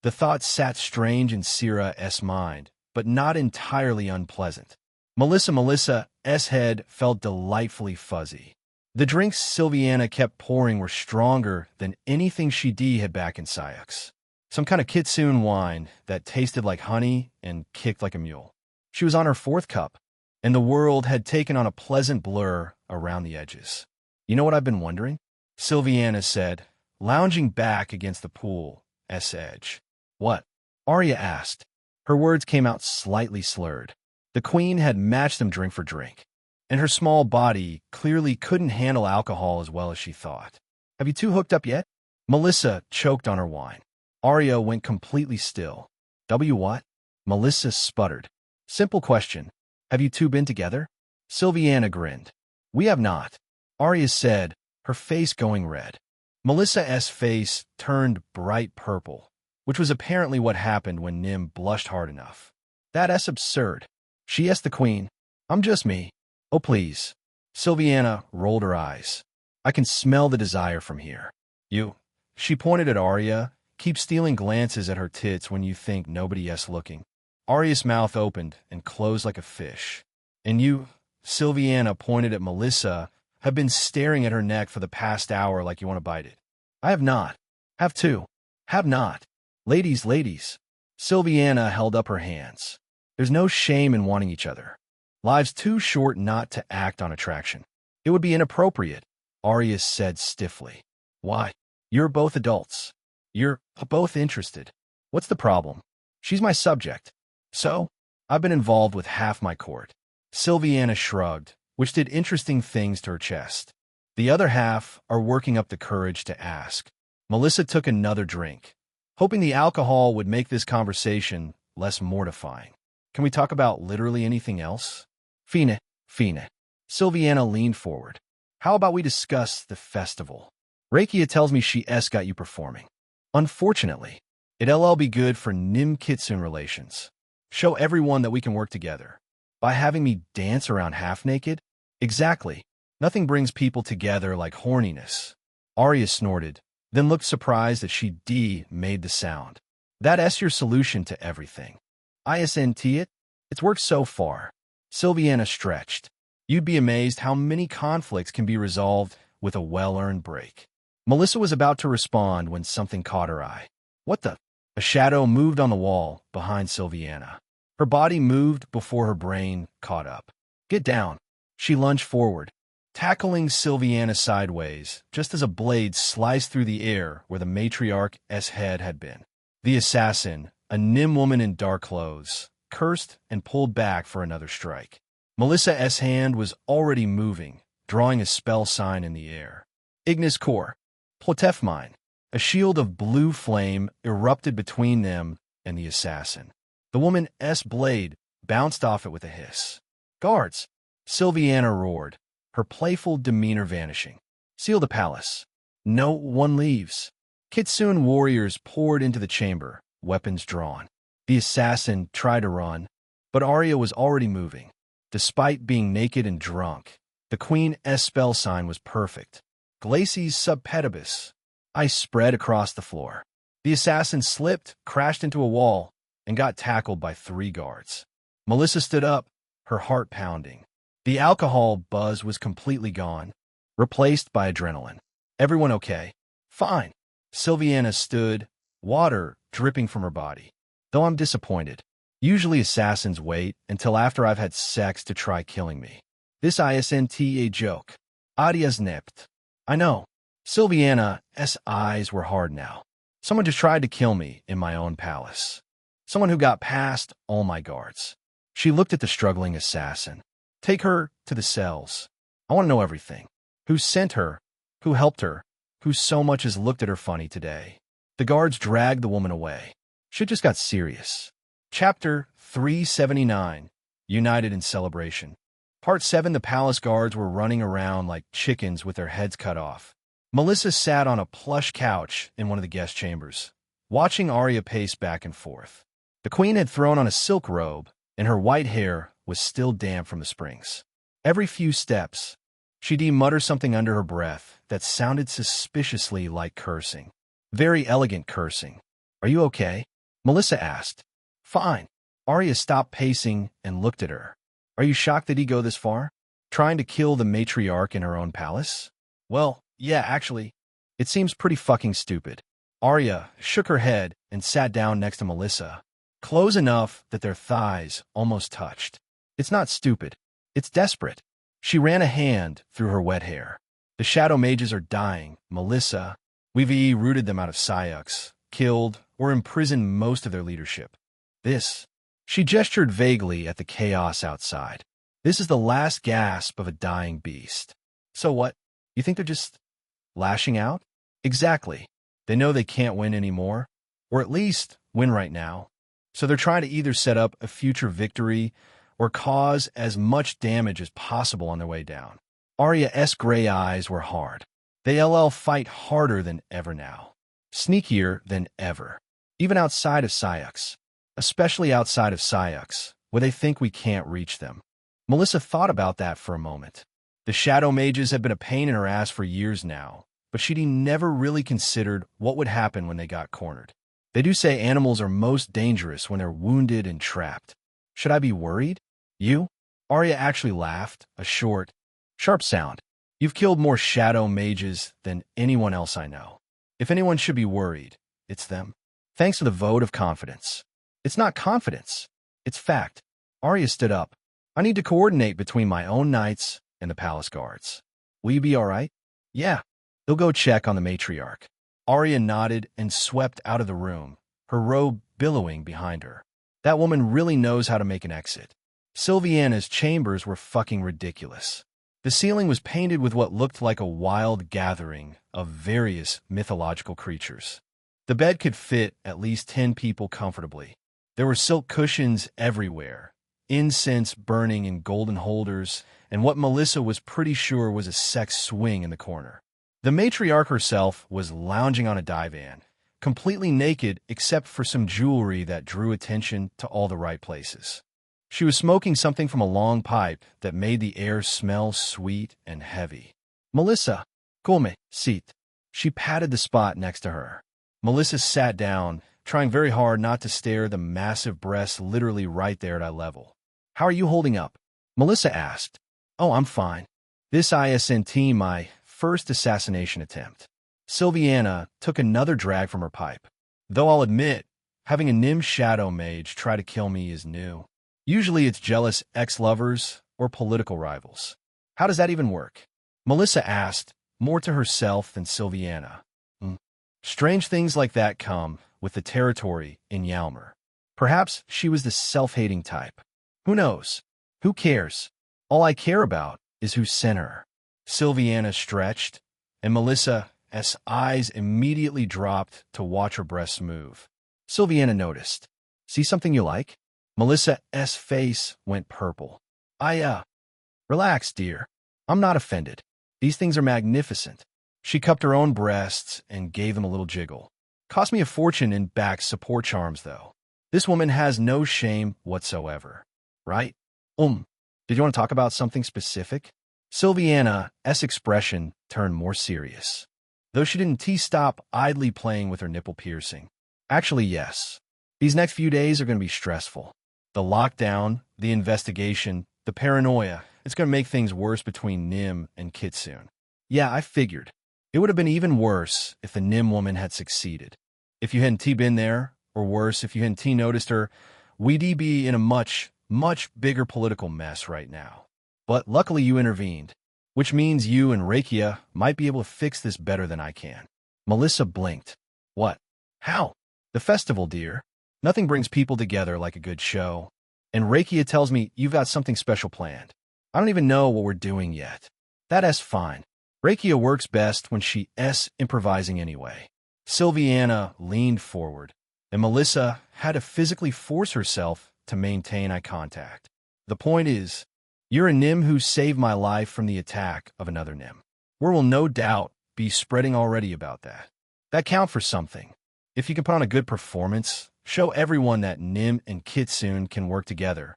The thought sat strange in Sierra's mind, but not entirely unpleasant. Melissa's head felt delightfully fuzzy. The drinks Sylviana kept pouring were stronger than anything she had back in Syux. Some kind of kitsune wine that tasted like honey and kicked like a mule. She was on her fourth cup, and the world had taken on a pleasant blur around the edges. You know what I've been wondering? Sylviana said, lounging back against the pool's edge. What? Arya asked. Her words came out slightly slurred. The queen had matched them drink for drink, and her small body clearly couldn't handle alcohol as well as she thought. Have you two hooked up yet? Melissa choked on her wine. Arya went completely still. What? Melissa sputtered. Simple question. Have you two been together? Sylviana grinned. We have not. Arya said, her face going red. Melissa's face turned bright purple, which was apparently what happened when Nim blushed hard enough. That's absurd. She asked the queen. I'm just me. Oh, please. Sylviana rolled her eyes. I can smell the desire from here. You. She pointed at Arya. Keep stealing glances at her tits when you think nobody else looking. Arya's mouth opened and closed like a fish. And you, Sylviana pointed at Melissa, have been staring at her neck for the past hour like you want to bite it. I have not. Have too. Have not. Ladies. Sylviana held up her hands. There's no shame in wanting each other. Life's too short not to act on attraction. It would be inappropriate, Arya said stiffly. Why? You're both adults. You're both interested. What's the problem? She's my subject. So? I've been involved with half my court. Sylviana shrugged, which did interesting things to her chest. The other half are working up the courage to ask. Melissa took another drink, hoping the alcohol would make this conversation less mortifying. Can we talk about literally anything else? Fine. Sylviana leaned forward. How about we discuss the festival? Rakia tells me she's got you performing. Unfortunately, it'll be good for Nim Kitsune relations. Show everyone that we can work together. By having me dance around half-naked? Exactly. Nothing brings people together like horniness. Arya snorted, then looked surprised that she made the sound. That's your solution to everything. Isn't it? It's worked so far. Sylviana stretched. You'd be amazed how many conflicts can be resolved with a well-earned break. Melissa was about to respond when something caught her eye. What the? A shadow moved on the wall behind Sylviana. Her body moved before her brain caught up. Get down. She lunged forward, tackling Sylviana sideways, just as a blade sliced through the air where the matriarch's head had been. The assassin, a Nim woman in dark clothes, cursed and pulled back for another strike. Melissa's hand was already moving, drawing a spell sign in the air. Ignis Cor, Plotefmine. A shield of blue flame erupted between them and the assassin. The woman's blade bounced off it with a hiss. Guards! Sylviana roared, her playful demeanor vanishing. Seal the palace. No one leaves. Kitsune warriors poured into the chamber, weapons drawn. The assassin tried to run, but Arya was already moving. Despite being naked and drunk, the Queen's spell sign was perfect. Glacies subpetibus. Ice spread across the floor. The assassin slipped, crashed into a wall, and got tackled by 3 guards. Melissa stood up, her heart pounding. The alcohol buzz was completely gone, replaced by adrenaline. Everyone okay? Fine. Sylviana stood, water dripping from her body. Though I'm disappointed. Usually assassins wait until after I've had sex to try killing me. This isn't a joke. Adias nept. I know. Sylviana's eyes were hard now. Someone just tried to kill me in my own palace. Someone who got past all my guards. She looked at the struggling assassin. Take her to the cells. I want to know everything. Who sent her? Who helped her? Who so much as looked at her funny today? The guards dragged the woman away. Shit just got serious. Chapter 379. United in Celebration. Part 7. The palace guards were running around like chickens with their heads cut off. Melissa sat on a plush couch in one of the guest chambers, watching Arya pace back and forth. The queen had thrown on a silk robe, and her white hair was still damp from the springs. Every few steps, she'd mutter something under her breath that sounded suspiciously like cursing. Very elegant cursing. Are you okay? Melissa asked. Fine. Arya stopped pacing and looked at her. Are you shocked that he'd go this far? Trying to kill the matriarch in her own palace? Well, yeah, actually. It seems pretty fucking stupid. Arya shook her head and sat down next to Melissa, close enough that their thighs almost touched. It's not stupid. It's desperate. She ran a hand through her wet hair. The shadow mages are dying, Melissa. We've rooted them out of Syux, killed or imprisoned most of their leadership. She gestured vaguely at the chaos outside. This is the last gasp of a dying beast. So what? You think they're just lashing out? Exactly. They know they can't win anymore, or at least win right now. So they're trying to either set up a future victory or cause as much damage as possible on their way down. Arya's gray eyes were hard. They fight harder than ever now. Sneakier than ever. Even outside of Syux. Especially outside of Syux, where they think we can't reach them. Melissa thought about that for a moment. The shadow mages have been a pain in her ass for years now, but she'd never really considered what would happen when they got cornered. They do say animals are most dangerous when they're wounded and trapped. Should I be worried? You? Arya actually laughed, a short, sharp sound. You've killed more shadow mages than anyone else I know. If anyone should be worried, it's them. Thanks for the vote of confidence. It's not confidence. It's fact. Arya stood up. I need to coordinate between my own knights and the palace guards. Will you be all right? Yeah. They'll go check on the matriarch. Arya nodded and swept out of the room, her robe billowing behind her. That woman really knows how to make an exit. Sylviana's chambers were fucking ridiculous. The ceiling was painted with what looked like a wild gathering of various mythological creatures. The bed could fit at least 10 people comfortably. There were silk cushions everywhere, incense burning in golden holders, and what Melissa was pretty sure was a sex swing in the corner. The matriarch herself was lounging on a divan, completely naked except for some jewelry that drew attention to all the right places. She was smoking something from a long pipe that made the air smell sweet and heavy. Melissa, come, sit. She patted the spot next to her. Melissa sat down, trying very hard not to stare the massive breasts literally right there at eye level. How are you holding up? Melissa asked. Oh, I'm fine. This isn't my first assassination attempt. Sylviana took another drag from her pipe. Though I'll admit, having a Nim shadow mage try to kill me is new. Usually it's jealous ex-lovers or political rivals. How does that even work? Melissa asked, more to herself than Sylviana. "Hmm." Strange things like that come with the territory in Yalmer. Perhaps she was the self-hating type. Who knows? Who cares? All I care about is who sent her. Sylviana stretched, and Melissa's eyes immediately dropped to watch her breasts move. Sylviana noticed. See something you like? Melissa's face went purple. Relax, dear. I'm not offended. These things are magnificent. She cupped her own breasts and gave them a little jiggle. Cost me a fortune in back support charms, though. This woman has no shame whatsoever. Right? Did you want to talk about something specific? Sylviana's expression turned more serious, though she didn't stop idly playing with her nipple piercing. Actually, yes. These next few days are going to be stressful. The lockdown, the investigation, the paranoia, it's going to make things worse between Nim and Kitsune. Yeah, I figured. It would have been even worse if the Nim woman had succeeded. If you hadn't been there, or worse, if you hadn't noticed her, we'd be in a much bigger political mess right now. But luckily you intervened, which means you and Rakia might be able to fix this better than I can. Melissa blinked. What? How? The festival, dear. Nothing brings people together like a good show. And Rakia tells me you've got something special planned. I don't even know what we're doing yet. That's fine. Rakia works best when she's improvising anyway. Sylviana leaned forward, and Melissa had to physically force herself to maintain eye contact. The point is, you're a Nim who saved my life from the attack of another Nim. Word will no doubt be spreading already about that. That count for something. If you can put on a good performance, show everyone that Nim and Kitsune can work together,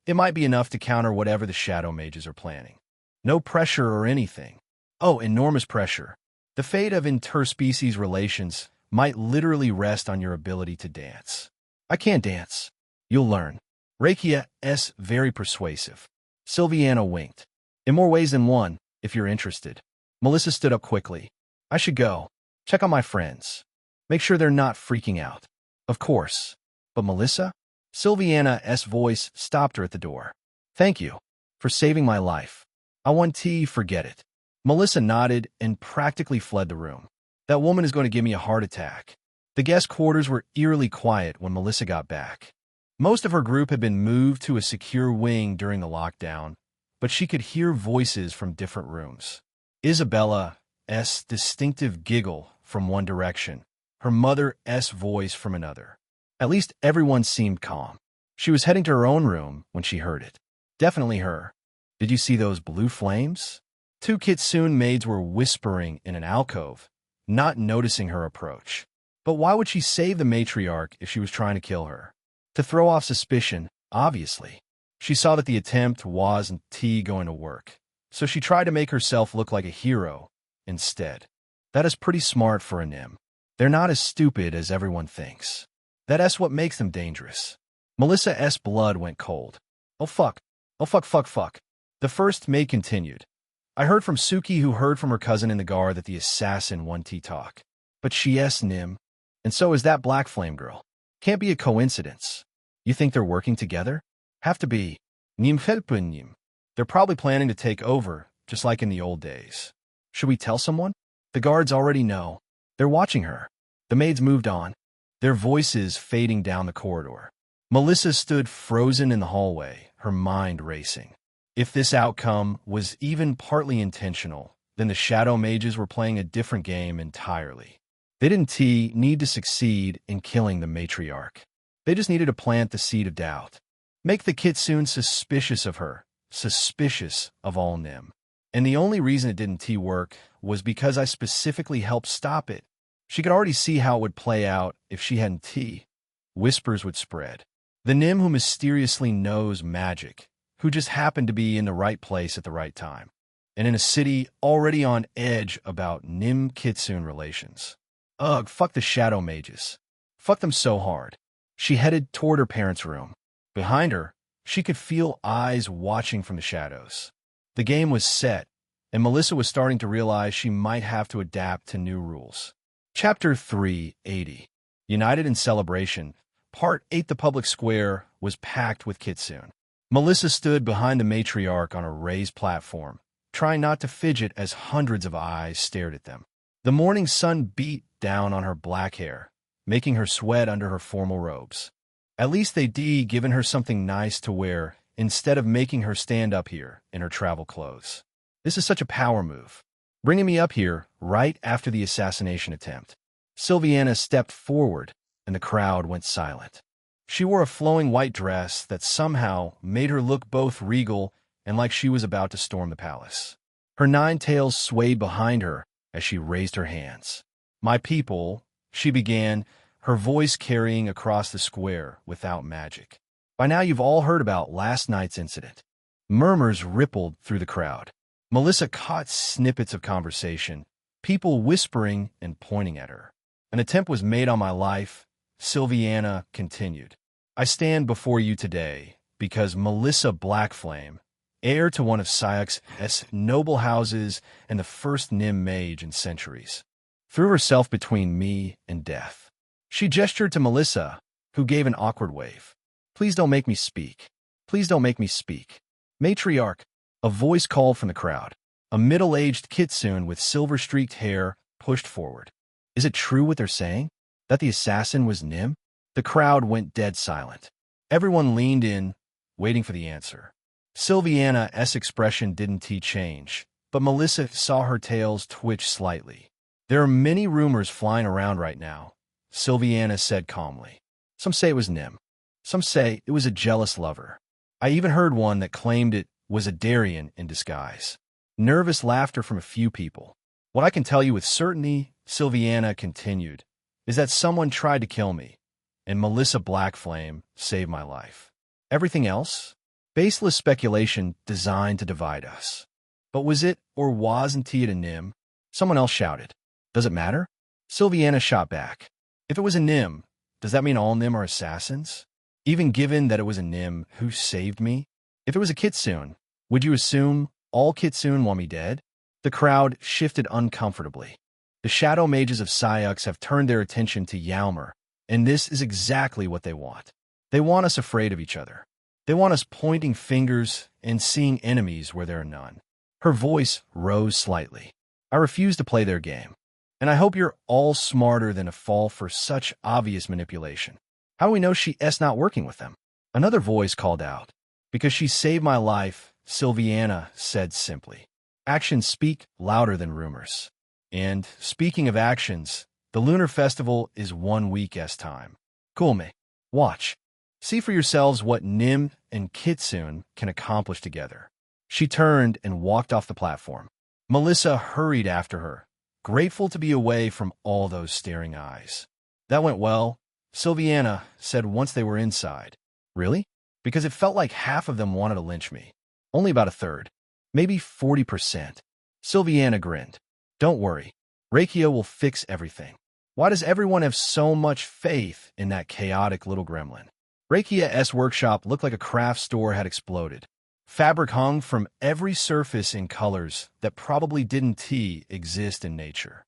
it might be enough to counter whatever the Shadow Mages are planning. No pressure or anything. Oh, enormous pressure. The fate of interspecies relations might literally rest on your ability to dance. I can't dance. You'll learn. Rakia's very persuasive. Sylviana winked. In more ways than one, if you're interested. Melissa stood up quickly. I should go. Check on my friends. Make sure they're not freaking out. Of course. But Melissa? Sylviana's voice stopped her at the door. Thank you for saving my life. I want tea, forget it. Melissa nodded and practically fled the room. That woman is going to give me a heart attack. The guest quarters were eerily quiet when Melissa got back. Most of her group had been moved to a secure wing during the lockdown, but she could hear voices from different rooms. Isabella's distinctive giggle from one direction, her mother's voice from another. At least everyone seemed calm. She was heading to her own room when she heard it. Definitely her. Did you see those blue flames? Two Kitsune maids were whispering in an alcove, not noticing her approach. But why would she save the matriarch if she was trying to kill her? To throw off suspicion, obviously. She saw that the attempt wasn't going to work, so she tried to make herself look like a hero instead. That is pretty smart for a Nim. They're not as stupid as everyone thinks. That's what makes them dangerous. Melissa's blood went cold. Oh fuck. Oh fuck. The first maid continued. I heard from Suki, who heard from her cousin in the guard, that the assassin won talk. But she's Nim, and so is that Black Flame girl. Can't be a coincidence. You think they're working together? Have to be. Nim helpun Nim. They're probably planning to take over, just like in the old days. Should we tell someone? The guards already know. They're watching her. The maids moved on, their voices fading down the corridor. Melissa stood frozen in the hallway, her mind racing. If this outcome was even partly intentional, then the Shadow Mages were playing a different game entirely. They didn't need to succeed in killing the matriarch. They just needed to plant the seed of doubt. Make the Kitsune suspicious of her, suspicious of all Nim. And the only reason it didn't work was because I specifically helped stop it. She could already see how it would play out if she hadn't Whispers would spread. The Nim who mysteriously knows magic, who just happened to be in the right place at the right time, and in a city already on edge about Nim-Kitsune relations. Ugh, fuck the Shadow Mages. Fuck them so hard. She headed toward her parents' room. Behind her, she could feel eyes watching from the shadows. The game was set, and Melissa was starting to realize she might have to adapt to new rules. Chapter 380. United in Celebration. Part 8. The public square was packed with Kitsune. Melissa stood behind the matriarch on a raised platform, trying not to fidget as hundreds of eyes stared at them. The morning sun beat down on her black hair, making her sweat under her formal robes. At least they'd given her something nice to wear instead of making her stand up here in her travel clothes. This is such a power move, bringing me up here right after the assassination attempt. Silviana stepped forward, and the crowd went silent. She wore a flowing white dress that somehow made her look both regal and like she was about to storm the palace. Her 9 tails swayed behind her as she raised her hands. "My people," she began, her voice carrying across the square without magic. "By now you've all heard about last night's incident." Murmurs rippled through the crowd. Melissa caught snippets of conversation, people whispering and pointing at her. "An attempt was made on my life," Silviana continued. "I stand before you today because Melissa Blackflame, heir to one of Syak's noble houses and the first Nim mage in centuries, threw herself between me and death." She gestured to Melissa, who gave an awkward wave. "Please don't make me speak. Please don't make me speak." "Matriarch," a voice called from the crowd. A middle-aged kitsune with silver-streaked hair pushed forward. "Is it true what they're saying? That the assassin was Nim?" The crowd went dead silent. Everyone leaned in, waiting for the answer. Silviana's expression didn't change, but Melissa saw her tails twitch slightly. "There are many rumors flying around right now," Silviana said calmly. "Some say it was Nim. Some say it was a jealous lover. I even heard one that claimed it was a Darien in disguise." Nervous laughter from a few people. "What I can tell you with certainty," Silviana continued, "is that someone tried to kill me, and Melissa Blackflame saved my life. Everything else? Baseless speculation designed to divide us." "But was it or wasn't it a Nim?" Someone else shouted. "Does it matter?" Silviana shot back. "If it was a Nim, does that mean all Nim are assassins? Even given that it was a Nim who saved me? If it was a Kitsune, would you assume all Kitsune want me dead?" The crowd shifted uncomfortably. The shadow mages of Syaks have turned their attention to Yalmer, and this is exactly what they want. They want us afraid of each other. They want us pointing fingers and seeing enemies where there are none. Her voice rose slightly. "I refuse to play their game, and I hope you're all smarter than to fall for such obvious manipulation. How do we know she's not working with them?" Another voice called out. "Because she saved my life," Silviana said simply. "Actions speak louder than rumors. And, speaking of actions, the Lunar Festival is 1 week's time. Kulme, watch. See for yourselves what Nim and Kitsune can accomplish together." She turned and walked off the platform. Melissa hurried after her, grateful to be away from all those staring eyes. "That went well," Silviana said once they were inside. "Really?" "Because it felt like half of them wanted to lynch me. Only about a third. Maybe 40%. Silviana grinned. "Don't worry. Rakia will fix everything." Why does everyone have so much faith in that chaotic little gremlin? Rakia's workshop looked like a craft store had exploded. Fabric hung from every surface in colors that probably didn't exist in nature.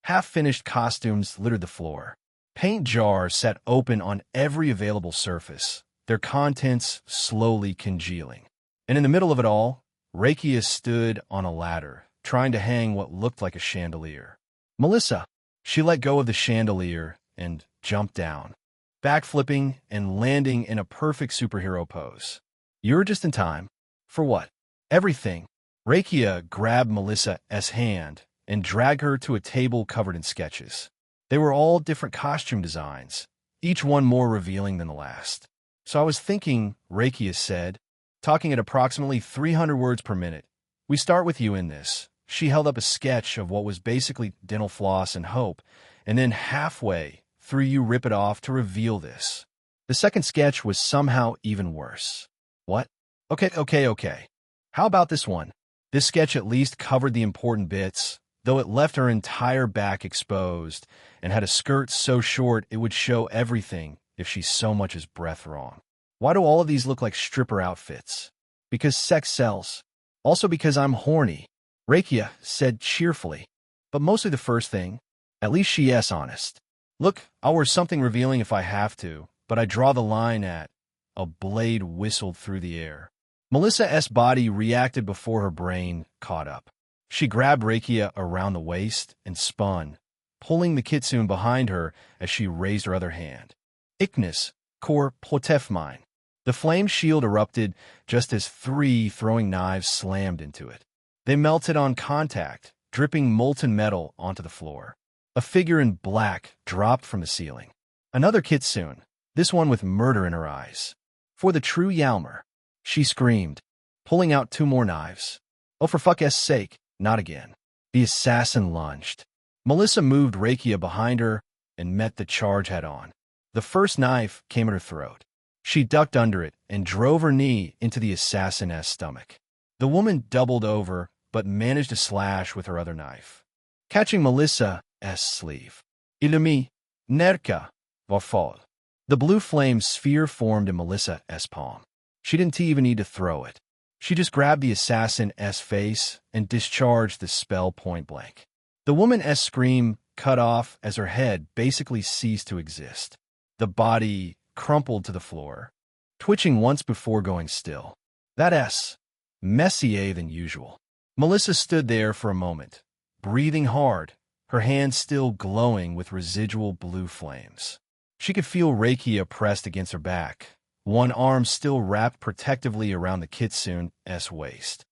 Half-finished costumes littered the floor. Paint jars sat open on every available surface, their contents slowly congealing. And in the middle of it all, Rakia stood on a ladder, trying to hang what looked like a chandelier. "Melissa!" She let go of the chandelier and jumped down, backflipping and landing in a perfect superhero pose. "You're just in time." "For what?" "Everything." Rakia grabbed Melissa's hand and dragged her to a table covered in sketches. They were all different costume designs, each one more revealing than the last. "So I was thinking," Rakia said, talking at approximately 300 words per minute. "We start with you in this." She held up a sketch of what was basically dental floss and hope, and then halfway through you rip it off to reveal this. The second sketch was somehow even worse. "What? Okay. How about this one?" This sketch at least covered the important bits, though it left her entire back exposed and had a skirt so short it would show everything if she so much as breath wrong. Why do all of these look like stripper outfits? Because sex sells. Also because I'm horny, Rakia said cheerfully. But mostly the first thing. At least she's honest. "Look, I'll wear something revealing if I have to, but I draw the line at..." A blade whistled through the air. Melissa's body reacted before her brain caught up. She grabbed Rakia around the waist and spun, pulling the kitsune behind her as she raised her other hand. Ignis, Kor Plotefmine. The flame shield erupted just as 3 throwing knives slammed into it. They melted on contact, dripping molten metal onto the floor. A figure in black dropped from the ceiling. Another kitsune, this one with murder in her eyes. For the true Yalmer, she screamed, pulling out 2 more knives. Oh, for fuck's sake, not again. The assassin lunged. Melissa moved Rakia behind her and met the charge head-on. The first knife came at her throat. She ducked under it and drove her knee into the assassin's stomach. The woman doubled over, but managed to slash with her other knife, catching Melissa's sleeve. Ilumi, Nerka, Varfol. The blue flame sphere formed in Melissa's palm. She didn't even need to throw it. She just grabbed the assassin's face and discharged the spell point blank. The woman's scream cut off as her head basically ceased to exist. The body crumpled to the floor, twitching once before going still. That's messier than usual. Melissa stood there for a moment, breathing hard, her hands still glowing with residual blue flames. She could feel Rakia pressed against her back, one arm still wrapped protectively around the kitsune's waist.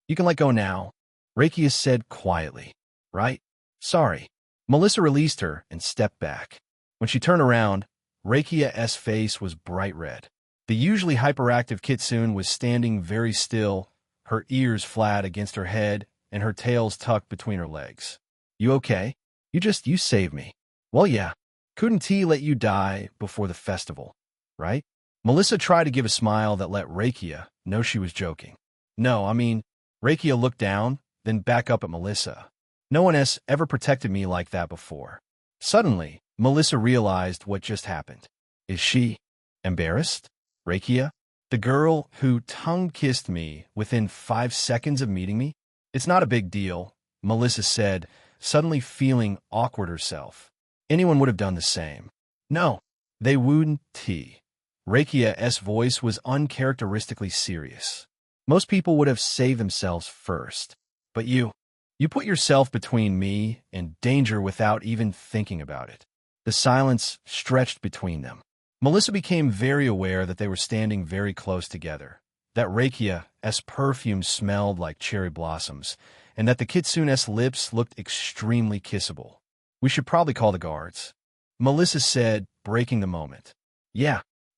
You can let go now, Rakia said quietly. Right? Sorry. Melissa released her and stepped back. When she turned around, Rakia's face was bright red. The usually hyperactive kitsune was standing very still, her ears flat against her head and her tails tucked between her legs. You okay? You saved me. Well, yeah. Couldn't he let you die before the festival, right? Melissa tried to give a smile that let Rakia know she was joking. No, Rakia looked down, then back up at Melissa. No one has ever protected me like that before. Suddenly, Melissa realized what just happened. Is she embarrassed? Rakia? The girl who tongue-kissed me within 5 seconds of meeting me? It's not a big deal, Melissa said, suddenly feeling awkward herself. Anyone would have done the same. No, they wouldn't. Rakia's voice was uncharacteristically serious. Most people would have saved themselves first. But you put yourself between me and danger without even thinking about it. The silence stretched between them. Melissa became very aware that they were standing very close together, that Rakia's perfume smelled like cherry blossoms, and that the kitsune's lips looked extremely kissable. We should probably call the guards, Melissa said, breaking the moment.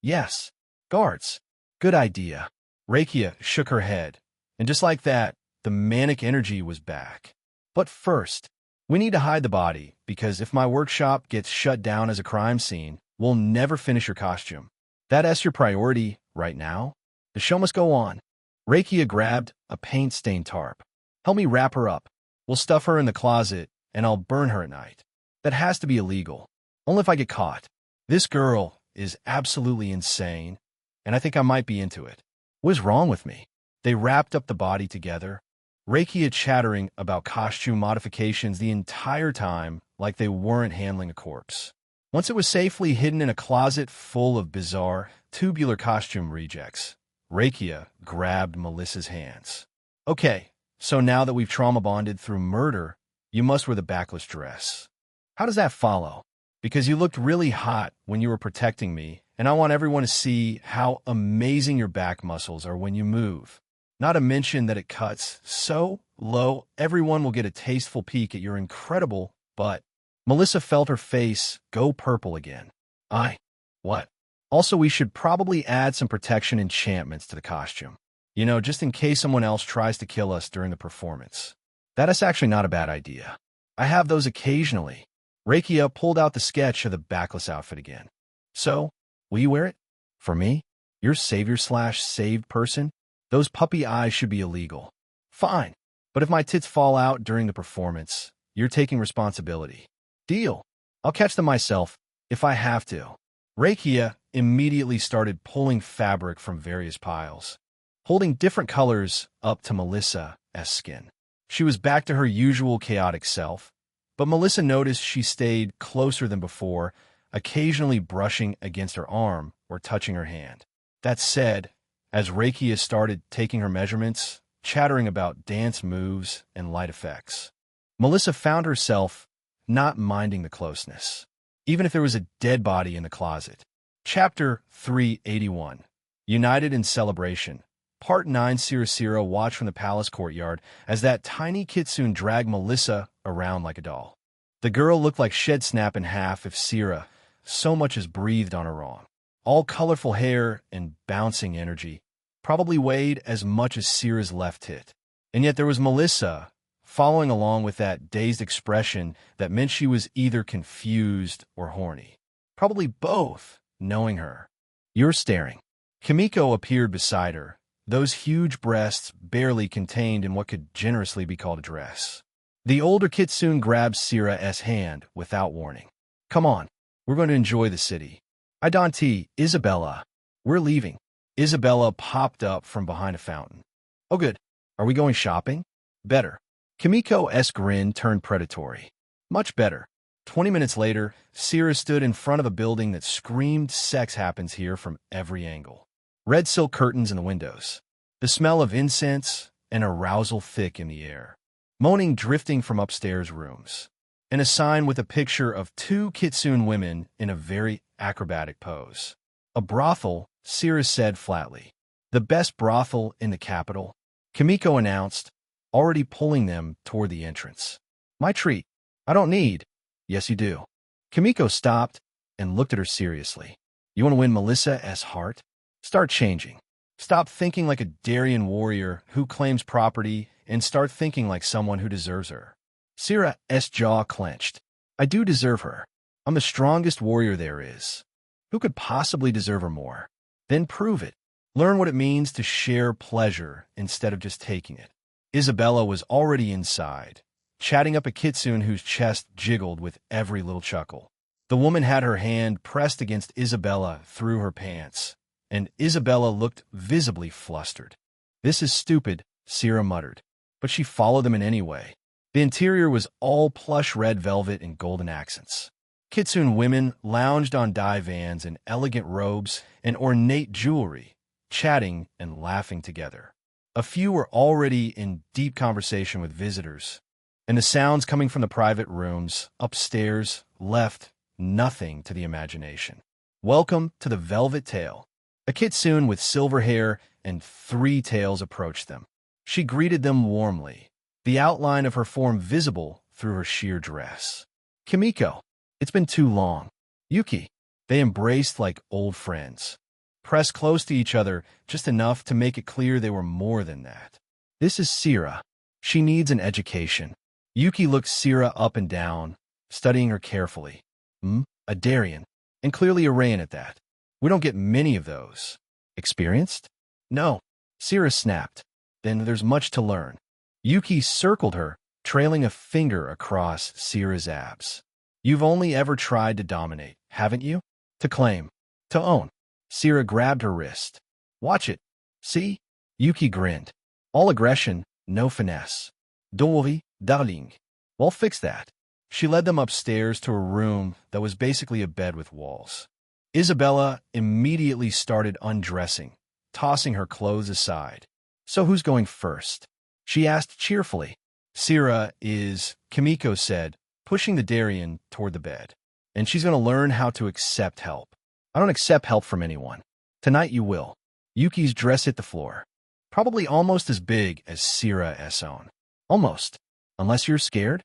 Yes, guards. Good idea. Rakia shook her head, and just like that, the manic energy was back. But first, we need to hide the body, because if my workshop gets shut down as a crime scene, we'll never finish your costume. That's your priority right now? The show must go on. Rakia grabbed a paint-stained tarp. Help me wrap her up. We'll stuff her in the closet, and I'll burn her at night. That has to be illegal. Only if I get caught. This girl is absolutely insane, and I think I might be into it. What's wrong with me? They wrapped up the body together, Rakia chattering about costume modifications the entire time like they weren't handling a corpse. Once it was safely hidden in a closet full of bizarre, tubular costume rejects, Rakia grabbed Melissa's hands. Okay, so now that we've trauma-bonded through murder, you must wear the backless dress. How does that follow? Because you looked really hot when you were protecting me, and I want everyone to see how amazing your back muscles are when you move. Not to mention that it cuts so low, everyone will get a tasteful peek at your incredible butt. Melissa felt her face go purple again. What? Also, we should probably add some protection enchantments to the costume. Just in case someone else tries to kill us during the performance. That is actually not a bad idea. I have those occasionally. Rakia pulled out the sketch of the backless outfit again. So, will you wear it? For me? Your savior/saved person? Those puppy eyes should be illegal. Fine. But if my tits fall out during the performance, you're taking responsibility. Deal. I'll catch them myself, if I have to. Rakia immediately started pulling fabric from various piles, holding different colors up to Melissa's skin. She was back to her usual chaotic self, but Melissa noticed she stayed closer than before, occasionally brushing against her arm or touching her hand. That said, as Rakia started taking her measurements, chattering about dance moves and light effects. Melissa found herself not minding the closeness, even if there was a dead body in the closet. Chapter 381. United in Celebration. Part 9. Sira watched from the palace courtyard as that tiny kitsune dragged Melissa around like a doll. The girl looked like she'd snap in half if Sira so much as breathed on her wrong. All colorful hair and bouncing energy, probably weighed as much as Sira's left hit. And yet there was Melissa, following along with that dazed expression that meant she was either confused or horny. Probably both, knowing her. "You're staring." Kimiko appeared beside her, those huge breasts barely contained in what could generously be called a dress. The older kitsune grabbed Sira's hand without warning. "Come on, we're going to enjoy the city." "Idonti, Isabella. We're leaving." Isabella popped up from behind a fountain. "Oh good. Are we going shopping?" "Better." Kimiko's grin turned predatory. "Much better." 20 minutes later, Sira stood in front of a building that screamed sex happens here from every angle. Red silk curtains in the windows. The smell of incense and arousal thick in the air. Moaning drifting from upstairs rooms. And a sign with a picture of two kitsune women in a very acrobatic pose. "A brothel," Sira said flatly. "The best brothel in the capital," Kimiko announced, already pulling them toward the entrance. "My treat. I don't need." "Yes, you do." Kimiko stopped and looked at her seriously. "You want to win Melissa's heart? Start changing. Stop thinking like a Darien warrior who claims property and start thinking like someone who deserves her." Sira's jaw clenched. "I do deserve her. I'm the strongest warrior there is. Who could possibly deserve her more? Then prove it. Learn what it means to share pleasure instead of just taking it." Isabella was already inside, chatting up a kitsune whose chest jiggled with every little chuckle. The woman had her hand pressed against Isabella through her pants, and Isabella looked visibly flustered. "This is stupid," Sira muttered, but she followed them in any way. The interior was all plush red velvet and golden accents. Kitsune women lounged on divans in elegant robes and ornate jewelry, chatting and laughing together. A few were already in deep conversation with visitors, and the sounds coming from the private rooms upstairs left nothing to the imagination. "Welcome to the Velvet Tail." A kitsune with silver hair and 3 tails approached them. She greeted them warmly, the outline of her form visible through her sheer dress. "Kimiko, it's been too long." "Yuki." They embraced like old friends, pressed close to each other just enough to make it clear they were more than that. "This is Sira. She needs an education." Yuki looked Sira up and down, studying her carefully. A Darien, and clearly a Rayan at that. We don't get many of those." "Experienced?" "No." Sira snapped. "Then there's much to learn." Yuki circled her, trailing a finger across Sira's abs. "You've only ever tried to dominate, haven't you? To claim. To own." Sira grabbed her wrist. "Watch it. See?" Yuki grinned. "All aggression, no finesse." "Don't worry, darling. We'll fix that." She led them upstairs to a room that was basically a bed with walls. Isabella immediately started undressing, tossing her clothes aside. "So who's going first?" she asked cheerfully. "Sira is," Kimiko said, pushing the Darien toward the bed. "And she's going to learn how to accept help." "I don't accept help from anyone." "Tonight you will." Yuki's dress hit the floor. Probably almost as big as Sira's own. Almost. Unless you're scared?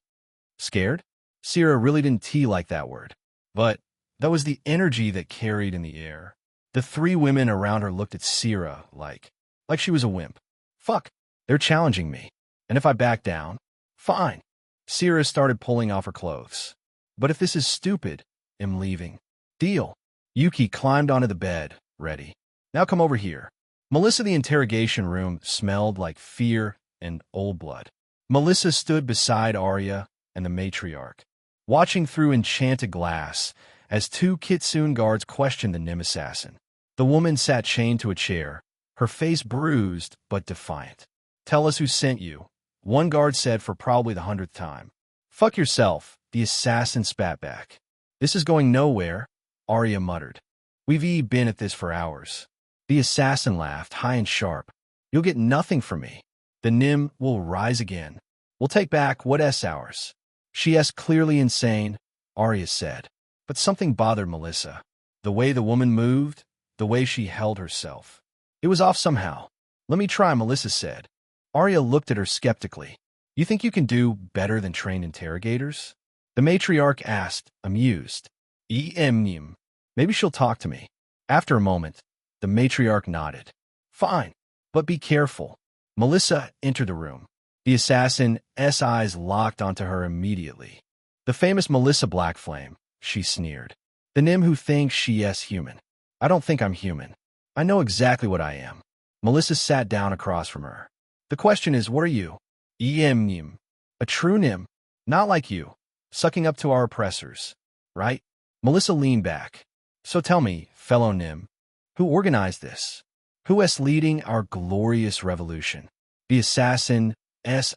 Scared? Sira really didn't like that word. But that was the energy that carried in the air. The 3 women around her looked at Sira like she was a wimp. "Fuck, they're challenging me. And if I back down? Fine." Sira started pulling off her clothes. "But if this is stupid, I'm leaving." "Deal." Yuki climbed onto the bed, ready. "Now come over here." Melissa, the interrogation room smelled like fear and old blood. Melissa stood beside Arya and the matriarch, watching through enchanted glass as 2 kitsune guards questioned the Nim assassin. The woman sat chained to a chair, her face bruised but defiant. "Tell us who sent you," one guard said for probably the 100th time. "Fuck yourself," the assassin spat back. "This is going nowhere," Arya muttered. "We've been at this for hours." The assassin laughed, high and sharp. You'll get nothing from me. The Nim will rise again. We'll take back what's ours. She's clearly insane, Arya said. But something bothered Melissa. The way the woman moved, the way she held herself. It was off somehow. Let me try, Melissa said. Arya looked at her skeptically. You think you can do better than trained interrogators? The matriarch asked, amused. Maybe she'll talk to me. After a moment, the matriarch nodded. Fine, but be careful. Melissa entered the room. The assassin's eyes locked onto her immediately. The famous Melissa Blackflame, she sneered. The Nim who thinks she's human. I don't think I'm human. I know exactly what I am. Melissa sat down across from her. The question is, what are you? Nim. A true Nim. Not like you. Sucking up to our oppressors. Right? Melissa leaned back. So tell me, fellow Nim, who organized this? Who is leading our glorious revolution? The assassin's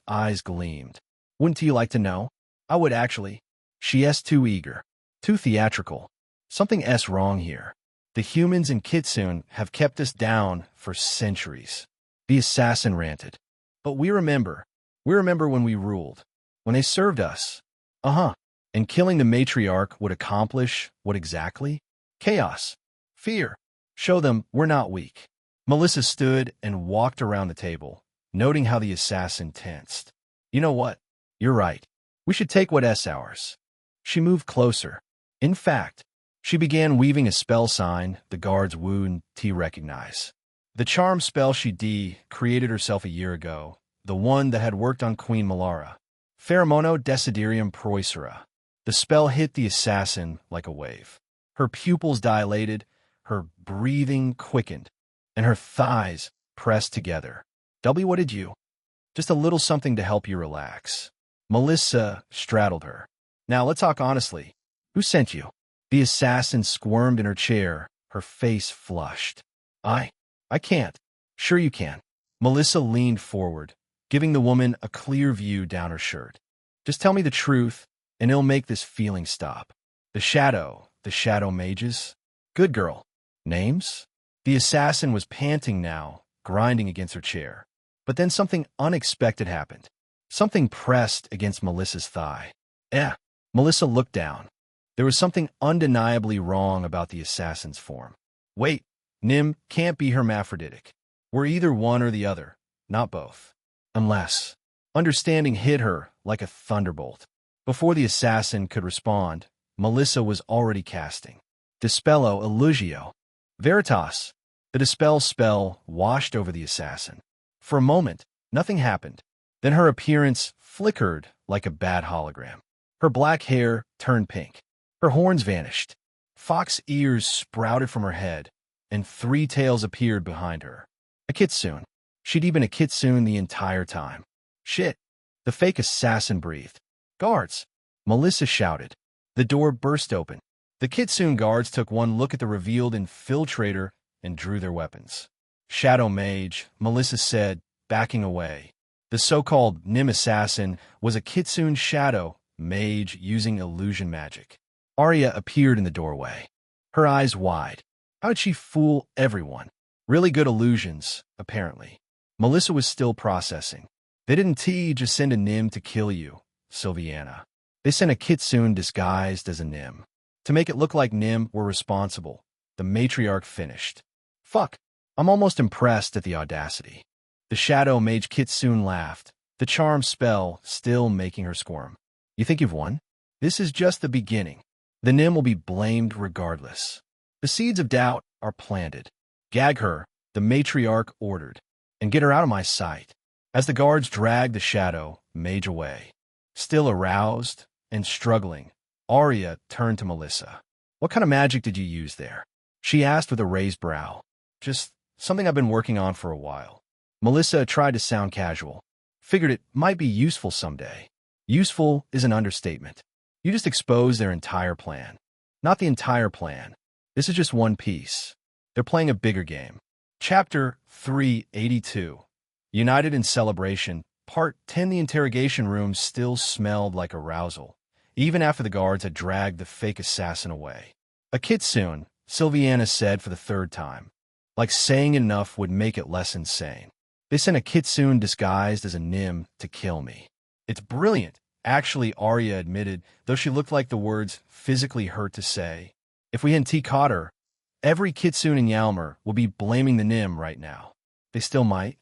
eyes gleamed. Wouldn't you like to know? I would actually. She's too eager. Too theatrical. Something's wrong here. The humans in Kitsune have kept us down for centuries. The assassin ranted. But we remember when we ruled. When they served us. And killing the matriarch would accomplish what exactly? Chaos. Fear. Show them we're not weak. Melissa stood and walked around the table, noting how the assassin tensed. You know what? You're right. We should take what's ours. She moved closer. In fact, she began weaving a spell sign the guards wouldn't recognize. The charm spell she created herself a year ago, the one that had worked on Queen Melara. Pheromono Desiderium Proicera. The spell hit the assassin like a wave. Her pupils dilated, her breathing quickened, and her thighs pressed together. What did you? Just a little something to help you relax. Melissa straddled her. Now let's talk honestly. Who sent you? The assassin squirmed in her chair, her face flushed. I can't. Sure you can. Melissa leaned forward, giving the woman a clear view down her shirt. Just tell me the truth, and it'll make this feeling stop. The shadow mages? Good girl. Names? The assassin was panting now, grinding against her chair. But then something unexpected happened. Something pressed against Melissa's thigh. Melissa looked down. There was something undeniably wrong about the assassin's form. Wait, Nim can't be hermaphroditic. We're either one or the other, not both. Unless. Understanding hit her like a thunderbolt. Before the assassin could respond, Melissa was already casting. Dispello Illugio. Veritas. The dispel spell washed over the assassin. For a moment, nothing happened. Then her appearance flickered like a bad hologram. Her black hair turned pink. Her horns vanished. Fox ears sprouted from her head, and 3 tails appeared behind her. A kitsune. She'd been a kitsune the entire time. Shit. The fake assassin breathed. Guards! Melissa shouted. The door burst open. The kitsune guards took one look at the revealed infiltrator and drew their weapons. Shadow Mage, Melissa said, backing away. The so-called Nim assassin was a kitsune shadow mage using illusion magic. Arya appeared in the doorway, her eyes wide. How did she fool everyone? Really good illusions, apparently. Melissa was still processing. They didn't just send a Nim to kill you, Sylviana. They sent a kitsune disguised as a Nim. To make it look like Nim were responsible, the matriarch finished. Fuck, I'm almost impressed at the audacity. The shadow mage kitsune laughed, the charm spell still making her squirm. You think you've won? This is just the beginning. The Nim will be blamed regardless. The seeds of doubt are planted. Gag her, the matriarch ordered, and get her out of my sight. As the guards dragged the shadow mage away, still aroused and struggling, Arya turned to Melissa. What kind of magic did you use there? She asked with a raised brow. Just something I've been working on for a while. Melissa tried to sound casual. Figured it might be useful someday. Useful is an understatement. You just exposed their entire plan. Not the entire plan. This is just one piece. They're playing a bigger game. Chapter 382. United in Celebration, Part 10. The interrogation room still smelled like arousal, even after the guards had dragged the fake assassin away. A kitsune, Sylviana said for the 3rd time. Like saying it enough would make it less insane. They sent a kitsune disguised as a Nim to kill me. It's brilliant, actually, Arya admitted, though she looked like the words physically hurt to say. If we hadn't caught her, every kitsune in Yalmer will be blaming the Nim right now. They still might.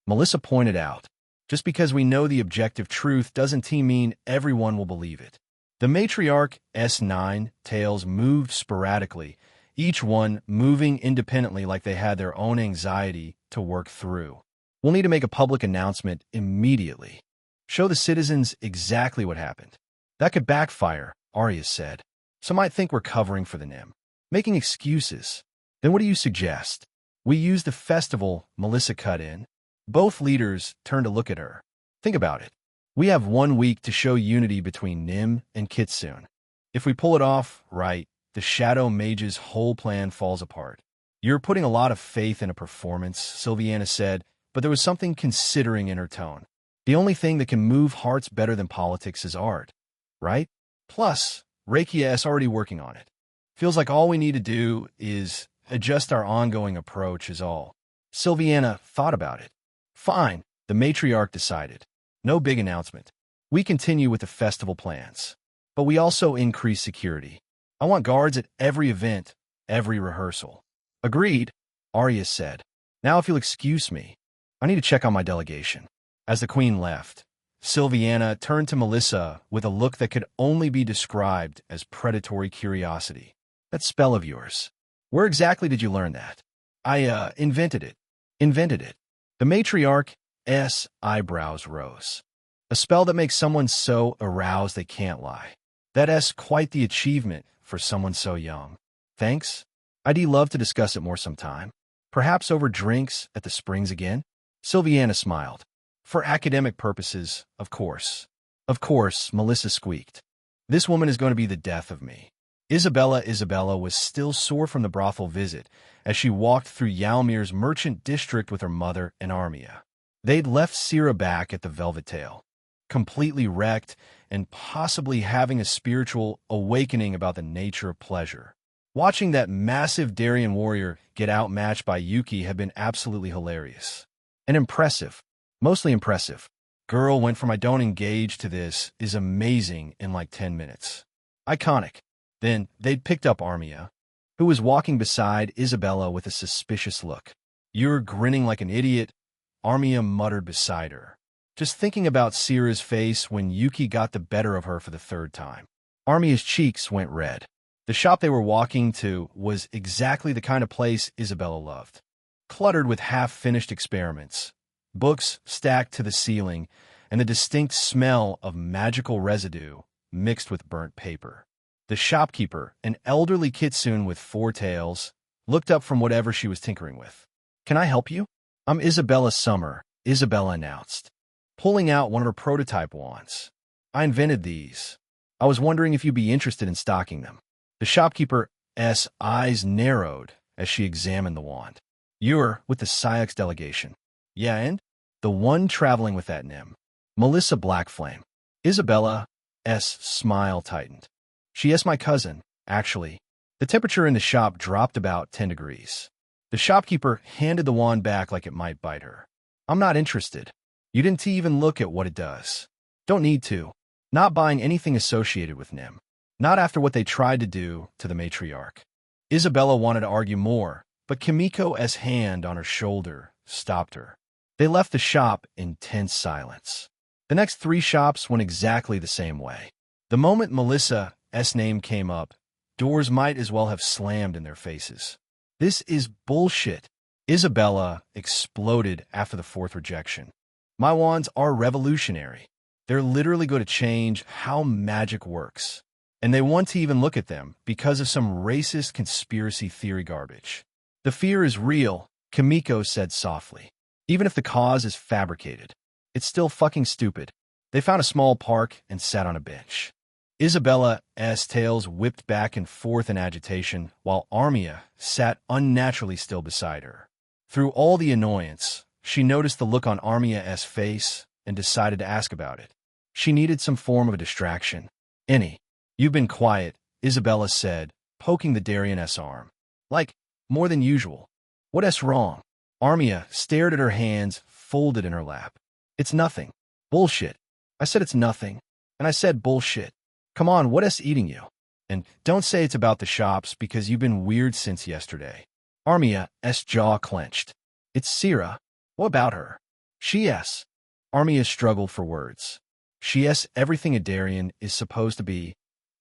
Melissa pointed out. Just because we know the objective truth doesn't mean everyone will believe it. The matriarch S9 tails moved sporadically, each one moving independently like they had their own anxiety to work through. We'll need to make a public announcement immediately. Show the citizens exactly what happened. That could backfire, Arya said. Some might think we're covering for the Nim, making excuses. Then what do you suggest? We use the festival, Melissa cut in. Both leaders turned to look at her. Think about it. We have 1 week to show unity between Nim and Kitsune. If we pull it off right, the Shadow Mage's whole plan falls apart. You're putting a lot of faith in a performance, Sylviana said, but there was something considering in her tone. The only thing that can move hearts better than politics is art, right? Plus, Rakia is already working on it. Feels like all we need to do is adjust our ongoing approach is all. Sylviana thought about it. Fine, the matriarch decided. No big announcement. We continue with the festival plans. But we also increase security. I want guards at every event, every rehearsal. Agreed, Arya said. Now if you'll excuse me, I need to check on my delegation. As the queen left, Sylviana turned to Melissa with a look that could only be described as predatory curiosity. That spell of yours. Where exactly did you learn that? I invented it. Invented it. The matriarch's eyebrows rose. A spell that makes someone so aroused they can't lie. That's quite the achievement for someone so young. Thanks. I'd love to discuss it more sometime. Perhaps over drinks at the Springs again? Sylviana smiled. For academic purposes, of course. Of course, Melissa squeaked. This woman is going to be the death of me. Isabella was still sore from the brothel visit as she walked through Yalmir's merchant district with her mother and Armia. They'd left Sira back at the Velvet Tail, completely wrecked and possibly having a spiritual awakening about the nature of pleasure. Watching that massive Darien warrior get outmatched by Yuki had been absolutely hilarious. And impressive. Mostly impressive. Girl went from I don't engage to this is amazing in like 10 minutes. Iconic. Then they'd picked up Armia, who was walking beside Isabella with a suspicious look. You're grinning like an idiot, Armia muttered beside her, just thinking about Sira's face when Yuki got the better of her for the 3rd time. Armia's cheeks went red. The shop they were walking to was exactly the kind of place Isabella loved. Cluttered with half-finished experiments, books stacked to the ceiling, and the distinct smell of magical residue mixed with burnt paper. The shopkeeper, an elderly kitsune with 4 tails, looked up from whatever she was tinkering with. Can I help you? I'm Isabella Summer, Isabella announced, pulling out one of her prototype wands. I invented these. I was wondering if you'd be interested in stocking them. The shopkeeper's eyes narrowed as she examined the wand. You're with the Syx delegation. Yeah, and? The one traveling with that Nim. Melissa Blackflame. Isabella's smile tightened. She is my cousin, actually. The temperature in the shop dropped about 10 degrees. The shopkeeper handed the wand back like it might bite her. I'm not interested. You didn't even look at what it does. Don't need to. Not buying anything associated with Nim. Not after what they tried to do to the matriarch. Isabella wanted to argue more, but Kimiko's hand on her shoulder stopped her. They left the shop in tense silence. The next 3 shops went exactly the same way. The moment Melissa's name came up, doors might as well have slammed in their faces. This is bullshit. Isabella exploded after the 4th rejection. My wands are revolutionary. They're literally going to change how magic works. And they want to even look at them because of some racist conspiracy theory garbage. The fear is real, Kimiko said softly. Even if the cause is fabricated, it's still fucking stupid. They found a small park and sat on a bench. Isabella's tails whipped back and forth in agitation, while Armia sat unnaturally still beside her. Through all the annoyance, she noticed the look on Armia's face and decided to ask about it. She needed some form of a distraction. Any. You've been quiet, Isabella said, poking the Darien's arm. Like, more than usual. What's wrong? Armia stared at her hands folded in her lap. It's nothing. Bullshit. I said it's nothing. And I said bullshit. Come on, what's eating you? And don't say it's about the shops because you've been weird since yesterday. Armia's jaw clenched. It's Sierra. What about her? She's. Armia struggled for words. She's everything a Darien is supposed to be.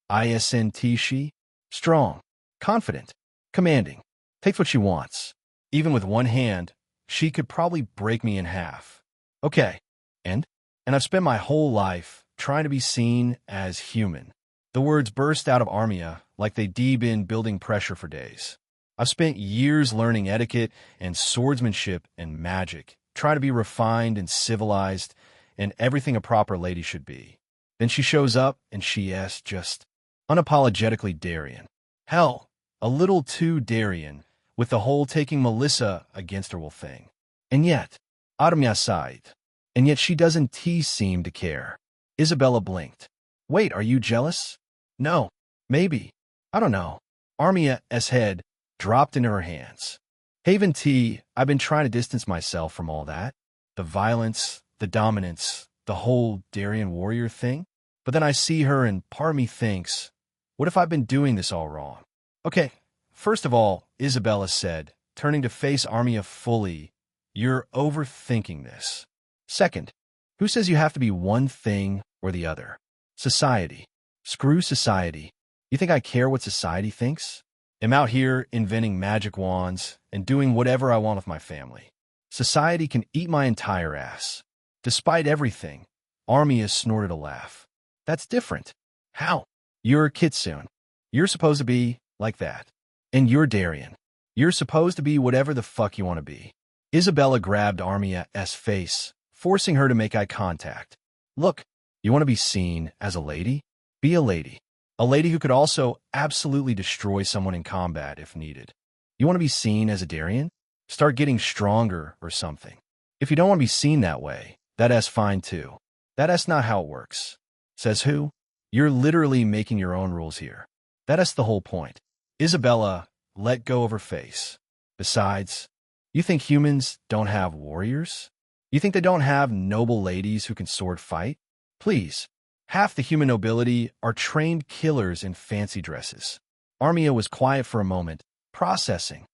Isn't she? Strong. Confident. Commanding. Takes what she wants. Even with one hand, she could probably break me in half. Okay. And I've spent my whole life trying to be seen as human. The words burst out of Armia like they'd been building pressure for days. I've spent years learning etiquette and swordsmanship and magic, trying to be refined and civilized and everything a proper lady should be. Then she shows up and she's just unapologetically Darien. Hell, a little too Darien, with the whole taking Melissa against her will thing. And yet, Armia sighed. And yet she doesn't seem to care. Isabella blinked. Wait, are you jealous? No. Maybe. I don't know. Armia's head dropped into her hands. Haven T, I've been trying to distance myself from all that. The violence, the dominance, the whole Darien warrior thing. But then I see her and part of me thinks, what if I've been doing this all wrong? Okay, first of all, Isabella said, turning to face Armia fully, you're overthinking this. Second, who says you have to be one thing or the other? Society. Screw society. You think I care what society thinks? I'm out here inventing magic wands and doing whatever I want with my family. Society can eat my entire ass. Despite everything, Armia snorted a laugh. That's different. How? You're a Kitsune. You're supposed to be like that. And you're Darien. You're supposed to be whatever the fuck you want to be. Isabella grabbed Armia's face, forcing her to make eye contact. Look, you want to be seen as a lady? Be a lady. A lady who could also absolutely destroy someone in combat if needed. You want to be seen as a Darien? Start getting stronger or something. If you don't want to be seen that way, that's fine too. That's not how it works. Says who? You're literally making your own rules here. That's the whole point. Isabella let go of her face. Besides, you think humans don't have warriors? You think they don't have noble ladies who can sword fight? Please. Half the human nobility are trained killers in fancy dresses. Armia was quiet for a moment, processing.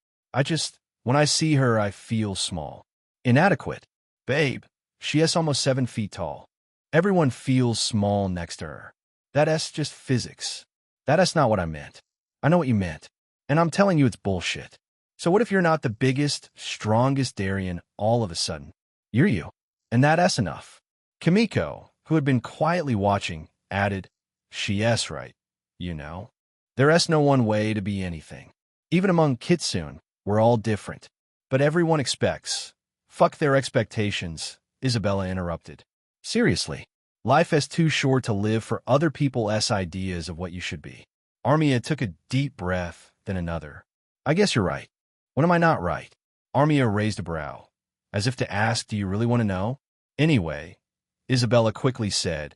When I see her, I feel small. Inadequate. Babe, she is almost 7 feet tall. Everyone feels small next to her. That's just physics. That's not what I meant. I know what you meant. And I'm telling you it's bullshit. So what if you're not the biggest, strongest Darien all of a sudden? You're you. And that's enough. Kimiko, who had been quietly watching, added, she's right, you know. There's no one way to be anything. Even among Kitsune, we're all different. But everyone expects. Fuck their expectations, Isabella interrupted. Seriously, life is too short to live for other people's ideas of what you should be. Armia took a deep breath, then another. I guess you're right. When am I not right? Armia raised a brow, as if to ask, do you really want to know? Anyway, Isabella quickly said,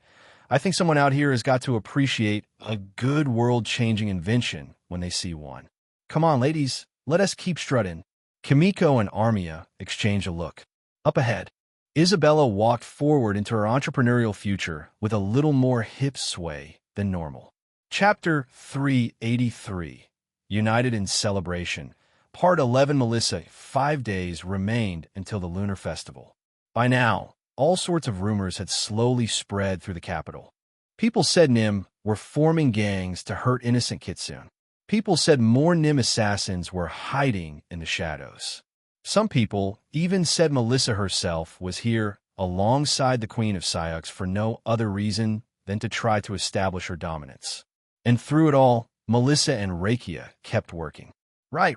I think someone out here has got to appreciate a good world-changing invention when they see one. Come on, ladies, let us keep strutting. Kimiko and Armia exchanged a look. Up ahead, Isabella walked forward into her entrepreneurial future with a little more hip sway than normal. Chapter 383, United in Celebration. Part 11. Melissa, 5 days remained until the Lunar Festival. By now, all sorts of rumors had slowly spread through the capital. People said Nim were forming gangs to hurt innocent Kitsune. People said more Nim assassins were hiding in the shadows. Some people even said Melissa herself was here alongside the Queen of Syux for no other reason than to try to establish her dominance. And through it all, Melissa and Rakia kept working. Right,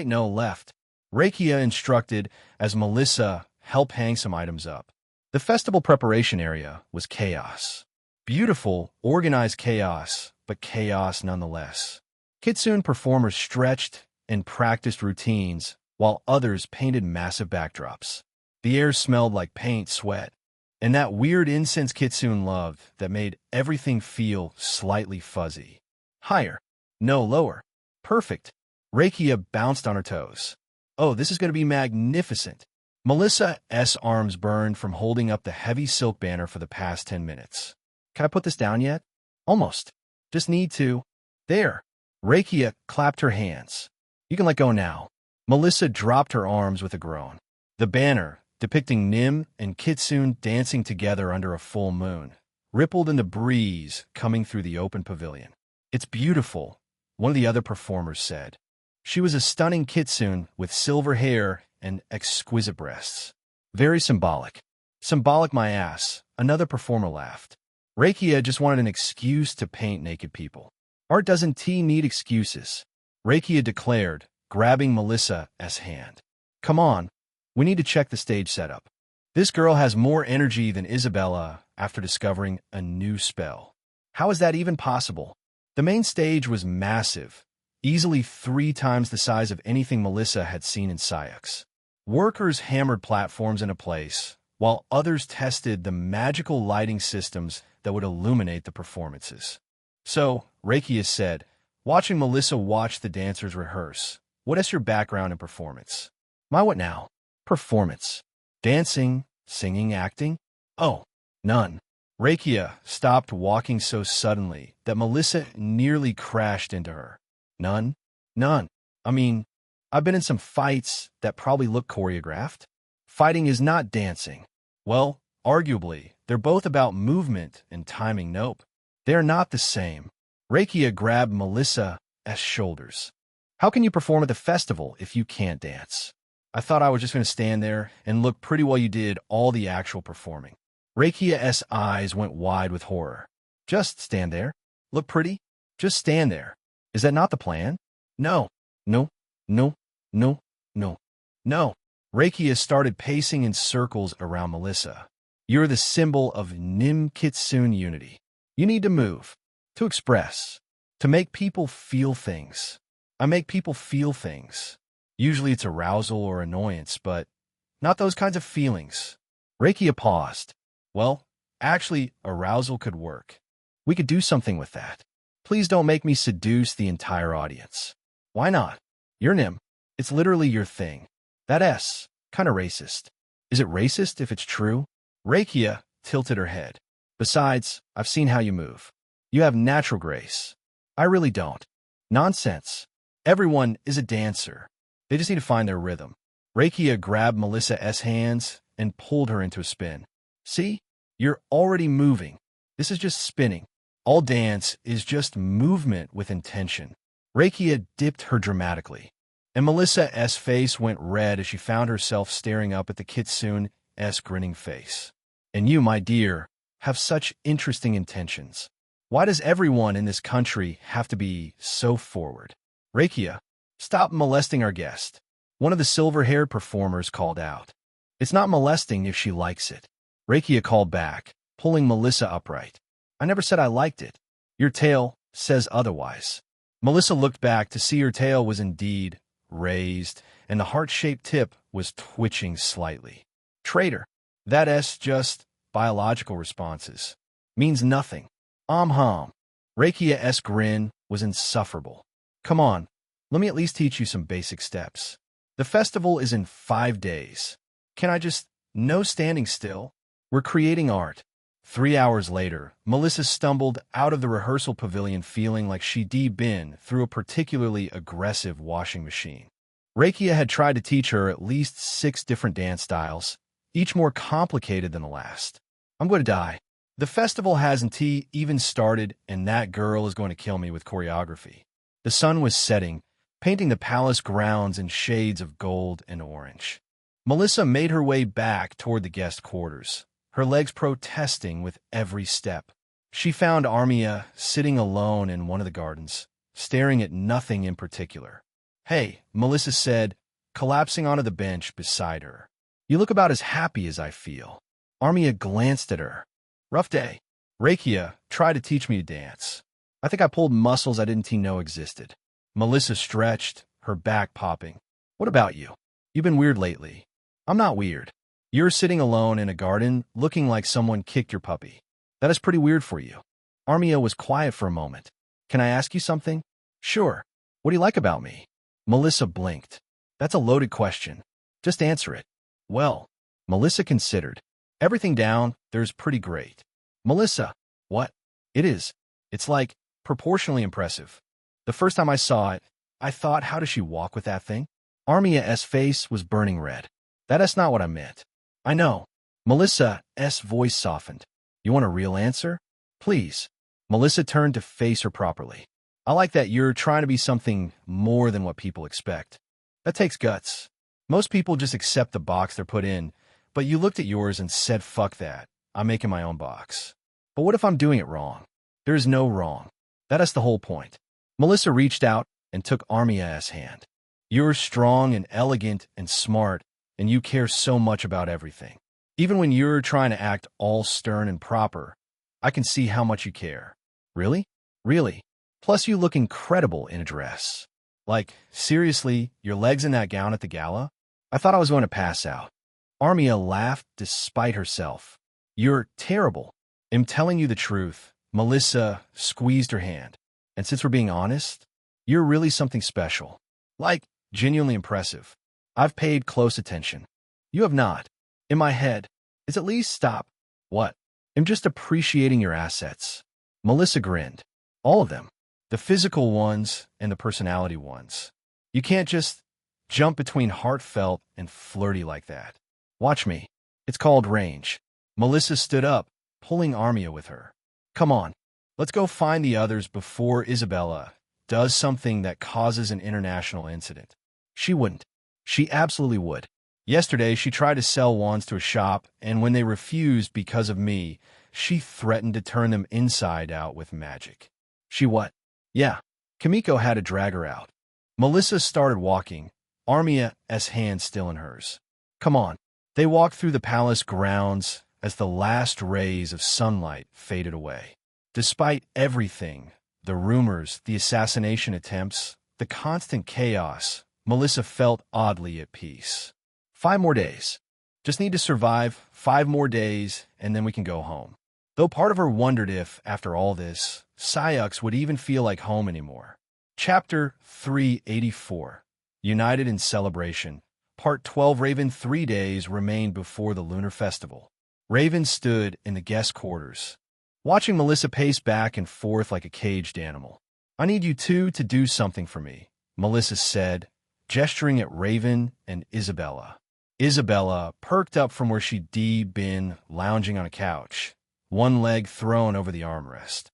no, left. Rakia instructed as Melissa helped hang some items up. The festival preparation area was chaos. Beautiful, organized chaos, but chaos nonetheless. Kitsune performers stretched and practiced routines, while others painted massive backdrops. The air smelled like paint, sweat, and that weird incense Kitsune loved that made everything feel slightly fuzzy. Higher. No, lower. Perfect. Rakia bounced on her toes. Oh, this is going to be magnificent. Melissa's arms burned from holding up the heavy silk banner for the past 10 minutes. Can I put this down yet? Almost. Just need to. There. Rakia clapped her hands. You can let go now. Melissa dropped her arms with a groan. The banner, depicting Nim and Kitsune dancing together under a full moon, rippled in the breeze coming through the open pavilion. It's beautiful, one of the other performers said. She was a stunning Kitsune with silver hair and exquisite breasts. Very symbolic. Symbolic my ass, another performer laughed. Rakia just wanted an excuse to paint naked people. Art doesn't need excuses, Rakia declared, grabbing Melissa's hand. Come on, we need to check the stage setup. This girl has more energy than Isabella after discovering a new spell. How is that even possible? The main stage was massive, easily 3 times the size of anything Melissa had seen in Syux. Workers hammered platforms into place, while others tested the magical lighting systems that would illuminate the performances. So, Rakia said, watching Melissa watch the dancers rehearse, what is your background in performance? My what now? Performance. Dancing, singing, acting? Oh, none. Rakia stopped walking so suddenly that Melissa nearly crashed into her. None? None. I mean, I've been in some fights that probably look choreographed. Fighting is not dancing. Well, arguably, they're both about movement and timing. Nope. They're not the same. Rakia grabbed Melissa's shoulders. How can you perform at the festival if you can't dance? I thought I was just going to stand there and look pretty while you did all the actual performing. Rakia's eyes went wide with horror. Just stand there? Look pretty? Just stand there. Is that not the plan? No. No. No. No. No. No. Rakia started pacing in circles around Melissa. You're the symbol of Nim Kitsune unity. You need to move, to express, to make people feel things. I make people feel things. Usually it's arousal or annoyance, but not those kinds of feelings. Rakia paused. Well, actually, arousal could work. We could do something with that. Please don't make me seduce the entire audience. Why not? You're Nim. It's literally your thing. That S, kinda racist. Is it racist if it's true? Rakia tilted her head. Besides, I've seen how you move. You have natural grace. I really don't. Nonsense. Everyone is a dancer. They just need to find their rhythm. Rakia grabbed Melissa's hands and pulled her into a spin. See? You're already moving. This is just spinning. All dance is just movement with intention. Rakia dipped her dramatically, and Melissa's face went red as she found herself staring up at the Kitsune's grinning face. And you, my dear, have such interesting intentions. Why does everyone in this country have to be so forward? Rakia, stop molesting our guest. One of the silver-haired performers called out. It's not molesting if she likes it. Rakia called back, pulling Melissa upright. I never said I liked it. Your tail says otherwise. Melissa looked back to see her tail was indeed raised, and the heart-shaped tip was twitching slightly. Traitor. That's just biological responses. Means nothing. Hum. Rakia's grin was insufferable. Come on, let me at least teach you some basic steps. The festival is in 5 days. Can I just... No standing still. We're creating art. 3 hours later, Melissa stumbled out of the rehearsal pavilion feeling like she'd been through a particularly aggressive washing machine. Rakia had tried to teach her at least 6 different dance styles, each more complicated than the last. I'm going to die. The festival hasn't even started, and that girl is going to kill me with choreography. The sun was setting, painting the palace grounds in shades of gold and orange. Melissa made her way back toward the guest quarters, her legs protesting with every step. She found Armia sitting alone in one of the gardens, staring at nothing in particular. Hey, Melissa said, collapsing onto the bench beside her. You look about as happy as I feel. Armia glanced at her. Rough day. Rakia tried to teach me to dance. I think I pulled muscles I didn't know existed. Melissa stretched, her back popping. What about you? You've been weird lately. I'm not weird. You're sitting alone in a garden, looking like someone kicked your puppy. That is pretty weird for you. Armia was quiet for a moment. Can I ask you something? Sure. What do you like about me? Melissa blinked. That's a loaded question. Just answer it. Well, Melissa considered. Everything down, there's pretty great. Melissa, what? It is. It's like, proportionally impressive. The first time I saw it, I thought, how does she walk with that thing? Armia's face was burning red. That's not what I meant. I know. Melissa's voice softened. You want a real answer? Please. Melissa turned to face her properly. I like that you're trying to be something more than what people expect. That takes guts. Most people just accept the box they're put in, but you looked at yours and said, fuck that. I'm making my own box. But what if I'm doing it wrong? There's no wrong. That is the whole point. Melissa reached out and took Armia's hand. You're strong and elegant and smart, and you care so much about everything. Even when you're trying to act all stern and proper, I can see how much you care. Really? Really? Plus you look incredible in a dress. Like, seriously, your legs in that gown at the gala? I thought I was going to pass out. Armia laughed despite herself. You're terrible. I'm telling you the truth. Melissa squeezed her hand. And since we're being honest, you're really something special. Like, genuinely impressive. I've paid close attention. You have not. In my head, it's at least stop. What? I'm just appreciating your assets. Melissa grinned. All of them. The physical ones and the personality ones. You can't just jump between heartfelt and flirty like that. Watch me. It's called range. Melissa stood up, pulling Armia with her. Come on. Let's go find the others before Isabella does something that causes an international incident. She wouldn't. She absolutely would. Yesterday, she tried to sell wands to a shop, and when they refused because of me, she threatened to turn them inside out with magic. She what? Yeah. Kimiko had to drag her out. Melissa started walking, Armia's hand still in hers. Come on. They walked through the palace grounds as the last rays of sunlight faded away. Despite everything, the rumors, the assassination attempts, the constant chaos, Melissa felt oddly at peace. 5 more days. Just need to survive 5 more days, and then we can go home. Though part of her wondered if, after all this, Syux would even feel like home anymore. Chapter 384. United in Celebration. Part 12. Raven. 3 days remained before the Lunar Festival. Raven stood in the guest quarters, watching Melissa pace back and forth like a caged animal. I need you two to do something for me, Melissa said, gesturing at Raven and Isabella. Isabella perked up from where she'd been lounging on a couch, one leg thrown over the armrest.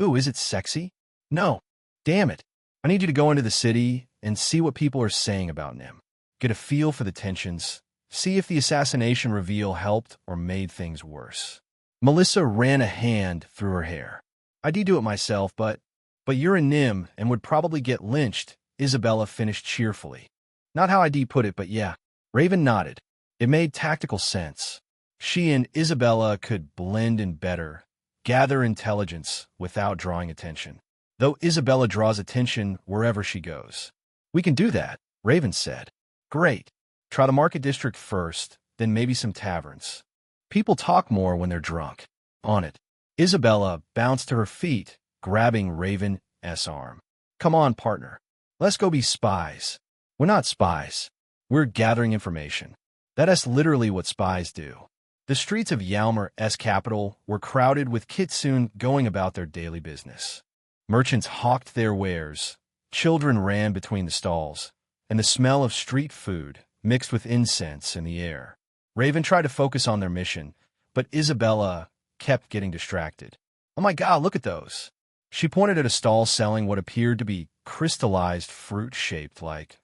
Ooh, is it sexy? No. Damn it. I need you to go into the city and see what people are saying about Nim. Get a feel for the tensions. See if the assassination reveal helped or made things worse. Melissa ran a hand through her hair. I'd do it myself, but you're a Nim and would probably get lynched, Isabella finished cheerfully. Not how I'd put it, but yeah. Raven nodded. It made tactical sense. She and Isabella could blend in better, gather intelligence without drawing attention. Though Isabella draws attention wherever she goes. We can do that, Raven said. Great. Try the market district first, then maybe some taverns. People talk more when they're drunk. On it. Isabella bounced to her feet, grabbing Raven's arm. Come on, partner. Let's go be spies. We're not spies. We're gathering information. That's literally what spies do. The streets of Yalmer's capital were crowded with kitsune going about their daily business. Merchants hawked their wares, children ran between the stalls, and the smell of street food mixed with incense in the air. Raven tried to focus on their mission, but Isabella kept getting distracted. Oh my God, look at those. She pointed at a stall selling what appeared to be crystallized fruit shaped like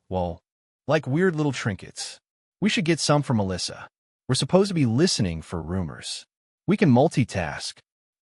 weird little trinkets. We should get some for Melissa. We're supposed to be listening for rumors. We can multitask.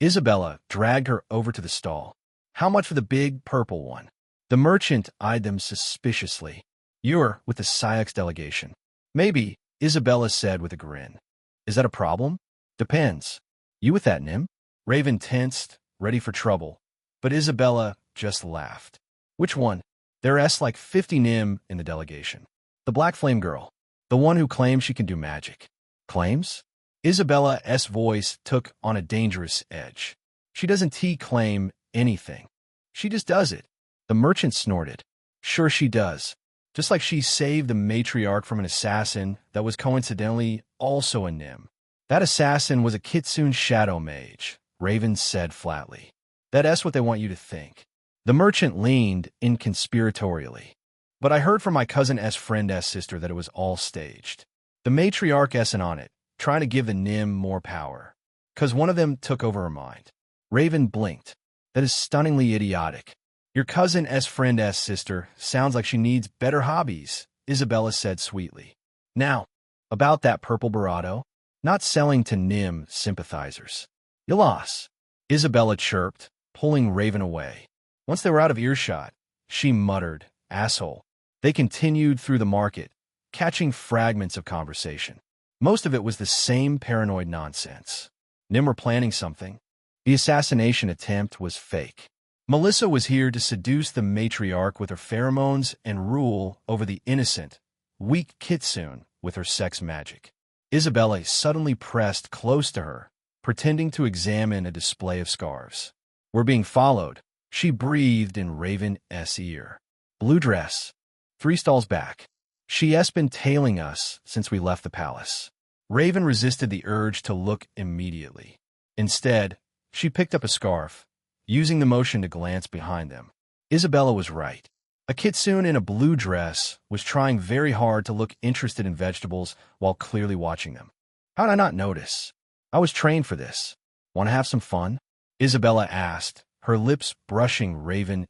Isabella dragged her over to the stall. How much for the big purple one? The merchant eyed them suspiciously. You're with the Syux delegation. Maybe, Isabella said with a grin. Is that a problem? Depends. You with that, Nim? Raven tensed, ready for trouble. But Isabella just laughed. Which one? There's like 50 Nim in the delegation. The Black Flame girl. The one who claims she can do magic. Claims? Isabella's voice took on a dangerous edge. She doesn't claim anything. She just does it. The merchant snorted. Sure she does. Just like she saved the matriarch from an assassin that was coincidentally also a Nim. That assassin was a Kitsune shadow mage, Raven said flatly. That's what they want you to think. The merchant leaned inconspiratorially. But I heard from my cousin S friend S sister that it was all staged. The matriarch S on it, trying to give the Nim more power. 'Cause one of them took over her mind. Raven blinked. That is stunningly idiotic. Your cousin S friend S sister sounds like she needs better hobbies, Isabella said sweetly. Now, about that purple Barato, not selling to Nim sympathizers. You lost, Isabella chirped, pulling Raven away. Once they were out of earshot, she muttered, asshole. They continued through the market, catching fragments of conversation. Most of it was the same paranoid nonsense. Nim were planning something. The assassination attempt was fake. Melissa was here to seduce the matriarch with her pheromones and rule over the innocent, weak Kitsune with her sex magic. Isabella suddenly pressed close to her, pretending to examine a display of scarves. We're being followed, she breathed in Raven's ear. Blue dress. 3 stalls back. She has been tailing us since we left the palace. Raven resisted the urge to look immediately. Instead, she picked up a scarf, using the motion to glance behind them. Isabella was right. A Kitsune in a blue dress was trying very hard to look interested in vegetables while clearly watching them. How did I not notice? I was trained for this. Want to have some fun? Isabella asked, her lips brushing Raven's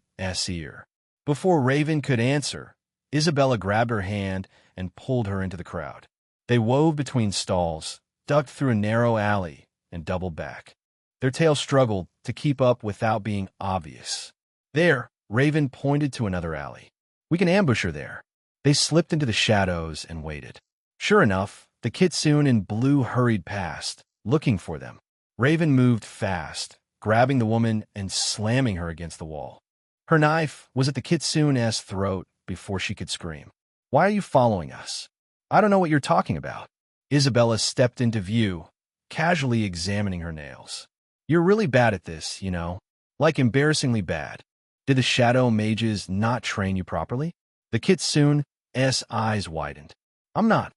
ear. Before Raven could answer, Isabella grabbed her hand and pulled her into the crowd. They wove between stalls, ducked through a narrow alley, and doubled back. Their tails struggled to keep up without being obvious. There, Raven pointed to another alley. We can ambush her there. They slipped into the shadows and waited. Sure enough, the Kitsune in blue hurried past, looking for them. Raven moved fast, grabbing the woman and slamming her against the wall. Her knife was at the Kitsune's throat before she could scream. Why are you following us? I don't know what you're talking about. Isabella stepped into view, casually examining her nails. You're really bad at this, you know. Like embarrassingly bad. Did the shadow mages not train you properly? The Kitsune's eyes widened. I'm not.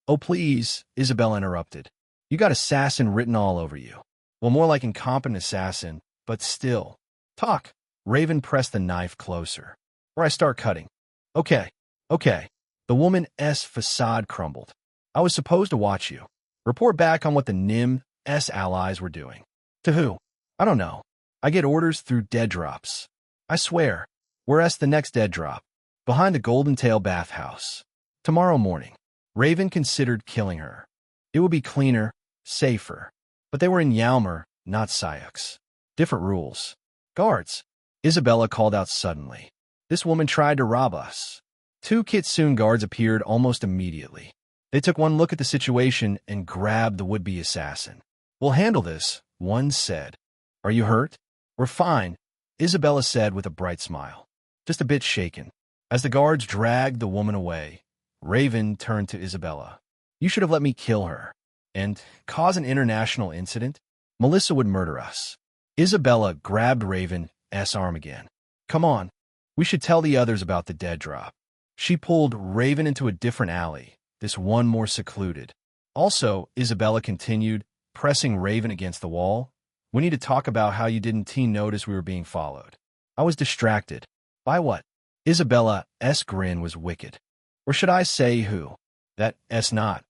Oh, please, Isabella interrupted. You got assassin written all over you. Well, more like incompetent assassin, but still. Talk. Raven pressed the knife closer. Or I start cutting. Okay. The woman's facade crumbled. I was supposed to watch you. Report back on what the Nim's allies were doing. To who? I don't know. I get orders through dead drops. I swear. Where's the next dead drop? Behind the Golden Tail bathhouse. Tomorrow morning. Raven considered killing her. It would be cleaner, safer. But they were in Yalmer, not Sayux. Different rules. Guards. Isabella called out suddenly. This woman tried to rob us. 2 Kitsune guards appeared almost immediately. They took one look at the situation and grabbed the would-be assassin. We'll handle this, one said. Are you hurt? We're fine, Isabella said with a bright smile. Just a bit shaken. As the guards dragged the woman away, Raven turned to Isabella. You should have let me kill her. And cause an international incident? Melissa would murder us. Isabella grabbed Raven's arm again. Come on. We should tell the others about the dead drop. She pulled Raven into a different alley, this one more secluded. Also, Isabella continued, pressing Raven against the wall. We need to talk about how you didn't notice we were being followed. I was distracted. By what? Isabella's grin was wicked. Or should I say who? That's not.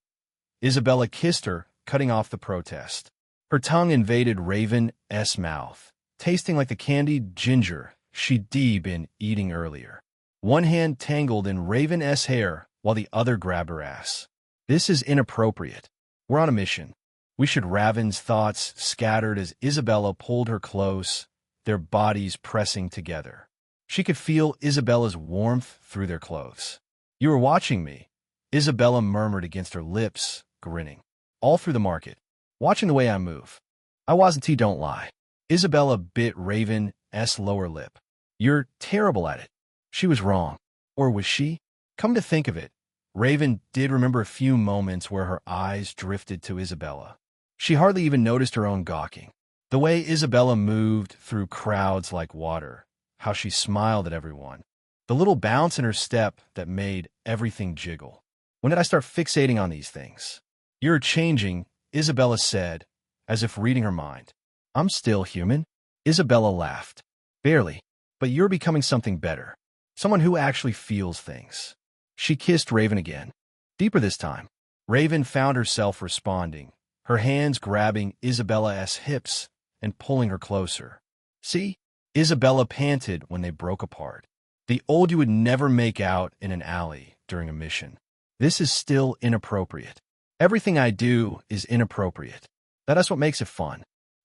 Isabella kissed her, cutting off the protest. Her tongue invaded Raven's mouth, tasting like the candied ginger she'd been eating earlier. One hand tangled in Raven's hair while the other grabbed her ass. This is inappropriate. We're on a mission. We should. Raven's thoughts scattered as Isabella pulled her close, their bodies pressing together. She could feel Isabella's warmth through their clothes. You were watching me, Isabella murmured against her lips, grinning. All through the market, watching the way I move. I wasn't. Don't lie. Isabella bit Raven's lower lip. You're terrible at it. She was wrong. Or was she? Come to think of it, Raven did remember a few moments where her eyes drifted to Isabella. She hardly even noticed her own gawking. The way Isabella moved through crowds like water, how she smiled at everyone. The little bounce in her step that made everything jiggle. When did I start fixating on these things? You're changing, Isabella said, as if reading her mind. I'm still human. Isabella laughed. Barely, but you're becoming something better. Someone who actually feels things. She kissed Raven again. Deeper this time. Raven found herself responding, her hands grabbing Isabella's hips and pulling her closer. See? Isabella panted when they broke apart. The old you would never make out in an alley during a mission. This is still inappropriate. Everything I do is inappropriate. That's what makes it fun.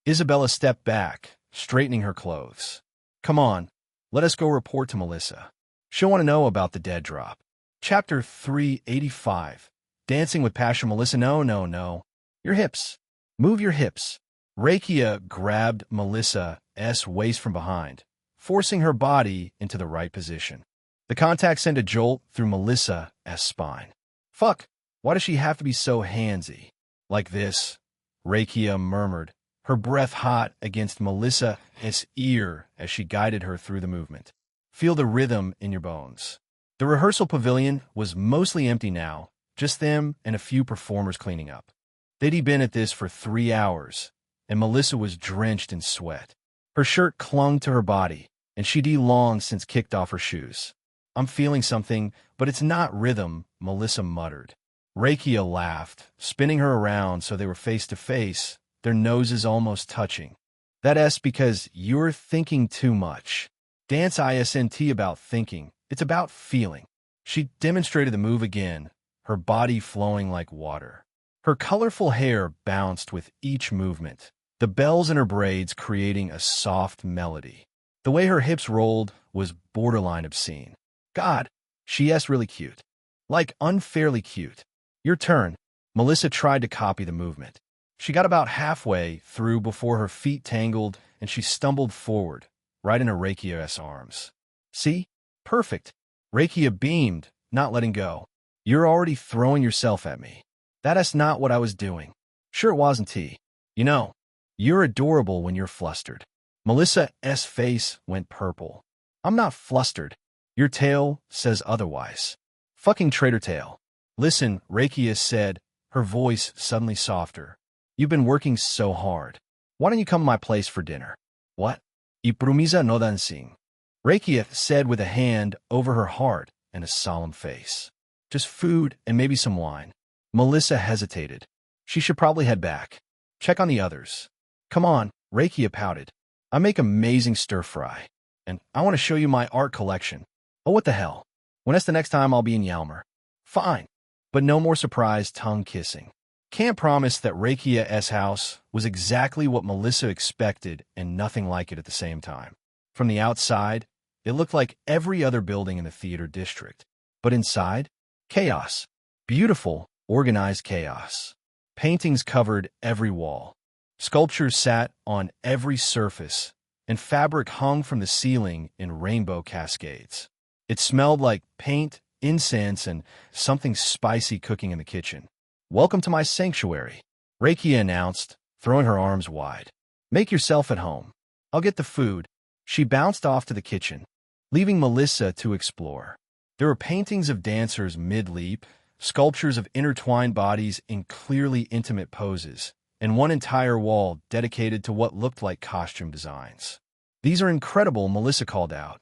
Isabella stepped back, straightening her clothes. Come on, let us go report to Melissa. She'll want to know about the dead drop. Chapter 385. Dancing with Passion. Melissa, no. Your hips. Move your hips. Rakia grabbed Melissa's waist from behind, forcing her body into the right position. The contact sent a jolt through Melissa's spine. Fuck, why does she have to be so handsy? Like this, Rakia murmured, her breath hot against Melissa's ear as she guided her through the movement. Feel the rhythm in your bones. The rehearsal pavilion was mostly empty now, just them and a few performers cleaning up. They'd been at this for 3 hours, and Melissa was drenched in sweat. Her shirt clung to her body, and she'd long since kicked off her shoes. I'm feeling something, but it's not rhythm, Melissa muttered. Rakia laughed, spinning her around so they were face to face, their noses almost touching. That's because you're thinking too much. Dance isn't about thinking, it's about feeling. She demonstrated the move again, her body flowing like water. Her colorful hair bounced with each movement, the bells in her braids creating a soft melody. The way her hips rolled was borderline obscene. God, she's really cute. Like unfairly cute. Your turn. Melissa tried to copy the movement. She got about halfway through before her feet tangled and she stumbled forward, right into Rakia's arms. See? Perfect. Rakia beamed, not letting go. You're already throwing yourself at me. That's not what I was doing. Sure it wasn't, T. You know, you're adorable when you're flustered. Melissa's face went purple. I'm not flustered. Your tail says otherwise. Fucking traitor tail. Listen, Rakia said, her voice suddenly softer. You've been working so hard. Why don't you come to my place for dinner? What? Y promesa no dancing. Rakia said with a hand over her heart and a solemn face. Just food and maybe some wine. Melissa hesitated. She should probably head back. Check on the others. Come on, Rakia pouted. I make amazing stir-fry. And I want to show you my art collection. Oh, what the hell? When's the next time I'll be in Yalmer? Fine. But no more surprise tongue-kissing. Can't promise that Rakia's house was exactly what Melissa expected and nothing like it at the same time. From the outside, it looked like every other building in the theater district. But inside, chaos. Beautiful, organized chaos. Paintings covered every wall. Sculptures sat on every surface, and fabric hung from the ceiling in rainbow cascades. It smelled like paint, incense, and something spicy cooking in the kitchen. Welcome to my sanctuary, Rakia announced, throwing her arms wide. Make yourself at home. I'll get the food. She bounced off to the kitchen, leaving Melissa to explore. There were paintings of dancers mid-leap, sculptures of intertwined bodies in clearly intimate poses, and one entire wall dedicated to what looked like costume designs. These are incredible, Melissa called out.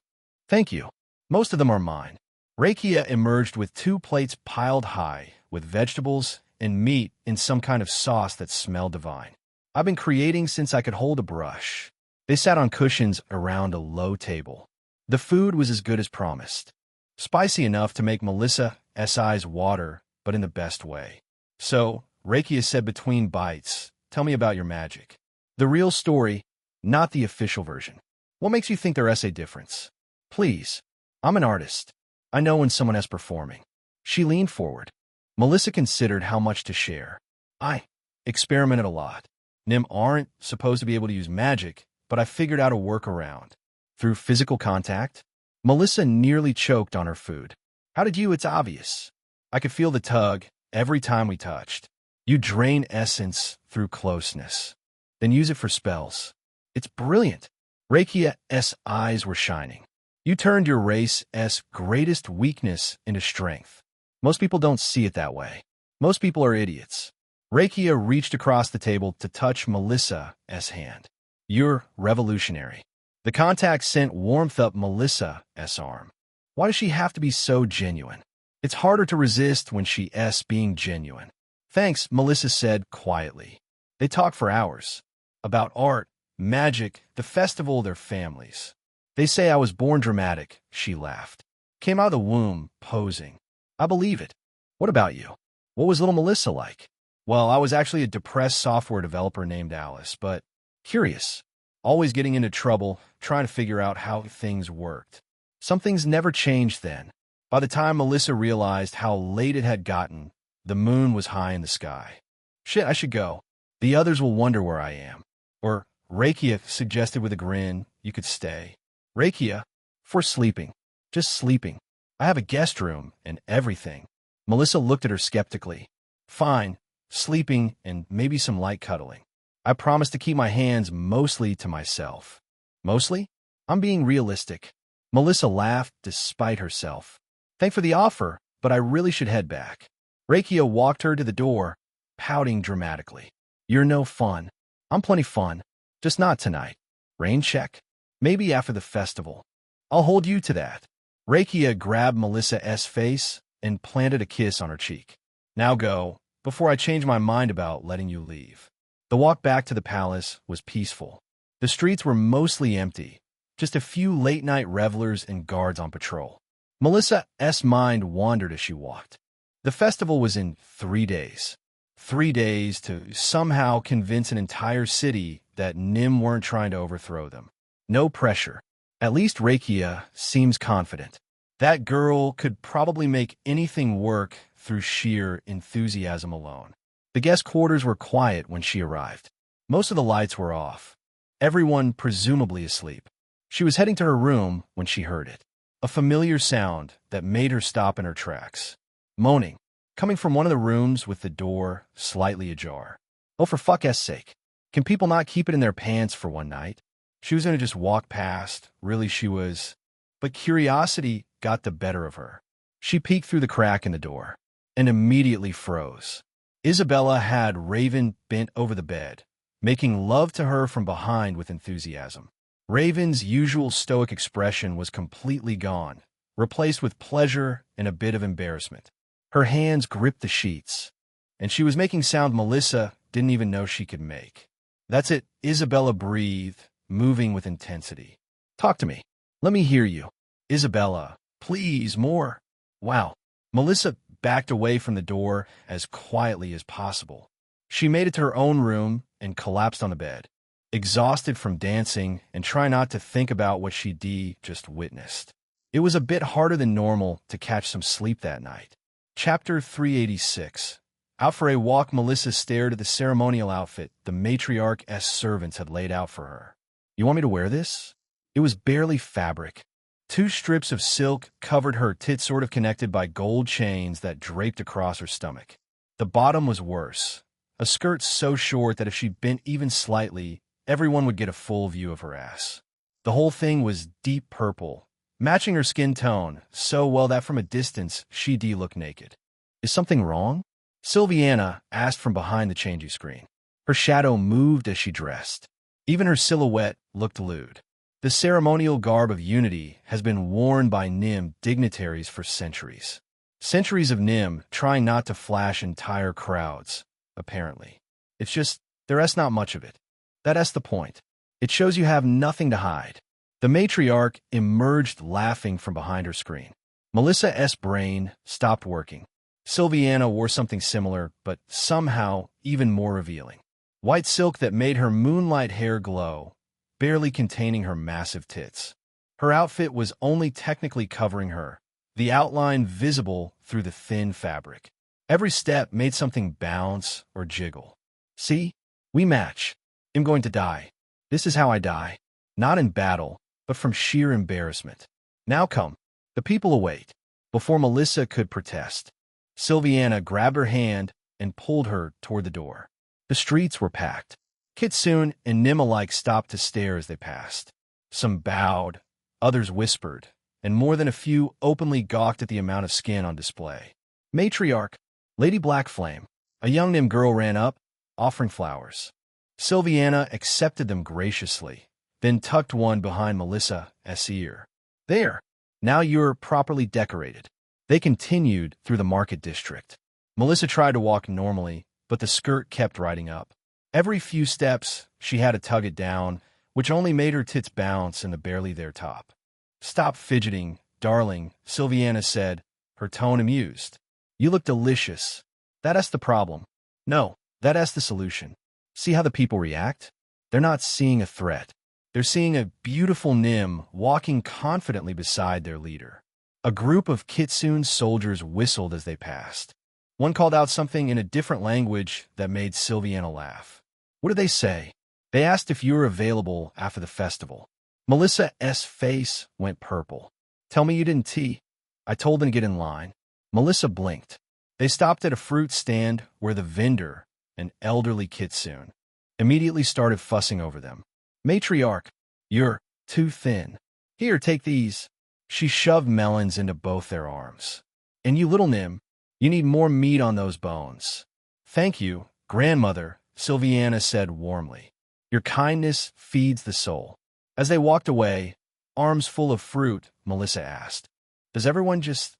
Thank you. Most of them are mine. Rakia emerged with 2 plates piled high, with vegetables and meat in some kind of sauce that smelled divine. I've been creating since I could hold a brush. They sat on cushions around a low table. The food was as good as promised. Spicy enough to make Melissa's eyes water, but in the best way. So, Rakia said between bites, tell me about your magic. The real story, not the official version. What makes you think there's a difference? Please. I'm an artist. I know when someone is performing. She leaned forward. Melissa considered how much to share. I experimented a lot. Nim aren't supposed to be able to use magic, but I figured out a workaround. Through physical contact? Melissa nearly choked on her food. How did you? It's obvious. I could feel the tug every time we touched. You drain essence through closeness, then use it for spells. It's brilliant. Rakia's eyes were shining. You turned your race's greatest weakness into strength. Most people don't see it that way. Most people are idiots. Rakia reached across the table to touch Melissa's hand. You're revolutionary. The contact sent warmth up Melissa's arm. Why does she have to be so genuine? It's harder to resist when she's being genuine. Thanks, Melissa said quietly. They talked for hours. About art, magic, the festival, their families. They say I was born dramatic, she laughed. Came out of the womb, posing. I believe it. What about you? What was little Melissa like? Well, I was actually a depressed software developer named Alice, but curious. Always getting into trouble, trying to figure out how things worked. Some things never changed then. By the time Melissa realized how late it had gotten, the moon was high in the sky. Shit, I should go. The others will wonder where I am. Or, Rakia suggested with a grin, you could stay. Rakia? For sleeping. Just sleeping. I have a guest room and everything. Melissa looked at her skeptically. Fine. Sleeping and maybe some light cuddling. I promise to keep my hands mostly to myself. Mostly? I'm being realistic. Melissa laughed despite herself. Thanks for the offer, but I really should head back. Rakia walked her to the door, pouting dramatically. You're no fun. I'm plenty fun. Just not tonight. Rain check? Maybe after the festival. I'll hold you to that. Rakia grabbed Melissa's face and planted a kiss on her cheek. Now go, before I change my mind about letting you leave. The walk back to the palace was peaceful. The streets were mostly empty, just a few late-night revelers and guards on patrol. Melissa's mind wandered as she walked. The festival was in 3 days. 3 days to somehow convince an entire city that Nim weren't trying to overthrow them. No pressure. At least Rakia seems confident. That girl could probably make anything work through sheer enthusiasm alone. The guest quarters were quiet when she arrived. Most of the lights were off. Everyone presumably asleep. She was heading to her room when she heard it. A familiar sound that made her stop in her tracks. Moaning, coming from one of the rooms with the door slightly ajar. Oh, for fuck's sake. Can people not keep it in their pants for one night? She was going to just walk past. Really, she was. But curiosity got the better of her. She peeked through the crack in the door and immediately froze. Isabella had Raven bent over the bed, making love to her from behind with enthusiasm. Raven's usual stoic expression was completely gone, replaced with pleasure and a bit of embarrassment. Her hands gripped the sheets, and she was making sound Melissa didn't even know she could make. That's it, Isabella breathed, moving with intensity. Talk to me. Let me hear you. Isabella, please, more. Wow. Melissa backed away from the door as quietly as possible. She made it to her own room and collapsed on the bed, exhausted from dancing and trying not to think about what she'd just witnessed. It was a bit harder than normal to catch some sleep that night. Chapter 386. Out for a walk, Melissa stared at the ceremonial outfit the matriarch's servants had laid out for her. You want me to wear this? It was barely fabric. 2 strips of silk covered her tits, sort of connected by gold chains that draped across her stomach. The bottom was worse. A skirt so short that if she bent even slightly, everyone would get a full view of her ass. The whole thing was deep purple, matching her skin tone so well that from a distance she'd look naked. Is something wrong? Sylviana asked from behind the changing screen. Her shadow moved as she dressed. Even her silhouette looked lewd. The ceremonial garb of unity has been worn by Nim dignitaries for centuries. Centuries of Nim trying not to flash entire crowds, apparently. It's just, there's not much of it. That's the point. It shows you have nothing to hide. The matriarch emerged laughing from behind her screen. Melissa's brain stopped working. Sylviana wore something similar, but somehow even more revealing. White silk that made her moonlight hair glow, barely containing her massive tits. Her outfit was only technically covering her, the outline visible through the thin fabric. Every step made something bounce or jiggle. See? We match. I'm going to die. This is how I die. Not in battle, but from sheer embarrassment. Now come. The people await. Before Melissa could protest, Sylviana grabbed her hand and pulled her toward the door. The streets were packed. Kitsune and Nim alike stopped to stare as they passed. Some bowed, others whispered, and more than a few openly gawked at the amount of skin on display. Matriarch, Lady Blackflame, a young Nim girl ran up, offering flowers. Sylviana accepted them graciously, then tucked one behind Melissa's ear. There, now you're properly decorated. They continued through the market district. Melissa tried to walk normally, but the skirt kept riding up. Every few steps, she had to tug it down, which only made her tits bounce in the barely there top. Stop fidgeting, darling, Sylviana said, her tone amused. You look delicious. That's the problem. No, that's the solution. See how the people react? They're not seeing a threat. They're seeing a beautiful Nim walking confidently beside their leader. A group of Kitsune soldiers whistled as they passed. One called out something in a different language that made Sylviana laugh. What did they say? They asked if you were available after the festival. Melissa's face went purple. Tell me you didn't tea. I told them to get in line. Melissa blinked. They stopped at a fruit stand where the vendor, an elderly Kitsune, immediately started fussing over them. Matriarch, you're too thin. Here, take these. She shoved melons into both their arms. And you little Nim, you need more meat on those bones. Thank you, grandmother, Sylviana said warmly. Your kindness feeds the soul. As they walked away, arms full of fruit, Melissa asked, does everyone just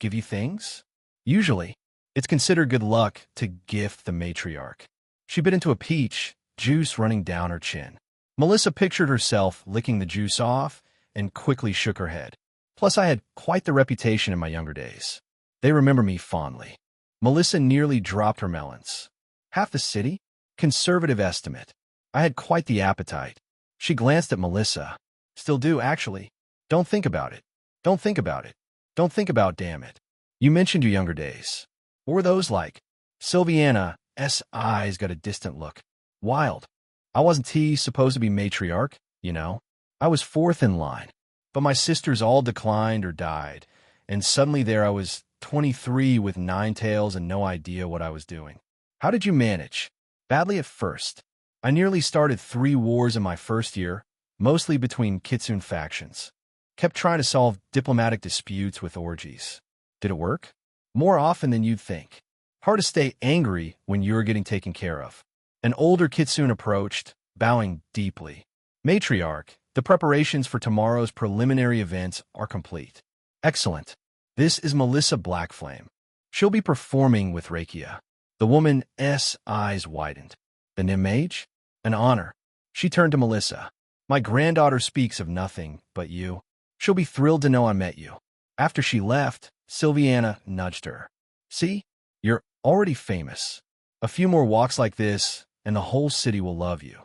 give you things? Usually, it's considered good luck to gift the matriarch. She bit into a peach, juice running down her chin. Melissa pictured herself licking the juice off and quickly shook her head. Plus, I had quite the reputation in my younger days. They remember me fondly. Melissa nearly dropped her melons. Half the city? Conservative estimate. I had quite the appetite. She glanced at Melissa. Still do, actually. Don't think about it. Don't think about it. Don't think about, damn it. You mentioned your younger days. What were those like? Sylviana's eyes got a distant look. Wild. I wasn't supposed to be matriarch, you know. I was fourth in line. But my sisters all declined or died, and suddenly there I was 23 with 9 tails and no idea what I was doing. How did you manage? Badly at first. I nearly started 3 wars in my first year, mostly between Kitsune factions. Kept trying to solve diplomatic disputes with orgies. Did it work? More often than you'd think. Hard to stay angry when you're getting taken care of. An older Kitsune approached, bowing deeply. Matriarch, the preparations for tomorrow's preliminary events are complete. Excellent. This is Melissa Blackflame. She'll be performing with Rakia. The woman's eyes widened. The Nim Mage? An honor. She turned to Melissa. My granddaughter speaks of nothing but you. She'll be thrilled to know I met you. After she left, Sylviana nudged her. See? You're already famous. A few more walks like this, and the whole city will love you.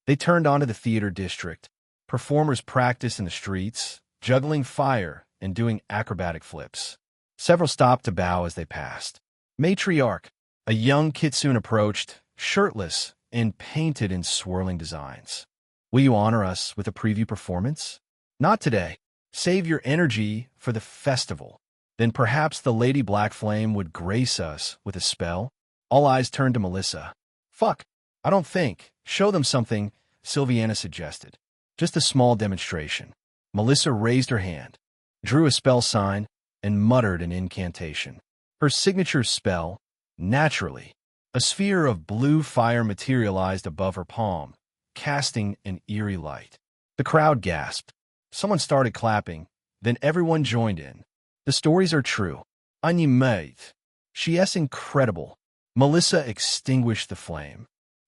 They turned onto the theater district. Performers practiced in the streets, juggling fire and doing acrobatic flips. Several stopped to bow as they passed. Matriarch, a young Kitsune approached, shirtless and painted in swirling designs. Will you honor us with a preview performance? Not today. Save your energy for the festival. Then perhaps the Lady Blackflame would grace us with a spell? All eyes turned to Melissa. Fuck, I don't think. Show them something, Sylviana suggested. Just a small demonstration. Melissa raised her hand, drew a spell sign, and muttered an incantation. Her signature spell, naturally. A sphere of blue fire materialized above her palm, casting an eerie light. The crowd gasped. Someone started clapping, then everyone joined in. The stories are true. Mate. She's incredible. Melissa extinguished the flame,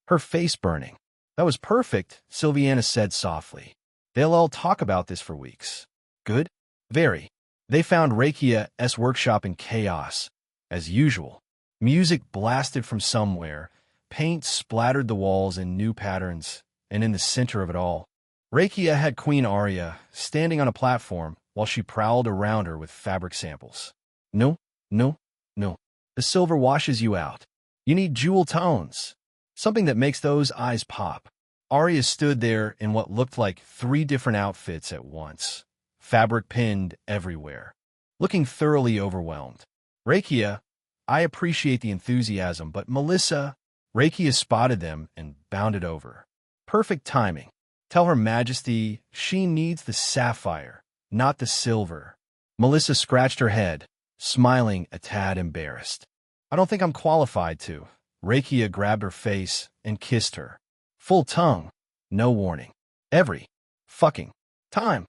her face burning. That was perfect, Sylviana said softly. They'll all talk about this for weeks. Good? Very. They found Rakia's workshop in chaos, as usual. Music blasted from somewhere, paint splattered the walls in new patterns, and in the center of it all, Rakia had Queen Arya standing on a platform while she prowled around her with fabric samples. No, no, no. The silver washes you out. You need jewel tones. Something that makes those eyes pop. Arya stood there in what looked like 3 different outfits at once, fabric pinned everywhere, looking thoroughly overwhelmed. Rakia, I appreciate the enthusiasm, but Melissa, Rakia spotted them and bounded over. Perfect timing. Tell Her Majesty she needs the sapphire, not the silver. Melissa scratched her head, smiling a tad embarrassed. I don't think I'm qualified to. Rakia grabbed her face and kissed her. Full tongue, no warning. Every fucking time.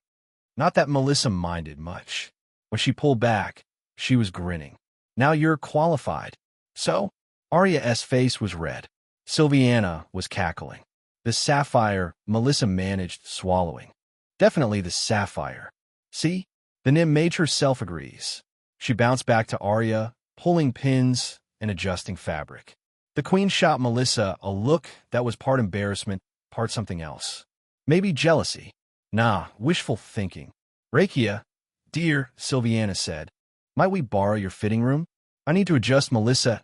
Not that Melissa minded much. When she pulled back, she was grinning. Now you're qualified. So? Arya's face was red. Sylviana was cackling. The sapphire, Melissa managed swallowing. Definitely the sapphire. See? The Nim mage herself agrees. She bounced back to Arya, pulling pins and adjusting fabric. The queen shot Melissa a look that was part embarrassment, part something else. Maybe jealousy. Nah, wishful thinking. Rakia, dear, Sylviana said, might we borrow your fitting room? I need to adjust Melissa's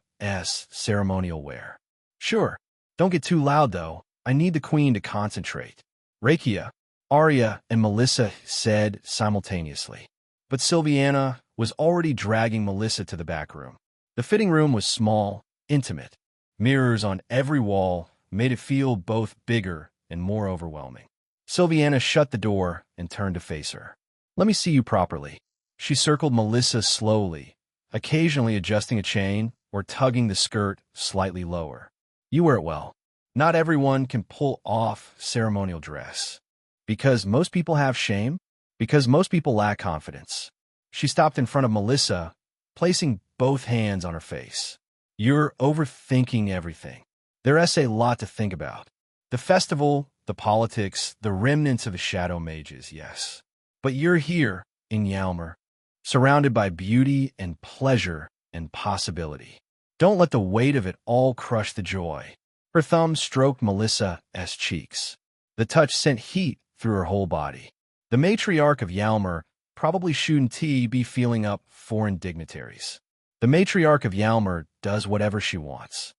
ceremonial wear. Sure. Don't get too loud, though. I need the queen to concentrate. Rakia, Arya, and Melissa said simultaneously. But Sylviana was already dragging Melissa to the back room. The fitting room was small, intimate. Mirrors on every wall made it feel both bigger and more overwhelming. Sylviana shut the door and turned to face her. Let me see you properly. She circled Melissa slowly, occasionally adjusting a chain or tugging the skirt slightly lower. You wear it well. Not everyone can pull off ceremonial dress. Because most people have shame? Because most people lack confidence. She stopped in front of Melissa, placing both hands on her face. You're overthinking everything. There's a lot to think about. The festival, the politics, the remnants of the shadow mages, yes. But you're here, in Yalmer, surrounded by beauty and pleasure and possibility. Don't let the weight of it all crush the joy. Her thumb stroked Melissa's cheeks. The touch sent heat through her whole body. The matriarch of Yalmer probably shouldn't be feeling up foreign dignitaries. The matriarch of Yalmer does whatever she wants.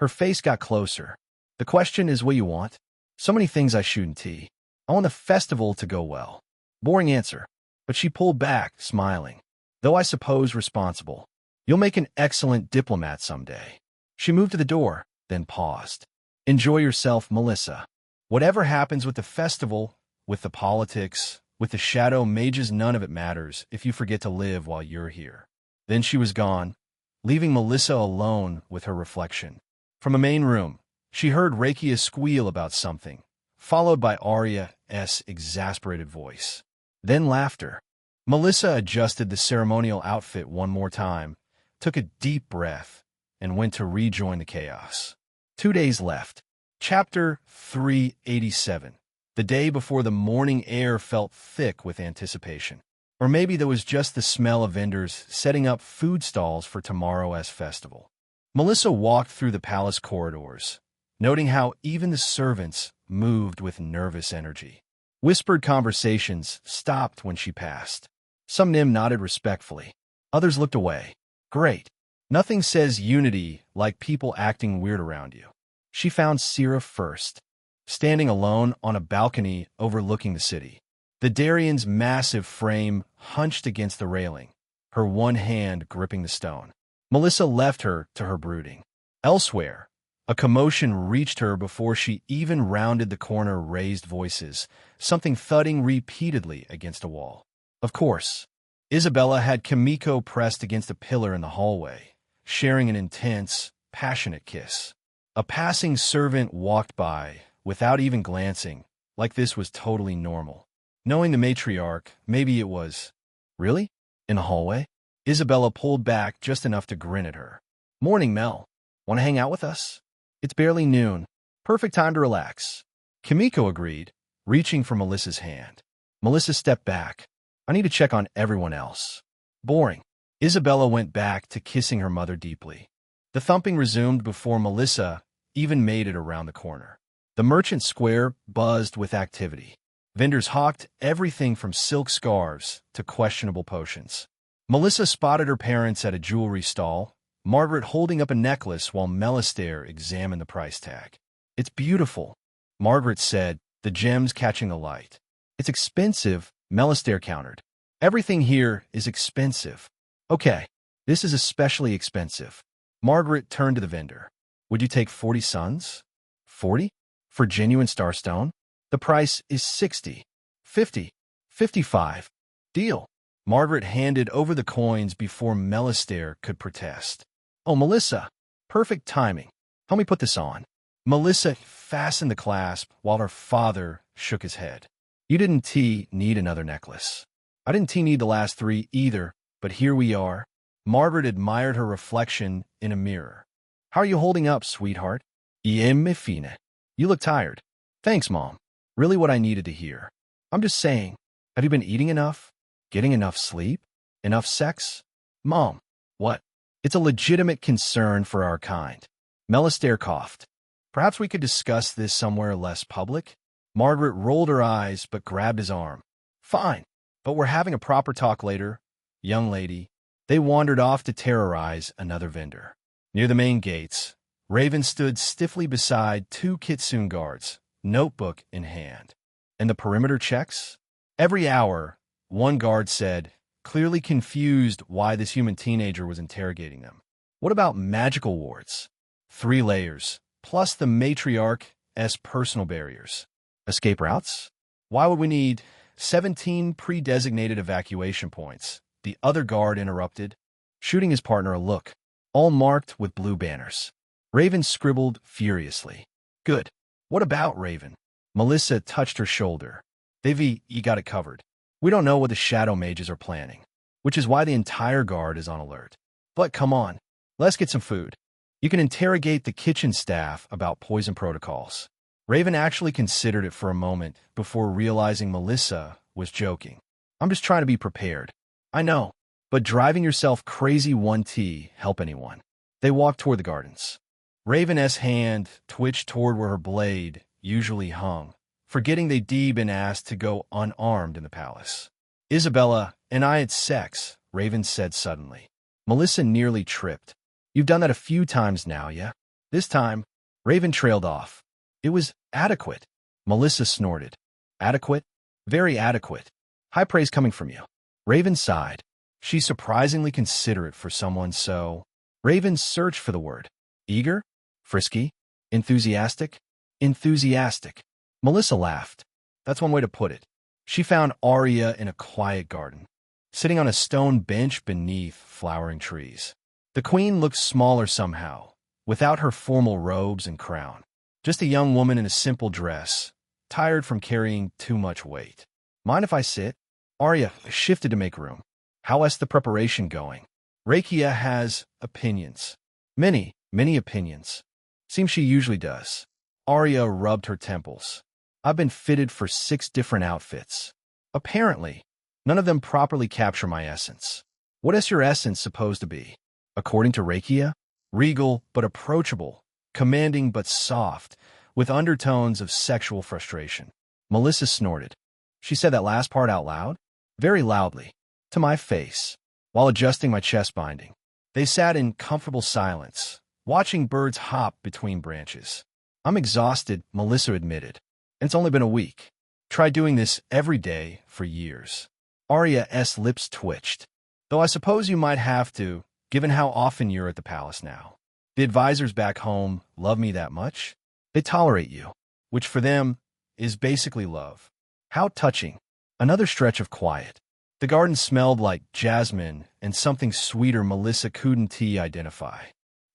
Her face got closer. The question is what you want? So many things I shouldn't. I want the festival to go well. Boring answer. But she pulled back, smiling. Though I suppose responsible. You'll make an excellent diplomat someday. She moved to the door, then paused. Enjoy yourself, Melissa. Whatever happens with the festival, with the politics, with the shadow mages, none of it matters if you forget to live while you're here. Then she was gone, leaving Melissa alone with her reflection. From a main room, she heard Rakia squeal about something, followed by Arya's exasperated voice. Then laughter. Melissa adjusted the ceremonial outfit one more time, took a deep breath, and went to rejoin the chaos. 2 days left. Chapter 387. The day before the morning air felt thick with anticipation. Or maybe there was just the smell of vendors setting up food stalls for tomorrow's festival. Melissa walked through the palace corridors, noting how even the servants moved with nervous energy. Whispered conversations stopped when she passed. Some Nim nodded respectfully. Others looked away. Great. Nothing says unity like people acting weird around you. She found Sira first, standing alone on a balcony overlooking the city. The Darian's massive frame hunched against the railing, her one hand gripping the stone. Melissa left her to her brooding. Elsewhere, a commotion reached her before she even rounded the corner. Raised voices, something thudding repeatedly against a wall. Of course, Isabella had Kimiko pressed against a pillar in the hallway, sharing an intense, passionate kiss. A passing servant walked by, without even glancing, like this was totally normal. Knowing the matriarch, maybe it was. Really? In the hallway? Isabella pulled back just enough to grin at her. Morning, Mel. Want to hang out with us? It's barely noon. Perfect time to relax. Kimiko agreed, reaching for Melissa's hand. Melissa stepped back. I need to check on everyone else. Boring. Isabella went back to kissing her mother deeply. The thumping resumed before Melissa even made it around the corner. The merchant square buzzed with activity. Vendors hawked everything from silk scarves to questionable potions. Melissa spotted her parents at a jewelry stall, Margaret holding up a necklace while Melistaire examined the price tag. It's beautiful, Margaret said, the gems catching the light. It's expensive, Melistaire countered. Everything here is expensive. Okay, this is especially expensive. Margaret turned to the vendor. Would you take 40 suns? 40? For genuine starstone? The price is 60, 50, 55. Deal. Margaret handed over the coins before Melistaire could protest. Oh, Melissa, perfect timing. Help me put this on. Melissa fastened the clasp while her father shook his head. You didn't need another necklace. I didn't need the last three either, but here we are. Margaret admired her reflection in a mirror. How are you holding up, sweetheart? Me fine. You look tired. Thanks, Mom. Really what I needed to hear. I'm just saying, have you been eating enough? Getting enough sleep? Enough sex? Mom, what? It's a legitimate concern for our kind. Melistaire coughed. Perhaps we could discuss this somewhere less public? Margaret rolled her eyes but grabbed his arm. Fine, but we're having a proper talk later, young lady. They wandered off to terrorize another vendor. Near the main gates, Raven stood stiffly beside two Kitsune guards, notebook in hand. And the perimeter checks? Every hour, one guard said, clearly confused why this human teenager was interrogating them. What about magical wards? 3 layers, plus the matriarch's personal barriers. Escape routes? Why would we need 17 pre-designated evacuation points? The other guard interrupted, shooting his partner a look, all marked with blue banners. Raven scribbled furiously. Good. What about Raven? Melissa touched her shoulder. You got it covered. We don't know what the shadow mages are planning, which is why the entire guard is on alert. But come on, let's get some food. You can interrogate the kitchen staff about poison protocols. Raven actually considered it for a moment before realizing Melissa was joking. I'm just trying to be prepared. I know, but driving yourself crazy won't help anyone. They walked toward the gardens. Raven's hand twitched toward where her blade usually hung, forgetting they'd been asked to go unarmed in the palace. Isabella and I had sex, Raven said suddenly. Melissa nearly tripped. You've done that a few times now, yeah? This time, Raven trailed off. It was adequate. Melissa snorted. Adequate? Very adequate. High praise coming from you. Raven sighed. She's surprisingly considerate for someone so... Raven searched for the word. Eager? Frisky? Enthusiastic? Enthusiastic. Melissa laughed. That's one way to put it. She found Arya in a quiet garden, sitting on a stone bench beneath flowering trees. The queen looked smaller somehow, without her formal robes and crown. Just a young woman in a simple dress, tired from carrying too much weight. Mind if I sit? Arya shifted to make room. How is the preparation going? Rakia has opinions. Many opinions. Seems she usually does. Arya rubbed her temples. I've been fitted for 6 different outfits. Apparently, none of them properly capture my essence. What is your essence supposed to be? According to Rakia, regal but approachable, commanding but soft, with undertones of sexual frustration. Melissa snorted. She said that last part out loud, very loudly, to my face, while adjusting my chest binding. They sat in comfortable silence, watching birds hop between branches. I'm exhausted, Melissa admitted. And it's only been a week. Try doing this every day for years. Arya's lips twitched. Though I suppose you might have to, given how often you're at the palace now. The advisors back home love me that much. They tolerate you, which for them is basically love. How touching. Another stretch of quiet. The garden smelled like jasmine and something sweeter Melissa couldn't identify.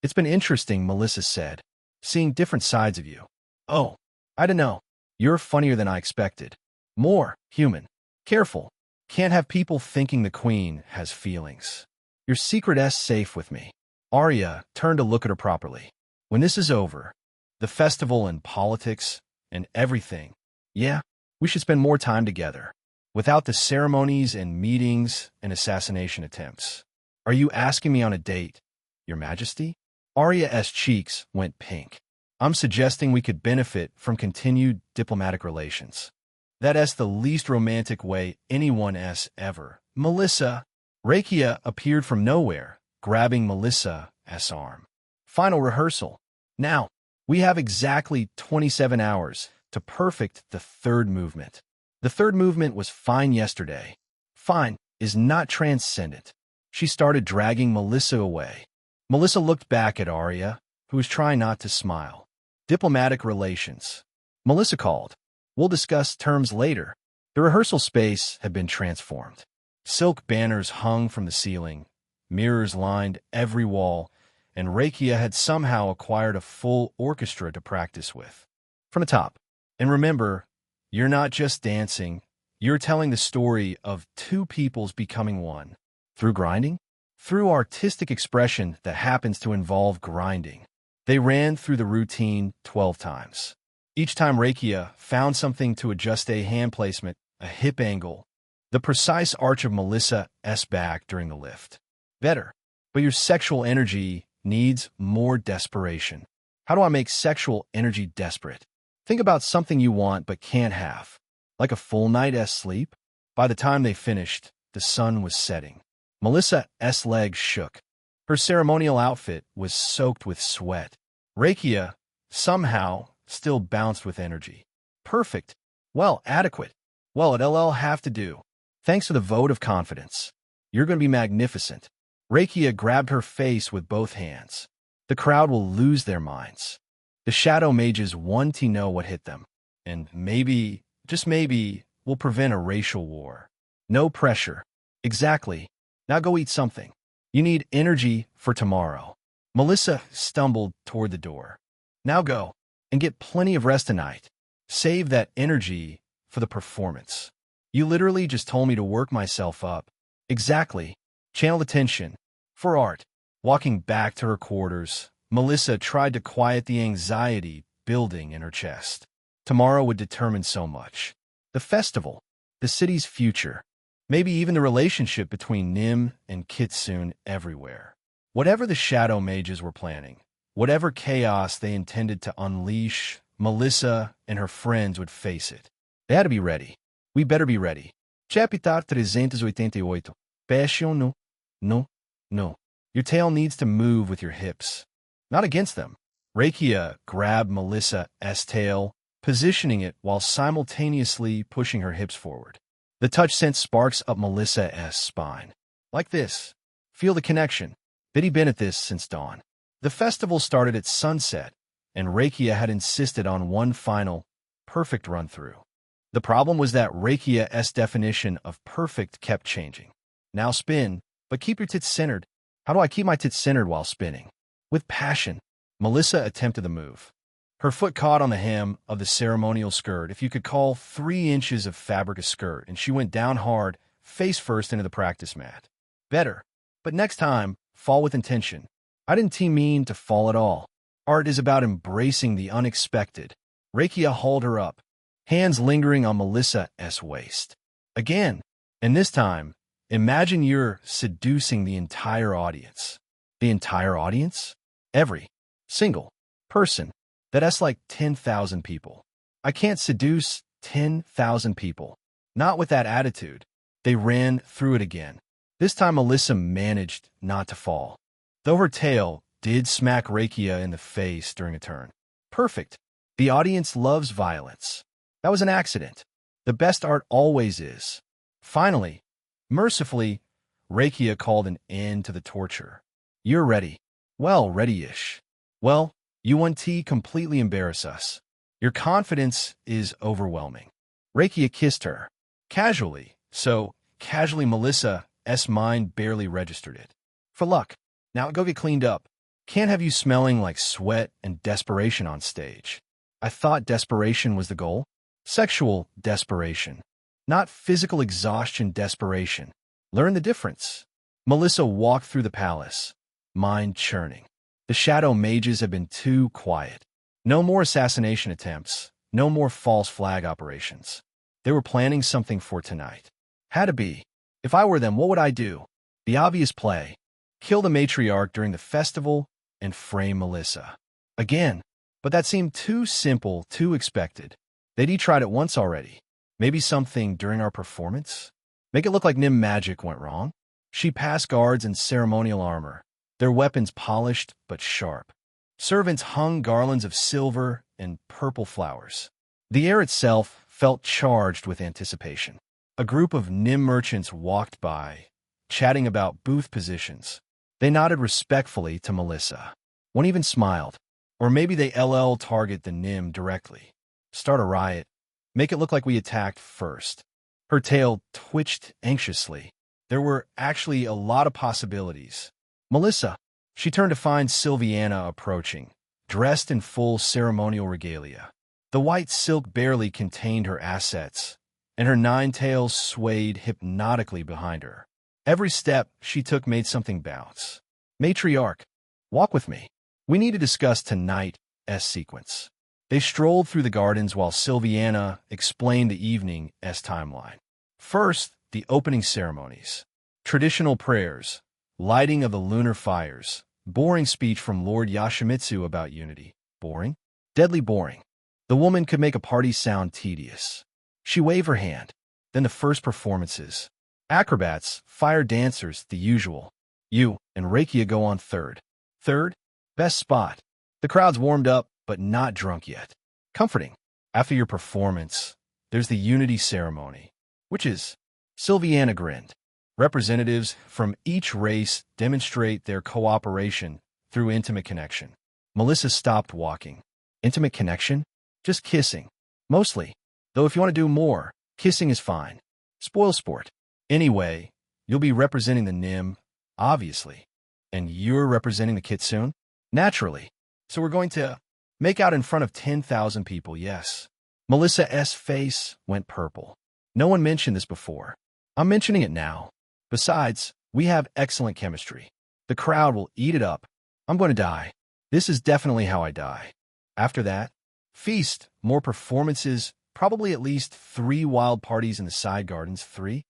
It's been interesting, Melissa said, seeing different sides of you. Oh, I don't know. You're funnier than I expected. More human. Careful. Can't have people thinking the queen has feelings. Your secret's safe with me. Arya turned to look at her properly. When this is over, the festival and politics and everything, yeah, we should spend more time together, without the ceremonies and meetings and assassination attempts. Are you asking me on a date, Your Majesty? Arya's cheeks went pink. I'm suggesting we could benefit from continued diplomatic relations. That's the least romantic way anyone's ever. Melissa. Rakia appeared from nowhere, grabbing Melissa's arm. Final rehearsal. Now, we have exactly 27 hours to perfect the 3rd movement. The 3rd movement was fine yesterday. Fine is not transcendent. She started dragging Melissa away. Melissa looked back at Arya, who was trying not to smile. Diplomatic relations. Melissa called. We'll discuss terms later. The rehearsal space had been transformed. Silk banners hung from the ceiling, mirrors lined every wall, and Rakia had somehow acquired a full orchestra to practice with. From the top. And remember, you're not just dancing, you're telling the story of two peoples becoming one. Through grinding? Through artistic expression that happens to involve grinding. They ran through the routine 12 times. Each time Rakia found something to adjust a hand placement, a hip angle, the precise arch of Melissa's back during the lift. Better, but your sexual energy needs more desperation. How do I make sexual energy desperate? Think about something you want but can't have. Like a full night's sleep? By the time they finished, the sun was setting. Melissa's legs shook. Her ceremonial outfit was soaked with sweat. Rakia, somehow, still bounced with energy. Perfect. Well, adequate. Well, it'll have to do. Thanks for the vote of confidence. You're going to be magnificent. Rakia grabbed her face with both hands. The crowd will lose their minds. The shadow mages want to know what hit them. And maybe, just maybe, will prevent a racial war. No pressure. Exactly. Now go eat something. You need energy for tomorrow. Melissa stumbled toward the door. Now go, and get plenty of rest tonight. Save that energy for the performance. You literally just told me to work myself up. Exactly. Channel the tension. For art. Walking back to her quarters, Melissa tried to quiet the anxiety building in her chest. Tomorrow would determine so much. The festival, the city's future, maybe even the relationship between Nim and Kitsune everywhere. Whatever the shadow mages were planning, whatever chaos they intended to unleash, Melissa and her friends would face it. They had to be ready. We better be ready. Chapter 388. Passion no. No. No. Your tail needs to move with your hips. Not against them. Rakia grabbed Melissa's tail, positioning it while simultaneously pushing her hips forward. The touch sent sparks up Melissa's spine. Like this. Feel the connection. They'd been at this since dawn. The festival started at sunset, and Rakia had insisted on one final, perfect run-through. The problem was that Rakia's definition of perfect kept changing. Now spin, but keep your tits centered. How do I keep my tits centered while spinning? With passion. Melissa attempted the move. Her foot caught on the hem of the ceremonial skirt, if you could call 3 inches of fabric a skirt, and she went down hard, face first into the practice mat. Better. But next time, fall with intention. I didn't mean to fall at all. Art is about embracing the unexpected. Rakia hauled her up, hands lingering on Melissa's waist. Again, and this time, imagine you're seducing the entire audience. The entire audience? Every single person. That's like 10,000 people. I can't seduce 10,000 people. Not with that attitude. They ran through it again. This time Melissa managed not to fall, though her tail did smack Rakia in the face during a turn. Perfect. The audience loves violence. That was an accident. The best art always is. Finally, mercifully, Rakia called an end to the torture. You're ready. Well, ready-ish. Well, you want to completely embarrass us. Your confidence is overwhelming. Rakia kissed her. Casually, so casually Melissa's mind barely registered it. For luck. Now go get cleaned up. Can't have you smelling like sweat and desperation on stage. I thought desperation was the goal. Sexual desperation. Not physical exhaustion desperation. Learn the difference. Melissa walked through the palace, mind churning. The shadow mages have been too quiet. No more assassination attempts. No more false flag operations. They were planning something for tonight. Had to be. If I were them, what would I do? The obvious play. Kill the matriarch during the festival and frame Melissa. Again. But that seemed too simple, too expected. They'd tried it once already. Maybe something during our performance? Make it look like Nim magic went wrong? She passed guards in ceremonial armor, their weapons polished but sharp. Servants hung garlands of silver and purple flowers. The air itself felt charged with anticipation. A group of Nim merchants walked by, chatting about booth positions. They nodded respectfully to Melissa. One even smiled. Or maybe they target the Nim directly. Start a riot. Make it look like we attacked first. Her tail twitched anxiously. There were actually a lot of possibilities. Melissa. She turned to find Sylviana approaching, dressed in full ceremonial regalia. The white silk barely contained her assets, and her 9 tails swayed hypnotically behind her. Every step she took made something bounce. Matriarch, walk with me. We need to discuss tonight's sequence. They strolled through the gardens while Sylviana explained the evening's timeline. First, the opening ceremonies. Traditional prayers, lighting of the lunar fires, boring speech from Lord Yoshimitsu about unity. Boring? Deadly boring. The woman could make a party sound tedious. She waved her hand. Then the first performances. Acrobats, fire dancers, the usual. You and Rakia go on third. Third? Best spot. The crowd's warmed up, but not drunk yet. Comforting. After your performance, there's the unity ceremony, which is... Sylviana grinned. Representatives from each race demonstrate their cooperation through intimate connection. Melissa stopped walking. Intimate connection? Just kissing. Mostly. Though if you want to do more, kissing is fine. Spoil sport. Anyway, you'll be representing the Nim, obviously. And you're representing the Kitsune? Naturally. So we're going to make out in front of 10,000 people, yes. Melissa's face went purple. No one mentioned this before. I'm mentioning it now. Besides, we have excellent chemistry. The crowd will eat it up. I'm going to die. This is definitely how I die. After that, feast, more performances, probably at least 3 wild parties in the side gardens. 3?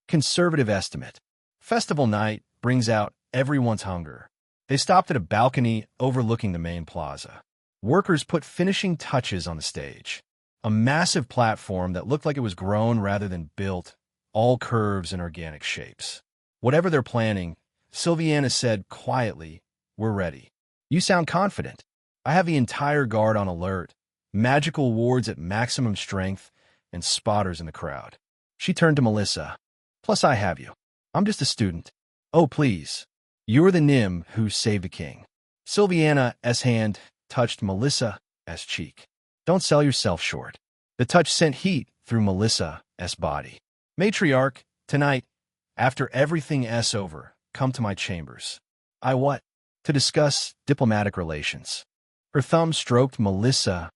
Conservative estimate. Festival night brings out everyone's hunger. They stopped at a balcony overlooking the main plaza. Workers put finishing touches on the stage. A massive platform that looked like it was grown rather than built, all curves and organic shapes. Whatever they're planning, Sylviana said quietly, we're ready. You sound confident. I have the entire guard on alert, magical wards at maximum strength, and spotters in the crowd. She turned to Melissa. Plus I have you. I'm just a student. Oh, please. You're the Nim who saved the king. Sylviana's hand touched Melissa's cheek. Don't sell yourself short. The touch sent heat through Melissa's body. Matriarch, tonight, after everything's over, come to my chambers. I what? To discuss diplomatic relations. Her thumb stroked Melissa's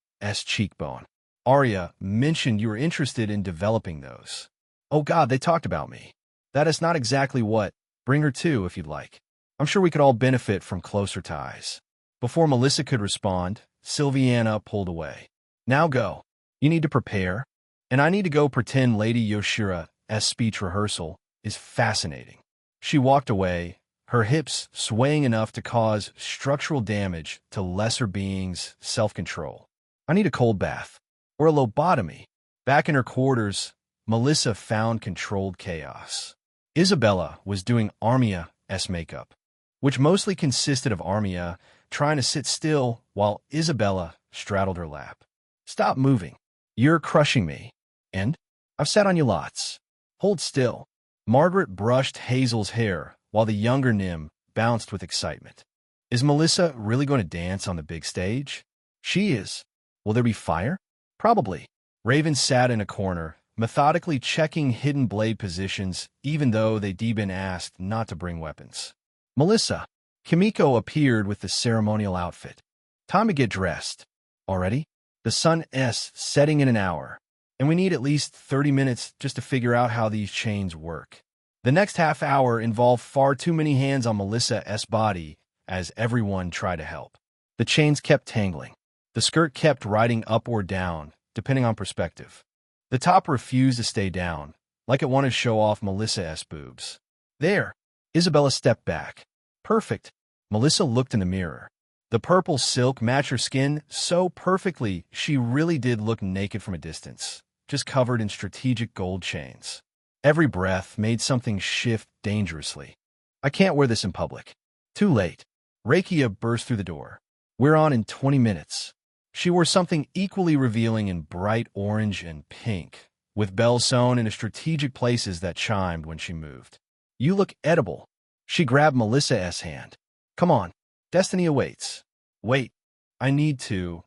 cheekbone. Arya mentioned you were interested in developing those. Oh God, they talked about me. That is not exactly what. Bring her too, if you'd like. I'm sure we could all benefit from closer ties. Before Melissa could respond, Sylviana pulled away. Now go. You need to prepare. And I need to go pretend Lady Yoshira's speech rehearsal is fascinating. She walked away, her hips swaying enough to cause structural damage to lesser beings' self-control. I need a cold bath. Or a lobotomy. Back in her quarters, Melissa found controlled chaos. Isabella was doing Armia's makeup, which mostly consisted of Armia trying to sit still while Isabella straddled her lap. Stop moving. You're crushing me. And? I've sat on you lots. Hold still. Margaret brushed Hazel's hair while the younger Nim bounced with excitement. Is Melissa really going to dance on the big stage? She is. Will there be fire? Probably. Raven sat in a corner, methodically checking hidden blade positions even though they'd been asked not to bring weapons. Melissa. Kimiko appeared with the ceremonial outfit. Time to get dressed. Already? The sun's setting in an hour, and we need at least 30 minutes just to figure out how these chains work. The next half hour involved far too many hands on Melissa's body as everyone tried to help. The chains kept tangling. The skirt kept riding up or down, depending on perspective. The top refused to stay down, like it wanted to show off Melissa's boobs. There. Isabella stepped back. Perfect. Melissa looked in the mirror. The purple silk matched her skin so perfectly she really did look naked from a distance, just covered in strategic gold chains. Every breath made something shift dangerously. I can't wear this in public. Too late. Rakia burst through the door. We're on in 20 minutes. She wore something equally revealing in bright orange and pink, with bells sewn into strategic places that chimed when she moved. You look edible. She grabbed Melissa's hand. Come on. Destiny awaits. Wait. I need to.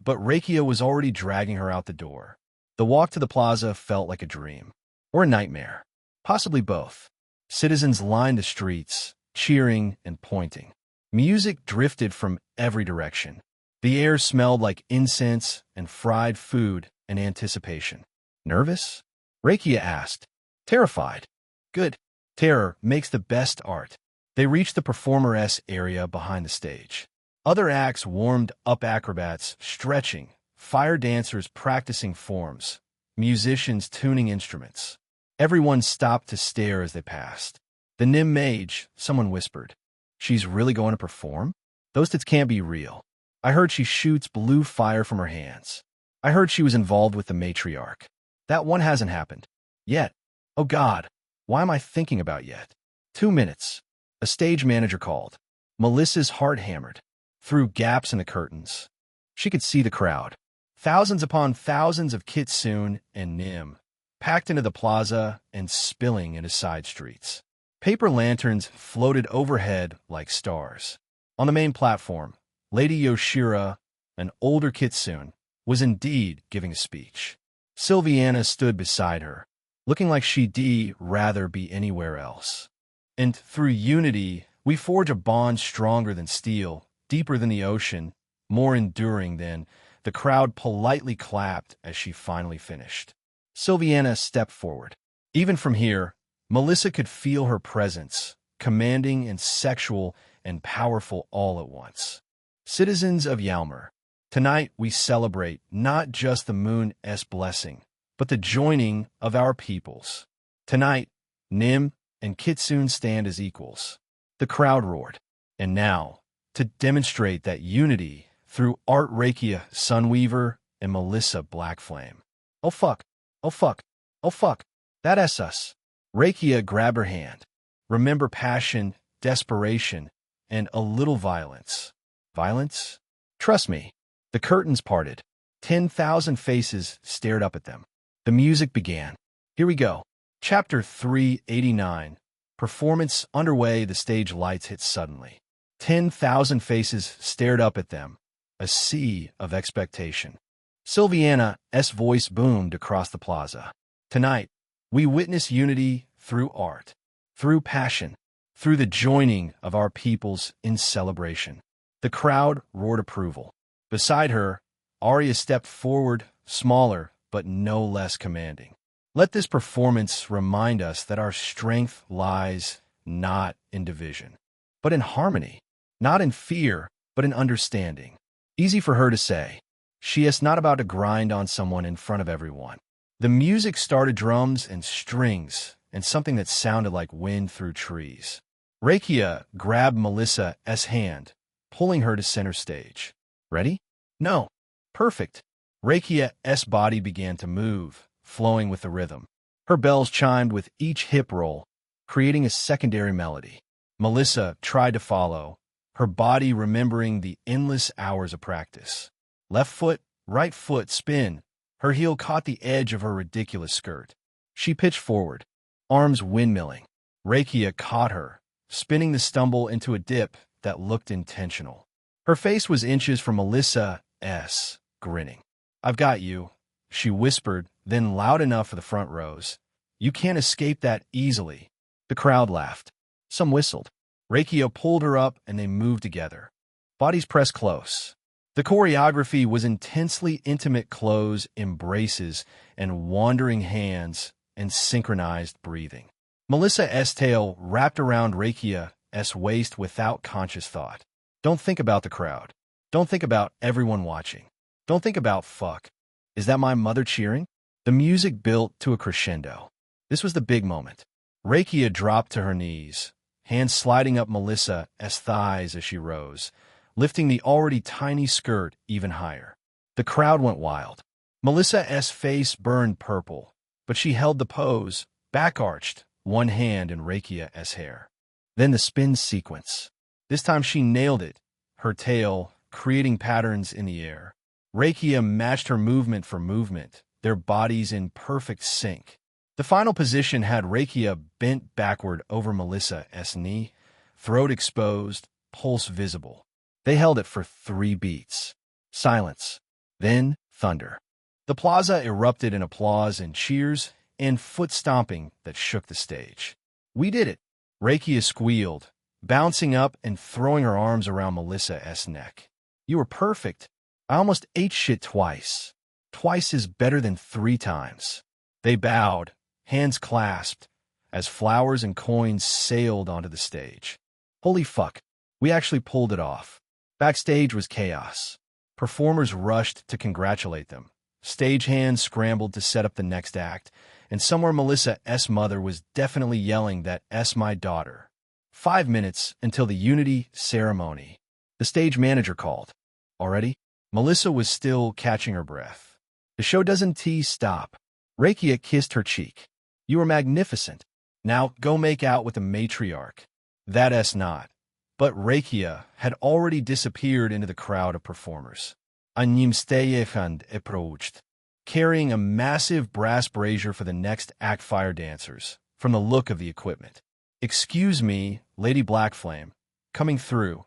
But Rakia was already dragging her out the door. The walk to the plaza felt like a dream. Or a nightmare. Possibly both. Citizens lined the streets, cheering and pointing. Music drifted from every direction. The air smelled like incense and fried food and anticipation. Nervous? Rakia asked. Terrified. Good. Terror makes the best art. They reached the performer-s area behind the stage. Other acts warmed up, acrobats stretching, fire dancers practicing forms, musicians tuning instruments. Everyone stopped to stare as they passed. The Nim mage, someone whispered. She's really going to perform? Those tits can't be real. I heard she shoots blue fire from her hands. I heard she was involved with the matriarch. That one hasn't happened. Yet. Oh God, why am I thinking about yet? 2 minutes. A stage manager called. Melissa's heart hammered. Through gaps in the curtains. She could see the crowd. Thousands upon thousands of Kitsune and Nim, packed into the plaza and spilling into side streets. Paper lanterns floated overhead like stars. On the main platform, Lady Yoshira, an older Kitsune, was indeed giving a speech. Sylviana stood beside her, looking like she'd rather be anywhere else. And through unity, we forge a bond stronger than steel, deeper than the ocean, more enduring than. The crowd politely clapped as she finally finished. Sylviana stepped forward. Even from here, Melissa could feel her presence, commanding and sexual and powerful all at once. Citizens of Yalmer, tonight we celebrate not just the moon's blessing, but the joining of our peoples. Tonight, Nim and Kitsune stand as equals. The crowd roared. And now, to demonstrate that unity through Art Rakia Sunweaver and Melissa Blackflame. Oh fuck, oh fuck, oh fuck, that's us. Rakia grabbed her hand. Remember passion, desperation, and a little violence. Violence? Trust me. The curtains parted. 10,000 faces stared up at them. The music began. Here we go. Chapter 389. Performance underway. The stage lights hit suddenly. 10,000 faces stared up at them. A sea of expectation. Sylviana's voice boomed across the plaza. Tonight, we witness unity through art, through passion, through the joining of our peoples in celebration. The crowd roared approval. Beside her, Arya stepped forward, smaller but no less commanding. Let this performance remind us that our strength lies not in division, but in harmony, not in fear, but in understanding. Easy for her to say. She is not about to grind on someone in front of everyone. The music started, drums and strings, and something that sounded like wind through trees. Rakia grabbed Melissa's hand, pulling her to center stage. Ready? No. Perfect. Rakia's body began to move, flowing with the rhythm. Her bells chimed with each hip roll, creating a secondary melody. Melissa tried to follow, her body remembering the endless hours of practice. Left foot, right foot, spin. Her heel caught the edge of her ridiculous skirt. She pitched forward, arms windmilling. Rakia caught her, spinning the stumble into a dip that looked intentional. Her face was inches from Melissa's, grinning. I've got you, she whispered, then loud enough for the front rows. You can't escape that easily. The crowd laughed. Some whistled. Rakia pulled her up and they moved together. Bodies pressed close. The choreography was intensely intimate, close embraces and wandering hands and synchronized breathing. Melissa's tail wrapped around Rakia's waist without conscious thought. Don't think about the crowd. Don't think about everyone watching. Don't think about fuck. Is that my mother cheering? The music built to a crescendo. This was the big moment. Rakia dropped to her knees, hands sliding up Melissa's thighs as she rose, lifting the already tiny skirt even higher. The crowd went wild. Melissa's face burned purple, but she held the pose, back-arched, one hand in Rakia's hair. Then the spin sequence. This time she nailed it, her tail creating patterns in the air. Rakia matched her movement for movement, their bodies in perfect sync. The final position had Rakia bent backward over Melissa's knee, throat exposed, pulse visible. They held it for 3 beats. Silence. Then thunder. The plaza erupted in applause and cheers and foot stomping that shook the stage. We did it. Rakia squealed, bouncing up and throwing her arms around Melissa's neck. You were perfect. I almost ate shit twice. Twice is better than 3 times. They bowed, hands clasped, as flowers and coins sailed onto the stage. Holy fuck, we actually pulled it off. Backstage was chaos. Performers rushed to congratulate them. Stagehands scrambled to set up the next act, and somewhere Melissa's mother was definitely yelling that "S my daughter." 5 minutes until the Unity ceremony. The stage manager called. Already? Melissa was still catching her breath. The show doesn't stop. Rakia kissed her cheek. You were magnificent. Now go make out with the matriarch. That's not. But Rakia had already disappeared into the crowd of performers. Anim Steyehand approached, carrying a massive brass brazier for the next act fire dancers, from the look of the equipment. Excuse me, Lady Blackflame. Coming through.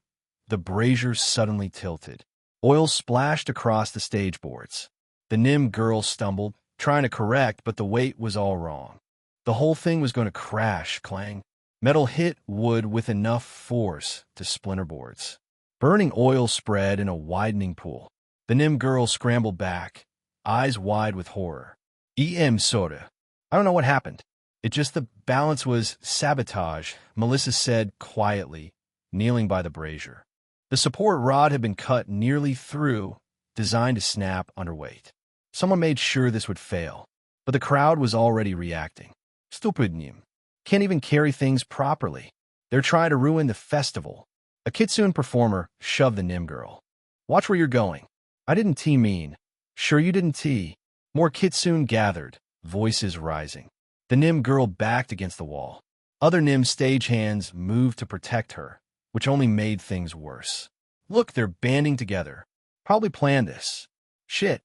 The brazier suddenly tilted. Oil splashed across the stage boards. The Nim girl stumbled, trying to correct, but the weight was all wrong. The whole thing was going to crash, clang. Metal hit wood with enough force to splinter boards. Burning oil spread in a widening pool. The Nim girl scrambled back, eyes wide with horror. Soda. I don't know what happened. It just the balance was sabotage, Melissa said quietly, kneeling by the brazier. The support rod had been cut nearly through, designed to snap under weight. Someone made sure this would fail, but the crowd was already reacting. Stupid Nim. Can't even carry things properly. They're trying to ruin the festival. A kitsune performer shoved the Nim girl. Watch where you're going. I didn't mean. Sure you didn't More kitsune gathered, voices rising. The Nim girl backed against the wall. Other Nim stagehands moved to protect her, which only made things worse. Look, they're banding together. Probably planned this. Shit.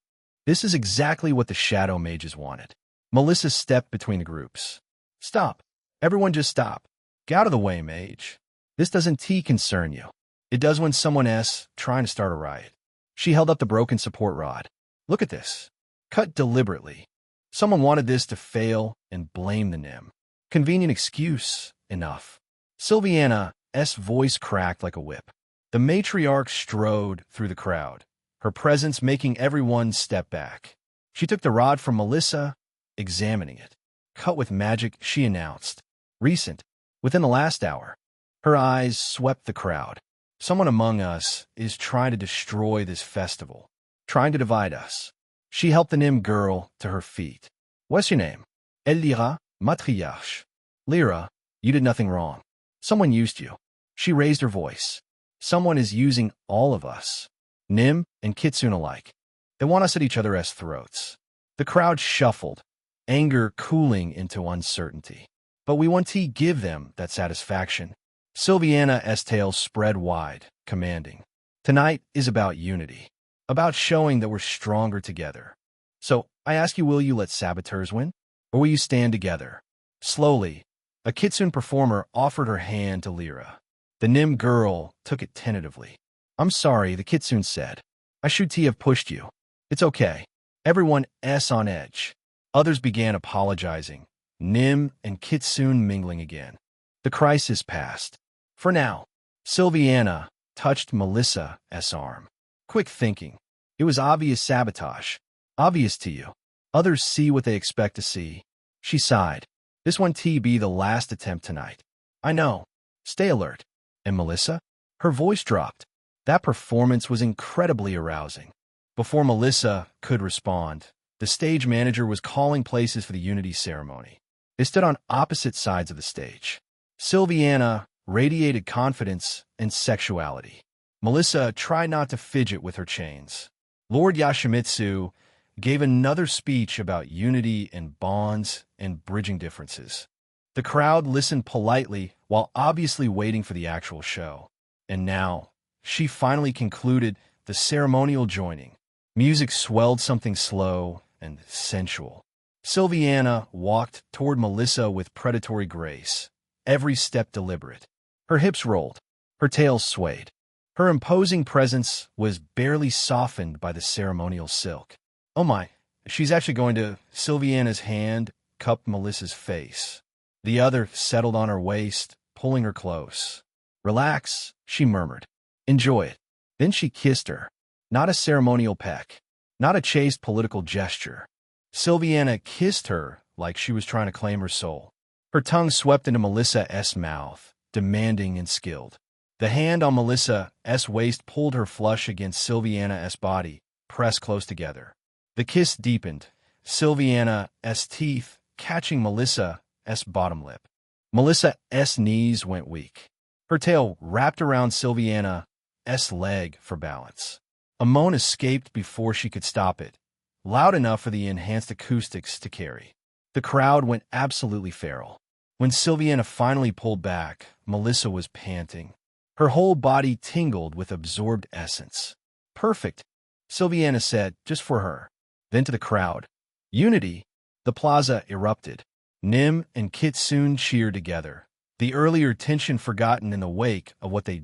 This is exactly what the Shadow Mages wanted. Melissa stepped between the groups. Stop. Everyone just stop. Get out of the way, mage. This doesn't concern you. It does when someone's trying to start a riot. She held up the broken support rod. Look at this. Cut deliberately. Someone wanted this to fail and blame the Nim. Convenient excuse. Enough. Sylviana's voice cracked like a whip. The matriarch strode through the crowd, her presence making everyone step back. She took the rod from Melissa, examining it. Cut with magic, she announced. Recent. Within the last hour. Her eyes swept the crowd. Someone among us is trying to destroy this festival. Trying to divide us. She helped the Nim girl to her feet. What's your name? Elira, matriarche. Lyra, you did nothing wrong. Someone used you. She raised her voice. Someone is using all of us. Nim and Kitsune alike. They want us at each other's throats. The crowd shuffled, anger cooling into uncertainty. But we want to give them that satisfaction. Sylviana's tail spread wide, commanding. Tonight is about unity. About showing that we're stronger together. So, I ask you, will you let saboteurs win? Or will you stand together? Slowly, a Kitsune performer offered her hand to Lyra. The Nim girl took it tentatively. I'm sorry, the Kitsune said. I should have pushed you. It's okay. Everyone's on edge. Others began apologizing. Nim and Kitsune mingling again. The crisis passed. For now, Sylviana touched Melissa's arm. Quick thinking. It was obvious sabotage. Obvious to you. Others see what they expect to see. She sighed. This one be the last attempt tonight. I know. Stay alert. And Melissa? Her voice dropped. That performance was incredibly arousing. Before Melissa could respond, the stage manager was calling places for the Unity ceremony. They stood on opposite sides of the stage. Sylviana radiated confidence and sexuality. Melissa tried not to fidget with her chains. Lord Yoshimitsu gave another speech about unity and bonds and bridging differences. The crowd listened politely while obviously waiting for the actual show. And now, she finally concluded the ceremonial joining. Music swelled something slow and sensual. Sylviana walked toward Melissa with predatory grace, every step deliberate. Her hips rolled, her tail swayed. Her imposing presence was barely softened by the ceremonial silk. Oh my, she's actually going to... Sylviana's hand cupped Melissa's face. The other settled on her waist, pulling her close. "Relax," she murmured. "Enjoy it." Then she kissed her. Not a ceremonial peck. Not a chaste political gesture. Silviana kissed her like she was trying to claim her soul. Her tongue swept into Melissa's mouth, demanding and skilled. The hand on Melissa's waist pulled her flush against Silviana's body, pressed close together. The kiss deepened, Silviana's teeth catching Melissa's bottom lip. Melissa's knees went weak. Her tail wrapped around Silviana's leg for balance. A moan escaped before she could stop it, loud enough for the enhanced acoustics to carry. The crowd went absolutely feral. When Silviana finally pulled back, Melissa was panting. Her whole body tingled with absorbed essence. "Perfect," Silviana said, just for her. Then to the crowd. "Unity!" The plaza erupted. Nim and Kitsune cheered together, the earlier tension forgotten in the wake of what they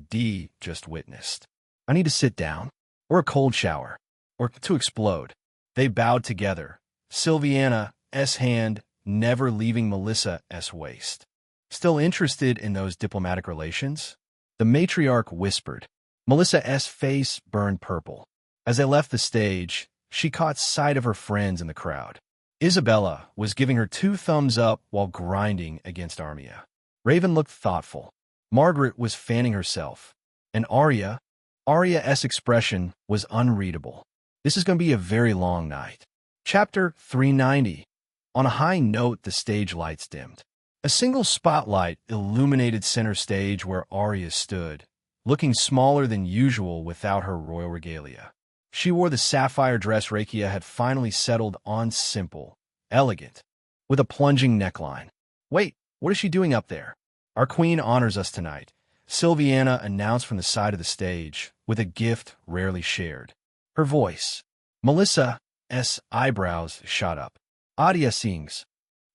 just witnessed. "I need to sit down, or a cold shower, or to explode." They bowed together, Silviana's hand never leaving Melissa's waist. "Still interested in those diplomatic relations?" The matriarch whispered. Melissa's face burned purple. As they left the stage, she caught sight of her friends in the crowd. Isabella was giving her 2 thumbs up while grinding against Armia. Raven looked thoughtful. Margaret was fanning herself. And Aria's expression was unreadable. This is going to be a very long night. Chapter 390. On a high note, the stage lights dimmed. A single spotlight illuminated center stage where Arya stood, looking smaller than usual without her royal regalia. She wore the sapphire dress Rakia had finally settled on, simple, elegant, with a plunging neckline. "Wait, what is she doing up there?" "Our queen honors us tonight," Silviana announced from the side of the stage, with a gift rarely shared. Her voice. Melissa's eyebrows shot up. "Adia sings."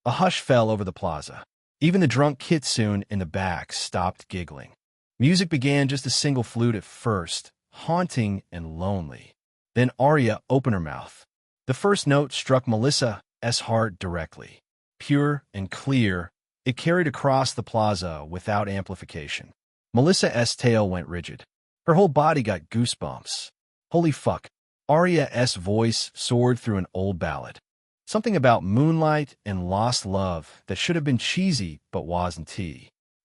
A hush fell over the plaza. Even the drunk Kitsune in the back stopped giggling. Music began just a single flute at first, haunting and lonely. Then Arya opened her mouth. The first note struck Melissa's heart directly. Pure and clear, it carried across the plaza without amplification. Melissa's tail went rigid. Her whole body got goosebumps. Holy fuck. Arya's voice soared through an old ballad. Something about moonlight and lost love that should have been cheesy but wasn't.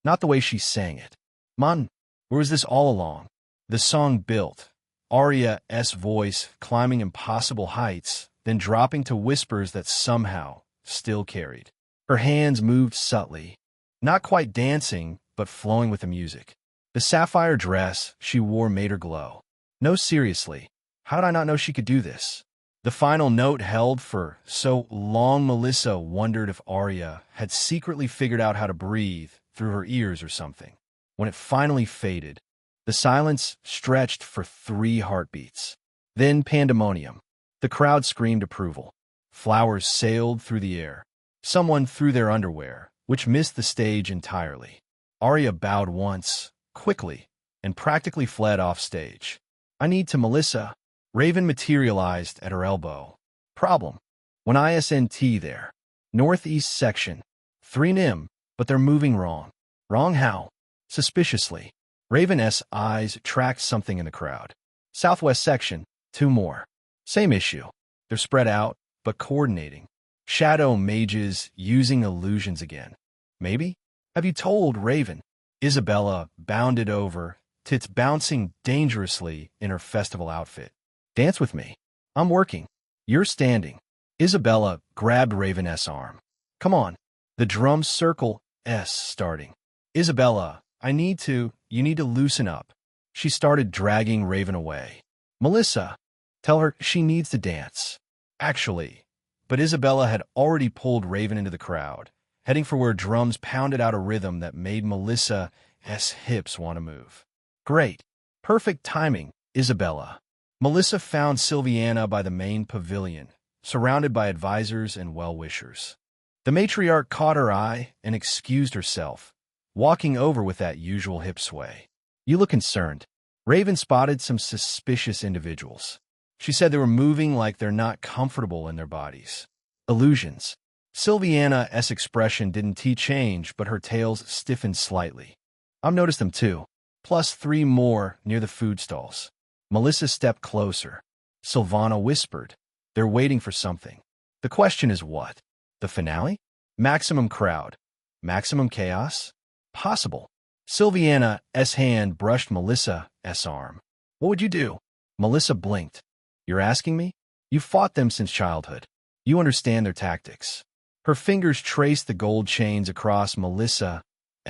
Not the way she sang it. "Man, where was this all along?" The song built. Arya's voice climbing impossible heights, then dropping to whispers that somehow still carried. Her hands moved subtly, not quite dancing, but flowing with the music. The sapphire dress she wore made her glow. No, seriously, how did I not know she could do this? The final note held for so long Melissa wondered if Arya had secretly figured out how to breathe through her ears or something. When it finally faded, the silence stretched for 3 heartbeats. Then pandemonium. The crowd screamed approval. Flowers sailed through the air. Someone threw their underwear, which missed the stage entirely. Arya bowed once, quickly, and practically fled off stage. "I need to Melissa." Raven materialized at her elbow. "Problem. When ISNT there. Northeast section. 3 nim, but they're moving wrong." "Wrong how?" Suspiciously. Raven's eyes tracked something in the crowd. "Southwest section. 2 more. Same issue. They're spread out, but coordinating. Shadow mages using illusions again. Maybe? Have you told Raven?" Isabella bounded over, tits bouncing dangerously in her festival outfit. "Dance with me. I'm working. You're standing." Isabella grabbed Raven's arm. "Come on. The drum circle starting." "Isabella, you need to loosen up." She started dragging Raven away. "Melissa, tell her she needs to dance." Actually, but Isabella had already pulled Raven into the crowd, heading for where drums pounded out a rhythm that made Melissa's hips want to move. "Great. Perfect timing, Isabella." Melissa found Silviana by the main pavilion, surrounded by advisors and well-wishers. The matriarch caught her eye and excused herself, walking over with that usual hip sway. "You look concerned." Raven spotted some suspicious individuals. She said they were moving like they're not comfortable in their bodies. "Illusions." Sylviana's expression didn't change, but her tails stiffened slightly. I've noticed them too. Plus 3 more near the food stalls. Melissa stepped closer. Sylvana whispered, "They're waiting for something. The question is what? The finale? Maximum crowd. Maximum chaos? Possible." Sylviana's hand brushed Melissa's arm. "What would you do?" Melissa blinked. "You're asking me? You fought them since childhood. You understand their tactics." Her fingers traced the gold chains across Melissa's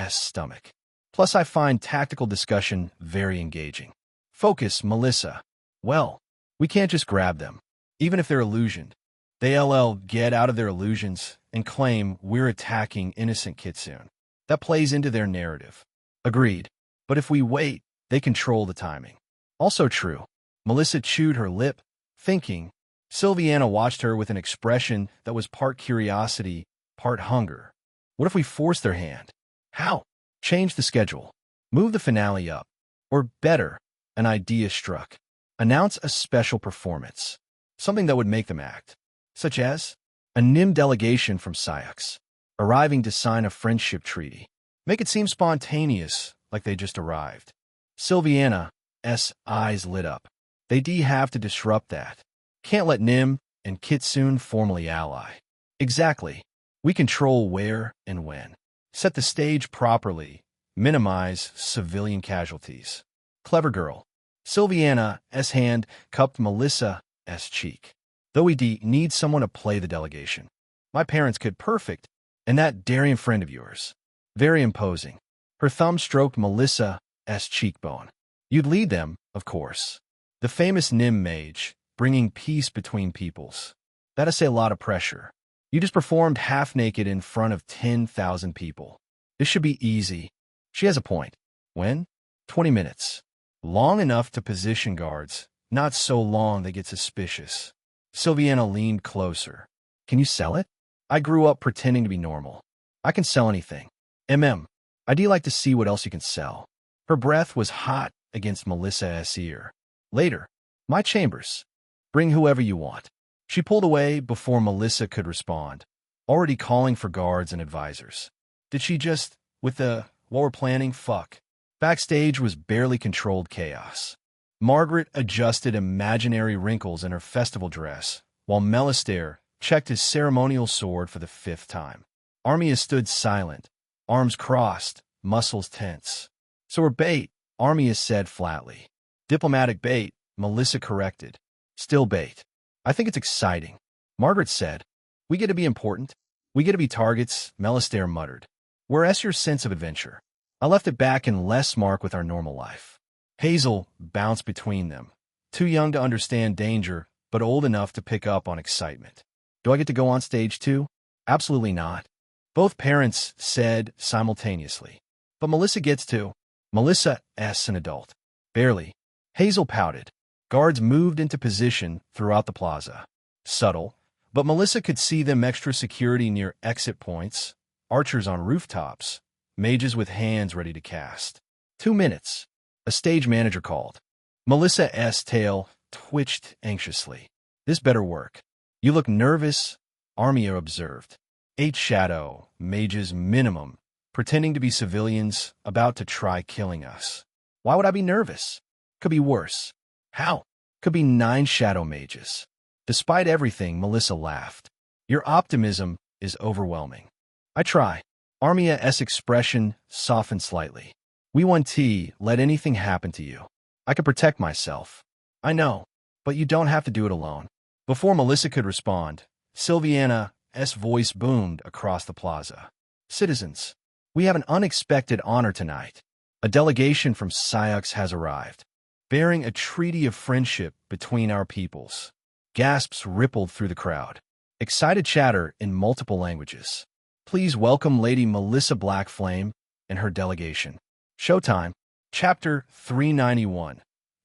stomach. "Plus, I find tactical discussion very engaging." "Focus, Melissa." "Well, we can't just grab them, even if they're illusioned. They'll get out of their illusions and claim we're attacking innocent Kitsune. That plays into their narrative." "Agreed. But if we wait, they control the timing." "Also true." Melissa chewed her lip, thinking. Sylviana watched her with an expression that was part curiosity, part hunger. "What if we force their hand?" "How?" "Change the schedule. Move the finale up. Or better," an idea struck. "Announce a special performance. Something that would make them act. Such as a NIM delegation from Syux, arriving to sign a friendship treaty. Make it seem spontaneous, like they just arrived." Sylviana's eyes lit up. "They have to disrupt that. Can't let Nim and Kitsune formally ally." "Exactly. We control where and when. Set the stage properly. Minimize civilian casualties." "Clever girl." Sylviana's hand cupped Melissa's cheek. "Though we need someone to play the delegation. My parents could. Perfect. And that Darien friend of yours. Very imposing." Her thumb stroked Melissa's cheekbone. "You'd lead them, of course. The famous Nim mage, bringing peace between peoples. That'd a lot of pressure. You just performed half-naked in front of 10,000 people. This should be easy." She has a point. "When?" 20 minutes. Long enough to position guards, not so long they get suspicious." Sylviana leaned closer. "Can you sell it?" "I grew up pretending to be normal. I can sell anything." I'd like to see what else you can sell." Her breath was hot against Melissa's ear. "Later. My chambers. Bring whoever you want." She pulled away before Melissa could respond, already calling for guards and advisors. Did she just, with the, "what we're planning, fuck"? Backstage was barely controlled chaos. Margaret adjusted imaginary wrinkles in her festival dress, while Melistaire checked his ceremonial sword for the 5th time. Armia stood silent, arms crossed, muscles tense. "So we're bait," Armia said flatly. "Diplomatic bait," Melissa corrected. "Still bait." "I think it's exciting," Margaret said. "We get to be important. We get to be targets," Melistaire muttered. "Where's your sense of adventure?" "I left it back in Lessmark with our normal life." Hazel bounced between them. Too young to understand danger, but old enough to pick up on excitement. "Do I get to go on stage too?" "Absolutely not." Both parents said simultaneously. "But Melissa gets to." "Melissa S. an adult." "Barely." Hazel pouted. Guards moved into position throughout the plaza. Subtle, but Melissa could see them: extra security near exit points, archers on rooftops, mages with hands ready to cast. 2 minutes. A stage manager called. Melissa's tail twitched anxiously. "This better work." "You look nervous," Armia observed. 8 shadow, mages minimum, pretending to be civilians, about to try killing us. "Why would I be nervous?" "Could be worse." "How?" "Could be 9 shadow mages." Despite everything, Melissa laughed. "Your optimism is overwhelming." "I try." Armia's expression softened slightly. "We want let anything happen to you. I can protect myself." "I know, but you don't have to do it alone." Before Melissa could respond, Sylviana's voice boomed across the plaza. "Citizens, we have an unexpected honor tonight. A delegation from Syux has arrived, bearing a treaty of friendship between our peoples." Gasps rippled through the crowd. Excited chatter in multiple languages. "Please welcome Lady Melissa Blackflame and her delegation." Showtime. Chapter 391.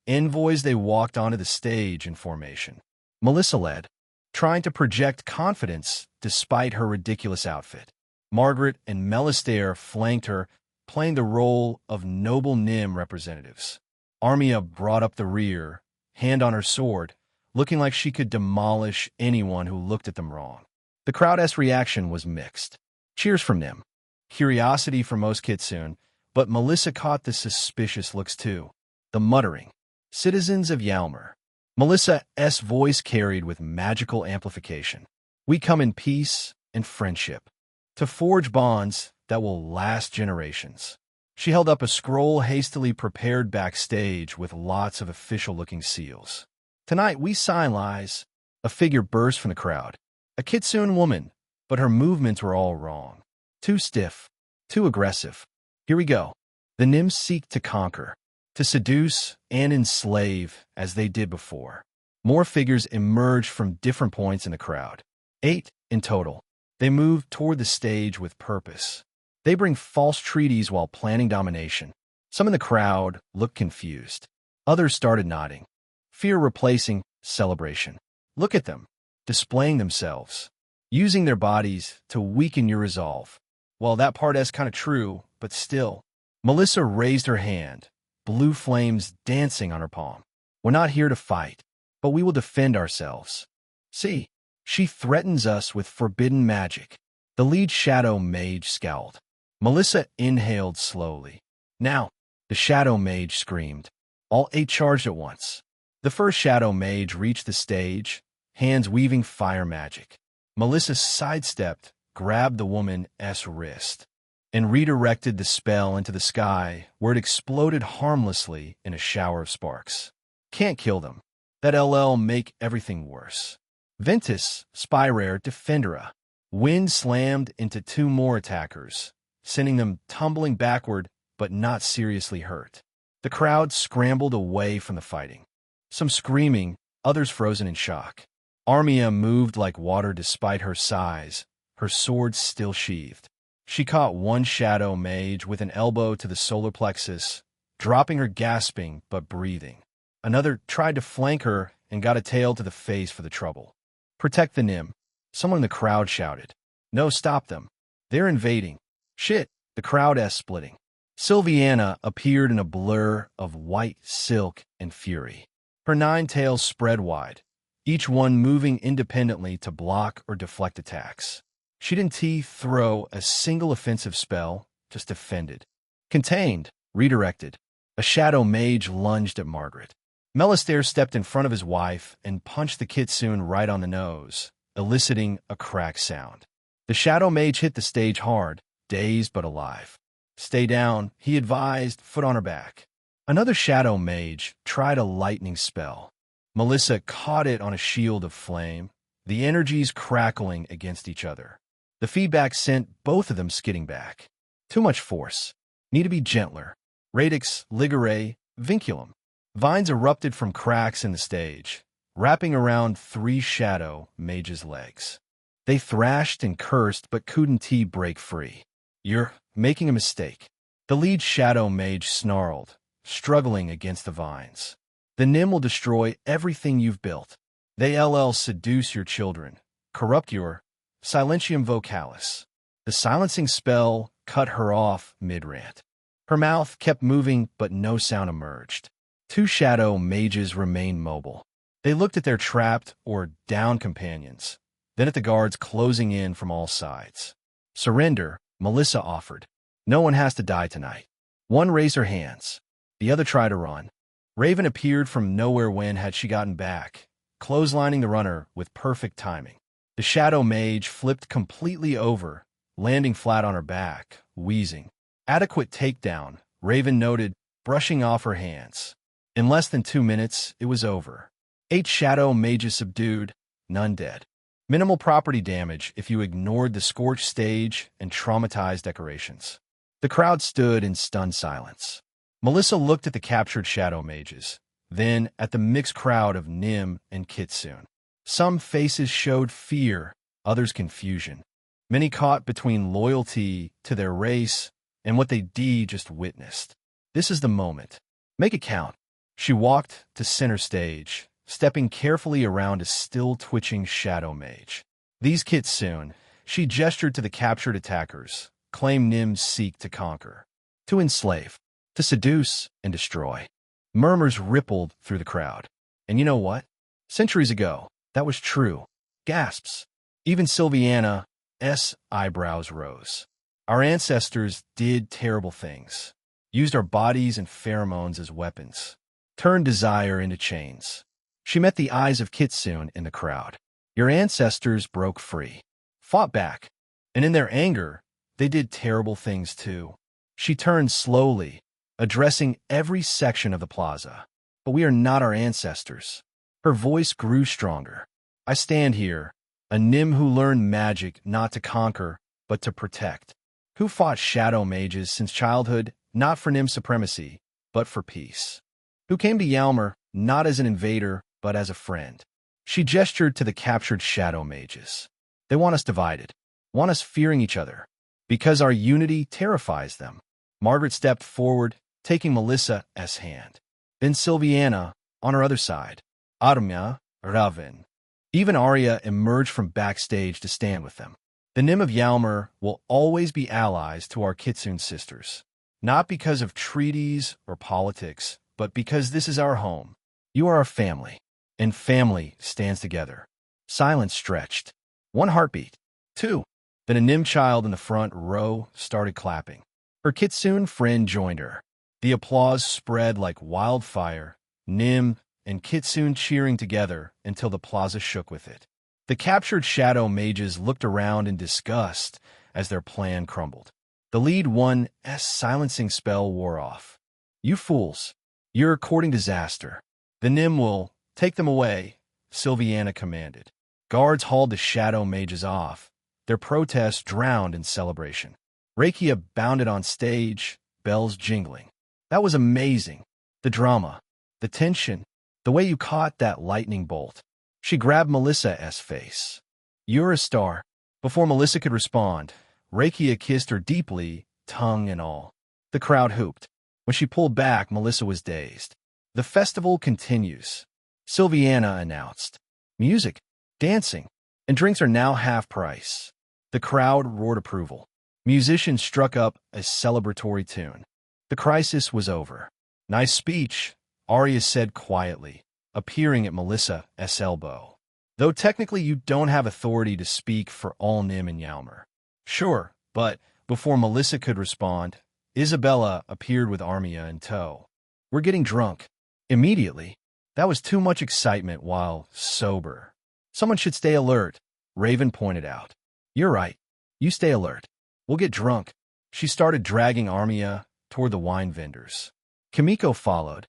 Envoys. They walked onto the stage in formation. Melissa led, trying to project confidence despite her ridiculous outfit. Margaret and Melistaire flanked her, playing the role of noble Nim representatives. Armia brought up the rear, hand on her sword, looking like she could demolish anyone who looked at them wrong. The crowd's reaction was mixed. Cheers from Nim. Curiosity from most Kitsune, but Melissa caught the suspicious looks too. The muttering. Citizens of Yalmer. Melissa's voice carried with magical amplification. We come in peace and friendship, to forge bonds that will last generations. She held up a scroll hastily prepared backstage with lots of official-looking seals. Tonight we sign lies. A figure burst from the crowd. A Kitsune woman, but her movements were all wrong. Too stiff, too aggressive. Here we go. The Nims seek to conquer, to seduce and enslave as they did before. More figures emerged from different points in the crowd. 8 in total. They moved toward the stage with purpose. They bring false treaties while planning domination. Some in the crowd looked confused. Others started nodding. Fear replacing celebration. Look at them, displaying themselves, using their bodies to weaken your resolve. Well, that part is kind of true, but still. Melissa raised her hand, blue flames dancing on her palm. We're not here to fight, but we will defend ourselves. See, she threatens us with forbidden magic. The lead shadow mage scowled. Melissa inhaled slowly. Now, the shadow mage screamed. All 8 charged at once. The first shadow mage reached the stage, hands weaving fire magic. Melissa sidestepped, grabbed the woman's wrist, and redirected the spell into the sky, where it exploded harmlessly in a shower of sparks. Can't kill them. That LL make everything worse. Ventus, Spyrare, Defendera. Wind slammed into 2 more attackers, sending them tumbling backward but not seriously hurt. The crowd scrambled away from the fighting. Some screaming, others frozen in shock. Armia moved like water despite her size, her sword still sheathed. She caught one shadow mage with an elbow to the solar plexus, dropping her gasping but breathing. Another tried to flank her and got a tail to the face for the trouble. Protect the Nim. Someone in the crowd shouted. No, stop them. They're invading. Shit, the crowd splitting. Sylviana appeared in a blur of white silk and fury. Her 9 tails spread wide, each one moving independently to block or deflect attacks. She didn't throw a single offensive spell, just defended. Contained, redirected. A shadow mage lunged at Margaret. Melistaire stepped in front of his wife and punched the Kitsune right on the nose, eliciting a crack sound. The shadow mage hit the stage hard, dazed but alive. Stay down, he advised, foot on her back. Another shadow mage tried a lightning spell. Melissa caught it on a shield of flame, the energies crackling against each other. The feedback sent both of them skidding back. Too much force. Need to be gentler. Radix, Ligure, Vinculum. Vines erupted from cracks in the stage, wrapping around 3 shadow mages' legs. They thrashed and cursed but couldn't break free. You're making a mistake. The lead shadow mage snarled, struggling against the vines. The Nim will destroy everything you've built. They seduce your children, corrupt your silentium vocalis. The silencing spell cut her off mid-rant. Her mouth kept moving, but no sound emerged. 2 shadow mages remained mobile. They looked at their trapped or down companions, then at the guards closing in from all sides. Surrender, Melissa offered. No one has to die tonight. One raised her hands. The other tried to run. Raven appeared from nowhere when had she gotten back, clotheslining the runner with perfect timing. The shadow mage flipped completely over, landing flat on her back, wheezing. Adequate takedown, Raven noted, brushing off her hands. In less than 2 minutes, it was over. 8 shadow mages subdued, none dead. Minimal property damage if you ignored the scorched stage and traumatized decorations. The crowd stood in stunned silence. Melissa looked at the captured shadow mages, then at the mixed crowd of Nim and Kitsune. Some faces showed fear, others confusion. Many caught between loyalty to their race and what they just witnessed. This is the moment. Make it count. She walked to center stage, stepping carefully around a still-twitching shadow mage. These Kitsune, she gestured to the captured attackers, claim Nims seek to conquer, to enslave, to seduce and destroy. Murmurs rippled through the crowd. And you know what? Centuries ago, that was true. Gasps. Even Sylviana's eyebrows rose. Our ancestors did terrible things, used our bodies and pheromones as weapons, turned desire into chains. She met the eyes of Kitsune in the crowd. Your ancestors broke free, fought back, and in their anger, they did terrible things too. She turned slowly, addressing every section of the plaza. But we are not our ancestors. Her voice grew stronger. I stand here, a Nim who learned magic not to conquer, but to protect, who fought shadow mages since childhood, not for Nim supremacy, but for peace, who came to Yalmer not as an invader, but as a friend. She gestured to the captured shadow mages. They want us divided, want us fearing each other, because our unity terrifies them. Margaret stepped forward, taking Melissa's hand. Then Sylviana, on her other side. Armia, Raven. Even Arya emerged from backstage to stand with them. The Nim of Yalmer will always be allies to our Kitsune sisters, not because of treaties or politics, but because this is our home. You are our family, and family stands together. Silence stretched. One heartbeat. Two. Then a Nim child in the front row started clapping. Her Kitsune friend joined her. The applause spread like wildfire, Nim and Kitsune cheering together until the plaza shook with it. The captured shadow mages looked around in disgust as their plan crumbled. The lead one's silencing spell wore off. You fools, you're courting disaster. The Nim will take them away, Sylviana commanded. Guards hauled the shadow mages off, their protest drowned in celebration. Rakia bounded on stage, bells jingling. That was amazing. The drama, the tension, the way you caught that lightning bolt. She grabbed Melissa's face. You're a star. Before Melissa could respond, Rakia kissed her deeply, tongue and all. The crowd hooped. When she pulled back, Melissa was dazed. The festival continues, Sylviana announced. Music, dancing, and drinks are now half price. The crowd roared approval. Musicians struck up a celebratory tune. The crisis was over. Nice speech, Arya said quietly, appearing at Melissa's elbow. Though technically you don't have authority to speak for all Nim and Yalmer. Sure, but before Melissa could respond, Isabella appeared with Armia in tow. We're getting drunk. Immediately. That was too much excitement while sober. Someone should stay alert, Raven pointed out. You're right. You stay alert. We'll get drunk. She started dragging Armia toward the wine vendors. Kimiko followed,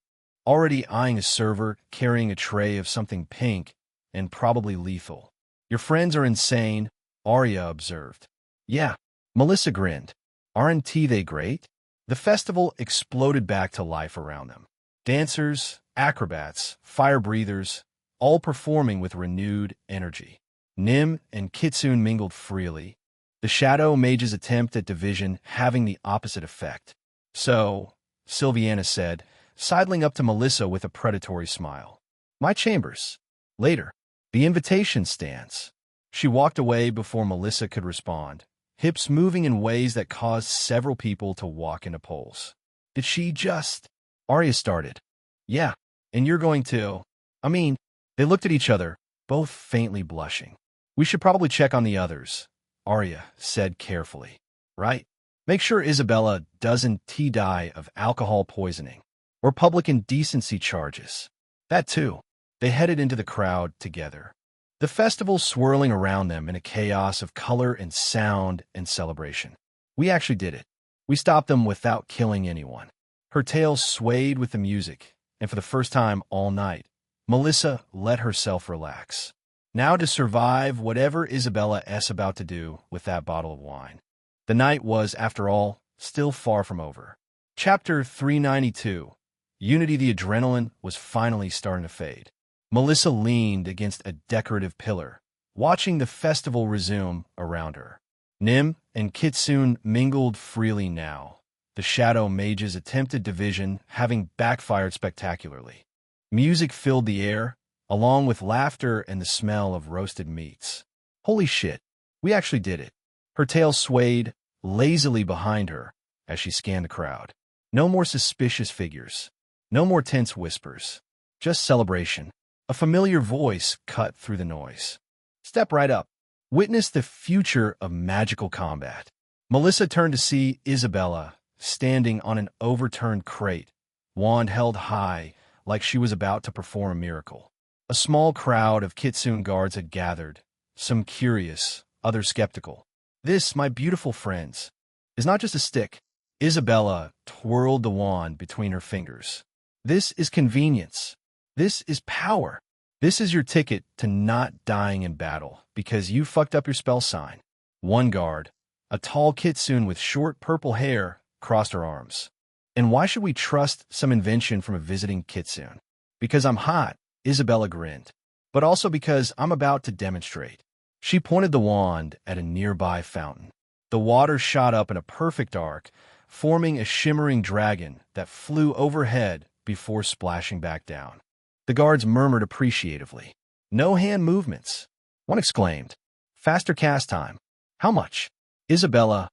already eyeing a server carrying a tray of something pink and probably lethal. Your friends are insane, Arya observed. Yeah, Melissa grinned. Aren't they great? The festival exploded back to life around them. Dancers, acrobats, fire breathers, all performing with renewed energy. Nim and Kitsune mingled freely, the shadow mage's attempt at division having the opposite effect. So, Sylviana said, sidling up to Melissa with a predatory smile. My chambers. Later. The invitation stands. She walked away before Melissa could respond, hips moving in ways that caused several people to walk into poles. Did she just... Arya started. Yeah, and you're going to... They looked at each other, both faintly blushing. We should probably check on the others, Arya said carefully. Right? Make sure Isabella doesn't die of alcohol poisoning or public indecency charges. That too. They headed into the crowd together, the festival swirling around them in a chaos of color and sound and celebration. We actually did it. We stopped them without killing anyone. Her tail swayed with the music, and for the first time all night, Melissa let herself relax. Now to survive whatever Isabella's about to do with that bottle of wine. The night was, after all, still far from over. Chapter 392. Unity. The adrenaline was finally starting to fade. Melissa leaned against a decorative pillar, watching the festival resume around her. Nim and Kitsune mingled freely now, the shadow mage's attempted division having backfired spectacularly. Music filled the air, along with laughter and the smell of roasted meats. Holy shit, we actually did it. Her tail swayed lazily behind her as she scanned the crowd. No more suspicious figures. No more tense whispers. Just celebration. A familiar voice cut through the noise. Step right up. Witness the future of magical combat. Melissa turned to see Isabella standing on an overturned crate, wand held high like she was about to perform a miracle. A small crowd of Kitsune guards had gathered, some curious, others skeptical. This, my beautiful friends, is not just a stick. Isabella twirled the wand between her fingers. This is convenience. This is power. This is your ticket to not dying in battle because you fucked up your spell sign. One guard, a tall Kitsune with short purple hair, crossed her arms. And why should we trust some invention from a visiting Kitsune? Because I'm hot, Isabella grinned. But also because I'm about to demonstrate. She pointed the wand at a nearby fountain. The water shot up in a perfect arc, forming a shimmering dragon that flew overhead before splashing back down. The guards murmured appreciatively. No hand movements. One exclaimed, "Faster cast time." "How much?" Isabella's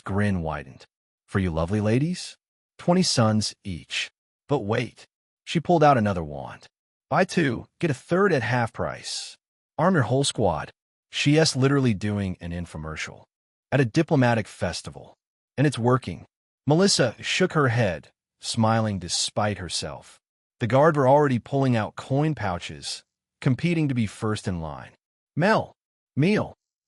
grin widened. "For you lovely ladies? 20 suns each." But wait. She pulled out another wand. "Buy two, get a third at half price. Arm your whole squad." She's literally doing an infomercial. At a diplomatic festival. And it's working. Melissa shook her head, smiling despite herself. The guard were already pulling out coin pouches, competing to be first in line. Meal.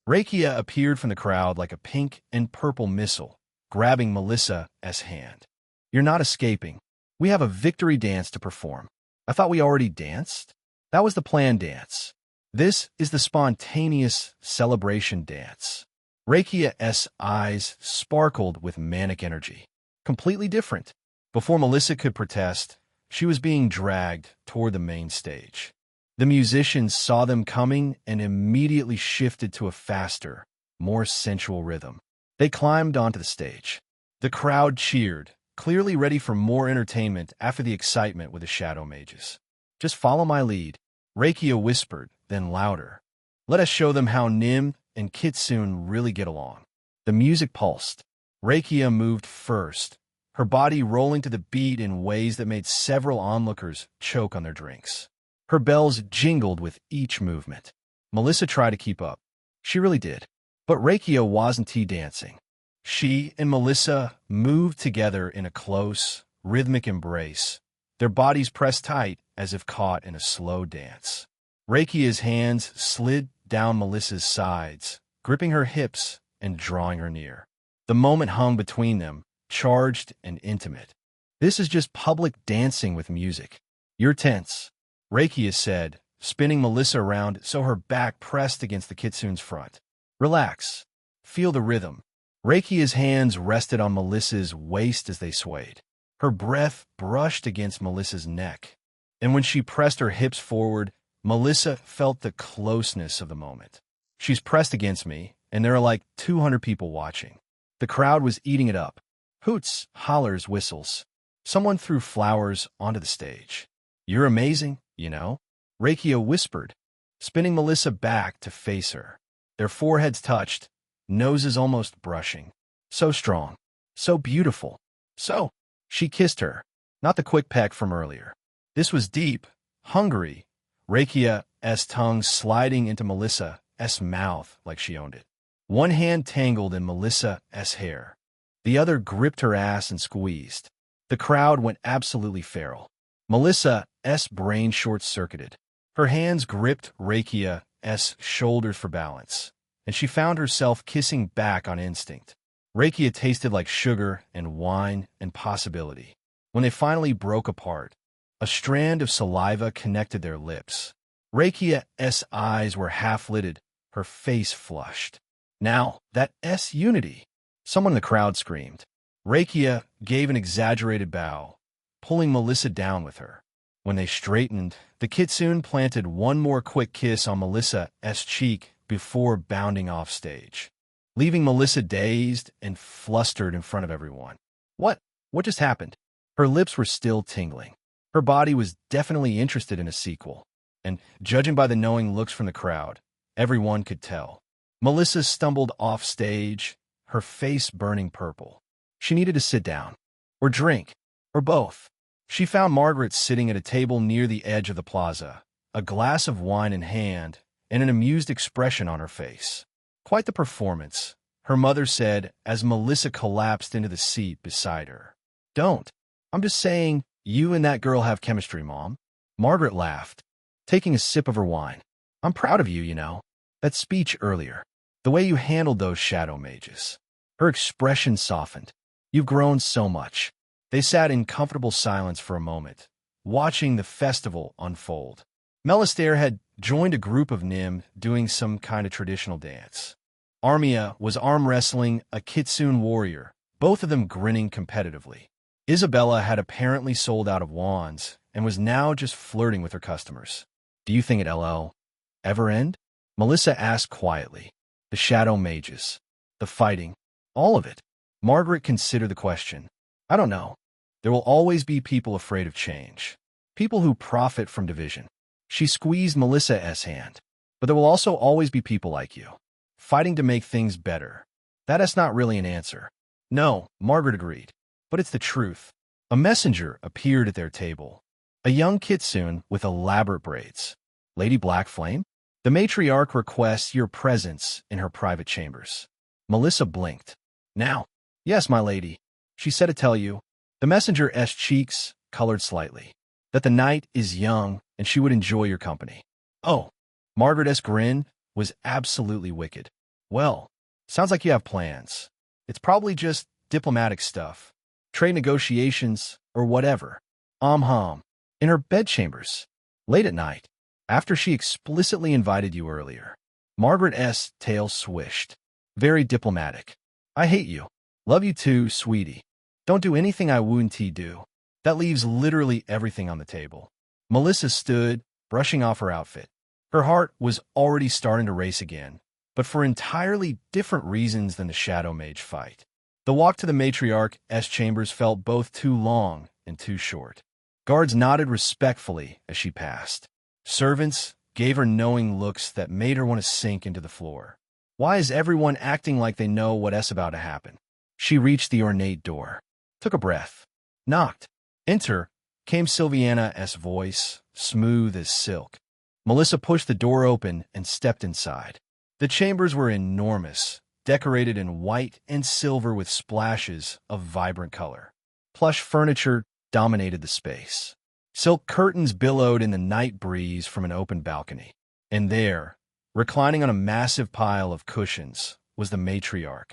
Rakia appeared from the crowd like a pink and purple missile, grabbing Melissa's hand. "You're not escaping. We have a victory dance to perform." "I thought we already danced?" "That was the planned dance. This is the spontaneous celebration dance." Rakia's eyes sparkled with manic energy. Completely different. Before Melissa could protest, she was being dragged toward the main stage. The musicians saw them coming and immediately shifted to a faster, more sensual rhythm. They climbed onto the stage. The crowd cheered, clearly ready for more entertainment after the excitement with the Shadow Mages. "Just follow my lead," Rakia whispered, then louder. "Let us show them how Nim and Kitsune really get along." The music pulsed. Rakia moved first, her body rolling to the beat in ways that made several onlookers choke on their drinks. Her bells jingled with each movement. Melissa tried to keep up. She really did. But Rakia wasn't dancing. She and Melissa moved together in a close, rhythmic embrace, their bodies pressed tight as if caught in a slow dance. Rakia's hands slid down Melissa's sides, gripping her hips and drawing her near. The moment hung between them, charged and intimate. "This is just public dancing with music. You're tense," Rakia said, spinning Melissa around so her back pressed against the Kitsune's front. "Relax. Feel the rhythm." Rakia's hands rested on Melissa's waist as they swayed. Her breath brushed against Melissa's neck. And when she pressed her hips forward, Melissa felt the closeness of the moment. "She's pressed against me, and there are like 200 people watching." The crowd was eating it up. Hoots, hollers, whistles. Someone threw flowers onto the stage. "You're amazing, you know," Rakia whispered, spinning Melissa back to face her. Their foreheads touched, noses almost brushing. "So strong. So beautiful. So..." She kissed her, not the quick peck from earlier. This was deep, hungry, Rakia's tongue sliding into Melissa's mouth like she owned it. One hand tangled in Melissa's hair. The other gripped her ass and squeezed. The crowd went absolutely feral. Melissa's brain short-circuited. Her hands gripped Rakia's shoulders for balance, and she found herself kissing back on instinct. Rakia tasted like sugar and wine and possibility. When they finally broke apart, a strand of saliva connected their lips. Rakia's eyes were half-lidded, her face flushed. "Now, that's unity," someone in the crowd screamed. Rakia gave an exaggerated bow, pulling Melissa down with her. When they straightened, the Kitsune planted one more quick kiss on Melissa's cheek before bounding off stage, leaving Melissa dazed and flustered in front of everyone. What just happened?" Her lips were still tingling. Her body was definitely interested in a sequel, and judging by the knowing looks from the crowd, everyone could tell. Melissa stumbled off stage, her face burning purple. She needed to sit down, or drink, or both. She found Margaret sitting at a table near the edge of the plaza, a glass of wine in hand, and an amused expression on her face. Quite the performance, her mother said as Melissa collapsed into the seat beside her. Don't. I'm just saying, you and that girl have chemistry, Mom. Margaret laughed, taking a sip of her wine. I'm proud of you, you know. That speech earlier, the way you handled those shadow mages. Her expression softened. You've grown so much. They sat in comfortable silence for a moment, watching the festival unfold. Melistaire had joined a group of Nim doing some kind of traditional dance. Armia was arm wrestling a Kitsune warrior, both of them grinning competitively. Isabella had apparently sold out of wands and was now just flirting with her customers. Do you think it'll ever end? Melissa asked quietly. The shadow mages, the fighting, all of it. Margaret considered the question. I don't know. There will always be people afraid of change. People who profit from division. She squeezed Melissa's hand. But there will also always be people like you, fighting to make things better. That's not really an answer. No, Margaret agreed. But it's the truth. A messenger appeared at their table. A young kitsune with elaborate braids. Lady Blackflame? The matriarch requests your presence in her private chambers. Melissa blinked. Now? Yes, my lady. She said to tell you. The messenger's cheeks colored slightly. That the night is young and she would enjoy your company. Oh. Margaret's grin was absolutely wicked. Well, sounds like you have plans. It's probably just diplomatic stuff. Trade negotiations, or whatever. In her bedchambers. Late at night. After she explicitly invited you earlier. Margaret's tail swished. Very diplomatic. I hate you. Love you too, sweetie. Don't do anything I wouldn't do. That leaves literally everything on the table. Melissa stood, brushing off her outfit. Her heart was already starting to race again, but for entirely different reasons than the Shadow Mage fight. The walk to the matriarch's chambers felt both too long and too short. Guards nodded respectfully as she passed. Servants gave her knowing looks that made her want to sink into the floor. Why is everyone acting like they know what's about to happen? She reached the ornate door, took a breath, knocked. Enter, came Sylviana's voice, smooth as silk. Melissa pushed the door open and stepped inside. The chambers were enormous, decorated in white and silver with splashes of vibrant color. Plush furniture dominated the space. Silk curtains billowed in the night breeze from an open balcony. And there, reclining on a massive pile of cushions, was the matriarch.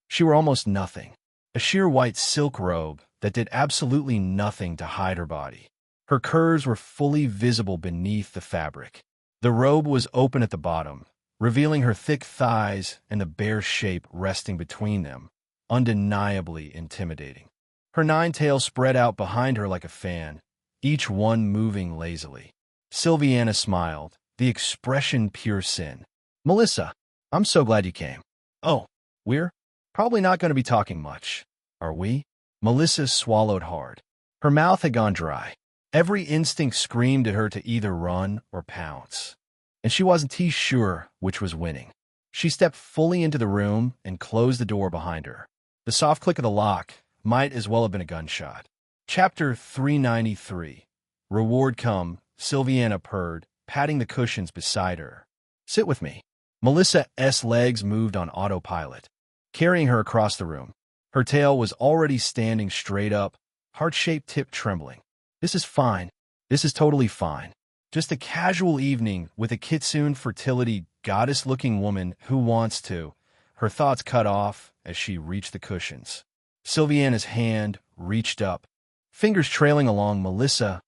She wore almost nothing. A sheer white silk robe that did absolutely nothing to hide her body. Her curves were fully visible beneath the fabric. The robe was open at the bottom, revealing her thick thighs and the bare shape resting between them, undeniably intimidating. Her 9 tails spread out behind her like a fan, each one moving lazily. Sylviana smiled, the expression pure sin. Melissa, I'm so glad you came. Oh, we're probably not going to be talking much, are we? Melissa swallowed hard. Her mouth had gone dry. Every instinct screamed at her to either run or pounce. And she wasn't too sure which was winning. She stepped fully into the room and closed the door behind her. The soft click of the lock might as well have been a gunshot. Chapter 393. Reward come, Sylviana purred, patting the cushions beside her. Sit with me. Melissa's legs moved on autopilot, carrying her across the room. Her tail was already standing straight up, heart-shaped tip trembling. This is fine. This is totally fine. Just a casual evening with a kitsune fertility goddess-looking woman who wants to. Her thoughts cut off as she reached the cushions. Sylviana's hand reached up, fingers trailing along Melissa's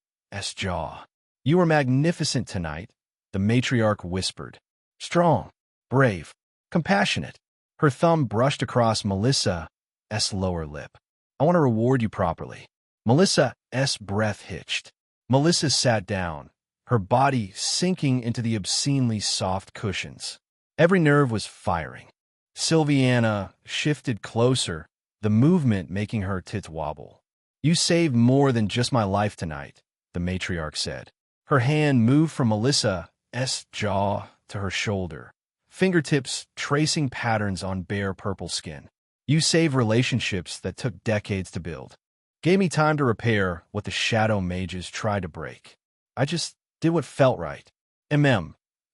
jaw. You were magnificent tonight, the matriarch whispered. Strong, brave, compassionate. Her thumb brushed across Melissa's lower lip. I want to reward you properly. Melissa's breath hitched. Melissa sat down, her body sinking into the obscenely soft cushions. Every nerve was firing. Sylviana shifted closer, the movement making her tits wobble. You saved more than just my life tonight, the matriarch said. Her hand moved from Melissa's jaw to her shoulder, fingertips tracing patterns on bare purple skin. You saved relationships that took decades to build. Gave me time to repair what the shadow mages tried to break. I just did what felt right.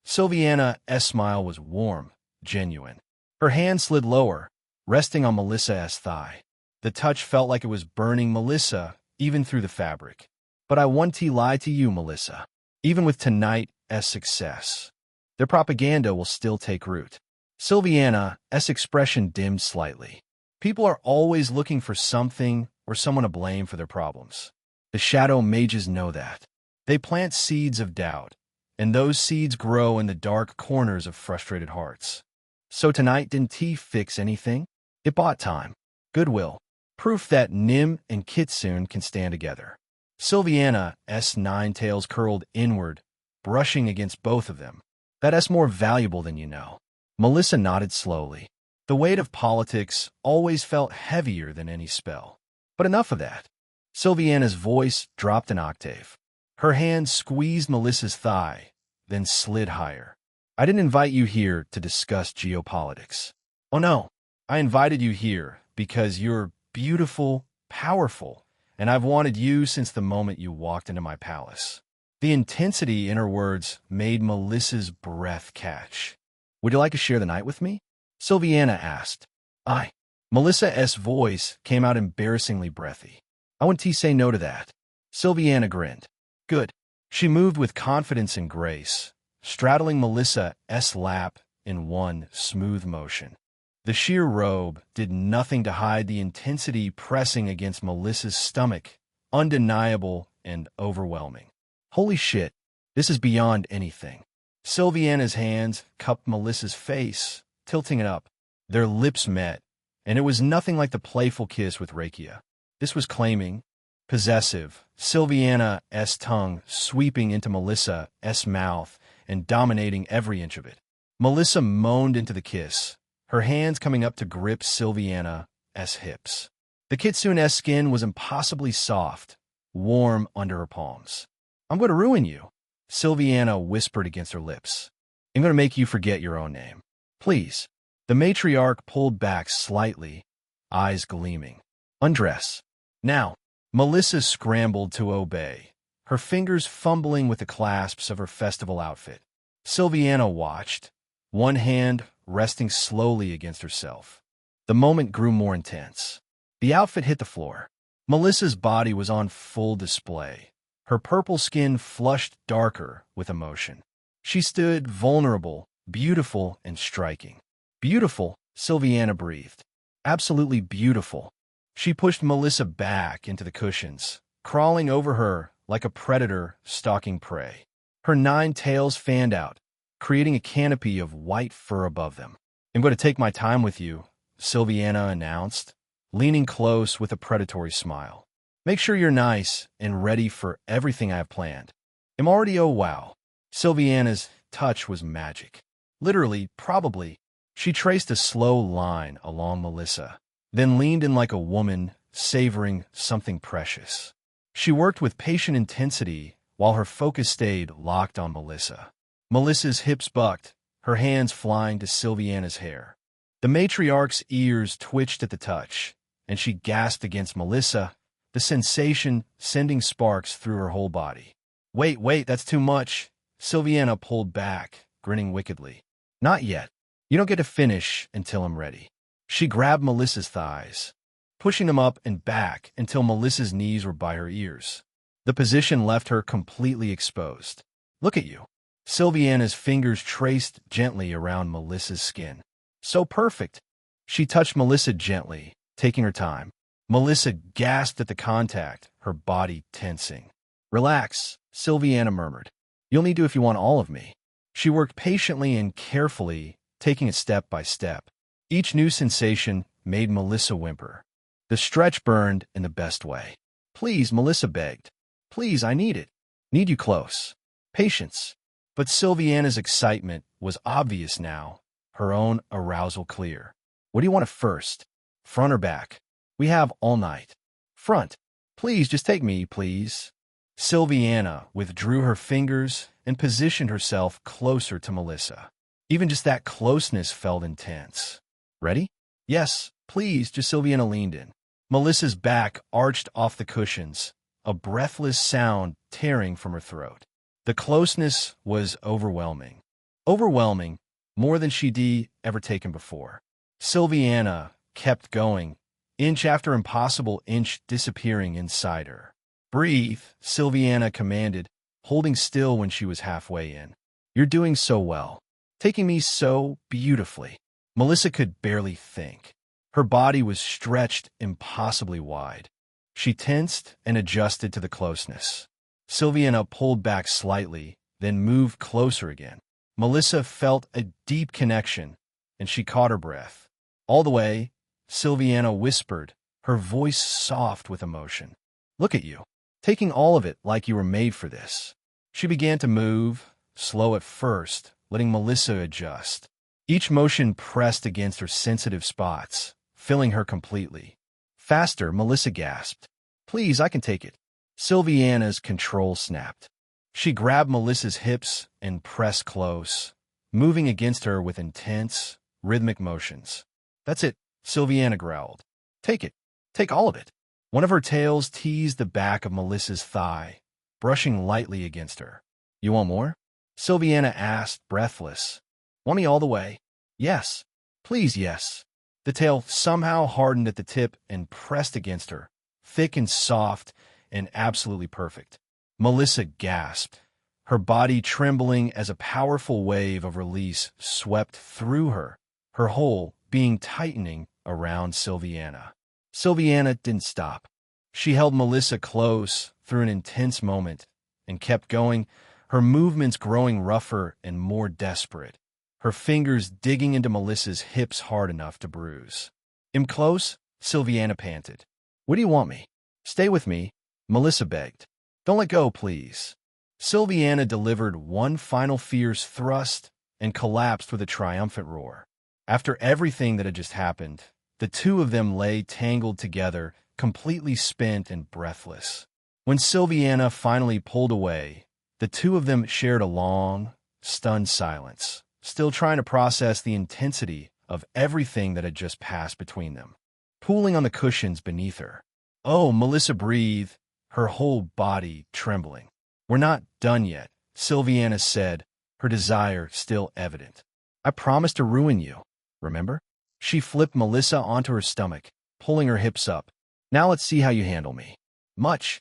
Sylviana's smile was warm, genuine. Her hand slid lower, resting on Melissa's thigh. The touch felt like it was burning Melissa, even through the fabric. But I want to lie to you, Melissa. Even with tonight's success, their propaganda will still take root. Sylviana's expression dimmed slightly. People are always looking for something or someone to blame for their problems. The shadow mages know that. They plant seeds of doubt, and those seeds grow in the dark corners of frustrated hearts. So tonight didn't T fix anything? It bought time, goodwill, proof that Nim and Kitsune can stand together. Sylviana's nine tails curled inward, brushing against both of them. That's more valuable than you know. Melissa nodded slowly. The weight of politics always felt heavier than any spell. But enough of that. Sylviana's voice dropped an octave. Her hand squeezed Melissa's thigh, then slid higher. I didn't invite you here to discuss geopolitics. Oh no, I invited you here because you're beautiful, powerful, and I've wanted you since the moment you walked into my palace. The intensity in her words made Melissa's breath catch. Would you like to share the night with me? Sylviana asked. I. Melissa's voice came out embarrassingly breathy. I wouldn't say no to that. Sylviana grinned. Good. She moved with confidence and grace, straddling Melissa's lap in one smooth motion. The sheer robe did nothing to hide the intensity pressing against Melissa's stomach, undeniable and overwhelming. Holy shit, this is beyond anything. Sylviana's hands cupped Melissa's face, tilting it up. Their lips met, and it was nothing like the playful kiss with Rakia. This was claiming, possessive, Sylviana's tongue sweeping into Melissa's mouth and dominating every inch of it. Melissa moaned into the kiss, her hands coming up to grip Sylviana's hips. The Kitsune's skin was impossibly soft, warm under her palms. I'm going to ruin you, Sylviana whispered against her lips. I'm going to make you forget your own name. Please. The matriarch pulled back slightly, eyes gleaming. Undress. Now. Melissa scrambled to obey, her fingers fumbling with the clasps of her festival outfit. Sylviana watched, one hand resting slowly against herself. The moment grew more intense. The outfit hit the floor. Melissa's body was on full display, her purple skin flushed darker with emotion. She stood vulnerable, beautiful, and striking. Beautiful, Sylviana breathed. Absolutely beautiful. She pushed Melissa back into the cushions, crawling over her like a predator stalking prey. Her nine tails fanned out, creating a canopy of white fur above them. I'm going to take my time with you, Sylviana announced, leaning close with a predatory smile. Make sure you're nice and ready for everything I have planned. I'm already oh wow. Sylviana's touch was magic. Literally, probably. She traced a slow line along Melissa, then leaned in like a woman, savoring something precious. She worked with patient intensity while her focus stayed locked on Melissa. Melissa's hips bucked, her hands flying to Sylviana's hair. The matriarch's ears twitched at the touch, and she gasped against Melissa, the sensation sending sparks through her whole body. Wait, that's too much. Sylviana pulled back, grinning wickedly. Not yet. You don't get to finish until I'm ready. She grabbed Melissa's thighs, pushing them up and back until Melissa's knees were by her ears. The position left her completely exposed. Look at you. Sylviana's fingers traced gently around Melissa's skin. So perfect. She touched Melissa gently, taking her time. Melissa gasped at the contact, her body tensing. Relax, Sylviana murmured. You'll need to if you want all of me. She worked patiently and carefully, taking it step by step. Each new sensation made Melissa whimper. The stretch burned in the best way. Please, Melissa begged. Please, I need it. Need you close. Patience. But Sylviana's excitement was obvious now, her own arousal clear. What do you want at first? Front or back? We have all night. Front. Please, just take me, please. Sylviana withdrew her fingers and positioned herself closer to Melissa. Even just that closeness felt intense. Ready? Yes, please, just Sylviana leaned in. Melissa's back arched off the cushions, a breathless sound tearing from her throat. The closeness was overwhelming. Overwhelming, more than she'd ever taken before. Sylviana kept going, inch after impossible inch disappearing inside her. Breathe, Sylviana commanded, holding still when she was halfway in. You're doing so well. Taking me so beautifully. Melissa could barely think. Her body was stretched impossibly wide. She tensed and adjusted to the closeness. Sylviana pulled back slightly, then moved closer again. Melissa felt a deep connection, and she caught her breath. All the way, Sylviana whispered, her voice soft with emotion. Look at you, taking all of it like you were made for this. She began to move, slow at first, letting Melissa adjust. Each motion pressed against her sensitive spots, filling her completely. Faster, Melissa gasped. Please, I can take it. Sylviana's control snapped. She grabbed Melissa's hips and pressed close, moving against her with intense, rhythmic motions. That's it, Sylviana growled. Take it. Take all of it. One of her tails teased the back of Melissa's thigh, brushing lightly against her. You want more? Sylviana asked, breathless. Want me all the way? Yes. Please, yes. The tail somehow hardened at the tip and pressed against her, thick and soft and absolutely perfect. Melissa gasped, her body trembling as a powerful wave of release swept through her, her whole being tightening around Sylviana. Sylviana didn't stop. She held Melissa close through an intense moment and kept going, her movements growing rougher and more desperate, her fingers digging into Melissa's hips hard enough to bruise. I'm close, Sylviana panted. What do you want me? Stay with me, Melissa begged. Don't let go, please. Sylviana delivered one final fierce thrust and collapsed with a triumphant roar. After everything that had just happened, the two of them lay tangled together, completely spent and breathless. When Sylviana finally pulled away, the two of them shared a long, stunned silence, still trying to process the intensity of everything that had just passed between them. Pooling on the cushions beneath her. Oh, Melissa breathed, her whole body trembling. We're not done yet, Sylviana said, her desire still evident. I promised to ruin you, remember? She flipped Melissa onto her stomach, pulling her hips up. Now let's see how you handle me. Much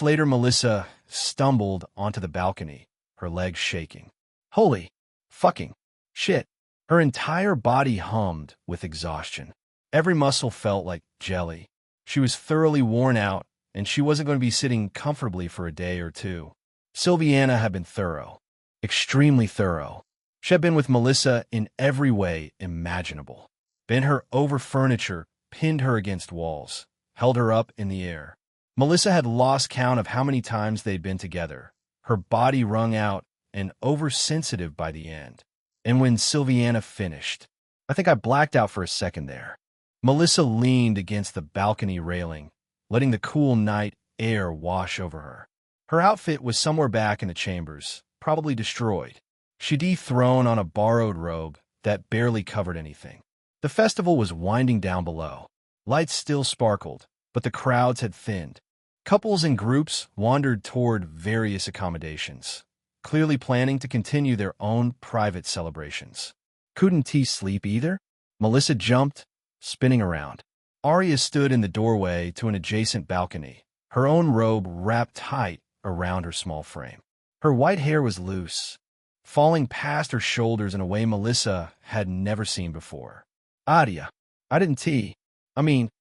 later, Melissa stumbled onto the balcony, her legs shaking. Holy fucking shit. Her entire body hummed with exhaustion. Every muscle felt like jelly. She was thoroughly worn out, and she wasn't going to be sitting comfortably for a day or two. Sylviana had been thorough, extremely thorough. She had been with Melissa in every way imaginable. Bent her over furniture, pinned her against walls, held her up in the air. Melissa had lost count of how many times they'd been together, her body wrung out and oversensitive by the end. And when Sylviana finished, I think I blacked out for a second there. Melissa leaned against the balcony railing, letting the cool night air wash over her. Her outfit was somewhere back in the chambers, probably destroyed. She'd thrown on a borrowed robe that barely covered anything. The festival was winding down below. Lights still sparkled, but the crowds had thinned. Couples and groups wandered toward various accommodations, clearly planning to continue their own private celebrations. Couldn't he sleep either? Melissa jumped, spinning around. Arya stood in the doorway to an adjacent balcony, her own robe wrapped tight around her small frame. Her white hair was loose, falling past her shoulders in a way Melissa had never seen before. Arya, I didn't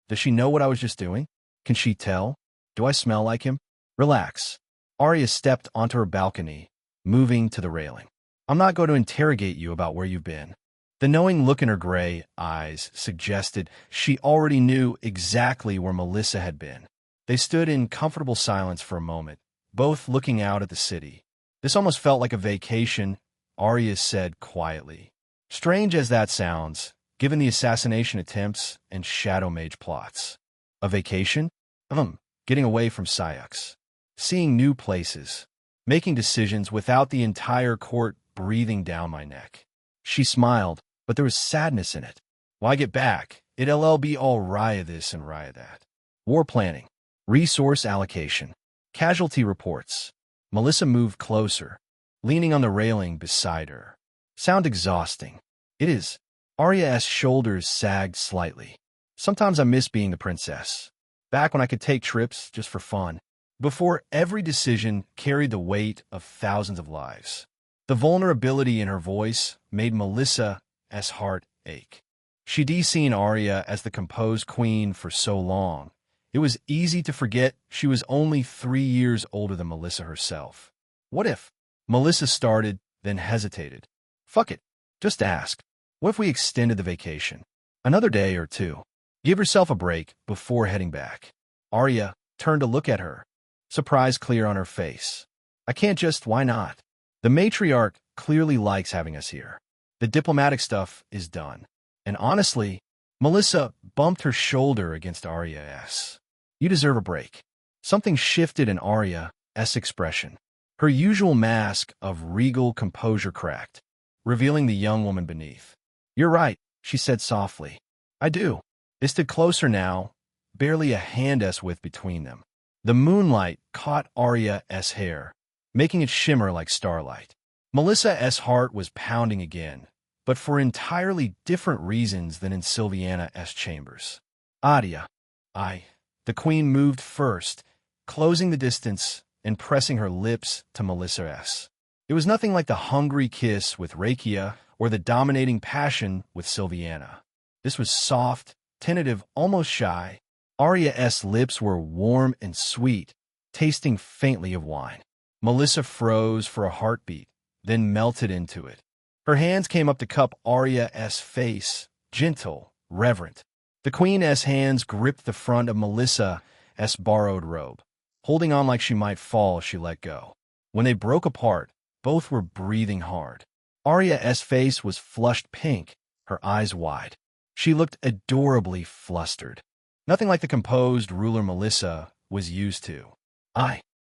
does she know what I was just doing? Can she tell? Do I smell like him? Relax. Arya stepped onto her balcony, moving to the railing. I'm not going to interrogate you about where you've been. The knowing look in her gray eyes suggested she already knew exactly where Melissa had been. They stood in comfortable silence for a moment, both looking out at the city. This almost felt like a vacation, Arya said quietly. Strange as that sounds, given the assassination attempts and Shadow Mage plots. A vacation? Getting away from Syux. Seeing new places. Making decisions without the entire court breathing down my neck. She smiled, but there was sadness in it. Why get back? It'll be all Raya this and Raya that. War planning. Resource allocation. Casualty reports. Melissa moved closer, leaning on the railing beside her. sound exhausting. It is. Arya's shoulders sagged slightly. Sometimes I miss being the princess. Back when I could take trips just for fun. Before every decision carried the weight of thousands of lives. The vulnerability in her voice made Melissa's heart ache. She'd seen Arya as the composed queen for so long. It was easy to forget she was only 3 years older than Melissa herself. What if? Melissa started, then hesitated. Fuck it. Just ask. What if we extended the vacation? Another day or two. Give yourself a break before heading back. Arya turned to look at her, surprise clear on her face. I can't just, why not? The matriarch clearly likes having us here. The diplomatic stuff is done. And honestly, Melissa bumped her shoulder against Arya's. You deserve a break. Something shifted in Arya's expression. Her usual mask of regal composure cracked, revealing the young woman beneath. You're right, she said softly. I do. They stood closer now, barely a hand's width between them. The moonlight caught Arya's hair, making it shimmer like starlight. Melissa's heart was pounding again, but for entirely different reasons than in Silviana's chambers. Arya. The queen moved first, closing the distance and pressing her lips to Melissa's. It was nothing like the hungry kiss with Rakia or the dominating passion with Silviana. This was soft, tentative, almost shy. Arya's lips were warm and sweet, tasting faintly of wine. Melissa froze for a heartbeat, then melted into it. Her hands came up to cup Arya's face, gentle, reverent. The queen's hands gripped the front of Melissa's borrowed robe. Holding on like she might fall, she let go. When they broke apart, both were breathing hard. Arya's face was flushed pink, her eyes wide. She looked adorably flustered. Nothing like the composed ruler Melissa was used to.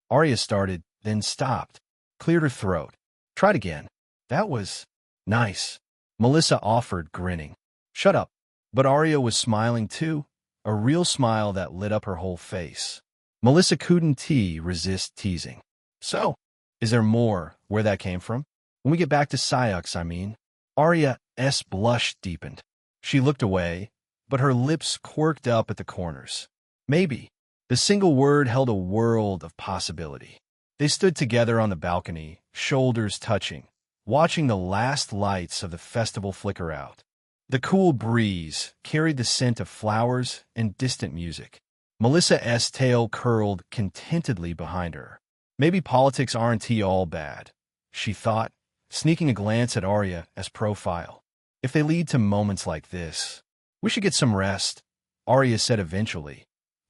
Arya started, then stopped, cleared her throat. Tried again. That was nice. Melissa offered, grinning. Shut up. But Arya was smiling too, a real smile that lit up her whole face. Melissa couldn't resist teasing. So, is there more where that came from? When we get back to Syux, I mean. Arya's blush deepened. She looked away, but her lips quirked up at the corners. Maybe. The single word held a world of possibility. They stood together on the balcony, shoulders touching, watching the last lights of the festival flicker out. The cool breeze carried the scent of flowers and distant music. Melissa's tail curled contentedly behind her. Maybe politics aren't all bad, she thought, sneaking a glance at Arya's profile. If they lead to moments like this, we should get some rest, Arya said eventually,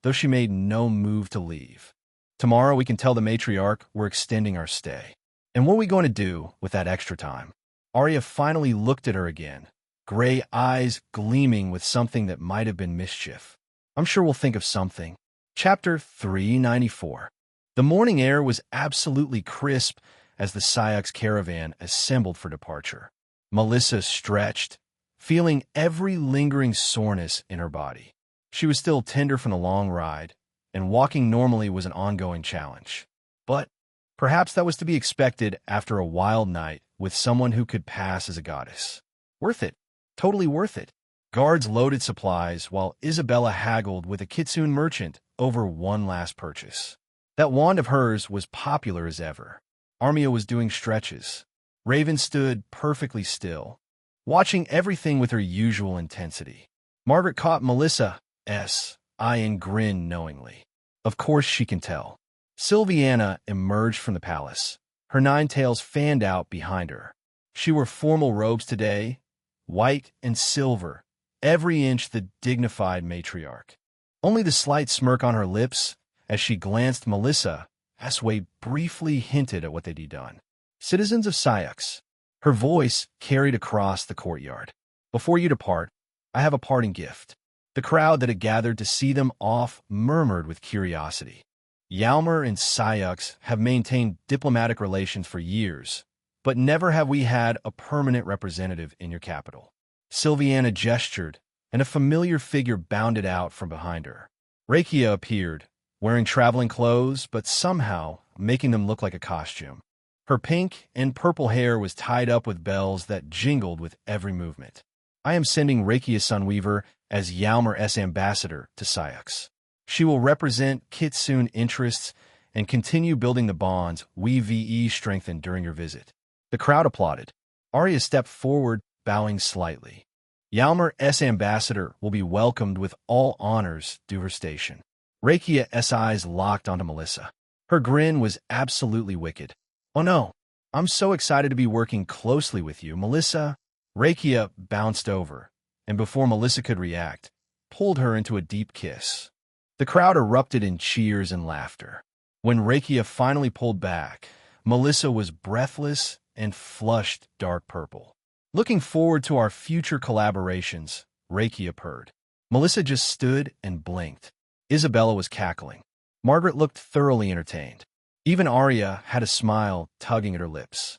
though she made no move to leave. Tomorrow we can tell the matriarch we're extending our stay. And what are we going to do with that extra time? Arya finally looked at her again, gray eyes gleaming with something that might have been mischief. I'm sure we'll think of something. Chapter 394. The morning air was absolutely crisp as the Syux caravan assembled for departure. Melissa stretched, feeling every lingering soreness in her body. She was still tender from the long ride, and walking normally was an ongoing challenge. But perhaps that was to be expected after a wild night with someone who could pass as a goddess. Worth it. Totally worth it. Guards loaded supplies while Isabella haggled with a Kitsune merchant over one last purchase. That wand of hers was popular as ever. Armia was doing stretches. Raven stood perfectly still, watching everything with her usual intensity. Margaret caught Melissa's eye and grinned knowingly. Of course she can tell. Silviana emerged from the palace. Her 9 tails fanned out behind her. She wore formal robes today, white and silver, every inch the dignified matriarch. Only the slight smirk on her lips as she glanced Melissa, Asway briefly hinted at what they'd done. Citizens of Syux, her voice carried across the courtyard. Before you depart, I have a parting gift. The crowd that had gathered to see them off murmured with curiosity. Yalmer and Syux have maintained diplomatic relations for years, but never have we had a permanent representative in your capital. Silviana gestured, and a familiar figure bounded out from behind her. Rakia appeared, wearing traveling clothes, but somehow making them look like a costume. Her pink and purple hair was tied up with bells that jingled with every movement. I am sending Rakia Sunweaver as Yalmer's ambassador to Syux. She will represent Kitsune interests and continue building the bonds we VE strengthened during your visit. The crowd applauded. Arya stepped forward, bowing slightly. Yalmer's ambassador will be welcomed with all honors due her station. Rakia's eyes locked onto Melissa. Her grin was absolutely wicked. Oh no, I'm so excited to be working closely with you, Melissa. Rakia bounced over, and before Melissa could react, pulled her into a deep kiss. The crowd erupted in cheers and laughter. When Rakia finally pulled back, Melissa was breathless and flushed dark purple. Looking forward to our future collaborations, Rakia purred. Melissa just stood and blinked. Isabella was cackling. Margaret looked thoroughly entertained. Even Arya had a smile tugging at her lips.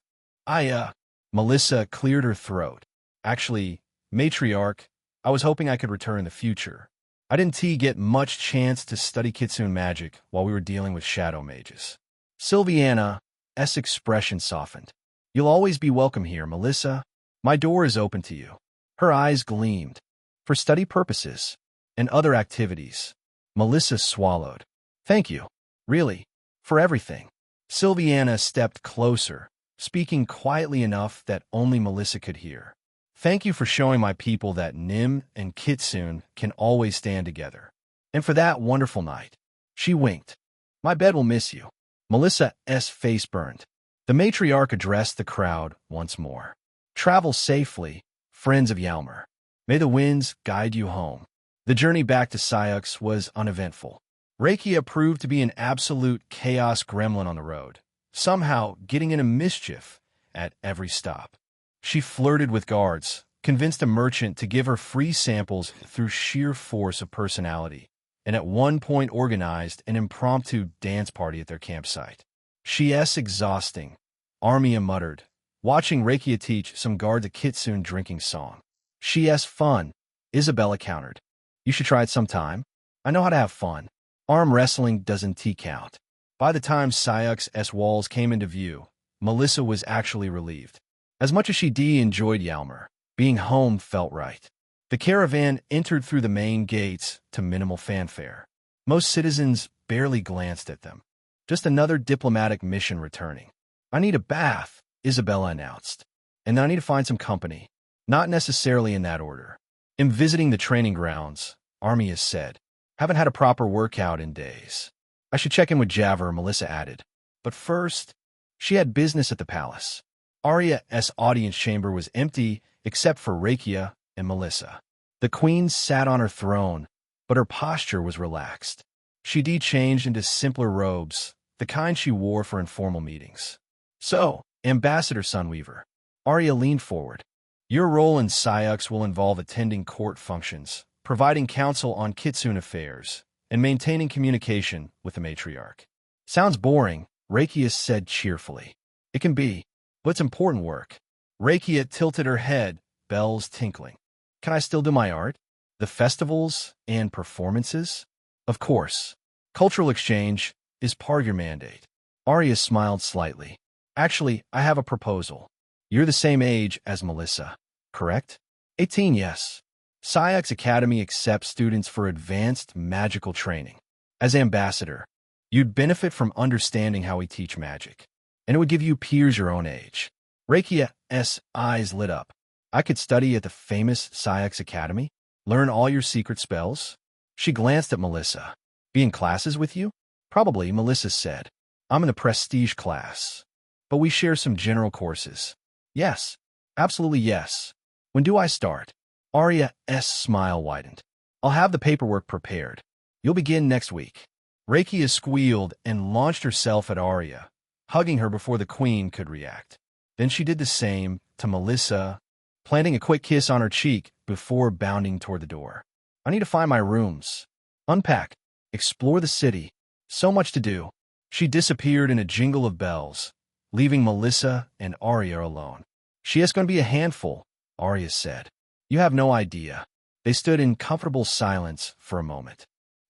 Melissa cleared her throat. Actually, matriarch, I was hoping I could return in the future. I didn't get much chance to study Kitsune magic while we were dealing with shadow mages. Sylviana's expression softened. You'll always be welcome here, Melissa. My door is open to you. Her eyes gleamed. For study purposes and other activities. Melissa swallowed. Thank you. Really. For everything. Sylviana stepped closer, speaking quietly enough that only Melissa could hear. Thank you for showing my people that Nim and Kitsune can always stand together. And for that wonderful night. She winked. My bed will miss you. Melissa's face burned. The matriarch addressed the crowd once more. Travel safely, friends of Yalmer. May the winds guide you home. The journey back to Syux was uneventful. Rakia proved to be an absolute chaos gremlin on the road, somehow getting into mischief at every stop. She flirted with guards, convinced a merchant to give her free samples through sheer force of personality, and at one point organized an impromptu dance party at their campsite. She's exhausting, Armia muttered, watching Rakia teach some guards a Kitsune drinking song. She's fun, Isabella countered. You should try it sometime. I know how to have fun. Arm wrestling doesn't count. By the time Syux's walls came into view, Melissa was actually relieved. As much as she enjoyed Yalmer, being home felt right. The caravan entered through the main gates to minimal fanfare. Most citizens barely glanced at them. Just another diplomatic mission returning. I need a bath, Isabella announced. And I need to find some company. Not necessarily in that order. In visiting the training grounds, Armia said. Haven't had a proper workout in days. I should check in with Javer, Melissa added. But first, she had business at the palace. Arya's audience chamber was empty except for Rakia and Melissa. The queen sat on her throne, but her posture was relaxed. She changed into simpler robes, the kind she wore for informal meetings. So, Ambassador Sunweaver, Arya leaned forward. Your role in Syux will involve attending court functions, providing counsel on Kitsune affairs, and maintaining communication with the matriarch. Sounds boring, Rakia said cheerfully. It can be, but it's important work. Rakia tilted her head, bells tinkling. Can I still do my art? The festivals and performances? Of course. Cultural exchange is part of your mandate. Arya smiled slightly. Actually, I have a proposal. You're the same age as Melissa, correct? 18, yes. Syux Academy accepts students for advanced magical training. As ambassador, you'd benefit from understanding how we teach magic, and it would give you peers your own age. Rakia's eyes lit up. I could study at the famous Syux Academy? Learn all your secret spells? She glanced at Melissa. Be in classes with you? Probably, Melissa said. I'm in the prestige class. But we share some general courses. Yes, absolutely yes. When do I start? Arya's smile widened. I'll have the paperwork prepared. You'll begin next week. Rakia squealed and launched herself at Arya, hugging her before the queen could react. Then she did the same to Melissa, planting a quick kiss on her cheek before bounding toward the door. I need to find my rooms. Unpack. Explore the city. So much to do. She disappeared in a jingle of bells, leaving Melissa and Arya alone. She is going to be a handful, Arya said. You have no idea. They stood in comfortable silence for a moment.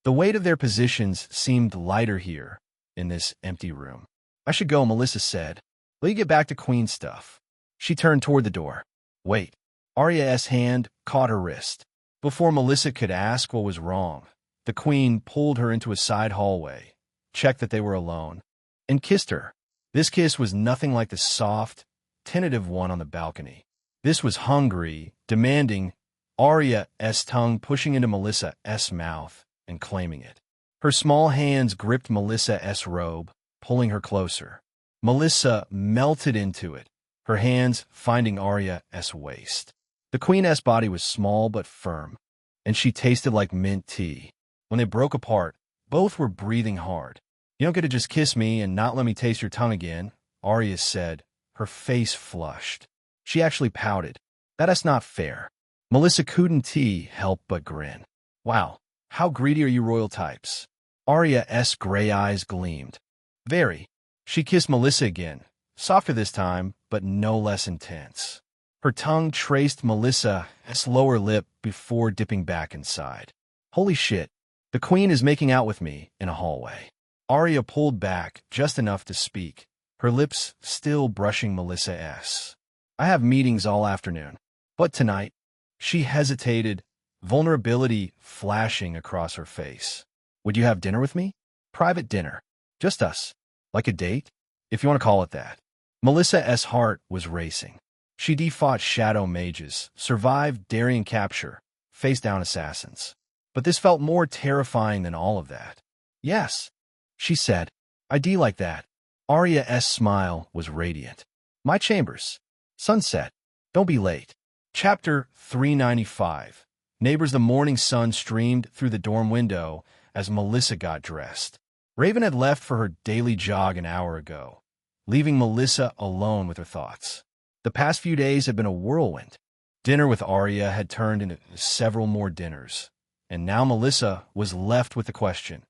The weight of their positions seemed lighter here, in this empty room. I should go, Melissa said. Let you get back to Queen stuff. She turned toward the door. Wait. Arya's hand caught her wrist. Before Melissa could ask what was wrong, the Queen pulled her into a side hallway, checked that they were alone, and kissed her. This kiss was nothing like the soft, tentative one on the balcony. This was hungry, demanding, Arya's tongue pushing into Melissa's mouth and claiming it. Her small hands gripped Melissa's robe, pulling her closer. Melissa melted into it, her hands finding Arya's waist. The Queen's body was small but firm, and she tasted like mint tea. When they broke apart, both were breathing hard. You don't get to just kiss me and not let me taste your tongue again, Arya said, her face flushed. She actually pouted. That's not fair. Melissa couldn't help but grin. Wow, how greedy are you royal types? Arya's gray eyes gleamed. Very. She kissed Melissa again, softer this time, but no less intense. Her tongue traced Melissa's lower lip before dipping back inside. Holy shit, the Queen is making out with me in a hallway. Arya pulled back just enough to speak, her lips still brushing Melissa's. I have meetings all afternoon. But tonight, she hesitated, vulnerability flashing across her face. Would you have dinner with me? Private dinner. Just us. Like a date? If you want to call it that. Melissa's heart was racing. She defought shadow mages, survived Darien capture, faced down assassins. But this felt more terrifying than all of that. Yes, she said. I do like that. Arya's smile was radiant. My chambers. Sunset. Don't be late. Chapter 395. Neighbors. The morning sun streamed through the dorm window as Melissa got dressed. Raven had left for her daily jog an hour ago, leaving Melissa alone with her thoughts. The past few days had been a whirlwind. Dinner with Arya had turned into several more dinners, and now Melissa was left with the question,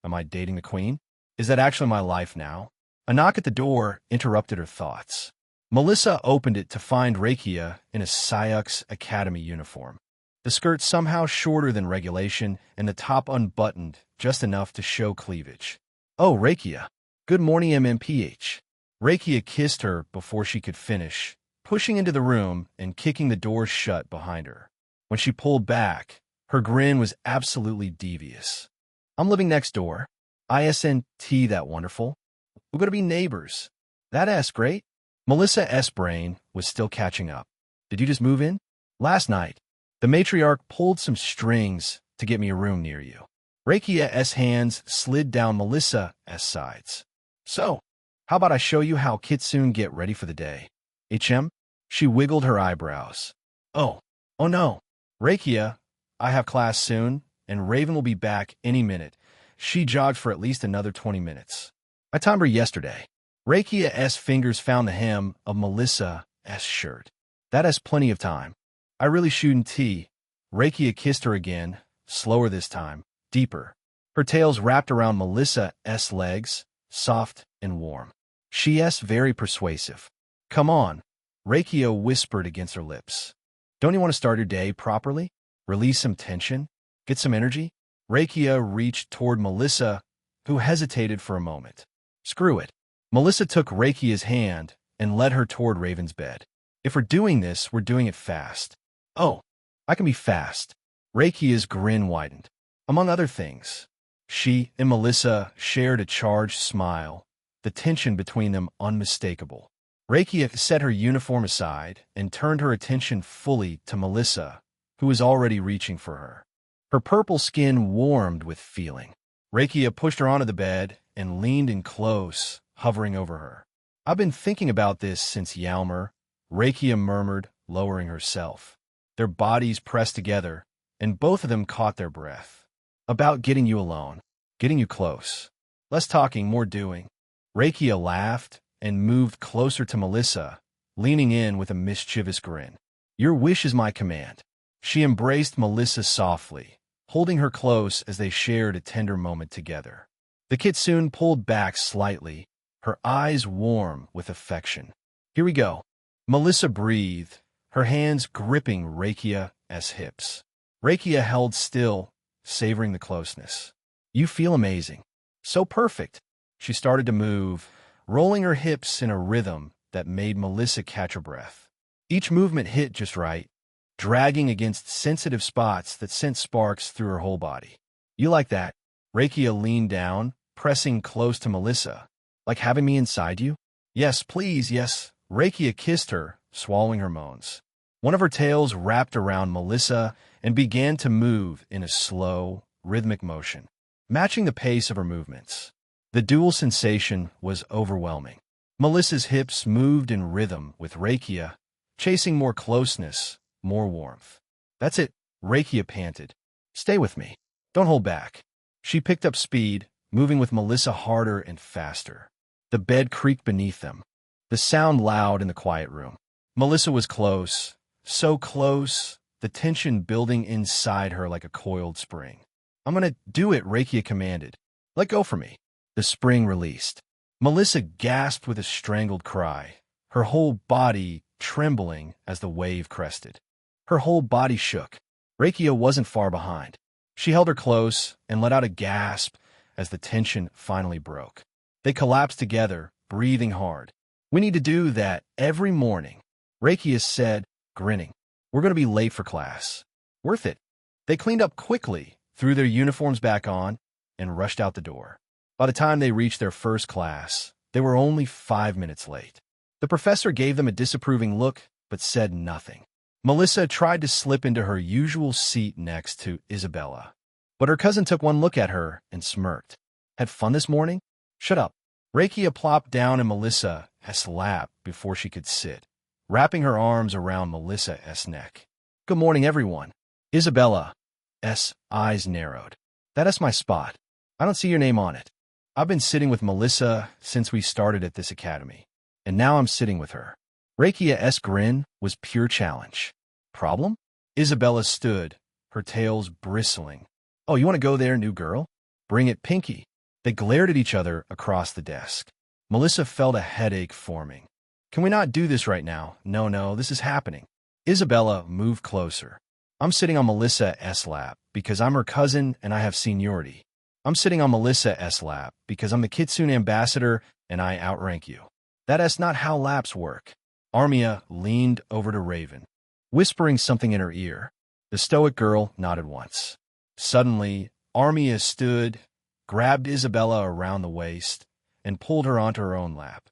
am I dating the Queen? Is that actually my life now? A knock at the door interrupted her thoughts. Melissa opened it to find Rakia in a Syux Academy uniform. The skirt somehow shorter than regulation and the top unbuttoned just enough to show cleavage. Oh, Rakia. Good morning, MMPH. Rakia kissed her before she could finish, pushing into the room and kicking the door shut behind her. When she pulled back, her grin was absolutely devious. I'm living next door. ISNT, that wonderful. We're going to be neighbors. That's great. Melissa's brain was still catching up. Did you just move in? Last night, the matriarch pulled some strings to get me a room near you. Rakia's hands slid down Melissa's sides. So, how about I show you how Kitsune get ready for the day? HM? She wiggled her eyebrows. Oh no. Rakia, I have class soon, and Raven will be back any minute. She jogged for at least another 20 minutes. I timed her yesterday. Rakia's fingers found the hem of Melissa's shirt. That has plenty of time. I really shouldn't tea. Rakia kissed her again, slower this time, deeper. Her tails wrapped around Melissa's legs, soft and warm. She's very persuasive. Come on, Rakia whispered against her lips. Don't you want to start your day properly? Release some tension? Get some energy? Rakia reached toward Melissa, who hesitated for a moment. Screw it. Melissa took Rakia's hand and led her toward Raven's bed. If we're doing this, we're doing it fast. Oh, I can be fast. Rakia's grin widened. Among other things, she and Melissa shared a charged smile, the tension between them unmistakable. Rakia set her uniform aside and turned her attention fully to Melissa, who was already reaching for her. Her purple skin warmed with feeling. Rakia pushed her onto the bed and leaned in close, hovering over her. I've been thinking about this since Yalmer, Rakia murmured, lowering herself. Their bodies pressed together, and both of them caught their breath. About getting you alone, getting you close. Less talking, more doing. Rakia laughed and moved closer to Melissa, leaning in with a mischievous grin. Your wish is my command. She embraced Melissa softly, holding her close as they shared a tender moment together. The Kitsune pulled back slightly, her eyes warm with affection. Here we go. Melissa breathed, her hands gripping Rakia's hips. Rakia held still, savoring the closeness. You feel amazing. So perfect. She started to move, rolling her hips in a rhythm that made Melissa catch her breath. Each movement hit just right, dragging against sensitive spots that sent sparks through her whole body. You like that? Rakia leaned down, pressing close to Melissa. Like having me inside you? Yes, please, yes. Rakia kissed her, swallowing her moans. One of her tails wrapped around Melissa and began to move in a slow, rhythmic motion, matching the pace of her movements. The dual sensation was overwhelming. Melissa's hips moved in rhythm with Rakia, chasing more closeness, more warmth. That's it, Rakia panted. Stay with me. Don't hold back. She picked up speed, moving with Melissa harder and faster. The bed creaked beneath them, the sound loud in the quiet room. Melissa was close, so close, the tension building inside her like a coiled spring. I'm gonna do it, Rakia commanded. Let go for me. The spring released. Melissa gasped with a strangled cry, her whole body trembling as the wave crested. Her whole body shook. Rakia wasn't far behind. She held her close and let out a gasp as the tension finally broke. They collapsed together, breathing hard. We need to do that every morning, Rakia said, grinning. We're going to be late for class. Worth it. They cleaned up quickly, threw their uniforms back on, and rushed out the door. By the time they reached their first class, they were only 5 minutes late. The professor gave them a disapproving look, but said nothing. Melissa tried to slip into her usual seat next to Isabella, but her cousin took one look at her and smirked. Had fun this morning? Shut up. Rakia plopped down in Melissa's lap before she could sit, wrapping her arms around Melissa's neck. Good morning, everyone. Isabella's eyes narrowed. That's my spot. I don't see your name on it. I've been sitting with Melissa since we started at this academy, and now I'm sitting with her. Rakia's grin was pure challenge. Problem? Isabella stood, her tails bristling. Oh, you want to go there, new girl? Bring it, Pinky. They glared at each other across the desk. Melissa felt a headache forming. Can we not do this right now? No, this is happening. Isabella moved closer. I'm sitting on Melissa's lap because I'm her cousin and I have seniority. I'm sitting on Melissa's lap because I'm the Kitsune ambassador and I outrank you. That's not how laps work. Armia leaned over to Raven, whispering something in her ear. The stoic girl nodded once. Suddenly, Armia stood, grabbed Isabella around the waist, and pulled her onto her own lap.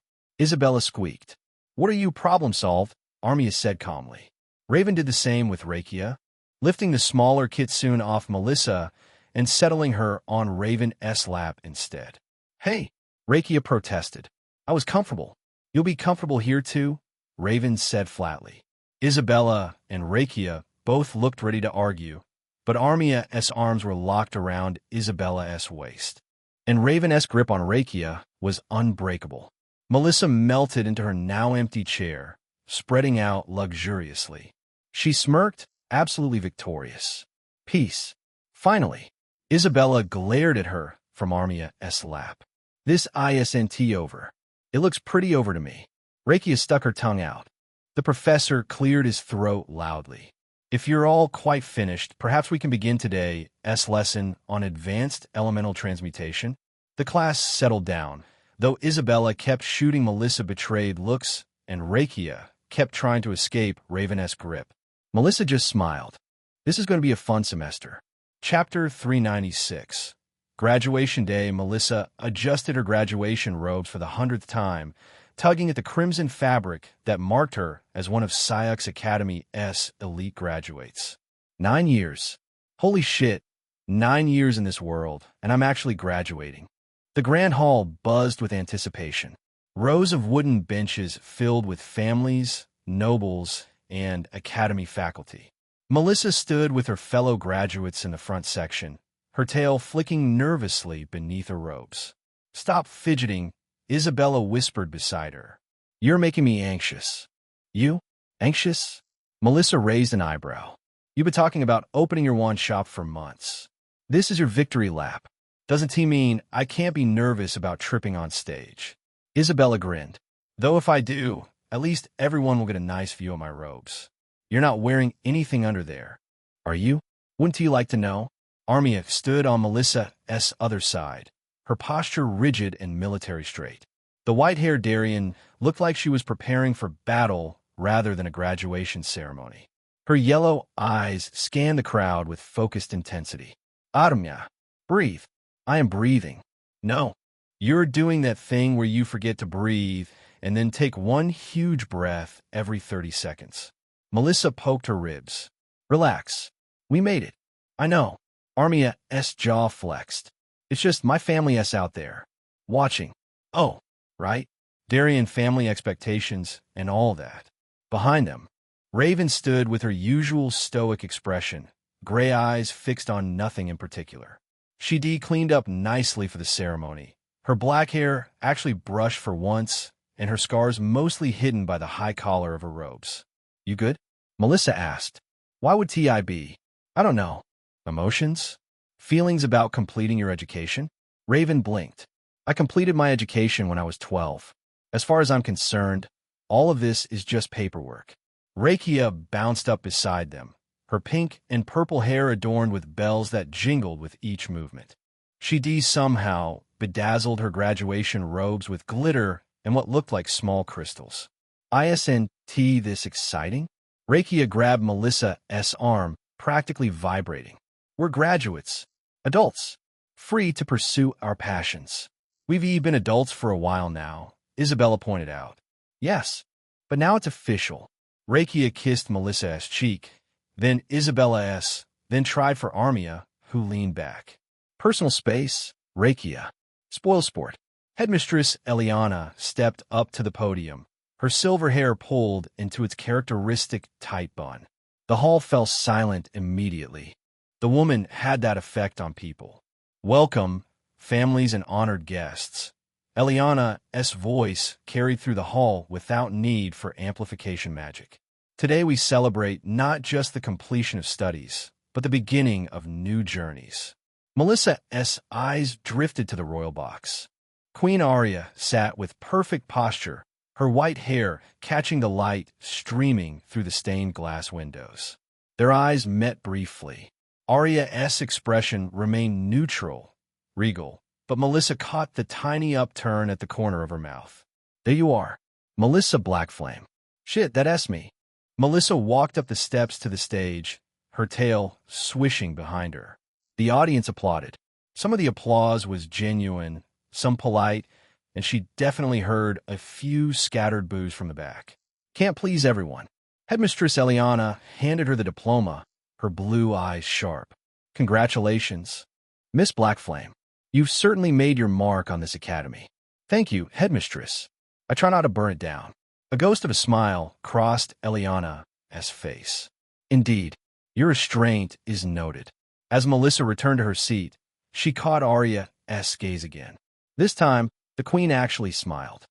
Isabella squeaked. What are you, problem solved? Armia said calmly. Raven did the same with Rakia, lifting the smaller Kitsune off Melissa and settling her on Raven's lap instead. Hey, Rakia protested. I was comfortable. You'll be comfortable here too? Raven said flatly. Isabella and Rakia both looked ready to argue, but Armia's arms were locked around Isabella's waist, and Raven's grip on Rakia was unbreakable. Melissa melted into her now empty chair, spreading out luxuriously. She smirked, absolutely victorious. Peace. Finally, Isabella glared at her from Armia's lap. This isn't over. It looks pretty over to me. Rakia stuck her tongue out. The professor cleared his throat loudly. If you're all quite finished, perhaps we can begin today's lesson on advanced elemental transmutation. The class settled down, though Isabella kept shooting Melissa betrayed looks and Rakia kept trying to escape Raven's grip. Melissa just smiled. This is going to be a fun semester. Chapter 396. Graduation Day. Melissa adjusted her graduation robes for the 100th time, tugging at the crimson fabric that marked her as one of Syux Academy's elite graduates. 9 years. Holy shit, 9 years in this world, and I'm actually graduating. The grand hall buzzed with anticipation. Rows of wooden benches filled with families, nobles, and academy faculty. Melissa stood with her fellow graduates in the front section, her tail flicking nervously beneath her robes. Stop fidgeting, Isabella whispered beside her. You're making me anxious. You? Anxious? Melissa raised an eyebrow. You've been talking about opening your wand shop for months. This is your victory lap. Doesn't he mean I can't be nervous about tripping on stage? Isabella grinned. Though if I do, at least everyone will get a nice view of my robes. You're not wearing anything under there. Are you? Wouldn't you like to know? Armia stood on Melissa's other side, her posture rigid and military straight. The white-haired Darien looked like she was preparing for battle rather than a graduation ceremony. Her yellow eyes scanned the crowd with focused intensity. Armia, breathe. I am breathing. No, you're doing that thing where you forget to breathe and then take one huge breath every 30 seconds. Melissa poked her ribs. Relax. We made it. I know. Armia's jaw flexed. It's just my family out there. Watching. Oh, right? Darien family expectations and all that. Behind them, Raven stood with her usual stoic expression, gray eyes fixed on nothing in particular. She cleaned up nicely for the ceremony. Her black hair actually brushed for once, and her scars mostly hidden by the high collar of her robes. You good? Melissa asked. Why would TI be? I don't know. Emotions? Feelings about completing your education? Raven blinked. I completed my education when I was 12. As far as I'm concerned, all of this is just paperwork. Rakia bounced up beside them, her pink and purple hair adorned with bells that jingled with each movement. She somehow bedazzled her graduation robes with glitter and what looked like small crystals. Isn't this exciting? Rakia grabbed Melissa's arm, practically vibrating. We're graduates, adults, free to pursue our passions. We've been adults for a while now, Isabella pointed out. Yes, but now it's official. Rakia kissed Melissa's cheek, then Isabella's, then tried for Armia, who leaned back. Personal space, Rakia. Spoil sport. Headmistress Eliana stepped up to the podium, her silver hair pulled into its characteristic tight bun. The hall fell silent immediately. The woman had that effect on people. Welcome, families and honored guests. Eliana's voice carried through the hall without need for amplification magic. Today we celebrate not just the completion of studies, but the beginning of new journeys. Melissa's eyes drifted to the royal box. Queen Arya sat with perfect posture, her white hair catching the light streaming through the stained glass windows. Their eyes met briefly. Arya's expression remained neutral, regal, but Melissa caught the tiny upturn at the corner of her mouth. There you are. Melissa Blackflame. Shit, that's me. Melissa walked up the steps to the stage, her tail swishing behind her. The audience applauded. Some of the applause was genuine, some polite, and she definitely heard a few scattered boos from the back. Can't please everyone. Headmistress Eliana handed her the diploma, her blue eyes sharp. Congratulations, Miss Blackflame. You've certainly made your mark on this academy. Thank you, Headmistress. I try not to burn it down. A ghost of a smile crossed Eliana's face. Indeed, your restraint is noted. As Melissa returned to her seat, she caught Arya's gaze again. This time, the queen actually smiled.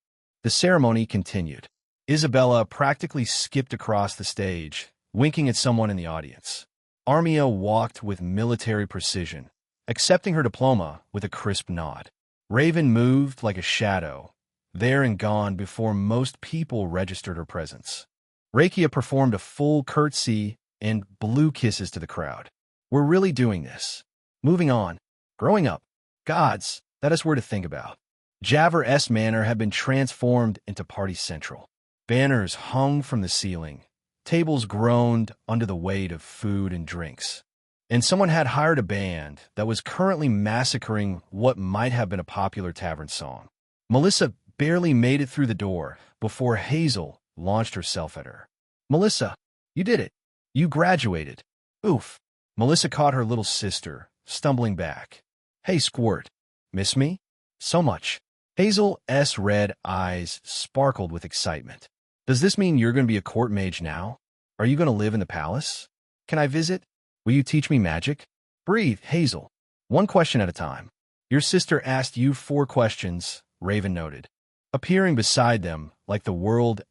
The ceremony continued. Isabella practically skipped across the stage, winking at someone in the audience. Armia walked with military precision, accepting her diploma with a crisp nod. Raven moved like a shadow, there and gone before most people registered her presence. Rakia performed a full curtsy and blew kisses to the crowd. We're really doing this. Moving on. Growing up. Gods, that is where to think about. Javer's Manor had been transformed into Party Central. Banners hung from the ceiling. Tables groaned under the weight of food and drinks. And someone had hired a band that was currently massacring what might have been a popular tavern song. Melissa barely made it through the door before Hazel launched herself at her. Melissa, you did it. You graduated. Oof. Melissa caught her little sister, stumbling back. Hey, Squirt. Miss me? So much. Hazel's red eyes sparkled with excitement. Does this mean you're going to be a court mage now? Are you going to live in the palace? Can I visit? Will you teach me magic? Breathe, Hazel. One question at a time. Your sister asked you 4 questions, Raven noted, appearing beside them like the world's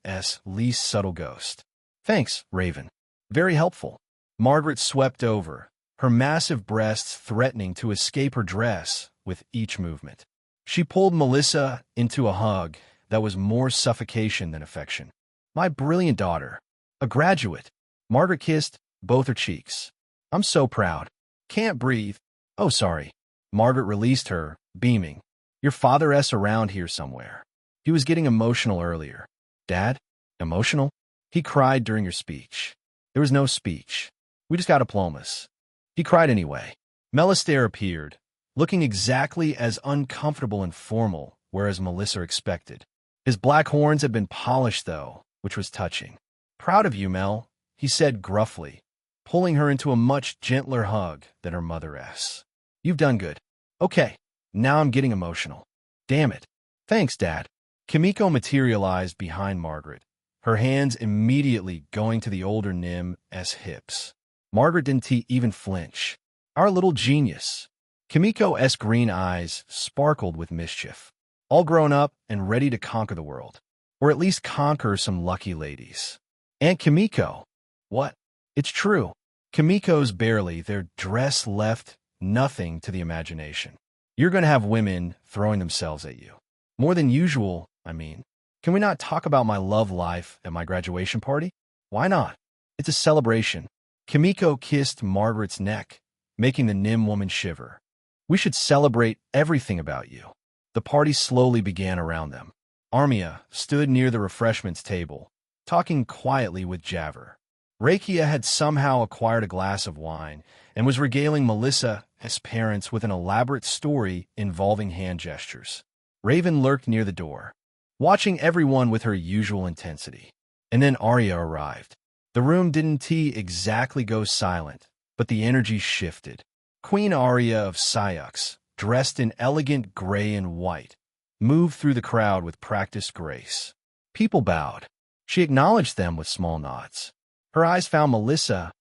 least subtle ghost. Thanks, Raven. Very helpful. Margaret swept over, her massive breasts threatening to escape her dress with each movement. She pulled Melissa into a hug that was more suffocation than affection. My brilliant daughter. A graduate. Margaret kissed both her cheeks. I'm so proud. Can't breathe. Oh, sorry. Margaret released her, beaming. Your father's around here somewhere. He was getting emotional earlier. Dad? Emotional? He cried during your speech. There was no speech. We just got diplomas. He cried anyway. Melistaire appeared, looking exactly as uncomfortable and formal, whereas Melissa expected. His black horns had been polished, though, which was touching. Proud of you, Mel, he said gruffly, pulling her into a much gentler hug than her mother-s. You've done good. Okay, now I'm getting emotional. Damn it. Thanks, Dad. Kimiko materialized behind Margaret, her hands immediately going to the older Nim's hips. Margaret didn't even flinch. Our little genius. Kimiko's green eyes sparkled with mischief. All grown up and ready to conquer the world. Or at least conquer some lucky ladies. Aunt Kimiko. What? It's true. Kimiko's barely. Their dress left nothing to the imagination. You're going to have women throwing themselves at you. More than usual, I mean. Can we not talk about my love life at my graduation party? Why not? It's a celebration. Kimiko kissed Margaret's neck, making the Nim woman shiver. We should celebrate everything about you. The party slowly began around them. Armia stood near the refreshments table, talking quietly with Javer. Rakia had somehow acquired a glass of wine and was regaling Melissa's parents with an elaborate story involving hand gestures. Raven lurked near the door, watching everyone with her usual intensity. And then Arya arrived. The room didn't exactly go silent, but the energy shifted. Queen Arya of Syux, dressed in elegant gray and white, moved through the crowd with practiced grace. People bowed. She acknowledged them with small nods. Her eyes found Melissa's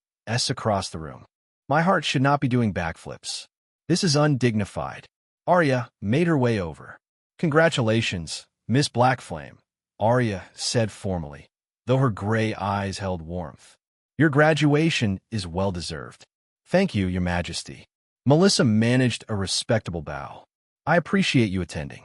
across the room. My heart should not be doing backflips. This is undignified. Arya made her way over. Congratulations, Miss Blackflame, Arya said formally, though her gray eyes held warmth. Your graduation is well-deserved. Thank you, Your Majesty. Melissa managed a respectable bow. I appreciate you attending.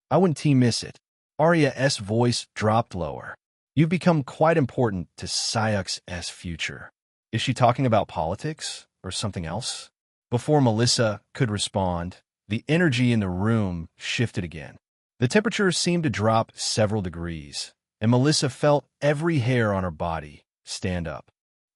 I wouldn't miss it. Arya's voice dropped lower. You've become quite important to Syux's future. Is she talking about politics or something else? Before Melissa could respond, the energy in the room shifted again. The temperature seemed to drop several degrees, and Melissa felt every hair on her body stand up.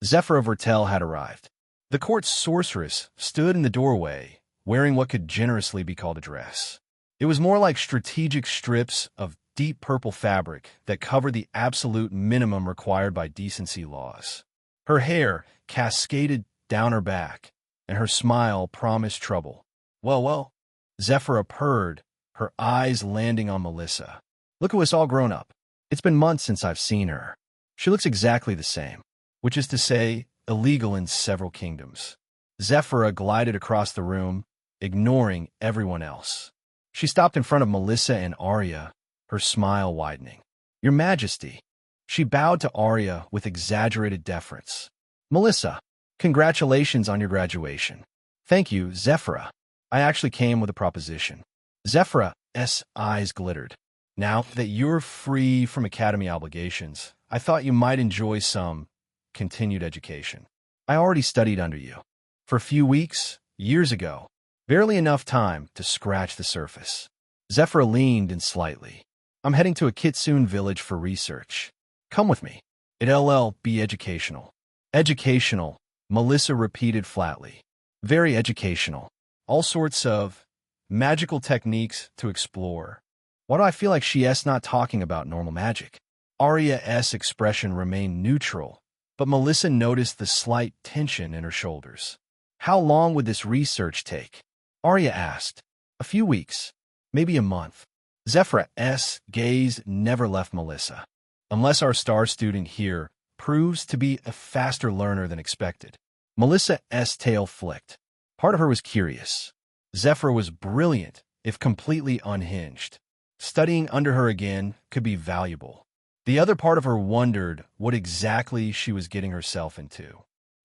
Zephyra Vertel had arrived. The court's sorceress stood in the doorway, wearing what could generously be called a dress. It was more like strategic strips of deep purple fabric that covered the absolute minimum required by decency laws. Her hair cascaded down her back, and her smile promised trouble. Well, Zephyra purred, her eyes landing on Melissa. Look who is all grown up. It's been months since I've seen her. She looks exactly the same, which is to say, illegal in several kingdoms. Zephyra glided across the room, ignoring everyone else. She stopped in front of Melissa and Arya, her smile widening. Your Majesty. She bowed to Arya with exaggerated deference. Melissa, congratulations on your graduation. Thank you, Zephyra. I actually came with a proposition. Zephyra's eyes glittered. Now that you're free from academy obligations, I thought you might enjoy some continued education. I already studied under you. For a few weeks, years ago. Barely enough time to scratch the surface. Zephyra leaned in slightly. I'm heading to a Kitsune village for research. Come with me. It'll be educational. Educational, Melissa repeated flatly. Very educational. All sorts of magical techniques to explore. Why do I feel like she's not talking about normal magic? Arya's expression remained neutral, but Melissa noticed the slight tension in her shoulders. How long would this research take? Arya asked. A few weeks, maybe a month. Zephyra's gaze never left Melissa. Unless our star student here proves to be a faster learner than expected. Melissa's tail flicked. Part of her was curious. Zephyra was brilliant, if completely unhinged. Studying under her again could be valuable. The other part of her wondered what exactly she was getting herself into.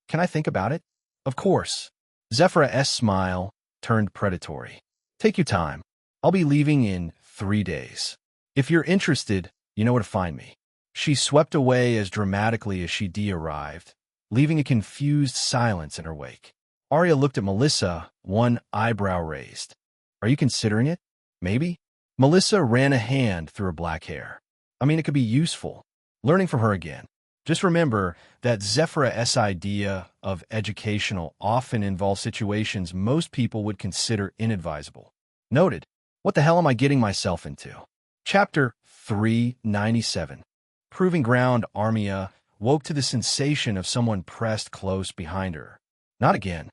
Can I think about it? Of course. Zephyra's smile turned predatory. Take your time. I'll be leaving in 3 days. If you're interested, you know where to find me. She swept away as dramatically as she arrived, leaving a confused silence in her wake. Arya looked at Melissa, one eyebrow raised. Are you considering it? Maybe? Melissa ran a hand through her black hair. I mean, it could be useful. Learning from her again. Just remember that Zephyr's idea of educational often involves situations most people would consider inadvisable. Noted. What the hell am I getting myself into? Chapter 397. Proving ground. Armia woke to the sensation of someone pressed close behind her. Not again.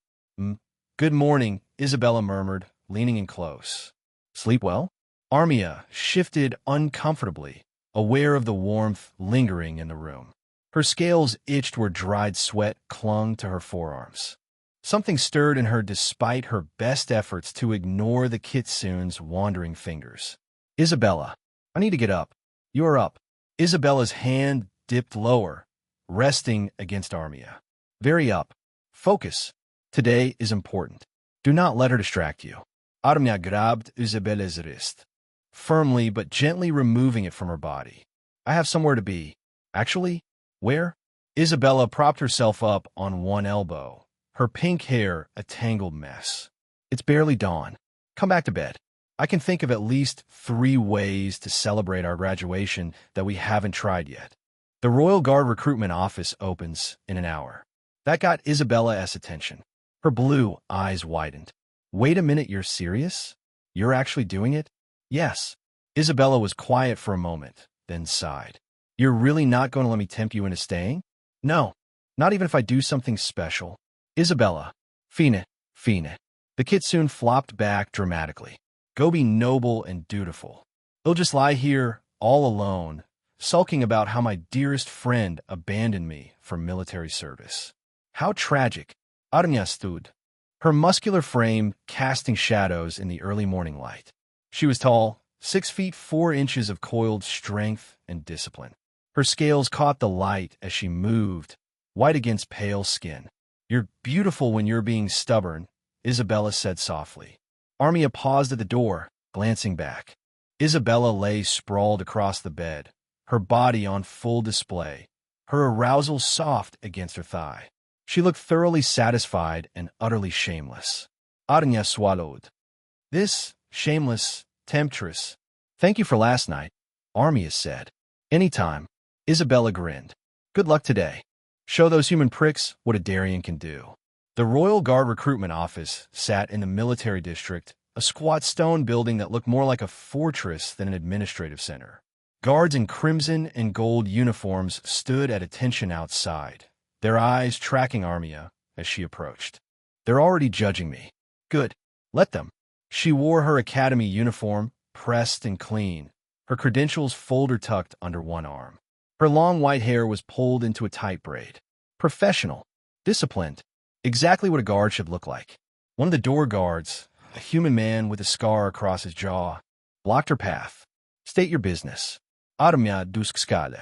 Good morning, Isabella murmured, leaning in close. Sleep well? Armia shifted uncomfortably, aware of the warmth lingering in the room. Her scales itched where dried sweat clung to her forearms. Something stirred in her despite her best efforts to ignore the kitsune's wandering fingers. Isabella, I need to get up. You're up. Isabella's hand dipped lower, resting against Armia. Very up. Focus. Today is important. Do not let her distract you. Armia grabbed Isabella's wrist, firmly but gently removing it from her body. I have somewhere to be. Actually, where? Isabella propped herself up on one elbow, her pink hair a tangled mess. It's barely dawn. Come back to bed. I can think of at least 3 ways to celebrate our graduation that we haven't tried yet. The Royal Guard recruitment office opens in an hour. That got Isabella's attention. Her blue eyes widened. Wait a minute, you're serious? You're actually doing it? Yes. Isabella was quiet for a moment, then sighed. You're really not going to let me tempt you into staying? No, not even if I do something special. Isabella. Fine. The kitsune flopped back dramatically. Go be noble and dutiful. They'll just lie here, all alone, sulking about how my dearest friend abandoned me for military service. How tragic. Armia stood, her muscular frame casting shadows in the early morning light. She was tall, 6 feet 4 inches of coiled strength and discipline. Her scales caught the light as she moved, white against pale skin. You're beautiful when you're being stubborn, Isabella said softly. Armia paused at the door, glancing back. Isabella lay sprawled across the bed, her body on full display, her arousal soft against her thigh. She looked thoroughly satisfied and utterly shameless. Armia swallowed. This, shameless, temptress. Thank you for last night, Armia said. Anytime. Isabella grinned. Good luck today. Show those human pricks what a Darien can do. The Royal Guard recruitment office sat in the military district, a squat stone building that looked more like a fortress than an administrative center. Guards in crimson and gold uniforms stood at attention outside, their eyes tracking Armia as she approached. They're already judging me. Good. Let them. She wore her academy uniform, pressed and clean, her credentials folder-tucked under one arm. Her long white hair was pulled into a tight braid. Professional. Disciplined. Exactly what a guard should look like. One of the door guards, a human man with a scar across his jaw, blocked her path. State your business. Armia Duskskale.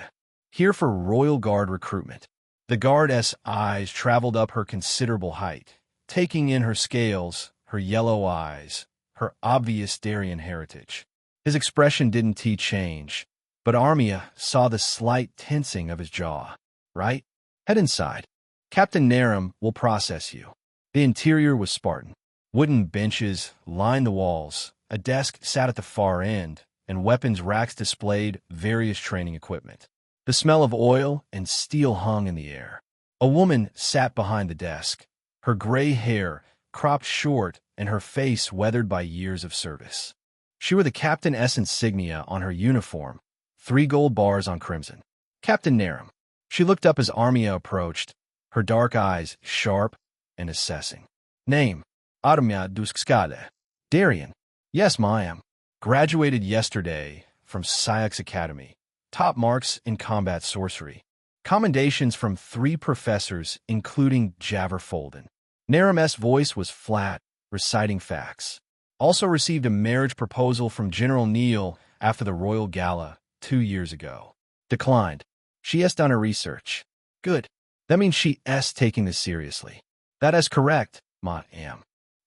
Here for Royal Guard recruitment. The guard's eyes traveled up her considerable height, taking in her scales, her yellow eyes, her obvious Darien heritage. His expression didn't change, but Armia saw the slight tensing of his jaw. Right? Head inside. Captain Narum will process you. The interior was Spartan. Wooden benches lined the walls, a desk sat at the far end, and weapons racks displayed various training equipment. The smell of oil and steel hung in the air. A woman sat behind the desk, her gray hair cropped short and her face weathered by years of service. She wore the captain's insignia on her uniform, 3 gold bars on crimson. Captain Narum. She looked up as Armia approached, her dark eyes sharp and assessing. Name. Armia Duskskale. Darien. Yes, ma'am. Graduated yesterday from Syux Academy. Top marks in combat sorcery. Commendations from 3 professors, including Javer Folden. Narum's voice was flat, reciting facts. Also received a marriage proposal from General Neil after the Royal Gala 2 years ago. Declined. She has done her research. Good. That means she is taking this seriously. That is correct, ma'am.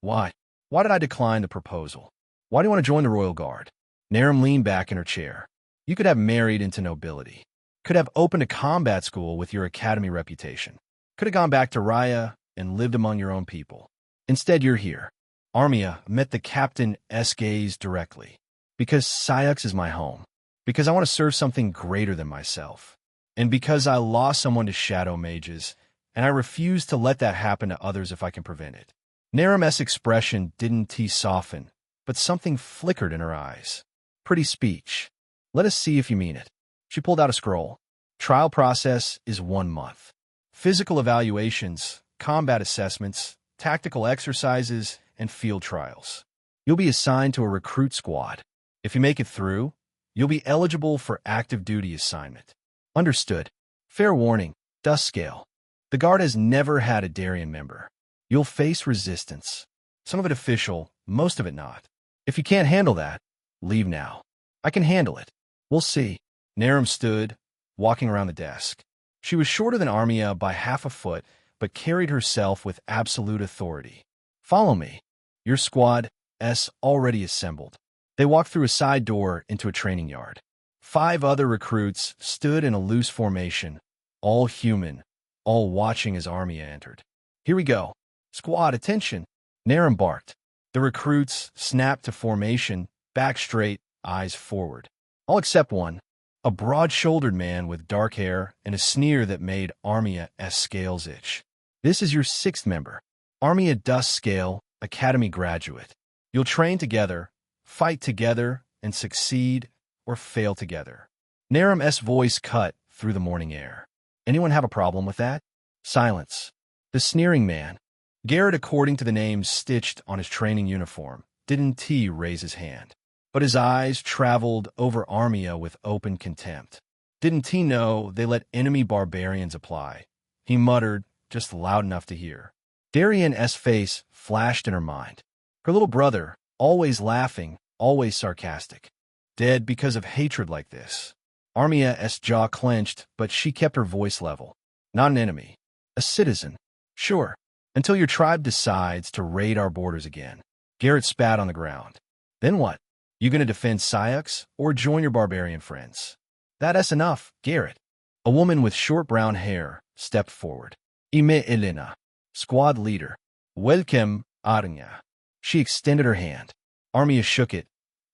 Why? Why did I decline the proposal? Why do you want to join the Royal Guard? Narum leaned back in her chair. You could have married into nobility. Could have opened a combat school with your academy reputation. Could have gone back to Raya and lived among your own people. Instead, you're here. Armia met the captain's gaze directly. Because Syux is my home. Because I want to serve something greater than myself. And because I lost someone to shadow mages, and I refuse to let that happen to others if I can prevent it. Naram's expression didn't soften, but something flickered in her eyes. Pretty speech. Let us see if you mean it. She pulled out a scroll. Trial process is 1 month. Physical evaluations, combat assessments, tactical exercises, and field trials. You'll be assigned to a recruit squad. If you make it through, you'll be eligible for active duty assignment. Understood. Fair warning, Dust Scale. The Guard has never had a Darien member. You'll face resistance. Some of it official, most of it not. If you can't handle that, leave now. I can handle it. We'll see. Naram stood, walking around the desk. She was shorter than Armia by half a foot, but carried herself with absolute authority. Follow me. Your squad S already assembled. They walked through a side door into a training yard. 5 other recruits stood in a loose formation, all human, all watching as Armia entered. Here we go. Squad, attention. Naram barked. The recruits snapped to formation, back straight, eyes forward. All except one, a broad-shouldered man with dark hair and a sneer that made Armia's scales itch. This is your 6th member. Armia Dust Scale, Academy graduate. You'll train together, fight together, and succeed or fail together. Naram's voice cut through the morning air. Anyone have a problem with that? Silence. The sneering man, Garrett, according to the names stitched on his training uniform, didn't raise his hand. But his eyes traveled over Armia with open contempt. Didn't he know they let enemy barbarians apply? He muttered, just loud enough to hear. Darien's face flashed in her mind. Her little brother, always laughing, always sarcastic. Dead because of hatred like this. Armia's jaw clenched, but she kept her voice level. Not an enemy. A citizen. Sure. Until your tribe decides to raid our borders again. Garrett spat on the ground. Then what? You gonna defend Syux or join your barbarian friends? That's enough, Garrett. A woman with short brown hair stepped forward. Ime Elena, squad leader. Welcome, Arnya. She extended her hand. Armia shook it,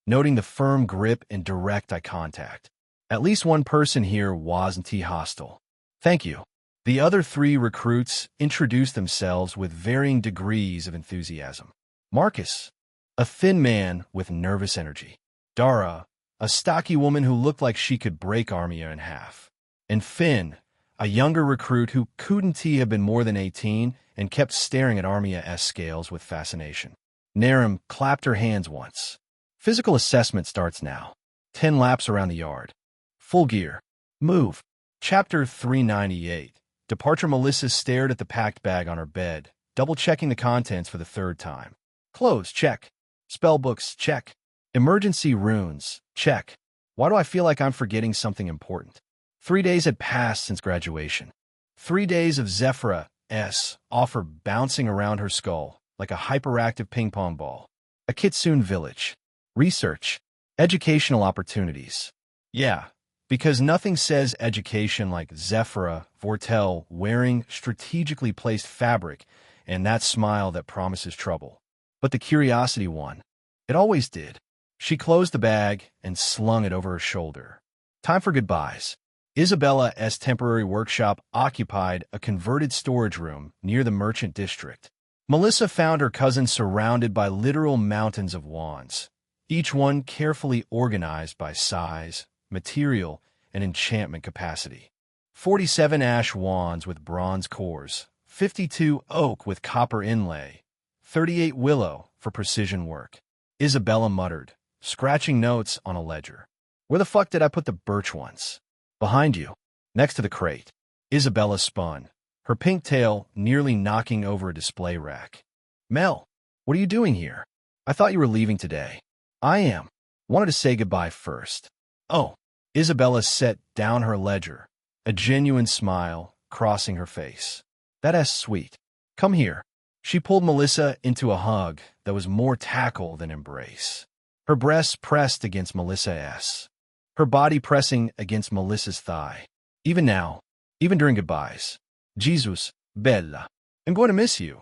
noting the firm grip and direct eye contact. At least one person here wasn't hostile. Thank you. The other 3 recruits introduced themselves with varying degrees of enthusiasm. Marcus, a thin man with nervous energy. Dara, a stocky woman who looked like she could break Armia in half. And Finn, a younger recruit who couldn't have been more than 18 and kept staring at Armia's scales with fascination. Naram clapped her hands once. Physical assessment starts now. 10 laps around the yard. Full gear. Move. Chapter 398. Departure. Melissa stared at the packed bag on her bed, double-checking the contents for the 3rd time. Clothes, check. Spellbooks, check. Emergency runes, check. Why do I feel like I'm forgetting something important? 3 days had passed since graduation. 3 days of Zephyr's offer bouncing around her skull like a hyperactive ping-pong ball. A Kitsune village. Research. Educational opportunities. Yeah, because nothing says education like Zephyra Vortel wearing strategically placed fabric and that smile that promises trouble. But the curiosity won. It always did. She closed the bag and slung it over her shoulder. Time for goodbyes. Isabella's temporary workshop occupied a converted storage room near the merchant district. Melissa found her cousin surrounded by literal mountains of wands, each one carefully organized by size, material, and enchantment capacity. 47 ash wands with bronze cores, 52 oak with copper inlay, 38 willow for precision work. Isabella muttered, scratching notes on a ledger. Where the fuck did I put the birch ones? Behind you, next to the crate. Isabella spun, her pink tail nearly knocking over a display rack. Mel, what are you doing here? I thought you were leaving today. I am. Wanted to say goodbye first. Oh. Isabella set down her ledger, a genuine smile crossing her face. That's sweet. Come here. She pulled Melissa into a hug that was more tackle than embrace. Her breasts pressed against Melissa's, her body pressing against Melissa's thigh. Even now, even during goodbyes. Jesus, Bella. I'm going to miss you,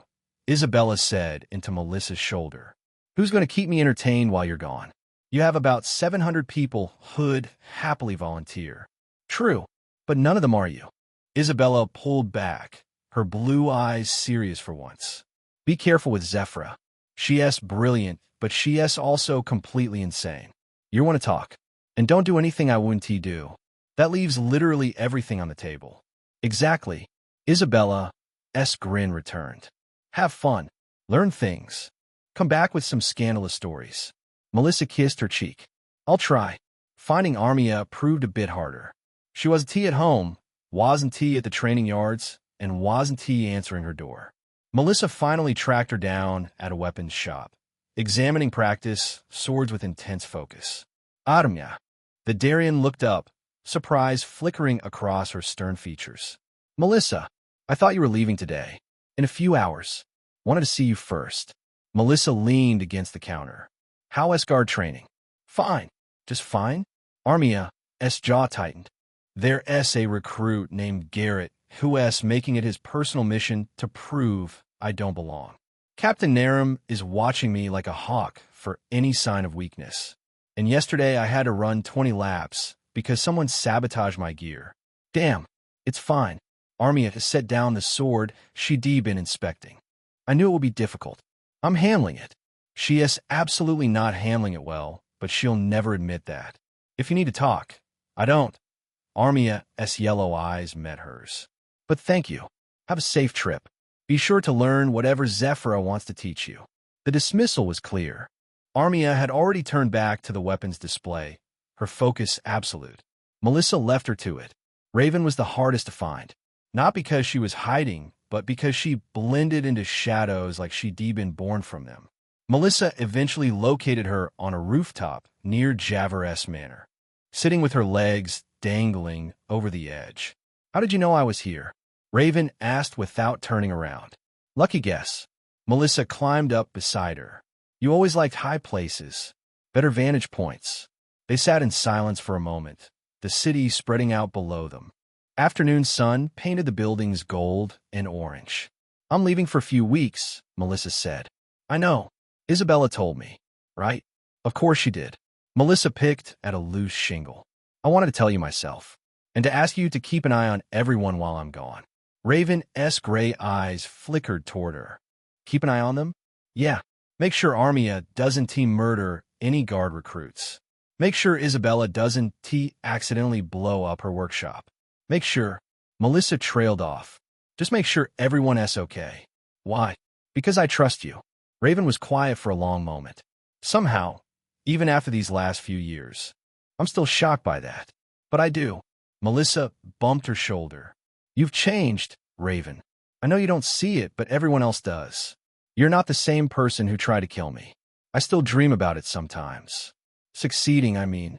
Isabella said into Melissa's shoulder. Who's going to keep me entertained while you're gone? You have about 700 people who'd happily volunteer. True, but none of them are you. Isabella pulled back, her blue eyes serious for once. Be careful with Zephyra. She's brilliant, but she's also completely insane. You want to talk. And don't do anything I wouldn't do. That leaves literally everything on the table. Exactly. Isabella's grin returned. Have fun. Learn things. Come back with some scandalous stories. Melissa kissed her cheek. I'll try. Finding Armia proved a bit harder. She wasn't at home, wasn't at the training yards, and wasn't answering her door. Melissa finally tracked her down at a weapons shop, examining practice, swords with intense focus. Armia. The Darien looked up, surprise flickering across her stern features. Melissa, I thought you were leaving today. In a few hours. Wanted to see you first. Melissa leaned against the counter. How's guard training? Fine. Just fine? Armia's jaw tightened. There's a recruit named Garrett who's making it his personal mission to prove I don't belong. Captain Narum is watching me like a hawk for any sign of weakness. And yesterday I had to run 20 laps because someone sabotaged my gear. Damn, it's fine. Armia has set down the sword she'd been inspecting. I knew it would be difficult. I'm handling it. She is absolutely not handling it well, but she'll never admit that. If you need to talk, I don't. Armia's yellow eyes met hers. But thank you. Have a safe trip. Be sure to learn whatever Zephyra wants to teach you. The dismissal was clear. Armia had already turned back to the weapons display, her focus absolute. Melissa left her to it. Raven was the hardest to find. Not because she was hiding, but because she blended into shadows like she'd been born from them. Melissa eventually located her on a rooftop near Javres Manor, sitting with her legs dangling over the edge. How did you know I was here? Raven asked without turning around. Lucky guess. Melissa climbed up beside her. You always liked high places, better vantage points. They sat in silence for a moment, the city spreading out below them. Afternoon sun painted the buildings gold and orange. I'm leaving for a few weeks, Melissa said. I know. Isabella told me, right? Of course she did. Melissa picked at a loose shingle. I wanted to tell you myself, and to ask you to keep an eye on everyone while I'm gone. Raven's gray eyes flickered toward her. Keep an eye on them? Yeah. Make sure Armia doesn't murder any guard recruits. Make sure Isabella doesn't accidentally blow up her workshop. Make sure. Melissa trailed off. Just make sure everyone's okay. Why? Because I trust you. Raven was quiet for a long moment. Somehow, even after these last few years, I'm still shocked by that. But I do. Melissa bumped her shoulder. You've changed, Raven. I know you don't see it, but everyone else does. You're not the same person who tried to kill me. I still dream about it sometimes. Succeeding, I mean.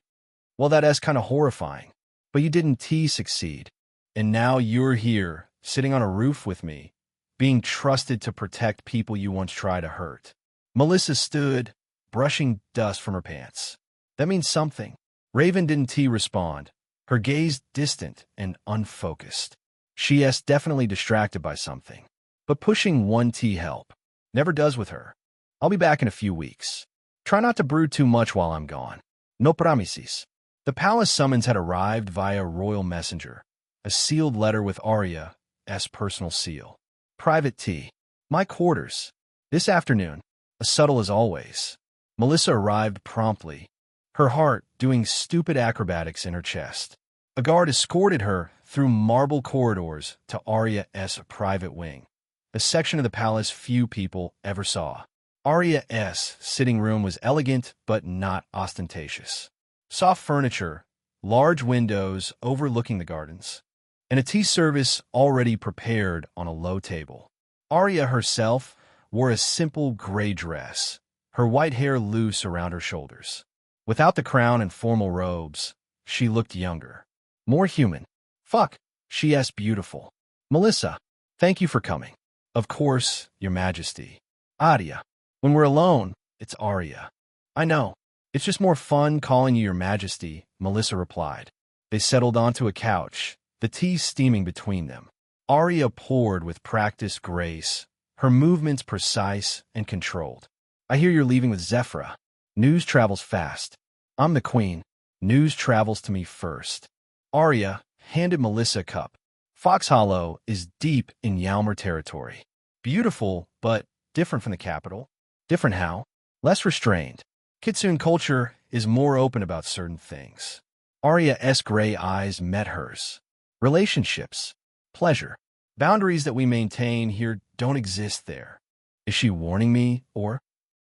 Well, that's kind of horrifying. But you didn't succeed. And now you're here, sitting on a roof with me, being trusted to protect people you once tried to hurt. Melissa stood, brushing dust from her pants. That means something. Raven didn't respond, her gaze distant and unfocused. She's definitely distracted by something. But pushing one help. Never does with her. I'll be back in a few weeks. Try not to brew too much while I'm gone. No promises. The palace summons had arrived via royal messenger, a sealed letter with Arya's personal seal. Private tea. My quarters. This afternoon, as subtle as always. Melissa arrived promptly, her heart doing stupid acrobatics in her chest. A guard escorted her through marble corridors to Arya's private wing, a section of the palace few people ever saw. Arya's sitting room was elegant but not ostentatious. Soft furniture, large windows overlooking the gardens, and a tea service already prepared on a low table. Arya herself wore a simple gray dress, her white hair loose around her shoulders. Without the crown and formal robes, she looked younger, more human. Fuck, she's beautiful. Melissa, thank you for coming. Of course, Your Majesty. Arya. When we're alone, it's Arya. I know. It's just more fun calling you Your Majesty, Melissa replied. They settled onto a couch, the tea steaming between them. Arya poured with practiced grace, her movements precise and controlled. I hear you're leaving with Zephyra. News travels fast. I'm the queen. News travels to me first. Arya handed Melissa a cup. Fox Hollow is deep in Ylmer territory. Beautiful, but different from the capital. Different how? Less restrained. Kitsune culture is more open about certain things. Arya's gray eyes met hers. Relationships. Pleasure. Boundaries that we maintain here don't exist there. Is she warning me, or?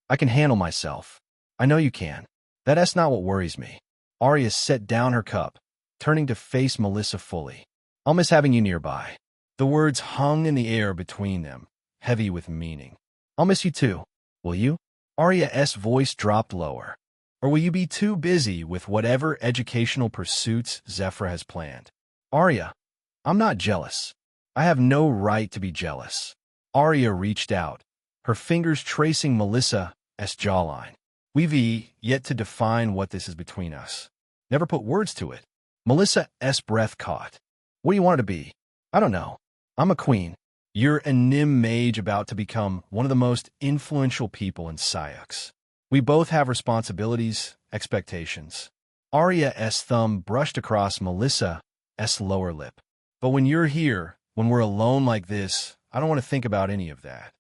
I can handle myself. I know you can. That's not what worries me. Arya set down her cup, turning to face Melissa fully. I'll miss having you nearby. The words hung in the air between them, heavy with meaning. I'll miss you too. Will you? Arya's voice dropped lower. Or will you be too busy with whatever educational pursuits Zephyra has planned? Arya, I'm not jealous. I have no right to be jealous. Arya reached out, her fingers tracing Melissa's jawline. We've yet to define what this is between us. Never put words to it. Melissa's breath caught. What do you want it to be? I don't know. I'm a queen. You're a Nym mage about to become one of the most influential people in Syux. We both have responsibilities, expectations. Arya's thumb brushed across Melissa's lower lip. But when you're here, when we're alone like this, I don't want to think about any of that.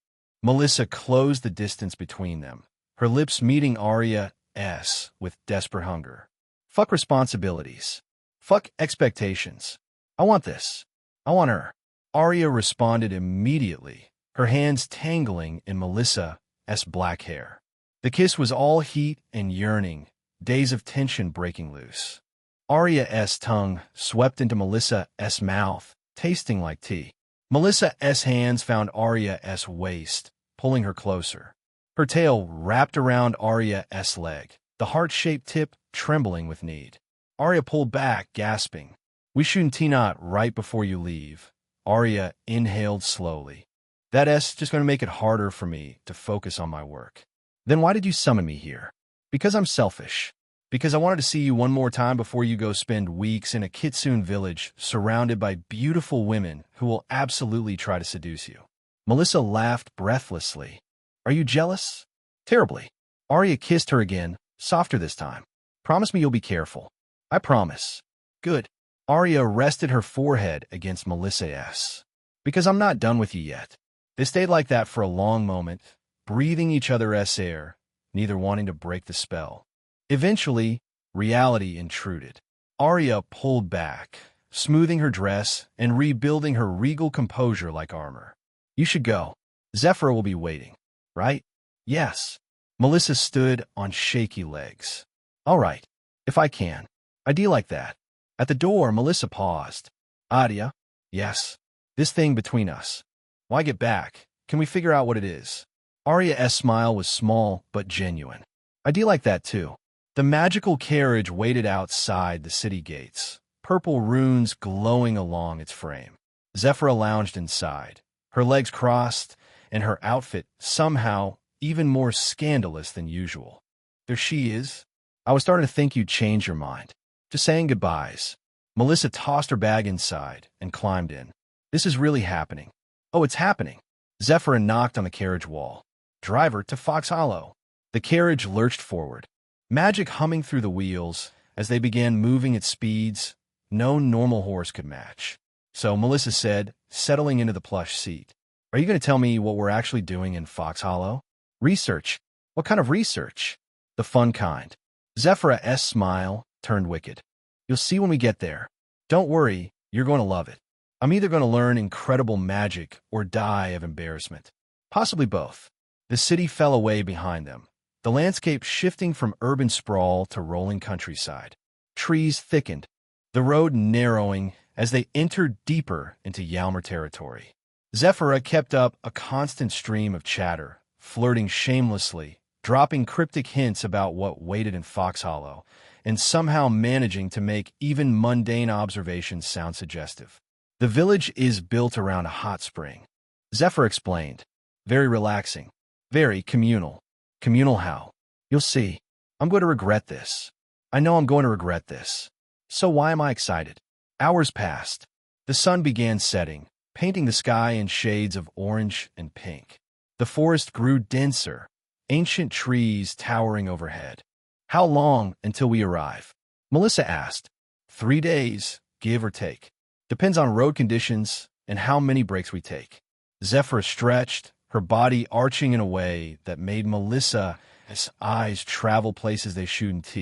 Melissa closed the distance between them, her lips meeting Arya's with desperate hunger. Fuck responsibilities. Fuck expectations. I want this. I want her. Arya responded immediately, her hands tangling in Melissa's black hair. The kiss was all heat and yearning, days of tension breaking loose. Arya's tongue swept into Melissa's mouth, tasting like tea. Melissa's hands found Arya's waist, pulling her closer. Her tail wrapped around Arya's leg, the heart-shaped tip trembling with need. Arya pulled back, gasping. We shouldn't T-knot right before you leave. Arya inhaled slowly. That's just going to make it harder for me to focus on my work. Then why did you summon me here? Because I'm selfish. Because I wanted to see you one more time before you go spend weeks in a Kitsune village surrounded by beautiful women who will absolutely try to seduce you. Melissa laughed breathlessly. Are you jealous? Terribly. Arya kissed her again, softer this time. Promise me you'll be careful. I promise. Good. Arya rested her forehead against Melissa's. Because I'm not done with you yet. They stayed like that for a long moment, breathing each other's air, neither wanting to break the spell. Eventually, reality intruded. Arya pulled back, smoothing her dress and rebuilding her regal composure like armor. You should go. Zephyra will be waiting, right? Yes. Melissa stood on shaky legs. All right, if I can. I do like that. At the door, Melissa paused. Arya? Yes. This thing between us. Why get back? Can we figure out what it is? Arya's smile was small but genuine. I do like that too. The magical carriage waited outside the city gates, purple runes glowing along its frame. Zephyra lounged inside, her legs crossed, and her outfit somehow even more scandalous than usual. There she is. I was starting to think you'd change your mind. Just saying goodbyes. Melissa tossed her bag inside and climbed in. This is really happening. Oh, it's happening. Zephyra knocked on the carriage wall. Driver to Fox Hollow. The carriage lurched forward, magic humming through the wheels as they began moving at speeds no normal horse could match. So Melissa said, settling into the plush seat, Are you going to tell me what we're actually doing in Fox Hollow? Research. What kind of research? The fun kind. Zephyra's smile turned wicked. You'll see when we get there. Don't worry, you're going to love it. I'm either going to learn incredible magic or die of embarrassment. Possibly both. The city fell away behind them, the landscape shifting from urban sprawl to rolling countryside. Trees thickened, the road narrowing as they entered deeper into Ylmer territory. Zephyra kept up a constant stream of chatter, flirting shamelessly, dropping cryptic hints about what waited in Fox Hollow, and somehow managing to make even mundane observations sound suggestive. The village is built around a hot spring. Zephyr explained. Very relaxing. Very communal. Communal how? You'll see. I'm going to regret this. I know I'm going to regret this. So why am I excited? Hours passed. The sun began setting, painting the sky in shades of orange and pink. The forest grew denser, ancient trees towering overhead. How long until we arrive? Melissa asked. 3 days, give or take. Depends on road conditions and how many breaks we take. Zephyra stretched, her body arching in a way that made Melissa's eyes travel places they shouldn't.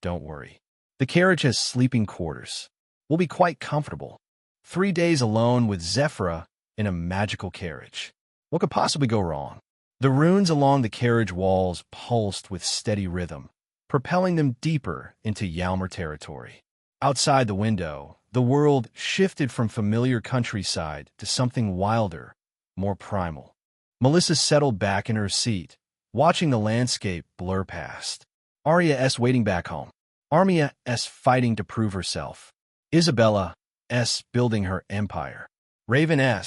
Don't worry. The carriage has sleeping quarters. We'll be quite comfortable. 3 days alone with Zephyra in a magical carriage. What could possibly go wrong? The runes along the carriage walls pulsed with steady rhythm, propelling them deeper into Yalmer territory. Outside the window, the world shifted from familiar countryside to something wilder, more primal. Melissa settled back in her seat, watching the landscape blur past. Arya waiting back home. Armia fighting to prove herself. Isabella building her empire. Raven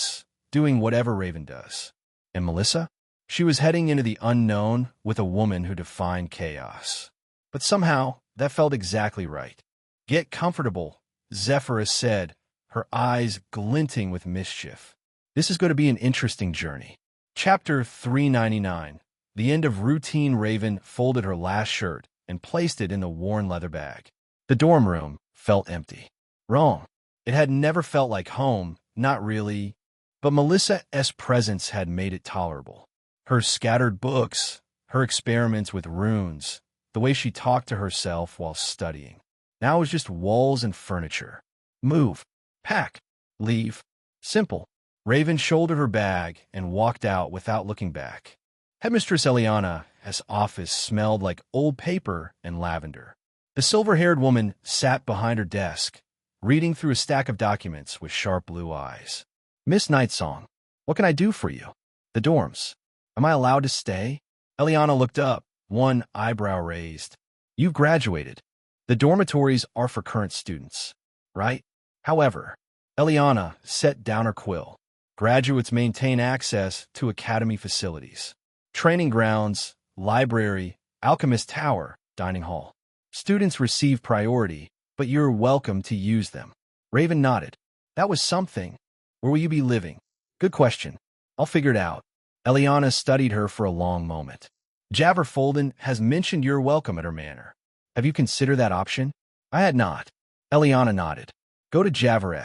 doing whatever Raven does. And Melissa? She was heading into the unknown with a woman who defined chaos. But somehow, that felt exactly right. Get comfortable, Zephyra said, her eyes glinting with mischief. This is going to be an interesting journey. Chapter 399. The end of routine. Raven folded her last shirt and placed it in the worn leather bag. The dorm room felt empty. Wrong. It had never felt like home, not really. But Melissa's presence had made it tolerable. Her scattered books, her experiments with runes, the way she talked to herself while studying. Now it was just walls and furniture. Move, pack, leave. Simple. Raven shouldered her bag and walked out without looking back. Headmistress Eliana's office smelled like old paper and lavender. The silver-haired woman sat behind her desk, reading through a stack of documents with sharp blue eyes. Miss Nightsong, what can I do for you? The dorms. Am I allowed to stay? Eliana looked up, one eyebrow raised. You've graduated. The dormitories are for current students, right? However, Eliana set down her quill. Graduates maintain access to academy facilities. Training grounds, library, alchemist tower, dining hall. Students receive priority, but you're welcome to use them. Raven nodded. That was something. Where will you be living? Good question. I'll figure it out. Eliana studied her for a long moment. Javor Folden has mentioned you're welcome at her manor. Have you considered that option? I had not. Eliana nodded. Go to Javor,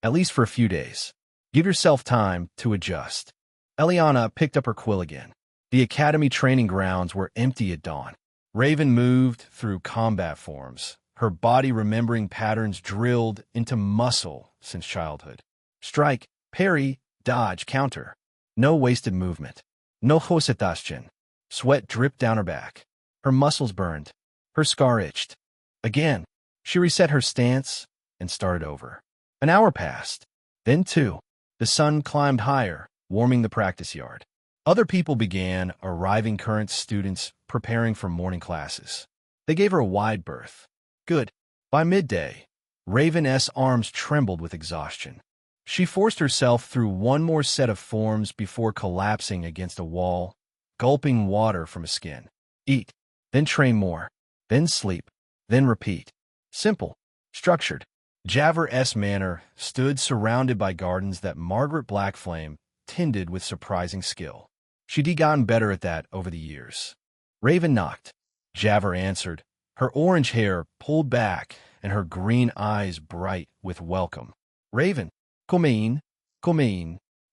at least for a few days. Give yourself time to adjust. Eliana picked up her quill again. The academy training grounds were empty at dawn. Raven moved through combat forms, her body remembering patterns drilled into muscle since childhood. Strike, parry, dodge, counter. No wasted movement. No hosetaschen. Sweat dripped down her back. Her muscles burned. Her scar itched. Again, she reset her stance and started over. An hour passed. Then two. The sun climbed higher, warming the practice yard. Other people began arriving, current students preparing for morning classes. They gave her a wide berth. Good. By midday, Raven's arms trembled with exhaustion. She forced herself through one more set of forms before collapsing against a wall, gulping water from a skin. Eat, then train more, then sleep, then repeat. Simple, structured. Javor's manor stood surrounded by gardens that Margaret Blackflame tended with surprising skill. She'd gotten better at that over the years. Raven knocked. Javor answered, her orange hair pulled back and her green eyes bright with welcome. Raven, come in.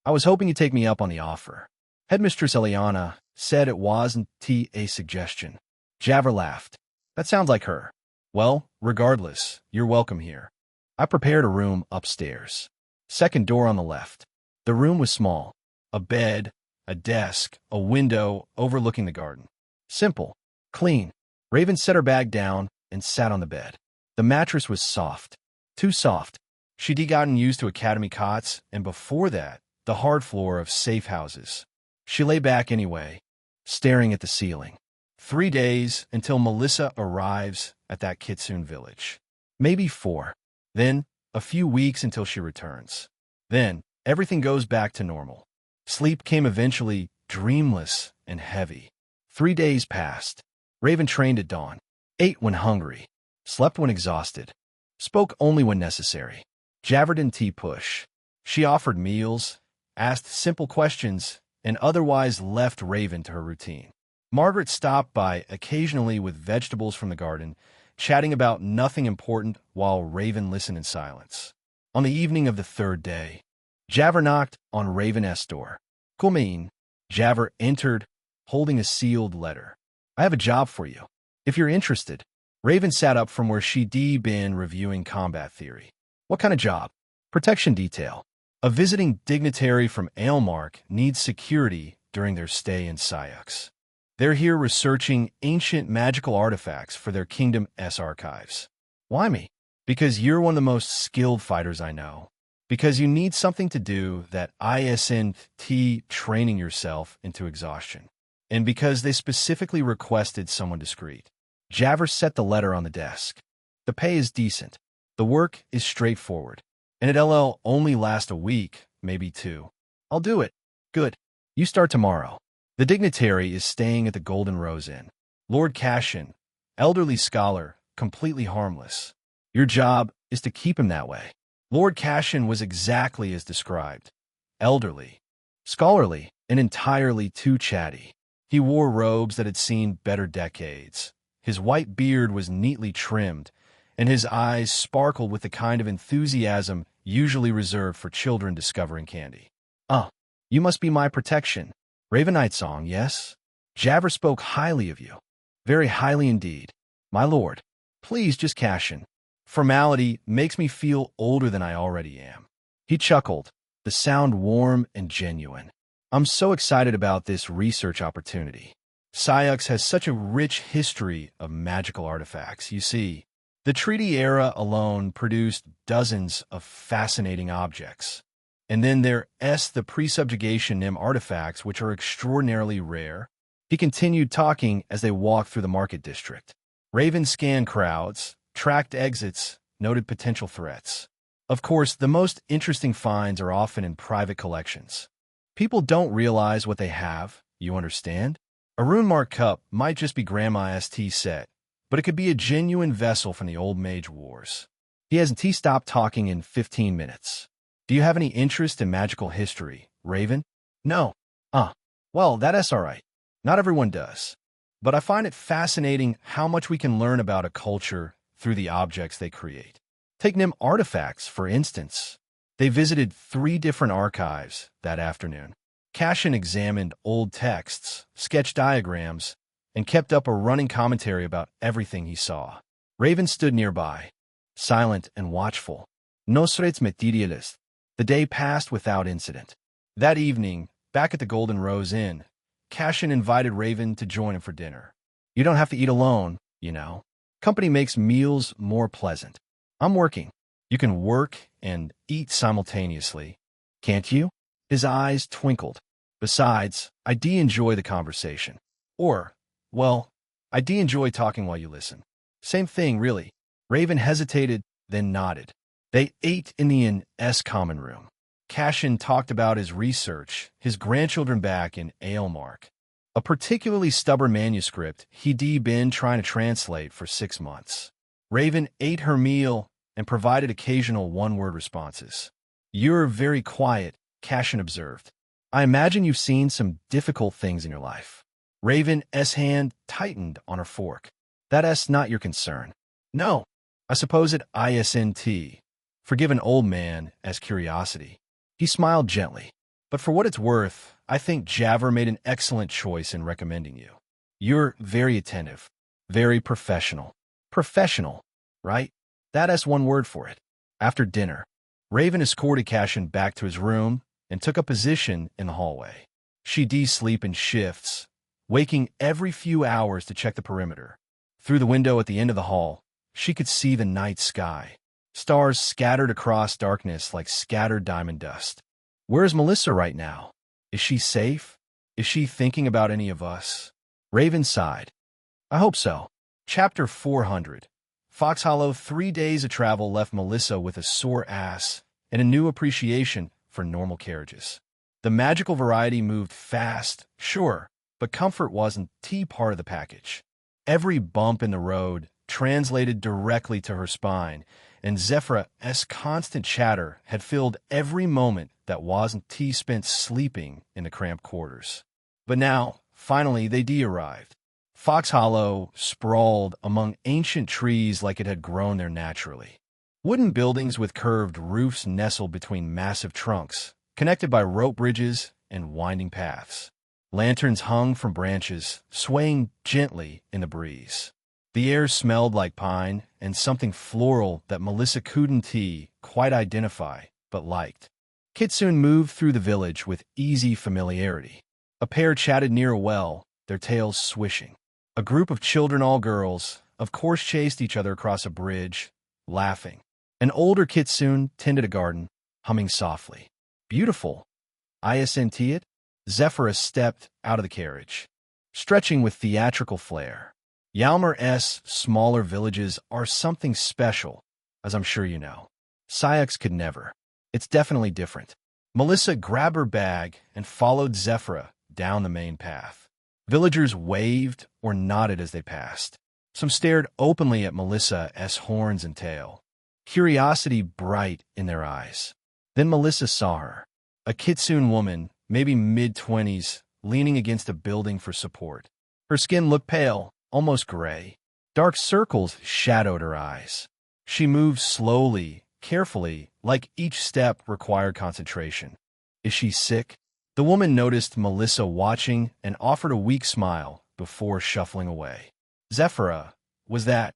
I was hoping you'd take me up on the offer. Headmistress Eliana said it wasn't a suggestion. Javor laughed. That sounds like her. Well, regardless, you're welcome here. I prepared a room upstairs. Second door on the left. The room was small. A bed, a desk, a window overlooking the garden. Simple, clean. Raven set her bag down and sat on the bed. The mattress was soft. Too soft. She'd gotten used to academy cots, and before that, the hard floor of safe houses. She lay back anyway, staring at the ceiling. 3 days until Melissa arrives at that Kitsune village. Maybe 4. Then, a few weeks until she returns. Then, everything goes back to normal. Sleep came eventually, dreamless and heavy. 3 days passed. Raven trained at dawn. Ate when hungry. Slept when exhausted. Spoke only when necessary. Javor didn't push. She offered meals, asked simple questions, and otherwise left Raven to her routine. Margaret stopped by occasionally with vegetables from the garden, chatting about nothing important while Raven listened in silence. On the evening of the third day, Javert knocked on Raven's door. Come in. Javert entered, holding a sealed letter. I have a job for you, if you're interested. Raven sat up from where she'd been reviewing combat theory. What kind of job? Protection detail. A visiting dignitary from Aelmark needs security during their stay in Syux. They're here researching ancient magical artifacts for their kingdom's archives. Why me? Because you're one of the most skilled fighters I know. Because you need something to do that isn't training yourself into exhaustion. And because they specifically requested someone discreet. Javert set the letter on the desk. The pay is decent. The work is straightforward. And it'll only last a week, maybe 2. I'll do it. Good. You start tomorrow. The dignitary is staying at the Golden Rose Inn. Lord Cassian, elderly scholar, completely harmless. Your job is to keep him that way. Lord Cassian was exactly as described. Elderly, scholarly, and entirely too chatty. He wore robes that had seen better decades. His white beard was neatly trimmed, and his eyes sparkled with the kind of enthusiasm usually reserved for children discovering candy. You must be my protection. Ravenite song, yes? Javert spoke highly of you. Very highly indeed. My lord, please just Cassian. Formality makes me feel older than I already am. He chuckled, the sound warm and genuine. I'm so excited about this research opportunity. Syux has such a rich history of magical artifacts. You see, the treaty era alone produced dozens of fascinating objects. And then there's the pre-subjugation Nim artifacts, which are extraordinarily rare. He continued talking as they walked through the market district. Raven scanned crowds, tracked exits, noted potential threats. Of course, the most interesting finds are often in private collections. People don't realize what they have, you understand? A rune-marked cup might just be Grandma St. set, but it could be a genuine vessel from the old mage wars. He hasn't stopped talking in 15 minutes. Do you have any interest in magical history, Raven? No. Well, that's all right. Not everyone does. But I find it fascinating how much we can learn about a culture through the objects they create. Take Nim artifacts, for instance. They visited 3 different archives that afternoon. Cassian examined old texts, sketched diagrams, and kept up a running commentary about everything he saw. Raven stood nearby, silent and watchful. Nosrets materialist. The day passed without incident. That evening, back at the Golden Rose Inn, Cassian invited Raven to join him for dinner. You don't have to eat alone, you know. Company makes meals more pleasant. I'm working. You can work and eat simultaneously, can't you? His eyes twinkled. Besides, I do enjoy the conversation. I do enjoy talking while you listen. Same thing, really. Raven hesitated, then nodded. They ate in the inn's common room. Cassian talked about his research, his grandchildren back in Aelmark, a particularly stubborn manuscript he'd been trying to translate for 6 months. Raven ate her meal and provided occasional one-word responses. You're very quiet, Cassian observed. I imagine you've seen some difficult things in your life. Raven's hand tightened on her fork. That's not your concern. No, I suppose it isn't. Forgive an old man as curiosity. He smiled gently. But for what it's worth, I think Javert made an excellent choice in recommending you. You're very attentive, very professional. Professional, right? That's one word for it. After dinner, Raven escorted Cassian back to his room and took a position in the hallway. She'd sleep in shifts, waking every few hours to check the perimeter. Through the window at the end of the hall, she could see the night sky. Stars scattered across darkness like scattered diamond dust. Where's Melissa right now? Is she safe? Is she thinking about any of us? Raven sighed. I hope so. Chapter 400. Fox Hollow. 3 days of travel left Melissa with a sore ass and a new appreciation for normal carriages. The magical variety moved fast, sure, but comfort wasn't part of the package. Every bump in the road translated directly to her spine, and Zephyr's constant chatter had filled every moment that wasn't spent sleeping in the cramped quarters. But now, Finally, they arrived. Fox Hollow sprawled among ancient trees like it had grown there naturally. Wooden buildings with curved roofs nestled between massive trunks, connected by rope bridges and winding paths. Lanterns hung from branches, swaying gently in the breeze. The air smelled like pine and something floral that Melissa couldn't quite identify, but liked. Kitsune moved through the village with easy familiarity. A pair chatted near a well, their tails swishing. A group of children, all girls, of course chased each other across a bridge, laughing. An older Kitsune tended a garden, humming softly. Beautiful. Isn't it? Zephyra stepped out of the carriage, stretching with theatrical flair. Yalmer's smaller villages are something special, as I'm sure you know. Syux could never. It's definitely different. Melissa grabbed her bag and followed Zephyra down the main path. Villagers waved or nodded as they passed. Some stared openly at Melissa's horns and tail, curiosity bright in their eyes. Then Melissa saw her, a Kitsune woman, maybe mid-20s, leaning against a building for support. Her skin looked pale, almost gray. Dark circles shadowed her eyes. She moved slowly, carefully, like each step required concentration. Is she sick? The woman noticed Melissa watching and offered a weak smile before shuffling away. Zephyra, was that?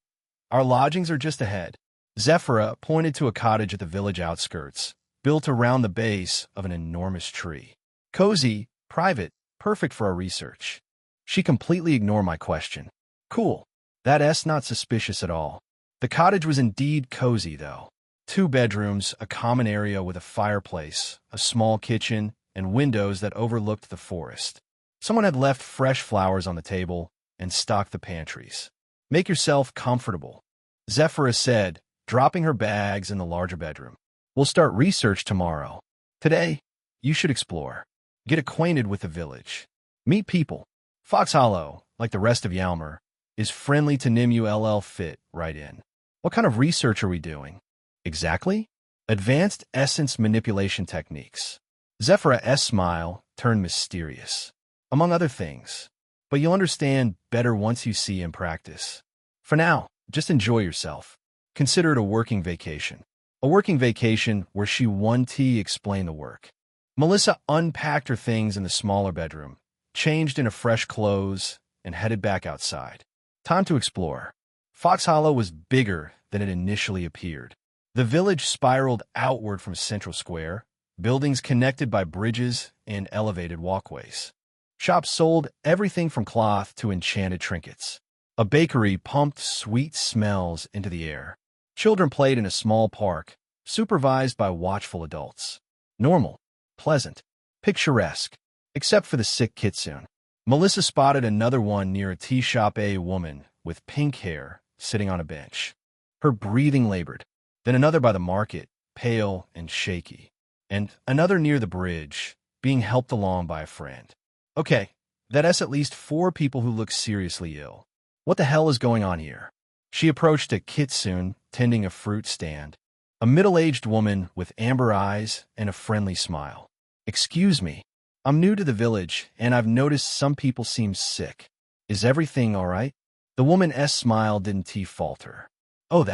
Our lodgings are just ahead. Zephyra pointed to a cottage at the village outskirts, built around the base of an enormous tree. Cozy, private, perfect for our research. She completely ignored my question. Cool. That's not suspicious at all. The cottage was indeed cozy, though. 2 bedrooms, a common area with a fireplace, a small kitchen, and windows that overlooked the forest. Someone had left fresh flowers on the table and stocked the pantries. Make yourself comfortable, Zephyra said, dropping her bags in the larger bedroom. We'll start research tomorrow. Today, you should explore. Get acquainted with the village. Meet people. Fox Hollow, like the rest of Yalmer, is friendly to Nimull fit right in. What kind of research are we doing? Exactly? Advanced essence manipulation techniques. Zephyra's smile turned mysterious. Among other things. But you'll understand better once you see in practice. For now, just enjoy yourself. Consider it a working vacation. A working vacation where she explained the work. Melissa unpacked her things in the smaller bedroom, changed into fresh clothes, and headed back outside. Time to explore. Fox Hollow was bigger than it initially appeared. The village spiraled outward from Central Square, buildings connected by bridges and elevated walkways. Shops sold everything from cloth to enchanted trinkets. A bakery pumped sweet smells into the air. Children played in a small park, supervised by watchful adults. Normal, pleasant, picturesque, except for the sick Kitsune. Melissa spotted another one near a tea shop, a woman with pink hair sitting on a bench. Her breathing labored. Then another by the market, pale and shaky. And another near the bridge, being helped along by a friend. Okay, that's at least 4 people who look seriously ill. What the hell is going on here? She approached a Kitsune tending a fruit stand. A middle-aged woman with amber eyes and a friendly smile. Excuse me, I'm new to the village and I've noticed some people seem sick. Is everything all right? The woman's smile didn't falter. Oh,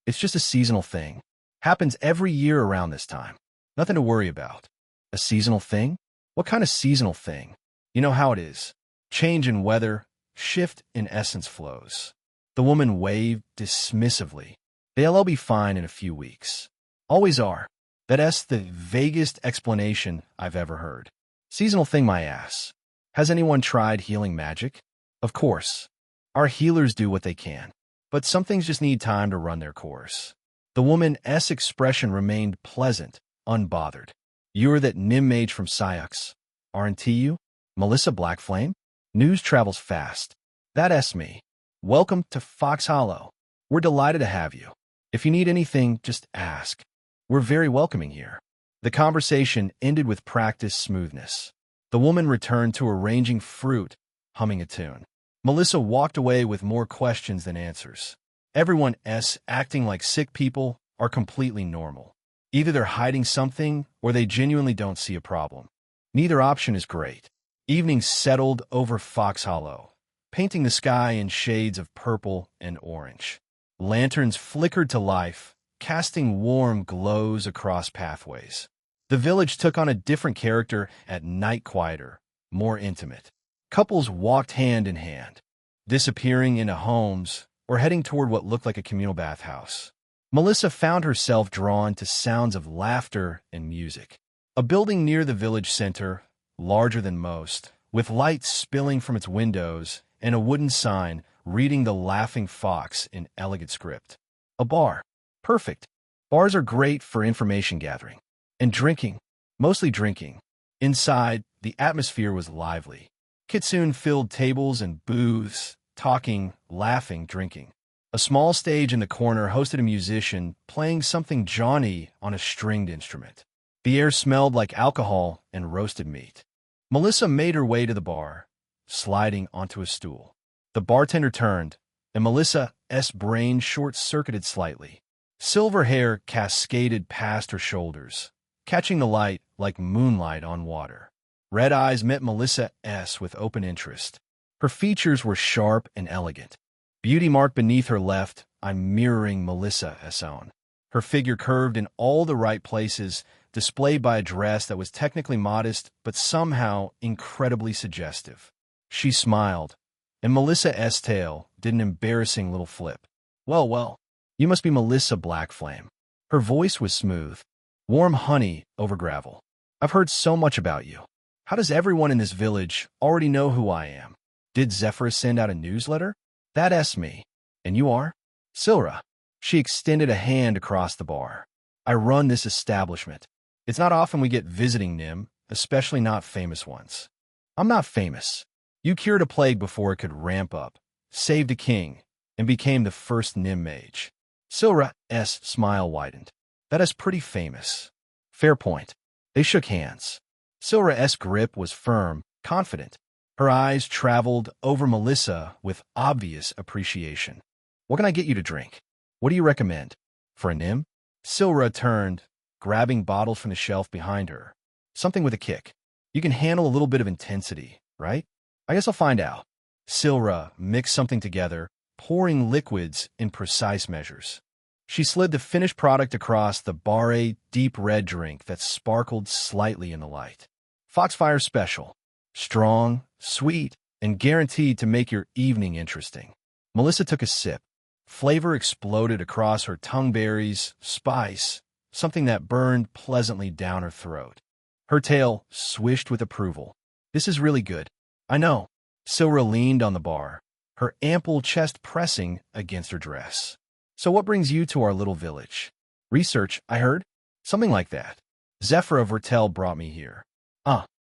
it's just a seasonal thing. Happens every year around this time. Nothing to worry about. A seasonal thing? What kind of seasonal thing? You know how it is. Change in weather, shift in essence flows. The woman waved dismissively. They'll be fine in a few weeks. Always are. That's the vaguest explanation I've ever heard. Seasonal thing, my ass. Has anyone tried healing magic? Of course. Our healers do what they can. But some things just need time to run their course. The woman's expression remained pleasant, unbothered. You're that Nim mage from Syux, aren't you? Melissa Blackflame? News travels fast. That's me. Welcome to Fox Hollow. We're delighted to have you. If you need anything, just ask. We're very welcoming here. The conversation ended with practiced smoothness. The woman returned to arranging fruit, humming a tune. Melissa walked away with more questions than answers. Everyone's acting like sick people are completely normal. Either they're hiding something or they genuinely don't see a problem. Neither option is great. Evening settled over Fox Hollow, painting the sky in shades of purple and orange. Lanterns flickered to life, casting warm glows across pathways. The village took on a different character at night, quieter, more intimate. Couples walked hand in hand, disappearing into homes or heading toward what looked like a communal bathhouse. Melissa found herself drawn to sounds of laughter and music. A building near the village center, larger than most, with lights spilling from its windows and a wooden sign reading The Laughing Fox in elegant script. A bar. Perfect. Bars are great for information gathering. And drinking. Mostly drinking. Inside, the atmosphere was lively. Kitsune filled tables and booths, talking, laughing, drinking. A small stage in the corner hosted a musician playing something jaunty on a stringed instrument. The air smelled like alcohol and roasted meat. Melissa made her way to the bar, sliding onto a stool. The bartender turned, and Melissa's brain short-circuited slightly. Silver hair cascaded past her shoulders, catching the light like moonlight on water. Red eyes met Melissa's with open interest. Her features were sharp and elegant. Beauty mark beneath her left eye mirroring Melissa's own. Her figure curved in all the right places, displayed by a dress that was technically modest but somehow incredibly suggestive. She smiled, and Melissa's tail did an embarrassing little flip. Well, you must be Melissa Blackflame. Her voice was smooth. Warm honey over gravel. I've heard so much about you. How does everyone in this village already know who I am? Did Zephyrus send out a newsletter? That's me. And you are? Silra. She extended a hand across the bar. I run this establishment. It's not often we get visiting Nim, especially not famous ones. I'm not famous. You cured a plague before it could ramp up, saved a king, and became the first Nim mage. Silra's smile widened. That is pretty famous. Fair point. They shook hands. Silra's grip was firm, confident. Her eyes traveled over Melissa with obvious appreciation. What can I get you to drink? What do you recommend? For a Nim? Silra turned, grabbing bottles from the shelf behind her. Something with a kick. You can handle a little bit of intensity, right? I guess I'll find out. Silra mixed something together, pouring liquids in precise measures. She slid the finished product across the Barre deep red drink that sparkled slightly in the light. Foxfire Special. Strong, sweet, and guaranteed to make your evening interesting. Melissa took a sip. Flavor exploded across her tongue, berries, spice, something that burned pleasantly down her throat. Her tail swished with approval. This is really good. I know. Silra leaned on the bar, her ample chest pressing against her dress. So what brings you to our little village? Research, I heard? Something like that. Zephyra Vertel brought me here.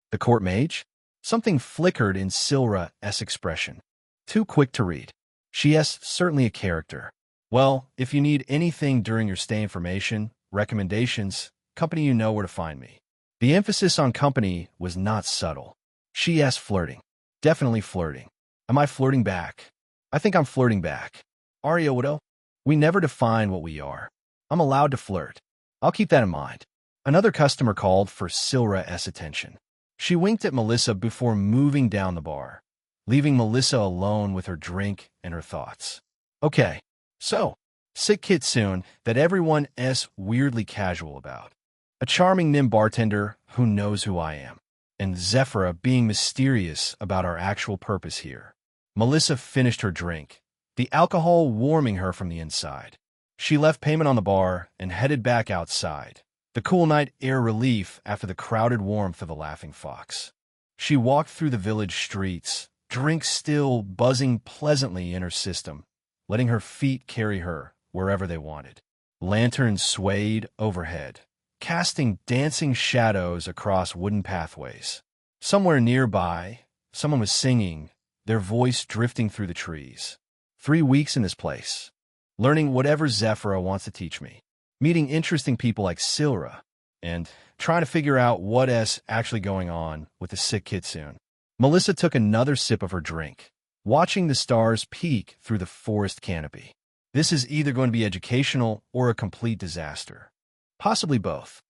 The court mage? Something flickered in Silra's expression. Too quick to read. She's certainly a character. Well, if you need anything during your stay, information, recommendations, company, you know where to find me. The emphasis on company was not subtle. She's flirting. Definitely flirting. Am I flirting back? I think I'm flirting back. Arya Widow? We never define what we are. I'm allowed to flirt. I'll keep that in mind. Another customer called for Silra's attention. She winked at Melissa before moving down the bar, leaving Melissa alone with her drink and her thoughts. Okay, so, sick Kitsune that everyone's weirdly casual about. A charming Nim bartender who knows who I am. And Zephyra being mysterious about our actual purpose here. Melissa finished her drink, the alcohol warming her from the inside. She left payment on the bar and headed back outside, the cool night air relief after the crowded warmth of the Laughing Fox. She walked through the village streets, drink still buzzing pleasantly in her system, letting her feet carry her wherever they wanted. Lanterns swayed overhead, casting dancing shadows across wooden pathways. Somewhere nearby, someone was singing, their voice drifting through the trees. 3 weeks in this place, learning whatever Zephyra wants to teach me, meeting interesting people like Silra, and trying to figure out what's actually going on with the sick Kitsune. Melissa took another sip of her drink, watching the stars peek through the forest canopy. This is either going to be educational or a complete disaster. Possibly both.